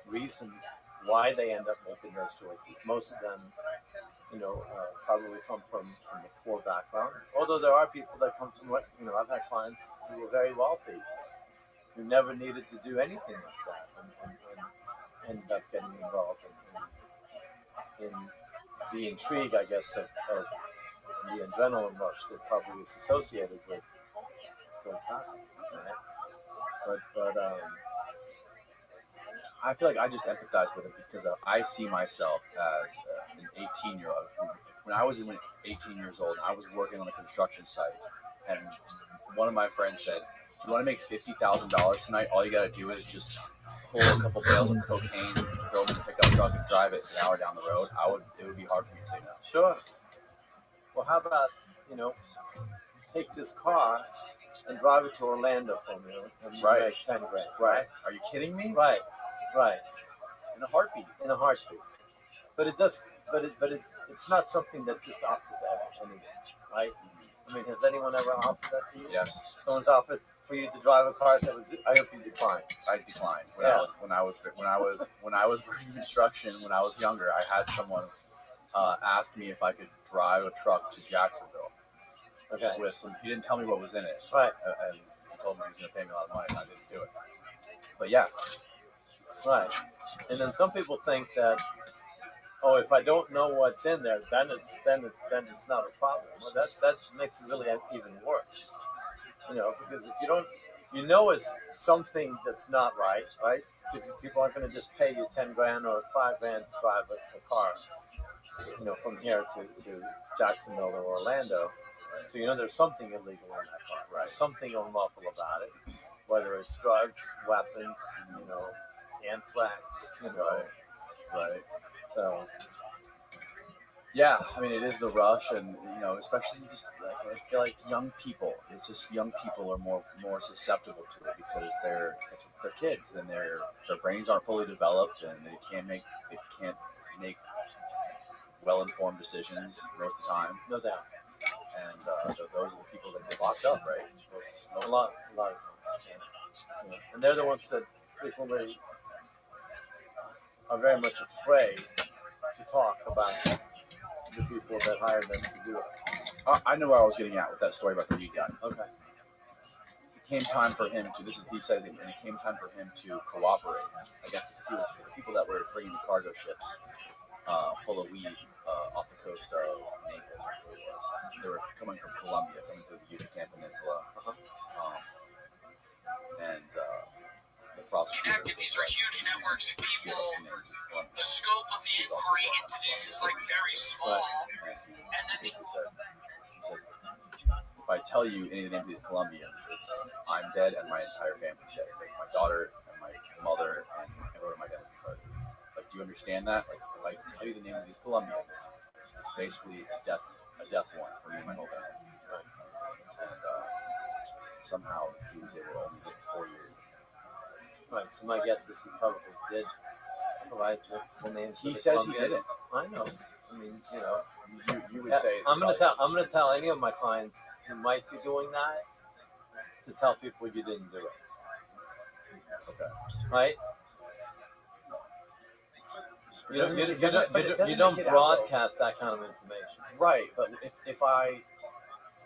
S2: reasons why they end up making those choices. Most of them, probably come from a poor background. Although there are people that come from, I've had clients who were very wealthy, who never needed to do anything like that, and ended up getting involved in the intrigue, I guess, of the adrenaline rush that probably is associated with drug trafficking. Right? But
S8: I feel like I just empathize with it because I see myself as an 18-year-old. When I was 18 years old, I was working on a construction site, and one of my friends said, "Do you want to make $50,000 tonight? All you got to do is just pull a couple bales of cocaine, throw them in the pickup truck, and drive it an hour down the road." It would be hard for me to say no.
S2: Sure. Well, how about take this car and drive it to Orlando for me, and make $10,000.
S8: Right? Are you kidding me?
S2: Right.
S8: In a heartbeat.
S2: But it's not something that's just offered to anyone, right? I mean, has anyone ever offered that to you?
S8: Yes.
S2: Someone's offered for you to drive a car that was. I hope you declined.
S8: I declined when I was working construction. When I was younger, I had someone ask me if I could drive a truck to Jacksonville.
S2: Okay.
S8: He didn't tell me what was in it.
S2: Right.
S8: And he told me he was going to pay me a lot of money, and I didn't do it. But yeah.
S2: Right. And then some people think that, if I don't know what's in there, then it's not a problem. Well, that makes it really even worse. Because if you don't, it's something that's not right? Because people aren't going to just pay you $10,000 or $5,000 to drive a car, from here to Jacksonville or Orlando. So there's something illegal in that car.
S8: Right.
S2: There's something unlawful about it, whether it's drugs, weapons, anthrax,
S8: Right.
S2: So,
S8: yeah, I mean, it is the rush, and especially just I feel like young people. It's just young people are more susceptible to it because they're kids, and their brains aren't fully developed, and they can't make well-informed decisions most of the time.
S2: No doubt.
S8: And those are the people that get locked up, right?
S2: A lot of times. Yeah. And they're the ones that frequently are very much afraid to talk about the people that hired them to do it.
S8: I know where I was getting at with that story about the weed guy.
S2: Okay.
S8: It came time for him to. He said, and it came time for him to cooperate. I guess because he was the people that were bringing the cargo ships full of weed off the coast of Naples. They were coming from Colombia, coming through the Yucatan Peninsula, and the prosecutor.
S3: These are huge networks of people. The scope of the inquiry into this is very small.
S8: And then he said, if I tell you any of the names of these Colombians, I'm dead and my entire family's dead. It's like my daughter and my mother and everyone in my family. Do you understand that? If I tell you the name of these Colombians, it's basically a death
S2: death warrant for me and my whole family. And somehow he was able to only get 4 years.
S7: Right. So my guess is he probably did provide the names.
S2: He
S7: of the
S2: says he
S7: Colombians.
S2: didn't.
S7: I know. I mean, you know,
S2: You would say
S7: I'm gonna tell any of my clients who might be doing that to tell people you didn't do it.
S2: Okay.
S7: Right? You don't
S2: get out,
S7: broadcast that kind of information.
S2: Right, but if I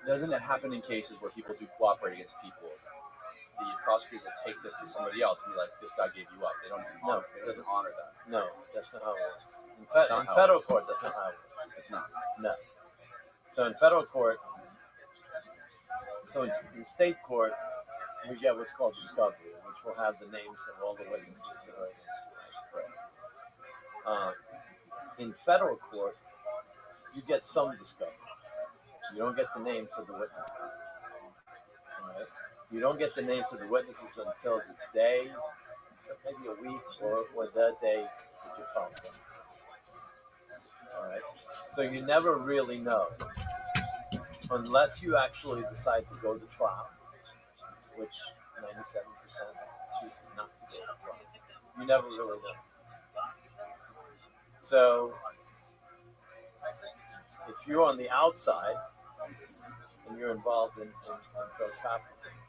S2: doesn't it happen in cases where people do cooperate against people? The prosecutors will take this to somebody else and be like, "This guy gave you up." They don't. It doesn't honor that.
S7: No, that's not how it works. In
S2: not how
S7: federal court, that's not how it works.
S2: It's not.
S7: No. So in federal court, in state court, we get what's called discovery, which will have the names of all the witnesses that are against you. In federal court, you get some discovery. You don't get the names of the witnesses. All right? You don't get the names of the witnesses until the day, so maybe a week or the day that you file statements. All right. So you never really know unless you actually decide to go to trial, which 97% chooses not to go to trial. You never really know. So if you're on the outside and you're involved in drug trafficking,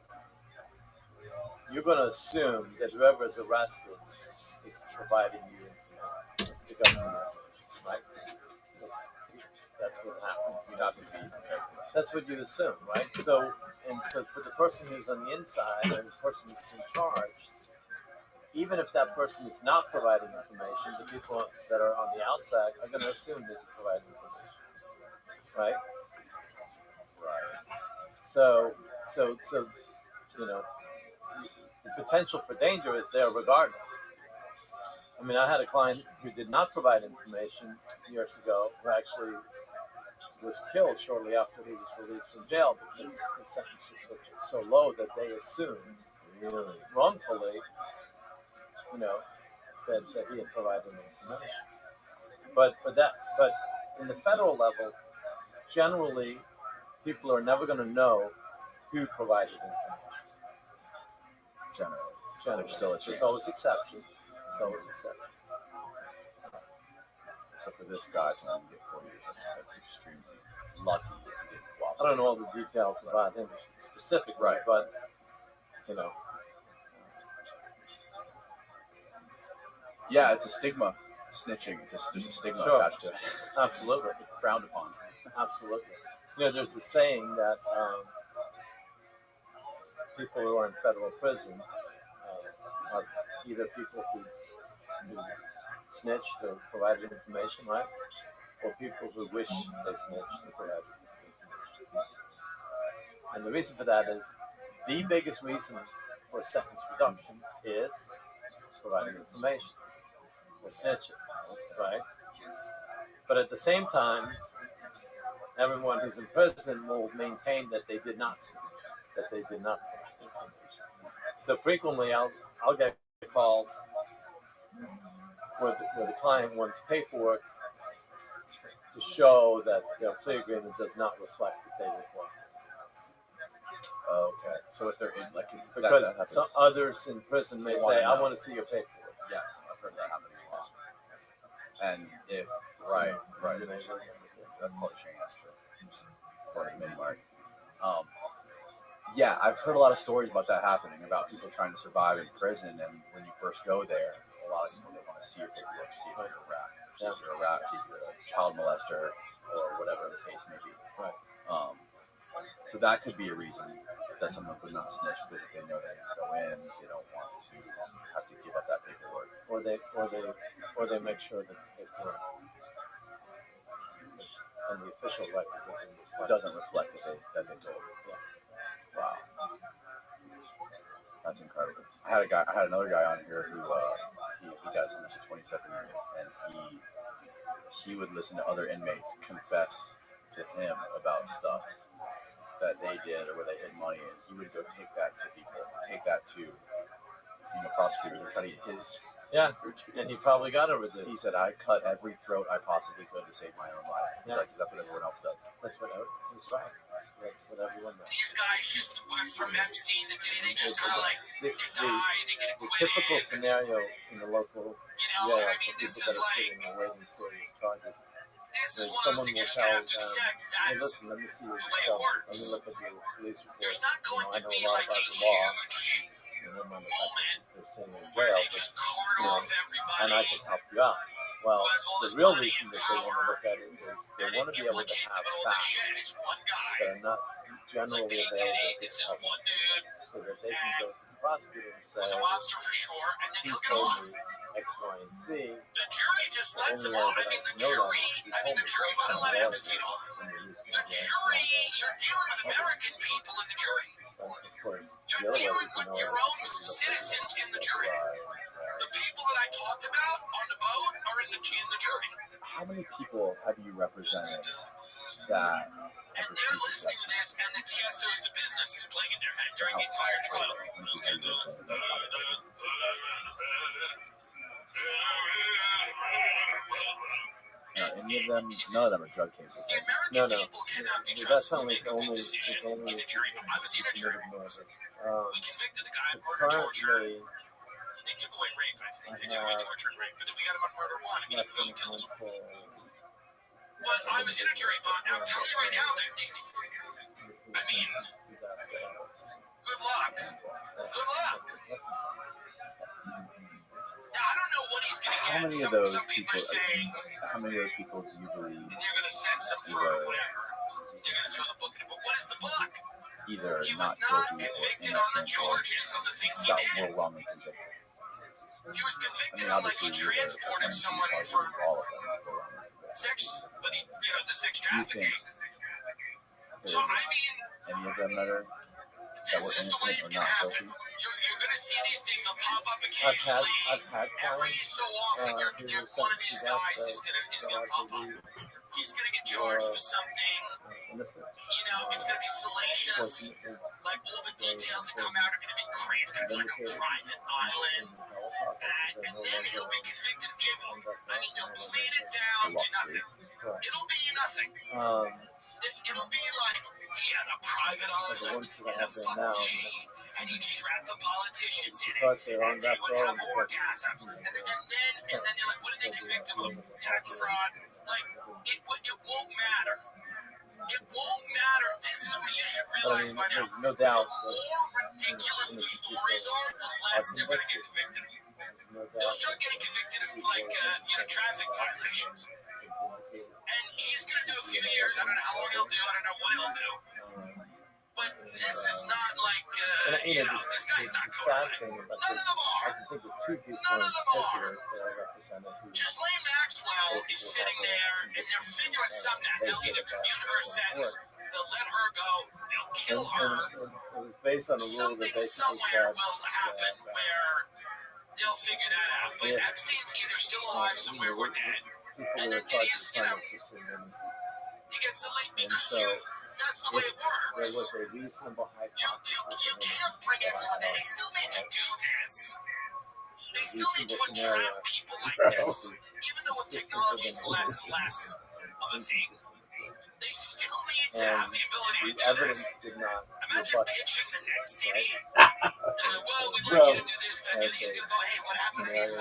S7: you're going to assume that whoever is arrested is providing you information, the government information, right? That's what happens. You have to be. That's what you assume, right? So for the person who's on the inside and the person who's been charged, even if that person is not providing information, the people that are on the outside are going to assume that you're providing information, right?
S2: Right.
S7: So you know, the potential for danger is there regardless. I mean, I had a client who did not provide information years ago who actually was killed shortly after he was released from jail because his sentence was so low that they assumed, really wrongfully, you know, that he had provided information. But in the federal level, generally, people are never going to know who provided information. Generally.
S2: There's still a chance.
S7: There's always exceptions.
S2: So for this guy to only get 4 years, that's extremely lucky if he didn't cooperate.
S7: I don't know all the details about him specifically,
S2: right?
S7: But you know,
S2: yeah, it's a stigma. Snitching, there's a stigma attached to it.
S7: Absolutely,
S2: it's frowned upon.
S7: Absolutely. You know, there's a saying that people who are in federal prison are either people who snitched or provided information, right? Or people who wish they snitched and provided information. And the reason for that is the biggest reason for sentence reductions is providing information or snitching, right? But at the same time, everyone who's in prison will maintain that they did not snitch, that they did not provide information. So frequently, I'll get calls where the client wants paperwork to show that their plea agreement does not reflect that they were cooperating.
S2: Okay. So if they're in, like,
S7: because some others in prison may say, "I want to see your paperwork."
S2: Yes, I've heard that happen a lot. And if right, that's probably Shane, or Mid-Mark. Yeah, I've heard a lot of stories about that happening, about people trying to survive in prison, and when you first go there, a lot of people, they want to see your paperwork, see if you're a rat, see if you're a child molester, or whatever the case may be.
S7: Right.
S2: So that could be a reason that someone would not snitch, because if they know they're going to go in, they don't want to have to give up that paperwork.
S7: Or they make sure that the paperwork and the official record
S2: doesn't reflect that they told.
S7: Yeah.
S2: Wow. That's incredible. I had another guy on here who he got sentenced to 27 years, and he would listen to other inmates confess to him about stuff that they did or where they hid money, and he would go take that to people, take that to prosecutors, and try to get his Yeah, and he probably got over it. He said, "I cut every throat I possibly could to save my own life." He's like, 'cause that's what everyone else does. That's what everyone does.
S3: These guys just from Epstein, they just kind of like die, they get
S2: The
S3: acquitted.
S2: typical scenario in the local
S3: You know,
S2: jail
S3: I
S2: for
S3: mean,
S2: people
S3: this
S2: that
S3: is
S2: are
S3: like,
S2: sitting and waiting serious charges.
S3: this is one of
S2: Someone
S3: those
S2: will
S3: things
S2: tell
S3: you just have to accept.
S2: hey,
S3: That's
S2: listen, let me see your
S3: the way it
S2: stuff. Let
S3: works.
S2: me look at your police report.
S3: There's not going
S2: I
S3: to
S2: know
S3: be
S2: a lot
S3: like a
S2: about the law.
S3: huge
S2: And then on the fact
S3: moment
S2: that they're sitting in
S3: where
S2: jail,
S3: they just cart
S2: you know,
S3: off everybody
S2: and I can help you out. Well,
S3: who has all
S2: the
S3: this
S2: real
S3: money
S2: reason
S3: and
S2: that they want to
S3: power
S2: look at it is they
S3: and
S2: want to be able to
S3: implicate
S2: have
S3: them in all this
S2: facts
S3: shit. It's one guy.
S2: that are not
S3: It's
S2: generally
S3: like P.
S2: available
S3: Diddy.
S2: to
S3: It's
S2: the
S3: this
S2: public,
S3: one dude
S2: so that they can go to the prosecutor and say,
S3: was a monster for sure, and then
S2: he
S3: he'll get
S2: told
S3: off.
S2: me X, Y, and Z.
S3: The jury just
S2: The
S3: lets
S2: only
S3: him
S2: way
S3: off.
S2: that I can know that is
S3: The jury might have let Epstein off. The jury, you're dealing with American people in the jury.
S2: Of course,
S3: You're dealing with your own citizens in the jury. The people that I talked about on the boat are in the jury.
S2: How many people have you represented that
S3: And they're listening to this, and the Tiesto's the business is playing in their head during the entire trial.
S2: Any of them? None of them are drug cases.
S3: The American people cannot be trusted to make a good decision in the jury. I was in a jury. We convicted the guy of murder, torture. They took away rape, I think. They took away torture and rape, but then we got him on murder one. I mean, he really killed us. But I was in a jury, but I'm telling you right now, I mean, good luck. Good luck. Now, I don't know what he's going to get.
S2: How many of those people? How many of those people do you believe
S3: they're going to send some for whatever? They're going to throw the book in it. But what is the book?
S2: either
S3: He
S2: not
S3: was not
S2: guilty or
S3: convicted on the
S2: innocent or
S3: charges of the things he
S2: got
S3: did.
S2: were wrongly convicted?
S3: He was convicted on like he
S2: obviously,
S3: transported someone for
S2: all of them were wrongly convicted.
S3: sex, but he, the sex trafficking. So I mean,
S2: Any of them that are
S3: this
S2: were
S3: is the way
S2: innocent
S3: it's
S2: or
S3: gonna
S2: not
S3: happen.
S2: guilty?
S3: You're gonna see these things will pop up occasionally.
S2: I've had
S3: Every so often, one of these guys is gonna pop up. He's gonna get charged with something.
S2: innocent.
S3: It's gonna be salacious. Like all the details that come out are gonna be crazy. It's gonna be like a private island. And then he'll be convicted of jail. I mean, he'll plead it down to nothing. It'll be nothing. It'll be like he had a private island and a fucking machine, and he'd strap the politicians in it, and they would have orgasms. And then they're like, what did they convict him of? Tax fraud. Like, it won't matter. It won't matter. This is what you should realize by now.
S2: No doubt.
S3: The more ridiculous the stories are, the less they're going to get convicted of. They'll start getting convicted of, like, traffic violations. And he's going to do a few years. I don't know how long he'll do. I don't know what he'll do. But this is not like, this guy's not going to. None of them are. None of them are. Ghislaine Maxwell is sitting there, and they're figuring something out. They'll either commute her sentence, they'll let her go, they'll kill her. Something somewhere will happen where they'll figure that out. But Epstein's either still alive somewhere or dead. And then Diddy's, he gets a late because that's the way it works. You can't bring everyone there. They still need to do this. They still need to entrap people like this. Even though with technology it's less and less of a thing, they still need to have the ability to do this. Imagine pitching the next Diddy. Well, we'd like you to do this, then he's going to go, hey, what happened to these?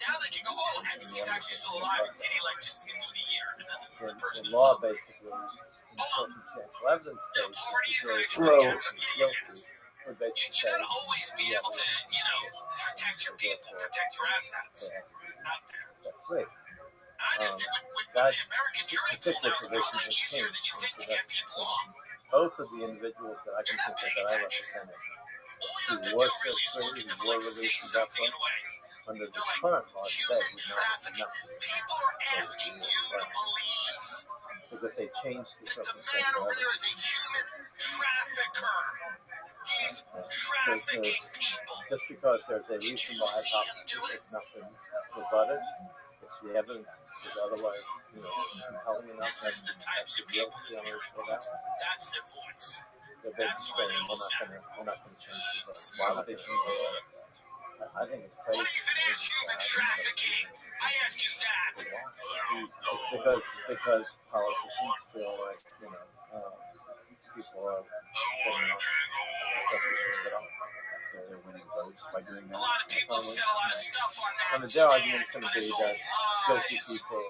S3: Now they can go, oh, Epstein's actually still alive, and Diddy, just he's doing a year, and then the person is
S2: law basically, in circumstantial evidence
S3: the
S2: case,
S3: parties that
S2: true.
S3: you gotta always be able to, protect your people, protect your assets out there. I just think with the American jury pool now, it's probably easier than you think to get people off.
S2: Both of the individuals that I can think of that I represented, who were released from death under the current law today, would not have enough.
S3: People are asking you to believe
S2: Because if they changed the
S3: that the man over there is a human trafficker. He's trafficking people.
S2: Just because there's a reasonable hypothesis, there's nothing to rebut it. If the evidence is otherwise, compelling enough,
S3: this is the types of people that the jury wants. That's their voice.
S2: they're
S3: That's
S2: basically
S3: where they
S2: saying
S3: will sound.
S2: we're not going to change it. Why would they change it? I think it's crazy.
S3: What even is human trafficking? I ask you that.
S2: Because politicians feel like, people are they're winning votes by doing that.
S3: A lot of people have said a lot of stuff on that.
S2: And their argument is going to be that guilty people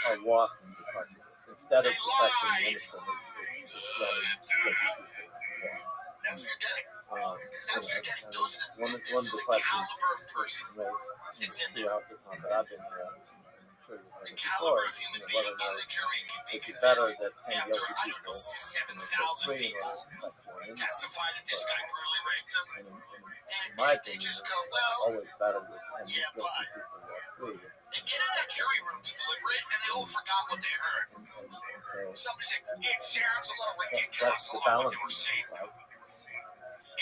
S2: are walking the country. Instead of protecting the innocent, it's letting guilty people walk.
S3: That's what you're getting.
S2: One of the questions raised throughout the time that I've been here, I'm sure you've heard it before, is whether or not it's better that 10 guilty people are free in order to protect one innocent. And in my opinion, it's always better that 10 guilty people are free.
S3: They get in that jury room to deliberate, and they all forgot what they heard. Somebody said, it sounds a little ridiculous, a lot of what they were saying.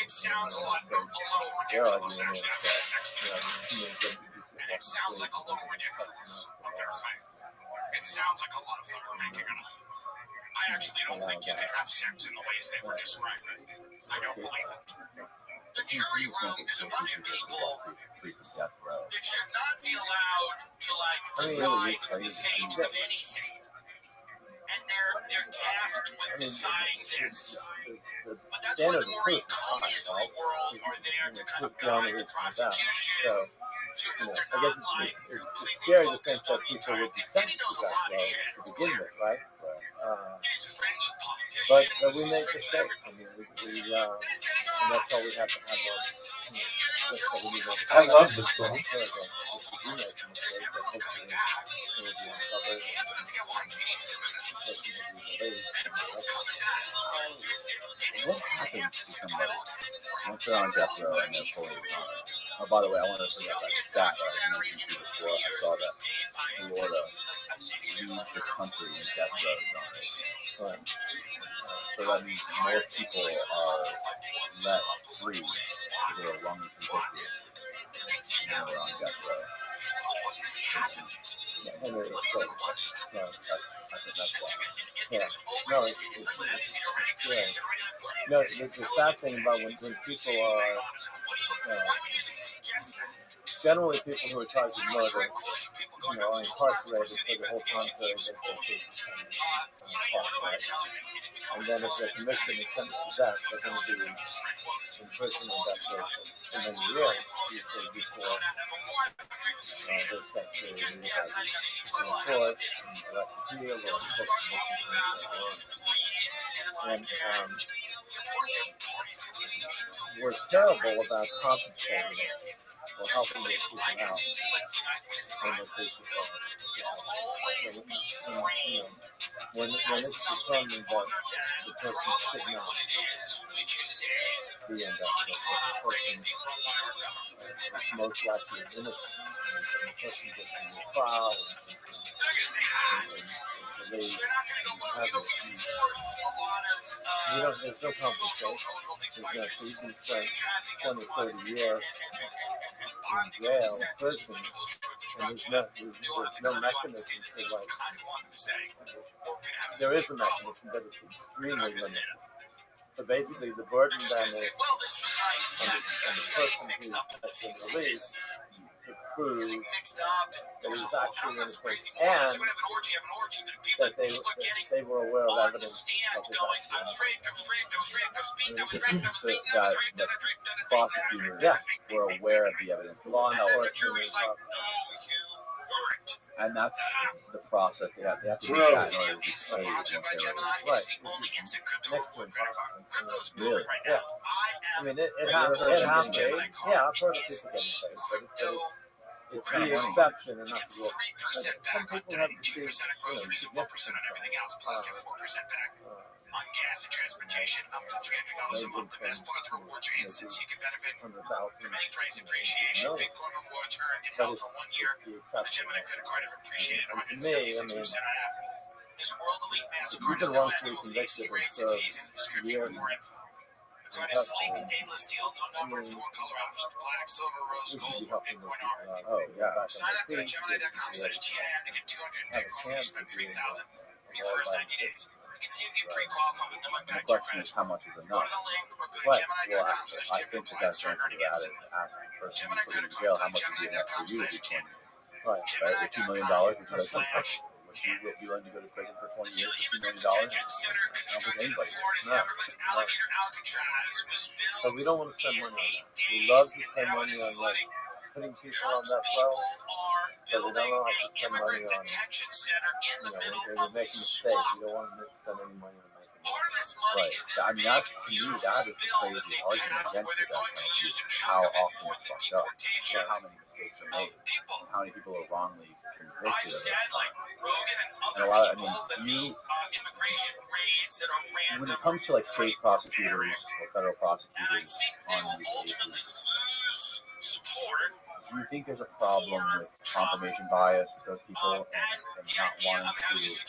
S3: It sounds a little ridiculous, actually. I've had sex with and it sounds like a little ridiculous, what they're saying. It sounds like a lot of them are making it up. I actually don't think you can have sex in the ways they were describing. I don't believe it. The jury room is a bunch of people that should not be allowed to, decide the fate of anything. And they're tasked with deciding this. But that's what the more economies of the world are there to kind of guide the prosecution.
S2: I guess it's scary to think that people would be sentenced to that to begin with, right? But we make mistakes. And that's all we have to have.
S11: I love this song.
S2: What happens to somebody once they're on death row and they're fully gone? Oh, by the way, I want to bring up that stat that I mentioned to you before. I saw that Florida leads the country in death row zones. So that means more people are let free because they are wrongly convicted than are on death row. Yeah, and it's so, no, I think that's why. Yeah. No, the sad thing about when people are generally people who are charged with murder, are incarcerated for the whole time period that their case is and then if they're convicted and sentenced to death, they're going to be in prison and death row for many years, usually before they're set to court and appeal or and we're terrible about compensating or helping those people out when their cases are. When it's determined that the person should not be in that case, the person is most likely innocent, and the person gets in the trial and they have it. There's no compensation. So you can spend 20, 30 years in jail, in prison, and there's no mechanism to there is a mechanism, but it's extremely limited. So basically, the burden then is on the person who's been released to prove that he's actually innocent and that they were aware of evidence of his actual that prosecutors were aware of the evidence. Law enforcement. And that's the process they have to do that in order to be paid once they're released. Really? Yeah. I mean, it happens. Yeah, I've heard of people getting paid, but it's the exception and not the rule. Some people have received significant
S3: on gas and transportation, up to $300 a month. The best bonds rewards your instance. You can benefit from any price appreciation. Bitcoin rewards earned if held for 1 year. The Gemini credit card have appreciated 176% on average. This World Elite MasterCard is now at no fees. See rates and fees in the description for more info. The card is sleek, stainless steel, no number, 4 color options: black, silver, rose gold, or Bitcoin armor.
S2: Oh, yeah.
S3: Sign up at Gemini.com/TIM to get 200 Bitcoin. You spend 3,000.
S2: for your first 90 days. You can see if you pre-qualify with them on
S10: The question is, how much is enough? But, well, actually, I think the best answer to that is ask the person who put in jail how much would be enough for you to be 20 years. Right. With $2 million, would you be willing to go to prison for 20 years for $2 million? I don't think anybody would.
S4: No. But we don't want to spend money on that. We love to spend money on like putting people on that flow, but we don't know how to spend money on, when we make a mistake, we don't want to spend any money on making mistakes.
S10: Right. I mean, that's, to me, that is the crazy argument against it. How often it's fucked up. Right. How many mistakes are made. How many people are wrongly convicted of it. And a lot of, I mean, when it comes to like state prosecutors or federal prosecutors on these cases, do you think there's a problem with confirmation bias with those people and not wanting to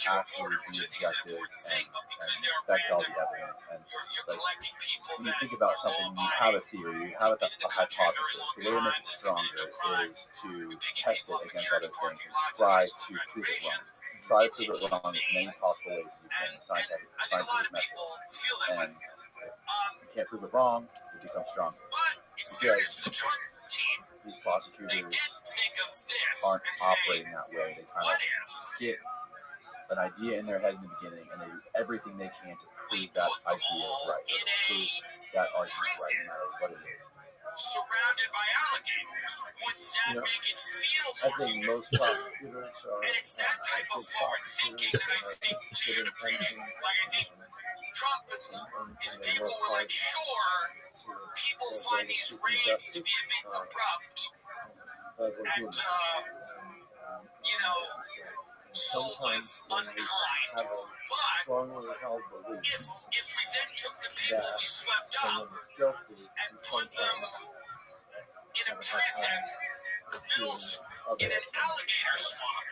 S10: actually be objective and inspect all the evidence? And like, when you think about something, you have a theory, you have a hypothesis. The way to make it stronger is to test it against other things and try to prove it wrong. Try to prove it wrong in many possible ways as you can, scientific method. And if you can't prove it wrong, it becomes stronger. Because these prosecutors aren't operating that way. They kind of get an idea in their head in the beginning, and they do everything they can to prove that idea is right, or to prove that argument is right, no matter what it is.
S2: Surrounded by alligators. Would that make it feel
S4: I think most prosecutors are
S2: and it's that type of forward thinking that I think should have been. Like I think Trump and his people were like, sure, people find these raids to be a bit abrupt. And, soulless, unkind. But if we then took the people we swept up and put them in a prison built in an alligator swamp,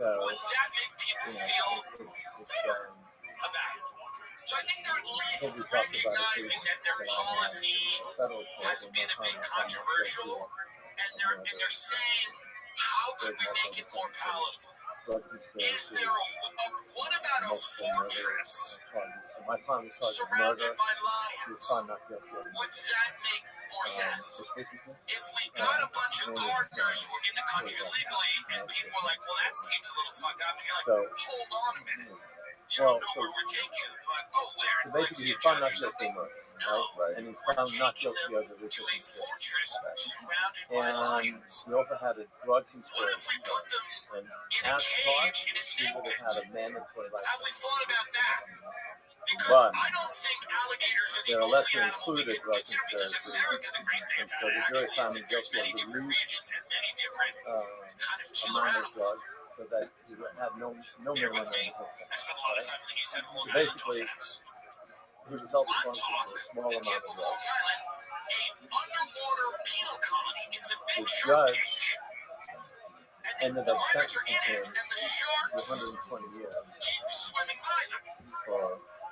S2: would that make people feel better about it? So I think they're at least recognizing that their policy has been a bit controversial, and they're saying, how could we make it more palatable? Is there what about a fortress surrounded by lions? Would that make more sense? If we got a bunch of gardeners who are in the country legally, and people are like, well, that seems a little fucked up, and you're like, hold on a minute. You don't know where we're taking you, but where?
S4: So basically, he's found not guilty of murder, right? And he's found not guilty of the ritual conspiracy. And we also had a drug conspiracy. And past trials, he would have had a mandatory life sentence.
S2: Have we thought about that? Because
S4: But
S2: I don't think alligators are the
S4: there are
S2: only
S4: lesser
S2: animal we
S4: included
S2: can
S4: drug
S2: consider, because
S4: conspiracies.
S2: America, the great thing
S4: And
S2: about
S4: so
S2: it
S4: the jury
S2: actually is
S4: found
S2: that
S4: him
S2: there's
S4: guilty
S2: many
S4: of the
S2: different
S4: least
S2: regions and many different kind of killer
S4: amount of
S2: animals.
S4: drugs, so that he would have no
S2: Bear
S4: minimum
S2: with me.
S4: mandatory
S2: I
S4: sentence.
S2: spent a lot of time in the East End
S4: So
S2: Long Island, no
S4: basically,
S2: offense.
S4: he was held responsible for a small amount of
S2: Tip of Long
S4: drugs.
S2: Island, a underwater penal colony. It's a big
S4: The
S2: shark
S4: judge
S2: cage. And
S4: ended
S2: the
S4: up
S2: miners are
S4: sentencing
S2: in it,
S4: him
S2: and the
S4: to
S2: sharks
S4: 120 years
S2: keep swimming by them.
S4: for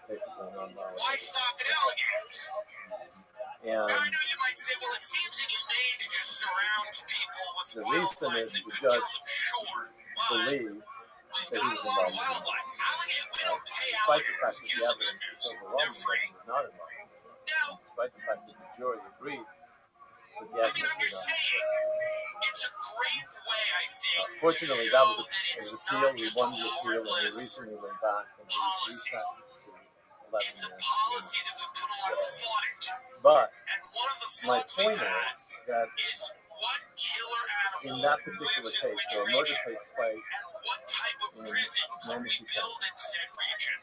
S4: basically nonviolent.
S2: Why stop at alligators? Now, I
S4: And
S2: know you might say, well, it seems inhumane to just surround people with
S4: the reason
S2: wildlife
S4: is
S2: that
S4: the
S2: could kill
S4: judge
S2: them, sure. But
S4: believed
S2: we've
S4: that he
S2: got
S4: was
S2: a lot of
S4: involved in it.
S2: wildlife. Alligator, we don't pay
S4: Despite the fact
S2: alligators.
S4: that the
S2: Use them
S4: evidence
S2: in
S4: was
S2: news.
S4: overwhelming
S2: They're
S4: that
S2: free.
S4: he was not involved.
S2: Now,
S4: Despite the fact that the jury agreed that the
S2: I mean,
S4: evidence
S2: I'm
S4: was
S2: just
S4: not.
S2: saying, it's a great way, I think,
S4: Fortunately,
S2: to
S4: that
S2: show
S4: was
S2: that
S4: it
S2: it's
S4: was appeal.
S2: not
S4: We
S2: just a
S4: won the appeal, and we
S2: heartless
S4: recently went back and we was
S2: policy.
S4: resentenced to 11
S2: It's a
S4: years.
S2: policy that we put a lot of thought into.
S4: But
S2: And one of the
S4: my
S2: thoughts
S4: point
S2: we've had
S4: is that
S2: is what killer
S4: in
S2: animal
S4: that particular
S2: lives in
S4: case,
S2: which
S4: so a murder
S2: region,
S4: takes place
S2: and what type of
S4: in
S2: prison could we
S4: Manatee
S2: build
S4: County.
S2: in said region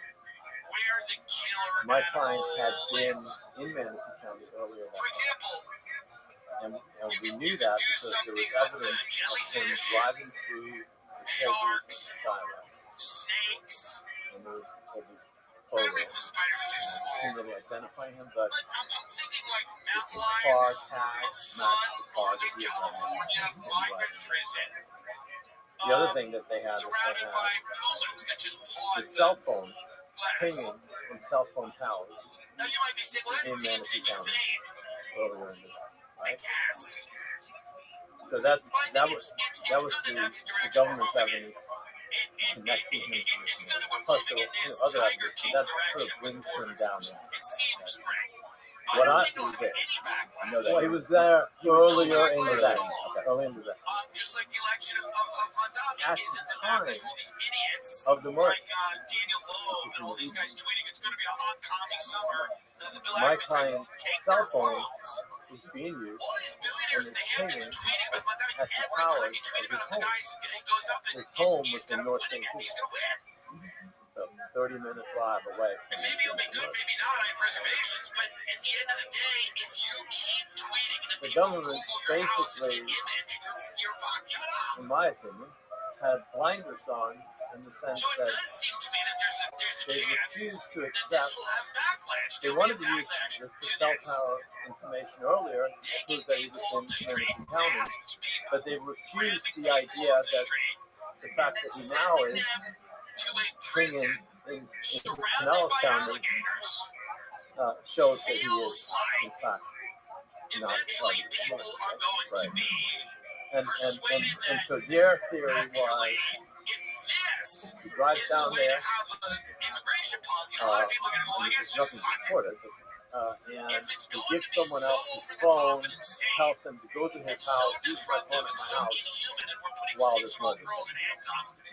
S2: where the killer
S4: My client had
S2: animal
S4: been
S2: lives.
S4: in Manatee County earlier
S2: For
S4: that
S2: example,
S4: month, and we knew that because there was evidence of him driving through the cages
S2: sharks,
S4: in Skyway.
S2: snakes.
S4: And there was
S2: I
S4: photo.
S2: think the spiders are too small.
S4: Couldn't really identify him, but
S2: But I'm thinking like
S4: his
S2: mountain
S4: car
S2: lions,
S4: tag
S2: a
S4: matched
S2: fun
S4: the car that
S2: Northern
S4: he had
S2: California migrant prison.
S4: The other thing that they had was
S2: Surrounded by
S4: they
S2: pumas that just paw
S4: had
S2: at
S4: the cell
S2: the
S4: phone
S2: glass.
S4: pinging from cell phone towers
S2: Now you might be saying, well, that
S4: in
S2: seems
S4: Manatee County
S2: inhumane.
S4: earlier in the day,
S2: I
S4: right?
S2: guess.
S4: So that
S2: But I
S4: was
S2: think it's
S4: the
S2: good that that's the direction we're
S4: government's
S2: moving in.
S4: evidence
S2: connecting him to this movie. Plus, there was other evidence, so that sort of brings him down there. What I do there,
S8: I know that.
S2: well, he was there earlier in the day. Early in the day.
S3: Just like the election of Van Damme
S2: At
S3: isn't
S2: the
S3: the madness
S2: time
S3: for these idiots.
S2: of the murder,
S3: Daniel Loeb and all these guys tweeting it's going to be a hot comedy summer. The Bill
S2: my
S3: Ackman
S2: client's
S3: take
S2: cell
S3: their
S2: phone
S3: phones.
S2: was being used
S3: All these billionaires in the Hamptons tweeting about Van Damme.
S2: at the
S3: Every
S2: towers
S3: time you tweet
S2: of his
S3: about him, the
S2: home.
S3: guy goes up and
S2: His home
S3: he's
S2: was
S3: going
S2: in
S3: to
S2: North
S3: win
S2: St.
S3: again.
S2: Pete,
S3: He's going to win.
S2: so 30-minute drive away.
S3: And maybe it'll be good, maybe not. I have reservations, but at the end of the day, if you keep tweeting and
S2: The
S3: people
S2: government
S3: Google your house and
S2: basically,
S3: your image, you're fucked. Shut up.
S2: in my opinion, had blinders on in the sense
S3: So it
S2: that
S3: does seem to me that there's a
S2: they
S3: chance
S2: refused to
S3: that
S2: accept.
S3: this will have backlash.
S2: They wanted to use the cell tower information earlier to prove that he was in Hamilton County, but they refused the idea that the fact that he now is singing in Pinellas County shows that he is, in fact, not
S3: Eventually,
S2: like
S3: people are going to be
S2: and so their theory was he drives down there,
S3: a lot of people are going to go, I guess
S2: there's
S3: just
S2: nothing to
S3: fuck
S2: support it, and he gives someone else his phone, tells them to go to his house, use my phone at my house while there's no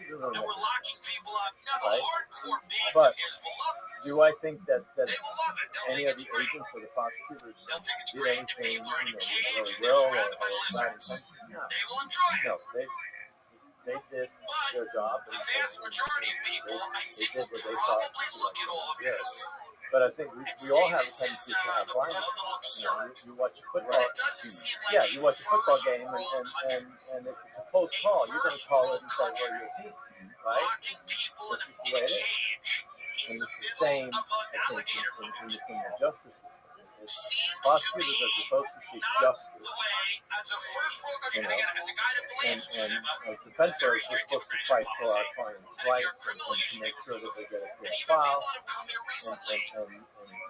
S3: and we're locking people up. Now, the
S2: Right?
S3: hardcore base
S2: But
S3: of his will love this.
S2: do I think that
S3: They will love it. They'll
S2: any
S3: think
S2: of
S3: it's
S2: the
S3: great.
S2: agents or the prosecutors
S3: They'll think it's
S2: did
S3: great that
S2: anything,
S3: people are in a cage
S2: really
S3: and they're
S2: well or
S3: surrounded by
S2: bad
S3: lizards.
S2: intentions? No.
S3: They will enjoy it.
S2: No, they did their job.
S3: The vast majority of people, I think,
S2: did
S3: will
S2: what they thought.
S3: probably look at all of this.
S2: But I think we all have a tendency to have blinders. You watch a football.
S3: It doesn't seem like
S2: Yeah,
S3: a
S2: you watch a football
S3: first
S2: game,
S3: world country.
S2: and if it's a close call, you're going to call it and say, well, your team, right?
S3: Locking people
S2: This is the
S3: in
S2: way
S3: a
S2: it is.
S3: cage
S2: And
S3: in the
S2: it's the same,
S3: middle of an
S2: I think,
S3: alligator
S2: in
S3: pond
S2: the criminal justice system.
S3: seems to
S2: Prosecutors
S3: be
S2: are supposed to seek
S3: not
S2: justice,
S3: the way, as a first world country,
S2: You
S3: and
S2: know,
S3: again, as a guy that believes we should
S2: and
S3: have
S2: as defense lawyers, we're supposed to fight for our clients' rights and to make sure that they get a fair trial
S3: that have come here recently
S2: and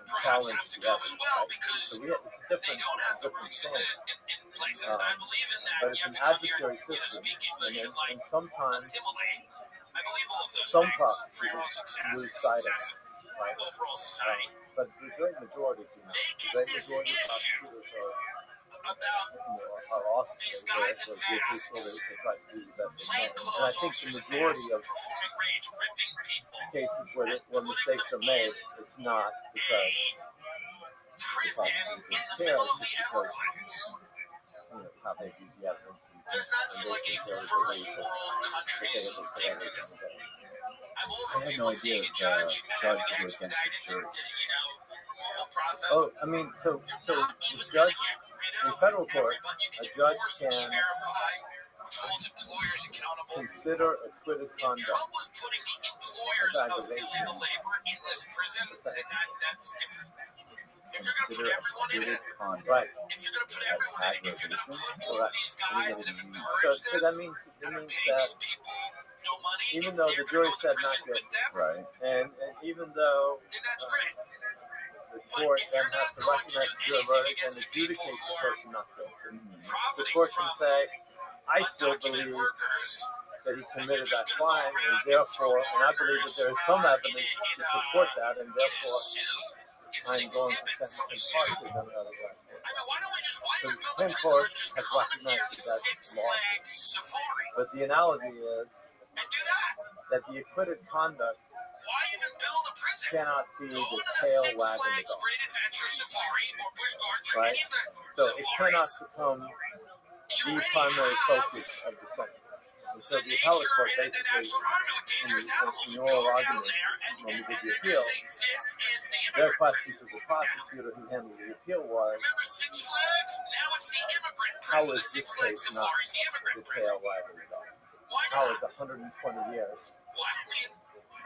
S3: perhaps
S2: challenge
S3: have to
S2: the
S3: go as
S2: evidence.
S3: well
S2: Right?
S3: because
S2: So it's a
S3: they
S2: different,
S3: don't have the roots in
S2: thing.
S3: places. And I believe in that.
S2: But
S3: You
S2: it's
S3: have
S2: an
S3: to come here
S2: adversary
S3: and
S2: system,
S3: speak English and like
S2: and sometimes
S3: assimilate. I believe all of those
S2: some
S3: things for your own
S2: prosecutors
S3: success,
S2: lose
S3: the
S2: sight of
S3: success
S2: it.
S3: of
S2: Right?
S3: overall society.
S2: But the great majority do not. The great majority of prosecutors are awesome.
S3: These
S2: They're
S3: guys in
S2: good people.
S3: masks,
S2: They try to do the best they
S3: plain
S2: can. And I
S3: clothes
S2: think the
S3: officers in
S2: majority
S3: masks
S2: of
S3: performing rage, ripping people.
S2: cases where mistakes are made, it's not because
S3: Prison in the middle of the Everglades
S2: how they use the evidence
S3: does not seem like a first world country's thing to do. I'm all for
S8: I had
S3: people
S8: no idea
S3: seeing a
S8: that
S3: judge and
S8: judge
S3: having
S8: would go against
S3: expedited
S8: the jury.
S3: removal process.
S2: Oh, I mean, so the
S3: Not even
S2: judge
S3: gonna get rid
S2: in
S3: of
S2: federal court,
S3: everybody. You
S2: a
S3: can
S2: judge
S3: enforce
S2: can
S3: E-Verify, which holds employers accountable.
S2: consider acquitted
S3: If
S2: conduct
S3: Trump was putting the employers
S2: as
S3: of
S2: aggravation.
S3: illegal labor in this prison, then that was different. If you're going to put
S8: Consider
S3: everyone in it,
S8: acquitted conduct
S2: Right.
S3: if you're going to put everyone in it, if you're going to put all of these guys and have
S2: So,
S3: encouraged
S2: so that
S3: this,
S2: means
S3: and are
S2: that
S3: paying these people no money,
S2: even
S3: if
S2: though
S3: they're
S2: the
S3: gonna
S2: jury
S3: go to
S2: said
S3: prison
S2: not guilty,
S3: with them,
S8: Right.
S2: and even though
S3: then that's great.
S2: the court then has to recognize the jury verdict and adjudicate the person not guilty, the
S3: Profiting
S2: court can
S3: from
S2: say, I still
S3: undocumented
S2: believe
S3: workers,
S2: that he committed that crime, and therefore, and I believe that there is some evidence to support that, and therefore, I'm going to sentence him harshly than the other guys.
S3: I mean, why don't we just, why
S2: So the
S3: even build a
S2: Supreme
S3: prison?
S2: Court
S3: Let's just
S2: has
S3: commandeer
S2: recognized
S3: the
S2: that
S3: Six
S2: law.
S3: Flags Safari
S2: But the analogy is
S3: and do that.
S2: that the acquitted conduct
S3: Why even build a prison?
S2: cannot be
S3: Go
S2: the
S3: into the
S2: tail
S3: Six
S2: wagging the
S3: Flags
S2: dog,
S3: Great Adventure Safari or Busch Gardens or
S2: right?
S3: any of the
S2: So it cannot
S3: safaris.
S2: become
S3: You
S2: the
S3: already
S2: primary
S3: have
S2: focus of the sentence. And so
S3: the
S2: the appellate
S3: nature
S2: court
S3: and the
S2: basically,
S3: natural environment with dangerous animals.
S2: in
S3: You
S2: oral
S3: go down
S2: argument,
S3: there
S2: when we did the
S3: they're
S2: appeal,
S3: gonna say, this is the
S2: their
S3: immigrant
S2: question
S3: prison.
S2: to the prosecutor who handled the appeal was,
S3: Remember Six Flags? Now it's the immigrant
S2: how
S3: prison. The
S2: is
S3: Six
S2: this
S3: Flags
S2: case not
S3: Safari is the
S2: the
S3: immigrant
S2: tail
S3: prison.
S2: wagging the dog?
S3: Why
S2: How
S3: not?
S2: is 120 years
S3: Why? I mean,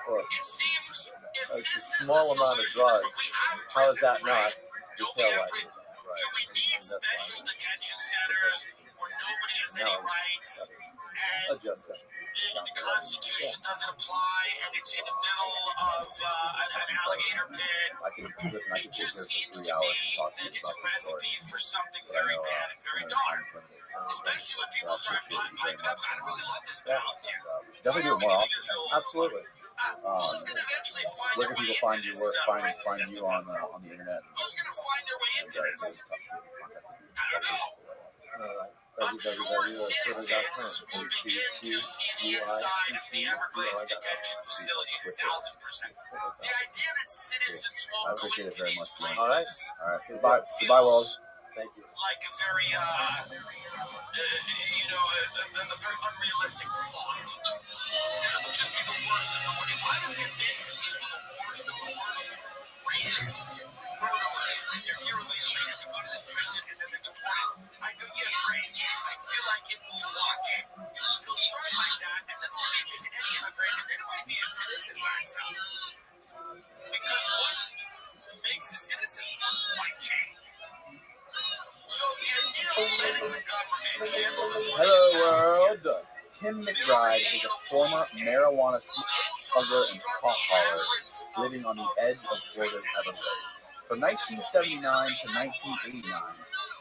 S2: for
S3: it seems if
S2: a
S3: this is
S2: small
S3: the
S2: amount of
S3: solution,
S2: drugs,
S3: we have
S2: how is that
S3: prisons,
S2: not
S3: right?
S2: the
S3: Don't we
S2: tail
S3: have
S2: wagging the
S3: prisons?
S2: dog?
S3: Do we need special detention centers where nobody has any rights? And the Constitution doesn't apply, and it's in the middle of an alligator pit. It just seems to me that it's a recipe for something very bad and very dark. Especially when people start piping up. I really love this volunteer.
S2: Definitely do it more often.
S5: Absolutely.
S3: Who's going to eventually find
S2: Where
S3: their
S2: can
S3: way
S2: people
S3: into
S2: find you?
S3: this
S2: Find you on the internet?
S3: Who's going to find their way into this? I don't know. I'm sure citizens will begin to see the inside of the Everglades detention facility 1,000%. The idea that citizens won't go into these places
S2: All right. Goodbye, world.
S3: Thank you. Like a very, a very unrealistic thought. That it will just be the worst of the worst. If I was convinced that these were the worst of the worst, rapists, murderers, they're here illegally, have to go to this prison, and then they're deported, I go, yeah, great. I feel like it will watch. It'll start like that, and then there'll be just any immigrant, and then it might be a citizen wax out. Because what makes a citizen might change. So the idea of letting the government handle this.
S2: Hello, world. Tim McBride is a former marijuana smuggler and pot hauler living on the edge of Florida's Everglades. From 1979 to 1989,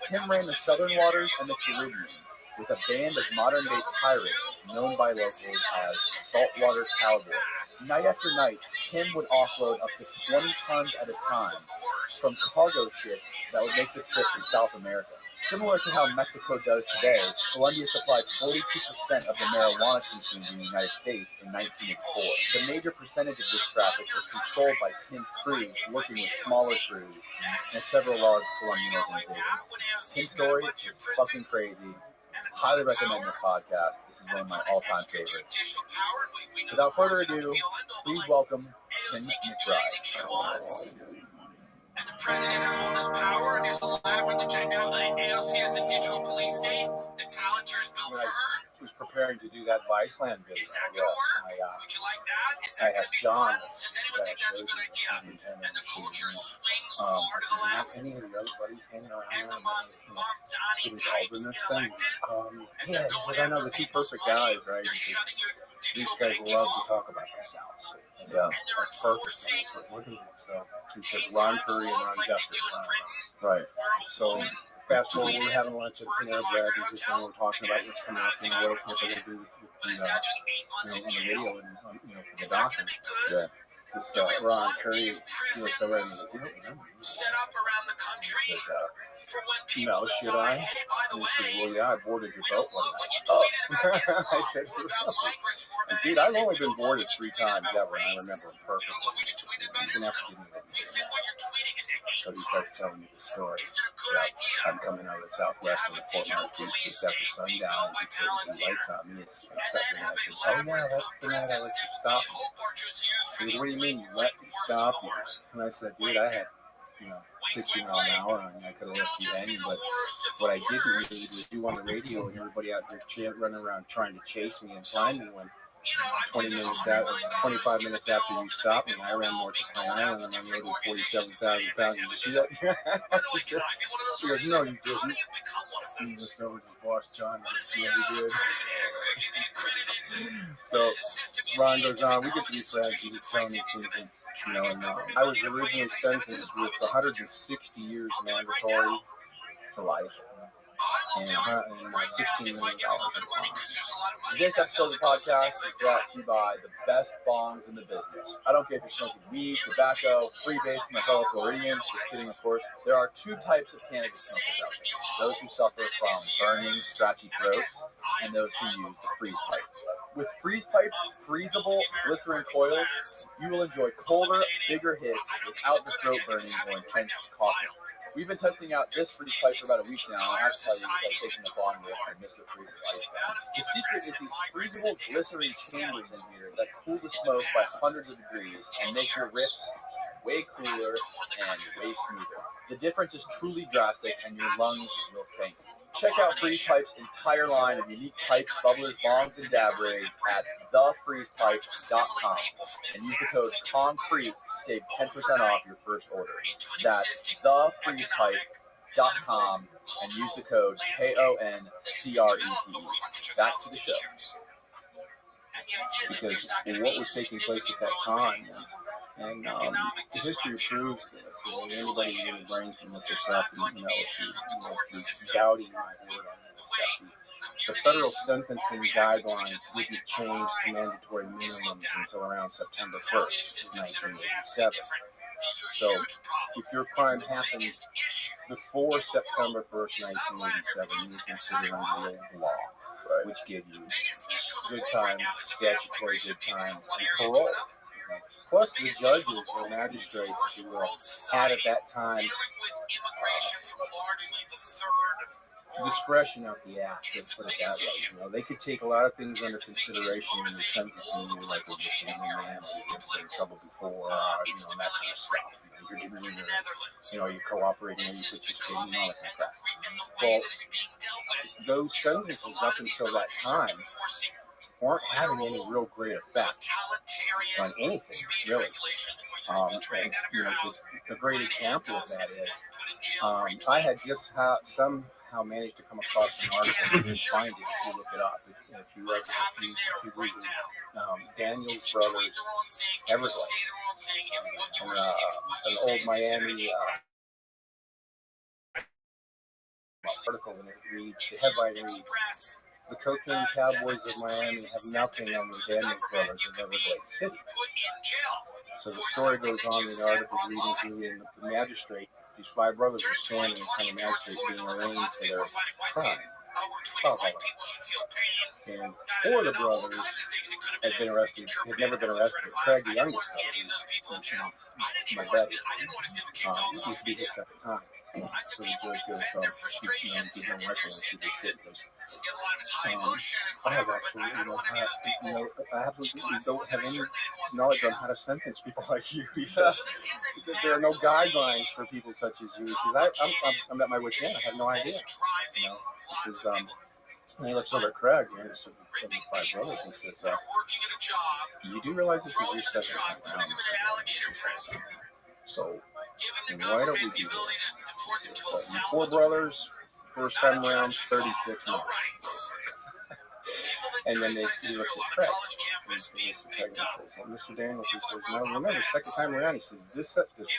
S2: Tim ran the Southern Waters and the Caribbean with a band of modern-day pirates known by locals as saltwater cowboys. Night after night, Tim would offload up to 20 tons at a time from cargo ships that would make the trip to South America. Similar to how Mexico does today, Colombia supplied 42% of the marijuana consumed in the United States in 1984. The major percentage of this traffic was controlled by Tim's crews, working with smaller crews and several large Colombian organizations. Tim's story is fucking crazy. Highly recommend this podcast. This is one of my all-time favorites. Without further ado, please welcome Tim McBride.
S3: And the president has all this power and there's a lab with the now AOC is a digital police state that Palantir is built for her.
S2: I was preparing to do that Viceland video.
S3: Is that gonna work? Would you like that? Is that gonna be
S2: John,
S3: fun? Does anyone think that's a good idea? And the culture swings far to the left.
S1: Any of your other buddies hanging around
S3: And the
S1: here
S3: Mom Donnie
S1: getting called in
S3: types
S1: this
S3: get
S1: thing?
S3: elected.
S1: Yeah, because I know the two perfect guys, right?
S3: They're shutting your
S1: These
S3: digital
S1: guys
S3: banking
S1: love to
S3: off.
S1: talk about themselves.
S2: Yeah.
S3: And they're
S1: That's perfect.
S3: enforcing
S1: That's what we're doing. So he says Ron Curry and Ron
S3: like they
S1: Jeffrey.
S3: do in Britain.
S2: Right.
S1: So fast forward, we're having lunch at Panera Bread. We just we're talking about what's coming up and what they're going to do with
S3: But is that doing 8 months in
S1: on the
S3: jail?
S1: radio and for the
S3: Is that
S1: doctor.
S3: going to be good?
S2: Yeah.
S1: This
S3: Do we
S1: Ron
S3: want
S1: Curry
S3: these
S1: looks over
S3: prisons
S1: and goes,
S3: set up around the country for when people
S1: no, should I?
S3: decide, hey, by the
S1: And he says,
S3: way,
S1: well, yeah, I boarded your
S3: we
S1: boat
S3: don't
S1: one
S3: love what you
S1: night.
S3: tweeted about Islam
S1: I said,
S3: or about migrants or about
S1: dude, I've
S3: anything.
S1: only
S3: We
S1: been
S3: don't love
S1: boarded
S3: what you
S1: 3
S3: tweeted
S1: times
S3: about
S1: ever, and I
S3: race.
S1: remember them
S3: We don't love what you
S1: perfectly.
S3: tweeted about
S1: You can have to
S3: Israel.
S1: give me that.
S3: We think what you're tweeting is a hate
S1: So he
S3: crime.
S1: starts telling me the story.
S3: Is it a good idea
S1: I'm coming out of the
S3: to
S1: southwest
S3: have
S1: of
S3: a
S1: Fort
S3: digital
S1: Myers Beach
S3: police
S1: just after
S3: state being
S1: sundown.
S3: built by
S1: He said, the
S3: Palantir
S1: lights on me. It's
S3: and then
S1: stuff. And I
S3: have a
S1: said, oh, yeah,
S3: labyrinth
S1: that's
S3: of
S1: the night I
S3: prisons
S1: let you
S3: that
S1: stop
S3: we
S1: me.
S3: hope are just used for
S1: He
S3: the
S1: said, what do you mean,
S3: wink,
S1: let
S3: wink,
S1: me
S3: worst
S1: stop
S3: of the
S1: you?
S3: worst.
S1: And I said, dude, I had 60 mile an hour on me. I could have
S3: It'll
S1: left you
S3: just be
S1: hanging,
S3: the
S1: but
S3: worst of
S1: what
S3: the
S1: I didn't read
S3: worst.
S1: was you on the radio and everybody out there running around trying to chase me and find me when
S3: You know, I
S1: 20
S3: believe there's
S1: minutes
S3: $100
S1: out,
S3: million
S1: 25
S3: in the
S1: minutes
S3: bill
S1: after you
S3: that
S1: stopped
S3: they've
S1: me,
S3: been
S1: I ran
S3: all
S1: north
S3: being
S1: of
S3: doled
S1: Pine
S3: out
S1: Island
S3: to
S1: and I
S3: different
S1: loaded
S3: organizations.
S1: 47,000 pounds. Did you see that?
S3: By the way,
S1: He
S3: can
S1: said,
S3: I be one of those
S1: he goes, no, you
S3: organizations? How do
S1: didn't.
S3: you become one of
S1: He
S3: those?
S1: was over to his boss, John,
S3: What
S1: and
S3: is
S1: see
S3: the
S1: what he did.
S3: accredited
S1: So
S3: system you
S1: Ron
S3: need
S1: goes
S3: to
S1: on, we
S3: become
S1: get to
S3: an
S1: be friends.
S3: institution
S1: He
S3: that
S1: was telling
S3: fights
S1: me things,
S3: anti-Semitism?
S1: and,
S3: Can I get government
S1: I was
S3: money to fight
S1: originally sentenced
S3: anti-Semitism? I
S1: with
S3: would love to.
S1: 160 years
S3: I'll do it right
S1: mandatory
S3: now.
S1: to life
S3: I will
S1: and
S3: do it right now
S1: $16
S3: if I
S1: million
S3: get a little bit of money because there's a lot of money.
S2: This episode of the podcast is brought to you by the best bongs in the business. I don't care if you're smoking weed, tobacco, freebase from my fellow Floridians, just kidding, of course. There are 2 types of cannabis smokers out there. Those who suffer from burning, scratchy throats, and those who use the freeze pipe. With freeze pipes, freezable glycerin coils, you will enjoy colder, bigger hits without the throat burning or intense coughing. We've been testing out this freeze pipe for about a week now, and I have to tell you, it's like taking a bong rip from Mr. Freeze's lifestyle. The secret is these freezable glycerin chambers in here that cool the smoke by hundreds of degrees and make your rips way cooler and way smoother. The difference is truly drastic, and your lungs will thank you. Check out Freeze Pipe's entire line of unique pipes, bubblers, bongs, and dab rigs at thefreezepipe.com and use the code CONCRETE to save 10% off your first order. That's thefreezepipe.com. GUINNESS.com and use the code KONCRETE. Back to the show.
S5: Because what was taking place at that time, and history proves this. Anybody who really brains can look this up, and if you're doubting my word on this stuff. The federal sentencing guidelines didn't change to mandatory minimums until around September 1st, 1987. So, if your crime happened before September 1st, 1987, you consider under the old law, right, which gave you good time, statutory good time, and parole. Plus, the judges or magistrates, if you will, had at that time discretion of the act, let's put it that way. They could take a lot of things under consideration in the sentencing, like a family man who's been in trouble before, that kind of stuff. You're cooperating and you're participating, all that kind of crap. Well, those sentences up until that time weren't having any real great effect on anything, really. A great example of that is, I had just somehow managed to come across an article. You can find it if you look it up. If you read Daniel's Brothers Everglades, an old Miami article, and it reads, the headline reads, the cocaine cowboys of Miami have nothing on the Daniels Brothers of Everglades City. So the story goes on in the article reading through the magistrate. These five brothers were standing in front of the magistrate being arraigned for their crime. And four of the brothers had been arrested, had never been arrested. Craig, the youngest brother, my buddy, this used to be his second time. So the judge goes, give him reference to this shit. I have absolutely don't have any knowledge on how to sentence people like you. He says there are no guidelines for people such as you. He says, I'm at my wit's end. I have no idea. He says, and he looks over at Craig, and it's the five brothers, and says, you do realize this is your second time around? So why don't we do this? You four brothers, first time around, 36 months. And then he looks at Craig. Mr. Daniels, he says, no, remember, second time around, he says, does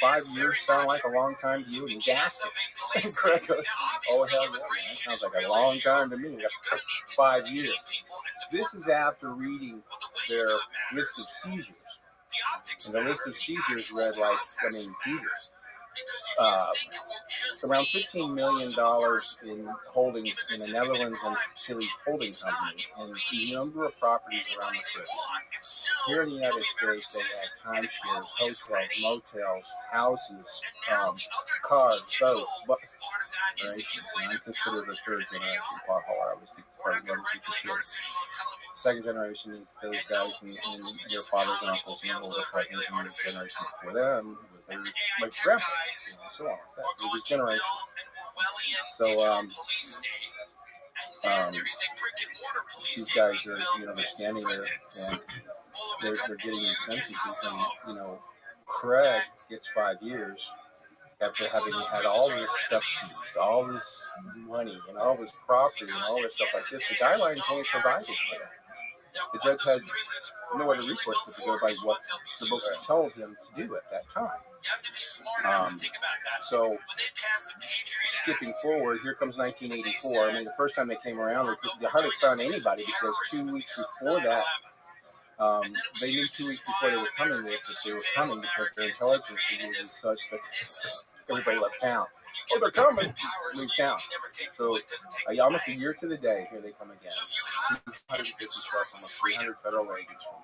S5: 5 years sound like a long time to you? And he gasped it. And Craig goes, oh, hell yeah, man, that sounds like a long time to me. 5 years. This is after reading their list of seizures. And the list of seizures read like, Jesus. Around $15 million in holdings in the Netherlands and Chile's holding company, and a number of properties around the Caribbean. Here in the United States, they had timeshares, hotels, motels, houses, cars, boats, buses. And I'm considered a third generation pothole. I was part of the second generation is those guys and their fathers and uncles and older cousins, and the generation before them was my grandpas, so on. It was generation. So these guys are, they're standing there and they're getting these sentences, and Craig gets 5 years after having had all this stuff seized, all this money and all this property and all this stuff like this. The guidelines only provided for that. The judge had no other recourse but to go by what the book told him to do at that time. So, skipping forward, here comes 1984. I mean, the first time they came around, they hardly found anybody because 2 weeks before that, they knew 2 weeks before they were coming with that they were coming because their intelligence was such that everybody left town. Oh, they're coming! Leave town. So, almost a year to the day, here they come again. 250 plus, almost 300 federal agents from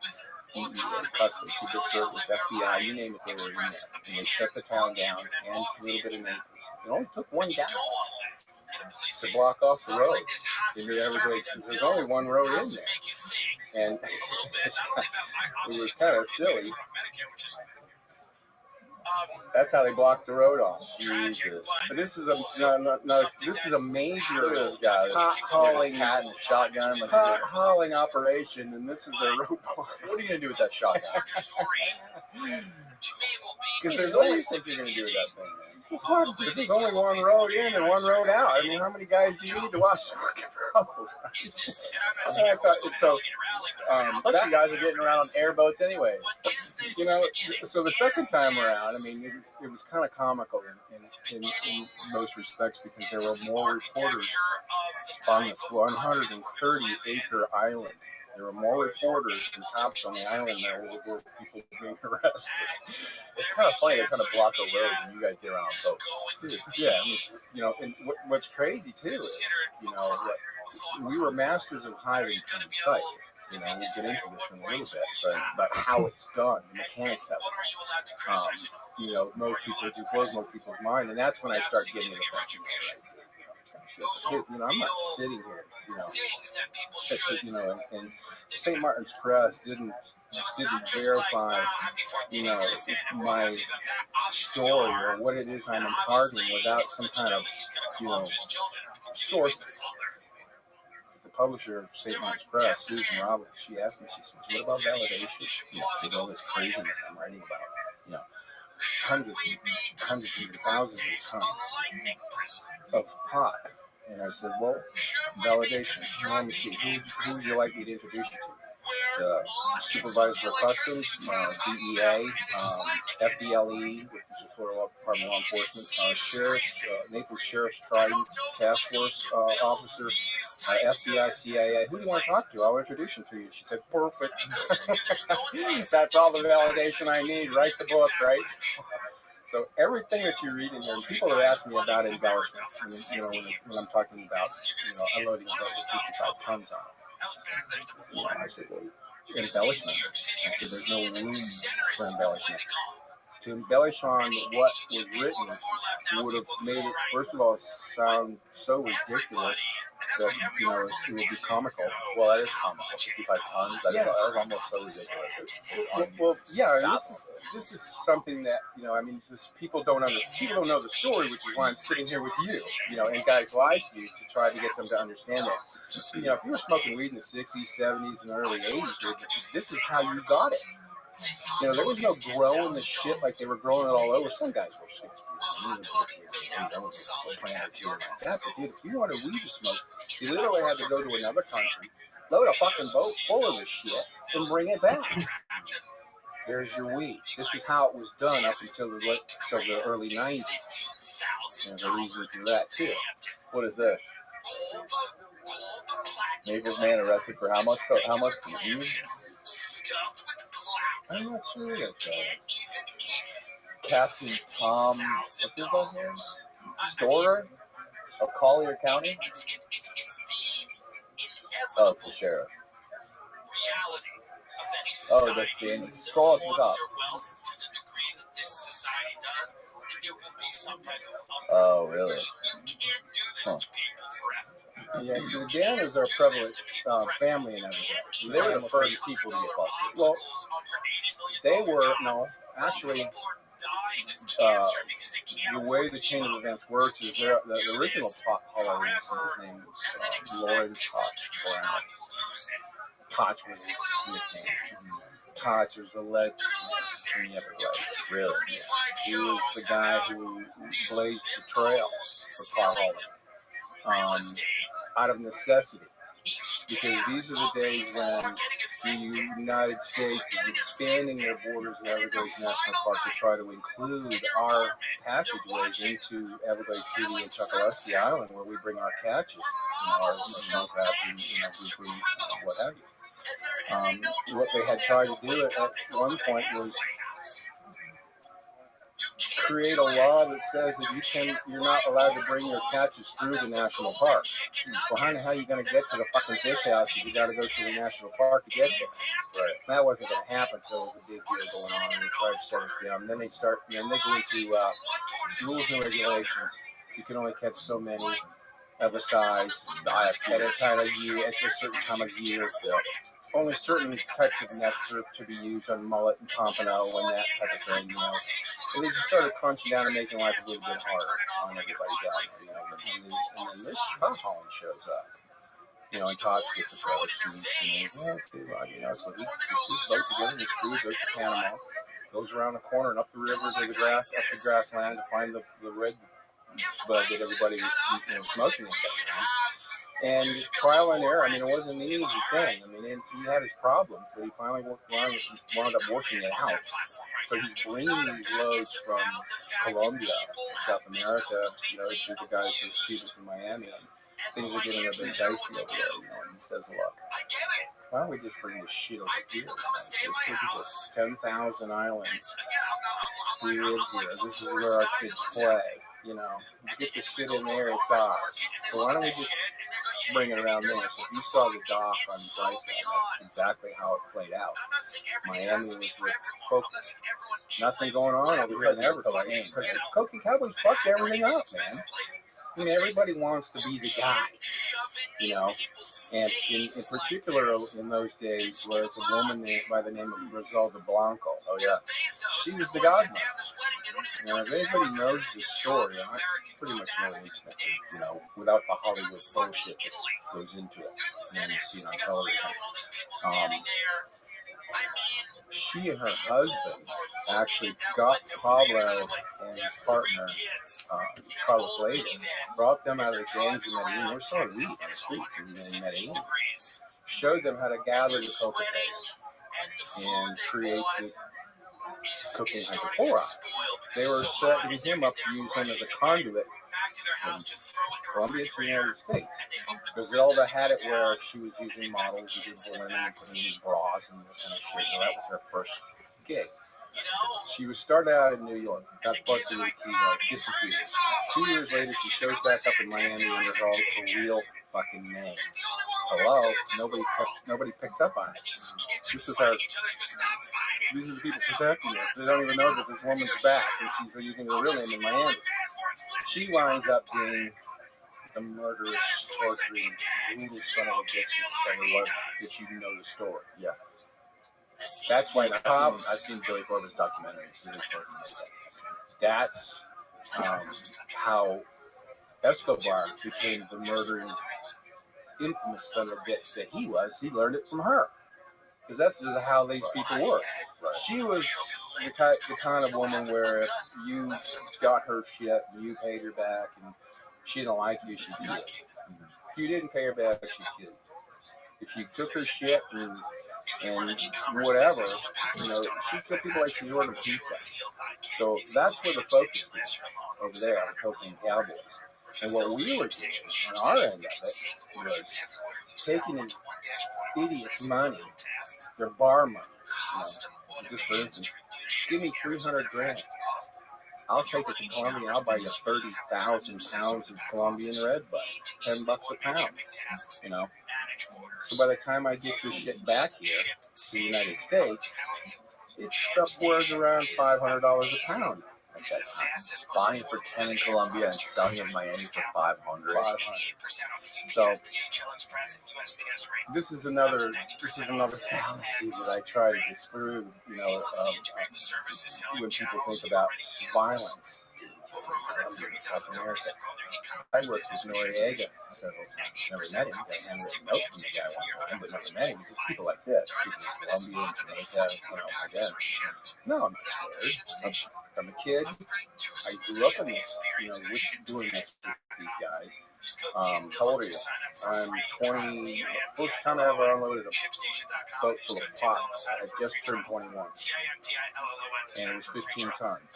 S5: DEA, Customs, Secret Service, FBI, you name it, they were in there. And they shut the town down and a little bit of neighbors. It only took one guy to block off the road in the Everglades. There's only one road in there. And it was kind of silly. That's how they blocked the road off. Jesus. But this is a this is a major hauling shotgun, hauling operation, and this is their road block.
S2: What are you gonna do with that shotgun?
S1: Because there's
S2: What do you
S1: always
S2: think you're going to do with that thing, man?
S1: it's hard, but there's only one road in and one road out. I mean, how many guys do you need to watch the fucking road? I thought, so,
S2: A bunch of guys are getting around on airboats anyway.
S1: you know, so the second time around, I mean, it was kind of comical in most respects because there were more reporters on this 130-acre island. There were more reporters and cops on the island than were people being arrested.
S2: It's kind of funny. They're trying to block a road and you guys get around on boats.
S1: Yeah, I mean, you know, and what's crazy too is, you know, we were masters of hiding from sight. You know, we'll get into this in a little bit, but how it's done, the mechanics of it. You know, most people do blows most people's mind, and that's when I start getting to the point. You know, I'm not sitting here. You know, and St. Martin's Press didn't verify, you know, my story or what it is I'm imparting without some kind of, you know, source. The publisher of St. Martin's Press, Susan Rabbi, she asked me, she says, what about validation? You know, with all this craziness I'm writing about, you know, hundreds and thousands of tons of pot. And I said, well, validation. Let me see, who would you like me to introduce you to? The Supervisor of Customs, DEA, FDLE, which is the Florida Department of Law Enforcement, Sheriff, Naples Sheriff's Trident Task Force officer, FBI, CIA. Who do you want to talk to? I'll introduce him to you. She said, perfect. That's all the validation I need. Write the book, right? So everything that you're reading here, and people have asked me about embellishment. You know, when I'm talking about, you know, unloading about 55 tons on it. You know, I said, well, embellishment. I said, there's no room for embellishment. To embellish on what was written would have made it, first of all, sound so ridiculous that, you know, it would be comical.
S2: Well, that is comical. 55 tons. That is almost so ridiculous.
S1: Well, yeah, and this is something that, you know, I mean, just people don't know the story, which is why I'm sitting here with you, you know, and guys like you to try to get them to understand that. You know, if you were smoking weed in the 60s, 70s, and early 80s, this is how you got it. You know, there was no growing the shit like they were growing it all over. Some guys were that, but dude, if you wanted weed to smoke, you literally had to go to another country, load a fucking boat full of this shit, and bring it back. There's your weed. This is how it was done up until the early 90s. And the reason for that, too.
S2: What is this? Naples man arrested for how much?
S1: I'm not sure that
S2: Captain Tom, what's his last name? Storer of Collier County? Oh, it's the sheriff. Oh, that's the scroll up to the top. Oh, really? Huh.
S1: Yeah, the Danners are a prevalent family in everything.
S2: So they were the first people to get busted.
S1: Well, they were, no, actually, the way the chain of events works is the original pot hauler, his name was Lawrence Koch. Koch was his nickname. Koch was a legend in the Everglades.
S2: Really?
S1: Yeah. He was the guy who blazed the trail for pot hauling out of necessity. Because these are the days when the United States is expanding their borders in Everglades National Park to try to include our passageways into Everglades City and Chokoloskee Island, where we bring our catches, our snow crabs and goofy, what have you. What they had tried to do at one point was create a law that says that you're not allowed to bring your catches through the national park. So how are you going to get to the fucking fish house if you got to go through the national park to get there? Right. That wasn't going to happen, so it was a big deal going on, and they tried to shut us down. And then they go into rules and regulations. You can only catch so many of a size at a time of year, at a certain time of year. Only certain types of nets are to be used on mullet and pompano and that type of thing, you know. And they just started crunching down and making life a little bit harder on everybody down there, you know. And then this pot hauling shows up, you know, and Todd gets approached and you know, so he puts his boat together and his crew goes to Panama.
S2: goes around the corner and up the river to the grassland to find the red bud that everybody was smoking and stuff around. And trial and error. I mean, it wasn't an easy thing. I mean, he had his problems, but he finally wound up working it out. So he's bringing these loads from Colombia, South America, to the guys who shoot us in Miami. And things are getting a bit dicey over there, And he says, look, why don't we just bring this shit over here? It's 10,000 islands. We live here. This is where our kids play. You get the shit in there, it's ours. So why don't we just bring it around there? So if you saw the dock on Bryceland, that's exactly how it played out. Miami was with focus. Nothing going on over here in Everglades. Cokie Cowboys fucked everything up, man. I mean, everybody wants to be the guy, And in particular, in those days, where it's a woman by the name of Griselda Blanco. Oh, yeah. She was the godmother. If anybody knows the story, and I pretty much know it, without the Hollywood bullshit that goes into it, and you see it on television. She and her husband actually got Pablo and his partner, Carlos Leyden, brought them out of the gangs in Medellin. They were selling weed on the streets in Medellin. Showed them how to gather the coca base and create the cocaine hydrochloride. They were setting him up to use him as a conduit from Colombia to the United States. Griselda had it where she was using models who did women and putting in bras and this kind of shit. That was her first gig. She was started out in New York, got busted with disappeared. 2 years later, she shows back up in Miami under her real fucking name. Hello, nobody picks up on it. These are the people protecting us. They don't even know that this woman's back, and she's using her real name in Miami. She winds up being the murderous, torturing, brutal son of a bitch that you know the story. Yeah. That's why the problem. I've seen Billy Corbin's documentaries. That's how Escobar became the murdering, infamous son of a bitch that he was. He learned it from her. Because that's just how these people work. Right. She was the kind of woman where if you got her shit and you paid her back and she didn't like you, she'd do it. If you didn't pay her back, she'd kill you. If you took her shit and whatever, she'd kill people like she's ordering pizza. So that's where the focus is over there on Cocaine Cowboys. And what we were doing on our end of it was taking an idiot's money, their bar money, just for instance, give me 300 grand. I'll take it to Colombia and I'll buy you 30,000 pounds of Colombian red bud, $10 a pound, So by the time I get this shit back here to the United States, it's upwards around $500 a pound.
S8: Buying for 10 in Colombia and selling in Miami for 500.
S2: So this is another fallacy that I try to disprove. When people think about violence in South America. I worked with Noriega several times. Never met him. I handwritten note from the guy one time, but never met him. Just people like this, people in Colombia and Jamaica, again. No, I'm not scared. I'm a kid. I grew up in this, doing this with these guys. How old are you? I'm 20. First time I ever unloaded a boat full of pot, I just turned 21. And it was 15 tons.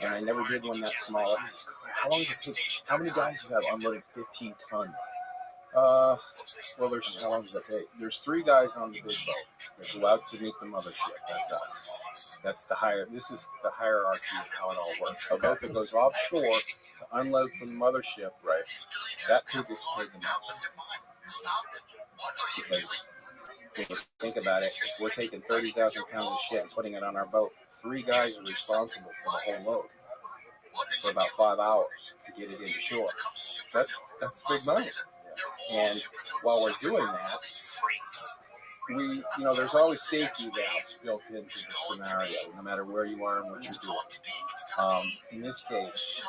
S2: And I never did one that small. How long does it take? How many guys do you have unloading 15 tons? Well, how long does that take? There's 3 guys on the big boat that go out to meet the mothership. That's us. That's this is the hierarchy of how it all works. A boat that goes offshore to unload from the mothership, right? That crew gets paid the most. Because when you think about it, if we're taking 30,000 pounds of shit and putting it on our boat, 3 guys are responsible for the whole load for about 5 hours to get it in shore. That's big money. And while we're doing that, there's always safety valves built into the scenario, no matter where you are and what you're doing. In this case,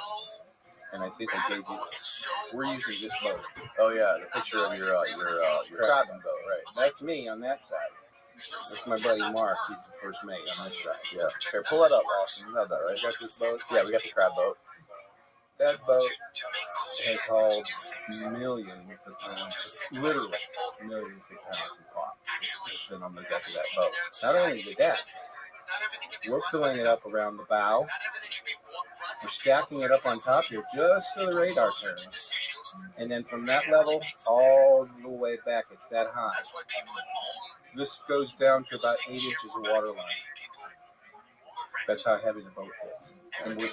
S2: and I think I gave you this, we're using this boat.
S8: Oh yeah, the picture of your cabin boat, right?
S2: That's me on that side. That's my buddy Mark. He's the first mate on this side.
S8: Yeah. Here, pull that up, Austin. You have that, right?
S2: You got this boat?
S8: Yeah, we got the crab boat.
S2: That boat has hauled millions of pounds, literally millions of pounds of pot. It's been on the deck of that boat. Not only the deck, we're filling it up around the bow. We're stacking it up on top here just so the radar turns. And then from that level all the way back, it's that high. This goes down to about 8 inches of water line. That's how heavy the boat is. And we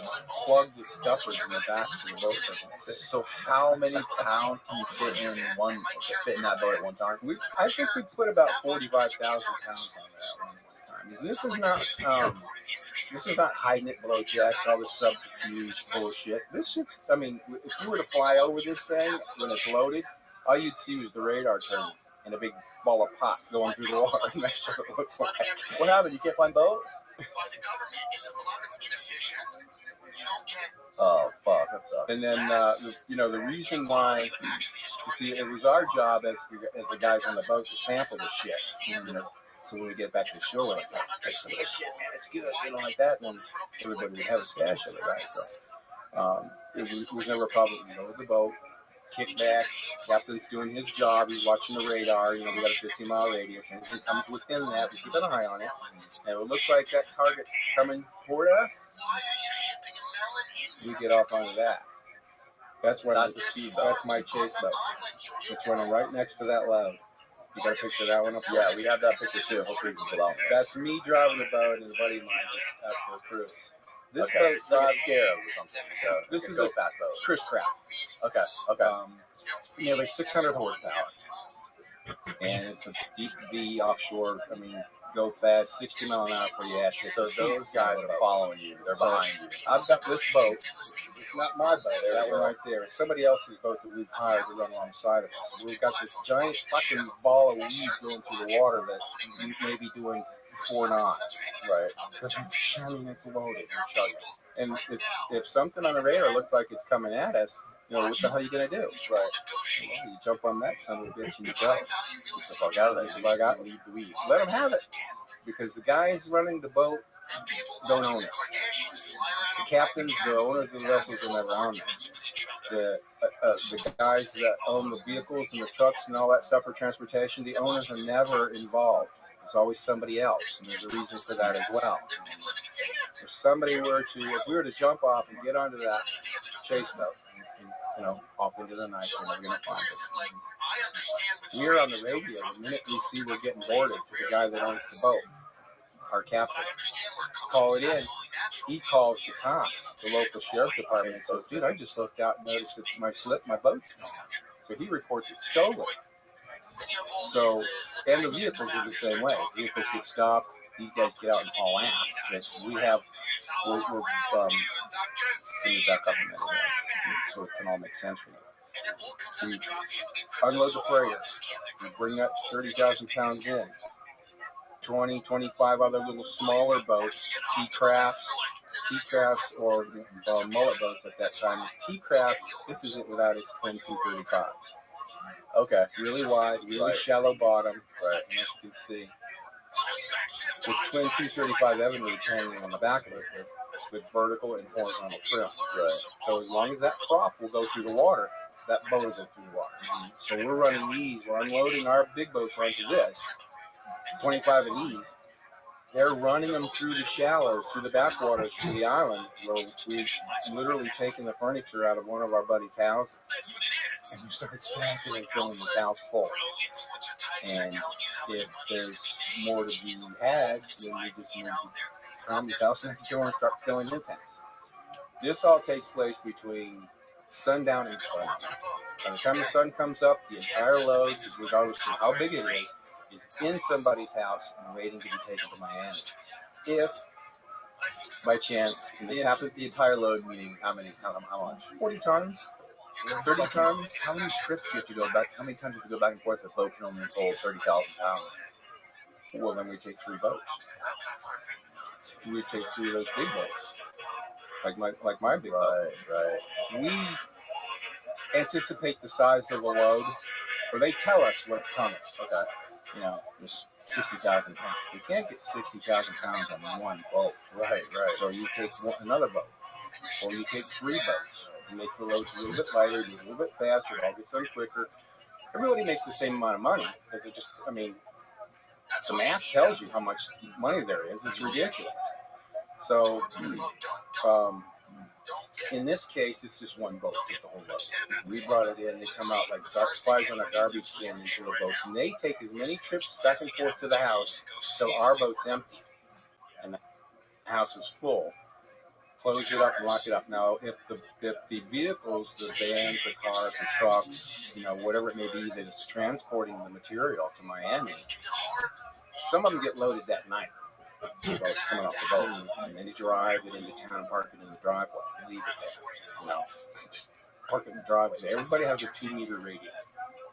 S2: plug the stuffers in the back so the boat doesn't sit.
S8: So how many pounds can you fit in that boat at one time?
S2: I think we put about 45,000 pounds on that one time. This is not hiding it below deck, all this subterfuge bullshit. This shit's, I mean, if you were to fly over this thing when it's loaded, all you'd see was the radar turning and a big ball of pot going through the water. And that's what it looks like.
S8: What happened? You can't find boat? Oh, fuck, that sucks.
S2: And then, the reason why, you see, it was our job as the guys on the boat to sample the shit. So when we get back to the shore, we're like, take some of this shit, man, it's good, like that. And then everybody would have a stash of it, right? So it was never a problem. We load the boat, kick back, captain's doing his job, he's watching the radar, we got a 15-mile radius, and if it comes within that, we keep an eye on it. And it looks like that target coming toward us, we get off onto that. That's the speed boat. That's my chase boat. It's running right next to that load. You got a picture of that one up?
S8: Yeah, we have that picture too. Hopefully we can pull out.
S2: That's me driving the boat and a buddy of mine just out for a cruise. This boat
S8: drives like a Scarab or something.
S2: This is
S8: a
S2: a
S8: fast boat.
S2: Chris Craft.
S8: Okay.
S2: Nearly 600 horsepower. And it's a deep V offshore. I mean, go fast, 60 mile an hour for you at.
S8: So those guys are following you. They're behind you.
S2: I've got this boat. It's not my boat. That one right there. It's somebody else's boat that we've hired to run alongside of us. We've got this giant fucking ball of weed going through the water that's maybe doing 4 knots.
S8: Right.
S2: But I mean, it's loaded. And if something on the radar looks like it's coming at us, what the hell are you going to do? Right. Well, you jump on that son of a bitch and you go. Get the fuck out of there. Get the fuck out and leave the weed. Let them have it. Because the guys running the boat don't own it. The captains, the owners of the vessels are never on it. The guys that own the vehicles and the trucks and all that stuff for transportation, the owners are never involved. There's always somebody else, and there's a reason for that as well. If we were to jump off and get onto that chase boat, and off into the night, we're never going to find it. We're on the radio the minute we see we're getting boarded to the guy that owns the boat, our captain. Call it in. He calls the cops, the local sheriff department, and says, dude, I just looked out and noticed that my boat's gone. So he reports it stolen. So, and the vehicles are the same way. Vehicles get stopped. These guys get out and haul ass. But we're let me back up a minute so it can all make sense for you. We unload the freighter. We bring that 30,000 pounds in. 20, 25 other little smaller boats, T-crafts or mullet boats at that time. T-craft, this isn't without its twin 235s. Okay, really wide, really shallow bottom, right, and as you can see, with twin 235 Evinrudes hanging on the back of it with vertical and horizontal trim. Right. So as long as that prop will go through the water, that boat will go through the water. So we're running these, we're unloading our big boats onto this, 25 of these. They're running them through the shallows, through the backwaters, to the island, where we've literally taken the furniture out of one of our buddies' houses. And we started stacking and filling his house full. And if there's more to be had, then we just need to come to his house next door and start filling his house. This all takes place between sundown and sundown. By the time the sun comes up, the entire load, regardless of how big it is in somebody's house and waiting to be taken to Miami. If, by chance, and this happens,
S8: the entire load, meaning how much?
S2: 40 tons, 30 tons.
S8: How many trips do you have to go back? How many times do you have to go back and forth? The boat can only hold 30,000 pounds.
S2: Well, then we take 3 boats. We would take 3 of those big boats, like my big boat.
S8: Right.
S2: We anticipate the size of the load, or they tell us what's coming. Okay. There's 60,000 pounds. You can't get 60,000 pounds on one boat.
S8: Right.
S2: So you take another boat, or you take 3 boats. You make the loads a little bit lighter, do it a little bit faster, it all gets done quicker. Everybody makes the same amount of money because it just, I mean, the math tells you how much money there is. It's ridiculous. So, in this case, it's just one boat, the whole boat. We brought it in. They come out like flies on a garbage can into the boats, and they take as many trips back and forth to the house till our boat's empty and the house is full. Close it up and lock it up. Now, if the vehicles, the vans, the cars, the trucks, you know, whatever it may be that is transporting the material to Miami, some of them get loaded that night. The boat's coming off the boat, and then you drive it into town, park it in the driveway, leave it there. You know, just park it in the driveway. Everybody has a 2-meter radius.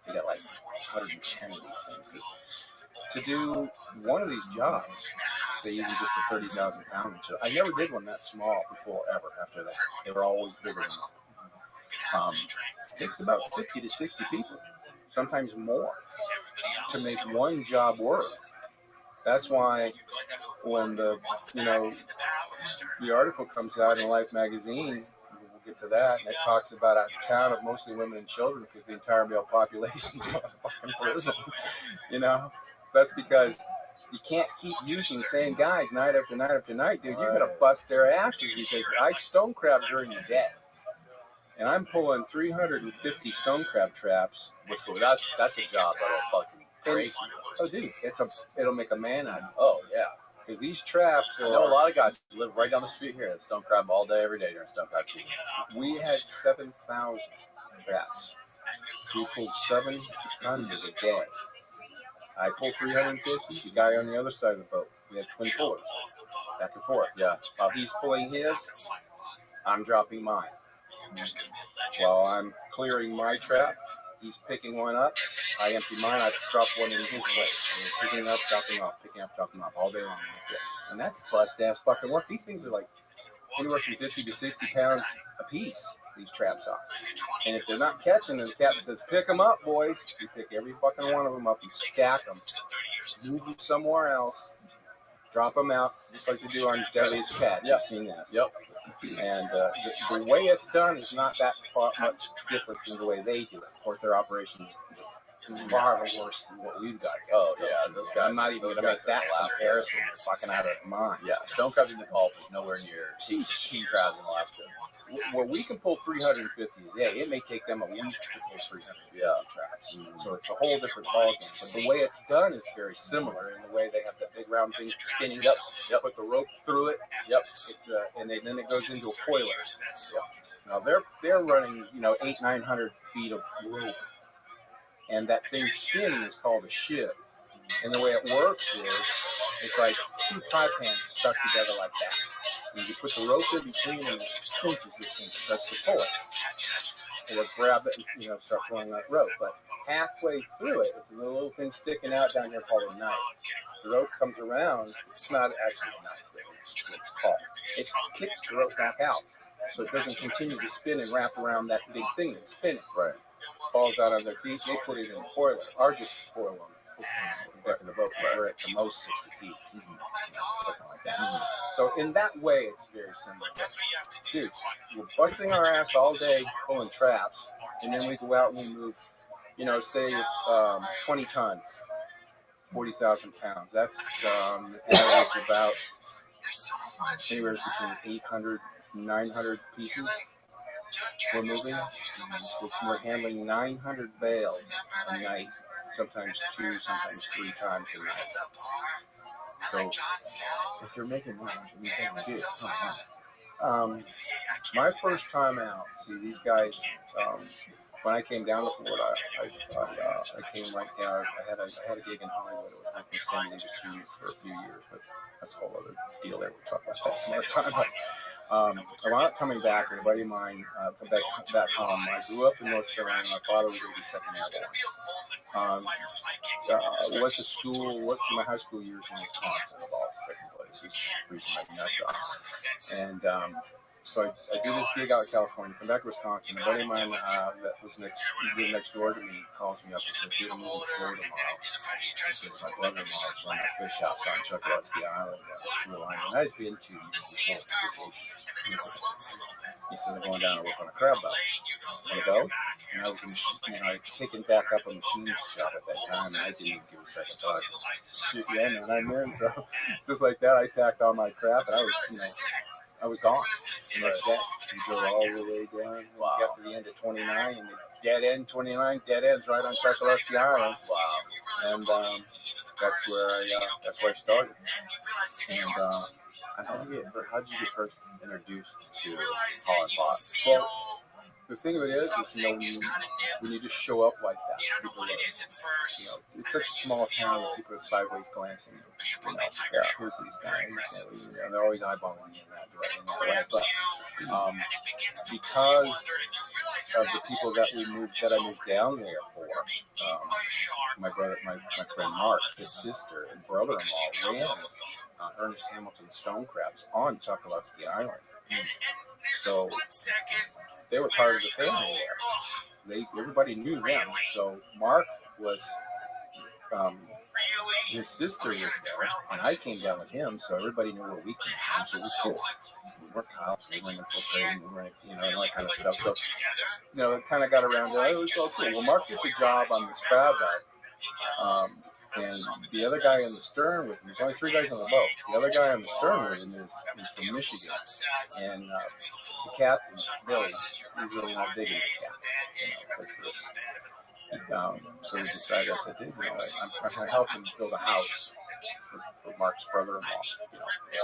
S2: They got like 110 of these things. To do one of these jobs, say even just a 30,000 pound material. I never did one that small before, ever, after that. They were always bigger than that. It takes about 50 to 60 people, sometimes more, to make one job work. That's why when the article comes out in Life magazine, we'll get to that, and it talks about a town of mostly women and children because the entire male population is going to fucking prison. You know, that's because you can't keep using the same guys night after night after night, dude. You're going to bust their asses because I stone crab during the day. And I'm pulling 350 stone crab traps.
S8: Which that's a job that'll fucking break.
S2: Oh, dude, it'll make a man out of you.
S8: Oh, yeah.
S2: Because these traps
S8: I know a lot of guys live right down the street here that stone crab all day, every day during stone crab season.
S2: We had 7,000 traps. We pulled 700 a day. I pulled 350. The guy on the other side of the boat. We had twin pullers, back and forth.
S8: Yeah.
S2: While he's pulling his, I'm dropping mine. While I'm clearing my trap, he's picking one up. I empty mine. I drop one in his place. Picking up, dropping off, picking up, dropping off, all day long like this. And that's bust-ass fucking work. These things are like anywhere from 50 to 60 pounds a piece, these traps are. And if they're not catching, and the captain says, pick them up, boys. We pick every fucking one of them up and stack them. Move them somewhere else. Drop them out, just like they do on Deadliest Catch. You've seen this.
S8: Yep.
S2: And the way it's done is not that much different than the way they do it. Of course, their operation is far worse than what we've got.
S8: Oh, yeah, those guys.
S2: I'm not even going to make that comparison. It's fucking out of mind.
S8: Yeah, stone crabs in the Gulf is nowhere near king crabs in Alaska.
S2: Where we can pull 350 a day, it may take them a week to pull 300 traps. So it's a whole different ballgame. But the way it's done is very similar in the way they have that big round thing spinning up.
S8: Yep.
S2: Put the rope through it.
S8: Yep.
S2: It's, and then it goes into a coiler. Yep. Now they're running 800-900 feet of rope, and that thing spinning is called a shiv. And the way it works is it's like 2 pie pans stuck together like that. And you put the rope in between and it cinches it and starts to pull it. Or grab it and start pulling that rope. But halfway through it, it's a little thing sticking out down here called a knife. The rope comes around. It's not actually a knife. It's called. It kicks the rope back out, so it doesn't continue to spin and wrap around that big thing that's spinning.
S8: Right.
S2: Falls out on their feet. They put it in a coiler. Ours just coil on the deck of the boat. We're at the most 60 feet. Something like that. So in that way, it's very similar. Dude, we're busting our ass all day pulling traps, and then we go out and we move, say 20 tons, 40,000 pounds. That's average about anywhere between 800 and 900 pieces. We're moving. We're handling 900 bales a night, sometimes 2, sometimes 3 times a night. So if you're making money, you can do it. My first time out, see these guys. When I came down to Florida, I came right down. I had a gig in Hollywood. I was working in San Diego for a few years, but that's a whole other deal there. We'll talk about that some other time. I wound up coming back, and a buddy of mine back home. I grew up in North Carolina. My father was 82nd Airborne. Went to school, went through my high school years in Wisconsin, of all freaking places. Reason my nuts off. And So I do this gig out in California, come back to Wisconsin. A buddy of mine that was next door to me calls me up and says, "Dude, I'm moving to Florida tomorrow." This is my brother-in-law's running a fish house on Chuckawatski Island, Sea Line, and I've been to before vacations. He says, "I'm going down to work on a crab boat." Want to go? And I was I'd taken back up a machinist job at that time, and I didn't even give a second thought. Shoot, yeah, man, I'm in. So just like that, I packed all my crap, and I was gone the next day. We drove all the way down. Wow. We got to the end of 29, and the dead end 29 dead ends right on Chuckawatski Island. Wow. And that's where I started. And how did you get first introduced to hauling box? Well, the thing of it is when you just show up like that, people are, it's such a small town that people are sideways glancing. Who's these guys? They're always eyeballing you in that way. But because of the people that I moved down there for, my friend Mark, his sister and brother-in-law ran Ernest Hamilton stone crabs on Chuckawatski Island. So they were part of the family there. Everybody knew them. So Mark was, his sister was there, and I came down with him, so everybody knew where we came from. So it was cool. We weren't cops, we weren't infiltrating, we weren't, and all that kind of stuff. So, it kind of got around to, it was all cool. Well, Mark gets a job on this crab boat. And the other guy in the stern with him, there's only 3 guys on the boat. The other guy on the stern with him is from Michigan. And the captain, Billy, he's really not digging this guy. So we decided, I said, dude, I'm going to help him build a house for Mark's brother-in-law. At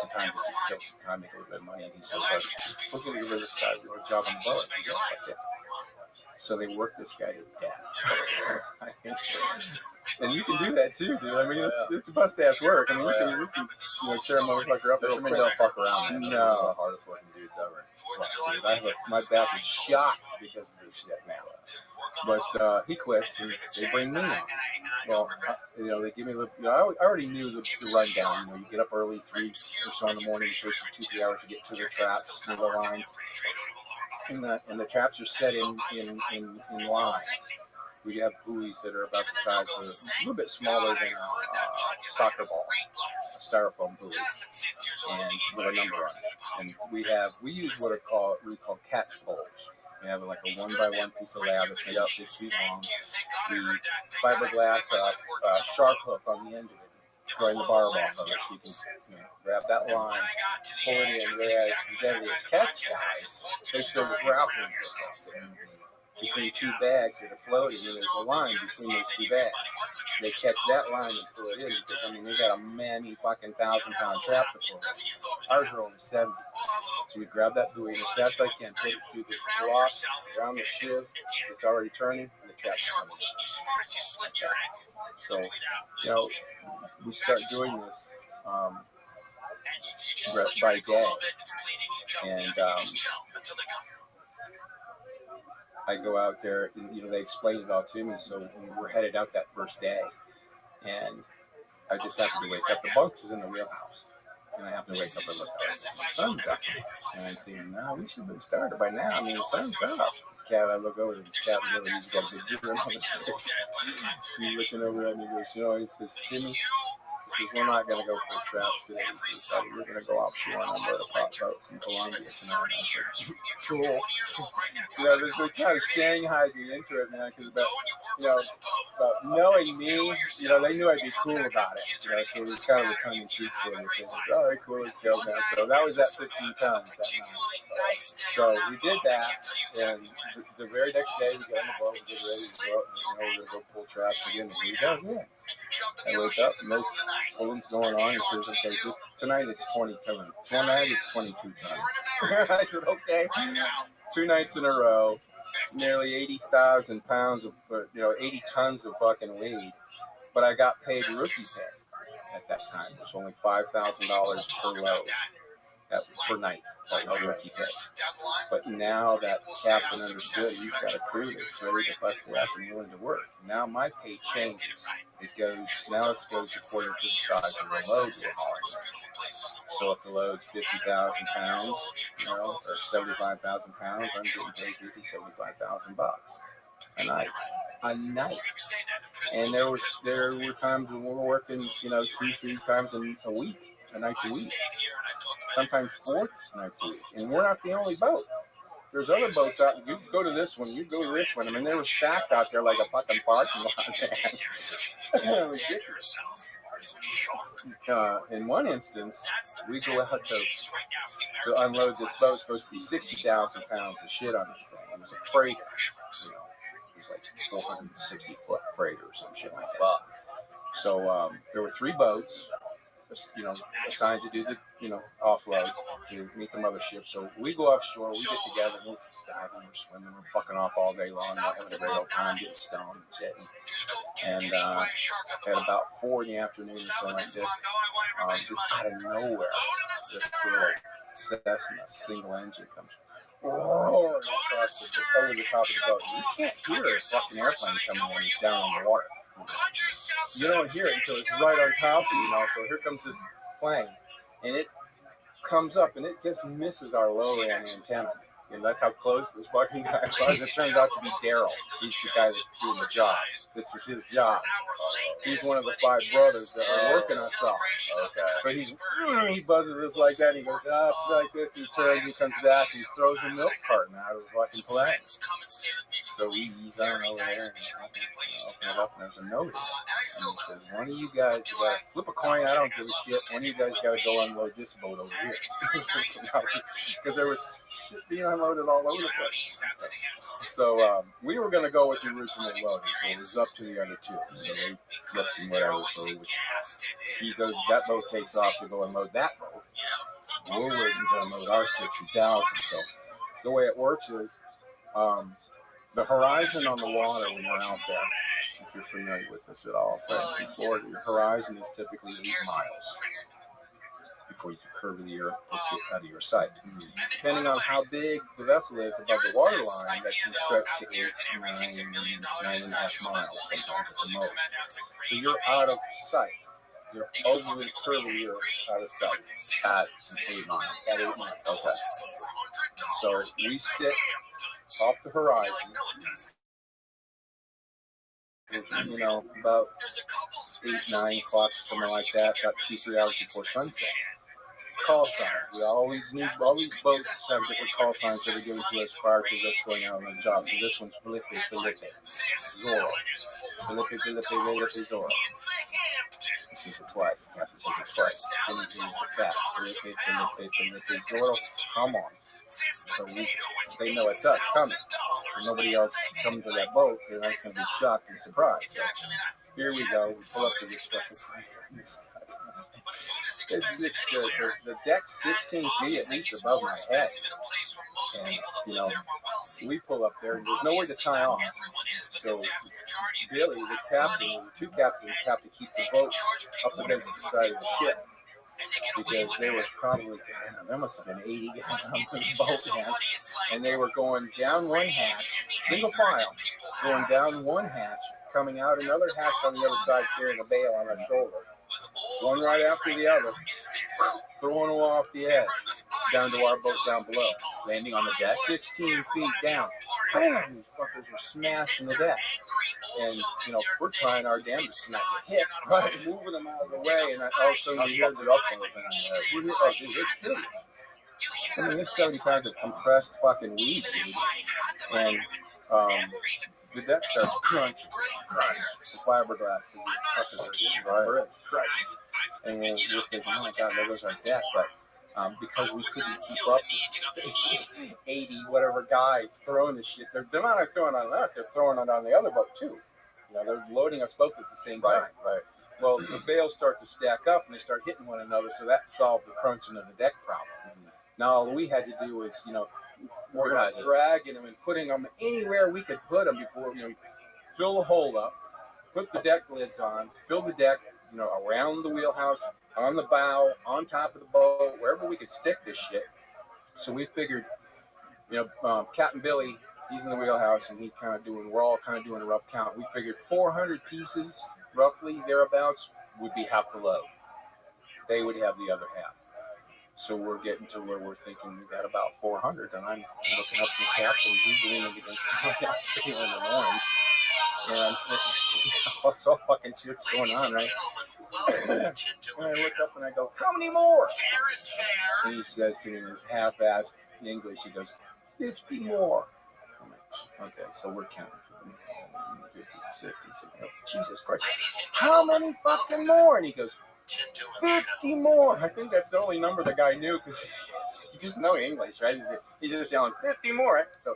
S2: the time, to kill some time, make a little bit of money. And he says, we're going to get rid of this guy, do a job on the boat. I said, yeah, like this. So they worked this guy to death. And you can do that too, dude. I mean, it's bust-ass work. I mean, we can tear a motherfucker up real quick.
S8: Don't fuck around, man.
S2: No.
S8: They're the hardest working dudes ever.
S2: Right, dude, my back is shot because of this shit now. But he quits, and they bring me on. Well, they give me a little, I already knew the rundown. You get up early, 3 or so in the morning, it takes you 2-3 hours to get to the traps, to the lines. And the traps are set in lines. We have buoys that are about the size of a little bit smaller than a soccer ball, a styrofoam buoy, and with a number on it. And we use what we call catch poles. We have like a 1x1 piece of lab that's made out 6 feet long. We fiberglass shark hook on the end of it, throwing the barb off of it, so you can grab that line, pull it in. Whereas the deadliest catch guys, they throw the grappling hook between 2 bags that are floating, and there's a line between those 2 bags. They catch that line and pull it in because they got a many fucking 1,000-pound trap to pull in. Ours are only 70. So we grab that buoy and as fast as I can, put it through this block around the shiv that's already turning, and the trap's coming. So, we start doing this by day, and I go out there, and they explain it all to me. So we're headed out that first day, and I just happen to wake up. The bunks is in the wheelhouse, and I happen to wake up and look up. The sun's up, and I'm thinking, no, we should have been started by now. I mean, the sun's up. Cat, I look over, and the cat really got a big grin on his face. He's looking over at me, and goes, he says, Jimmy, he says, we're not going to go for traps today. He says, we're going to go offshore on a boat of pot boats in Colombia tonight. I said, cool. There's been kind of Shanghai into it, man, because about knowing me, they knew I'd be cool about it. So it was kind of a tongue-in-cheek sort of thing. All right, cool, let's go, man. So that was at 15 tons that night. So we did that, and the very next day we got on the boat, we get ready to go out, and we're going to go pull traps again. And we go, yeah. I wake up, and there's pulling's going on. He says, okay, tonight it's 20 tons. Tonight it's 22 tons. I said, okay. 2 nights in a row, nearly 80,000 pounds of, 80 tons of fucking weed. But I got paid rookie pay at that time. It was only $5,000 per load. That was per night. That was rookie pay. But now that captain understood he's got a crew that's ready to bust the ass and willing to work. Now my pay changes. It goes according to the size of the load we're hauling. So if the load's 50,000 pounds, or 75,000 pounds, I'm getting paid $75,000 a night. And there were times when we were working, 2-3 times a week, a night a week. Sometimes 4 nights a week. And we're not the only boat. There's other boats out. You go to this one. You go to this one. I mean, they were stacked out there like a fucking parking lot. Ridiculous. In one instance, we go out to unload this boat. It's supposed to be 60,000 pounds of shit on this thing. It was a freighter. It was like 460-foot freighter or some shit like that. So there were 3 boats, assigned to do the, offload to meet the mothership. So we go offshore, we get together, we're diving, we're swimming, we're fucking off all day long, we're having a great old time, getting stoned and shit. And at about 4 in the afternoon or something like this, just out of nowhere, this little Cessna single engine comes roaring across over the top of the boat. You can't hear a fucking airplane coming when it's down in the water. You don't hear it until it's right on top of you, So here comes this plane, and it comes up, and it just misses our low-end antenna. And that's how close this fucking guy was. It turns out to be Daryl. He's the guy that's doing the job. This is his job. He's one of the 5 brothers that are working us off. Okay. So he buzzes us like that, and he goes up like this, he turns, he comes back, and he throws a milk carton out of the fucking plane. So we ease on over there, and open it up, and there's a note in it. And he says, one of you guys got to flip a coin, I don't give a shit. One of you guys got to go unload this boat over here. Because there was shit being unloaded all over the place. So we were going to go with the original loading, so it was up to the other 2. So they flipped and whatever. So he goes, that boat takes off to go unload that boat. We're waiting to unload our 60,000. So the way it works is the horizon on the water when you're out there, if you're familiar with this at all, but in Florida, your horizon is typically 8 miles before you curve the earth, puts you out of your sight. Depending on how big the vessel is above the water line, that can stretch to 8, 9.5 miles, sometimes at the most. So you're out of sight. You're over the curve of the earth out of sight at 8 miles. At 8 miles. Okay. So we sit off the horizon, about 8, 9 o'clock, something like that, about 2-3 hours before sunset. Call sign. We always boats have different call signs that are given to us prior to us going out on the job. So this one's Felipe, Zorro. Felipe, Zorro. This is it twice. You have to say it twice. Then you can use it back. Felipe, Zorro, come on. So they know it's us coming. And nobody else coming to that boat, they're not going to be shocked and surprised. So here we go. We pull up to this fucking the deck's 16 feet at least above my head. And, we pull up there, and there's nowhere to tie off. So Billy, the captain, the 2 captains have to keep the boat up against the side of the ship. Because there was probably, there must have been 80 guys on the boat, man. And they were going down one hatch, single file, going down one hatch, coming out another hatch on the other side, carrying a bale on their shoulder. One right after the other, throwing them off the edge, down to our boat down below. Landing on the deck, 16 feet down. Bam! These fuckers were smashing the deck. And, we're trying our damnedest to not get hit, right? Moving them out of the way, and all of a sudden you hear the up I mean, this 70 pounds of compressed fucking weed, dude. And, the deck starts crunching, the fiberglass, crunching. And we're thinking, oh my God, there goes our deck. But because we couldn't keep up with 80 whatever guys throwing this shit, they're not throwing on us, they're throwing it on the other boat too. They're loading us both at the same time. Right. Well, the bales start to stack up and they start hitting one another, so that solved the crunching of the deck problem. Now all we had to do was, we're dragging them and putting them anywhere we could put them before, fill the hole up, put the deck lids on, fill the deck, around the wheelhouse, on the bow, on top of the boat, wherever we could stick this shit. So we figured, Captain Billy, he's in the wheelhouse, and we're all kind of doing a rough count. We figured 400 pieces, roughly thereabouts, would be half the load. They would have the other half. So we're getting to where we're thinking we got about 400, and I'm looking up the captain, he's leaning against me, feeling annoying. And it's all fucking shit's going on, right? And I look up and I go, how many more? And he says to me in his half-assed English, he goes, 50 more. I'm like, okay, so we're counting for 50, 60. So I go, Jesus Christ, how many fucking more? And he goes, 50 more. I think that's the only number the guy knew because he just know English, right? He's just yelling, 50 more. Right? So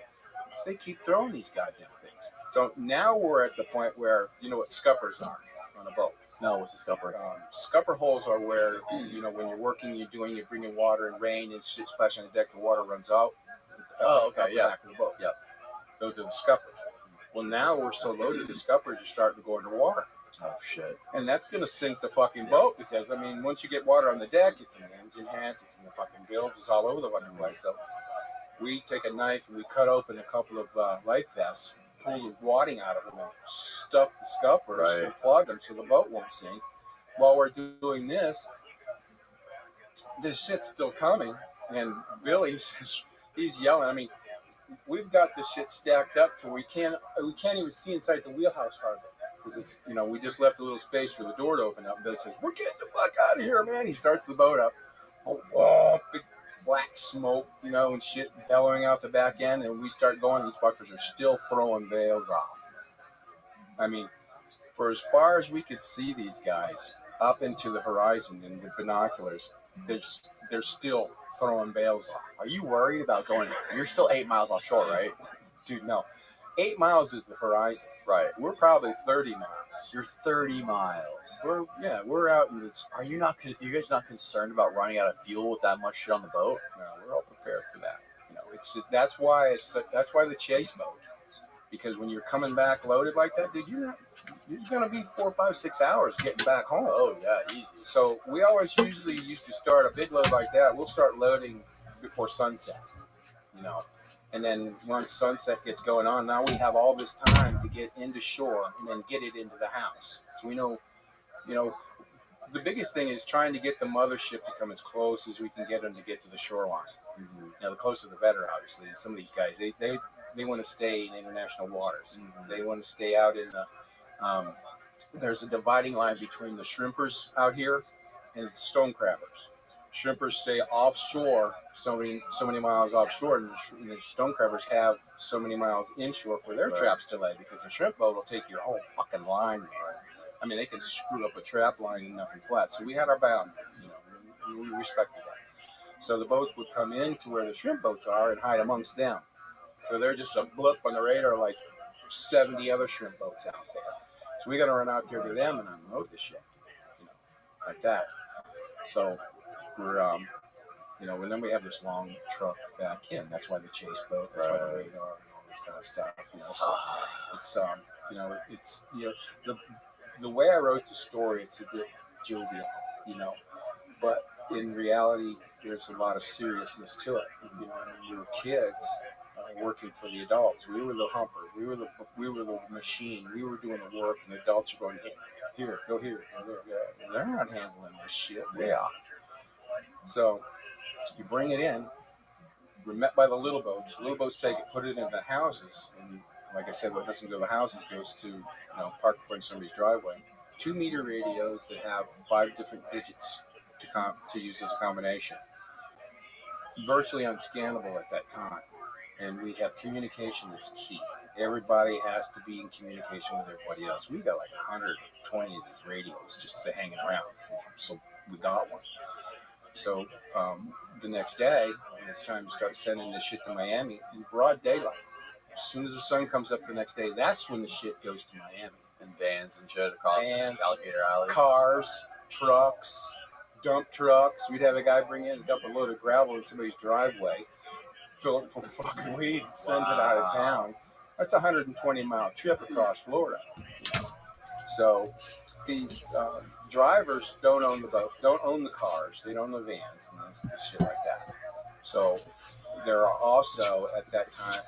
S2: they keep throwing these goddamn things. So now we're at the point where, you know what scuppers are on a boat?
S8: No, what's a scupper?
S2: Scupper holes are where, when you're working, you're bringing water and rain and shit splash on the deck, the water runs out.
S8: Okay, yeah.
S2: Back of the boat.
S8: Yep.
S2: Those are the scuppers. Well, now we're so loaded, the scuppers are starting to go underwater.
S8: Oh, shit.
S2: And that's going to sink the fucking boat because, once you get water on the deck, it's in the engine hats, it's in the fucking bilge, it's all over the fucking place. So we take a knife and we cut open a couple of life vests, pull the wadding out of them, and stuff the scuppers and plug them so the boat won't sink. While we're doing this shit's still coming, and Billy's he's yelling. We've got this shit stacked up to we can't even see inside the wheelhouse hardly because it's we just left a little space for the door to open up. And Billy says, "We're getting the fuck out of here, man!" He starts the boat up. Oh, big black smoke, and shit bellowing out the back end, and we start going. These fuckers are still throwing bales off. For as far as we could see these guys up into the horizon in the binoculars, they're still throwing bales off.
S8: Are you worried about going? You're still 8 miles offshore, right?
S2: Dude, no. 8 miles is the horizon.
S8: Right.
S2: We're probably 30 miles.
S8: You're 30 miles.
S2: We're out in this.
S8: Are you guys not concerned about running out of fuel with that much shit on the boat?
S2: No, we're all prepared for that. That's why the chase boat. Because when you're coming back loaded like that, dude, you're gonna be 4, 5, 6 hours getting back home.
S8: Oh yeah, easy.
S2: So we usually used to start a big load like that. We'll start loading before sunset, and then once sunset gets going on, now we have all this time to get into shore and then get it into the house. So we know, the biggest thing is trying to get the mothership to come as close as we can get them to get to the shoreline. Mm-hmm. Now, the closer the better, obviously. And some of these guys, they want to stay in international waters. Mm-hmm. They want to stay out in the. There's a dividing line between the shrimpers out here and the stone crabbers. Shrimpers stay offshore, so many miles offshore, and the stone crabbers have so many miles inshore for their traps to lay, because the shrimp boat will take your whole fucking line. They can screw up a trap line and nothing flat. So we had our boundaries, we respected that. So the boats would come in to where the shrimp boats are and hide amongst them. So they're just a blip on the radar, like 70 other shrimp boats out there. So we got to run out there to them and unload the shit, like that. So we're, and then we have this long truck back in. That's why the chase boat, that's why the radar and all this kind of stuff. So it's the way I wrote the story, it's a bit jovial, but in reality, there's a lot of seriousness to it. When we were kids, working for the adults, we were the humpers, we were the machine, we were doing the work, and the adults are going, here, go here, go there. And they're not handling this shit. We are. So you bring it in. We're met by the little boats. The little boats take it, put it in the houses, and like I said, what doesn't go to the houses goes to parked in front of somebody's driveway. 2-meter radios that have 5 different digits to use as a combination. Virtually unscannable at that time. And we have communication is key. Everybody has to be in communication with everybody else. We got like 120 of these radios just hanging around. So we got one. So the next day, when it's time to start sending this shit to Miami, in broad daylight, as soon as the sun comes up the next day, that's when the shit goes to Miami.
S8: And vans and shit across Alligator Alley.
S2: Cars, trucks, dump trucks. We'd have a guy bring in a dump a load of gravel in somebody's driveway, fill it full of fucking weed, send it out of town. That's a 120-mile trip across Florida. So these drivers don't own the boat, don't own the cars, they don't own the vans and shit like that. So there are also at that time,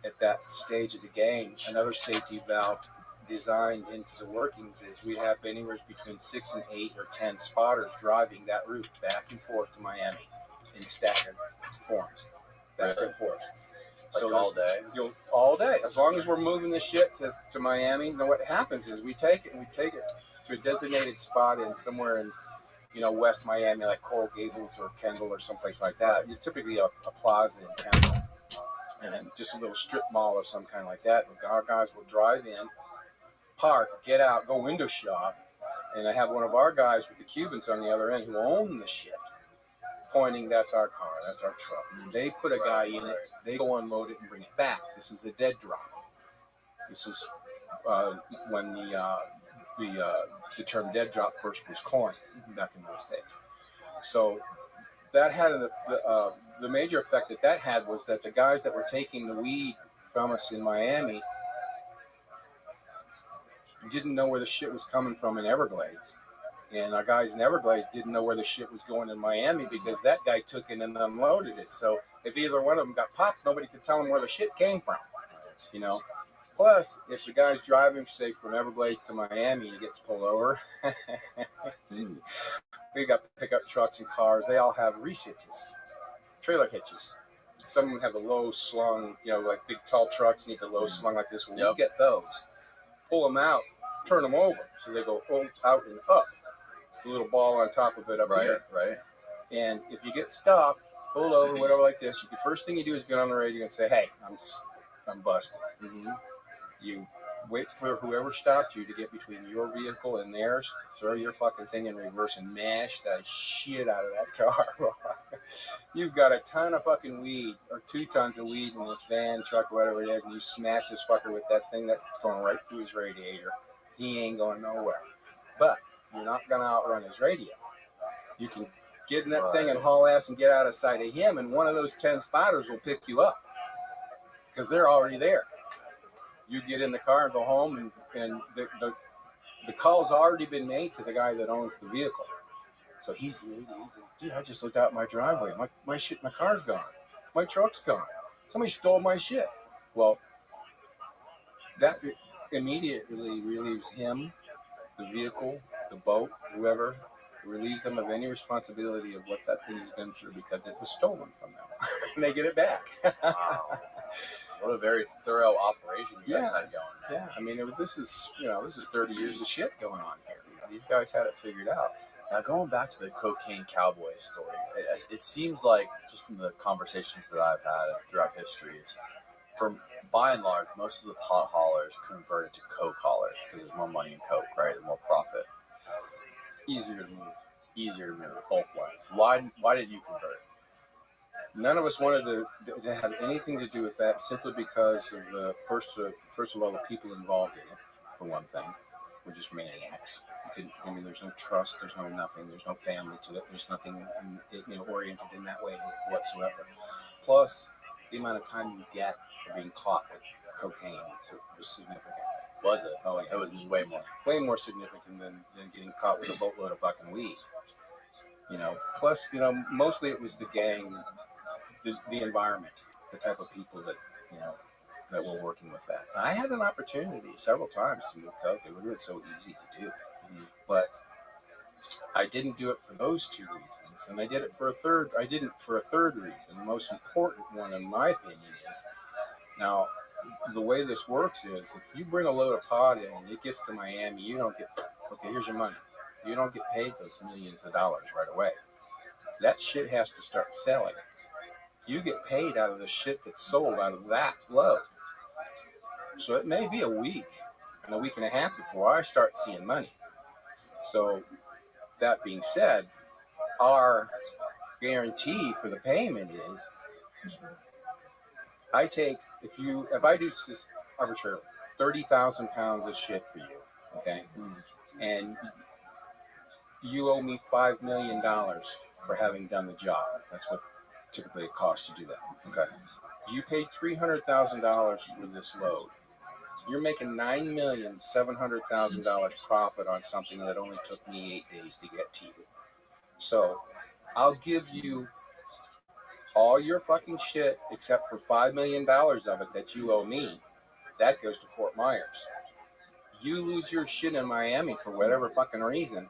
S2: at that stage of the game, another safety valve designed into the workings is we have anywhere between 6 and 8 or 10 spotters driving that route back and forth to Miami in staggered form, back and forth.
S8: Like all day?
S2: All day. As long as we're moving the shit to Miami, what happens is we take it to a designated spot in somewhere in, West Miami, like Coral Gables or Kendall or someplace like that. You're typically a plaza in Kendall, and then just a little strip mall or some kind like that. Our guys will drive in, park, get out, go window shop, and I have one of our guys with the Cubans on the other end who own the shit, pointing, that's our car, that's our truck. And they put a guy in it, they go unload it and bring it back. This is a dead drop. This is when the term dead drop first was coined back in those days. So that had the major effect that had was that the guys that were taking the weed from us in Miami didn't know where the shit was coming from in Everglades. And our guys in Everglades didn't know where the shit was going in Miami because that guy took it and unloaded it. So if either one of them got popped, nobody could tell them where the shit came from, Plus, if the guy's driving, say, from Everglades to Miami and he gets pulled over, we got pickup trucks and cars. They all have reach hitches, trailer hitches. Some of them have the low slung, like big tall trucks need the low slung like this. Well, we get those, pull them out, turn them over, so they go out and up. It's a little ball on top of it up here.
S8: Right.
S2: And if you get stopped, pulled over, whatever like this, the first thing you do is get on the radio and say, "Hey, I'm busted." Mm-hmm. You wait for whoever stopped you to get between your vehicle and theirs, throw your fucking thing in reverse and mash that shit out of that car. You've got a ton of fucking weed, or 2 tons of weed in this van, truck, whatever it is, and you smash this fucker with that thing that's going right through his radiator. He ain't going nowhere. But you're not going to outrun his radio. You can get in that thing and haul ass and get out of sight of him, and one of those 10 spotters will pick you up because they're already there. You get in the car and go home, and the call's already been made to the guy that owns the vehicle. So he says, "Dude, I just looked out my driveway. My car's gone. My truck's gone. Somebody stole my shit." Well, that immediately relieves him, the vehicle, the boat, whoever, relieves them of any responsibility of what that thing's been through because it was stolen from them. And they get it back.
S8: Wow. What a very thorough operation you guys had going.
S2: Yeah, I mean, this is 30 years of shit going on here. These guys had it figured out.
S8: Now, going back to the cocaine cowboy story, it seems like, just from the conversations that I've had throughout history, by and large, most of the pot haulers converted to coke haulers because there's more money in coke, right? There's more profit.
S2: Easier to move.
S8: Bulk-wise. Why did you convert?
S2: None of us wanted to have anything to do with that, simply because of first of all, the people involved in it. For one thing, were just maniacs. There's no trust. There's no nothing. There's no family to it. There's nothing oriented in that way whatsoever. Plus, the amount of time you get for being caught with cocaine was significant.
S8: Was it?
S2: Oh, yeah.
S8: It was way more.
S2: Way more significant than getting caught with a boatload of fucking weed. Plus, mostly it was the gang, the environment, the type of people that were working with that. I had an opportunity several times to move coke. It was so easy to do. But I didn't do it for those 2 reasons, and I did it for a third. I didn't for a third reason. The most important one, in my opinion, is now the way this works is if you bring a load of pot in and it gets to Miami, you don't get. Okay, here's your money. You don't get paid those millions of dollars right away. That shit has to start selling. You get paid out of the shit that's sold out of that load. So it may be a week and a week and a half before I start seeing money. So that being said, our guarantee for the payment is if I do this arbitrarily, 30,000 pounds of shit for you, okay? And you owe me $5 million for having done the job. That's what typically it costs to do that. Okay. You paid $300,000 for this load.
S5: You're making $9,700,000 profit on something that only took me 8 days to get to you. So I'll give you all your fucking shit except for $5 million of it that you owe me. That goes to Fort Myers. You lose your shit in Miami for whatever fucking reason,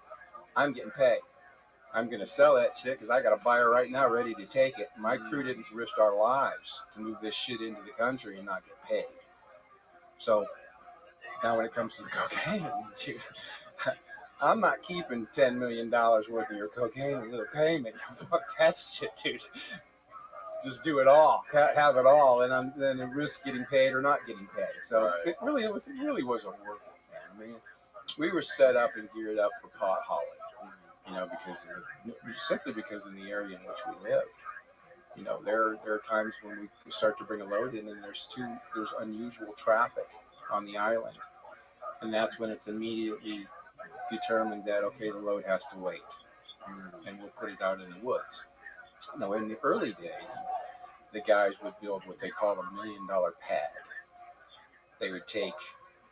S5: I'm getting paid. I'm going to sell that shit because I got a buyer right now ready to take it. My crew didn't risk our lives to move this shit into the country and not get paid. So now when it comes to the cocaine, dude, I'm not keeping $10 million worth of your cocaine and little payment. Fuck that shit, dude. Just do it all, have it all, and then risk getting paid or not getting paid. So it really wasn't worth it, man. I mean, we were set up and geared up for pot hauling, simply because of the area in which we lived. There are times when we start to bring a load in, and there's unusual traffic on the island, and that's when it's immediately determined that okay, the load has to wait, and we'll put it out in the woods. Now, in the early days, the guys would build what they call a $1 million pad. They would take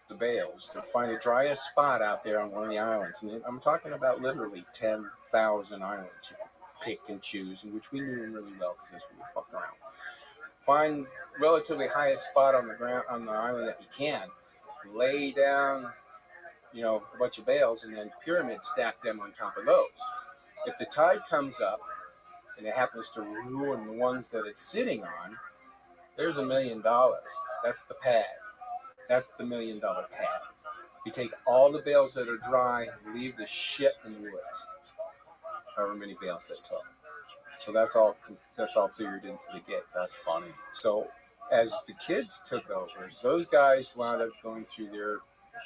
S5: the bales to find the driest spot out there on one of the islands. And I'm talking about literally 10,000 islands you could pick and choose, in which we knew them really well because we fucked around. Find relatively highest spot on the ground on the island that you can. Lay down, a bunch of bales, and then pyramid stack them on top of those. If the tide comes up, and it happens to ruin the ones that it's sitting on, there's $1 million. That's the pad. That's the $1 million pad. You take all the bales that are dry, leave the shit in the woods. However many bales that took. So that's all figured into the gig.
S2: That's funny.
S5: So as the kids took over, those guys wound up going through their,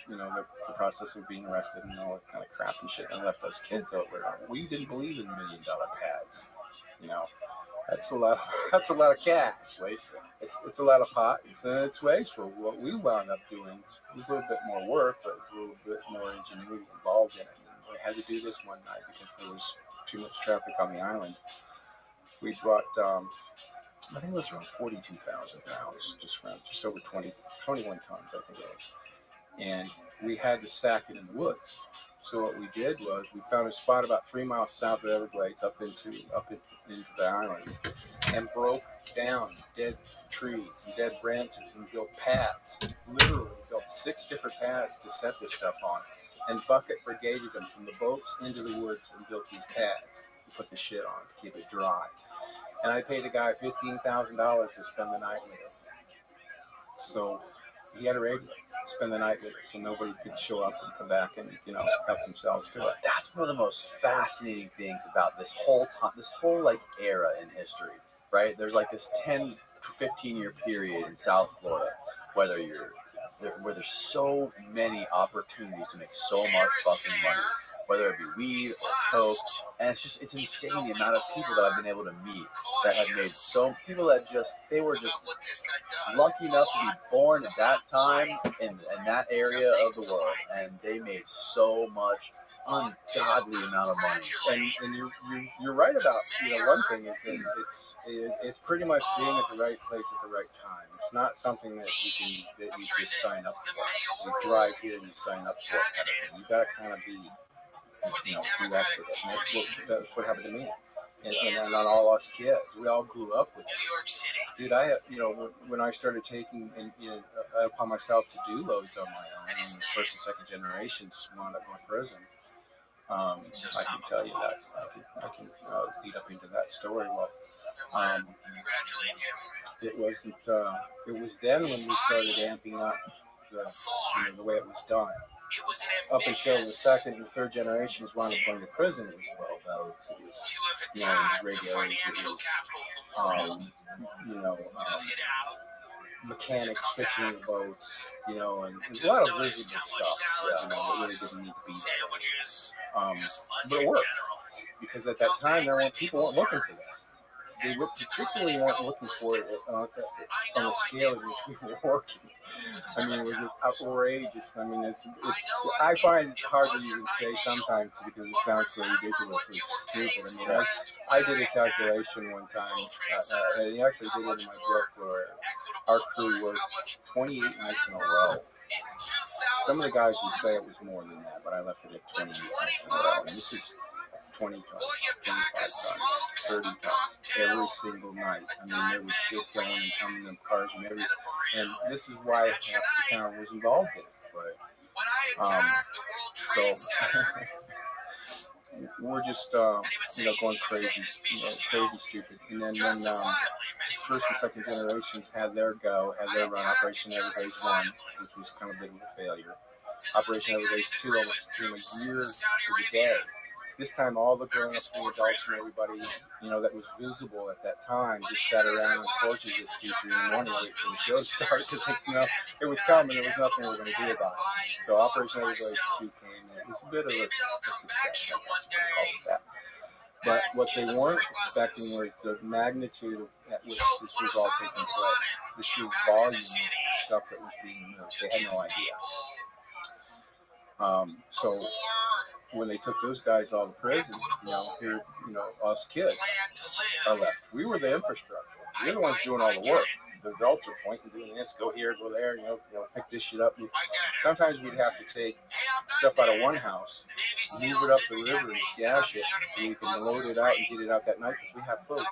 S5: the process of being arrested and all that kind of crap and shit, and left us kids over. We didn't believe in $1 million pads. That's a lot of cash. Wasteful. It's a lot of pot. It's wasteful. What we wound up doing was a little bit more work, but it was a little bit more ingenuity involved in it. And we had to do this one night because there was too much traffic on the island. We brought, I think it was around 42,000 pounds, just over 21 tons, I think it was. And we had to stack it in the woods. So what we did was we found a spot about 3 miles south of Everglades up into the islands, and broke down dead trees and dead branches and built pads. Literally built 6 different pads to set this stuff on, and bucket brigaded them from the boats into the woods and built these pads and put the shit on to keep it dry. And I paid a guy $15,000 to spend the night with him. So he had a radio, spend the night with us, so nobody could show up and come back and help themselves to it.
S2: That's one of the most fascinating things about this whole era in history, right? There's like this 10 to 15 year period in South Florida, where there's so many opportunities to make so much fucking money, whether it be weed or coke, and it's insane the amount of people that I've been able to meet that have made people that they were just lucky enough to be born at that time in that area of the world, and they made so much ungodly amount of money.
S5: And you're right about one thing is that it's pretty much being at the right place at the right time. It's not something that you just sign up for. You drive here and you sign up for it. You got to kind of be grew up with it. And that's what happened to me. And on all us kids, we all grew up with it. Dude, I when I started taking upon myself to do loads on my own, and the first and second generations wound up in prison. I can tell you that. I can lead up into that story. Well, it wasn't. It was then when we started amping up the way it was done. Up until the second and third generations wound up going to prison, it was well boats. It was radios. It was mechanics fixing the boats. And a lot of visible stuff. That really didn't need to be there. But it worked because at that time people weren't looking for this. They particularly weren't looking for it on the scale in which we were working. I mean, it was just outrageous. I mean, I find it hard to even say sometimes because it sounds so ridiculously stupid. I mean, I did a calculation one time, and I actually did it in my book, where our crew worked 28 nights in a row
S2: some of the guys would say it was more than that, but I left it at 28 nights in a row. And this is 20 times, 25 times, 30 times, every single night. I mean, there was shit going and coming in cars and everything. And this is why half the town was involved in it. Right. So we're just, going crazy, crazy stupid. And then when first and second generations had their run, Operation Everybody's 1, which was kind of a bit of a failure. Operation Everybody's 2 almost became a year to the day. This time, all the grown-ups and adults and everybody, that was visible at that time just sat around on porches at 2, 3 in the morning waiting for the show to start because, it was coming. There was nothing we were going to do about it. So Operation Everybody's 2 came. It was a bit of a success, I guess we could call it that. But what they weren't expecting was the magnitude at which this was all taking place. The sheer volume of stuff that was being moved. They had no idea. So when they took those guys all to prison, us kids are left. We were the infrastructure. We were the ones doing all the work. The adults are pointing, doing this, go here, go there, pick this shit up. Sometimes we'd have to take stuff out of one house, move it up the river and stash it so we can load it out and get it out that night because we have food.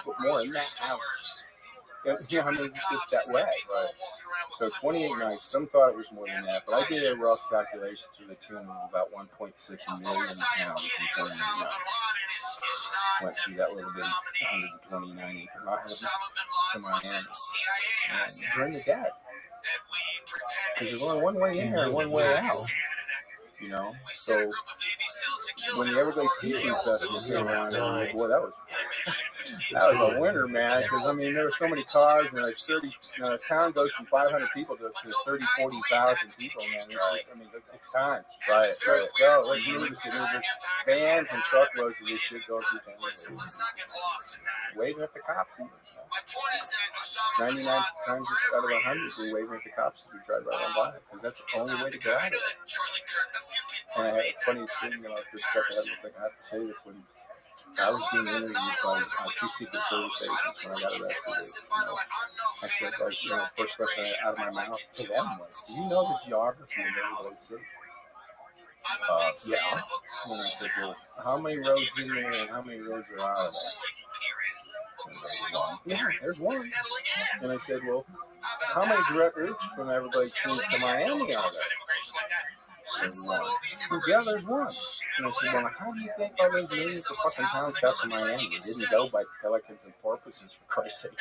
S2: Put more in that house. It's just that way. Right. So 28 nights, some thought it was more than that, but I did a rough calculation to the tune of about 1.6 million pounds in 28 nights. Went through that little bitty 129 acre island to Miami. And during the day. Because there's only one way in there and one way out. So when the Everglades Seafood Festival came around, boy, that was a winner, man. Because there were so many cars, and the town goes from 500 people to 30, 40,000 people, man. It's time. Right. Let's go. Let's move this shit. There's vans and truckloads of this shit going through town. Waving at the cops, even. 99 times out of 100, we're waving at the cops as we drive right on by, because that's the only way to get out of it. And I had a funny thing when I was just I have to say this, when I was being interviewed by 2 Secret Service agents when I got arrested. I said, first question out of my mouth to them was, do you know the geography of Everglades City? Yeah. And I said, well, how many roads in there and how many roads are out of there? Yeah, there's one. And I said, well, how many direct routes from Everglades to Miami are there? There's one. Well, yeah, there's one. And I said, well, how do you think all those millions of fucking pounds got to Miami? They didn't go by pelicans and porpoises, for Christ's sake.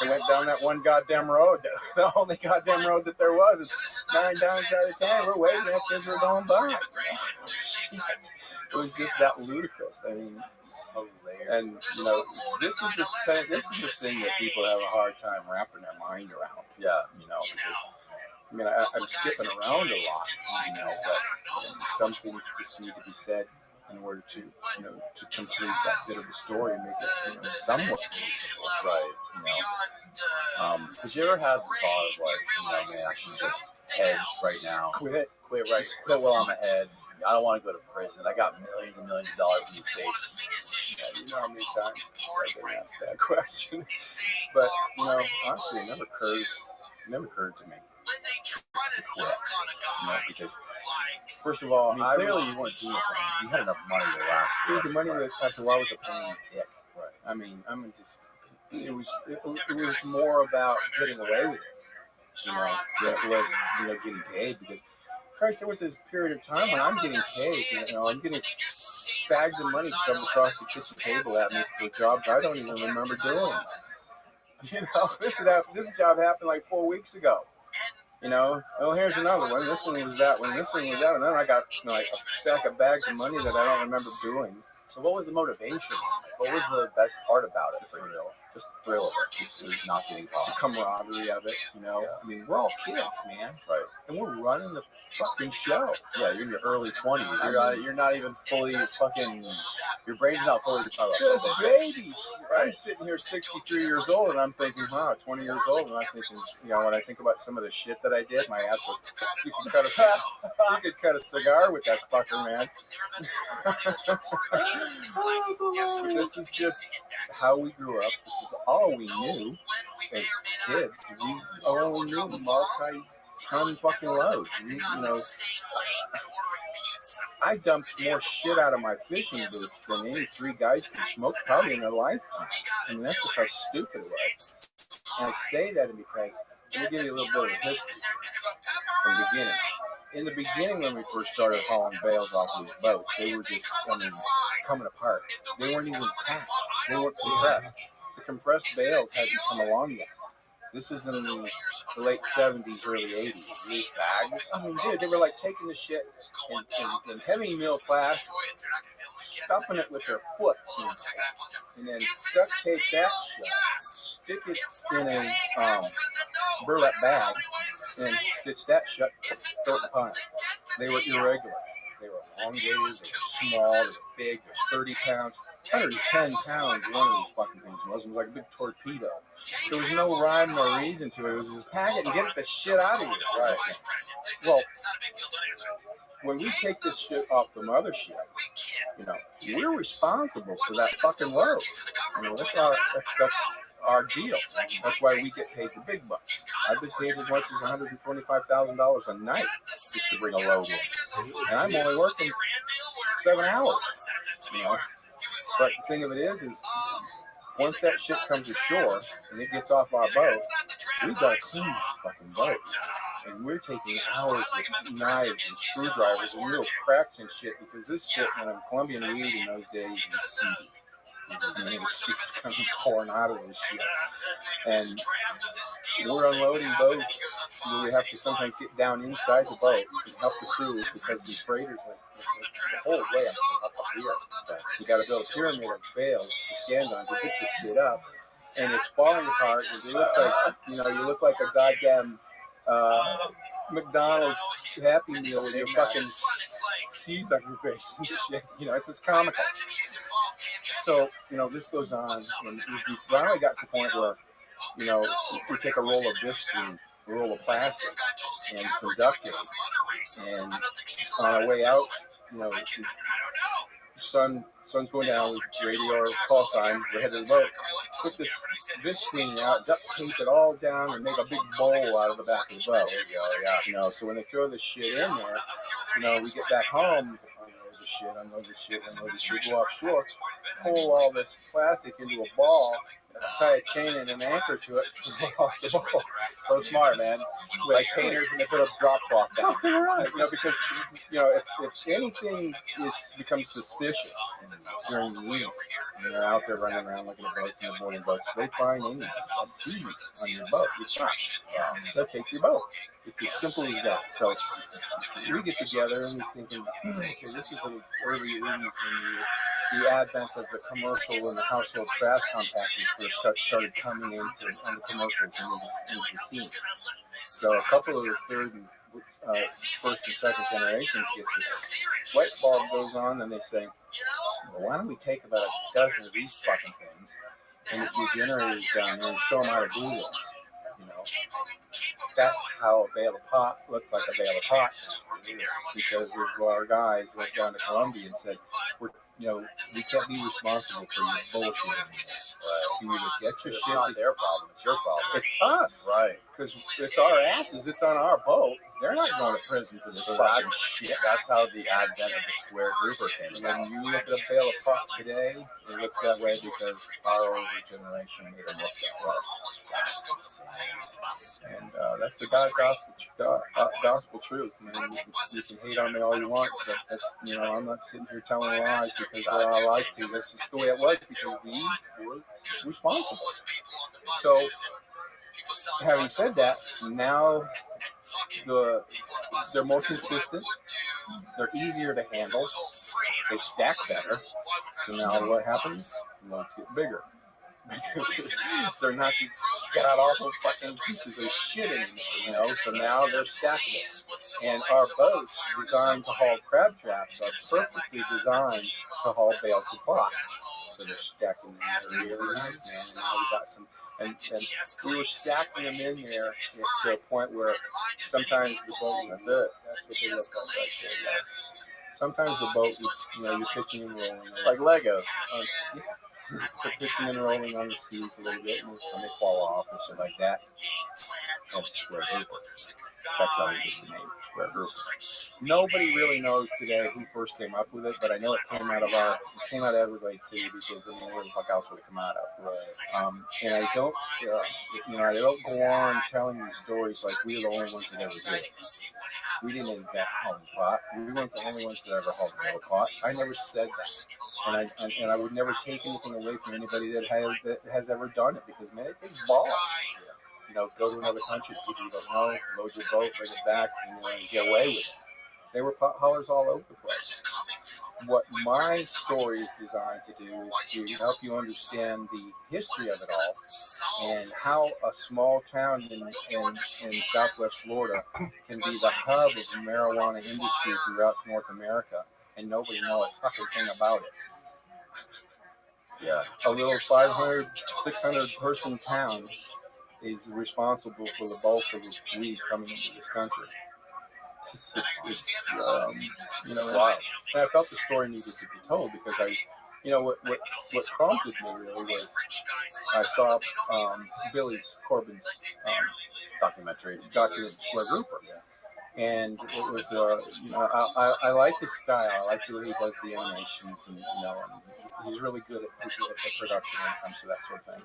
S2: They went down that one goddamn road. The only goddamn road that there was. It's 9 times out of 10, we're waving at kids, we're going by. It was just that ludicrous. It's hilarious. And this is the thing that people have a hard time wrapping their mind around. Yeah, because I'm skipping around a lot, but some things just need to be said in order to to complete that bit of the story and make it somewhat believable. Right. Because you ever had the thought of man, I should just hedge right now. Quit while I'm ahead. I don't want to go to prison. I got millions and millions of dollars in these safes. Yeah, you know how many times I've been asked that question. But, honestly, it never occurred to me to quit. Because, first of all, clearly you weren't doing anything. You had enough money to last. The money that after a while was a pain in the dick. Right. It was more about getting away with it. Than it was, getting paid, because Christ, there was a period of time when I'm getting paid. I'm getting bags of money shoved across the kitchen table at me for jobs I don't even remember doing. This job happened like 4 weeks ago. Here's another one. This one was that one. This one was that one. And then I got a stack of bags of money that I don't remember doing. So what was the motivation? What was the best part about it for you? Just the thrill of it. Just not getting caught. The camaraderie of it. Yeah. We're all kids, man. Right. And we're running the fucking show. Yeah, you're in your early 20s. You're not even fully fucking. Your brain's not fully developed. Just babies. Right. I'm sitting here 63 years old, and I'm thinking, 20 years old, and I'm thinking, when I think about some of the shit that I did, my ass would. You could cut a cigar with that fucker, man. This is just how we grew up. This is all we knew as kids. We only knew ton fucking loads. You know, I dumped more shit out of my fishing boots than any 3 guys could smoke probably in their lifetime. I mean, that's just how stupid it was. And I say that because, let me give you a little bit of history from the beginning. In the beginning, when we first started hauling bales off these boats, they were just, coming apart. They weren't even packed. They weren't compressed. The compressed bales hadn't come along yet. This is in the late 70s, early 80s. These bags, I mean, dude, they were like taking the shit in heavy mill plastic, stuffing it with their foot, and then duct tape that shit, stick it in a burlap bag, and stitch that shut, throw it in the pile. They were irregular. They were elongated, they were small, they were big, they were 30 pounds, 110 pounds, one of these fucking things was. It was like a big torpedo. There was no rhyme or reason to it. It was just pack it and get the shit out of here. Right. Well, when we take this shit off the mothership, we're responsible for that fucking load. That's our deal. That's why we get paid the big bucks. I've been paid as much as $125,000 a night just to bring a load in. And I'm only working 7 hours, But the thing of it is once that shit comes ashore and it gets off our boat, we gotta clean that fucking boat. And we're taking hours with knives and screwdrivers and little cracks and shit because this shit, Colombian weed in those days was seedy. It's coming pouring out of this shit. And we're unloading boats where we have to sometimes get down inside the boat and help the crew because these freighters the whole way up here. You got to build a pyramid of bales to stand on to pick this shit up. And it's falling apart. And it looks like, you look like a goddamn McDonald's Happy Meal with your fucking seeds on your face and shit. It's just comical. So, this goes on, and we finally got to the point where, we take a roll of viscine, a roll of plastic, and some duct tape, and on our way out, the sun's going down, radio or call sign, we're headed to the boat. Put this viscine out, duct tape it all down, and make a big bowl out of the back of the boat. Yeah. So when they throw this shit in there, we get back home, unload this shit, go offshore, pull all this plastic into a ball, tie a chain and an anchor to it, and go off the boat. So smart, man. Like painters when they put a drop cloth down. Because if anything becomes suspicious during the week, and they're out there running around looking at boats and boarding boats, they find any seed on your boat. It's fine. They'll take your boat. It's as simple as that. So we get together and we're thinking, okay, this is an early 80s when the advent of the commercial and the household trash compactors first started coming into the commercials into the scene. So a couple of the third and first and second generations get this light bulb goes on and they say, well, why don't we take about a dozen of these fucking things and get generators down there and show them how to do this. That's how a bale of pot looks like a bale of pot. Because our guys went down to Colombia and said, we can't be responsible for your bullshit. You either get your shit. It's not their problem. It's your problem. It's us. Right. Because it's our asses. It's on our boat. They're not going to prison for this fucking shit. That's how the advent of the square grouper came about. When you look at a bale of pot today, it looks that way because our older generation made it look that way. And that's the gospel truth. Man. You can hate on me all you want, but that's, I'm not sitting here telling lies because I like to. That's just the way it was because we were responsible. So, having said that, now they're more consistent, they're easier to handle, they stack better. So now what happens? The loads get bigger. Because they're not got awful fucking pieces of shit anymore, So now they're stackable. And our boats designed to haul crab traps are perfectly designed to haul bales of pot. So they're stacking them there really nice, man. And now we got some, and we were stacking them in there to a point where sometimes the boat, that's what they look like right there. Sometimes the boat, you're pitching and rolling. Like Legos. They're pitching and rolling on the seas a little bit, and some may fall off and shit like that. had Square Grouper. That's how we get the name Square Grouper. Nobody really knows today who first came up with it, but I know it came out of Everglades City, because I mean, where the fuck else would it come out of? Right. And I don't, I don't go on telling these stories like we're the only ones that ever did it. We didn't invent home pot. We weren't the only ones that ever held pot. I never said that. And I would never take anything away from anybody that has ever done it, because, man, it takes balls. Go to another country, people you don't know, load your boat, bring it back, and get away with it. They were pot haulers all over the place. What my story is designed to do is to help you understand the history of it all, and how a small town in Southwest Florida can be the hub of the marijuana industry throughout North America, and nobody knows a fucking thing about it. Yeah, a little 500, 600 person town is responsible for the bulk of the weed coming into this country. And I felt the story needed to be told, because what prompted me really was I saw Billy Corbin's documentary Square Grouper. And it was, I like his style. I like the way he does the animations, and he's really good at the production when it comes to that sort of thing.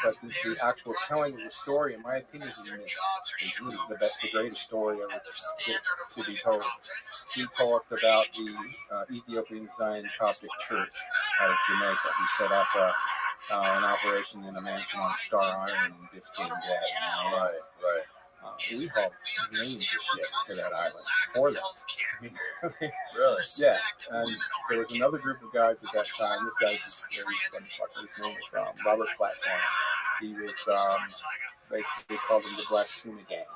S2: But the actual telling of the story, in my opinion, is the greatest story ever to be told. He talked about the Ethiopian Zion Coptic Church out of Jamaica. He set up an operation in a mansion on Star Island in Biscayne Bay. Right. We hauled millions of shit to that island for them. Really? Yeah. And there was another group of guys at that time. This guy's very funny. His name was Robert Flathorn. He was, they called him the Black Tuna Gang,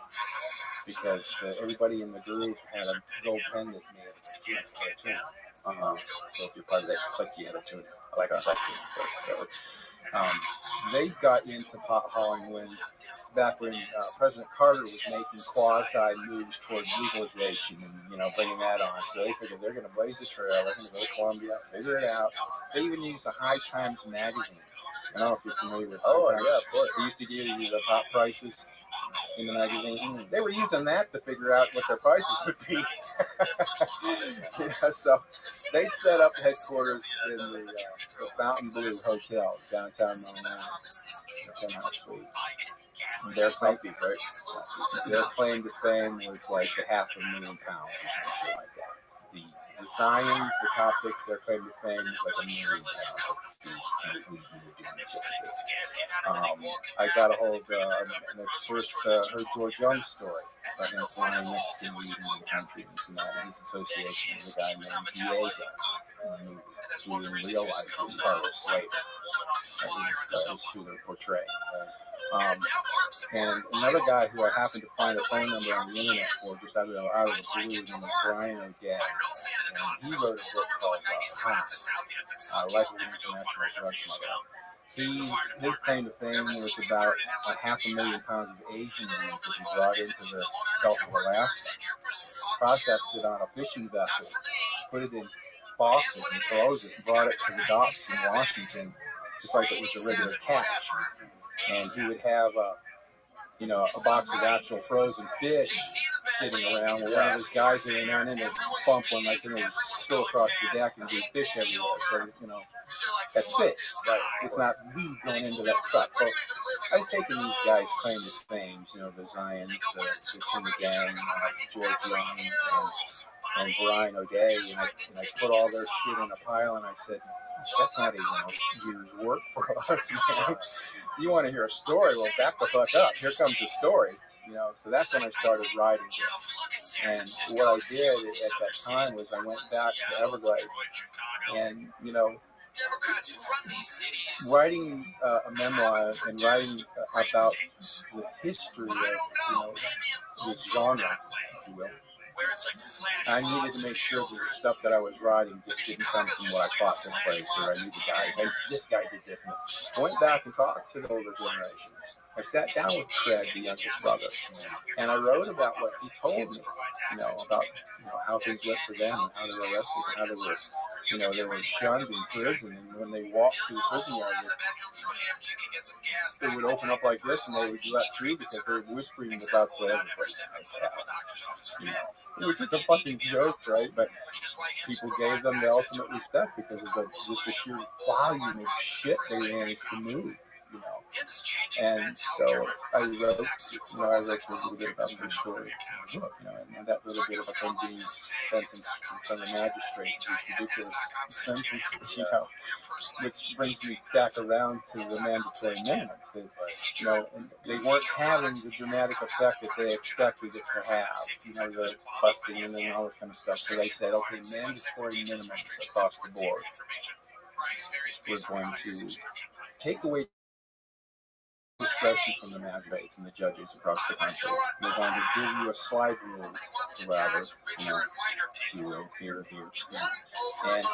S2: because everybody in the group had a gold pen that made a tuna. So if you're part of that clique, you had a tuna. Like a tuna. They got into pot hauling back when President Carter was making quasi moves toward legalization and bringing that on. So they figured they're going to blaze the trail. They're going to go to Columbia, figure it out. They even used the High Times magazine. I don't know if you're familiar with High Times. Yeah, of course. They used to give you the pot prices in the magazine. They were using that to figure out what their prices would be. So they set up headquarters in the Fountain Blue Hotel downtown Manhattan. Their claim, their claim to fame was like £500,000 or something like that. The Zions, the Coptics, their claim to fame was like £1 million. I got a hold of the first heard George Young's story about him flying next to weed into the country and his association with a guy named Diego, who in real life was part of slavery. That was who they portray. And another guy who I happened to find a phone number on the internet for, just out of the blue, named Brian O'Day. And he wrote a book called High, Life of an International Drug Smuggler. His claim to fame was about £500,000 of Asian weed that he brought into the Gulf of Alaska, processed it on a fishing vessel, put it in boxes and closed it, and brought it to the docks in Washington, just like it was a regular catch. And he would have a box of actual frozen fish sitting around with one of those guys that are in there bump one like they spill across the deck and do fish everywhere. So, that's fish. Right. It's not weed going into that truck. So I've taken these guys' claim to fame, the Zions, the Tuna Gang, George Young, and Brian O'Day, and I put all their shit in a pile, and I said, that's not even a year's work for us, man. You want to hear a story? Well, back the fuck up. Here comes the story. So that's when I started writing this. And what I did at that time was I went back to Everglades and, writing a memoir and writing about the history of, this genre, if you will. I needed to make sure that the stuff that I was writing just didn't come from what I thought took place, or I knew the guys. This guy did this. And I went back and talked to the older generations.
S5: I sat down with Craig, the youngest brother, and I wrote about what he told me, about how things went for them and how they were arrested and how they were shunned in prison, and when they walked through the prison yard, they would open up like this and they would let through because they were whispering about everybody. It was just a fucking joke, right? But people gave them the ultimate respect because of just the sheer volume of shit they managed to move. And so I wrote a little bit about their story in the book, and that little bit about them being sentenced in front of the magistrate, these ridiculous sentences, which brings me back around to the mandatory minimums. They weren't having the dramatic effect that they expected it to have, the busting and all this kind of stuff. So they said, okay, mandatory minimums across the board. We're going to take away discretion from the magistrates and the judges across the country. We're going to give you a slide rule, rather, here. And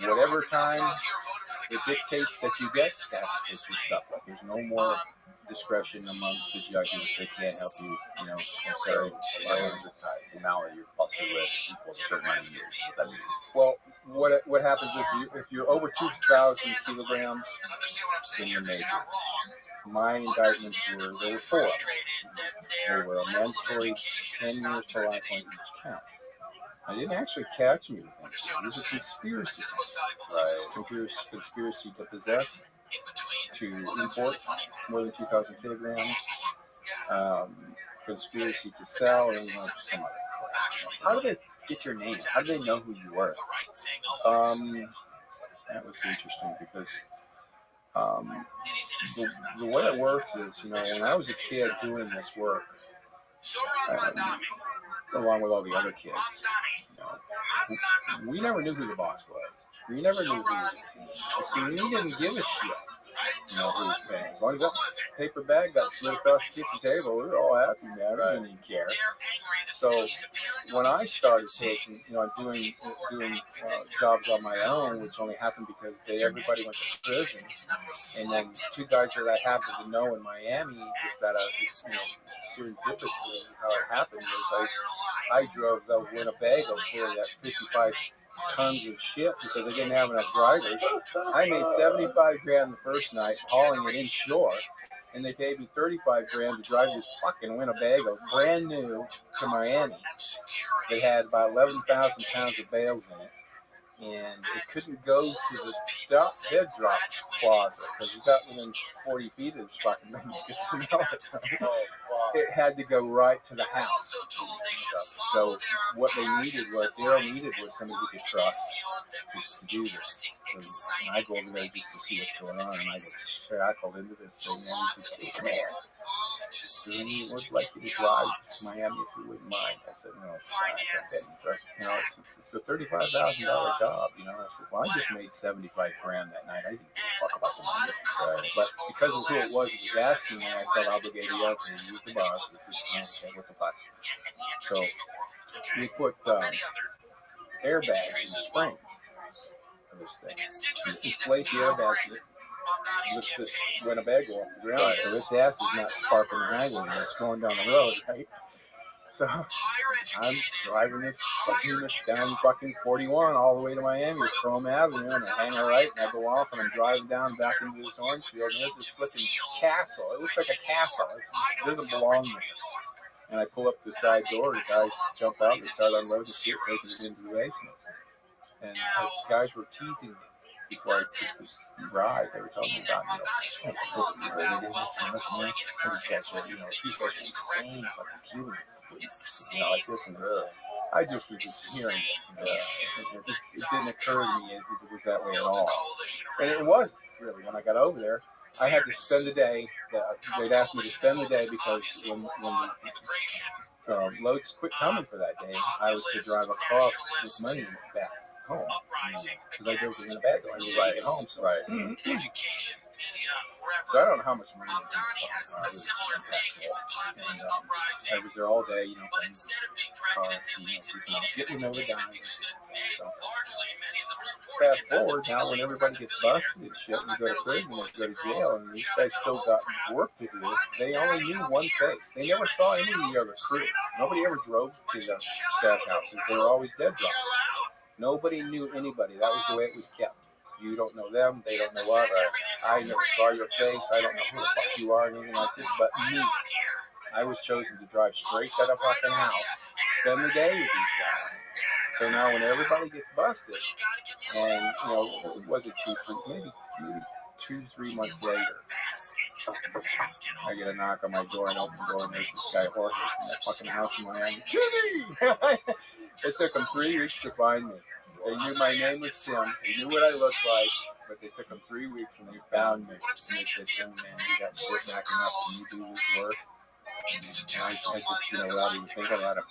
S5: whatever time it dictates that you get, that's what you stuck with. There's no more discretion amongst the judges. They can't help you, necessarily the amount that you're busted with equals a certain amount of years. That means. Well, what happens if you're over 2,000 kilograms, then you're major. My indictments were 4. They were a mandatory 10 years to life on each count. I didn't actually catch me with anything. These are conspiracies. Conspiracy to possess, to import more than 2,000 kilograms, conspiracy to sell, and some other crap.
S10: How did they get your name? How did they know who you were?
S5: That was interesting because the way it worked is, when I was a kid doing this work, along with all the other kids, we never knew who the boss was. We never knew who was the we didn't give a shit. Who was paying. As long as that paper bag got slid across the kitchen table, we were all happy, man. I didn't even care. So when I started taking, doing jobs on my own, which only happened because everybody went to prison, and then 2 guys that I happened to know in Miami, just out of serendipitously, how it happened was I drove the Winnebago for that 55 tons of shit because they didn't have enough drivers. I made $75 grand the first night hauling it inshore, and they paid me $35 grand to drive this fucking Winnebago, brand new, to Miami. It had about 11,000 pounds of bales in it, and it couldn't go to the head drop closet because it got within 40 feet of this fucking thing. You could smell it. It had to go right to the house. So what Daryl needed was somebody who could trust to do this. So I go over there just to see what's going on, and I get shackled into this thing, and he said, "Take me." He would like you to drive to Miami if you wouldn't mind. I said, "No, it's fine. It's a $35,000 job." I said, "Well, I just made $75 grand that night. I didn't give a fuck about the money." But because of who it was asking me, I felt obligated to use the boss. This is what the fuck. So we put airbags in the springs of this thing. You inflate the airbags with this Winnebago off the ground, so its ass is not sparking the highway when it's going down the road, right? So I'm driving this down fucking 41 all the way to Miami, Chrome Avenue, and I hang a right, and I go off, and I'm driving down back into this orange field, and there's this flipping castle. It looks like a castle. It doesn't belong there. And I pull up the side door, the guys jump out, they start unloading shit, taking it into the basement. And the guys were teasing me before I took this ride. They were telling me about, these guys are insane, fucking killing, like this and that. I just was just hearing it. It didn't occur to me it was that way at all. And it wasn't, really. When I got over there, I had to spend the day. They'd asked me to spend the day because when the loads quit coming for that day, I was to drive a car with money back home. Because I drove in the back, I was right at home. So
S2: So I don't know how much money they I was there all day, playing car, getting to know the guys. So fast forward now, when everybody gets busted and shit, and you go to prison or go to jail, and these guys still got work to do. They only knew one face. They never saw any of the other crew. Nobody ever drove to the stash houses. They were always dead drunk. Nobody knew anybody. That was the way it was kept. You don't know them, they don't know us. I never saw your face. I don't know who the fuck you are, or anything like this, but me. I was chosen to drive straight to the fucking house, spend the day with these guys. So now when everybody gets busted, and it wasn't maybe 2-3 months later, I get a knock on my door, and open the door, and there's this guy Jorge from that fucking house in Miami. Jimmy! It took them 3 weeks to find me. They knew my name was Tim. They knew what I looked like, but they took them 3 weeks, and they found me. And they said, Tim, man, you got shit backing up. Can you do this work? And I just, without even thinking about it,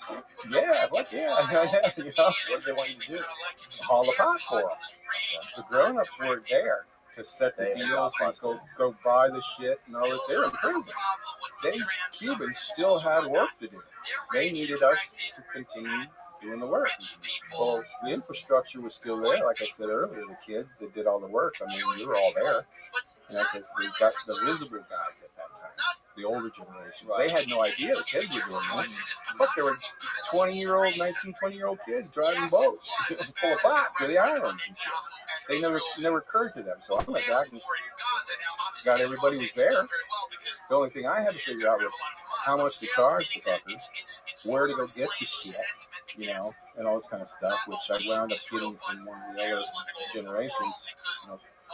S2: yeah, what do they want you to do? Haul the pot for them. The grown-ups weren't there to set the deals and go buy the shit and all this. They were in prison. Cubans still had work to do. They needed us to continue doing the work. Well, the infrastructure was still there, like I said earlier. The kids that did all the work, I mean, we were all there. And I said, we got the visible guys at that time, the older generation. They had no idea the kids were doing this. But there were 20-year-old, 19, 20-year-old kids driving boats full of pot to the islands and shit. They never occurred to them. So I went back and got everybody was there. The only thing I had to figure out was how much to charge the fuckers, where to go get the shit, and all this kind of stuff, which I wound up getting from one of the other generations,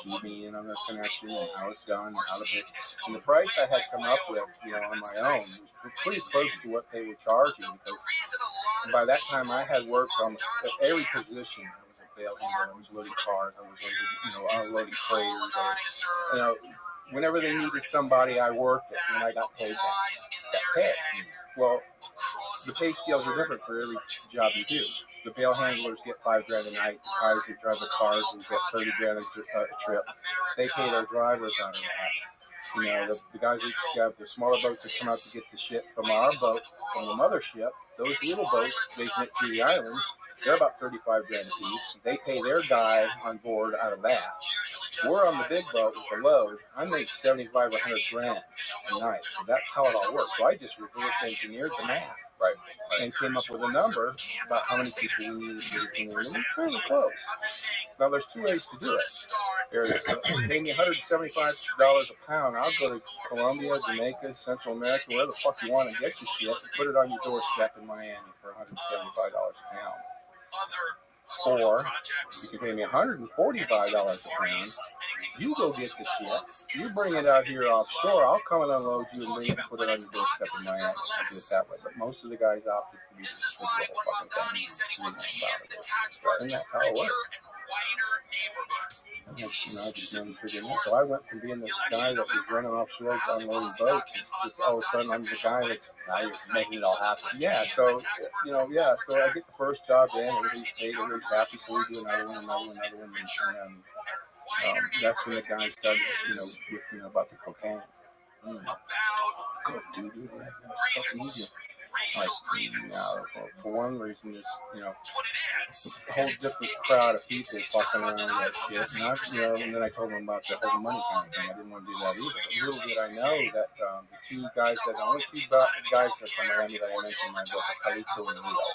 S2: keep me in on this connection and how it's done and how to pay. And the price I had come up with, on my own, was pretty close to what they were charging, because by that time I had worked on every position. I was a bail handler, I was loading cars, I was unloading freighters. Whenever they needed somebody, I worked it, and I got paid that pay. Well, the pay scales are different for every job you do. The bail handlers get $5,000 a night. The guys that drive the cars will get $30,000 a trip. They pay their drivers out of that. The guys that have the smaller boats that come out to get the shit from our boat, from the mothership, those little boats making it through the islands, they're about $35,000 a piece. They pay their guy on board out of that. We're on the big boat with the load. I make $75,000 or $100,000 a night. So that's how it all works. So I just reverse engineered the math, and came up with a number about how many people we needed to get in there. And we're fairly close. Now there's 2 ways to do it. There's pay me $175 a pound. I'll go to Colombia, Jamaica, Central America, wherever the fuck you want to get your shit, and put it on your doorstep in Miami for $175 a pound. Or you can pay me $145 a pound. You go get the shit. You bring it out here offshore. I'll come and unload you and bring it and put it on your doorstep in Miami. I do it that way. But most of the guys opted for me to just do the whole fucking thing. And that's how it works. I just never figured it out. So I went from being this guy that was running offshore unloading boats, just all of a sudden I'm the guy that's now you're making it all happen. Yeah, so so I get the first job in, everybody's paid, everybody's happy, so we do another one, and that's when the guy started, with me about the cocaine. Good dude, it's fucking easy. For one reason, there's a whole different crowd of people fucking around with that shit. And then I told them about the whole money kind of thing. I didn't want to do that either. Little did I know that the only two guys that from Miami that I mentioned in my book are Carlito and Leo.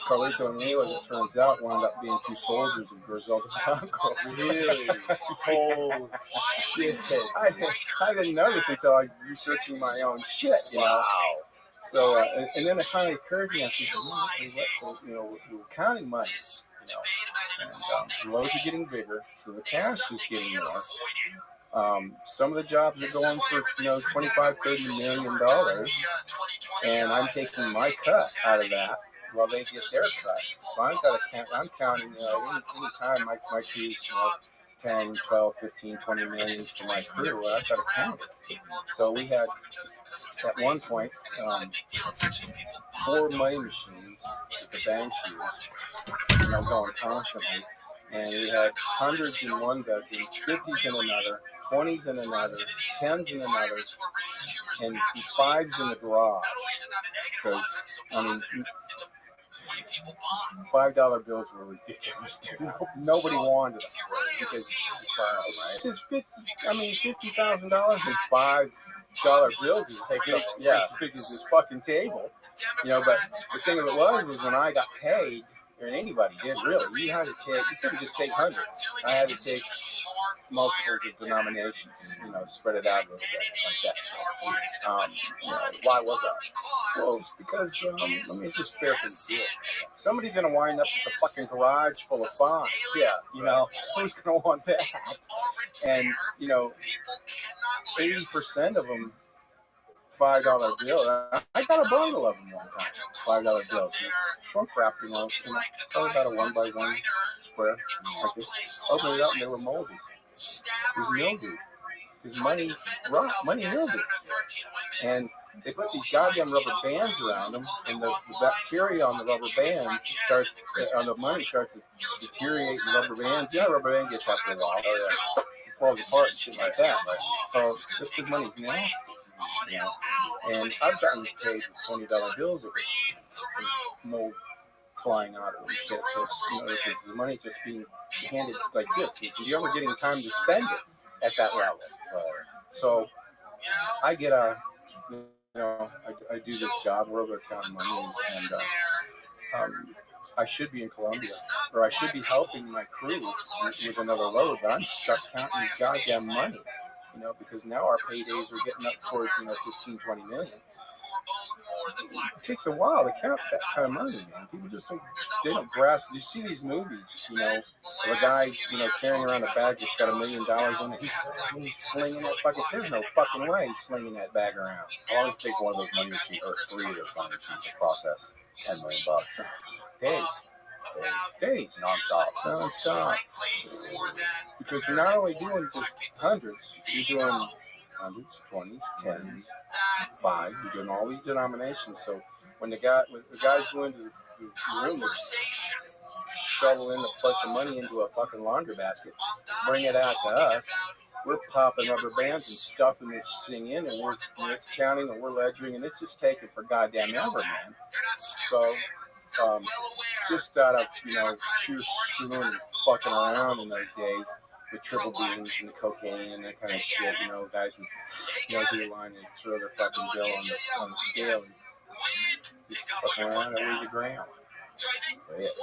S2: Carlito and Leo, as it turns out, wound up being two soldiers of Griselda Blanco. Really? Oh, shit. I didn't know this until I was researching my own shit, Wow. So, and then it finally occurred to me, I said, we were counting money, and the loads are getting bigger, so the cash is getting more. Some of the jobs are going for, $25-30 million, and I'm taking my cut out of that while they get their cut. So I'm counting, any time my crew's, 10, 12, 15, 20 million for my crew, I've got to count it. So we had, at one point, 4 money machines that the banks used, going constantly. And we had hundreds in one bedroom, 50s in another, 20s in another, 10s in another, and 5s in the garage. Because, I mean, $5 bills were ridiculous. Nobody wanted them because it's just $50,000 in $5 bills is as big as this fucking table, you know. But the thing of it was when I got paid, and anybody did really, you couldn't just take hundreds. I had to take multiples of denominations, you know, spread it out a little bit like that.
S8: Why was that?
S2: Well, it's because it's just fair for the deal. Somebody's gonna wind up with a fucking garage full of fines.
S8: Yeah,
S2: you know, who's gonna want that? And you know, 80% of them $5 bill. I got a bundle of them one time. $5 bills. Shrunk wrap, you know, probably about a 1x1 square. Like this. Open it up and they were moldy. It was mildew. His money mildew. And they put these goddamn rubber bands around them, and the bacteria on the rubber bands starts to deteriorate the rubber bands. Yeah, rubber band gets after a while. It falls apart and shit like that. So just because money's nasty. You know? And I've gotten paid $20 bills that were mold flying out of them. So, you know, because the money just being handed like this. You're never getting time to spend it at that level. So I get I do this job, we're over counting money, and I should be in Colombia, or I should be helping my crew with another load, but I'm stuck counting goddamn money, you know, because now our paydays are getting up towards, 15, 20 million. It takes a while to count that kind of money, man. People just don't grasp. You see these movies, of a guy, carrying around a bag that's got $1 million in it. He's slinging that fucking. There's no fucking way he's slinging that bag around.
S8: I'll always take one of those money machines, or 3 of those money machines to process $10 million.
S2: Days, nonstop. Because you're not only doing just hundreds, you're doing hundreds, 20s, 10s, 5. You're doing all these denominations. So when the guys go into the room and shovel in a bunch of money into a fucking laundry basket, bring it out to us, we're popping rubber bands and stuffing this thing in, and it's counting and we're ledgering, and it's just taking for goddamn ever, man. So just out of sheer screwing and fucking around in those days with triple beans and the cocaine and that kind of shit, guys would do a line and throw their fucking bill on the scale and just fucking around. It weighs a gram.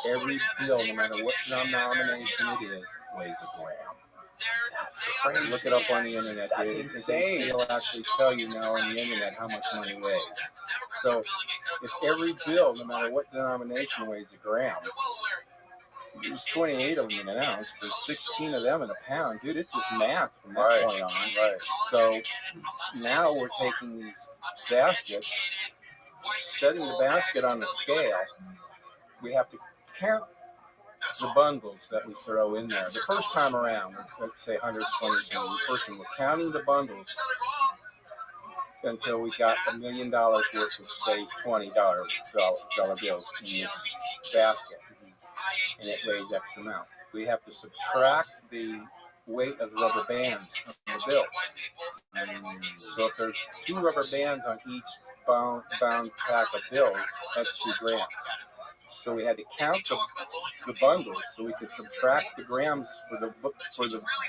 S2: Every bill, no matter what denomination it is, weighs a gram. Look it up on the internet.
S8: That's insane.
S2: It'll actually tell you now on the internet how much money weighs. So if every bill, no matter what denomination, weighs a gram, there's 28 of them in an ounce. There's 16 of them in a pound. Dude, it's just math from that point on. Right. So now we're taking these baskets, setting the basket on the scale. We have to count the bundles that we throw in there. The first time around, let's say 120, we're counting the bundles until we got $1 million worth of, say, $20 bills in this basket. And it weighs X amount. We have to subtract the weight of the rubber bands on the bill. So if there's 2 rubber bands on each bound pack of bills, that's 2 grams. So we had to count the bundles so we could subtract the grams for the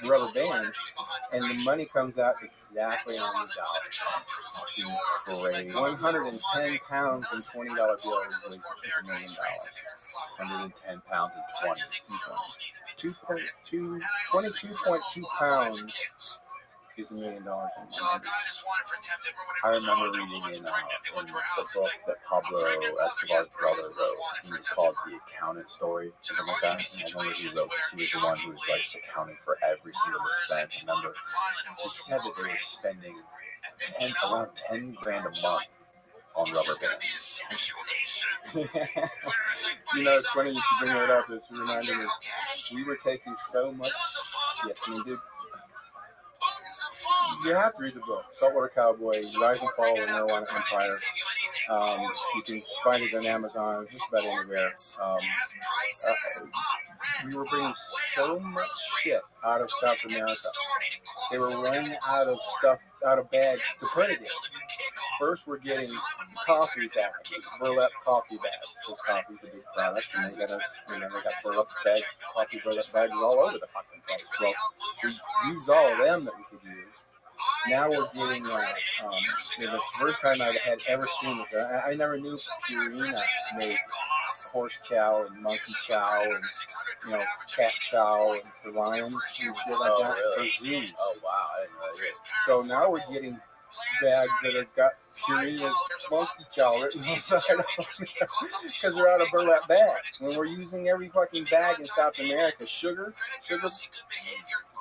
S2: rubber band, and the money comes out exactly on the dollar. Great. 110 pounds in $20 bills is $1 million.
S8: 110 pounds and
S2: 22.2 pounds is $1 million.
S8: I remember reading in the book that Pablo Escobar's brother wrote. It was called The Accountant Story, something like that. And I know that he wrote this. He was the one who was accounting for every single expense. Remember, he said that they were spending around 10 grand a month on rubber bands.
S2: It's funny that you bring that up. It's reminding me, we were taking so much shit. Dude, you have to read the book, Saltwater Cowboy, Rise and Fall of the Marijuana Empire. You can find it on Amazon, just about anywhere. We were bringing so much shit out of South America they were running out of stuff, out of bags to put it in. First, we're getting coffee bags, burlap coffee bags. Because coffee's a big product, and they got us, they got burlap bags, coffee burlap bags all over the fucking place. Well, we used all of them that we could use. Now we're getting, the first time I had ever seen this, I never knew Purina made horse chow and monkey chow and, cat chow and for lions and shit like that for zoos.
S8: Oh, wow. I didn't know that.
S2: So now we're getting bags that have got Purina monkey chow written inside of them because they're out of burlap bags. When we're using every fucking bag in South America, sugar, there's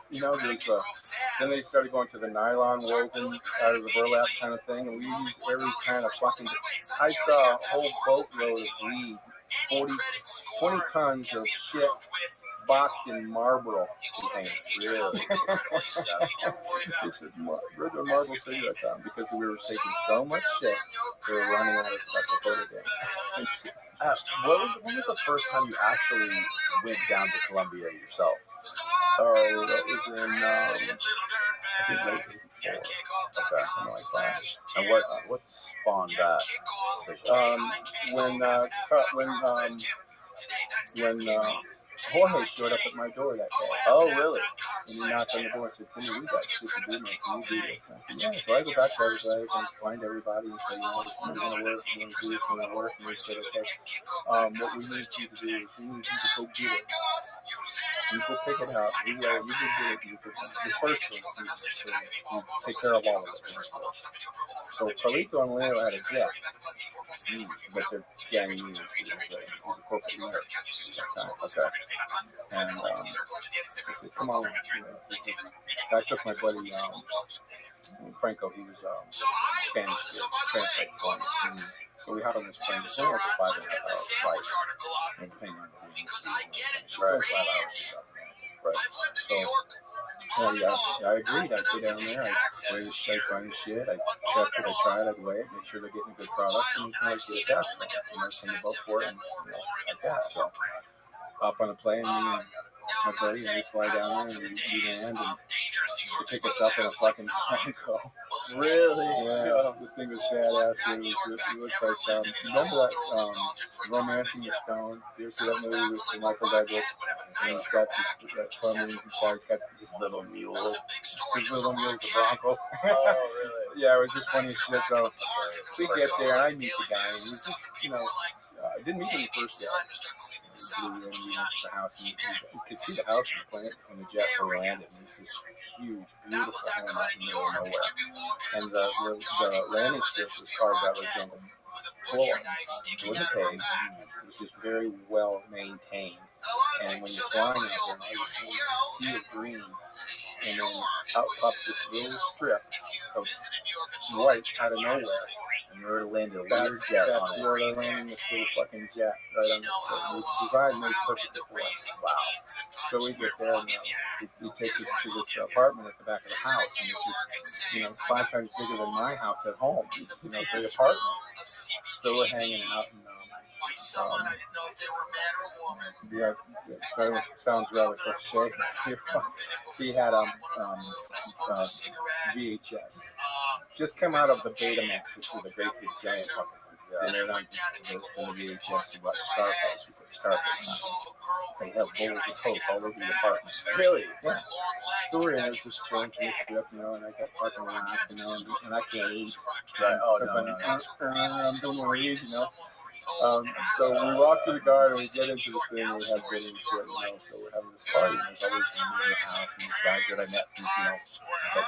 S2: then they started going to the nylon woven out of the burlap kind of thing, and we used every kind of fucking. I saw a whole boatload of weed, 20 tons of shit boxed in Marlboro containers. Really? This is regular Marlboro cigarette time because we were taking so much shit, we were running out of stuff to put it in.
S8: When was the first time you actually went down to Colombia yourself?
S2: Oh, that was in, I think late 84. Okay, something like that.
S8: And what spawned that
S2: decision? When Jorge showed up at my door that day.
S8: Oh, really?
S2: And he knocked on the door and said, "Timmy, we got shit to do, man. Can you do this?" I said, "Yeah." So I go back to everybody and find everybody and say, "This is going to work. We're going to do this. Going to work." And they said, "Okay, what we need you to do is we need you to go get it. You go pick it up. You go get it. You first one. You take care of all of it." So Carlito and Leo had a jet, but they're getting used. He's a corporate leader. Okay. And I said, "Come on." I took my buddy Franco. He was Spanish translate for me. So we hopped on this plane. It's only like a 5.5-hour flight. And depending on the right. 5 hours. Right. So I agreed. I'd go down there. I'd weigh the shit, find the shit. I'd check it. I'd try it. I'd weigh it. Make sure they're getting a good product. And I'd get a test. And I'd send the boat for it. And like that. So hop on a plane. And my buddy and we fly down there and we land and they pick us up in a fucking Bronco.
S8: Really?
S2: Yeah, this thing was badass. It looked like, remember that Romancing the Stone? You ever see that movie with Michael Douglas? And he's got that plumbing, he's got this little mule. His little mule's a Bronco.
S8: Oh, really?
S2: Yeah, it was just funny as shit. So we get there and I meet the guy and he's just, I didn't meet him the first day. We went to the house and you could see the house from the jet for landing. It's this huge, beautiful home out in the middle of nowhere. And the landing strip was carved out of the jungle floor. It was a cave. It was just very well maintained. And when you're flying out there, now you see a green. And then out pops this little strip of white out of nowhere.
S8: And you were to land a weird jet
S2: that's
S8: on it.
S2: where they're landing this little fucking jet right on the strip. It was designed made perfect for us. Wow. So we get there and he takes us to this apartment at the back of the house. And it's just, 5 times bigger than my house at home. Big apartment. So we're hanging out and yeah, so sounds rather cliche. He had VHS just come out of the Betamax, which is a great big giant fucking. And then on the VHS, you watch Scarface. We put Scarface on. They have bowls of Coke all over the apartment.
S8: Really?
S2: Yeah. So we're in there just chilling, mixed up, and I got fucking around, and I can't eat.
S8: Right. Oh,
S2: I'm doing weed, so we walk to the garden, and we get into the thing, and we have dinner and shit, so we're having this party, and there's always me in the house, and these guys that I met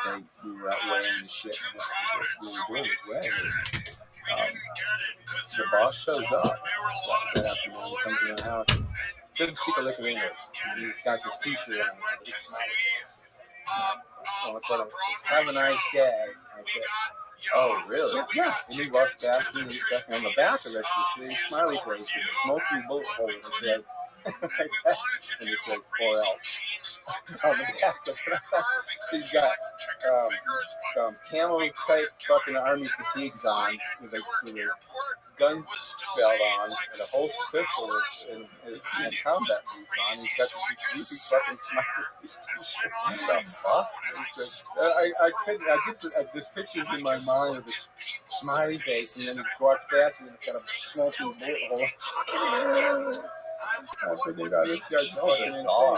S2: from, we were out weighing and shit, and what we were doing was weighing. The boss shows up that afternoon, he comes in the house, and doesn't speak a lick of English, and he's got this t-shirt on, with a smiley face. Have a nice day.
S8: Oh, really?
S2: Yeah. And he walks back and he's back on the back of it. You see smiley face with a smoking bullet hole in his head. And it said 4L on the back of it. He's got camo type fucking army fatigues on with a gun belt on and a whole pistol and combat boots on. He's got this creepy fucking smiley face t-shirt. I get this pictures in my mind of this smiley face, and then he walks back and he's got a smoking bullet hole. I figured out this guy's fucking insane.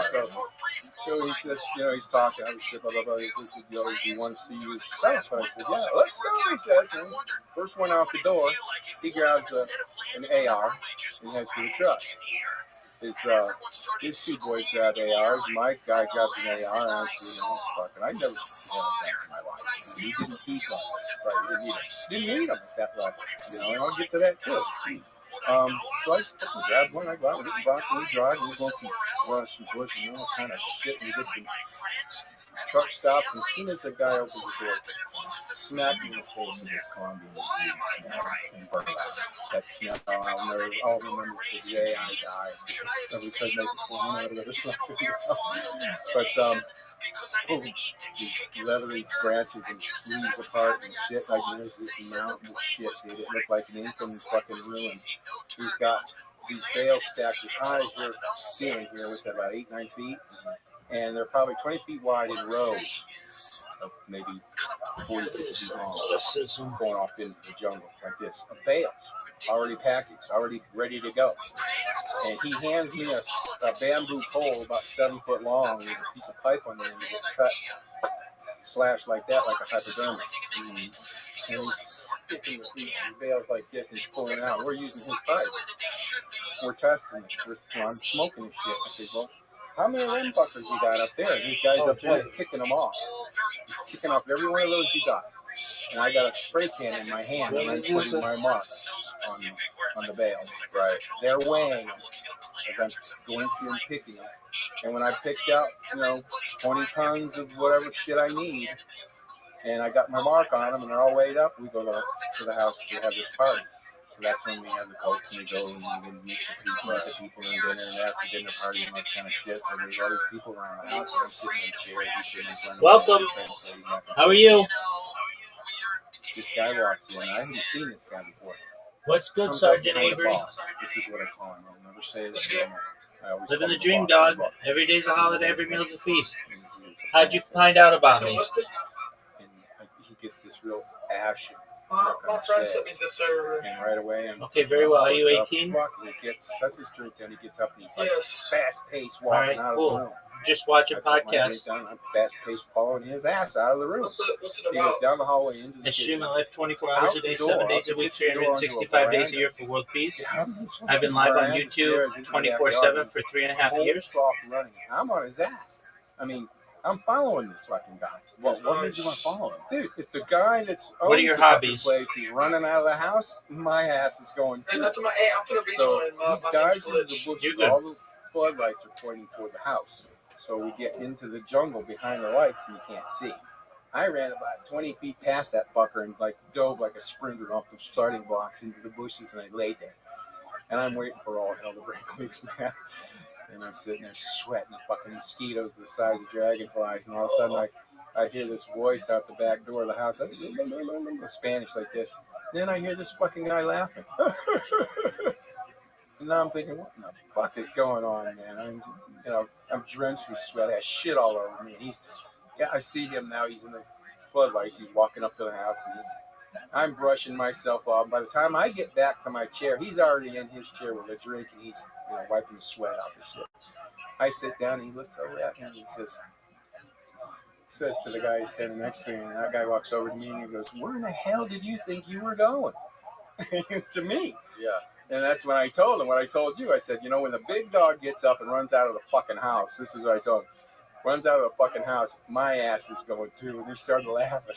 S2: So he says, he's talking. I said, blah, blah, blah. He says, do you want to see your stuff? And I said, yeah, let's go, he says. And first one out the door, he grabs an AR and heads to the truck. His two boys grabbed ARs. My guy grabbed an AR, and I said, fucking, I never had guns in my life. He didn't keep them. Right, he didn't need them at that level. And I'll get to that too. So I fucking grabbed one. I go out and get the box and we drive. And we go through Russian bush and all kind of shit. And we get the truck stops. And as soon as the guy opens the door, smack me in the face with this Colombian smell and burn out. That smell, I'll remember the day I died. Every second I could pull one out of the other. But these leathery branches and leaves apart and shit. Like there's this mountain of shit, dude. It looked like an Incan fucking ruin. He's got these bales stacked as high as your ceiling here, which are about 8-9 feet, and they're probably 20 feet wide in rows of maybe 40-50 feet long, going off into the jungle like this. Of bales, already packaged, already ready to go. And he hands me a bamboo pole about 7 foot long with a piece of pipe on the end of it, cut, slashed like that, like a hypodermic. And he's sticking these bales like this, and he's pulling it out. We're using his pipe. We're testing it. I'm smoking this shit. I said, well, how many of them fuckers you got up there? And these guys up there is kicking them off. He's kicking off every one of those you got. And I got a spray can in my hand, and I'm putting my mark on the bales. Right. They're weighing them as I'm going through and picking them. And when I picked out, 20 tons of whatever shit I need, and I got my mark on them, and they're all weighed up, we go to the house to have this party. So that's when we have the coach, and we go and we meet the people and dinner, and after dinner party and that kind of shit. So there's all these people around the house, and I'm sitting in a chair, he's sitting in front of me.
S11: Welcome. How are you?
S2: This guy walks in. I haven't seen this guy before.
S11: What's good, Sergeant Avery?
S2: This is what I call him. I'll never say his name.
S11: Living the dream, dog. Every day's a holiday, every meal's a feast. How'd you find out about me?
S2: And he gets this real ashen look on his face. And right away,
S11: okay, very well. Are you 18?
S2: He sets his drink down. He gets up and he's like fast-paced walking out of the room.
S11: Just watching podcasts.
S2: I'm fast-paced following his ass out of the room. He goes down the hallway into the
S11: I stream
S2: kitchen.
S11: my life 24 hours a day, 7 days a week, 365 days a year for world peace. I've been live on YouTube 24/7 for 3.5 years.
S2: Running. I'm on his ass. I mean, I'm following this fucking guy.
S10: What made you want to follow him?
S2: Dude, if the guy that's
S11: What are your hobbies?
S2: Place, he's running out of the house, my ass is going too. So he dives into the bushes. All the floodlights are pointing toward the house. So we get into the jungle behind the lights and you can't see. I ran about 20 feet past that fucker and dove like a sprinter off the starting blocks into the bushes, and I laid there. And I'm waiting for all hell to break loose, man. And I'm sitting there sweating, fucking mosquitoes the size of dragonflies, and all of a sudden I hear this voice out the back door of the house, Spanish like this. Then I hear this fucking guy laughing. And now I'm thinking, what in the fuck is going on, man? I'm drenched with sweat. I have shit all over me. I see him now. He's in the floodlights. He's walking up to the house, and I'm brushing myself off. By the time I get back to my chair, he's already in his chair with a drink, and he's wiping the sweat off his lip. I sit down, and he looks over at me, and he says to the guy who's standing next to me, and that guy walks over to me, and he goes, "Where in the hell did you think you were going?" To me.
S8: Yeah.
S2: And that's when I told him what I told you. I said, when the big dog gets up and runs out of the fucking house, this is what I told him. Runs out of the fucking house, my ass is going too. And he started laughing.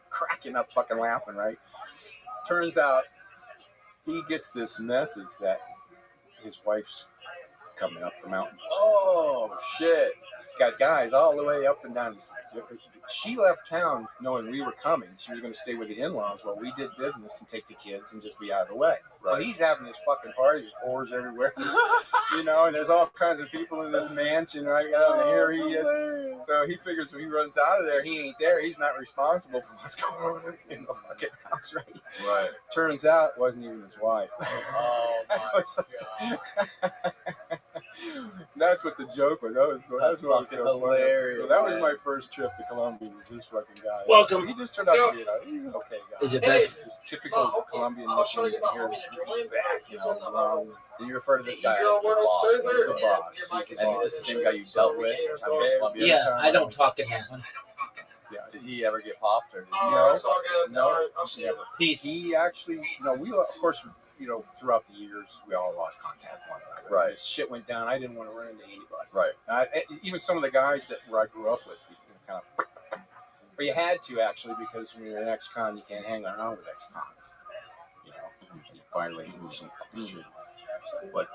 S2: Cracking up fucking laughing, right? Turns out he gets this message that his wife's coming up the mountain. Oh, shit. He's got guys all the way up and down. she left town knowing we were coming. She was going to stay with the in-laws while we did business and take the kids and just be out of the way. Right. Well, he's having this fucking party. There's whores everywhere, you know, and there's all kinds of people in this mansion right now, and here he is. So he figures when he runs out of there, he ain't there. He's not responsible for what's going on in the fucking house, right? Right. Turns out it wasn't even his wife. Oh, my God. That's what the joke was. That was what was so hilarious. So that was my first trip to Colombia. Was this fucking guy?
S11: Welcome.
S2: He just turned out to be he's an okay guy.
S11: Is it back?
S2: It's just typical Colombian nickname here. He's back, you know. You refer to this guy as the boss. He's the boss. And is this the same guy you dealt with?
S11: Yeah, I don't talk in that one.
S2: Yeah. Did he ever get popped or did he no, never. He actually, we of course. Throughout the years, we all lost contact with one another. Right. As shit went down, I didn't want to run into anybody. Right. Even some of the guys where I grew up with, kind of. But you had to, actually, because when you're an ex-con, you can't hang around with ex-cons. You finally do some fucking shit. But,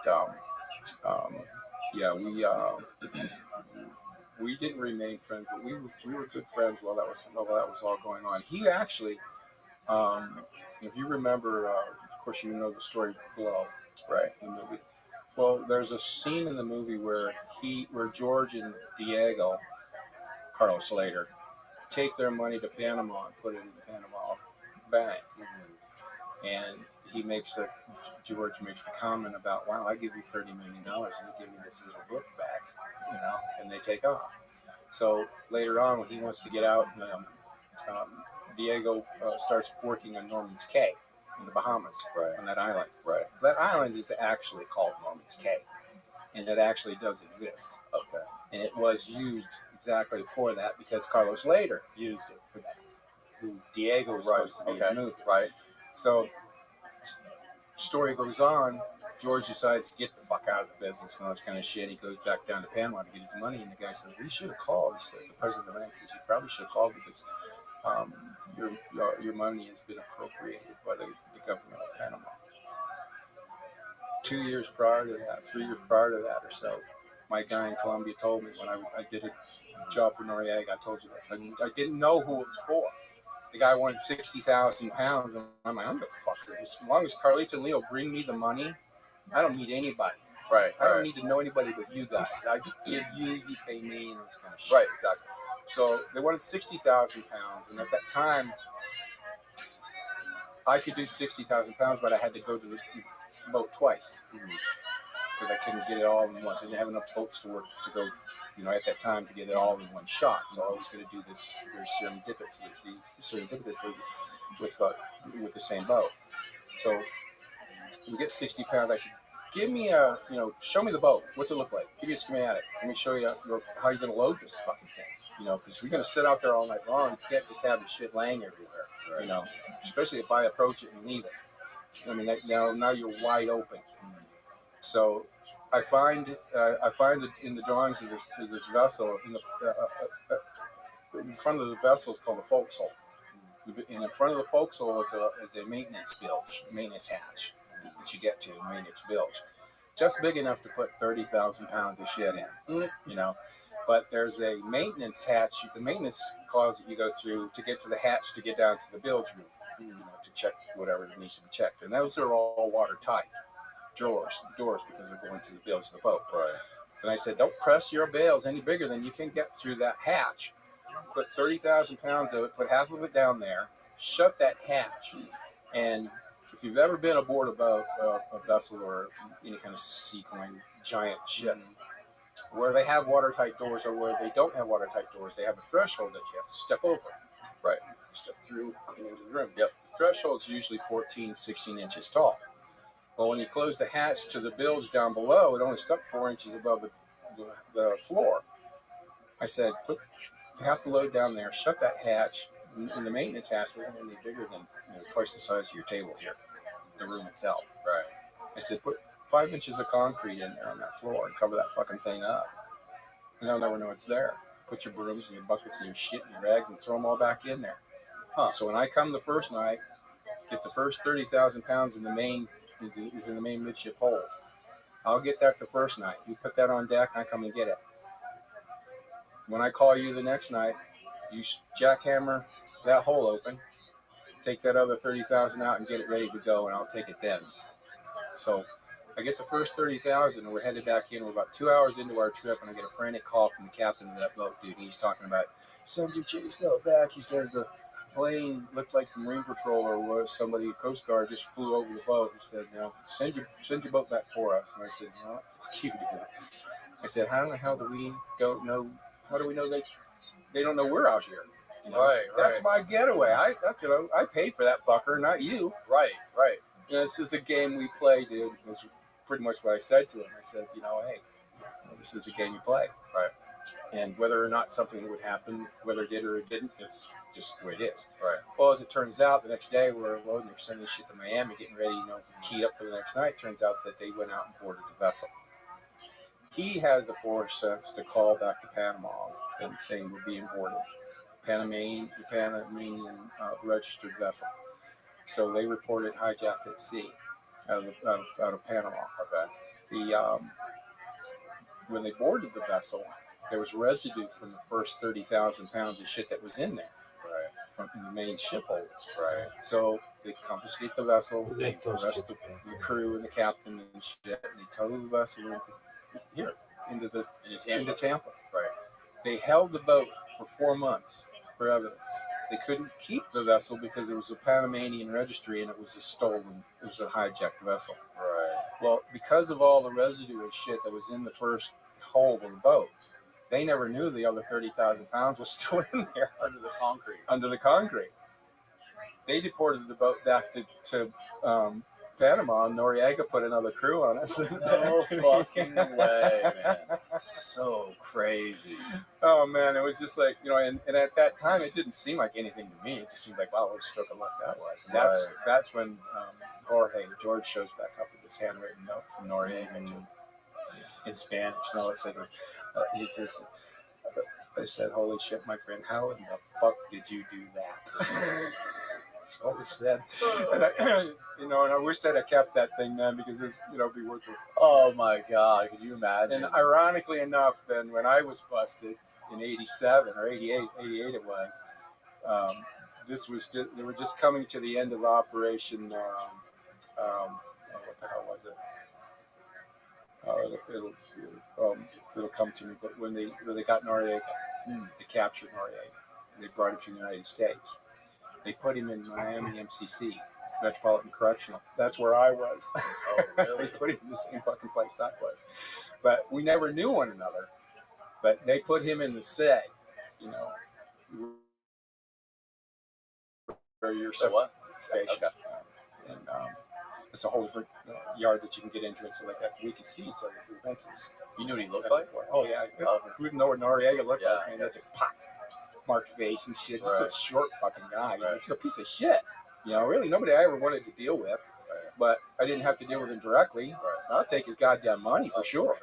S2: we didn't remain friends, but we were good friends while that was all going on. He actually, if you remember... of course, you know the story below, right? In the movie. Well, there's a scene in the movie where George and Diego, Carlos Slater, take their money to Panama and put it in the Panama bank, and George makes the comment about, "Wow, I give you $30 million and you give me this little book back," and they take off. So later on, when he wants to get out, Diego starts working on Norman's Cay. In the Bahamas, right, on that island. Right. That island is actually called Norman's Cay, and it actually does exist. Okay. And it was used exactly for that because Carlos later used it for that. Who Diego was supposed to be in the movie. Right. So, story goes on. George decides to get the fuck out of the business and all this kind of shit. He goes back down to Panama to get his money, and the guy says, "We should have called." He said, the president of the bank says, "You probably should have called because your money has been appropriated by the government of Panama." 2 years prior to that, 3 years prior to that or so, my guy in Colombia told me when I did a job for Noriega, I told you this. I didn't know who it was for. The guy wanted 60,000 pounds, and I'm like, I'm the fucker. As long as Carlito and Leo bring me the money, I don't need anybody. Right. I don't need to know anybody but you guys. I just give you pay me, and this kind of shit. Right, exactly. So they wanted 60,000 pounds, and at that time, I could do 60,000 pounds, but I had to go to the boat twice because I couldn't get it all in once. I didn't have enough boats to go, at that time to get it all in one shot. So I was going to do this very serendipitously with the same boat. So we get 60 pounds. I said, give me show me the boat. What's it look like? Give me a schematic. Let me show you how you're going to load this fucking thing. Because we're going to sit out there all night long. You can't just have the shit laying everywhere, right. Especially if I approach it and leave it. I mean, now you're wide open. So I find it in the drawings of this vessel, in front of the vessel is called the forecastle. And in front of the forecastle is a maintenance hatch that you get to, maintenance bilge. Just big enough to put 30,000 pounds of shit in, But there's a maintenance hatch, the maintenance closet you go through to get to the hatch to get down to the bilge room, to check whatever needs to be checked. And those are all watertight doors because they're going to the bilge of the boat. Right. And I said, don't press your bales any bigger than you can get through that hatch. Put 30,000 pounds of it, put half of it down there, shut that hatch. And if you've ever been aboard a boat, a vessel or any kind of seagoing giant ship, where they have watertight doors or where they don't have watertight doors, they have a threshold that you have to step over. Right. Step through into the room. Yep. The threshold's usually 14, 16 inches tall. But when you close the hatch to the bilge down below, it only stuck 4 inches above the floor. I said, put half the load down there, shut that hatch, and the maintenance hatch wasn't any bigger than twice the size of your table here, the room itself. Right. I said, put 5 inches of concrete in there on that floor and cover that fucking thing up. And they'll never know it's there. Put your brooms and your buckets and your shit and your rags and throw them all back in there. So when I come the first night, get the first 30,000 pounds in the main, is in the main midship hold. I'll get that the first night. You put that on deck, I come and get it. When I call you the next night,
S5: You jackhammer that hole open, take that other 30,000 out and get it ready to go, and I'll take it then. So I get the first 30,000, and we're headed back in. We're about 2 hours into our trip, and I get a frantic call from the captain of that boat, dude. He's talking about, send your chase boat back. He says the plane looked like the Marine Patrol or was somebody, Coast Guard, just flew over the boat. He said, send your boat back for us. And I said, fuck you, dude. I said, how in the hell do we know? How do we know they don't know we're out here?
S8: Right.
S5: That's my getaway. I paid for that fucker, not you.
S8: Right.
S5: This is the game we play, dude. That's pretty much what I said to him. I said, hey, this is a game you play.
S8: Right.
S5: And whether or not something would happen, whether it did or it didn't, it's just the way it is.
S8: Right.
S5: Well, as it turns out, the next day we're loading, we're sending shit to Miami, getting ready, keyed up for the next night. Turns out that they went out and boarded the vessel. He has the foresight to call back to Panama and saying we're being boarded. Panamanian registered vessel. So they reported hijacked at sea out of Panama. Okay. When they boarded the vessel, there was residue from the first 30,000 pounds of shit that was in there.
S8: Right.
S5: From the main ship hold.
S8: Right.
S5: So they confiscate the vessel, they arrest the crew and the captain and shit, and they tow the vessel into Tampa.
S8: Right.
S5: They held the boat for 4 months for evidence. They couldn't keep the vessel because it was a Panamanian registry and it was a hijacked vessel.
S8: Right.
S5: Well, because of all the residue and shit that was in the first hold of the boat, they never knew the other 30,000 pounds was still in there.
S8: Under the concrete.
S5: They deported the boat back to Panama, and Noriega put another crew on it.
S8: No fucking way, man. That's so crazy.
S5: Oh, man, it was just like, and at that time, it didn't seem like anything to me. It just seemed like, wow, what a stroke of luck that was. And that's when George shows back up with this handwritten note from Noriega in Spanish. No, it said, I said, holy shit, my friend, how in the fuck did you do that? That's all it said. And I wish that I kept that thing, man, because it's, be worth it.
S8: Oh my God, could you imagine?
S5: And ironically enough, then when I was busted in 87 or 88 it was, they were just coming to the end of Operation, what the hell was it? It'll come to me. But when they got Noriega, they captured Noriega. And they brought him to the United States. They put him in Miami MCC, Metropolitan Correctional. That's where I was.
S8: Oh, really?
S5: They put him in the same fucking place I was. But we never knew one another. But they put him in the SEG, where you're
S8: what?
S5: Station. Okay. And it's a whole different yard that you can get into and stuff like that. We could see each other through fences.
S8: You knew what he looked like?
S5: Oh, yeah. Who didn't know what Noriega looked like? And
S8: yes.
S5: it's a marked face and shit. Just a short fucking guy. Right. It's a piece of shit. Really, nobody I ever wanted to deal with. Right. But I didn't have to deal with him directly. Right. I'll take his goddamn money for sure.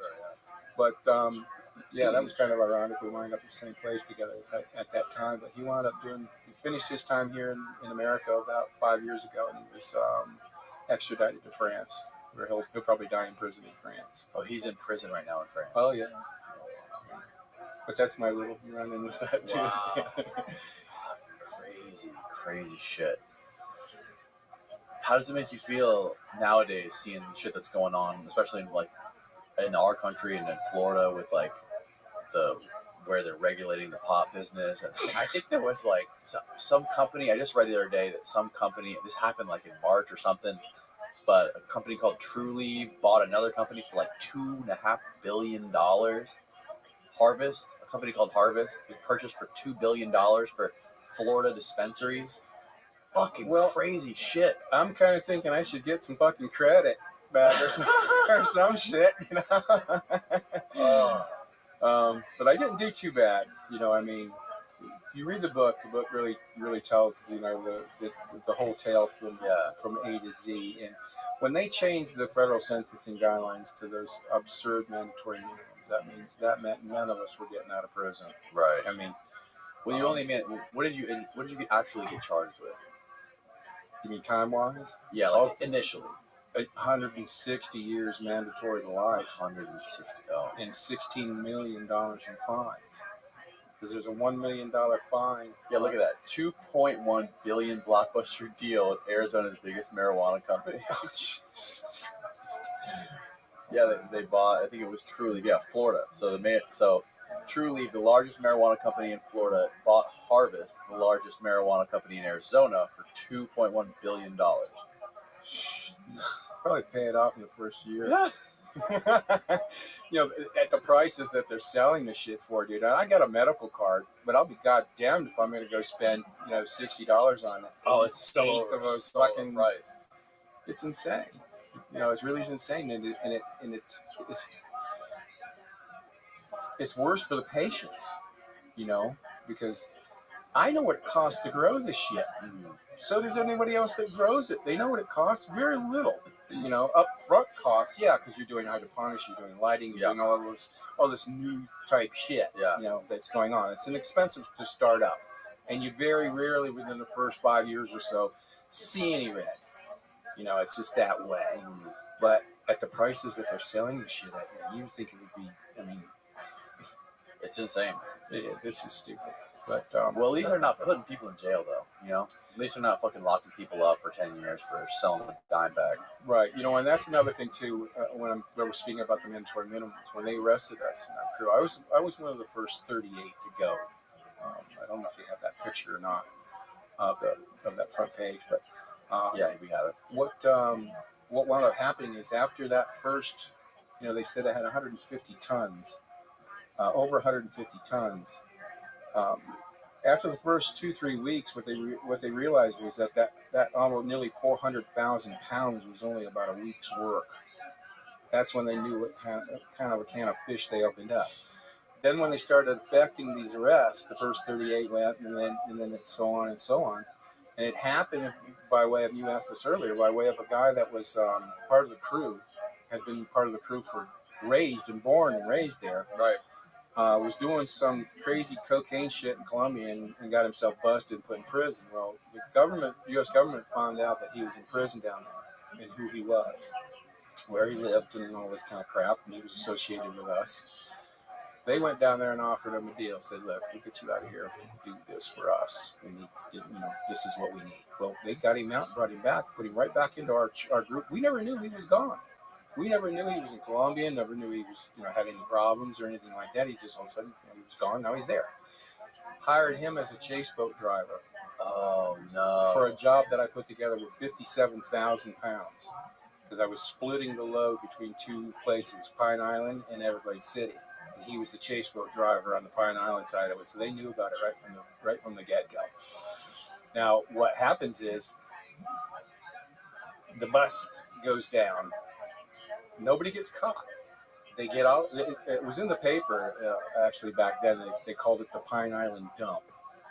S5: But, that was kind of ironic. We wound up in the same place together at that time. But he wound up he finished his time here in America about 5 years ago, and he was extradited to France, where he'll probably die in prison in France.
S8: Oh, he's in prison right now in France.
S5: Oh, yeah. But that's my little run-in with that, too.
S8: Wow. Crazy shit. How does it make you feel nowadays seeing shit that's going on, especially in our country and in Florida with where they're regulating the pot business? And I think there was some company, I just read the other day that some company, this happened in March or something, but a company called Truly bought another company for $2.5 billion. Harvest, a company called Harvest, was purchased for $2 billion for Florida dispensaries. Fucking crazy shit.
S5: I'm kind of thinking I should get some fucking credit back or some shit, But I didn't do too bad, You read the book really tells, the whole tale from A to Z. And when they changed the federal sentencing guidelines to those absurd mandatory minimums, that meant none of us were getting out of prison.
S8: Right.
S5: Well,
S8: you only meant, what did you actually get charged with?
S5: You mean time-wise?
S8: Yeah, initially.
S5: 160 years mandatory to life.
S8: 160.
S5: And $16 million in fines.
S2: because there's a $1 million fine.
S8: Yeah, look at that. $2.1 billion blockbuster deal with Arizona's biggest marijuana company. Yeah, they bought. I think it was Trulieve. Yeah, Florida. So Trulieve, the largest marijuana company in Florida, bought Harvest, the largest marijuana company in Arizona, for $2.1 billion.
S2: Probably pay it off in the first year.
S8: Yeah.
S2: At the prices that they're selling the shit for, dude. I got a medical card, but I'll be goddamned if I'm going to go spend $60 on it.
S8: Oh, it's so
S2: fucking
S8: price.
S2: It's insane. It's really insane, and it's worse for the patients, because I know what it costs to grow this shit.
S8: Mm-hmm.
S2: So does anybody else that grows it. They know what it costs. Very little, upfront costs. Yeah, because you're doing hydroponics, you're doing lighting, you're doing all this new type shit.
S8: Yeah.
S2: That's going on. It's inexpensive to start up, and you very rarely within the first 5 years or so see any red. It's just that way.
S8: Mm-hmm.
S2: But at the prices that they're selling the shit at, you think it would be.
S8: It's insane.
S2: It is. This is stupid. But
S8: well, at least they're not putting people in jail, though. At least they're not fucking locking people up for 10 years for selling a dime bag.
S2: Right. And that's another thing too. When I was speaking about the mandatory minimums, when they arrested us and our crew, I was one of the first 38 to go. I don't know if you have that picture or not of that front page, but
S8: yeah, we have it.
S2: What wound up happening is after that first, they said I had 150 tons, over 150 tons. After the first 2-3 weeks, what they realized was that almost nearly 400,000 pounds was only about a week's work. That's when they knew what kind of a can of fish they opened up. Then when they started effecting these arrests, the first 38 went, and then so on and so on. And it happened by way of, you asked this earlier, by way of a guy that was part of the crew, had been part of the crew born and raised there.
S8: Right.
S2: Was doing some crazy cocaine shit in Colombia and got himself busted and put in prison. Well, the U.S. government found out that he was in prison down there and who he was, where he lived and all this kind of crap, and he was associated with us. They went down there and offered him a deal, said, look, we'll get you out of here, do this for us. We need, this is what we need. Well, they got him out, brought him back, put him right back into our group. We never knew he was gone. We never knew he was in Colombia, never knew he was, had any problems or anything like that. He just all of a sudden, he was gone. Now he's there. Hired him as a chase boat driver.
S8: Oh, no.
S2: For a job that I put together with 57,000 pounds. Because I was splitting the load between two places, Pine Island and Everglades City. And he was the chase boat driver on the Pine Island side of it. So they knew about it right from the get-go. Now, what happens is the bus goes down. Nobody gets caught. They get out. It was in the paper, actually, back then. They called it the Pine Island Dump.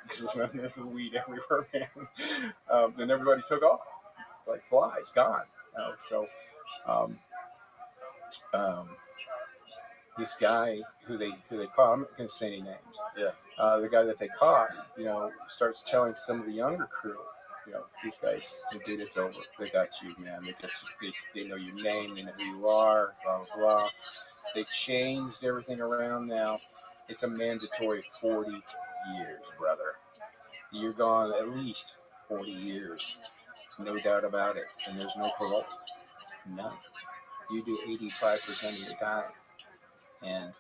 S2: Because there's weed everywhere, man. And everybody took off like flies, gone. This guy who they caught, I'm not going to say any names.
S8: Yeah.
S2: The guy that they caught, starts telling some of the younger crew, these guys, dude, it's over. They got you, man. They know your name. They know who you are, blah, blah, blah. They changed everything around now. It's a mandatory 40 years, brother. You're gone at least 40 years. No doubt about it. And there's no parole. None. You do 85% of your time. And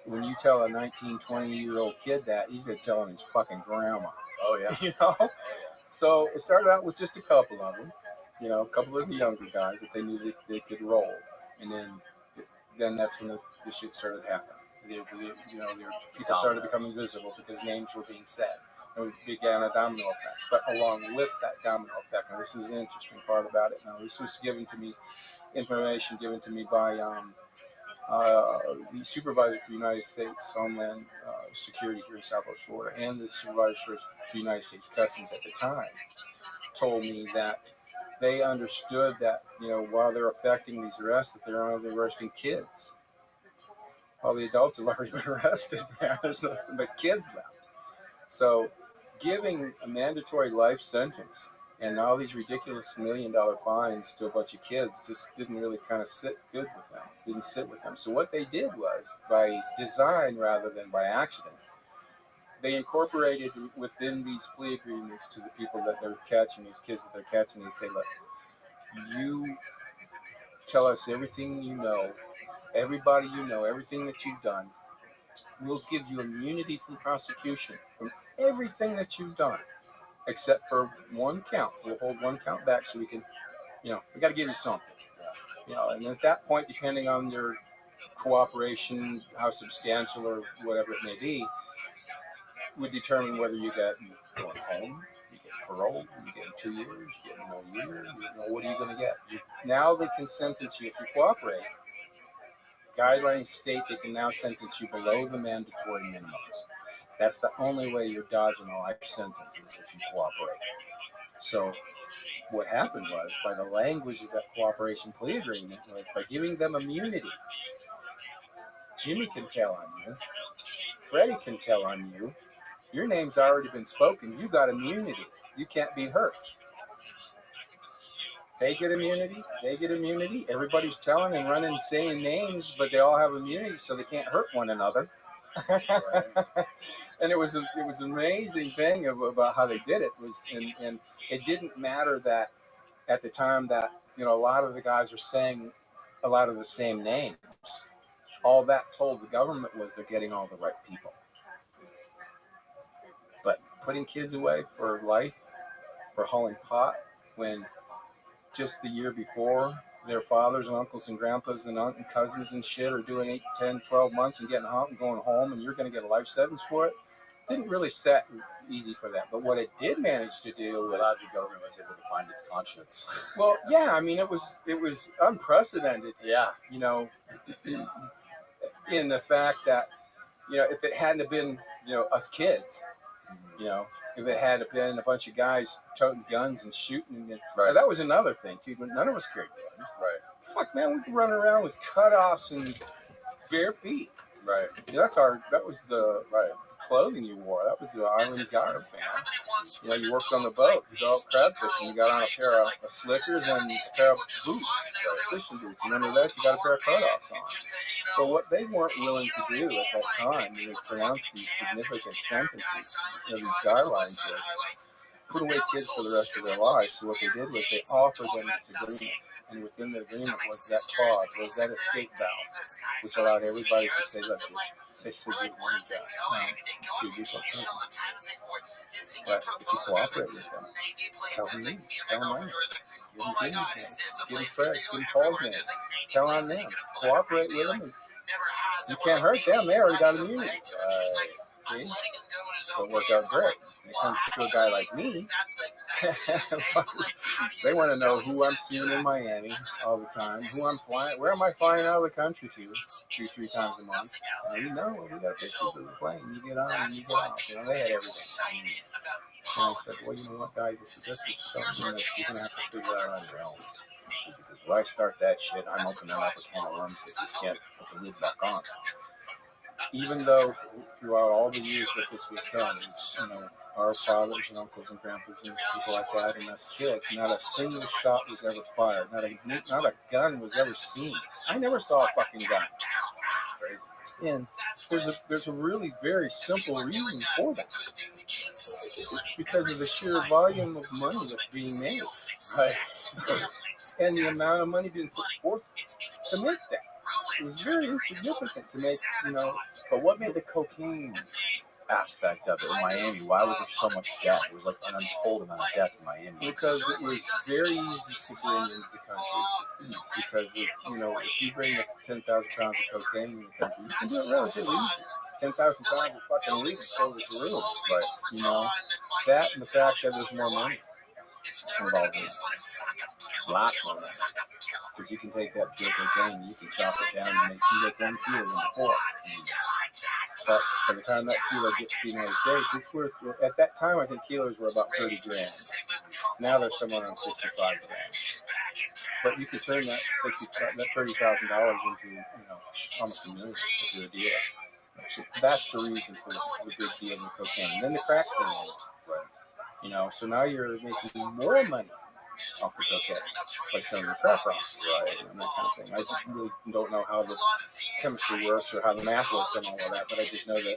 S2: when you tell a 19, 20-year-old kid that, he's going to tell him his fucking grandma.
S8: Oh, yeah.
S2: So it started out with just a couple of them, a couple of the younger guys that they knew they could roll. And then that's when the shit started happening. People started becoming visible because names were being said. And it began a domino effect. But along with that domino effect, and this is an interesting part about it. Now, this was information given to me by the supervisor for United States Homeland Security here in Southwest Florida and the supervisor for United States Customs at the time told me that they understood that, while they're effecting these arrests, that they're only arresting kids. All the adults have already been arrested. There's nothing but kids left. So giving a mandatory life sentence and all these ridiculous $1 million fines to a bunch of kids just didn't really kind of sit good with them. Didn't sit with them. So what they did was, by design rather than by accident,
S13: they incorporated within these plea agreements to the people that they're catching, these kids that they're catching, they say, look, you tell us everything you know, everybody you know, everything that you've done. We'll give you immunity from prosecution from everything that you've done, except for one count. We'll hold one count back so we can, we got to give you something. And at that point, depending on your cooperation, how substantial or whatever it may be, would determine whether you get going home, you get parole, you get 2 years, you get 1 year. What are you going to get? Now they can sentence you if you cooperate. Guidelines state they can now sentence you below the mandatory minimums. That's the only way you're dodging a life sentence is if you cooperate. So what happened was, by the language of that cooperation plea agreement, was by giving them immunity. Jimmy can tell on you. Freddie can tell on you. Your name's already been spoken. You got immunity. You can't be hurt. They get immunity. They get immunity. Everybody's telling and running and saying names, but they all have immunity, so they can't hurt one another. And it was an amazing thing about how they did it. And it didn't matter that at the time that a lot of the guys are saying a lot of the same names. All that told the government was they're getting all the right people. But putting kids away for life for hauling pot when just the year before their fathers and uncles and grandpas and cousins and shit are doing 8, 10, 12 months and getting out and going home, and you're going to get a life sentence for it, didn't really set easy for that. But what it did manage to do was
S2: allowed the government was able to find its conscience.
S13: Well, yeah, I mean, it was unprecedented.
S2: Yeah,
S13: in the fact that if it hadn't have been us kids, if it had been a bunch of guys toting guns and shooting,
S2: right.
S13: That was another thing too. But none of us carried guns.
S2: Right.
S13: Fuck, man, we could run around with cutoffs and bare feet.
S2: Right.
S13: That was the clothing you wore. That was the island garb, man. You worked on the boat. You go out crab fishing. You got on a pair of slickers and a pair of boots, fishing boots, and under that you got a pair of cutoffs on. So what they weren't willing to do at that time, when they pronounced these significant sentences, these guidelines, was put away kids for the rest of their lives. So what they did was they offered them this agreement, and within the agreement was that clause, was that escape valve, which allowed everybody to say, look, they said you want that, but if you cooperate with them, tell them mine, give them Jimmy's name, give them Fred, give them Paul's name, tell on them, cooperate with them, and you can't hurt them, they already got immunity. See? So it worked out great. When it comes to a guy like me, they want to know who I'm seeing in Miami all the time, who I'm flying, where am I flying out of the country to 2-3 times a month. We got pictures of the plane. You get on and you get off. They had everything. And I said, well, you know what, guys, this is something that you're going to have to figure out on your own. Because when I start that shit, I'm opening up a can of worms that you can't put the lid back on. Even though throughout all the years that this was done, our fathers and uncles and grandpas and people like that and us kids, not a single shot was ever fired. Not a gun was ever seen. I never saw a fucking gun. And there's a really very simple reason for that. It's because of the sheer volume of money that's being made, right? And the amount of money being put forth to make that. It was very insignificant to make,
S2: But what made the cocaine aspect of it in Miami? Why was there so much debt? It was like an untold amount of debt in Miami.
S13: Because it was very easy to bring into the country. Because, if you bring 10,000 pounds of cocaine in the country, you can do it relatively easy. 10,000 pounds of fucking weed fill this room. But, that and the fact that there's more money involved in it. Black money. Because you can take that pure cocaine, you can chop it down and make 1 kilo in 4. But by the time that kilo gets to the United States, it's worth, at that time, I think kilos were about 30 grand. Now they're somewhere around 65 grand. But you could turn that $30,000 into, almost $1 million if you're a dealer. So that's the reason for the big deal with cocaine. And then the crack thing, right? So now you're making more money off the cocaine by selling the crack rocks, right, and that kind of thing. I just really don't know how the chemistry works or how the math works and all of that, but I just know that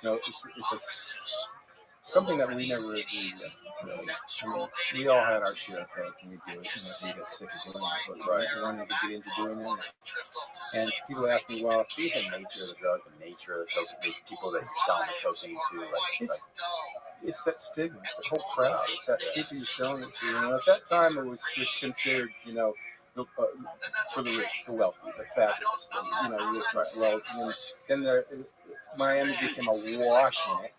S13: it's something that we never agreed with. Really. I mean, we all had our share of coke and we do it. We got sick of doing it, but we wanted to get into doing it. And people ask me, well,
S8: See the nature of the drug, the nature of the cocaine, the people that you're selling the cocaine to,
S13: it's that stigma, it's that whole crowd, it's that people you're selling it to. At that time, it was just considered, for the rich, the wealthy, the fabulous, this, wealth. And then Miami became awash in it.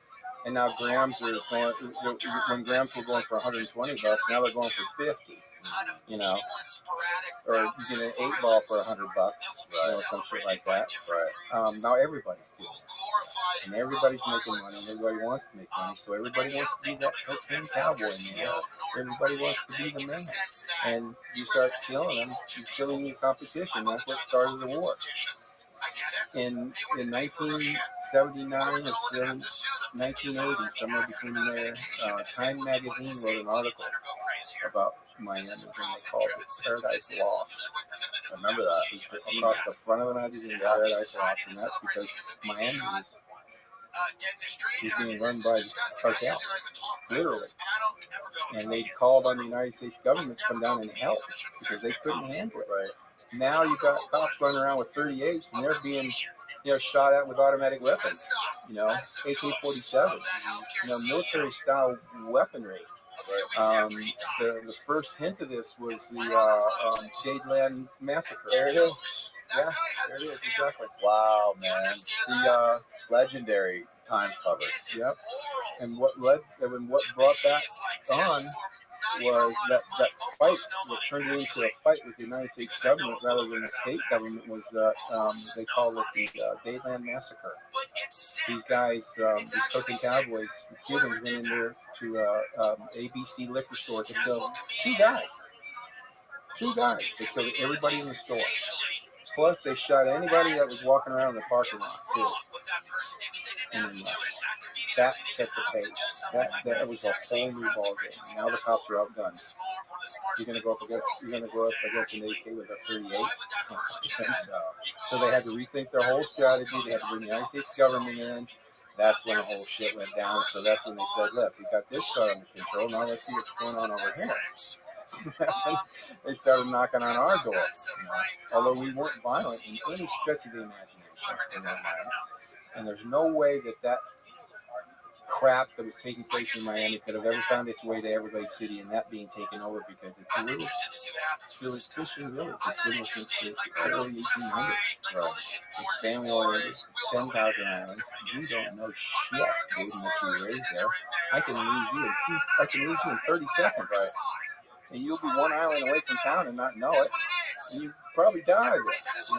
S13: And now grams are going, when grams were going for $120, now they're going for $50, or you get an 8-ball for $100, some shit like that. Right. Now everybody's doing it, and everybody's making money, and everybody wants to make money, so everybody wants to be that cocaine cowboy man. Everybody wants to be the man, and you start killing them, you're killing your competition. That's what started the war. In 1979 or 1980, somewhere between there, Time magazine wrote an article about Miami, and they called it Paradise Lost.
S8: I remember that.
S13: Across the front of the magazine, Paradise Lost, and that's because Miami was being run by cartel, literally. And they called on the United States government to come down and help because they couldn't handle it. Right. Now you've got cops running around with 38s, and they're being, shot at with automatic weapons, AK-47, military-style weaponry. The first hint of this was the Dadeland massacre.
S8: There it is.
S13: Yeah, there it is, exactly.
S8: Wow, man. The legendary Times cover.
S13: Yep. And what brought that on was that fight that turned into a fight with the United States government rather than the state government was they call it the Dadeland Massacre. These guys, these cocaine cowboys, the Cubans went in there to ABC liquor store to kill two guys. They killed everybody in the store. Plus, they shot anybody that was walking around in the parking lot, too. And that set the pace. That was a whole new ballgame. Now the cops are outgunned. You're going to go up against an AK with a 38. So they had to rethink their whole strategy. They had to bring the United States government in. That's when the whole shit went down. So that's when they said, look, we got this shot under control. Now let's see what's going on over here. That's when they started knocking on our door. Although we weren't violent in any stretch of the imagination. And there's no way that crap that was taking place in Miami could have ever found its way to Everglades City and that being taken over because it's really Christian village. It's been since the early 1800s. It's family oriented. It's 10,000 islands. You don't know shit, dude, unless you were raised there. I can lose you in 30 seconds. Right. And you'll be one island away from town and not know it. And you probably die there.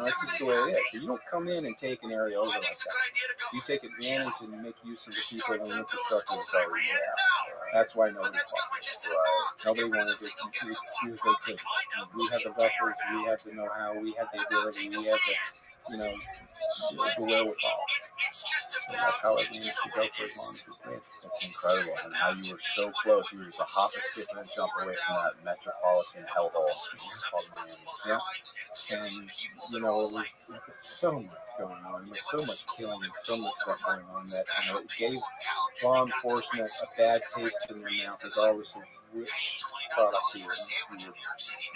S13: That's just the way it is. So you don't come in and take an area over like that. You take advantage and make use of the people and the infrastructure that's already there. That's why nobody fought. Nobody wanted to use they could. We had the buffers, we had the know-how, we had the ability, we had the wherewithal. So that's how it managed to go for as long as it did.
S8: That's incredible. And how you were so close. You were just a hop, a skip, and a jump away from that metropolitan hellhole called Miami.
S13: Yeah. And, there was so much going on. There was so much killing and so much stuff going on that it gave law enforcement a bad taste in their mouth regardless of which product you were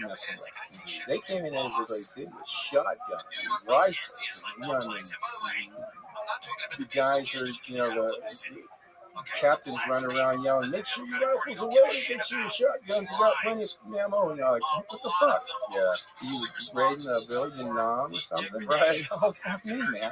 S13: messing with. They came in Everglades City with shotguns and rifles. The guys are, the captains run around yelling, make sure your rifles are loaded, make sure your shotguns have got plenty of ammo. And you're like, what the fuck?
S8: Yeah.
S13: You raiding a village in Nam or something? Right. Oh, fuck me, man.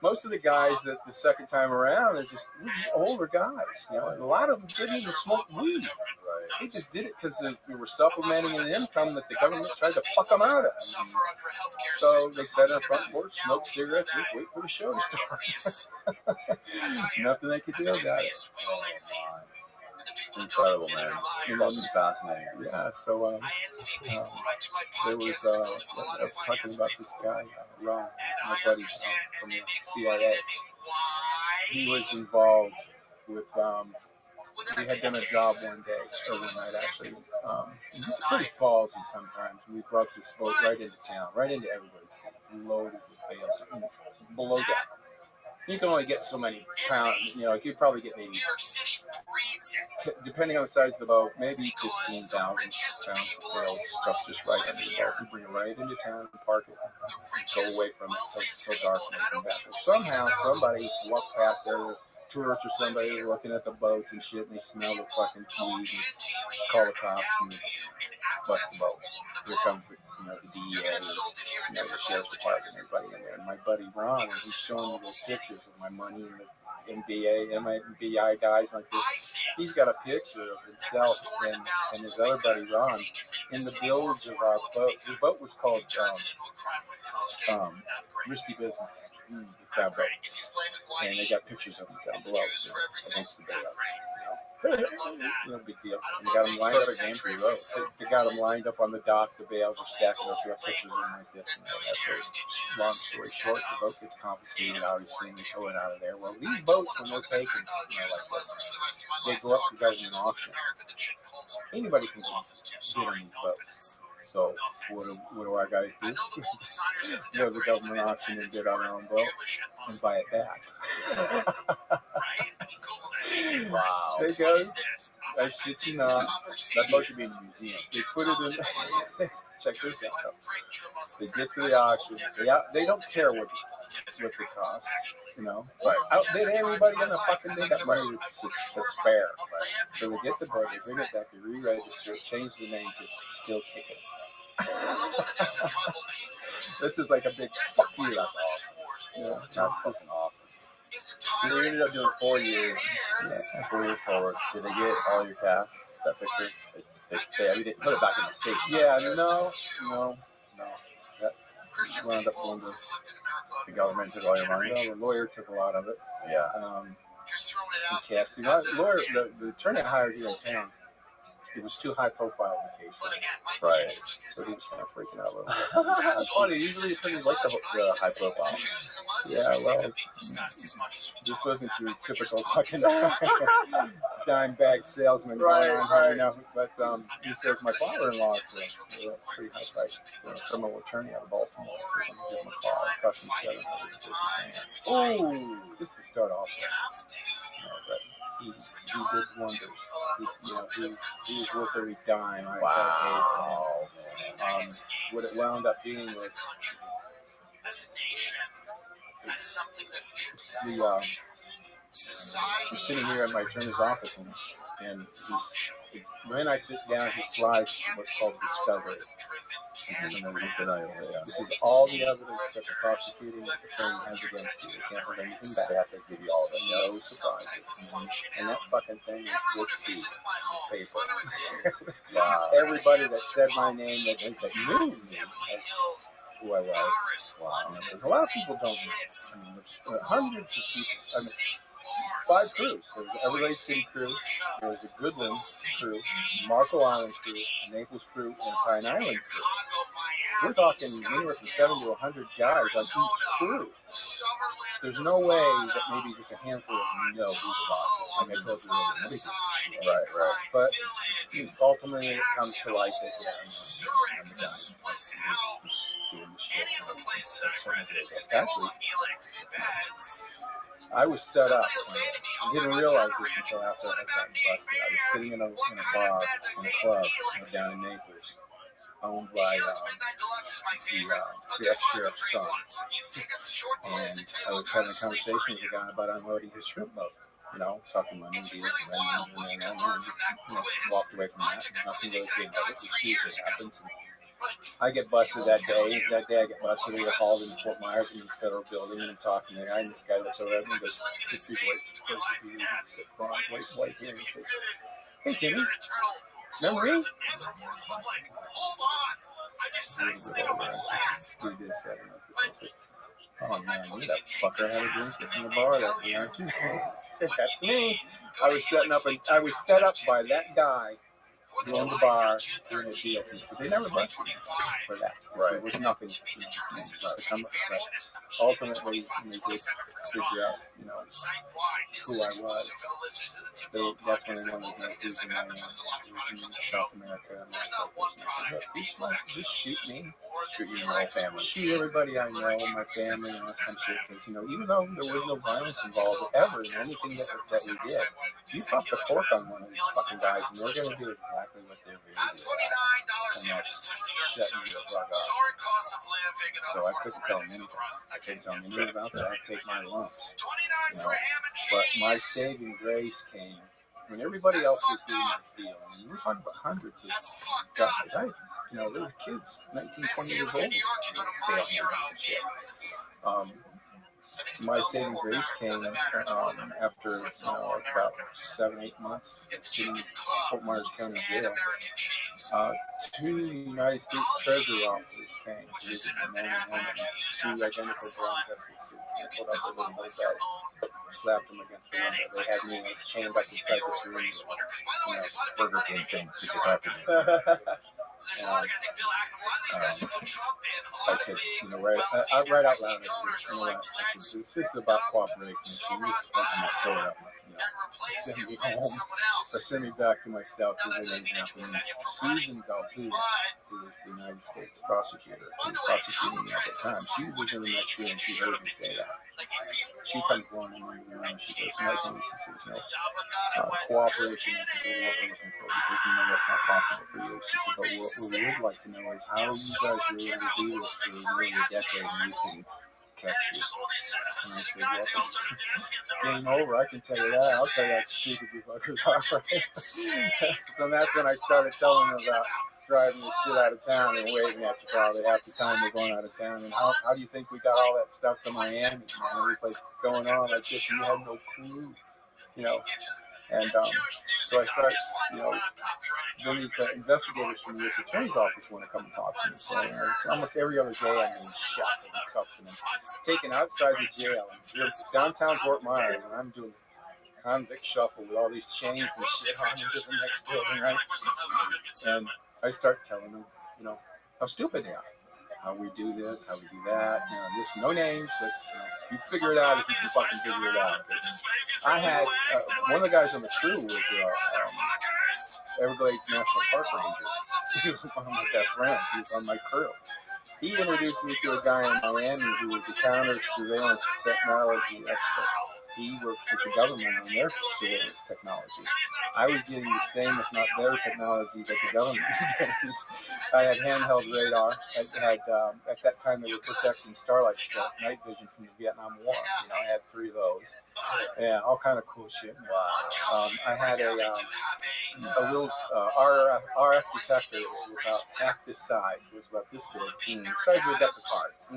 S13: Most of the guys that the second time around are just older guys. And a lot of them didn't even smoke weed. Right. They just did it because they were supplementing an income that the government tried to fuck them out of. So they sat on the front porch, smoked cigarettes, wait for the show to start. Nothing they could do about it.
S8: Incredible, man. That's fascinating.
S13: Yeah, so there was, I was talking about this guy, Ron, my buddy from the CIA. He was involved with we had done a job one day, or one night actually. It's pretty ballsy sometimes. We brought this boat right into town, right into everybody's city, loaded with bales, below deck. You can only get so many pounds, you know, you could probably get maybe, depending on the size of the boat, maybe 15,000 pounds of bales stuffed just right under the boat. You bring it right into town and park it, go away from it till dark and come back. But somehow somebody walked past there, tourists or somebody looking at the boats and shit, and they smell the fucking cheese and call the cops and bust the boat. Here comes the, the DEA, the sheriff's department, and everybody in there. And my buddy Ron, when he's showing me those pictures of my money and the MBI guys like this, he's got a picture of himself and his other buddy Ron in the bilge of our boat. The boat was called Risky Business, the crab boat. And they got pictures of them down below against the bales. No big deal. And they got them lined up. They got them lined up on the dock. The bales are stacking up. They got pictures of them like this and that. So, long story short, the boat gets confiscated. Obviously, and they tow it out of there. Well, these boats, when they're taken, like this, they go up to government auction. Anybody can get on these boats. So what do our guys do? Go to the government auction and get on our own boat and buy it back.
S8: Wow.
S13: They go. I shit you not.
S8: That boat should be in a museum.
S13: They put it in. Check this out. They get to the auction. They don't care what it costs. You know, but outbid everybody in the fucking thing. Got money to spare. So they get the boat, they bring it back, they re-register it, change the name to Still Kicking. This is like a big fuck you. That's awesome. Yeah, that's fucking awesome.
S8: So you ended up doing 4 years. Yeah, 4 years forward. Did they get all your cash? That picture? They didn't put it back in the safe.
S13: Yeah, no. That wound up going to
S8: the government took all your money.
S13: Well, the lawyer took a lot of it.
S8: Yeah.
S13: Cash. The attorney I hired here in town, it was too high profile in the case.
S8: Right.
S13: So he was kind of freaking out a little bit.
S8: That's funny. Usually attorneys like the high profile.
S13: Yeah, well, this wasn't your typical fucking dime bag salesman.
S8: Right.
S13: You know, but he says my father-in-law is a pretty high price criminal attorney out of Baltimore. So I'm going to give him a call. It cost me $750. Oh, just to start off with. But he did wonders. He was worth every dime.
S8: Wow.
S13: What it wound up being was I'm sitting here at my attorney's office, and when I sit down, he slides what's called discovery. This is all the evidence that the prosecuting attorney has against you. You can't hold anything back. They have to give you all the no surprises. And that fucking thing is this piece of paper. Wow. Everybody that said my name, that knew me, who I was. Wow. There's a lot of people don't know. I mean, there's hundreds of people. I mean, 5 crews. There was the Everglades City crew, there was the Goodland crew, Marco Island crew, Naples crew, and Pine Island crew. We're talking anywhere from 7 to 100 guys on each crew. There's no way that maybe just a handful of them know who the boss is. Like I told you earlier, right. But ultimately, it comes to light that I'm the guy doing the shit. Actually, I was set up. I didn't realize this until after I got busted. I was sitting in a bar, in a club down in Naples, owned by the ex-sheriff's son. And I was having a conversation with a guy about unloading his shrimp boat. You know, talking about new deals and walked away from that. Nothing really came of it. It usually happens. I get busted that day. That day I get busted. We get hauled into Fort Myers in the federal building, and I'm talking to the guy, and this guy looks over at me and goes, "Just wait here." And he says, "Hey, Jimmy, remember me?" Do this, that, and this. Oh man, you that fucker had a drink in the bar that day, aren't you? Said, "That's me." I was set up by that guy go in the bar, and they'd be open. But they never busted me for that.
S8: Right.
S13: There was nothing, but ultimately, when they did figure out, who I was, that's when they wanted to know who's in Miami, who's in South America, and stuff like this. And I said, look, just shoot me.
S8: Shoot your whole family.
S13: Shoot everybody I know, my family, and all that kind of shit. Because, even though there was no violence involved ever in anything that we did, you pop the cork on one of these fucking guys, and they're going to do exactly what they're going to do. And that's shutting you the fuck up. So I couldn't tell them anything. I couldn't tell them anything about that. I'd take my lumps. But my saving grace came when everybody else was doing this deal. I mean, we're talking about hundreds of guys. There were kids, 19, 20 years old. My saving grace came after about 7-8 months sitting in Fort Myers County Jail. 2 United States Treasury officers came to visit my man and woman, 2 identical brown vested suits. They pulled out their little notepad, slapped them against the window. They had me chained up inside this room.
S8: Burger King thing to get happening.
S13: I said, right out loud, I said, this is about cooperation. So I'm not throwing up, send me home, or send me back to my cell because it ain't happening. Susan Galtu, who was the United States prosecutor, who was prosecuting me at the time, she was in the next room and she heard me say that. She comes running in the room and she goes, Martin, she says, cooperation is what we're looking for because that's not possible for you. She said, but what we would like to know is how you guys were able to do this for nearly a decade and you can catch you. And I said, well, game over, I can tell you that. I'll tell you how stupid you fuckers are. And that's when I started telling them about driving the shit out of town and waving at you probably half the time we're going out of town. And how do you think we got all that stuff to Miami? Man, it was like going on like this. You had no clue, And so I start, then these investigators from the U.S. Attorney's Office want to come and talk to me. So almost every other day I'm getting shot and cuffed and taken outside the jail. We're downtown Fort Myers, and I'm doing convict shuffle with all these chains and shit on into the next building, right? And I start telling them, how stupid they are. How we do this, how we do that. This, no names, but you figure it out if you can fucking figure it out. I had one of the guys on the crew was Everglades National Park Ranger. He was one of my best friends. He was on my crew. He introduced me to a guy in Miami who was a counter surveillance technology expert. He worked with the government on their surveillance technology. I was getting the same, if not better, technology that the government was getting. I had handheld radar. At that time, they were protecting Starlight Scope, night vision from the Vietnam War. I had 3 of those. Yeah, all kind of cool shit. Wow. I had a little RF detector. It was about half this size. It was about this big. The size of a deck of cards.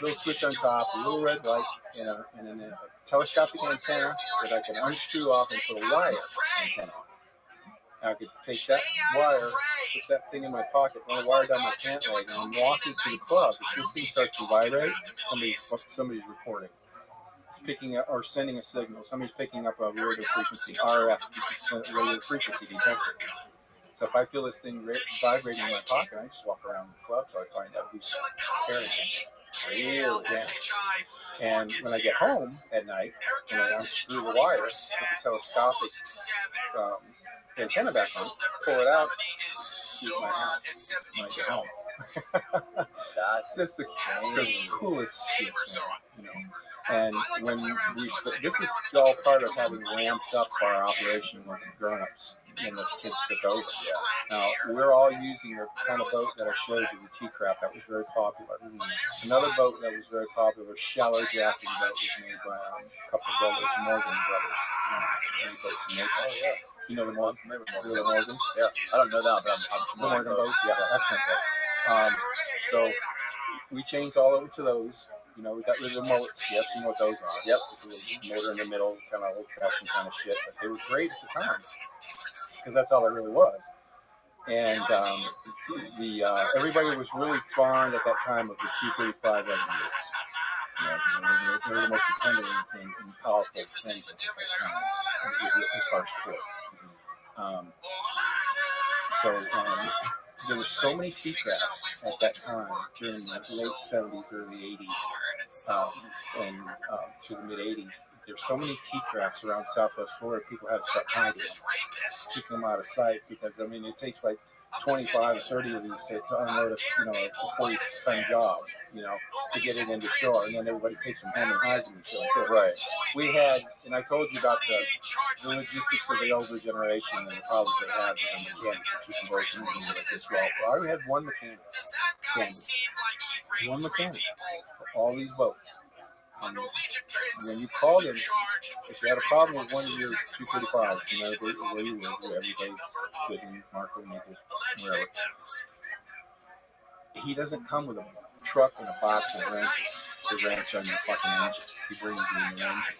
S13: Little switch on top, a little red light, and then a telescopic antenna that I could unscrew off and put a wire antenna on. I could take that wire, put that thing in my pocket, run a wire down my pant leg, and I'm walking to the club. If this thing starts to vibrate, somebody's recording. It's picking up or sending a signal. Somebody's picking up a radio frequency, RF radio frequency detector. So if I feel this thing vibrating in my pocket, I just walk around the club till I find out who's carrying it. Real down. And when I get home at night, and I unscrew the wire, put the telescopic antenna back on, pull it out, shoot my house when I get home. That's just the coolest shit, And when this is all part of having ramped up our operation with grown-ups when those kids took over. Now, we're all using the kind of boat that I showed you, the T-Craft, that was very popular. Another boat that was very popular, shallow drafting boat, was made by a couple of brothers, Morgan brothers. You know the Morgan? The Morgans? Yeah, I don't know that, but I'm the Morgan boats. Yeah, excellent boat. So we changed all over to those. We got rid of the mullets. Yes, you know what those are. Yep. It's a motor in the middle, kind of old-fashioned kind of shit. But they were great at the time because that's all it really was. And everybody was really fond at that time of the 235 Revenues. They were the most dependent and powerful engines as far as torque. So there were so many tea traps at that time during the late 70s, early 80s, and to the mid 80s. There's so many tea traps around Southwest Florida. People had to start hiding, keeping them out of sight, because I mean it takes like 25 or 30 of these to unload a 40-ton job, to get it into shore, and then everybody takes them home and hides them in shore.
S2: Right.
S13: We had, and I told you about the logistics of the older generation and the problems they have with the mechanics and keeping boats moving like this. Well, I had one mechanic, Sandy, one mechanic for all these boats. When you called him, if you had a problem with one of your 235s, where you live, where everybody's good in Marco, Naples, wherever, he doesn't come with a truck and a box and a wrench to wrench on your fucking engine. He brings you in your engine.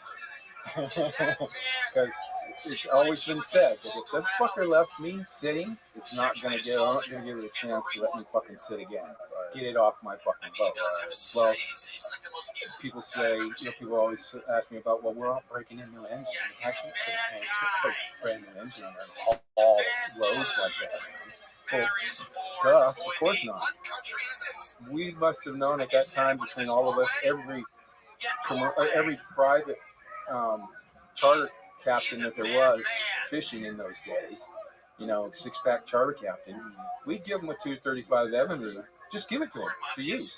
S13: Because it's always been said that if this fucker left me sitting, I'm not going to give it a chance to let me fucking sit again. Get it off my fucking boat. Well, people say, people always ask me about, well, we're all breaking in new engines. I can't put a brand new engine on there all roads like that. Well, of course not. We must have known at that time, between all of us, every private charter captain that there was fishing in those days, 6-pack charter captains, we'd give them a 235 Evinrude. Just give it to him to use.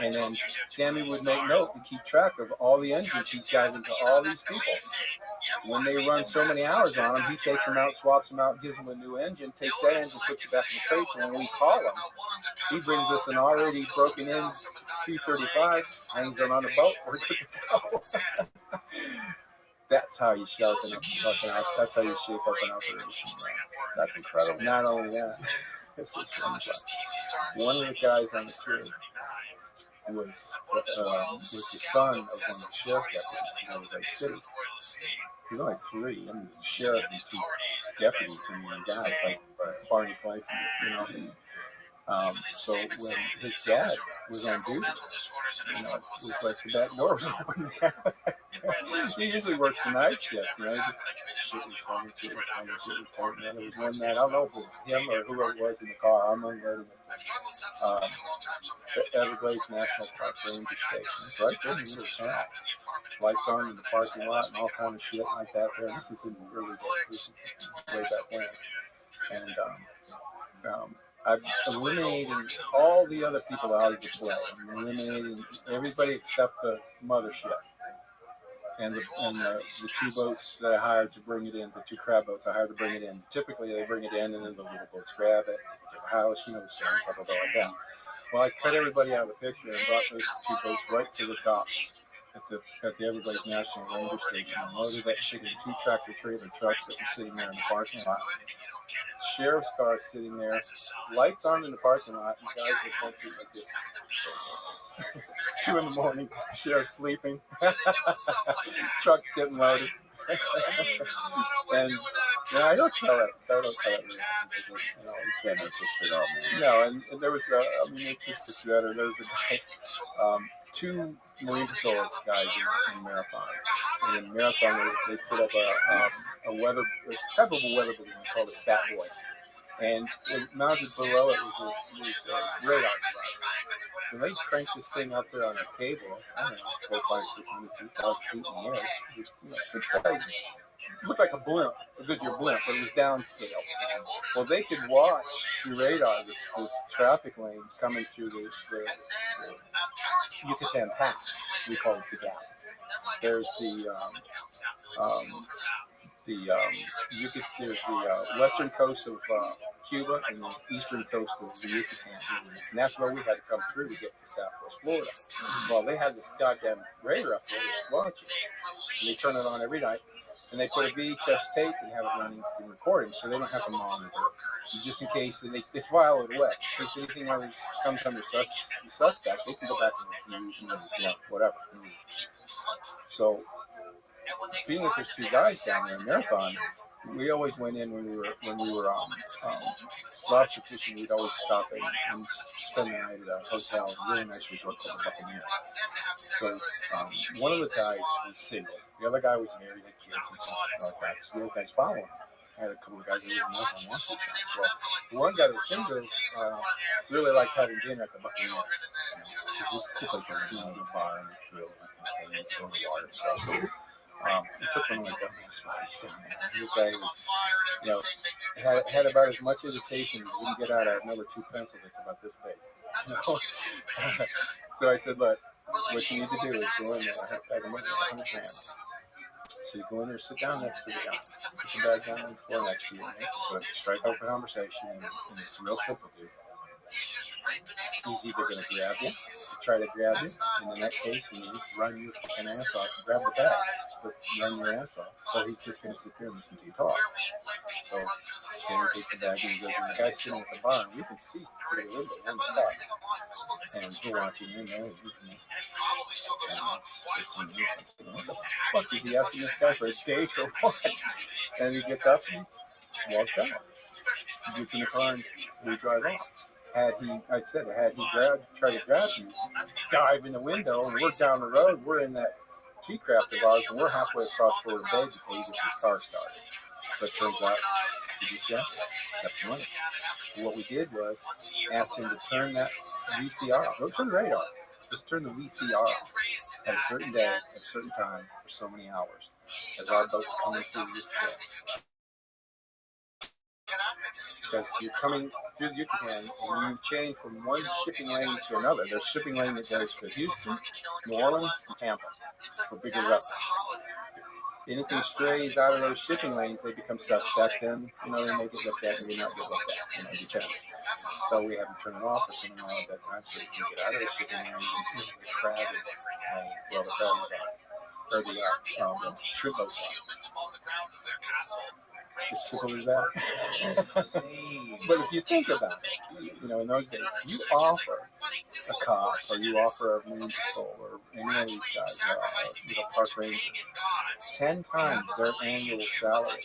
S13: And then Sammy would make note and keep track of all the engines he's guiding to all these people. When they run so many hours on them, he takes them out, swaps them out, gives them a new engine, takes that engine, puts it back in the crates, and when we call him, he brings us an already broken in 235, hangs it on the boat, we're good to go. That's how you sharpen up fucking out. That's how you shape up an operation.
S2: That's incredible.
S13: Not only that, it's just one of the guys on the crew was the son of one of the sheriff deputies in Elevate City. There's only three. I mean, the sheriff and two deputies and one guy. It's like Barney Fife, so when his dad was on duty, it was like the back door was open. He usually works the night shift, just shit was coming. There was one night, I don't know if it was him or whoever it was in the car. I'm unloading the Everglades National Park Ranger Station. It's right there in the middle of town. Lights on in the parking lot and all kind of shit like that there. This is in the early days. This is way back when. And I'm eliminating all the other people out of the play. I'm eliminating everybody except the mothership and the two boats that I hired to bring it in, the two crab boats I hired to bring it in. Typically, they bring it in, and then the little boats grab it, take it to the house, the story, blah, blah, blah, like that. Well, I cut everybody out of the picture and brought those two boats right to the docks at the Everglades National Ranger Station and loaded that shit in two tractor-trailer trucks that were sitting there in the parking lot. Sheriff's car sitting there, lights on in the parking lot, and guys with pencils like this. 2 in the morning, sheriff's sleeping, trucks getting loaded. And I don't tell it. No, and there was it's just better. There was a guy, 2 Marine Patrol guys in Marathon. And in Marathon, they put up a weather, type of a weather balloon called a Fat Boy. And mounted below it was a radar device. And they cranked this thing up there on a cable, I don't know, 400, 500, 600, 2,000 feet in the air. It looked like a blimp, a Goodyear blimp, but it was downscale. Well, they could watch through radar this traffic lanes coming through the Yucatan Pass. We call it the Gap. There's the western coast of Cuba and the eastern coast of the Yucatan. And that's where we had to come through to get to Southwest Florida. Well, they had this goddamn radar up there that's launching. And they turn it on every night. And they put a VHS tape and have it running and recording, so they don't have to monitor. Just in case they file it away. In case anything ever comes under the suspect, they can go back and use whatever. So, being with those 2 guys down there in Marathon, we always went in when we were lobster fishing. We'd always stop and spend the night at a hotel, a really nice resort called the Buccaneer. So one of the guys was single, the other guy was married, had kids, and stuff like that. So the other guy's following him. had a couple of guys that didn't know if I wanted to. Well, the one guy that was single really liked having dinner at the Buccaneer. It was a cool place, the bar and the grill and the water and stuff. So we took one of my dumbass buddies down there. This guy was, had about as much education as we can get out of another 2 pencils that's about this big. So I said, look, what you need to do is go in there. I had a money, 100 grand. So you go in there, sit down next to the guy, put your bag down on the floor next to you, and strike up a conversation, and it's real simple, dude. He's either going to grab you, try to grab you. In that case, he needs to run your fucking ass off and grab the bag, but run your ass off. So he's just going to sit there and listen to you talk. So then he takes the bag and he goes, and the guy's sitting at the bar, and we can see through the window on the top. And we're watching him, and he's listening. What the fuck is he asking this guy for a date or what? And he gets up and walks out. He gets in the car and we drive off. Had he tried to grab you, dive in the window, and we're down the road, we're in that T-craft of ours, and we're halfway across the bed before he gets his car started. But it turns out, he just kept running. What we did was asked him to turn that VCR off. Don't turn the radar off. Just turn the VCR off at a certain day, at a certain time, for so many hours. As our boat's coming through this day. Because you're coming through the Yucatan and you change from one shipping lane to another. There's a shipping lane that goes to Houston, New Orleans, and Tampa for bigger vessels. Anything strays out of those shipping lanes, they become suspect, and they may get looked at and they not get looked at. Depends. So we have to turn it off for some amount at that time so we can get out of the shipping lanes and the crab or the shrimp boats. As simple as that. But if you think about it, in those days, you offer a cop or you offer a Marine Patrol or any of these guys, Park Ranger, 10 times their annual salary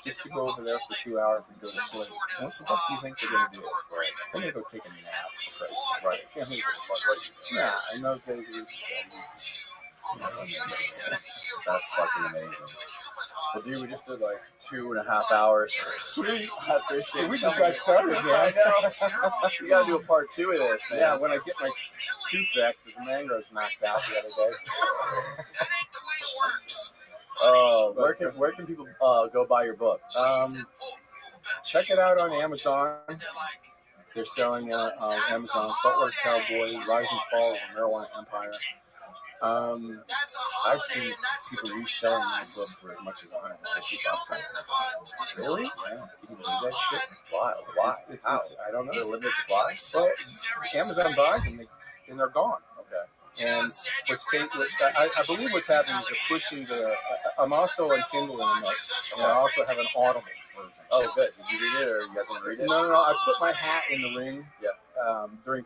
S13: just to go over there for 2 hours and go to sleep. What the fuck do you think they're going to do? They're going to go take a nap. Right. Yeah, in those days it was
S2: That's fucking amazing. Well, dude, we just did like 2.5 hours. Sweet. I appreciate it.
S13: We just got started, man.
S2: I know. We gotta do a part 2 of this, man.
S13: Yeah, when I get my tooth back, the mangroves knocked out the other day.
S2: Where can people go buy your book?
S13: Check it out on Amazon. They're selling Amazon Saltwater Cowboy, Rise and Fall of the Marijuana Empire. I've seen people reselling my book for as much as $150. Really? Yeah. Can you believe that shit?
S2: Wild. Why?
S13: How? I don't know.
S2: Is it limited supply?
S13: Well, Amazon buys them and they're gone.
S2: Okay.
S13: And I believe what's happening is they're pushing the. I'm also on Kindle and I also have an Audible version.
S2: Oh, good. Did you read it or you guys want to read it?
S13: No. I put my hat in the ring.
S2: Yeah.
S13: During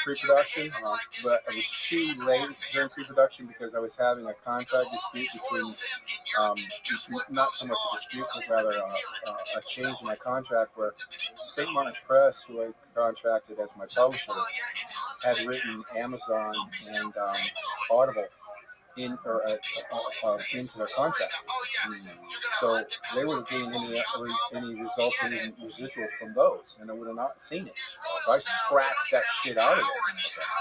S13: pre-production, but I was too late during pre-production because I was having a contract dispute between, not so much a dispute, but rather a change in my contract where St. Martin's Press, who I contracted as my publisher, had written Amazon and Audible into their contract. So they would have gained any resulting residual from those, and I would have not seen it. So I scratched that shit out of it.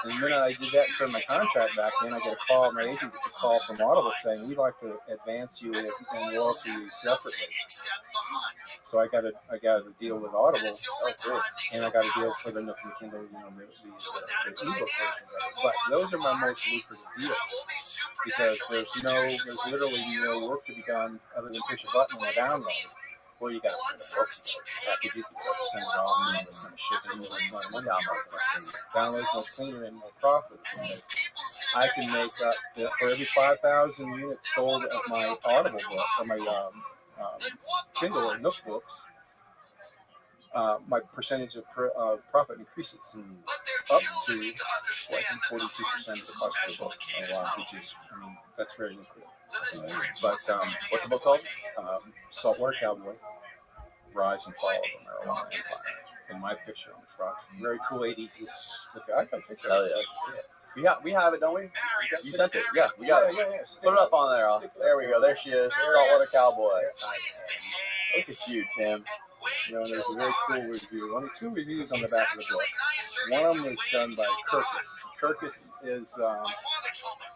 S13: And then I did that and turned my contract back in. I get a call, my agent gets a call from Audible saying, we'd like to advance you and royalty you separately. So I got a deal with Audible, and I got a deal for the Nook and Kindle, the ebook version of it. But those are my most lucrative deals. Because there's literally no work to be done other than push a button on a download. Where you got to put a book package, you got to send it off and ship it and one download. Download's much cleaner and more profitable because I can make up for every 5,000 units sold of my Audible book or my Kindle or Nook books. My percentage of profit increases up to 42% of the cost of the book, which is, that's very lucrative. But what's the book called? Saltwater Cowboy, Rise and Fall of the Marijuana Empire. And my picture on the front. Very cool 80s. I got a picture.
S2: Hell yeah. We have it, don't we? You sent it. Yeah, we got it.
S13: Yeah.
S2: Put it up on there. There we go. There she is. Saltwater Cowboy. Look at you, Tim.
S13: You know, there's a very cool review. Only 2 reviews on the back of the book. One of them was done by Kirkus. Kirkus is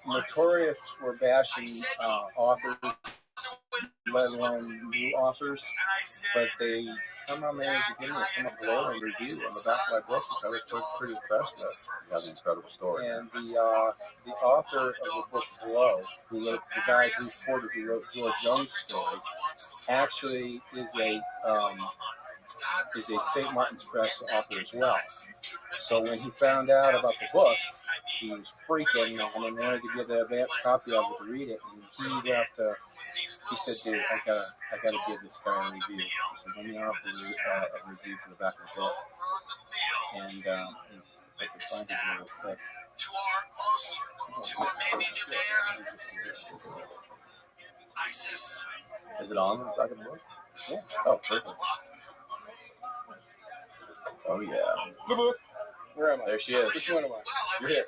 S13: notorious for bashing authors, let alone new authors, but they somehow managed to give me a somewhat glowing review on the back of my book, which I was pretty impressed with.
S2: That's an incredible story.
S13: And the author of the book below, who wrote the guy Bruce Porter, who wrote George Jones' story, actually is a St. Martin's Press author as well. So when he found out about the book, he was freaking and he wanted to get an advance copy of it to read it. And he left. He said, "Dude, I gotta give this guy a review." He said, "Let me offer a review for the back of the book." And he's I could find it real quick.
S2: Is it on the back of the book?
S13: Yeah.
S2: Oh, perfect. Oh, yeah.
S13: The book. Where am I?
S2: There she is.
S13: Which one am I?
S2: You're here.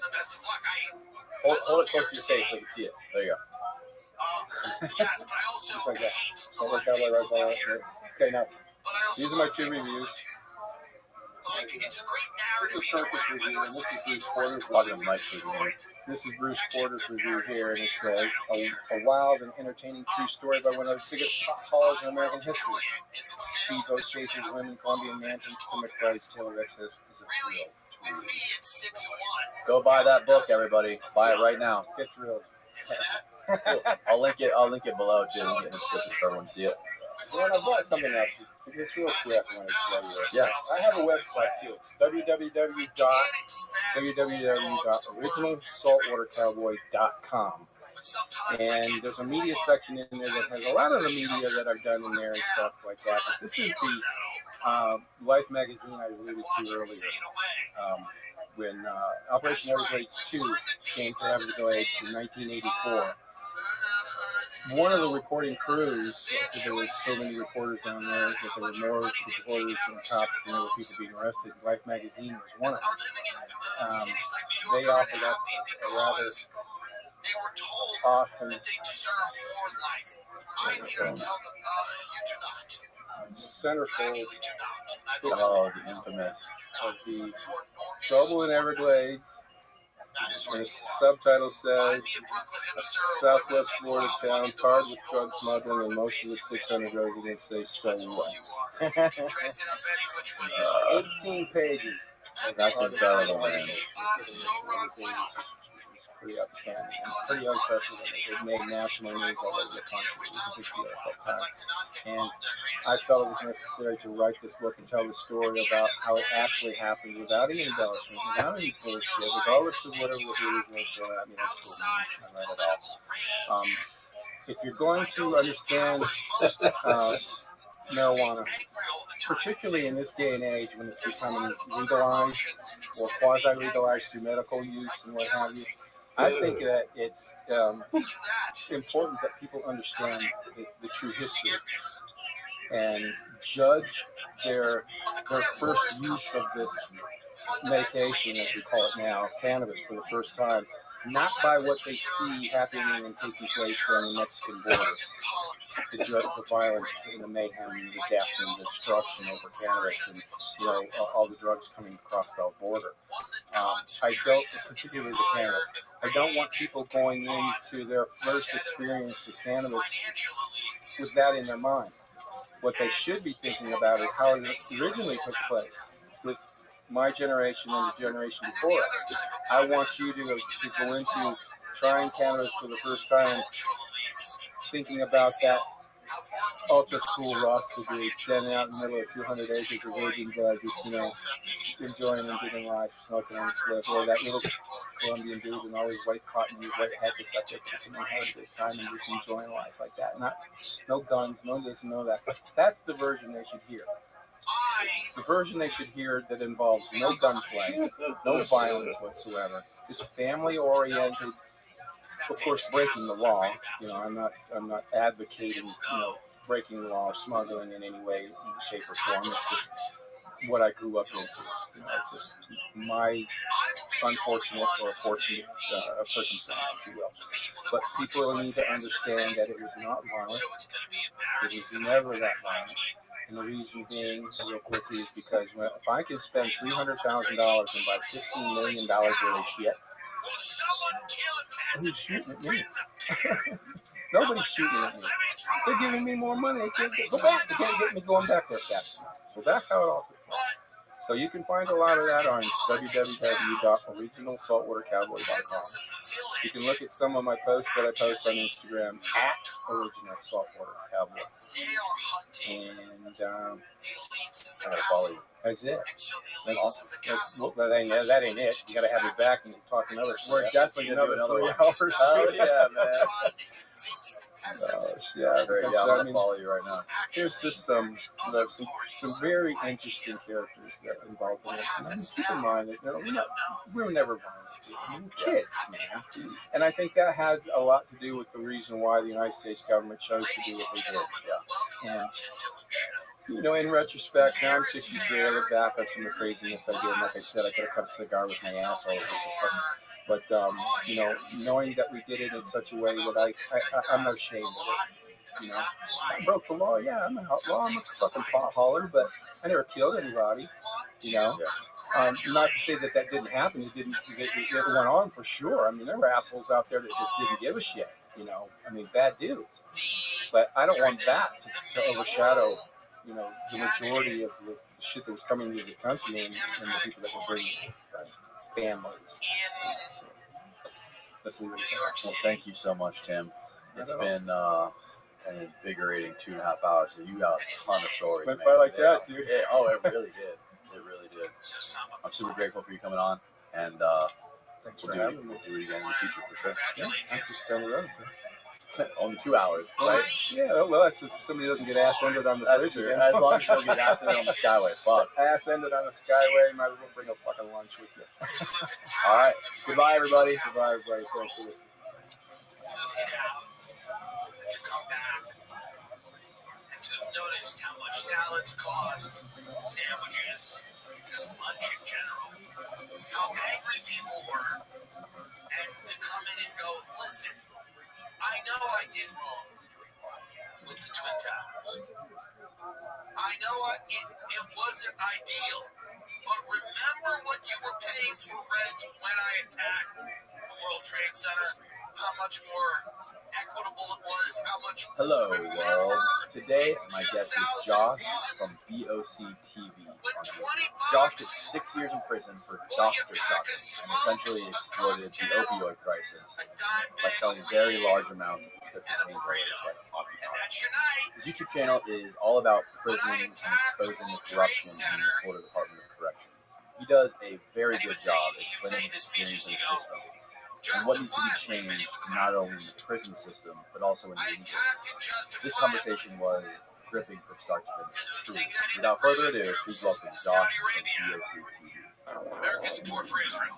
S2: Hold it close to your face so you can see it. There you go.
S13: Just like that. So like that way right there. Okay, now, these are my 2 reviews. This is Kirkus review, and this is Bruce Porter's review. This is Bruce Porter's review here, and it says, a wild and entertaining true story by one of the biggest pop callers in American history. Speedboat chasers, women, Colombian mansions, comic price, Taylor excess is a thrill.
S2: Go buy that book, everybody. Buy it right now.
S13: Get thrilled.
S2: I'll link it below too. Get in the description for everyone to see it.
S13: Well, I bought something else. It's real quick when I tell you this.
S2: Yeah.
S13: I have a website too. It's www.originalsaltwatercowboy.com. And there's a media section in there that has a lot of the media that I've done in there and stuff like that. But this is the Life magazine I alluded to earlier. When Operation Everglades 2 came to Everglades in 1984, one of the reporting crews, there were so many reporters down there that there were more reporters and cops than there were people being arrested. Life magazine was one of them. They offered up a rather awesome centerfold
S2: Oh, the infamous.
S13: of the trouble in Everglades. And the subtitle says, a Southwest Florida town tarred with drug smuggling and most of the 600 residents say, so what? 18 pages.
S2: That's incredible, man.
S13: It's pretty outstanding and pretty unprecedented. It made national news all over the country. It was a big deal at that time. And I felt it was necessary to write this book and tell the story about how it actually happened without any embellishment, without any bullshit, regardless of whatever the original story. I mean, that's cool. I read it all. If you're going to understand marijuana, particularly in this day and age when it's becoming legalized or quasi-legalized through medical use and what have you, I think that it's important that people understand the true history and judge their first use of this medication, as we call it now, cannabis, for the first time, not by what they see happening and taking place on the Mexican border, the violence and the mayhem and the death and the destruction over cannabis and all the drugs coming across the border. I don't, particularly the cannabis, I don't want people going into their first experience with cannabis with that in their mind. What they should be thinking about is how it originally took place with my generation and the generation before us. I want you to go into trying cannabis for the first time, thinking about that ultra cool Rasta dude standing out in the middle of 200 acres of virgin bud, just enjoying and getting life, smoking on the spliff, or that little Colombian dude in all his white cotton, white hat, just out there kissing and having a good time and just enjoying life like that. No guns, no this, no that. That's the version they should hear. The version they should hear that involves no gunplay, no violence whatsoever, just family-oriented. Of course, breaking the law. I'm not advocating breaking the law or smuggling in any way, shape, or form. It's just what I grew up into. It's just my unfortunate or fortunate circumstance, if you will. But people need to understand that it was not violent. It was never that violent. And the reason being, real quickly, is because if I can spend $300,000 and buy $15 million worth of shit, who's shooting at me? Nobody's shooting at me. They're giving me more money. They can't go back. They can't get me going back there fast enough. So that's how it all took place. So you can find a lot of that on www.originalsaltwatercowboy.com. You can look at some of my posts that I post on Instagram at Original Saltwater Cowboy. And I gotta follow you. That's it. That ain't it. You gotta have your back and talk another. We're definitely another 3 hours.
S8: Oh yeah, man.
S13: Yeah,
S8: I'm gonna follow you right now.
S13: Here's this some very interesting characters that are involved in this. And keep in mind that we were never violent. We were kids, man. And I think that has a lot to do with the reason why the United States government chose to do what they did. Yeah. And in retrospect, now I'm 63. I look back at some of the craziness I did. Like I said, I could have cut a cigar with my asshole. But, knowing that we did it in such a way that I'm not ashamed of it. I broke the law. Yeah, I'm an outlaw. I'm a fucking pot hauler, but I never killed anybody. Not to say that didn't happen. It went on for sure. I mean, there were assholes out there that just didn't give a shit. Bad dudes. But I don't want that to overshadow, the majority of the shit that was coming into the country and the people that were bringing families. So, that's what
S8: well, thank you so much, Tim. It's been an invigorating 2.5 hours. So you got a ton of stories.
S13: Went by like that, dude.
S8: Yeah. Oh, it really did. It really did. I'm super grateful for you coming on, and
S13: thanks for having me.
S8: We'll do it again in the future for sure.
S13: Yeah, I'm just down the road.
S8: Only 2 hours, right?
S13: Yeah, well, that's if somebody doesn't get ass-ended on the bridge again.
S8: As long as you don't get ass-ended on the Skyway. Fuck.
S13: Ass-ended on the Skyway, might as well bring a fucking lunch with you.
S8: All right. Goodbye, everybody.
S13: Goodbye, everybody. Thanks for listening.
S3: To come back and to have noticed how much salads cost, sandwiches, just lunch in general, how angry people were, and to come in and go, listen, I know I did wrong with the Twin Towers. I know it wasn't ideal, but remember what you were paying for rent when I attacked the World Trade Center, how much more equitable it was, how much...
S8: Hello, world. Today, my guest is Josh from DOC TV. Josh did 6 years in prison for doctor shopping and essentially exploited the opioid crisis by selling very large amounts of prescription painkillers like Oxycontin. His YouTube channel is all about prison and exposing the corruption in the Florida Department of Corrections. He does a very good job explaining his experience in the system and what needs to be changed not only in the prison system, but also in the legal system. This conversation was gripping from start to finish. Without further ado, please welcome Josh from DOC TV.
S3: American support for Israel.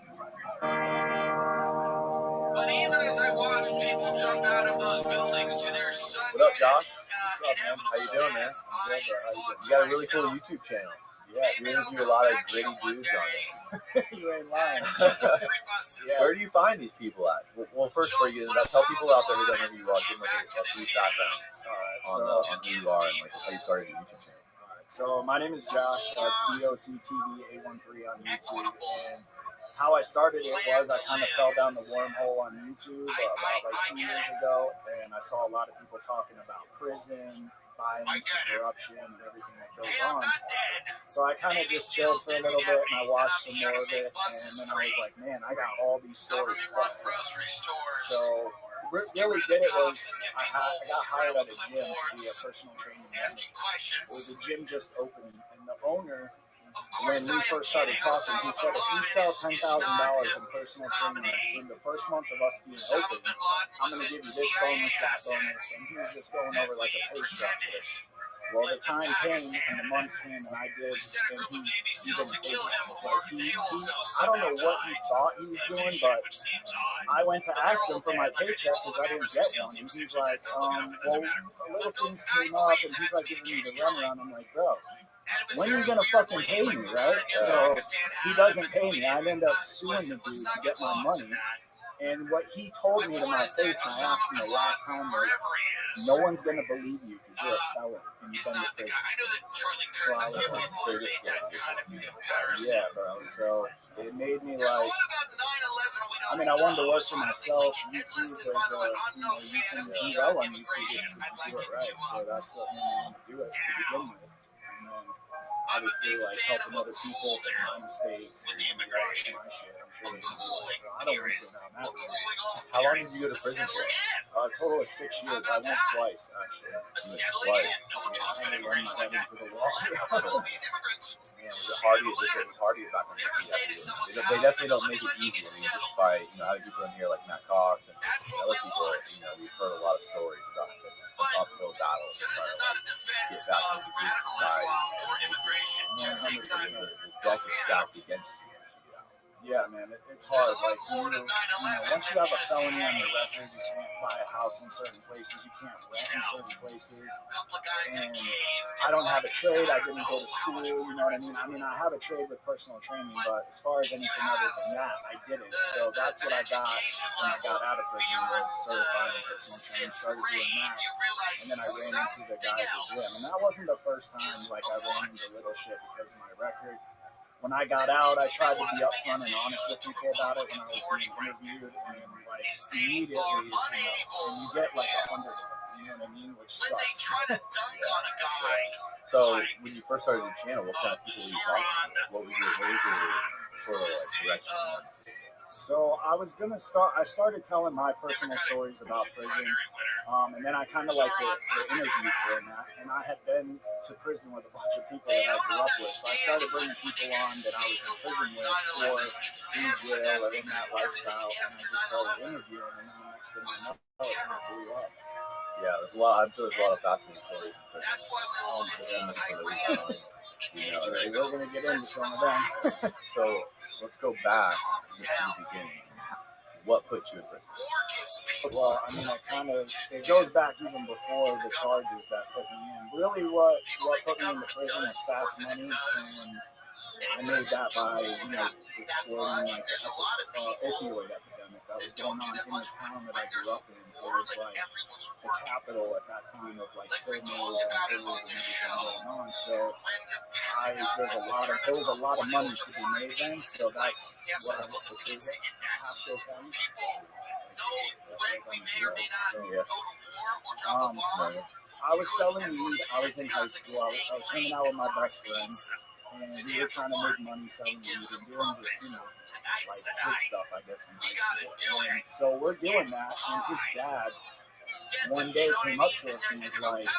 S3: But even as I watch people jump out of those buildings to their sudden...
S8: What up, Josh? What's up, man? How you doing, man? You got a really cool YouTube channel. Yeah, you interview a lot of gritty dudes on it.
S13: You ain't lying.
S8: Where do you find these people at? Well, first, for you, tell people out there who don't know who you are, give them a brief background on who you are and how you started your YouTube channel.
S14: So my name is Josh, DOC TV 813 on YouTube, and how I started it was I kind of fell down the wormhole on YouTube about like 2 years ago, and I saw a lot of people talking about prison, violence, and corruption, and everything that goes on. So I kind of just chilled for a little bit, and I watched some more of it, and then I was like, man, I got all these stories plus some. So really did it was I got hired at a gym to be a personal training manager. It was a gym just opening, and the owner, when we first started talking, he said, if you sell $10,000 in personal training in the first month of us being open, I'm going to give you this bonus, that bonus, and he was just going over like a pay structure. Well, the time came and the month came and I did, and he didn't pay me. I don't know what he thought he was doing, but I went to ask him for my paycheck because I didn't get one. And he's like, well, little things came up, and he's like giving me the runaround. I'm like, bro, when are you gonna fucking pay me, right? So he doesn't pay me. I end up suing the dude to get my money. And what he told me to my face when I asked him the last time was, no one's going to believe you because you're a felon and you've been to prison. So I was like, yeah, bro. So it made me like, I mean, I wanted to work for myself. YouTube, there's a, you can do well on YouTube if you do it right. So that's what made me want to do it to begin with. And then obviously, like, helping other people from my mistakes and my shit. I'm sure they can do it. I don't want to go down that road.
S8: How long did you go to prison for?
S14: A total of 6 years. I went twice, actually.
S8: Twice.
S14: Yeah, I had to run my head into the wall.
S8: Man, was it hard to get back on your feet? They definitely don't make it easy. I mean, just by having people in here like Matt Cox and other people, we've heard a lot of stories about it's an uphill battle to try to get back into good society. The deck is stacked against you.
S14: Yeah, man, it's hard. Like, once you have a felony on your record, you can't buy a house in certain places, you can't rent in certain places. And I don't have a trade. I didn't go to school. You know what I mean? I mean, I have a trade with personal training, but as far as anything other than that, I didn't. So that's what I got when I got out of prison, was certified in personal training. Started doing that, and then I ran into the guy at the gym. And that wasn't the first time like I ran into little shit because of my record. When I got out, I tried to be upfront and honest with people about it when I was being interviewed, and like immediately it's and you get like 100 of them, you know what I mean? Which sucks.
S8: So when you first started your channel, what kind of people were you talking to? What was your sort of like direction?
S14: So I started telling my personal stories about prison, and then I kind of like the interview format, and I had been to prison with a bunch of people that I grew up with, so I started bringing people on that I was in prison with or in jail or in that lifestyle, and I just started interviewing, and then the next thing I know, I blew up.
S8: Yeah, I'm sure there's a lot of fascinating stories in prison.
S14: We're going to get into some of them.
S8: So let's go back to the beginning. What put you in prison?
S14: Well, I mean, it goes back even before the charges that put me in. Really, what put me into prison is fast money, and I made that by, exploiting like the opioid epidemic that was going on in the town that I grew up in. It was like the capital at that time of like pill mills and pills and everything going on. So there was a lot of money to be made then. So that's what I looked to do. Pasco County. I was selling weed. I was in high school. I was hanging out with my best friend, and we were trying to make money selling weed and doing just, like kid stuff, I guess, in high school. And so we're doing that, and his dad one day came up to us and was like, "Why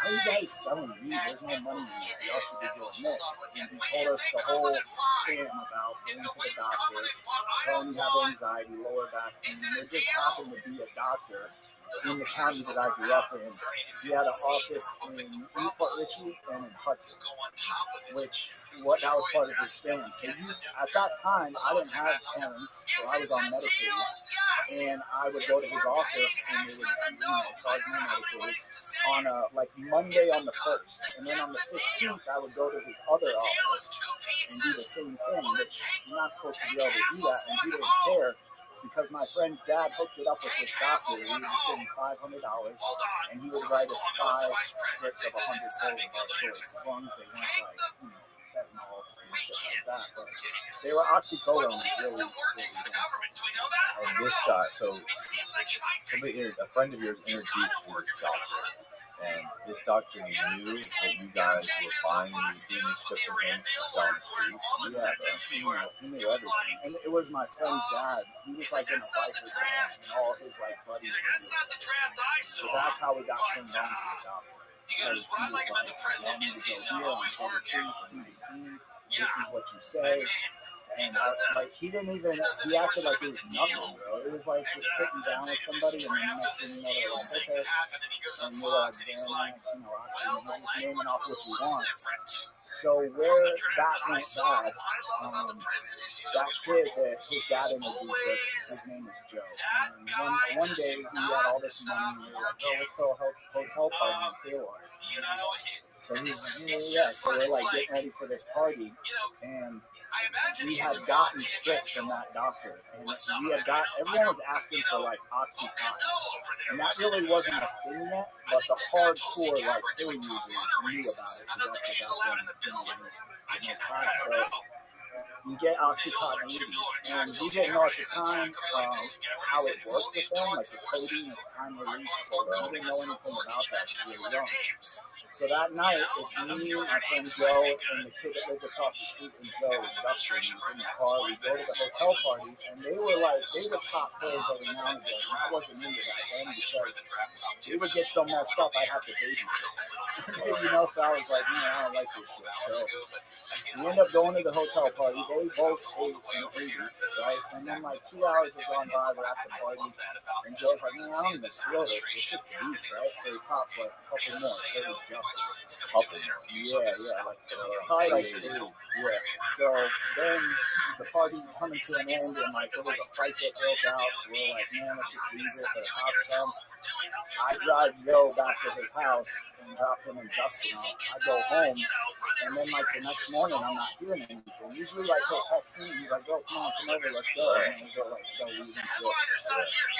S14: are you guys selling weed? There's no money in it. Y'all should be doing this." And he told us the whole scam about going to the doctor, telling you have anxiety, lower back pain. There just happened to be a doctor in the county that I grew up in. He had an office in Newport Richie and in Hudson, that was part of his scam. So at that time, I didn't have parents, so I was on Medicaid, and I would go to his office and they would, charge me Medicaid on like Monday on the 1st, and then on the 15th, I would go to his other office and do the same thing, which you're not supposed to be able to do that, and he didn't care. Because my friend's dad hooked it up with his doctor, we were just getting $500, and he would write us 5 strips of 100 pills of our choice, as long as they weren't like, fentanyl and shit like that. But they were oxycodone, really.
S8: And this guy, a friend of yours introduced you to this doctor, and this doctor knew that you guys were buying these demons for him to sell on the street.
S14: Yeah, he knew everything. And it was my friend's dad. He was like in a biker gang, and all his like buddies were doing it. So that's how we got turned on to the doctor. Because he was like, "I need to go here on October 3rd, do the team. This is what you say." And he didn't even, he acted like it was nothing, bro. It was like just sitting down with somebody, and then the next thing you know, they're like, "Okay." And you're like, "Damn, actually, you're just naming off what you want." So where that went bad, that kid that his dad introduced us, his name is Joe. And one day he had all this money, and we were like, "Oh, let's go hotel party in Clearwater." So he's like, yeah. So we're like getting ready for this party, and we had gotten strips from that doctor, and we had got everyone was asking for like OxyContin, and that really wasn't a thing yet, but the hardcore like pill users knew about it because that's what back then, in his time. So we get OxyContin 80s, and we didn't know at the time how it worked with them, like the codeine is time release, so we didn't know anything about that when we were young. So that night, it's me, my friend Joe, and the kid that lived across the street from Joe, Justin, who's in the car. We go to the hotel party, and they would pop pills every now and again. And I wasn't into that then because they would get so messed up, I'd have to babysit. You know, so I was like, man, I don't like this shit. So we end up going to the hotel party. They both ate an 80, right? And then like 2 hours have gone by, we're at the party, and Joe's like, man, I don't even feel this. This shit's beats, right? So he pops like a couple more. So does Justin.
S2: Couple more.
S14: Yeah. Probably like 80. Yeah. So then the party's coming to an end, and like there was a fight that broke out. So we're like, man, let's just leave it for the cops come. I drive Joe back to his house and drop him and Justin off. I go home, and then like the next morning, I'm not hearing anything. Usually, like he'll text me, and he's like, "Bro, come on, come over, let's go." And then we go like so we shit.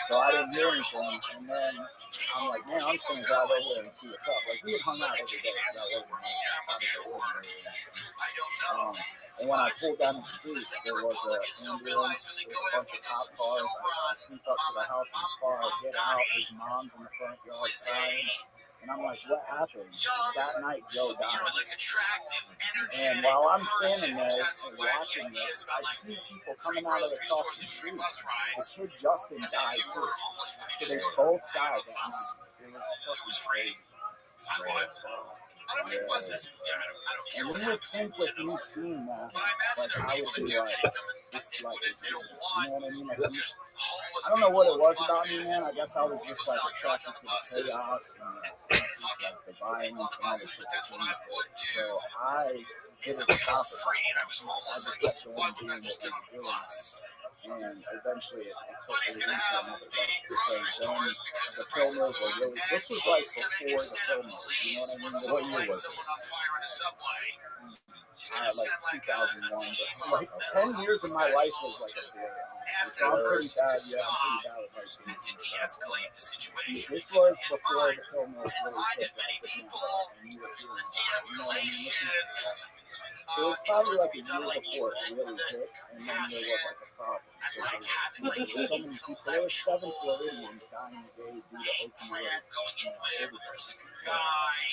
S14: So I didn't hear anything, and then I'm like, man, I'm just gonna drive over there and see what's up. Like we had hung out every day, so that wasn't out of the ordinary. And when I pulled down the street, there was an ambulance, there was a bunch of cop cars. I creep up to the house in the car, I get out, his mom's in the front yard crying. And I'm like, what happened? That night, Joe died. And while I'm standing there watching this, I see people coming out of across the street. The kid Justin died too. So they both died that night. It was fucking crazy. And you would think with me seeing that, like I would be like, this like is good. You know what I mean? Like, I don't know what it was about me, man. I guess I was just like attracted to the chaos and like the violence and all the shit that came with it. So I didn't stop it. I just kept going and doing what we were doing. And eventually it took me into another level because then the pill mills were really, this was like before the pill mills, you know what I mean? What year was it? Like 2001, but like 10 years of my life was like a blur, honestly. So I'm pretty bad, I'm pretty bad with like this was before the pill mills really kicked out, and you were hearing about it, you know what I mean? This is, it was probably like a year before it really hit, and then there was like a problem. Because there were so many people. There were 7 Floridians dying a day due to opioid overdose.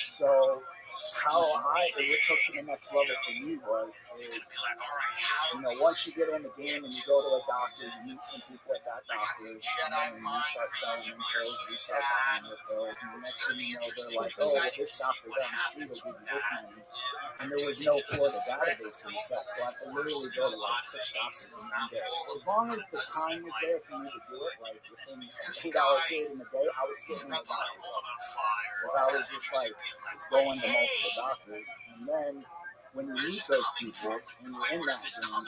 S14: So how it took to the next level for me is, you know, once you get in the game and you go to a doctor, you meet some people at that doctor's, and then you start selling them pills, you start buying their pills, and the next thing you know, they're like, oh, well, this doctor down the street will give you this money. And there was no Florida database in effect, so I could literally go to like 6 doctors in one day. As long as the time was there for me to do it, like within an 8-hour period in the day, I was sitting in the doctor's office. Because I was just like going to multiple doctors. And then when you meet those people and you're in that room,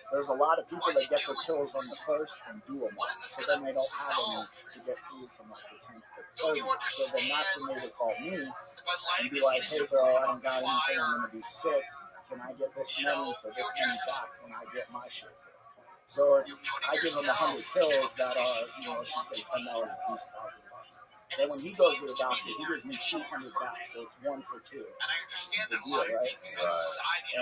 S14: there's a lot of people that get their pills on the first and do them all. So then they don't have any to get through from like the 10th to the 30th. So then that's when they would call me and be like, hey bro, I don't got anything, I'm gonna be sick. Can I get this money for this money back? Can I get my shit for it? So if I give him 100 pills that are, you know, let's just say $10 a piece, $1,000. Then when he goes to the doctor, he gives me 200 back, so it's 1 for 2. The deal, right?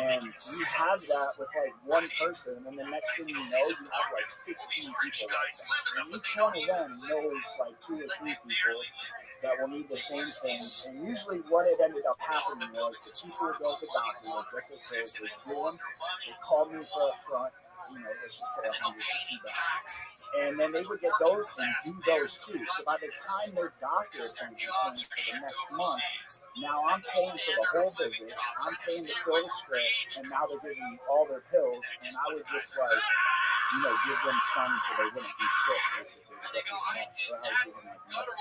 S14: And you have that with like one person, and then the next thing you know, you have like 15 people like that. And each one of them knows like 2 or 3 people that will need the same thing. And usually what it ended up happening was the people would go to the doctor, would get their pills, they'd do them, they'd call me for a front, you know, let's just say 100 to $2. And then they would get those and do those too. So by the time their doctor appointment came for the next month, now I'm paying for the whole visit, I'm paying to fill the script, and now they're giving me all their pills, and I would just like, you know, give them some so they wouldn't be sick, basically. So I was doing like another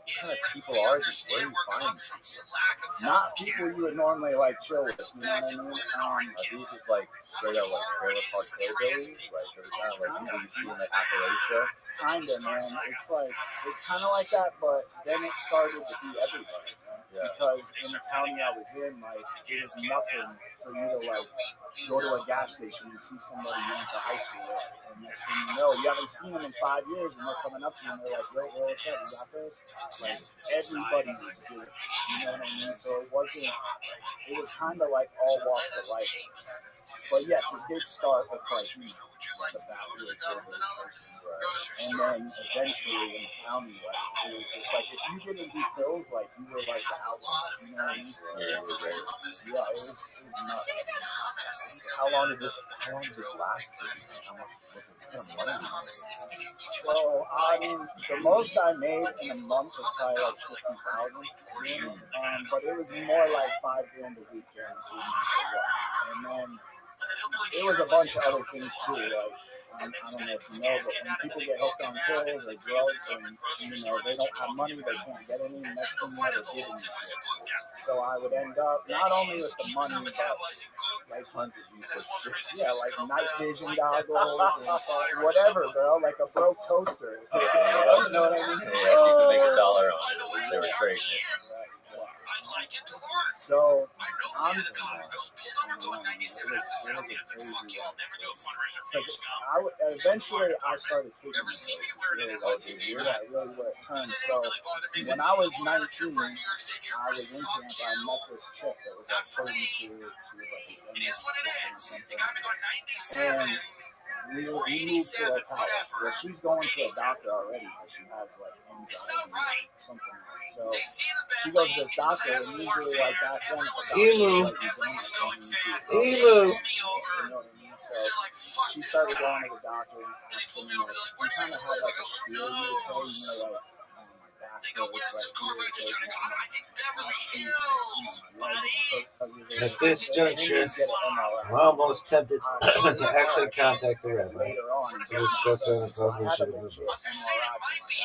S2: what kind of people are these? Where do you find these?
S14: Not people you would normally like chill with, you know what I mean?
S2: Are these just like straight up like trailer park hillbillies? Like they're kind of like people you see in like Appalachia?
S14: Kinda, man. It's like, it's kind of like that, but then it started to be everybody, man. because in the county I was in, like, it was nothing for you to, like, go to a gas station and see somebody you went to high school with. And next thing you know, you haven't seen them in 5 years, and they're coming up to you and they're like, yo, what's up, you got this? Like, everybody was doing it, you know what I mean? So it was kind of like all walks of life. But yes, it did start with, like, the backwoods elderly person, and then eventually in the county, like, it was just like, if you didn't do pills, like, you were like the outlaws, you know what I mean?
S2: Yeah, you were great.
S14: Yeah, it was nuts.
S2: How long did this last? How much was it?
S14: So, I mean, the most I made in a month was probably like 50,000, but it was more like $5,000 a week guaranteed. And then it was a bunch of other things too, like, I don't know if you know, but when people get hooked on pills or drugs and, you know, they don't have money, they can't get any, next thing you know, they're giving you shit. So I would end up not only with the money, but like tons of useless shit. Yeah, like night vision goggles and whatever, bro, like a broke toaster. You know what I mean?
S2: Yeah, you could make $1 on it. They were great.
S14: So I'm eventually I started taking really where it turned. So when I was 19, I was in camp. I met this chick that was like 32. She was like a young assistant or something. And we moved to Ocala. Well, she's going to a doctor already because she has like anxiety or something else. So she goes to this doctor, and usually like back then,
S11: Emu.
S14: So she started going to the doctor and asking me, like, we kind of had like a spiel, you would say, you know, like,
S11: At this juncture, I'm almost tempted to actually contact the Rabbi.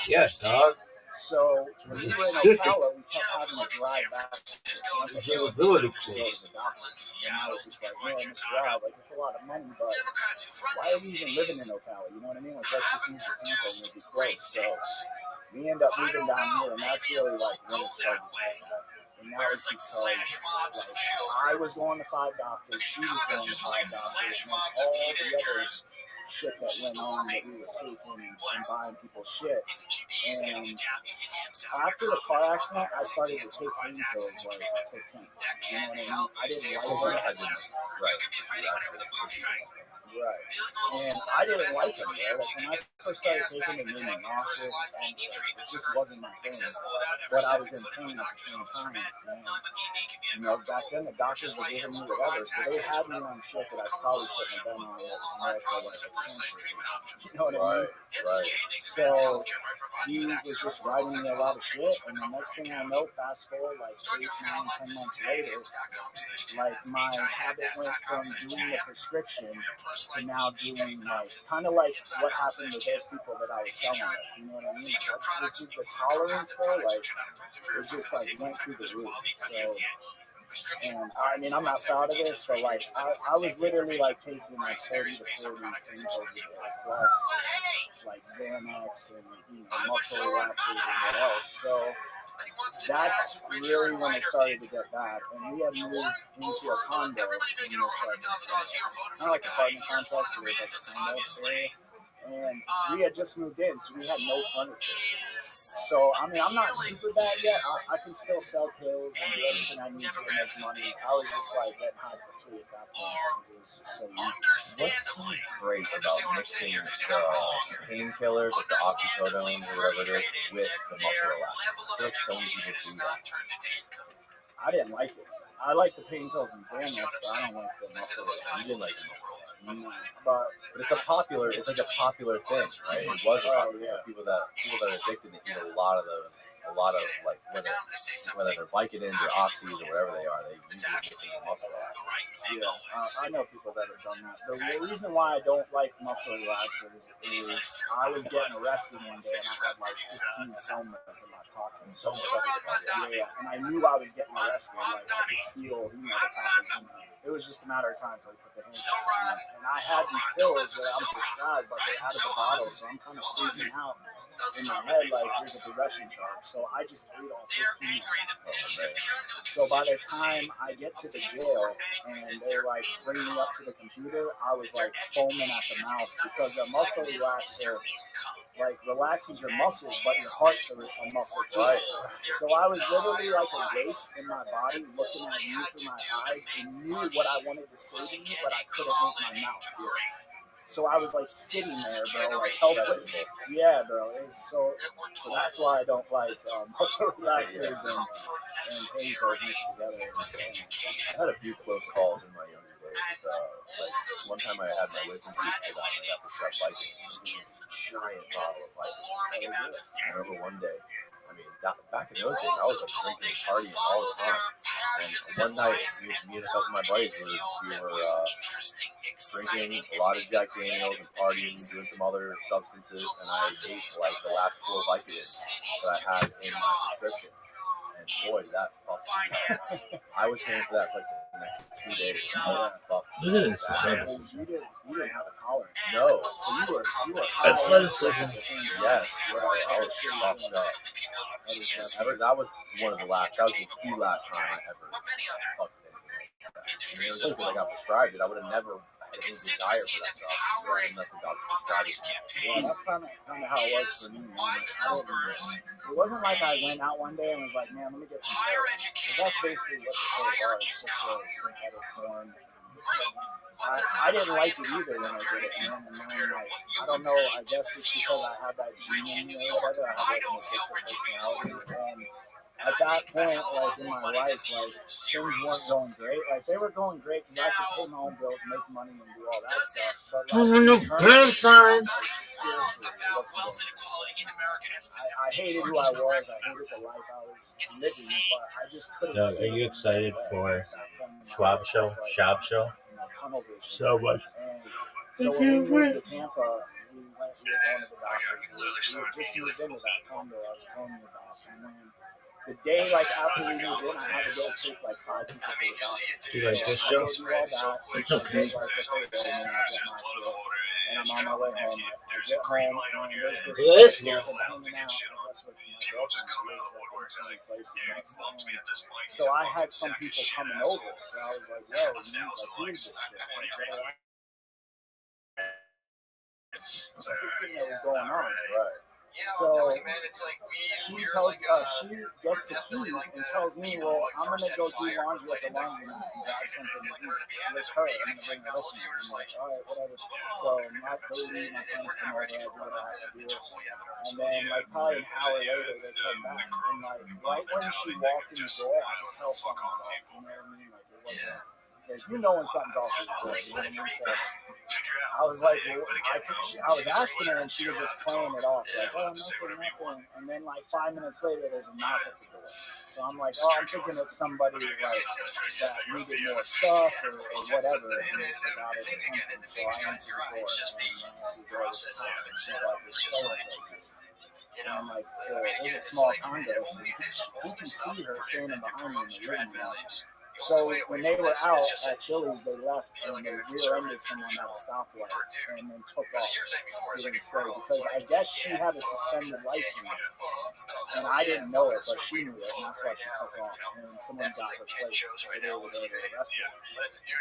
S11: Yes, dog.
S14: So when we were in Ocala, we kept having to drive back.
S11: Availability clause.
S14: And I was just like, man, this drive, like, it's a lot of money, but why are we even living in Ocala? You know what I mean? Like, let's just move to Tampa and we'll be close. So we end up moving down here, and that's really like when it started. And that was because like, I was going to 5 doctors, she was going to 5 doctors, and then all the other shit that went on that we were taking and buying people shit. And after the car accident, I started to take pain pills like to pink. You know what I mean? I didn't like them. Right. And I didn't like them, bro. Like, when I first started taking them, it made me nauseous, and it just wasn't my thing. But I was in pain at the same time. And, you know, back then the doctors were giving me whatever, so they had me on shit that I probably shouldn't have been on. It was more for like a cancer. You know what I mean? Right. So he was just writing me a lot of shit, and the next thing I know, fast forward like 8, 9, 10 months later, like my habit went from doing the prescription to now doing like kind of like what happened with those people that I was selling with. You know what I mean? Like, the tolerance for like it just like went through the roof. So. And I mean, I'm not proud of this, but like I was literally like taking like 30 to 40 things a day, plus like Xanax and, you know, muscle relaxers and what else. So that's really when it started to get bad. And we had moved into a condo in this like kind of like apartment complex. It was like a condo area. And we had just moved in, so we had no furniture. So, I mean, I'm not super bad yet. I can still sell pills and do everything I need to make money. I was just like getting high for free at that point. It was just so easy.
S2: What's so great about mixing the painkillers, like the oxycodone or whatever it is, with the muscle relaxers? I feel like so many people do that.
S14: I didn't like it. I like the pain pills and Xanax, but I don't like the muscle relaxers.
S2: You didn't like it.
S14: But
S2: it's like a popular thing, right? It was people that are addicted to eat a lot of like whether they're Vicodins or Oxys or whatever they are, they usually mix them up a lot.
S14: Yeah, I know people that have done that. The reason why I don't like muscle relaxers is I was getting arrested one day and I had like 15 somas in my pocket. And I knew I was getting arrested. Like I could feel, you know, the cops. It was just a matter of time for I put the And I had these pills that I'm prescribed, but they're out of the bottle, so I'm kind of freaking out in my head, like there's a possession charge. So I just ate all 15 of them. So by the time I get to the jail and they like bring me up to the computer, I was like foaming at the mouth because the muscle relaxer like relaxes your muscles, but your heart's a muscle too. Right. So I was literally like a wraith in my body, looking at you through my eyes, and knew what I wanted to say to you, but I couldn't make my mouth hear. So I was like sitting there, bro, like helpless. Yeah, bro. It's so that's why I don't like muscle relaxers and painkillers mixed together.
S2: I had a few close calls in my younger days. Like one time I had my wisdom teeth pulled out and I got prescribed Viking. Giant bottle of Viking. I remember one day. I mean, back in those days, I was like drinking and partying all the time. And one night, me and a couple of my buddies we were drinking a lot of Jack Daniels and partying, doing some other substances, and I ate like the last 4 Vicodins that I had in my prescription. And boy, did that fucked me up. I was paying for that for like the next 2 days. I was fucked.
S14: You didn't have a tolerance.
S2: No.
S14: So you were
S2: Yes, I was fucked up. That was one of the last. That was the last time I ever fucked anything like that. It was just because I got prescribed it. I would have never had any desire for that stuff unless the doctor prescribed it.
S14: Yeah, that's kind of how it was for me, man. It wasn't like I went out one day and was like, man, let me get some pills. Because that's basically what the pills are. It's just a synthetic form. I didn't like it either when I did it, man. And then, like, I don't know, I guess it's because I had that gene in me or whatever. I had like an addictive personality. And at that point, like, in my life, like, things weren't going great. Like, they were going great because I could pay my own bills, make money, and do all that stuff. But, like, spiritually, it wasn't going I hated who I was. I hated the life I was living, but I just couldn't see.
S11: Are you excited for Schwab Show?
S14: Tunnel vision.
S11: So much.
S14: And so when we moved to Tampa, we were going to the doctor. We just moved into that condo I was telling you about. And then the day like after we moved in, I had to go take like 5 people to the doctor.
S11: Do you like this show?
S14: It's okay. And I'm on my way home. I get home and there's this chick that's been hanging out with my girlfriend. So I had some people coming over. So I was like, yo, who is this chick? Everything that was going on. Right. So she gets the keys and tells me, well, I'm going to go do laundry at the laundromat and grab something to eat with her. I'm going to bring her with me. I'm like, all right, whatever. So my baby, my friends come over, I do what I have to do. And then, like, probably an hour later, they come back. And, like, right when she walked in the door, I could tell something's off. You know what I mean? Like, it wasn't, like, you know when something's off with your door, you know what I mean? So I was like, well, I was asking her, and she was just playing it off, like, oh, nothing. And then, like, 5 minutes later, there's a knock at the door. So I'm like, oh, I'm thinking it's somebody, like, that needed more stuff or whatever, and just forgot it or something. So I answered the door, and she's like, it's so-and-so. And I'm like, there's a small condo, so you can see her standing behind me in the living room. So when they were out at Chili's, they left and they rear-ended someone at a stoplight and then took off. Didn't stay because I guess she had a suspended license and I didn't know it, but she knew it, and that's why she took off. And someone got her place, so they were there to arrest her.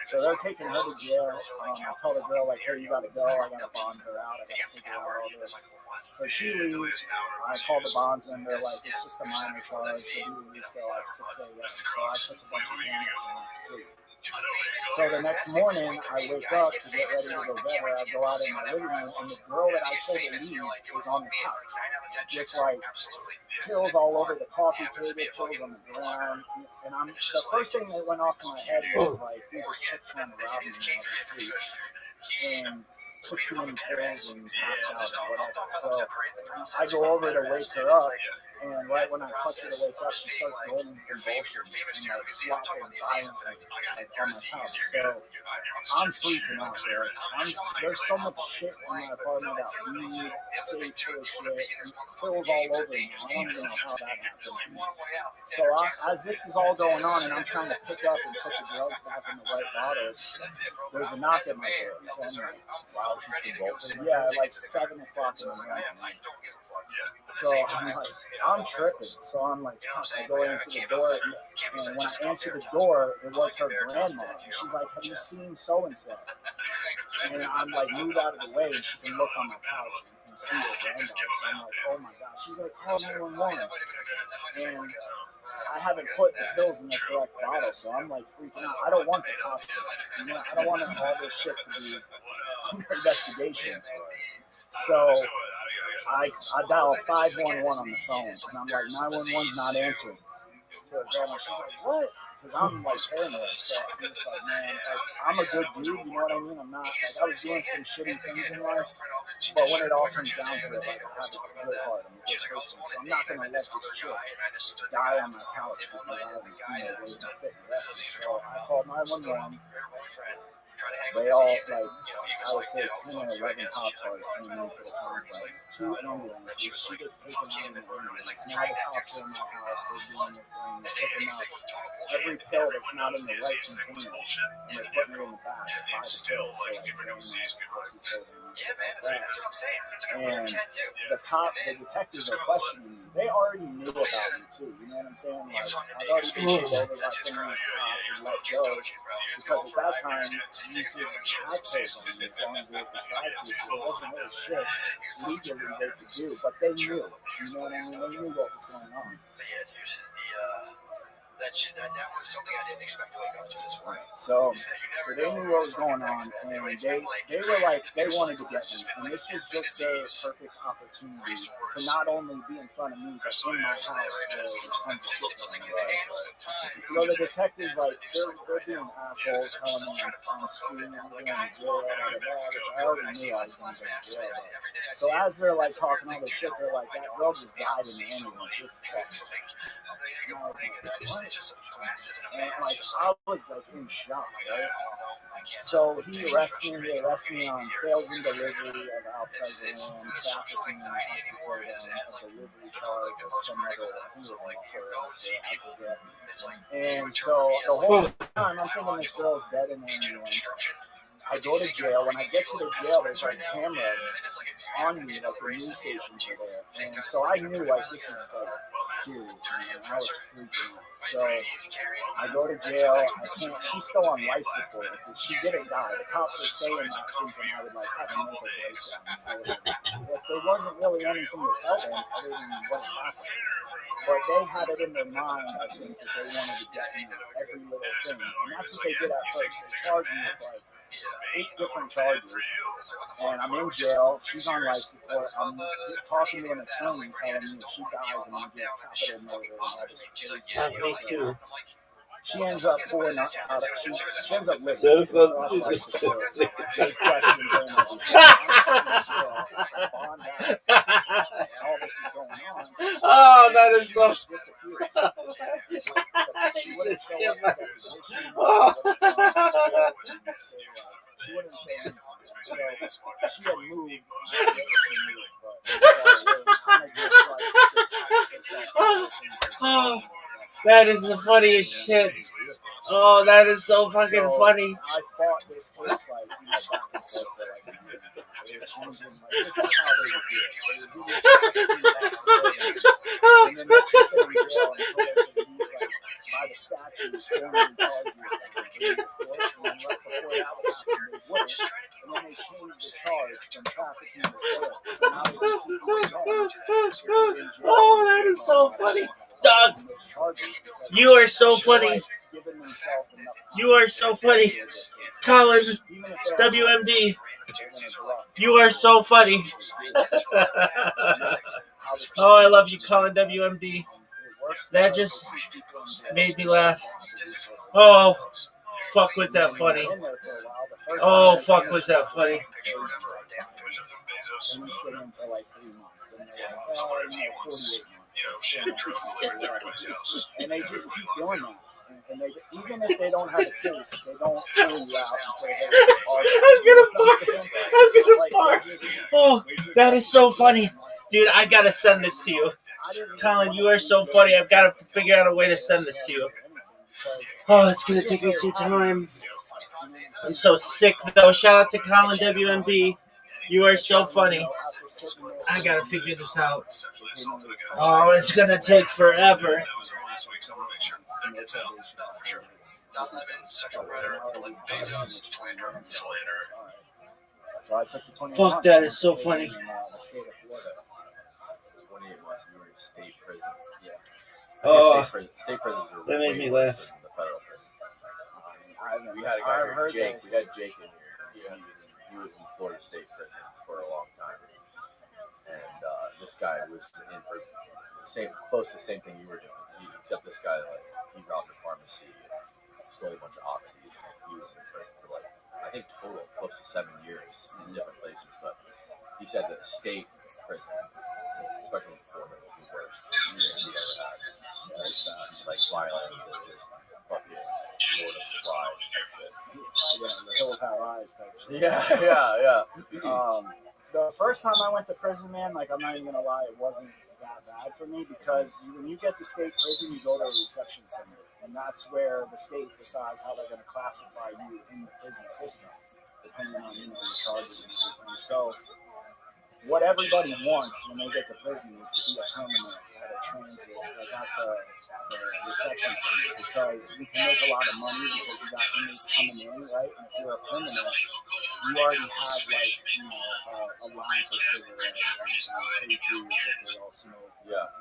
S14: So they're taking her to jail. I tell the girl, like, hey, you gotta go. I gotta bond her out. I gotta figure out all this. So she leaves. I call the bondsman. They're like, it's just a minor charge. She'll be released at like 6 a.m. So I took a bunch of Xanax and went to sleep. So the next morning, I wake up to get ready to go get her. I go out in my living room, and the girl that I told to leave is on the couch with like pills all over the coffee table, pills on the ground. And the first thing that went off in my head was like, dude, this chick's trying to rob me when I was asleep. And took too many pills and passed out or whatever. So I go over to wake her up, And right when I touch her to wake up, she starts going in convulsions and like flopping violently like, on my couch. So I'm freaking out, bro. There's so much shit in my apartment that weed, safe for shit, and pills all over me. I don't even know how that happened. So as this is all going on and I'm trying to pick up and put the drugs back in the right bottles, there's a knock at my door. So I'm like, wow, she's convulsing. Yeah, like 7 o'clock in the morning. So I'm like, I'm tripping. So I'm like, I go answer the door, and when I answer the door, it was her grandma. And she's like, have you seen so-and-so? And I'm like, move out of the way, and she can look on my couch and see her grandma. So I'm like, oh my God. She's like, call 911. And I haven't put the pills in the correct bottle, so I'm like freaking out. I don't want the cops. You know, I don't want all this shit to be under investigation. So I dial 511 on the phone, and I'm like, 911's not answering. To her grandma, she's like, what? Because I'm like paranoid, so I'm just like, man, like, I'm a good dude, you know what I mean? I'm not, like, I was doing some shitty things in life, but when it all comes down to it, like, I have a good heart, I'm a good person, so I'm not gonna let this chick die on my couch because I haven't, raised my fit rest. So I called 911. They all, like, I would say 10 or 11 cop cars came into the complex. 2 ambulances. She gets taken out in the ambulance. Now the cops are in my house. They're doing their thing. They're picking out every pill that's not in the right container. And they're putting it in the back. 5 pills. So like Xanax, oxycodone. And the detectives are questioning me. They already knew about me too. You know what I'm saying? Like, I've already been pulled over by some of these cops and let go. Because at that time, YouTube had pills on me as long as they were prescribed to. So it wasn't really shit legally they could do. But they knew. You know what I mean? They knew what was going on.
S3: Yeah, dude. That was something I didn't expect to wake up to this morning.
S14: So they knew what was going on, and they were like, they wanted to get me, and this was just their perfect opportunity to not only be in front of me, but in my house where there's tons of shit going on. So the detectives, like, they're being assholes, telling me I'm screwing, I'm going to jail, which I already knew I was going to go to jail. So as they're like talking all this shit, they're like, that girl just died in the ambulance. And I was like, what? And like, I was like in shock, right? So he arrested me on sales and delivery of alcohol, trafficking, a delivery charge of some other, I forget. And so the whole time I'm thinking this girl's dead in the ambulance. I go to jail. When I get to the jail, there's like cameras on me, like the news stations are there. And so I knew like this was like serious, man. I was freaking out. So I go to jail. She's still on life support. She didn't die. The cops are saying that thinking I would like have a mental breakdown and tell them. But there wasn't really anything to tell them other than what happened. But they had it in their mind, I think, that they wanted to get me every little thing. And that's what they did at first. They charged me with like 8 different charges, and I'm in jail. She's on life support. I'm talking to an attorney telling me if she dies, I'm gonna get capital murder and all this crazy. She ends up pulling out. She ends up living. They question her and everything. All this is going on.
S11: Oh, that is so.
S14: She wouldn't show up to the position. She wouldn't say anything. So she had moved.
S11: Oh, that is the funniest shit. Oh, that is so fucking funny.
S14: I fought this case like, back and forth for like a year. This is how they would do it. And then they just sit in jail until they could leave, like, by the statutes, formally charge you with and then right before that would happen, they wouldn't. And then they changed the charge from trafficking to sales. So now they just keep doing that.
S11: Oh, that is so funny. Doug, you are so funny. You are so funny. Colin, WMD, you are so funny. Oh, I love you, Colin, WMD. That just made me laugh. Oh, fuck, was that funny. Oh, fuck, was that funny.
S14: and we sit in for like 3 months. Then they're like, 48 months. And they just keep doing that. And they, even if they don't have a case, they don't pull you out and say, hey,
S11: Oh, that is so funny. Dude, I gotta send this to you. Colin, you are so funny. I've got to figure out a way to send this to you. Oh, it's gonna take me some time. I'm so sick though. Shout out to Colin WMD. You are so funny. I gotta figure this out. Oh, it's gonna take forever.
S14: So I took the 28
S11: Fuck,
S14: months.
S11: that is so funny.
S14: In the state of Florida.
S8: 28 months in your state prison. Yeah.
S11: Oh,
S8: state prisons are
S11: that made
S8: way
S11: me
S8: worse
S11: laugh.
S8: than the federal prisons. We had a guy here, Jake. We had Jake in here. He was in Florida state prisons for a long time, and this guy was in for close to the same thing you were doing. Except this guy, he robbed a pharmacy and stole a bunch of oxys. He was in prison for I think total close to 7 years in different places. But he said that state prison, especially in Florida, was the worst he ever had. Like violence, it's just fucking Lord of the Flies type shit.
S14: Yeah, the hills have eyes type shit.
S8: Yeah.
S14: The first time I went to prison, man, I'm not even gonna lie, it wasn't that bad for me because when you get to state prison, you go to a reception center, and that's where the state decides how they're gonna classify you in the prison system, depending on your charges and everything. So, what everybody wants when they get to prison is to be a permanent at a transit, at the reception center, because you can make a lot of money because you got inmates coming in, right? And if you're a permanent, you already have a line for cigarettes and what they all smoke,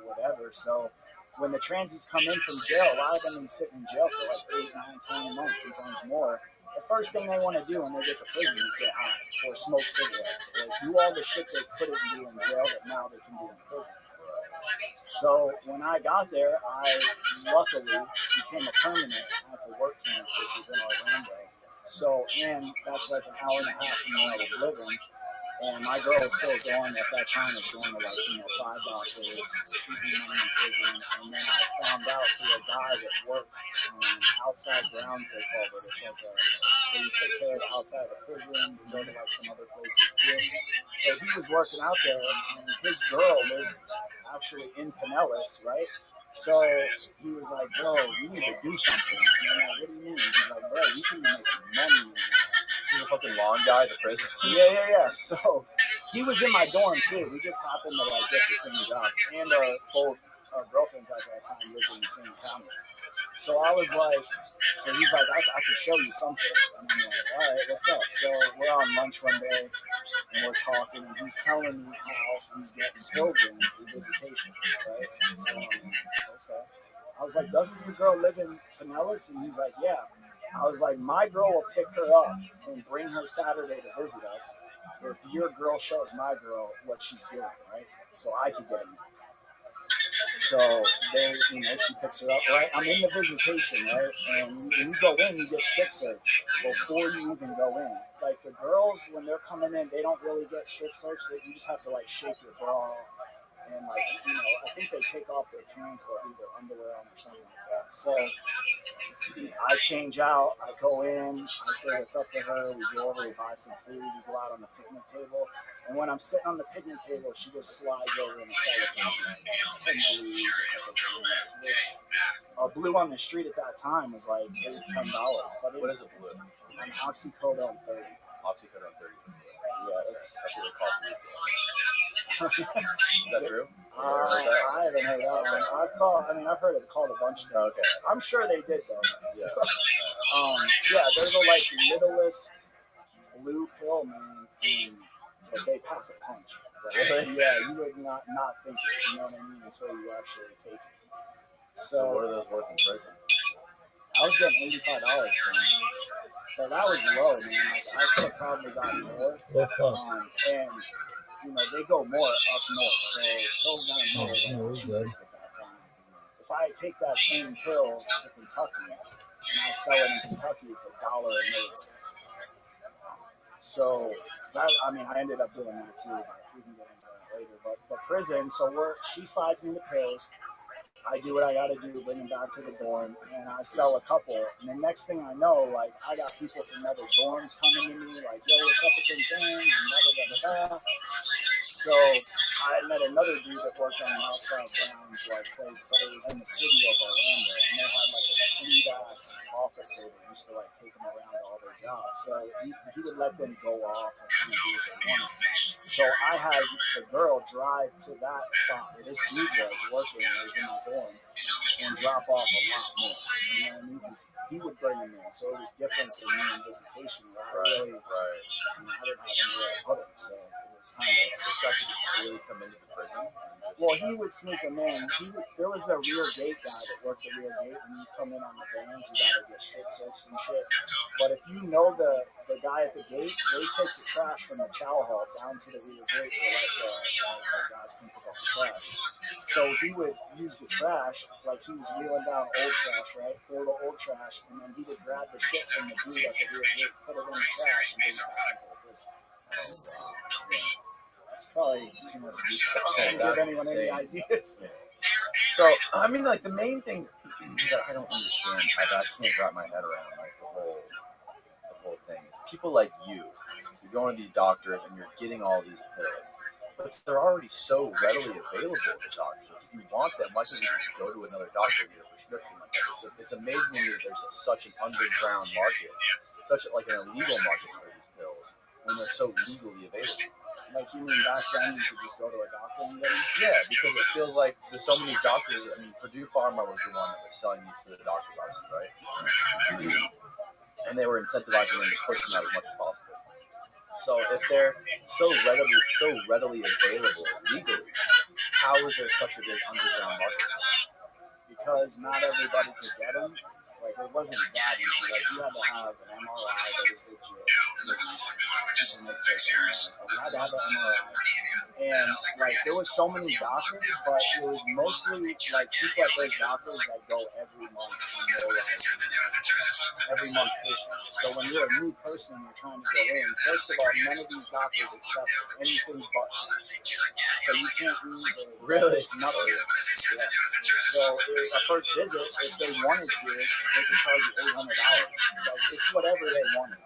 S14: whatever. So when the transits come in from jail, a lot of them have been sitting in jail for 8, 9, 10 months, sometimes more. The first thing they want to do when they get to prison is get high or smoke cigarettes or do all the shit they couldn't do in jail that now they can do in prison. So when I got there, I luckily became a permanent at the work camp, which is in Orlando. So, and that's an hour and a half from where I was living. And my girl was still going at that time, was going to 5 doctors, treatment money in prison. And then I found out through a guy that worked outside grounds, they call it. It's where you take care of the outside of the prison, you go to some other places too. So he was working out there, and his girl lived actually in Pinellas, right? So he was like, bro, we need to do something. And I'm like, what do you mean? He's like, bro, you can make some money.
S8: He's a fucking lawn guy at the prison.
S14: Yeah. So he was in my dorm too. We just happened to get the same job. And both our girlfriends at that time lived in the same county. So I was like, so he's like, I could show you something. And I'm like, all right, what's up? So we're on lunch one day and we're talking and he's telling me how he's getting pills in through visitation, right? So I'm like, okay. I was like, doesn't your girl live in Pinellas? And he's like, yeah. I was like, my girl will pick her up and bring her Saturday to visit us if your girl shows my girl what she's doing, right? So I could get him. So they, she picks her up, right? I'm in the visitation, right? And when you go in, you get strip searched before you even go in. Like the girls, when they're coming in, they don't really get strip searched. You just have to shake your bra and I think they take off their pants but leave their underwear on or something like that. So I change out, I go in, I say what's up to her, we go over, we buy some food, we go out on the picnic table. And when I'm sitting on the picnic table, she just slides over in a cellophane. Blue on the street at that time was $10. But
S8: what is a blue?
S14: An oxycodone 30.
S8: Oxycodone 30.
S14: Yeah, that's
S8: what they call blue. Is that true?
S14: I haven't heard that one. I've heard it called a bunch of things.
S8: Okay.
S14: I'm sure they did though.
S8: Yeah.
S14: They're the littlest blue pill, man. But they pack a punch. Really? Yeah, you would not think it, you know what I mean, until you actually take it.
S8: So what are those worth in prison?
S14: I was getting $85 for them. But that was low, man. I could have probably gotten more. And they go more up north. So pills down north are cheapest at that time. If I take that same pill to Kentucky and I sell it in Kentucky, it's $1 a milligram. So I mean, I ended up doing that too, but we can get into that later. But the prison, so she slides me the pills. I do what I got to do, bring them back to the dorm, and I sell a couple. And the next thing I know, like, I got people from other dorms coming to me, like, yo, what's up with them things, and blah, blah, blah, blah. So I met another dude that worked on the outside grounds, like, place, but it was in the city of Orlando, and they had, like, a sweet-ass officer that used to, like, take them around to all their jobs. So he would let them go off and kind of do what they wanted. So I had the girl drive to that spot where this dude was working, and was in my dorm, and drop off a lot more. You know what I mean? Because he would bring them in. So it was different for me in visitation. Where I really, I didn't have anywhere to put him. So it was kind of,
S8: Really come into the prison.
S14: well, he would sneak them in. There was a rear gate guy that worked the rear gate. When you come in on the vans, you gotta get shit searched and shit. But if you know the guy at the gate, they take the trash from the chow hall down to the rear gate to let the guys come pick up the trash. So he would use the trash like he was wheeling down old trash, right? Throw the old trash, and then he would grab the shit from the dude at the rear gate, put it in the trash, and bring it back into the prison. That's probably too much detail. I don't give anyone any ideas.
S8: Yeah. So, I mean, like, the main thing that I don't understand, I can't wrap my head around, like, the whole thing is people like you. You're going to these doctors and you're getting all these pills, but they're already so readily available to doctors. If you want them, why can't you just go to another doctor and get a prescription like that? It's amazing to me that there's such an underground market, like an illegal market for these pills, when they're so legally available.
S14: Like, you mean back then you could just go to a doctor and get them?
S8: Yeah, because it feels like there's so many doctors. I mean, Purdue Pharma was the one that was selling these to the doctors, obviously, right? And they were incentivizing them to push them out as much as possible. So if they're so readily available legally, how is there such a big underground market?
S14: Because not everybody could get them. Like, it wasn't that easy. Like, you had to have an MRI that was legit. You had to have an MRI. And, like, there was so many doctors, but it was mostly, like, people at those doctors that go every month. And they're, like, every month patients. So when you're a new person, you're trying to go in. First of all, none of these doctors accept anything but you. So you can't use
S8: really
S14: nothing. Yeah. So a first visit, if they wanted to, they could charge you $800. Like, it's whatever they wanted.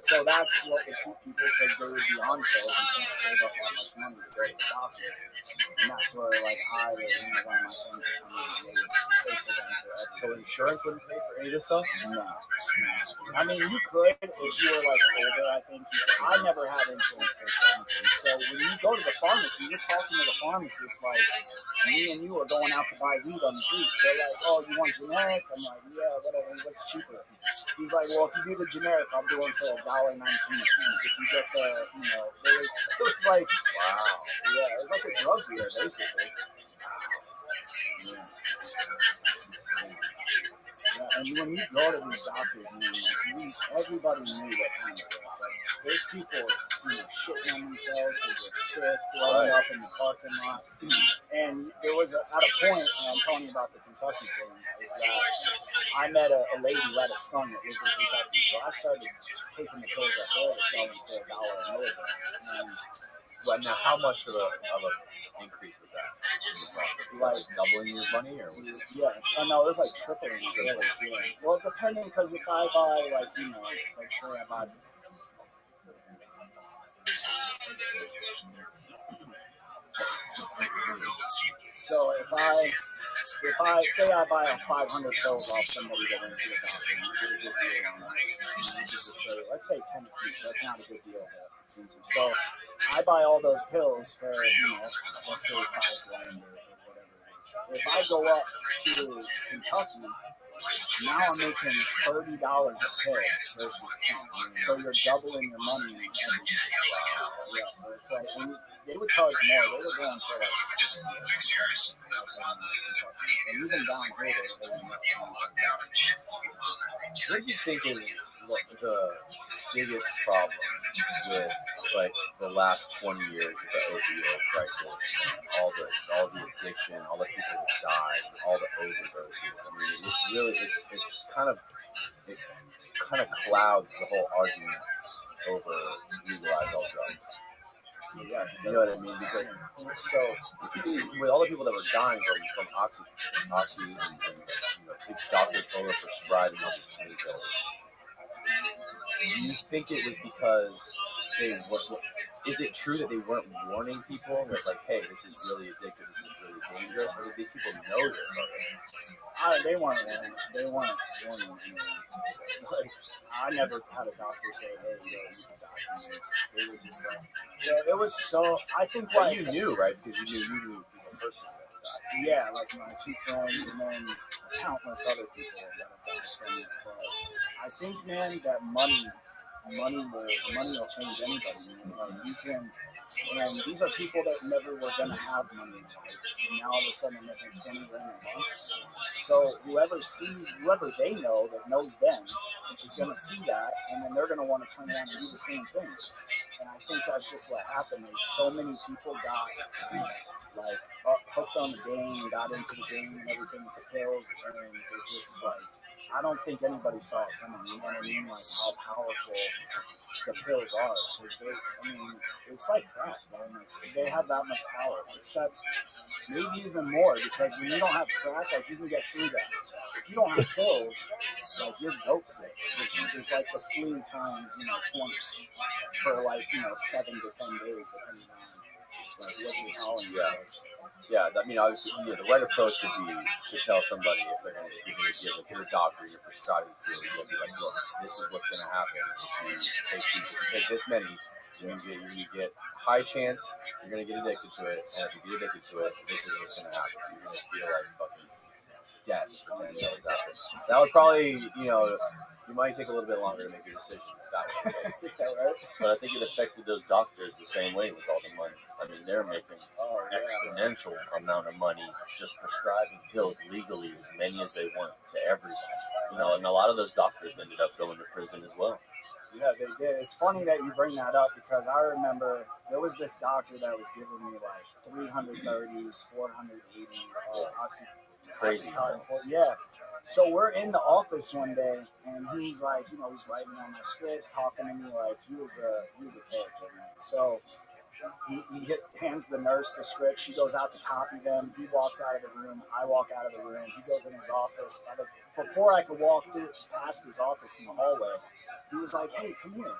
S14: So that's what would keep people, because they would be on pills and can't save up that much money to go to the doctor. And that's where, like, I or one of my friends would come in and they would pay for them forever.
S8: So insurance wouldn't pay for any of this stuff?
S14: No. I mean, you could if you were, like, older, I think. I never had insurance pay for anything. So when you go to the pharmacy, you're talking to the pharmacist like, me and you are going out to buy weed on the street. They're like, oh, you want generic? I'm like, yeah, whatever. What's cheaper? He's like, well, if you do the generic, I'll do it for $1.19 a piece. If you get the, you know, it was like, wow. Yeah, it was like a drug dealer, basically. Yeah, and when you go to these doctors, man, everybody knew that kind of was. Like, there's people, shitting on themselves because they're sick, throwing up in the parking lot. And there was at a point, and I'm telling you about the Kentucky thing, is that I met a lady who had a son that lived in Kentucky. So I started taking the pills at her to sell them for $1 a milligram.
S8: But now, how much of a increase was that? Like doubling your money, or was it?
S14: Yeah, no, it was like tripling. Yeah. Well, depending, because if I buy, like, like say I buy. So if I say I buy 500 pills off somebody that went to the doctor and you get a good deal on that, let's say 10 a piece. That's not a good deal. So I buy all those pills for, let's say $5,000 or whatever it is. If I go up to Kentucky, now I'm making $30 a pill versus 10. So you're doubling your money in everything. Yeah, so it's like, and they would charge more. They were going for like, and even down here,
S8: what do you think is the biggest problem with, like, the last 20 years with the opioid crisis, all the addiction, all the people that died, all the overdoses? I mean, it's really, it kind of clouds the whole argument
S2: over legalize all drugs.
S5: Yeah,
S2: You know what I mean? Because so with all the people that were dying from oxys and doctors over prescribing all these painkillers, do you think it was because they were? Is it true that they weren't warning people that like, hey, this is really addictive, this is really dangerous, or did these people know this already?
S5: They weren't warning. They weren't warning anyone. Like, I never had a doctor say, "Hey, yo, you can die from this." They were just like, yeah, it was so. I think
S2: But
S5: like
S2: you knew, right? Because you knew people personally.
S5: yeah, like my 2 friends and then countless other people that have died from it. But I think, man, that money will change anybody. Man. Like you can, and these are people that never were gonna have money in life, and now all of a sudden they're making $20 grand a month. So whoever they know that knows them is gonna see that, and then they're gonna want to turn around and do the same things. And I think that's just what happened. Is so many people got like hooked on the game and got into the game and everything with the pills, and they're just like, I don't think anybody saw it coming. You know what I mean? Like how powerful the pills are. Because it's like crack, man. Like, they have that much power, except maybe even more. Because when you don't have crack, like you can get through that. If you don't have pills, like you're dope sick, which is like the flu times 20 for 7 to 10 days, depending on like what you're hauling.
S2: Yeah, I mean, obviously, the right approach would be to tell somebody if you're gonna give, if you're a doctor, you're prescribing this pill, you'll be like, look, this is what's gonna happen if you take this many, you get high chance you're gonna get addicted to it, and if you get addicted to it, this is what's gonna happen. You're gonna feel like fucking death for 10 days after. That would probably, you might take a little bit longer to make your decision if that was the case.
S7: Right? But I think it affected those doctors the same way with all the money. I mean, they're making exponential amount of money just prescribing pills legally, as many as they want to everybody. And a lot of those doctors ended up going to prison as well.
S5: Yeah, they did. It's funny that you bring that up because I remember there was this doctor that was giving me like 330s, 480,
S7: crazy.
S5: Yeah. So we're in the office one day, and he's like, he's writing on my scripts, talking to me like he was a character, man. So he hands the nurse the script. She goes out to copy them. He walks out of the room. I walk out of the room. He goes in his office. Before I could walk past his office in the hallway, he was like, "Hey, come here."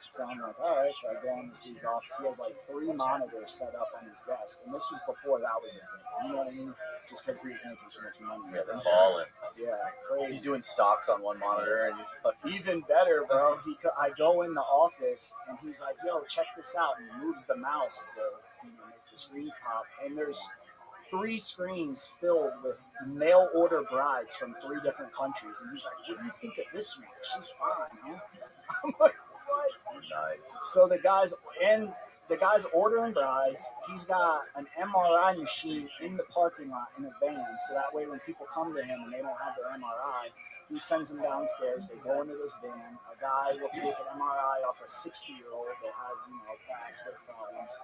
S5: So I'm like, all right. So I go in this dude's office. He has like 3 monitors set up on his desk. And this was before that was a thing. You know what I mean? Just because he was making so much money.
S7: Yeah, they're balling.
S5: Yeah, crazy.
S2: He's doing stocks on one monitor. And
S5: even better, bro. I go in the office and he's like, yo, check this out. And he moves the mouse to make the screens pop. And there's 3 screens filled with mail order brides from 3 different countries. And he's like, what do you think of this one? She's fine, huh? I'm like, what?
S2: Nice.
S5: So the guy's ordering brides. He's got an MRI machine in the parking lot in a van, so that way when people come to him and they don't have their MRI, he sends them downstairs. They go into this van. A guy will take an MRI off a 60-year-old that has back hip problems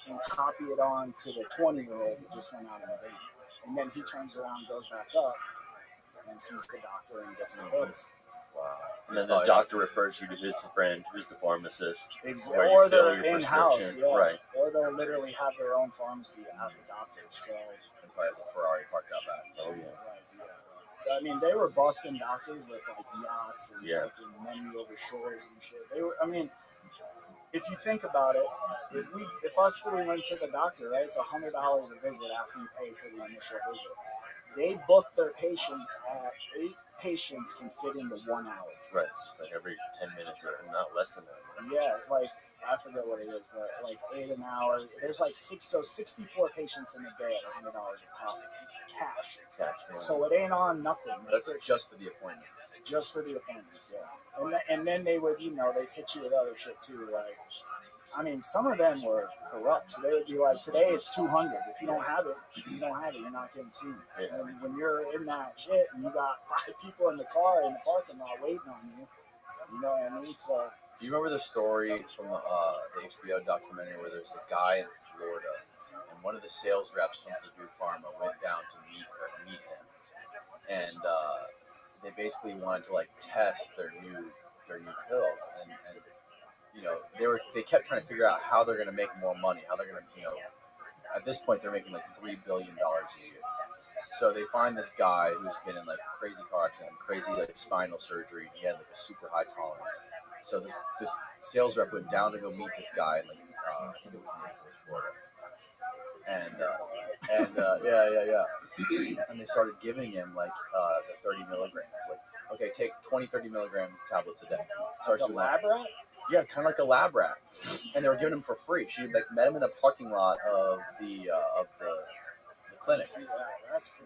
S5: and copy it on to the 20-year-old that just went out in the van. And then he turns around, goes back up, and sees the doctor and gets the pills.
S7: Wow. And then the doctor refers you to his friend, who's the pharmacist.
S5: Or they're in-house, yeah.
S7: Right.
S5: Or they'll literally have their own pharmacy at the doctor's. So
S2: it probably has a Ferrari parked out back.
S7: Oh, yeah.
S5: Right, I mean, they were busting doctors with like yachts and fucking money over shores and shit. They were. I mean, if you think about it, if us 3 went to the doctor, right, it's $100 a visit after you pay for the initial visit. They book their patients at 8 patients can fit into 1 hour.
S7: Right. So it's like every 10 minutes or not less than that.
S5: Yeah, like I forget what it is, but like 8 an hour. There's like 64 patients in a day at $100 a pop. Cash.
S7: Yeah.
S5: So it ain't on nothing.
S2: That's just for the appointments.
S5: Just for the appointments, yeah. And then they would, they hit you with other shit too. Like, I mean, some of them were corrupt. So they would be like, today it's 200. If you don't have it, you don't have it. You're not getting seen. Yeah. And when you're in that shit and you got 5 people in the car in the parking lot waiting on you, you know what I mean? So.
S2: Do you remember the story from the HBO documentary where there's a guy in Florida and one of the sales reps from Purdue Pharma went down to meet him, and they basically wanted to like test their new pills, and they kept trying to figure out how they're going to make more money, how they're going to, at this point they're making like $3 billion a year. So they find this guy who's been in like a crazy car accident, crazy like spinal surgery. He had like a super high tolerance. So this sales rep went down to go meet this guy in like I think it was Naples, Florida. And they started giving him like the 30 milligrams. Like, okay, take 20, 30 milligram tablets a day. Starts
S14: Like a lab rat?
S2: Yeah, kind of like a lab rat. And they were giving him for free. She like met him in the parking lot of the clinic.
S14: See,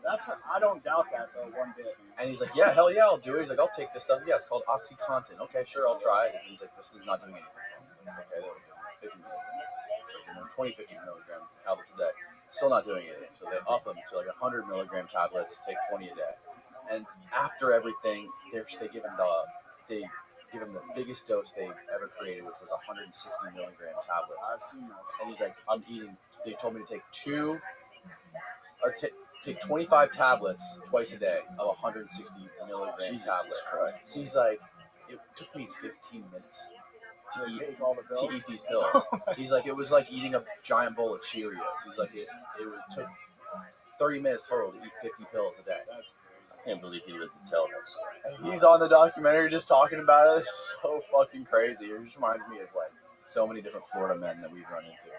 S14: that's I don't doubt that though one bit.
S2: And he's like, yeah, hell yeah, I'll do it. He's like, I'll take this stuff. Yeah, it's called OxyContin. Okay, sure, I'll try it. And he's like, this is not doing anything for me. Okay, they'll give him 50 milligrams. So 20, 50 milligram tablets a day. Still not doing anything. So they up him to like 100 milligram tablets, take 20 a day. And after everything, they give him the biggest dose they've ever created, which was 160 milligram tablets.
S14: I've seen those.
S2: And he's like, they told me to take take 25 tablets twice a day of 160 milligram tablets. He's like, it took me 15 minutes to eat these pills. He's like, it was like eating a giant bowl of Cheerios. He's like, it took 30 minutes total to eat 50 pills a day.
S14: That's crazy.
S10: I can't believe he lived to tell that story.
S2: And he's on the documentary just talking about it. It's so fucking crazy. It just reminds me of like so many different Florida men that we've run into.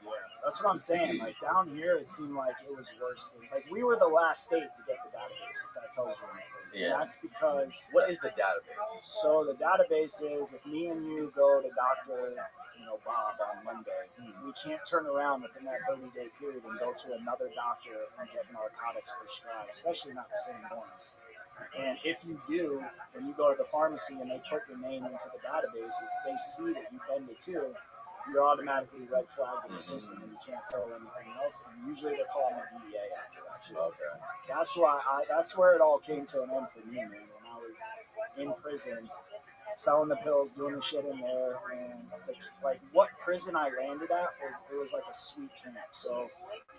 S14: Yeah, that's what I'm saying. Like down here, it seemed like it was worse. Like we were the last state to get the database. If that tells you anything.
S10: Yeah.
S14: That's because.
S2: What is the database?
S14: So the database is if me and you go to Dr. Bob on Monday, we can't turn around within that 30-day period and go to another doctor and get narcotics prescribed, especially not the same ones. And if you do, when you go to the pharmacy and they put your name into the database, if they see that you've been to two, you're automatically red flagged in the system and you can't fill anything else. And usually they're calling a DEA after that too.
S2: Okay.
S14: That's where it all came to an end for me, man. When I was in prison, selling the pills, doing the shit in there, and what prison I landed at was like a sweet camp. So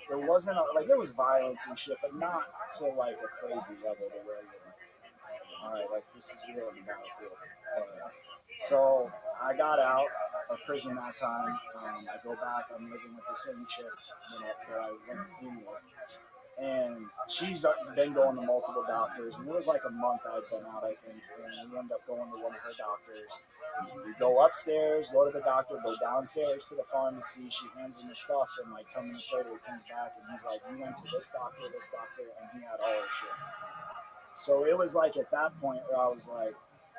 S14: there wasn't there was violence and shit, but not to like a crazy level to where you're like, all right, like this is real in the battlefield. So I got out of prison that time. I go back. I'm living with the same chick that I went to be with. And she's been going to multiple doctors, and it was like a month I'd been out, I think, and we ended up going to one of her doctors. We go upstairs, go to the doctor, go downstairs to the pharmacy, she hands him the stuff, and like 10 minutes later he comes back, and he's like, you went to this doctor, and he had all her shit. So it was like at that point where I was like,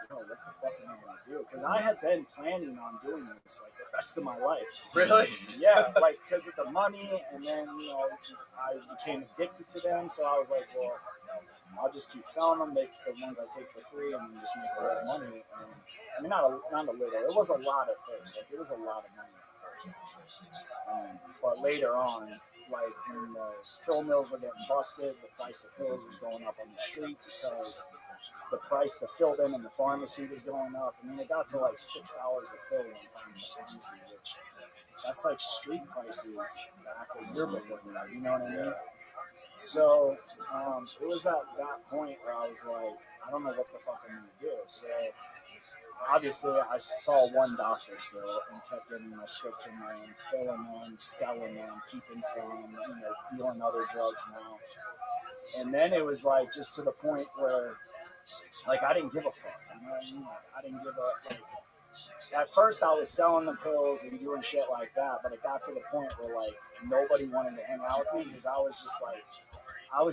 S14: what the fuck am I going to do? Because I had been planning on doing this like the rest of my life.
S2: Really?
S14: Yeah, like because of the money, and then I became addicted to them. So I was like, well, I'll just keep selling them, make the ones I take for free, and then just make a lot of money. And, I mean, not a little. It was a lot at first. Like it was a lot of money at first, actually. But later on, like when the pill mills were getting busted, the price of pills was going up on the street because the price to fill them in the pharmacy was going up. I mean, it got to like $6 a pill one time in the pharmacy, which that's like street prices back a year before that, you know what I mean? So it was at that point where I was like, I don't know what the fuck I'm going to do. So obviously I saw one doctor still and kept getting my scripts from them, filling them, selling them, keeping some, dealing other drugs now. And then it was like just to the point where like I didn't give a fuck, you know what I mean? Like, I didn't give a at first I was selling the pills and doing shit like that, but it got to the point where like nobody wanted to hang out with me because I was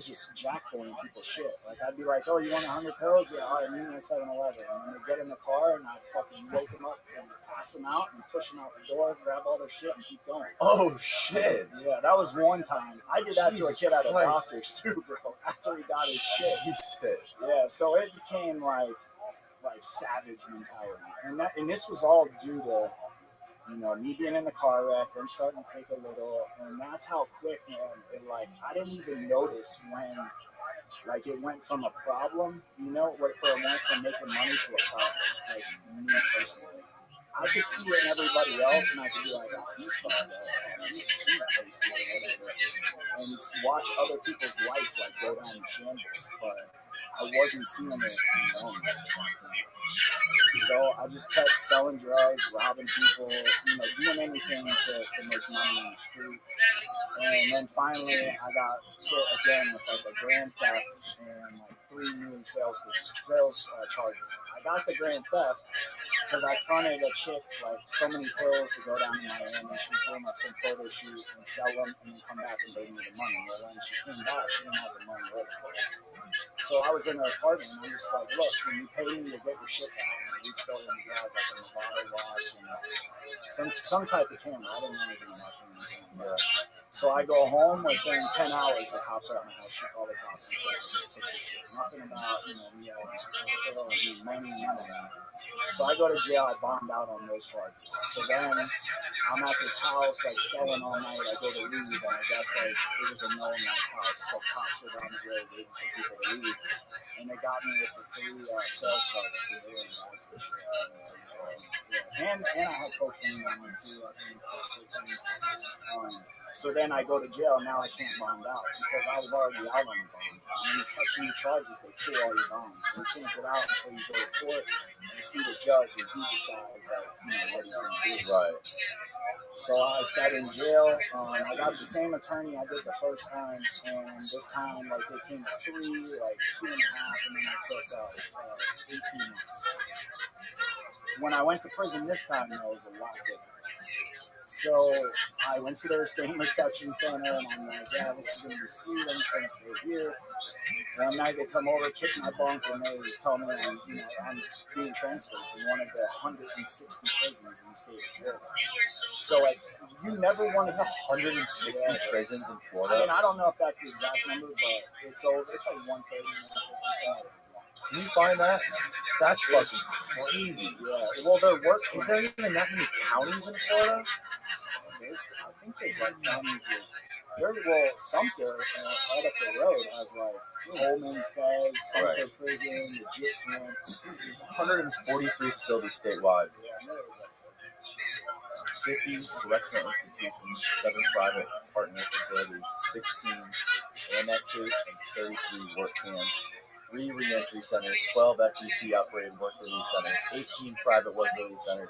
S14: just jackboying people's shit. Like I'd be like, oh, you want 100 pills? Yeah, all right, meet me at 7-Eleven. And then they get in the car and I'd fucking wake them up and pass them out and push them out the door, grab all their shit and keep going.
S2: Oh shit!
S14: Yeah, that was one time. I did that to a kid at a doctor's too, bro. After he got his shit.
S2: Jesus.
S14: Yeah, so it became like savage mentality, and this was all due to me being in the car wreck, then starting to take a little, and that's how quick, man. I didn't even notice when it went from a problem, where it went from making money to a problem. Like me personally, I could see it in everybody else, and I could be like, oh, he's fucked up, she's crazy or whatever, and watch other people's lives go down in shambles, but I wasn't seeing it. So I just kept selling drugs, robbing people, doing anything to make money in the street. And then finally, I got hit again with like a grand theft and like 3 new sales charges. I got the grand theft because I fronted a chick like so many pills to go down to Miami. She was doing like some photo shoot and sell them and then come back and bring me the money. Well, when she came back, she didn't have the money or the pills. So I was in her apartment and I'm just like, look, when you pay me to get your shit down, and we still in the garage like a Nevada watch and some type of camera. I didn't know anything about cameras. Yeah. So I go home within 10 hours, the cops are at my house. She called the cops and said, I just took this shit. Nothing about, me having money, none of that. So I go to jail, I bombed out on those charges. So then I'm at this house, like selling all night. I go to leave, and I guess like it was a no-knock house. So cops were down the road waiting for people to leave. And they got me with the 3 sales charges. They were in bags and shit. And I had cocaine on me too. I think so then I go to jail. Now I can't bond out because I was already out on the bond. When you catch new charges, they pull all your bonds. So you can't get out until you go to court and see the judge, and he decides what he's going to do. Right. So I sat in jail. I got the same attorney I did the first time, and this time like they came at 3, like 2.5, and then I took 18 months. When I went to prison this time, though, it was a lot different. So I went to their same reception center, and I'm like, yeah, this is going to be sweet. I'm just going to stay here. One night they come over, kick my bunk, and they tell me I'm being transferred to one of the 160 prisons in the state of Florida. So like, you never want to
S2: 160 prisons in Florida.
S14: I mean, I don't know if that's the exact number, but it's like 130, 150.
S2: Can you find that? That's fucking crazy.
S14: Yeah. Well,
S2: is there even that many counties in Florida?
S14: I think there's like counties Sumter, right up the road, has like Coleman Fed, Sumter Prison, legit camp.
S2: 143 facilities statewide. 50 correctional institutions, 7 private partner facilities, 16 annexes, and 33 work camps. 3 reentry centers, 12 FTC operated work release centers, 18 private work release centers,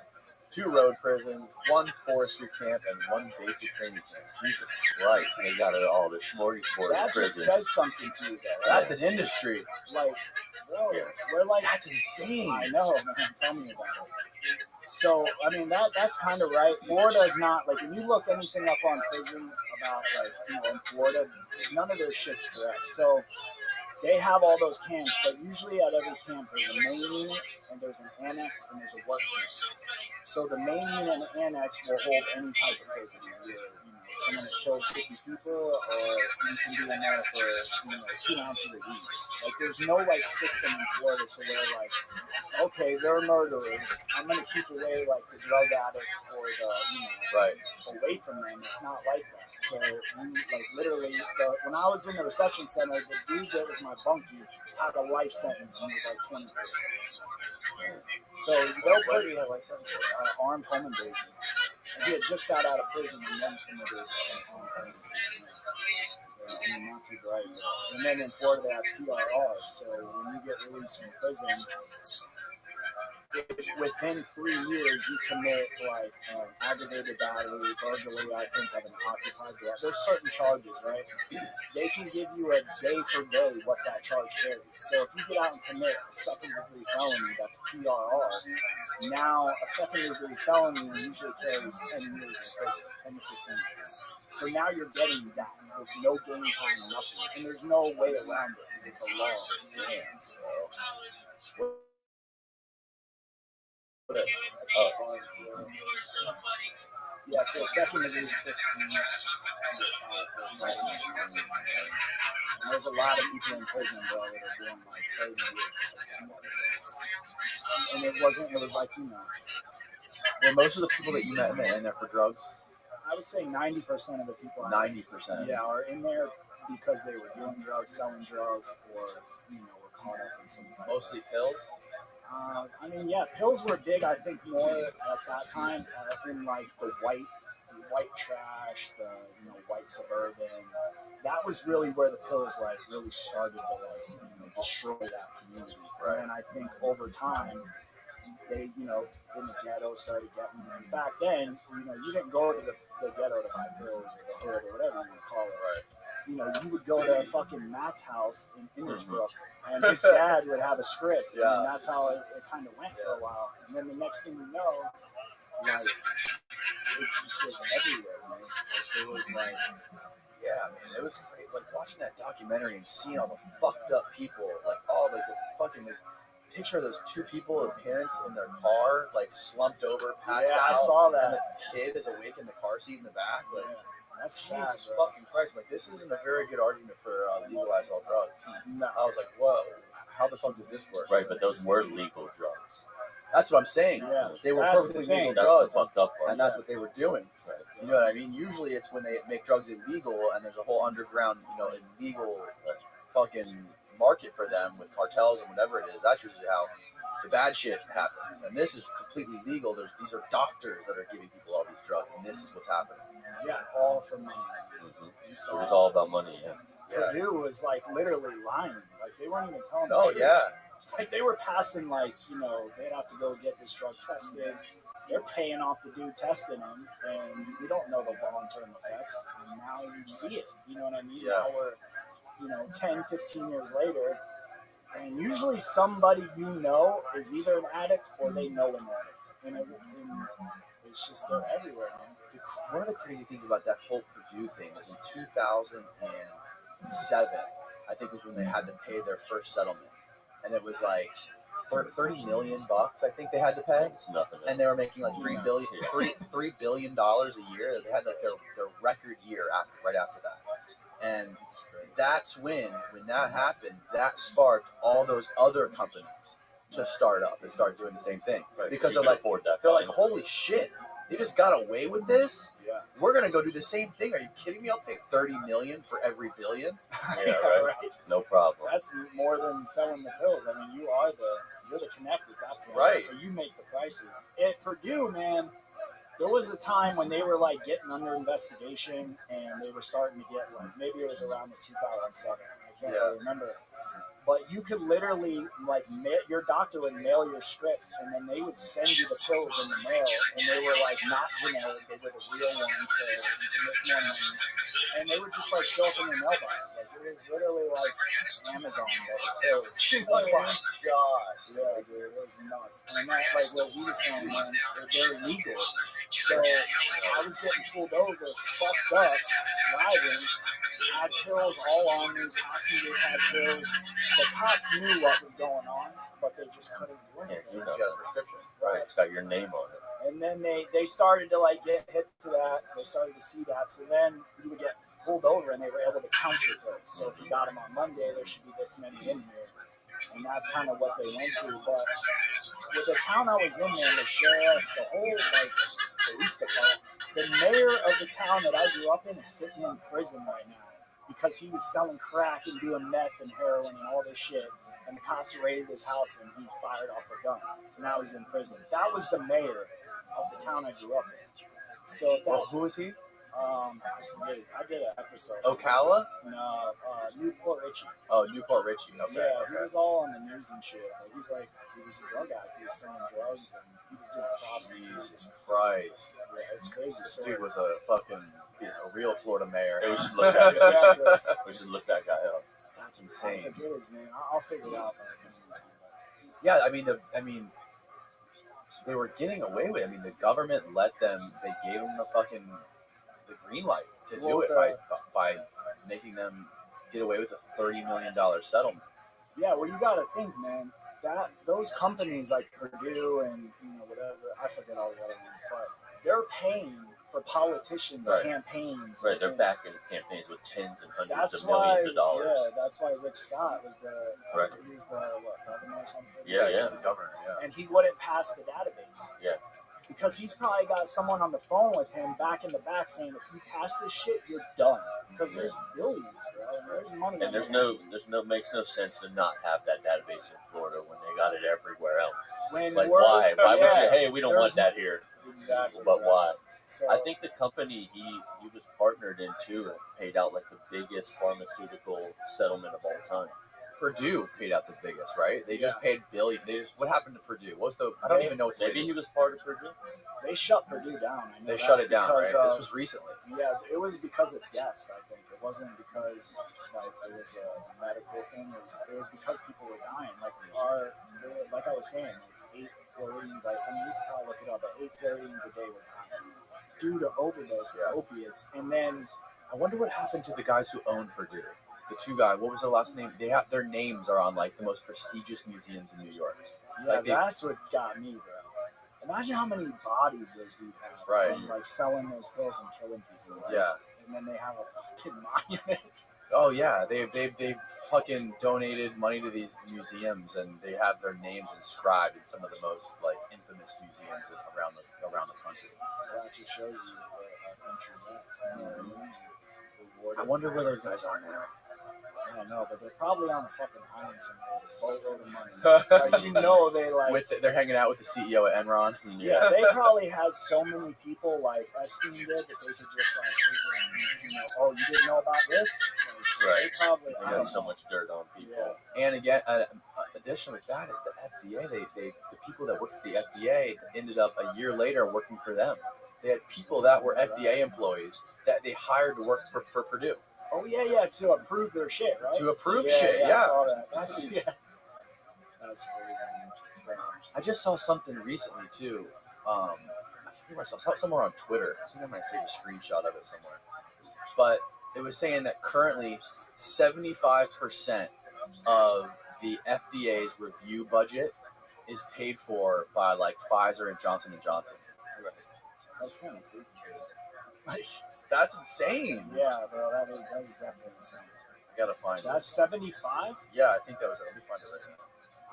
S2: 2 road prisons, 1 forestry camp, and 1 basic training camp. Jesus Christ, they got it all. The smorgasbord
S14: that
S2: prisons.
S14: Just says something to you, though.
S2: Right? That's an industry.
S14: Like, we're like,
S2: that's insane.
S14: I know, man. Tell me about it. So, I mean, that's kind of right. Florida is not, like, when you look anything up on prison about, like, in Florida, none of their shit's correct. So, they have all those camps, but usually at every camp there's a main unit, and there's an annex, and there's a work camp. So the main unit and the annex will hold any type of prisoner. Someone that killed 50 people, or you can be in there for 2 ounces a week. Like, there's no like system in Florida to where like, okay, they're murderers. I'm gonna keep away like the drug addicts or the away from them. It's not like that. So like literally, when I was in the reception center, the dude that was my bunkie had a life sentence and he was like 23. So they'll put you armed home invasion. He had just got out of prison and then committed armed home invasion. So, I mean, not too bright. And then in Florida they have PRR. So when you get released from prison, within 3 years you commit like aggravated battery, burglary, I think of an occupied garage. There's certain charges, right? They can give you a day for day what that charge carries. So if you get out and commit a second-degree felony, that's PRR. Now a second-degree felony usually carries 10 years in prison, 10 to 15 years. So now you're getting that with no game time, nothing, and there's no way around it because it's a law. Damn. So. Yeah, so second degree 15. There's a lot of people in prison, bro, that are doing like 30 years. And it was like,
S2: Were most of the people that you met in there for drugs?
S14: I would say 90% of the people.
S2: 90%?
S14: Yeah, are in there because they were doing drugs, selling drugs, or, were caught up in some type.
S2: Mostly pills?
S14: I mean, yeah, pills were big, I think, more at that time in like the white trash, the white suburban. That was really where the pills like really started to like destroy that community. Right. And I think over time, they, in the ghetto started getting, because back then, you didn't go to the ghetto to buy pills or the hood or whatever you call it.
S8: Right.
S14: You would go to fucking Matt's house in Innisbrook, and his dad would have a script, and that's how it kind of went for a while. And then the next thing you know, like, it just was everywhere, man. It was like,
S8: yeah, man, it was great. Like watching that documentary and seeing all the fucked up people, like all the fucking picture of those two people, the parents in their car, like slumped over, passed out.
S14: I saw that.
S8: And the kid is awake in the car seat in the back. Like,
S14: that's
S8: Jesus
S14: sad,
S8: fucking Christ! Like, this isn't a very good argument for legalize all drugs.
S14: No.
S8: I was like, whoa, how the fuck does this work?
S10: Right, but those were legal drugs.
S8: That's what I'm saying.
S14: Yeah.
S8: They were
S14: That's
S8: perfectly
S14: the thing.
S8: legal
S10: That's
S8: drugs,
S10: the fucked up part.
S8: and that's what they were doing.
S10: Right.
S8: You know what I mean? Usually it's when they make drugs illegal and there's a whole underground, illegal fucking market for them with cartels and whatever it is. That's usually how the bad shit happens. And this is completely legal. These are doctors that are giving people all these drugs, and this is what's happening.
S14: Yeah, all for money.
S10: It was all about money, yeah.
S14: Purdue was like literally lying. Like they weren't even telling the
S8: Oh,
S14: truth.
S8: yeah.
S14: Like they were passing they'd have to go get this drug tested. They're paying off the dude testing them, and we don't know the long-term effects. And now you see it. You know what I mean?
S8: Yeah.
S14: Now we're, 10, 15 years later, and usually somebody is either an addict or they know an addict. And it's just they're everywhere, man.
S8: It's one of the crazy things about that whole Purdue thing was in 2007, I think was when they had to pay their first settlement. And it was like $30 million, I think they had to pay.
S10: It's nothing.
S8: And they were making like $3 billion a year. They had like their record year right after that. And that's when that happened, that sparked all those other companies to start up and start doing the same thing.
S10: Right,
S8: because
S10: they're like,
S8: holy shit, they just got away with this?
S14: Yeah.
S8: We're gonna go do the same thing. Are you kidding me? I'll pay $30 million for every billion.
S10: Yeah, right. No problem.
S14: That's more than selling the pills. I mean, you're the connect at that point.
S8: Right.
S14: So you make the prices. At Purdue, man, there was a time when they were like getting under investigation, and they were starting to get like, maybe it was around the 2007. I can't really remember. But you could literally your doctor would mail your scripts, and then they would send you the pills in the mail, and they were like not generic, they were the real ones, so you could make more money. And they would just like show up in your mailbox. Like it was literally like Amazon but with pills.
S8: Oh my God.
S14: Yeah, dude, it was nuts. And that's like what he was saying, man. They're illegal. So I was getting pulled over, fucked up, driving, had pills all on me, passengers had pills. The cops knew what was going on, but they just couldn't do anything.
S8: You got a prescription.
S10: Right, it's got your name on it.
S14: And then they started to like get hit to that. They started to see that. So then you would get pulled over, and they were able to count your pills. So if you got them on Monday, there should be this many in here. And that's kind of what they went to. But with the town I was in there, the sheriff, the whole police department, the mayor of the town that I grew up in is sitting in prison right now because he was selling crack and doing meth and heroin and all this shit. And the cops raided his house, and he fired off a gun. So now he's in prison. That was the mayor of the town I grew up in. So
S8: who was he?
S14: I did an episode.
S8: Ocala?
S14: No, Newport Richie.
S8: Oh, Newport Richie. Okay.
S14: Yeah, he was all on the news and shit. But he was a drug addict. He was selling drugs, and he was doing prostitutes.
S8: Jesus Christ.
S14: Yeah, it's crazy.
S8: This dude was a fucking real Florida mayor.
S10: Yeah, we should look that guy. We should look that guy up.
S8: That's insane.
S14: I forget his name. I'll figure it out.
S8: Yeah, I mean, they were getting away with it. I mean, the government let them. They gave them the green light to do it by making them get away with a $30 million settlement.
S14: Yeah, well, you got to think, man. That those companies like Purdue and whatever, I forget all the other ones, but they're paying for politicians' campaigns.
S10: Right, they're backing campaigns with tens and hundreds of
S14: why,
S10: millions of dollars.
S14: Yeah, that's why Rick Scott was he was the governor or something?
S10: Yeah,
S8: He's the governor, yeah.
S14: And he wouldn't pass the database.
S10: Yeah.
S14: Because he's probably got someone on the phone with him back in the back saying, if you pass this shit, you're done. Because there's billions, bro. And there's money.
S10: And makes no sense to not have that database in Florida when they got it everywhere else. Why? Why would you? Hey, we don't want that here.
S14: Exactly.
S10: But why?
S14: So,
S10: I think the company he was partnered into paid out like the biggest pharmaceutical settlement of all time.
S8: Purdue paid out the biggest, right? They just paid billion. What happened to Purdue? I don't even know what
S10: Maybe he was part of Purdue.
S14: They shut Purdue down. I know
S8: They shut it down, right?
S14: because
S8: This was recently.
S14: Yeah, it was because of deaths. I think it wasn't because it was a medical thing. It was because people were dying. Like I was saying, 8 Floridians. I mean, you can probably look it up. But 8 Floridians a day were dying due to overdose of opiates. And then
S8: I wonder what happened to the guys who owned Purdue. The two guys. What was their last name? Their names are on like the most prestigious museums in New York.
S14: Yeah, that's what got me, bro. Imagine how many bodies those dudes have.
S8: Right.
S14: From, like selling those pills and killing people. Right?
S8: Yeah.
S14: And then they have a fucking monument.
S8: Oh yeah, they fucking donated money to these museums, and they have their names inscribed in some of the most like infamous museums around the country.
S14: That just shows you where our country's at.
S8: I wonder where those guys are now.
S14: I don't know, but they're probably on a fucking island somewhere with a boatload of money. Like, you know,
S8: they're hanging out with the CEO at Enron.
S14: Yeah, they probably had so many people like Epstein did that they could just oh, you didn't know about this? Like,
S8: right.
S14: They probably
S10: got so much dirt on people.
S8: Yeah. And again, additionally, that is the FDA. The people that worked for the FDA ended up a year later working for them. They had people that were FDA employees that they hired to work for Purdue.
S14: Oh yeah, to approve their shit, right?
S8: To approve shit, yeah.
S14: I saw that. That's crazy.
S8: I just saw something recently too. I forget where I saw it somewhere on Twitter. I think I might save a screenshot of it somewhere. But it was saying that currently 75% of the FDA's review budget is paid for by like Pfizer and Johnson & Johnson.
S14: That's kind of creepy.
S8: Like, that's insane.
S14: Yeah, bro, that is definitely insane.
S8: I gotta find it.
S14: That's 75?
S8: Yeah, I think that was it. Let me find it right now.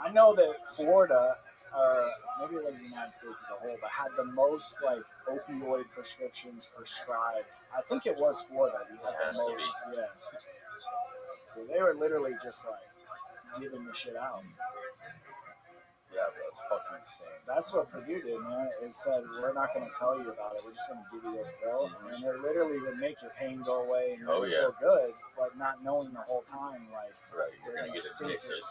S14: I know that Florida, or maybe it was the United States as a whole, but had the most like opioid prescriptions prescribed. I think it was Florida. We had the most. Yeah. So they were literally just like giving the shit out.
S8: Yeah, bro, it's fucking insane.
S14: That's what Purdue did, man. It said, we're not going to tell you about it. We're just going to give you this pill. And it literally would make your pain go away and you feel good, but not knowing the whole time, like,
S10: you're going to get addicted.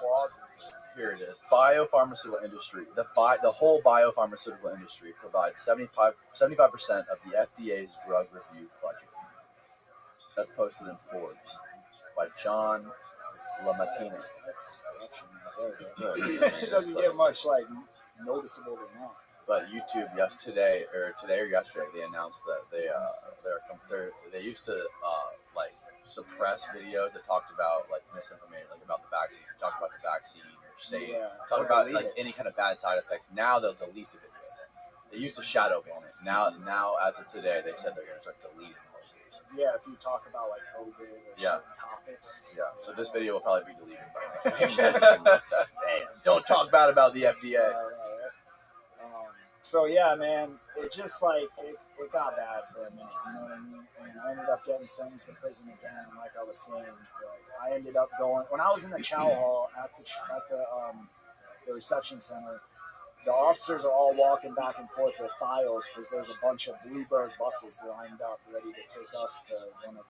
S8: Here it is. Biopharmaceutical industry. The whole biopharmaceutical industry provides 75% of the FDA's drug review budget. That's posted in Forbes by John LaMattina.
S14: That's corruption. It doesn't get much like noticeable than that.
S8: But YouTube today or yesterday they announced that they used to like suppress videos that talked about like misinformation, like about the vaccine, talk about the vaccine or talk about like any kind of bad side effects. Now they'll delete the videos. They used to shadow ban it. Now as of today, they said they're going to start deleting the whole series.
S14: Yeah, if you talk about like COVID or certain topics.
S8: Yeah, so this video will probably be deleted by next week. Don't talk bad about the FDA.
S14: So yeah, man, it just like it got bad for a minute, you know what I mean? And I ended up getting sentenced to prison again. Like I was saying, like, I ended up going when I was in the chow hall at the reception center. The officers are all walking back and forth with files because there's a bunch of Bluebird buses lined up ready to take us to one of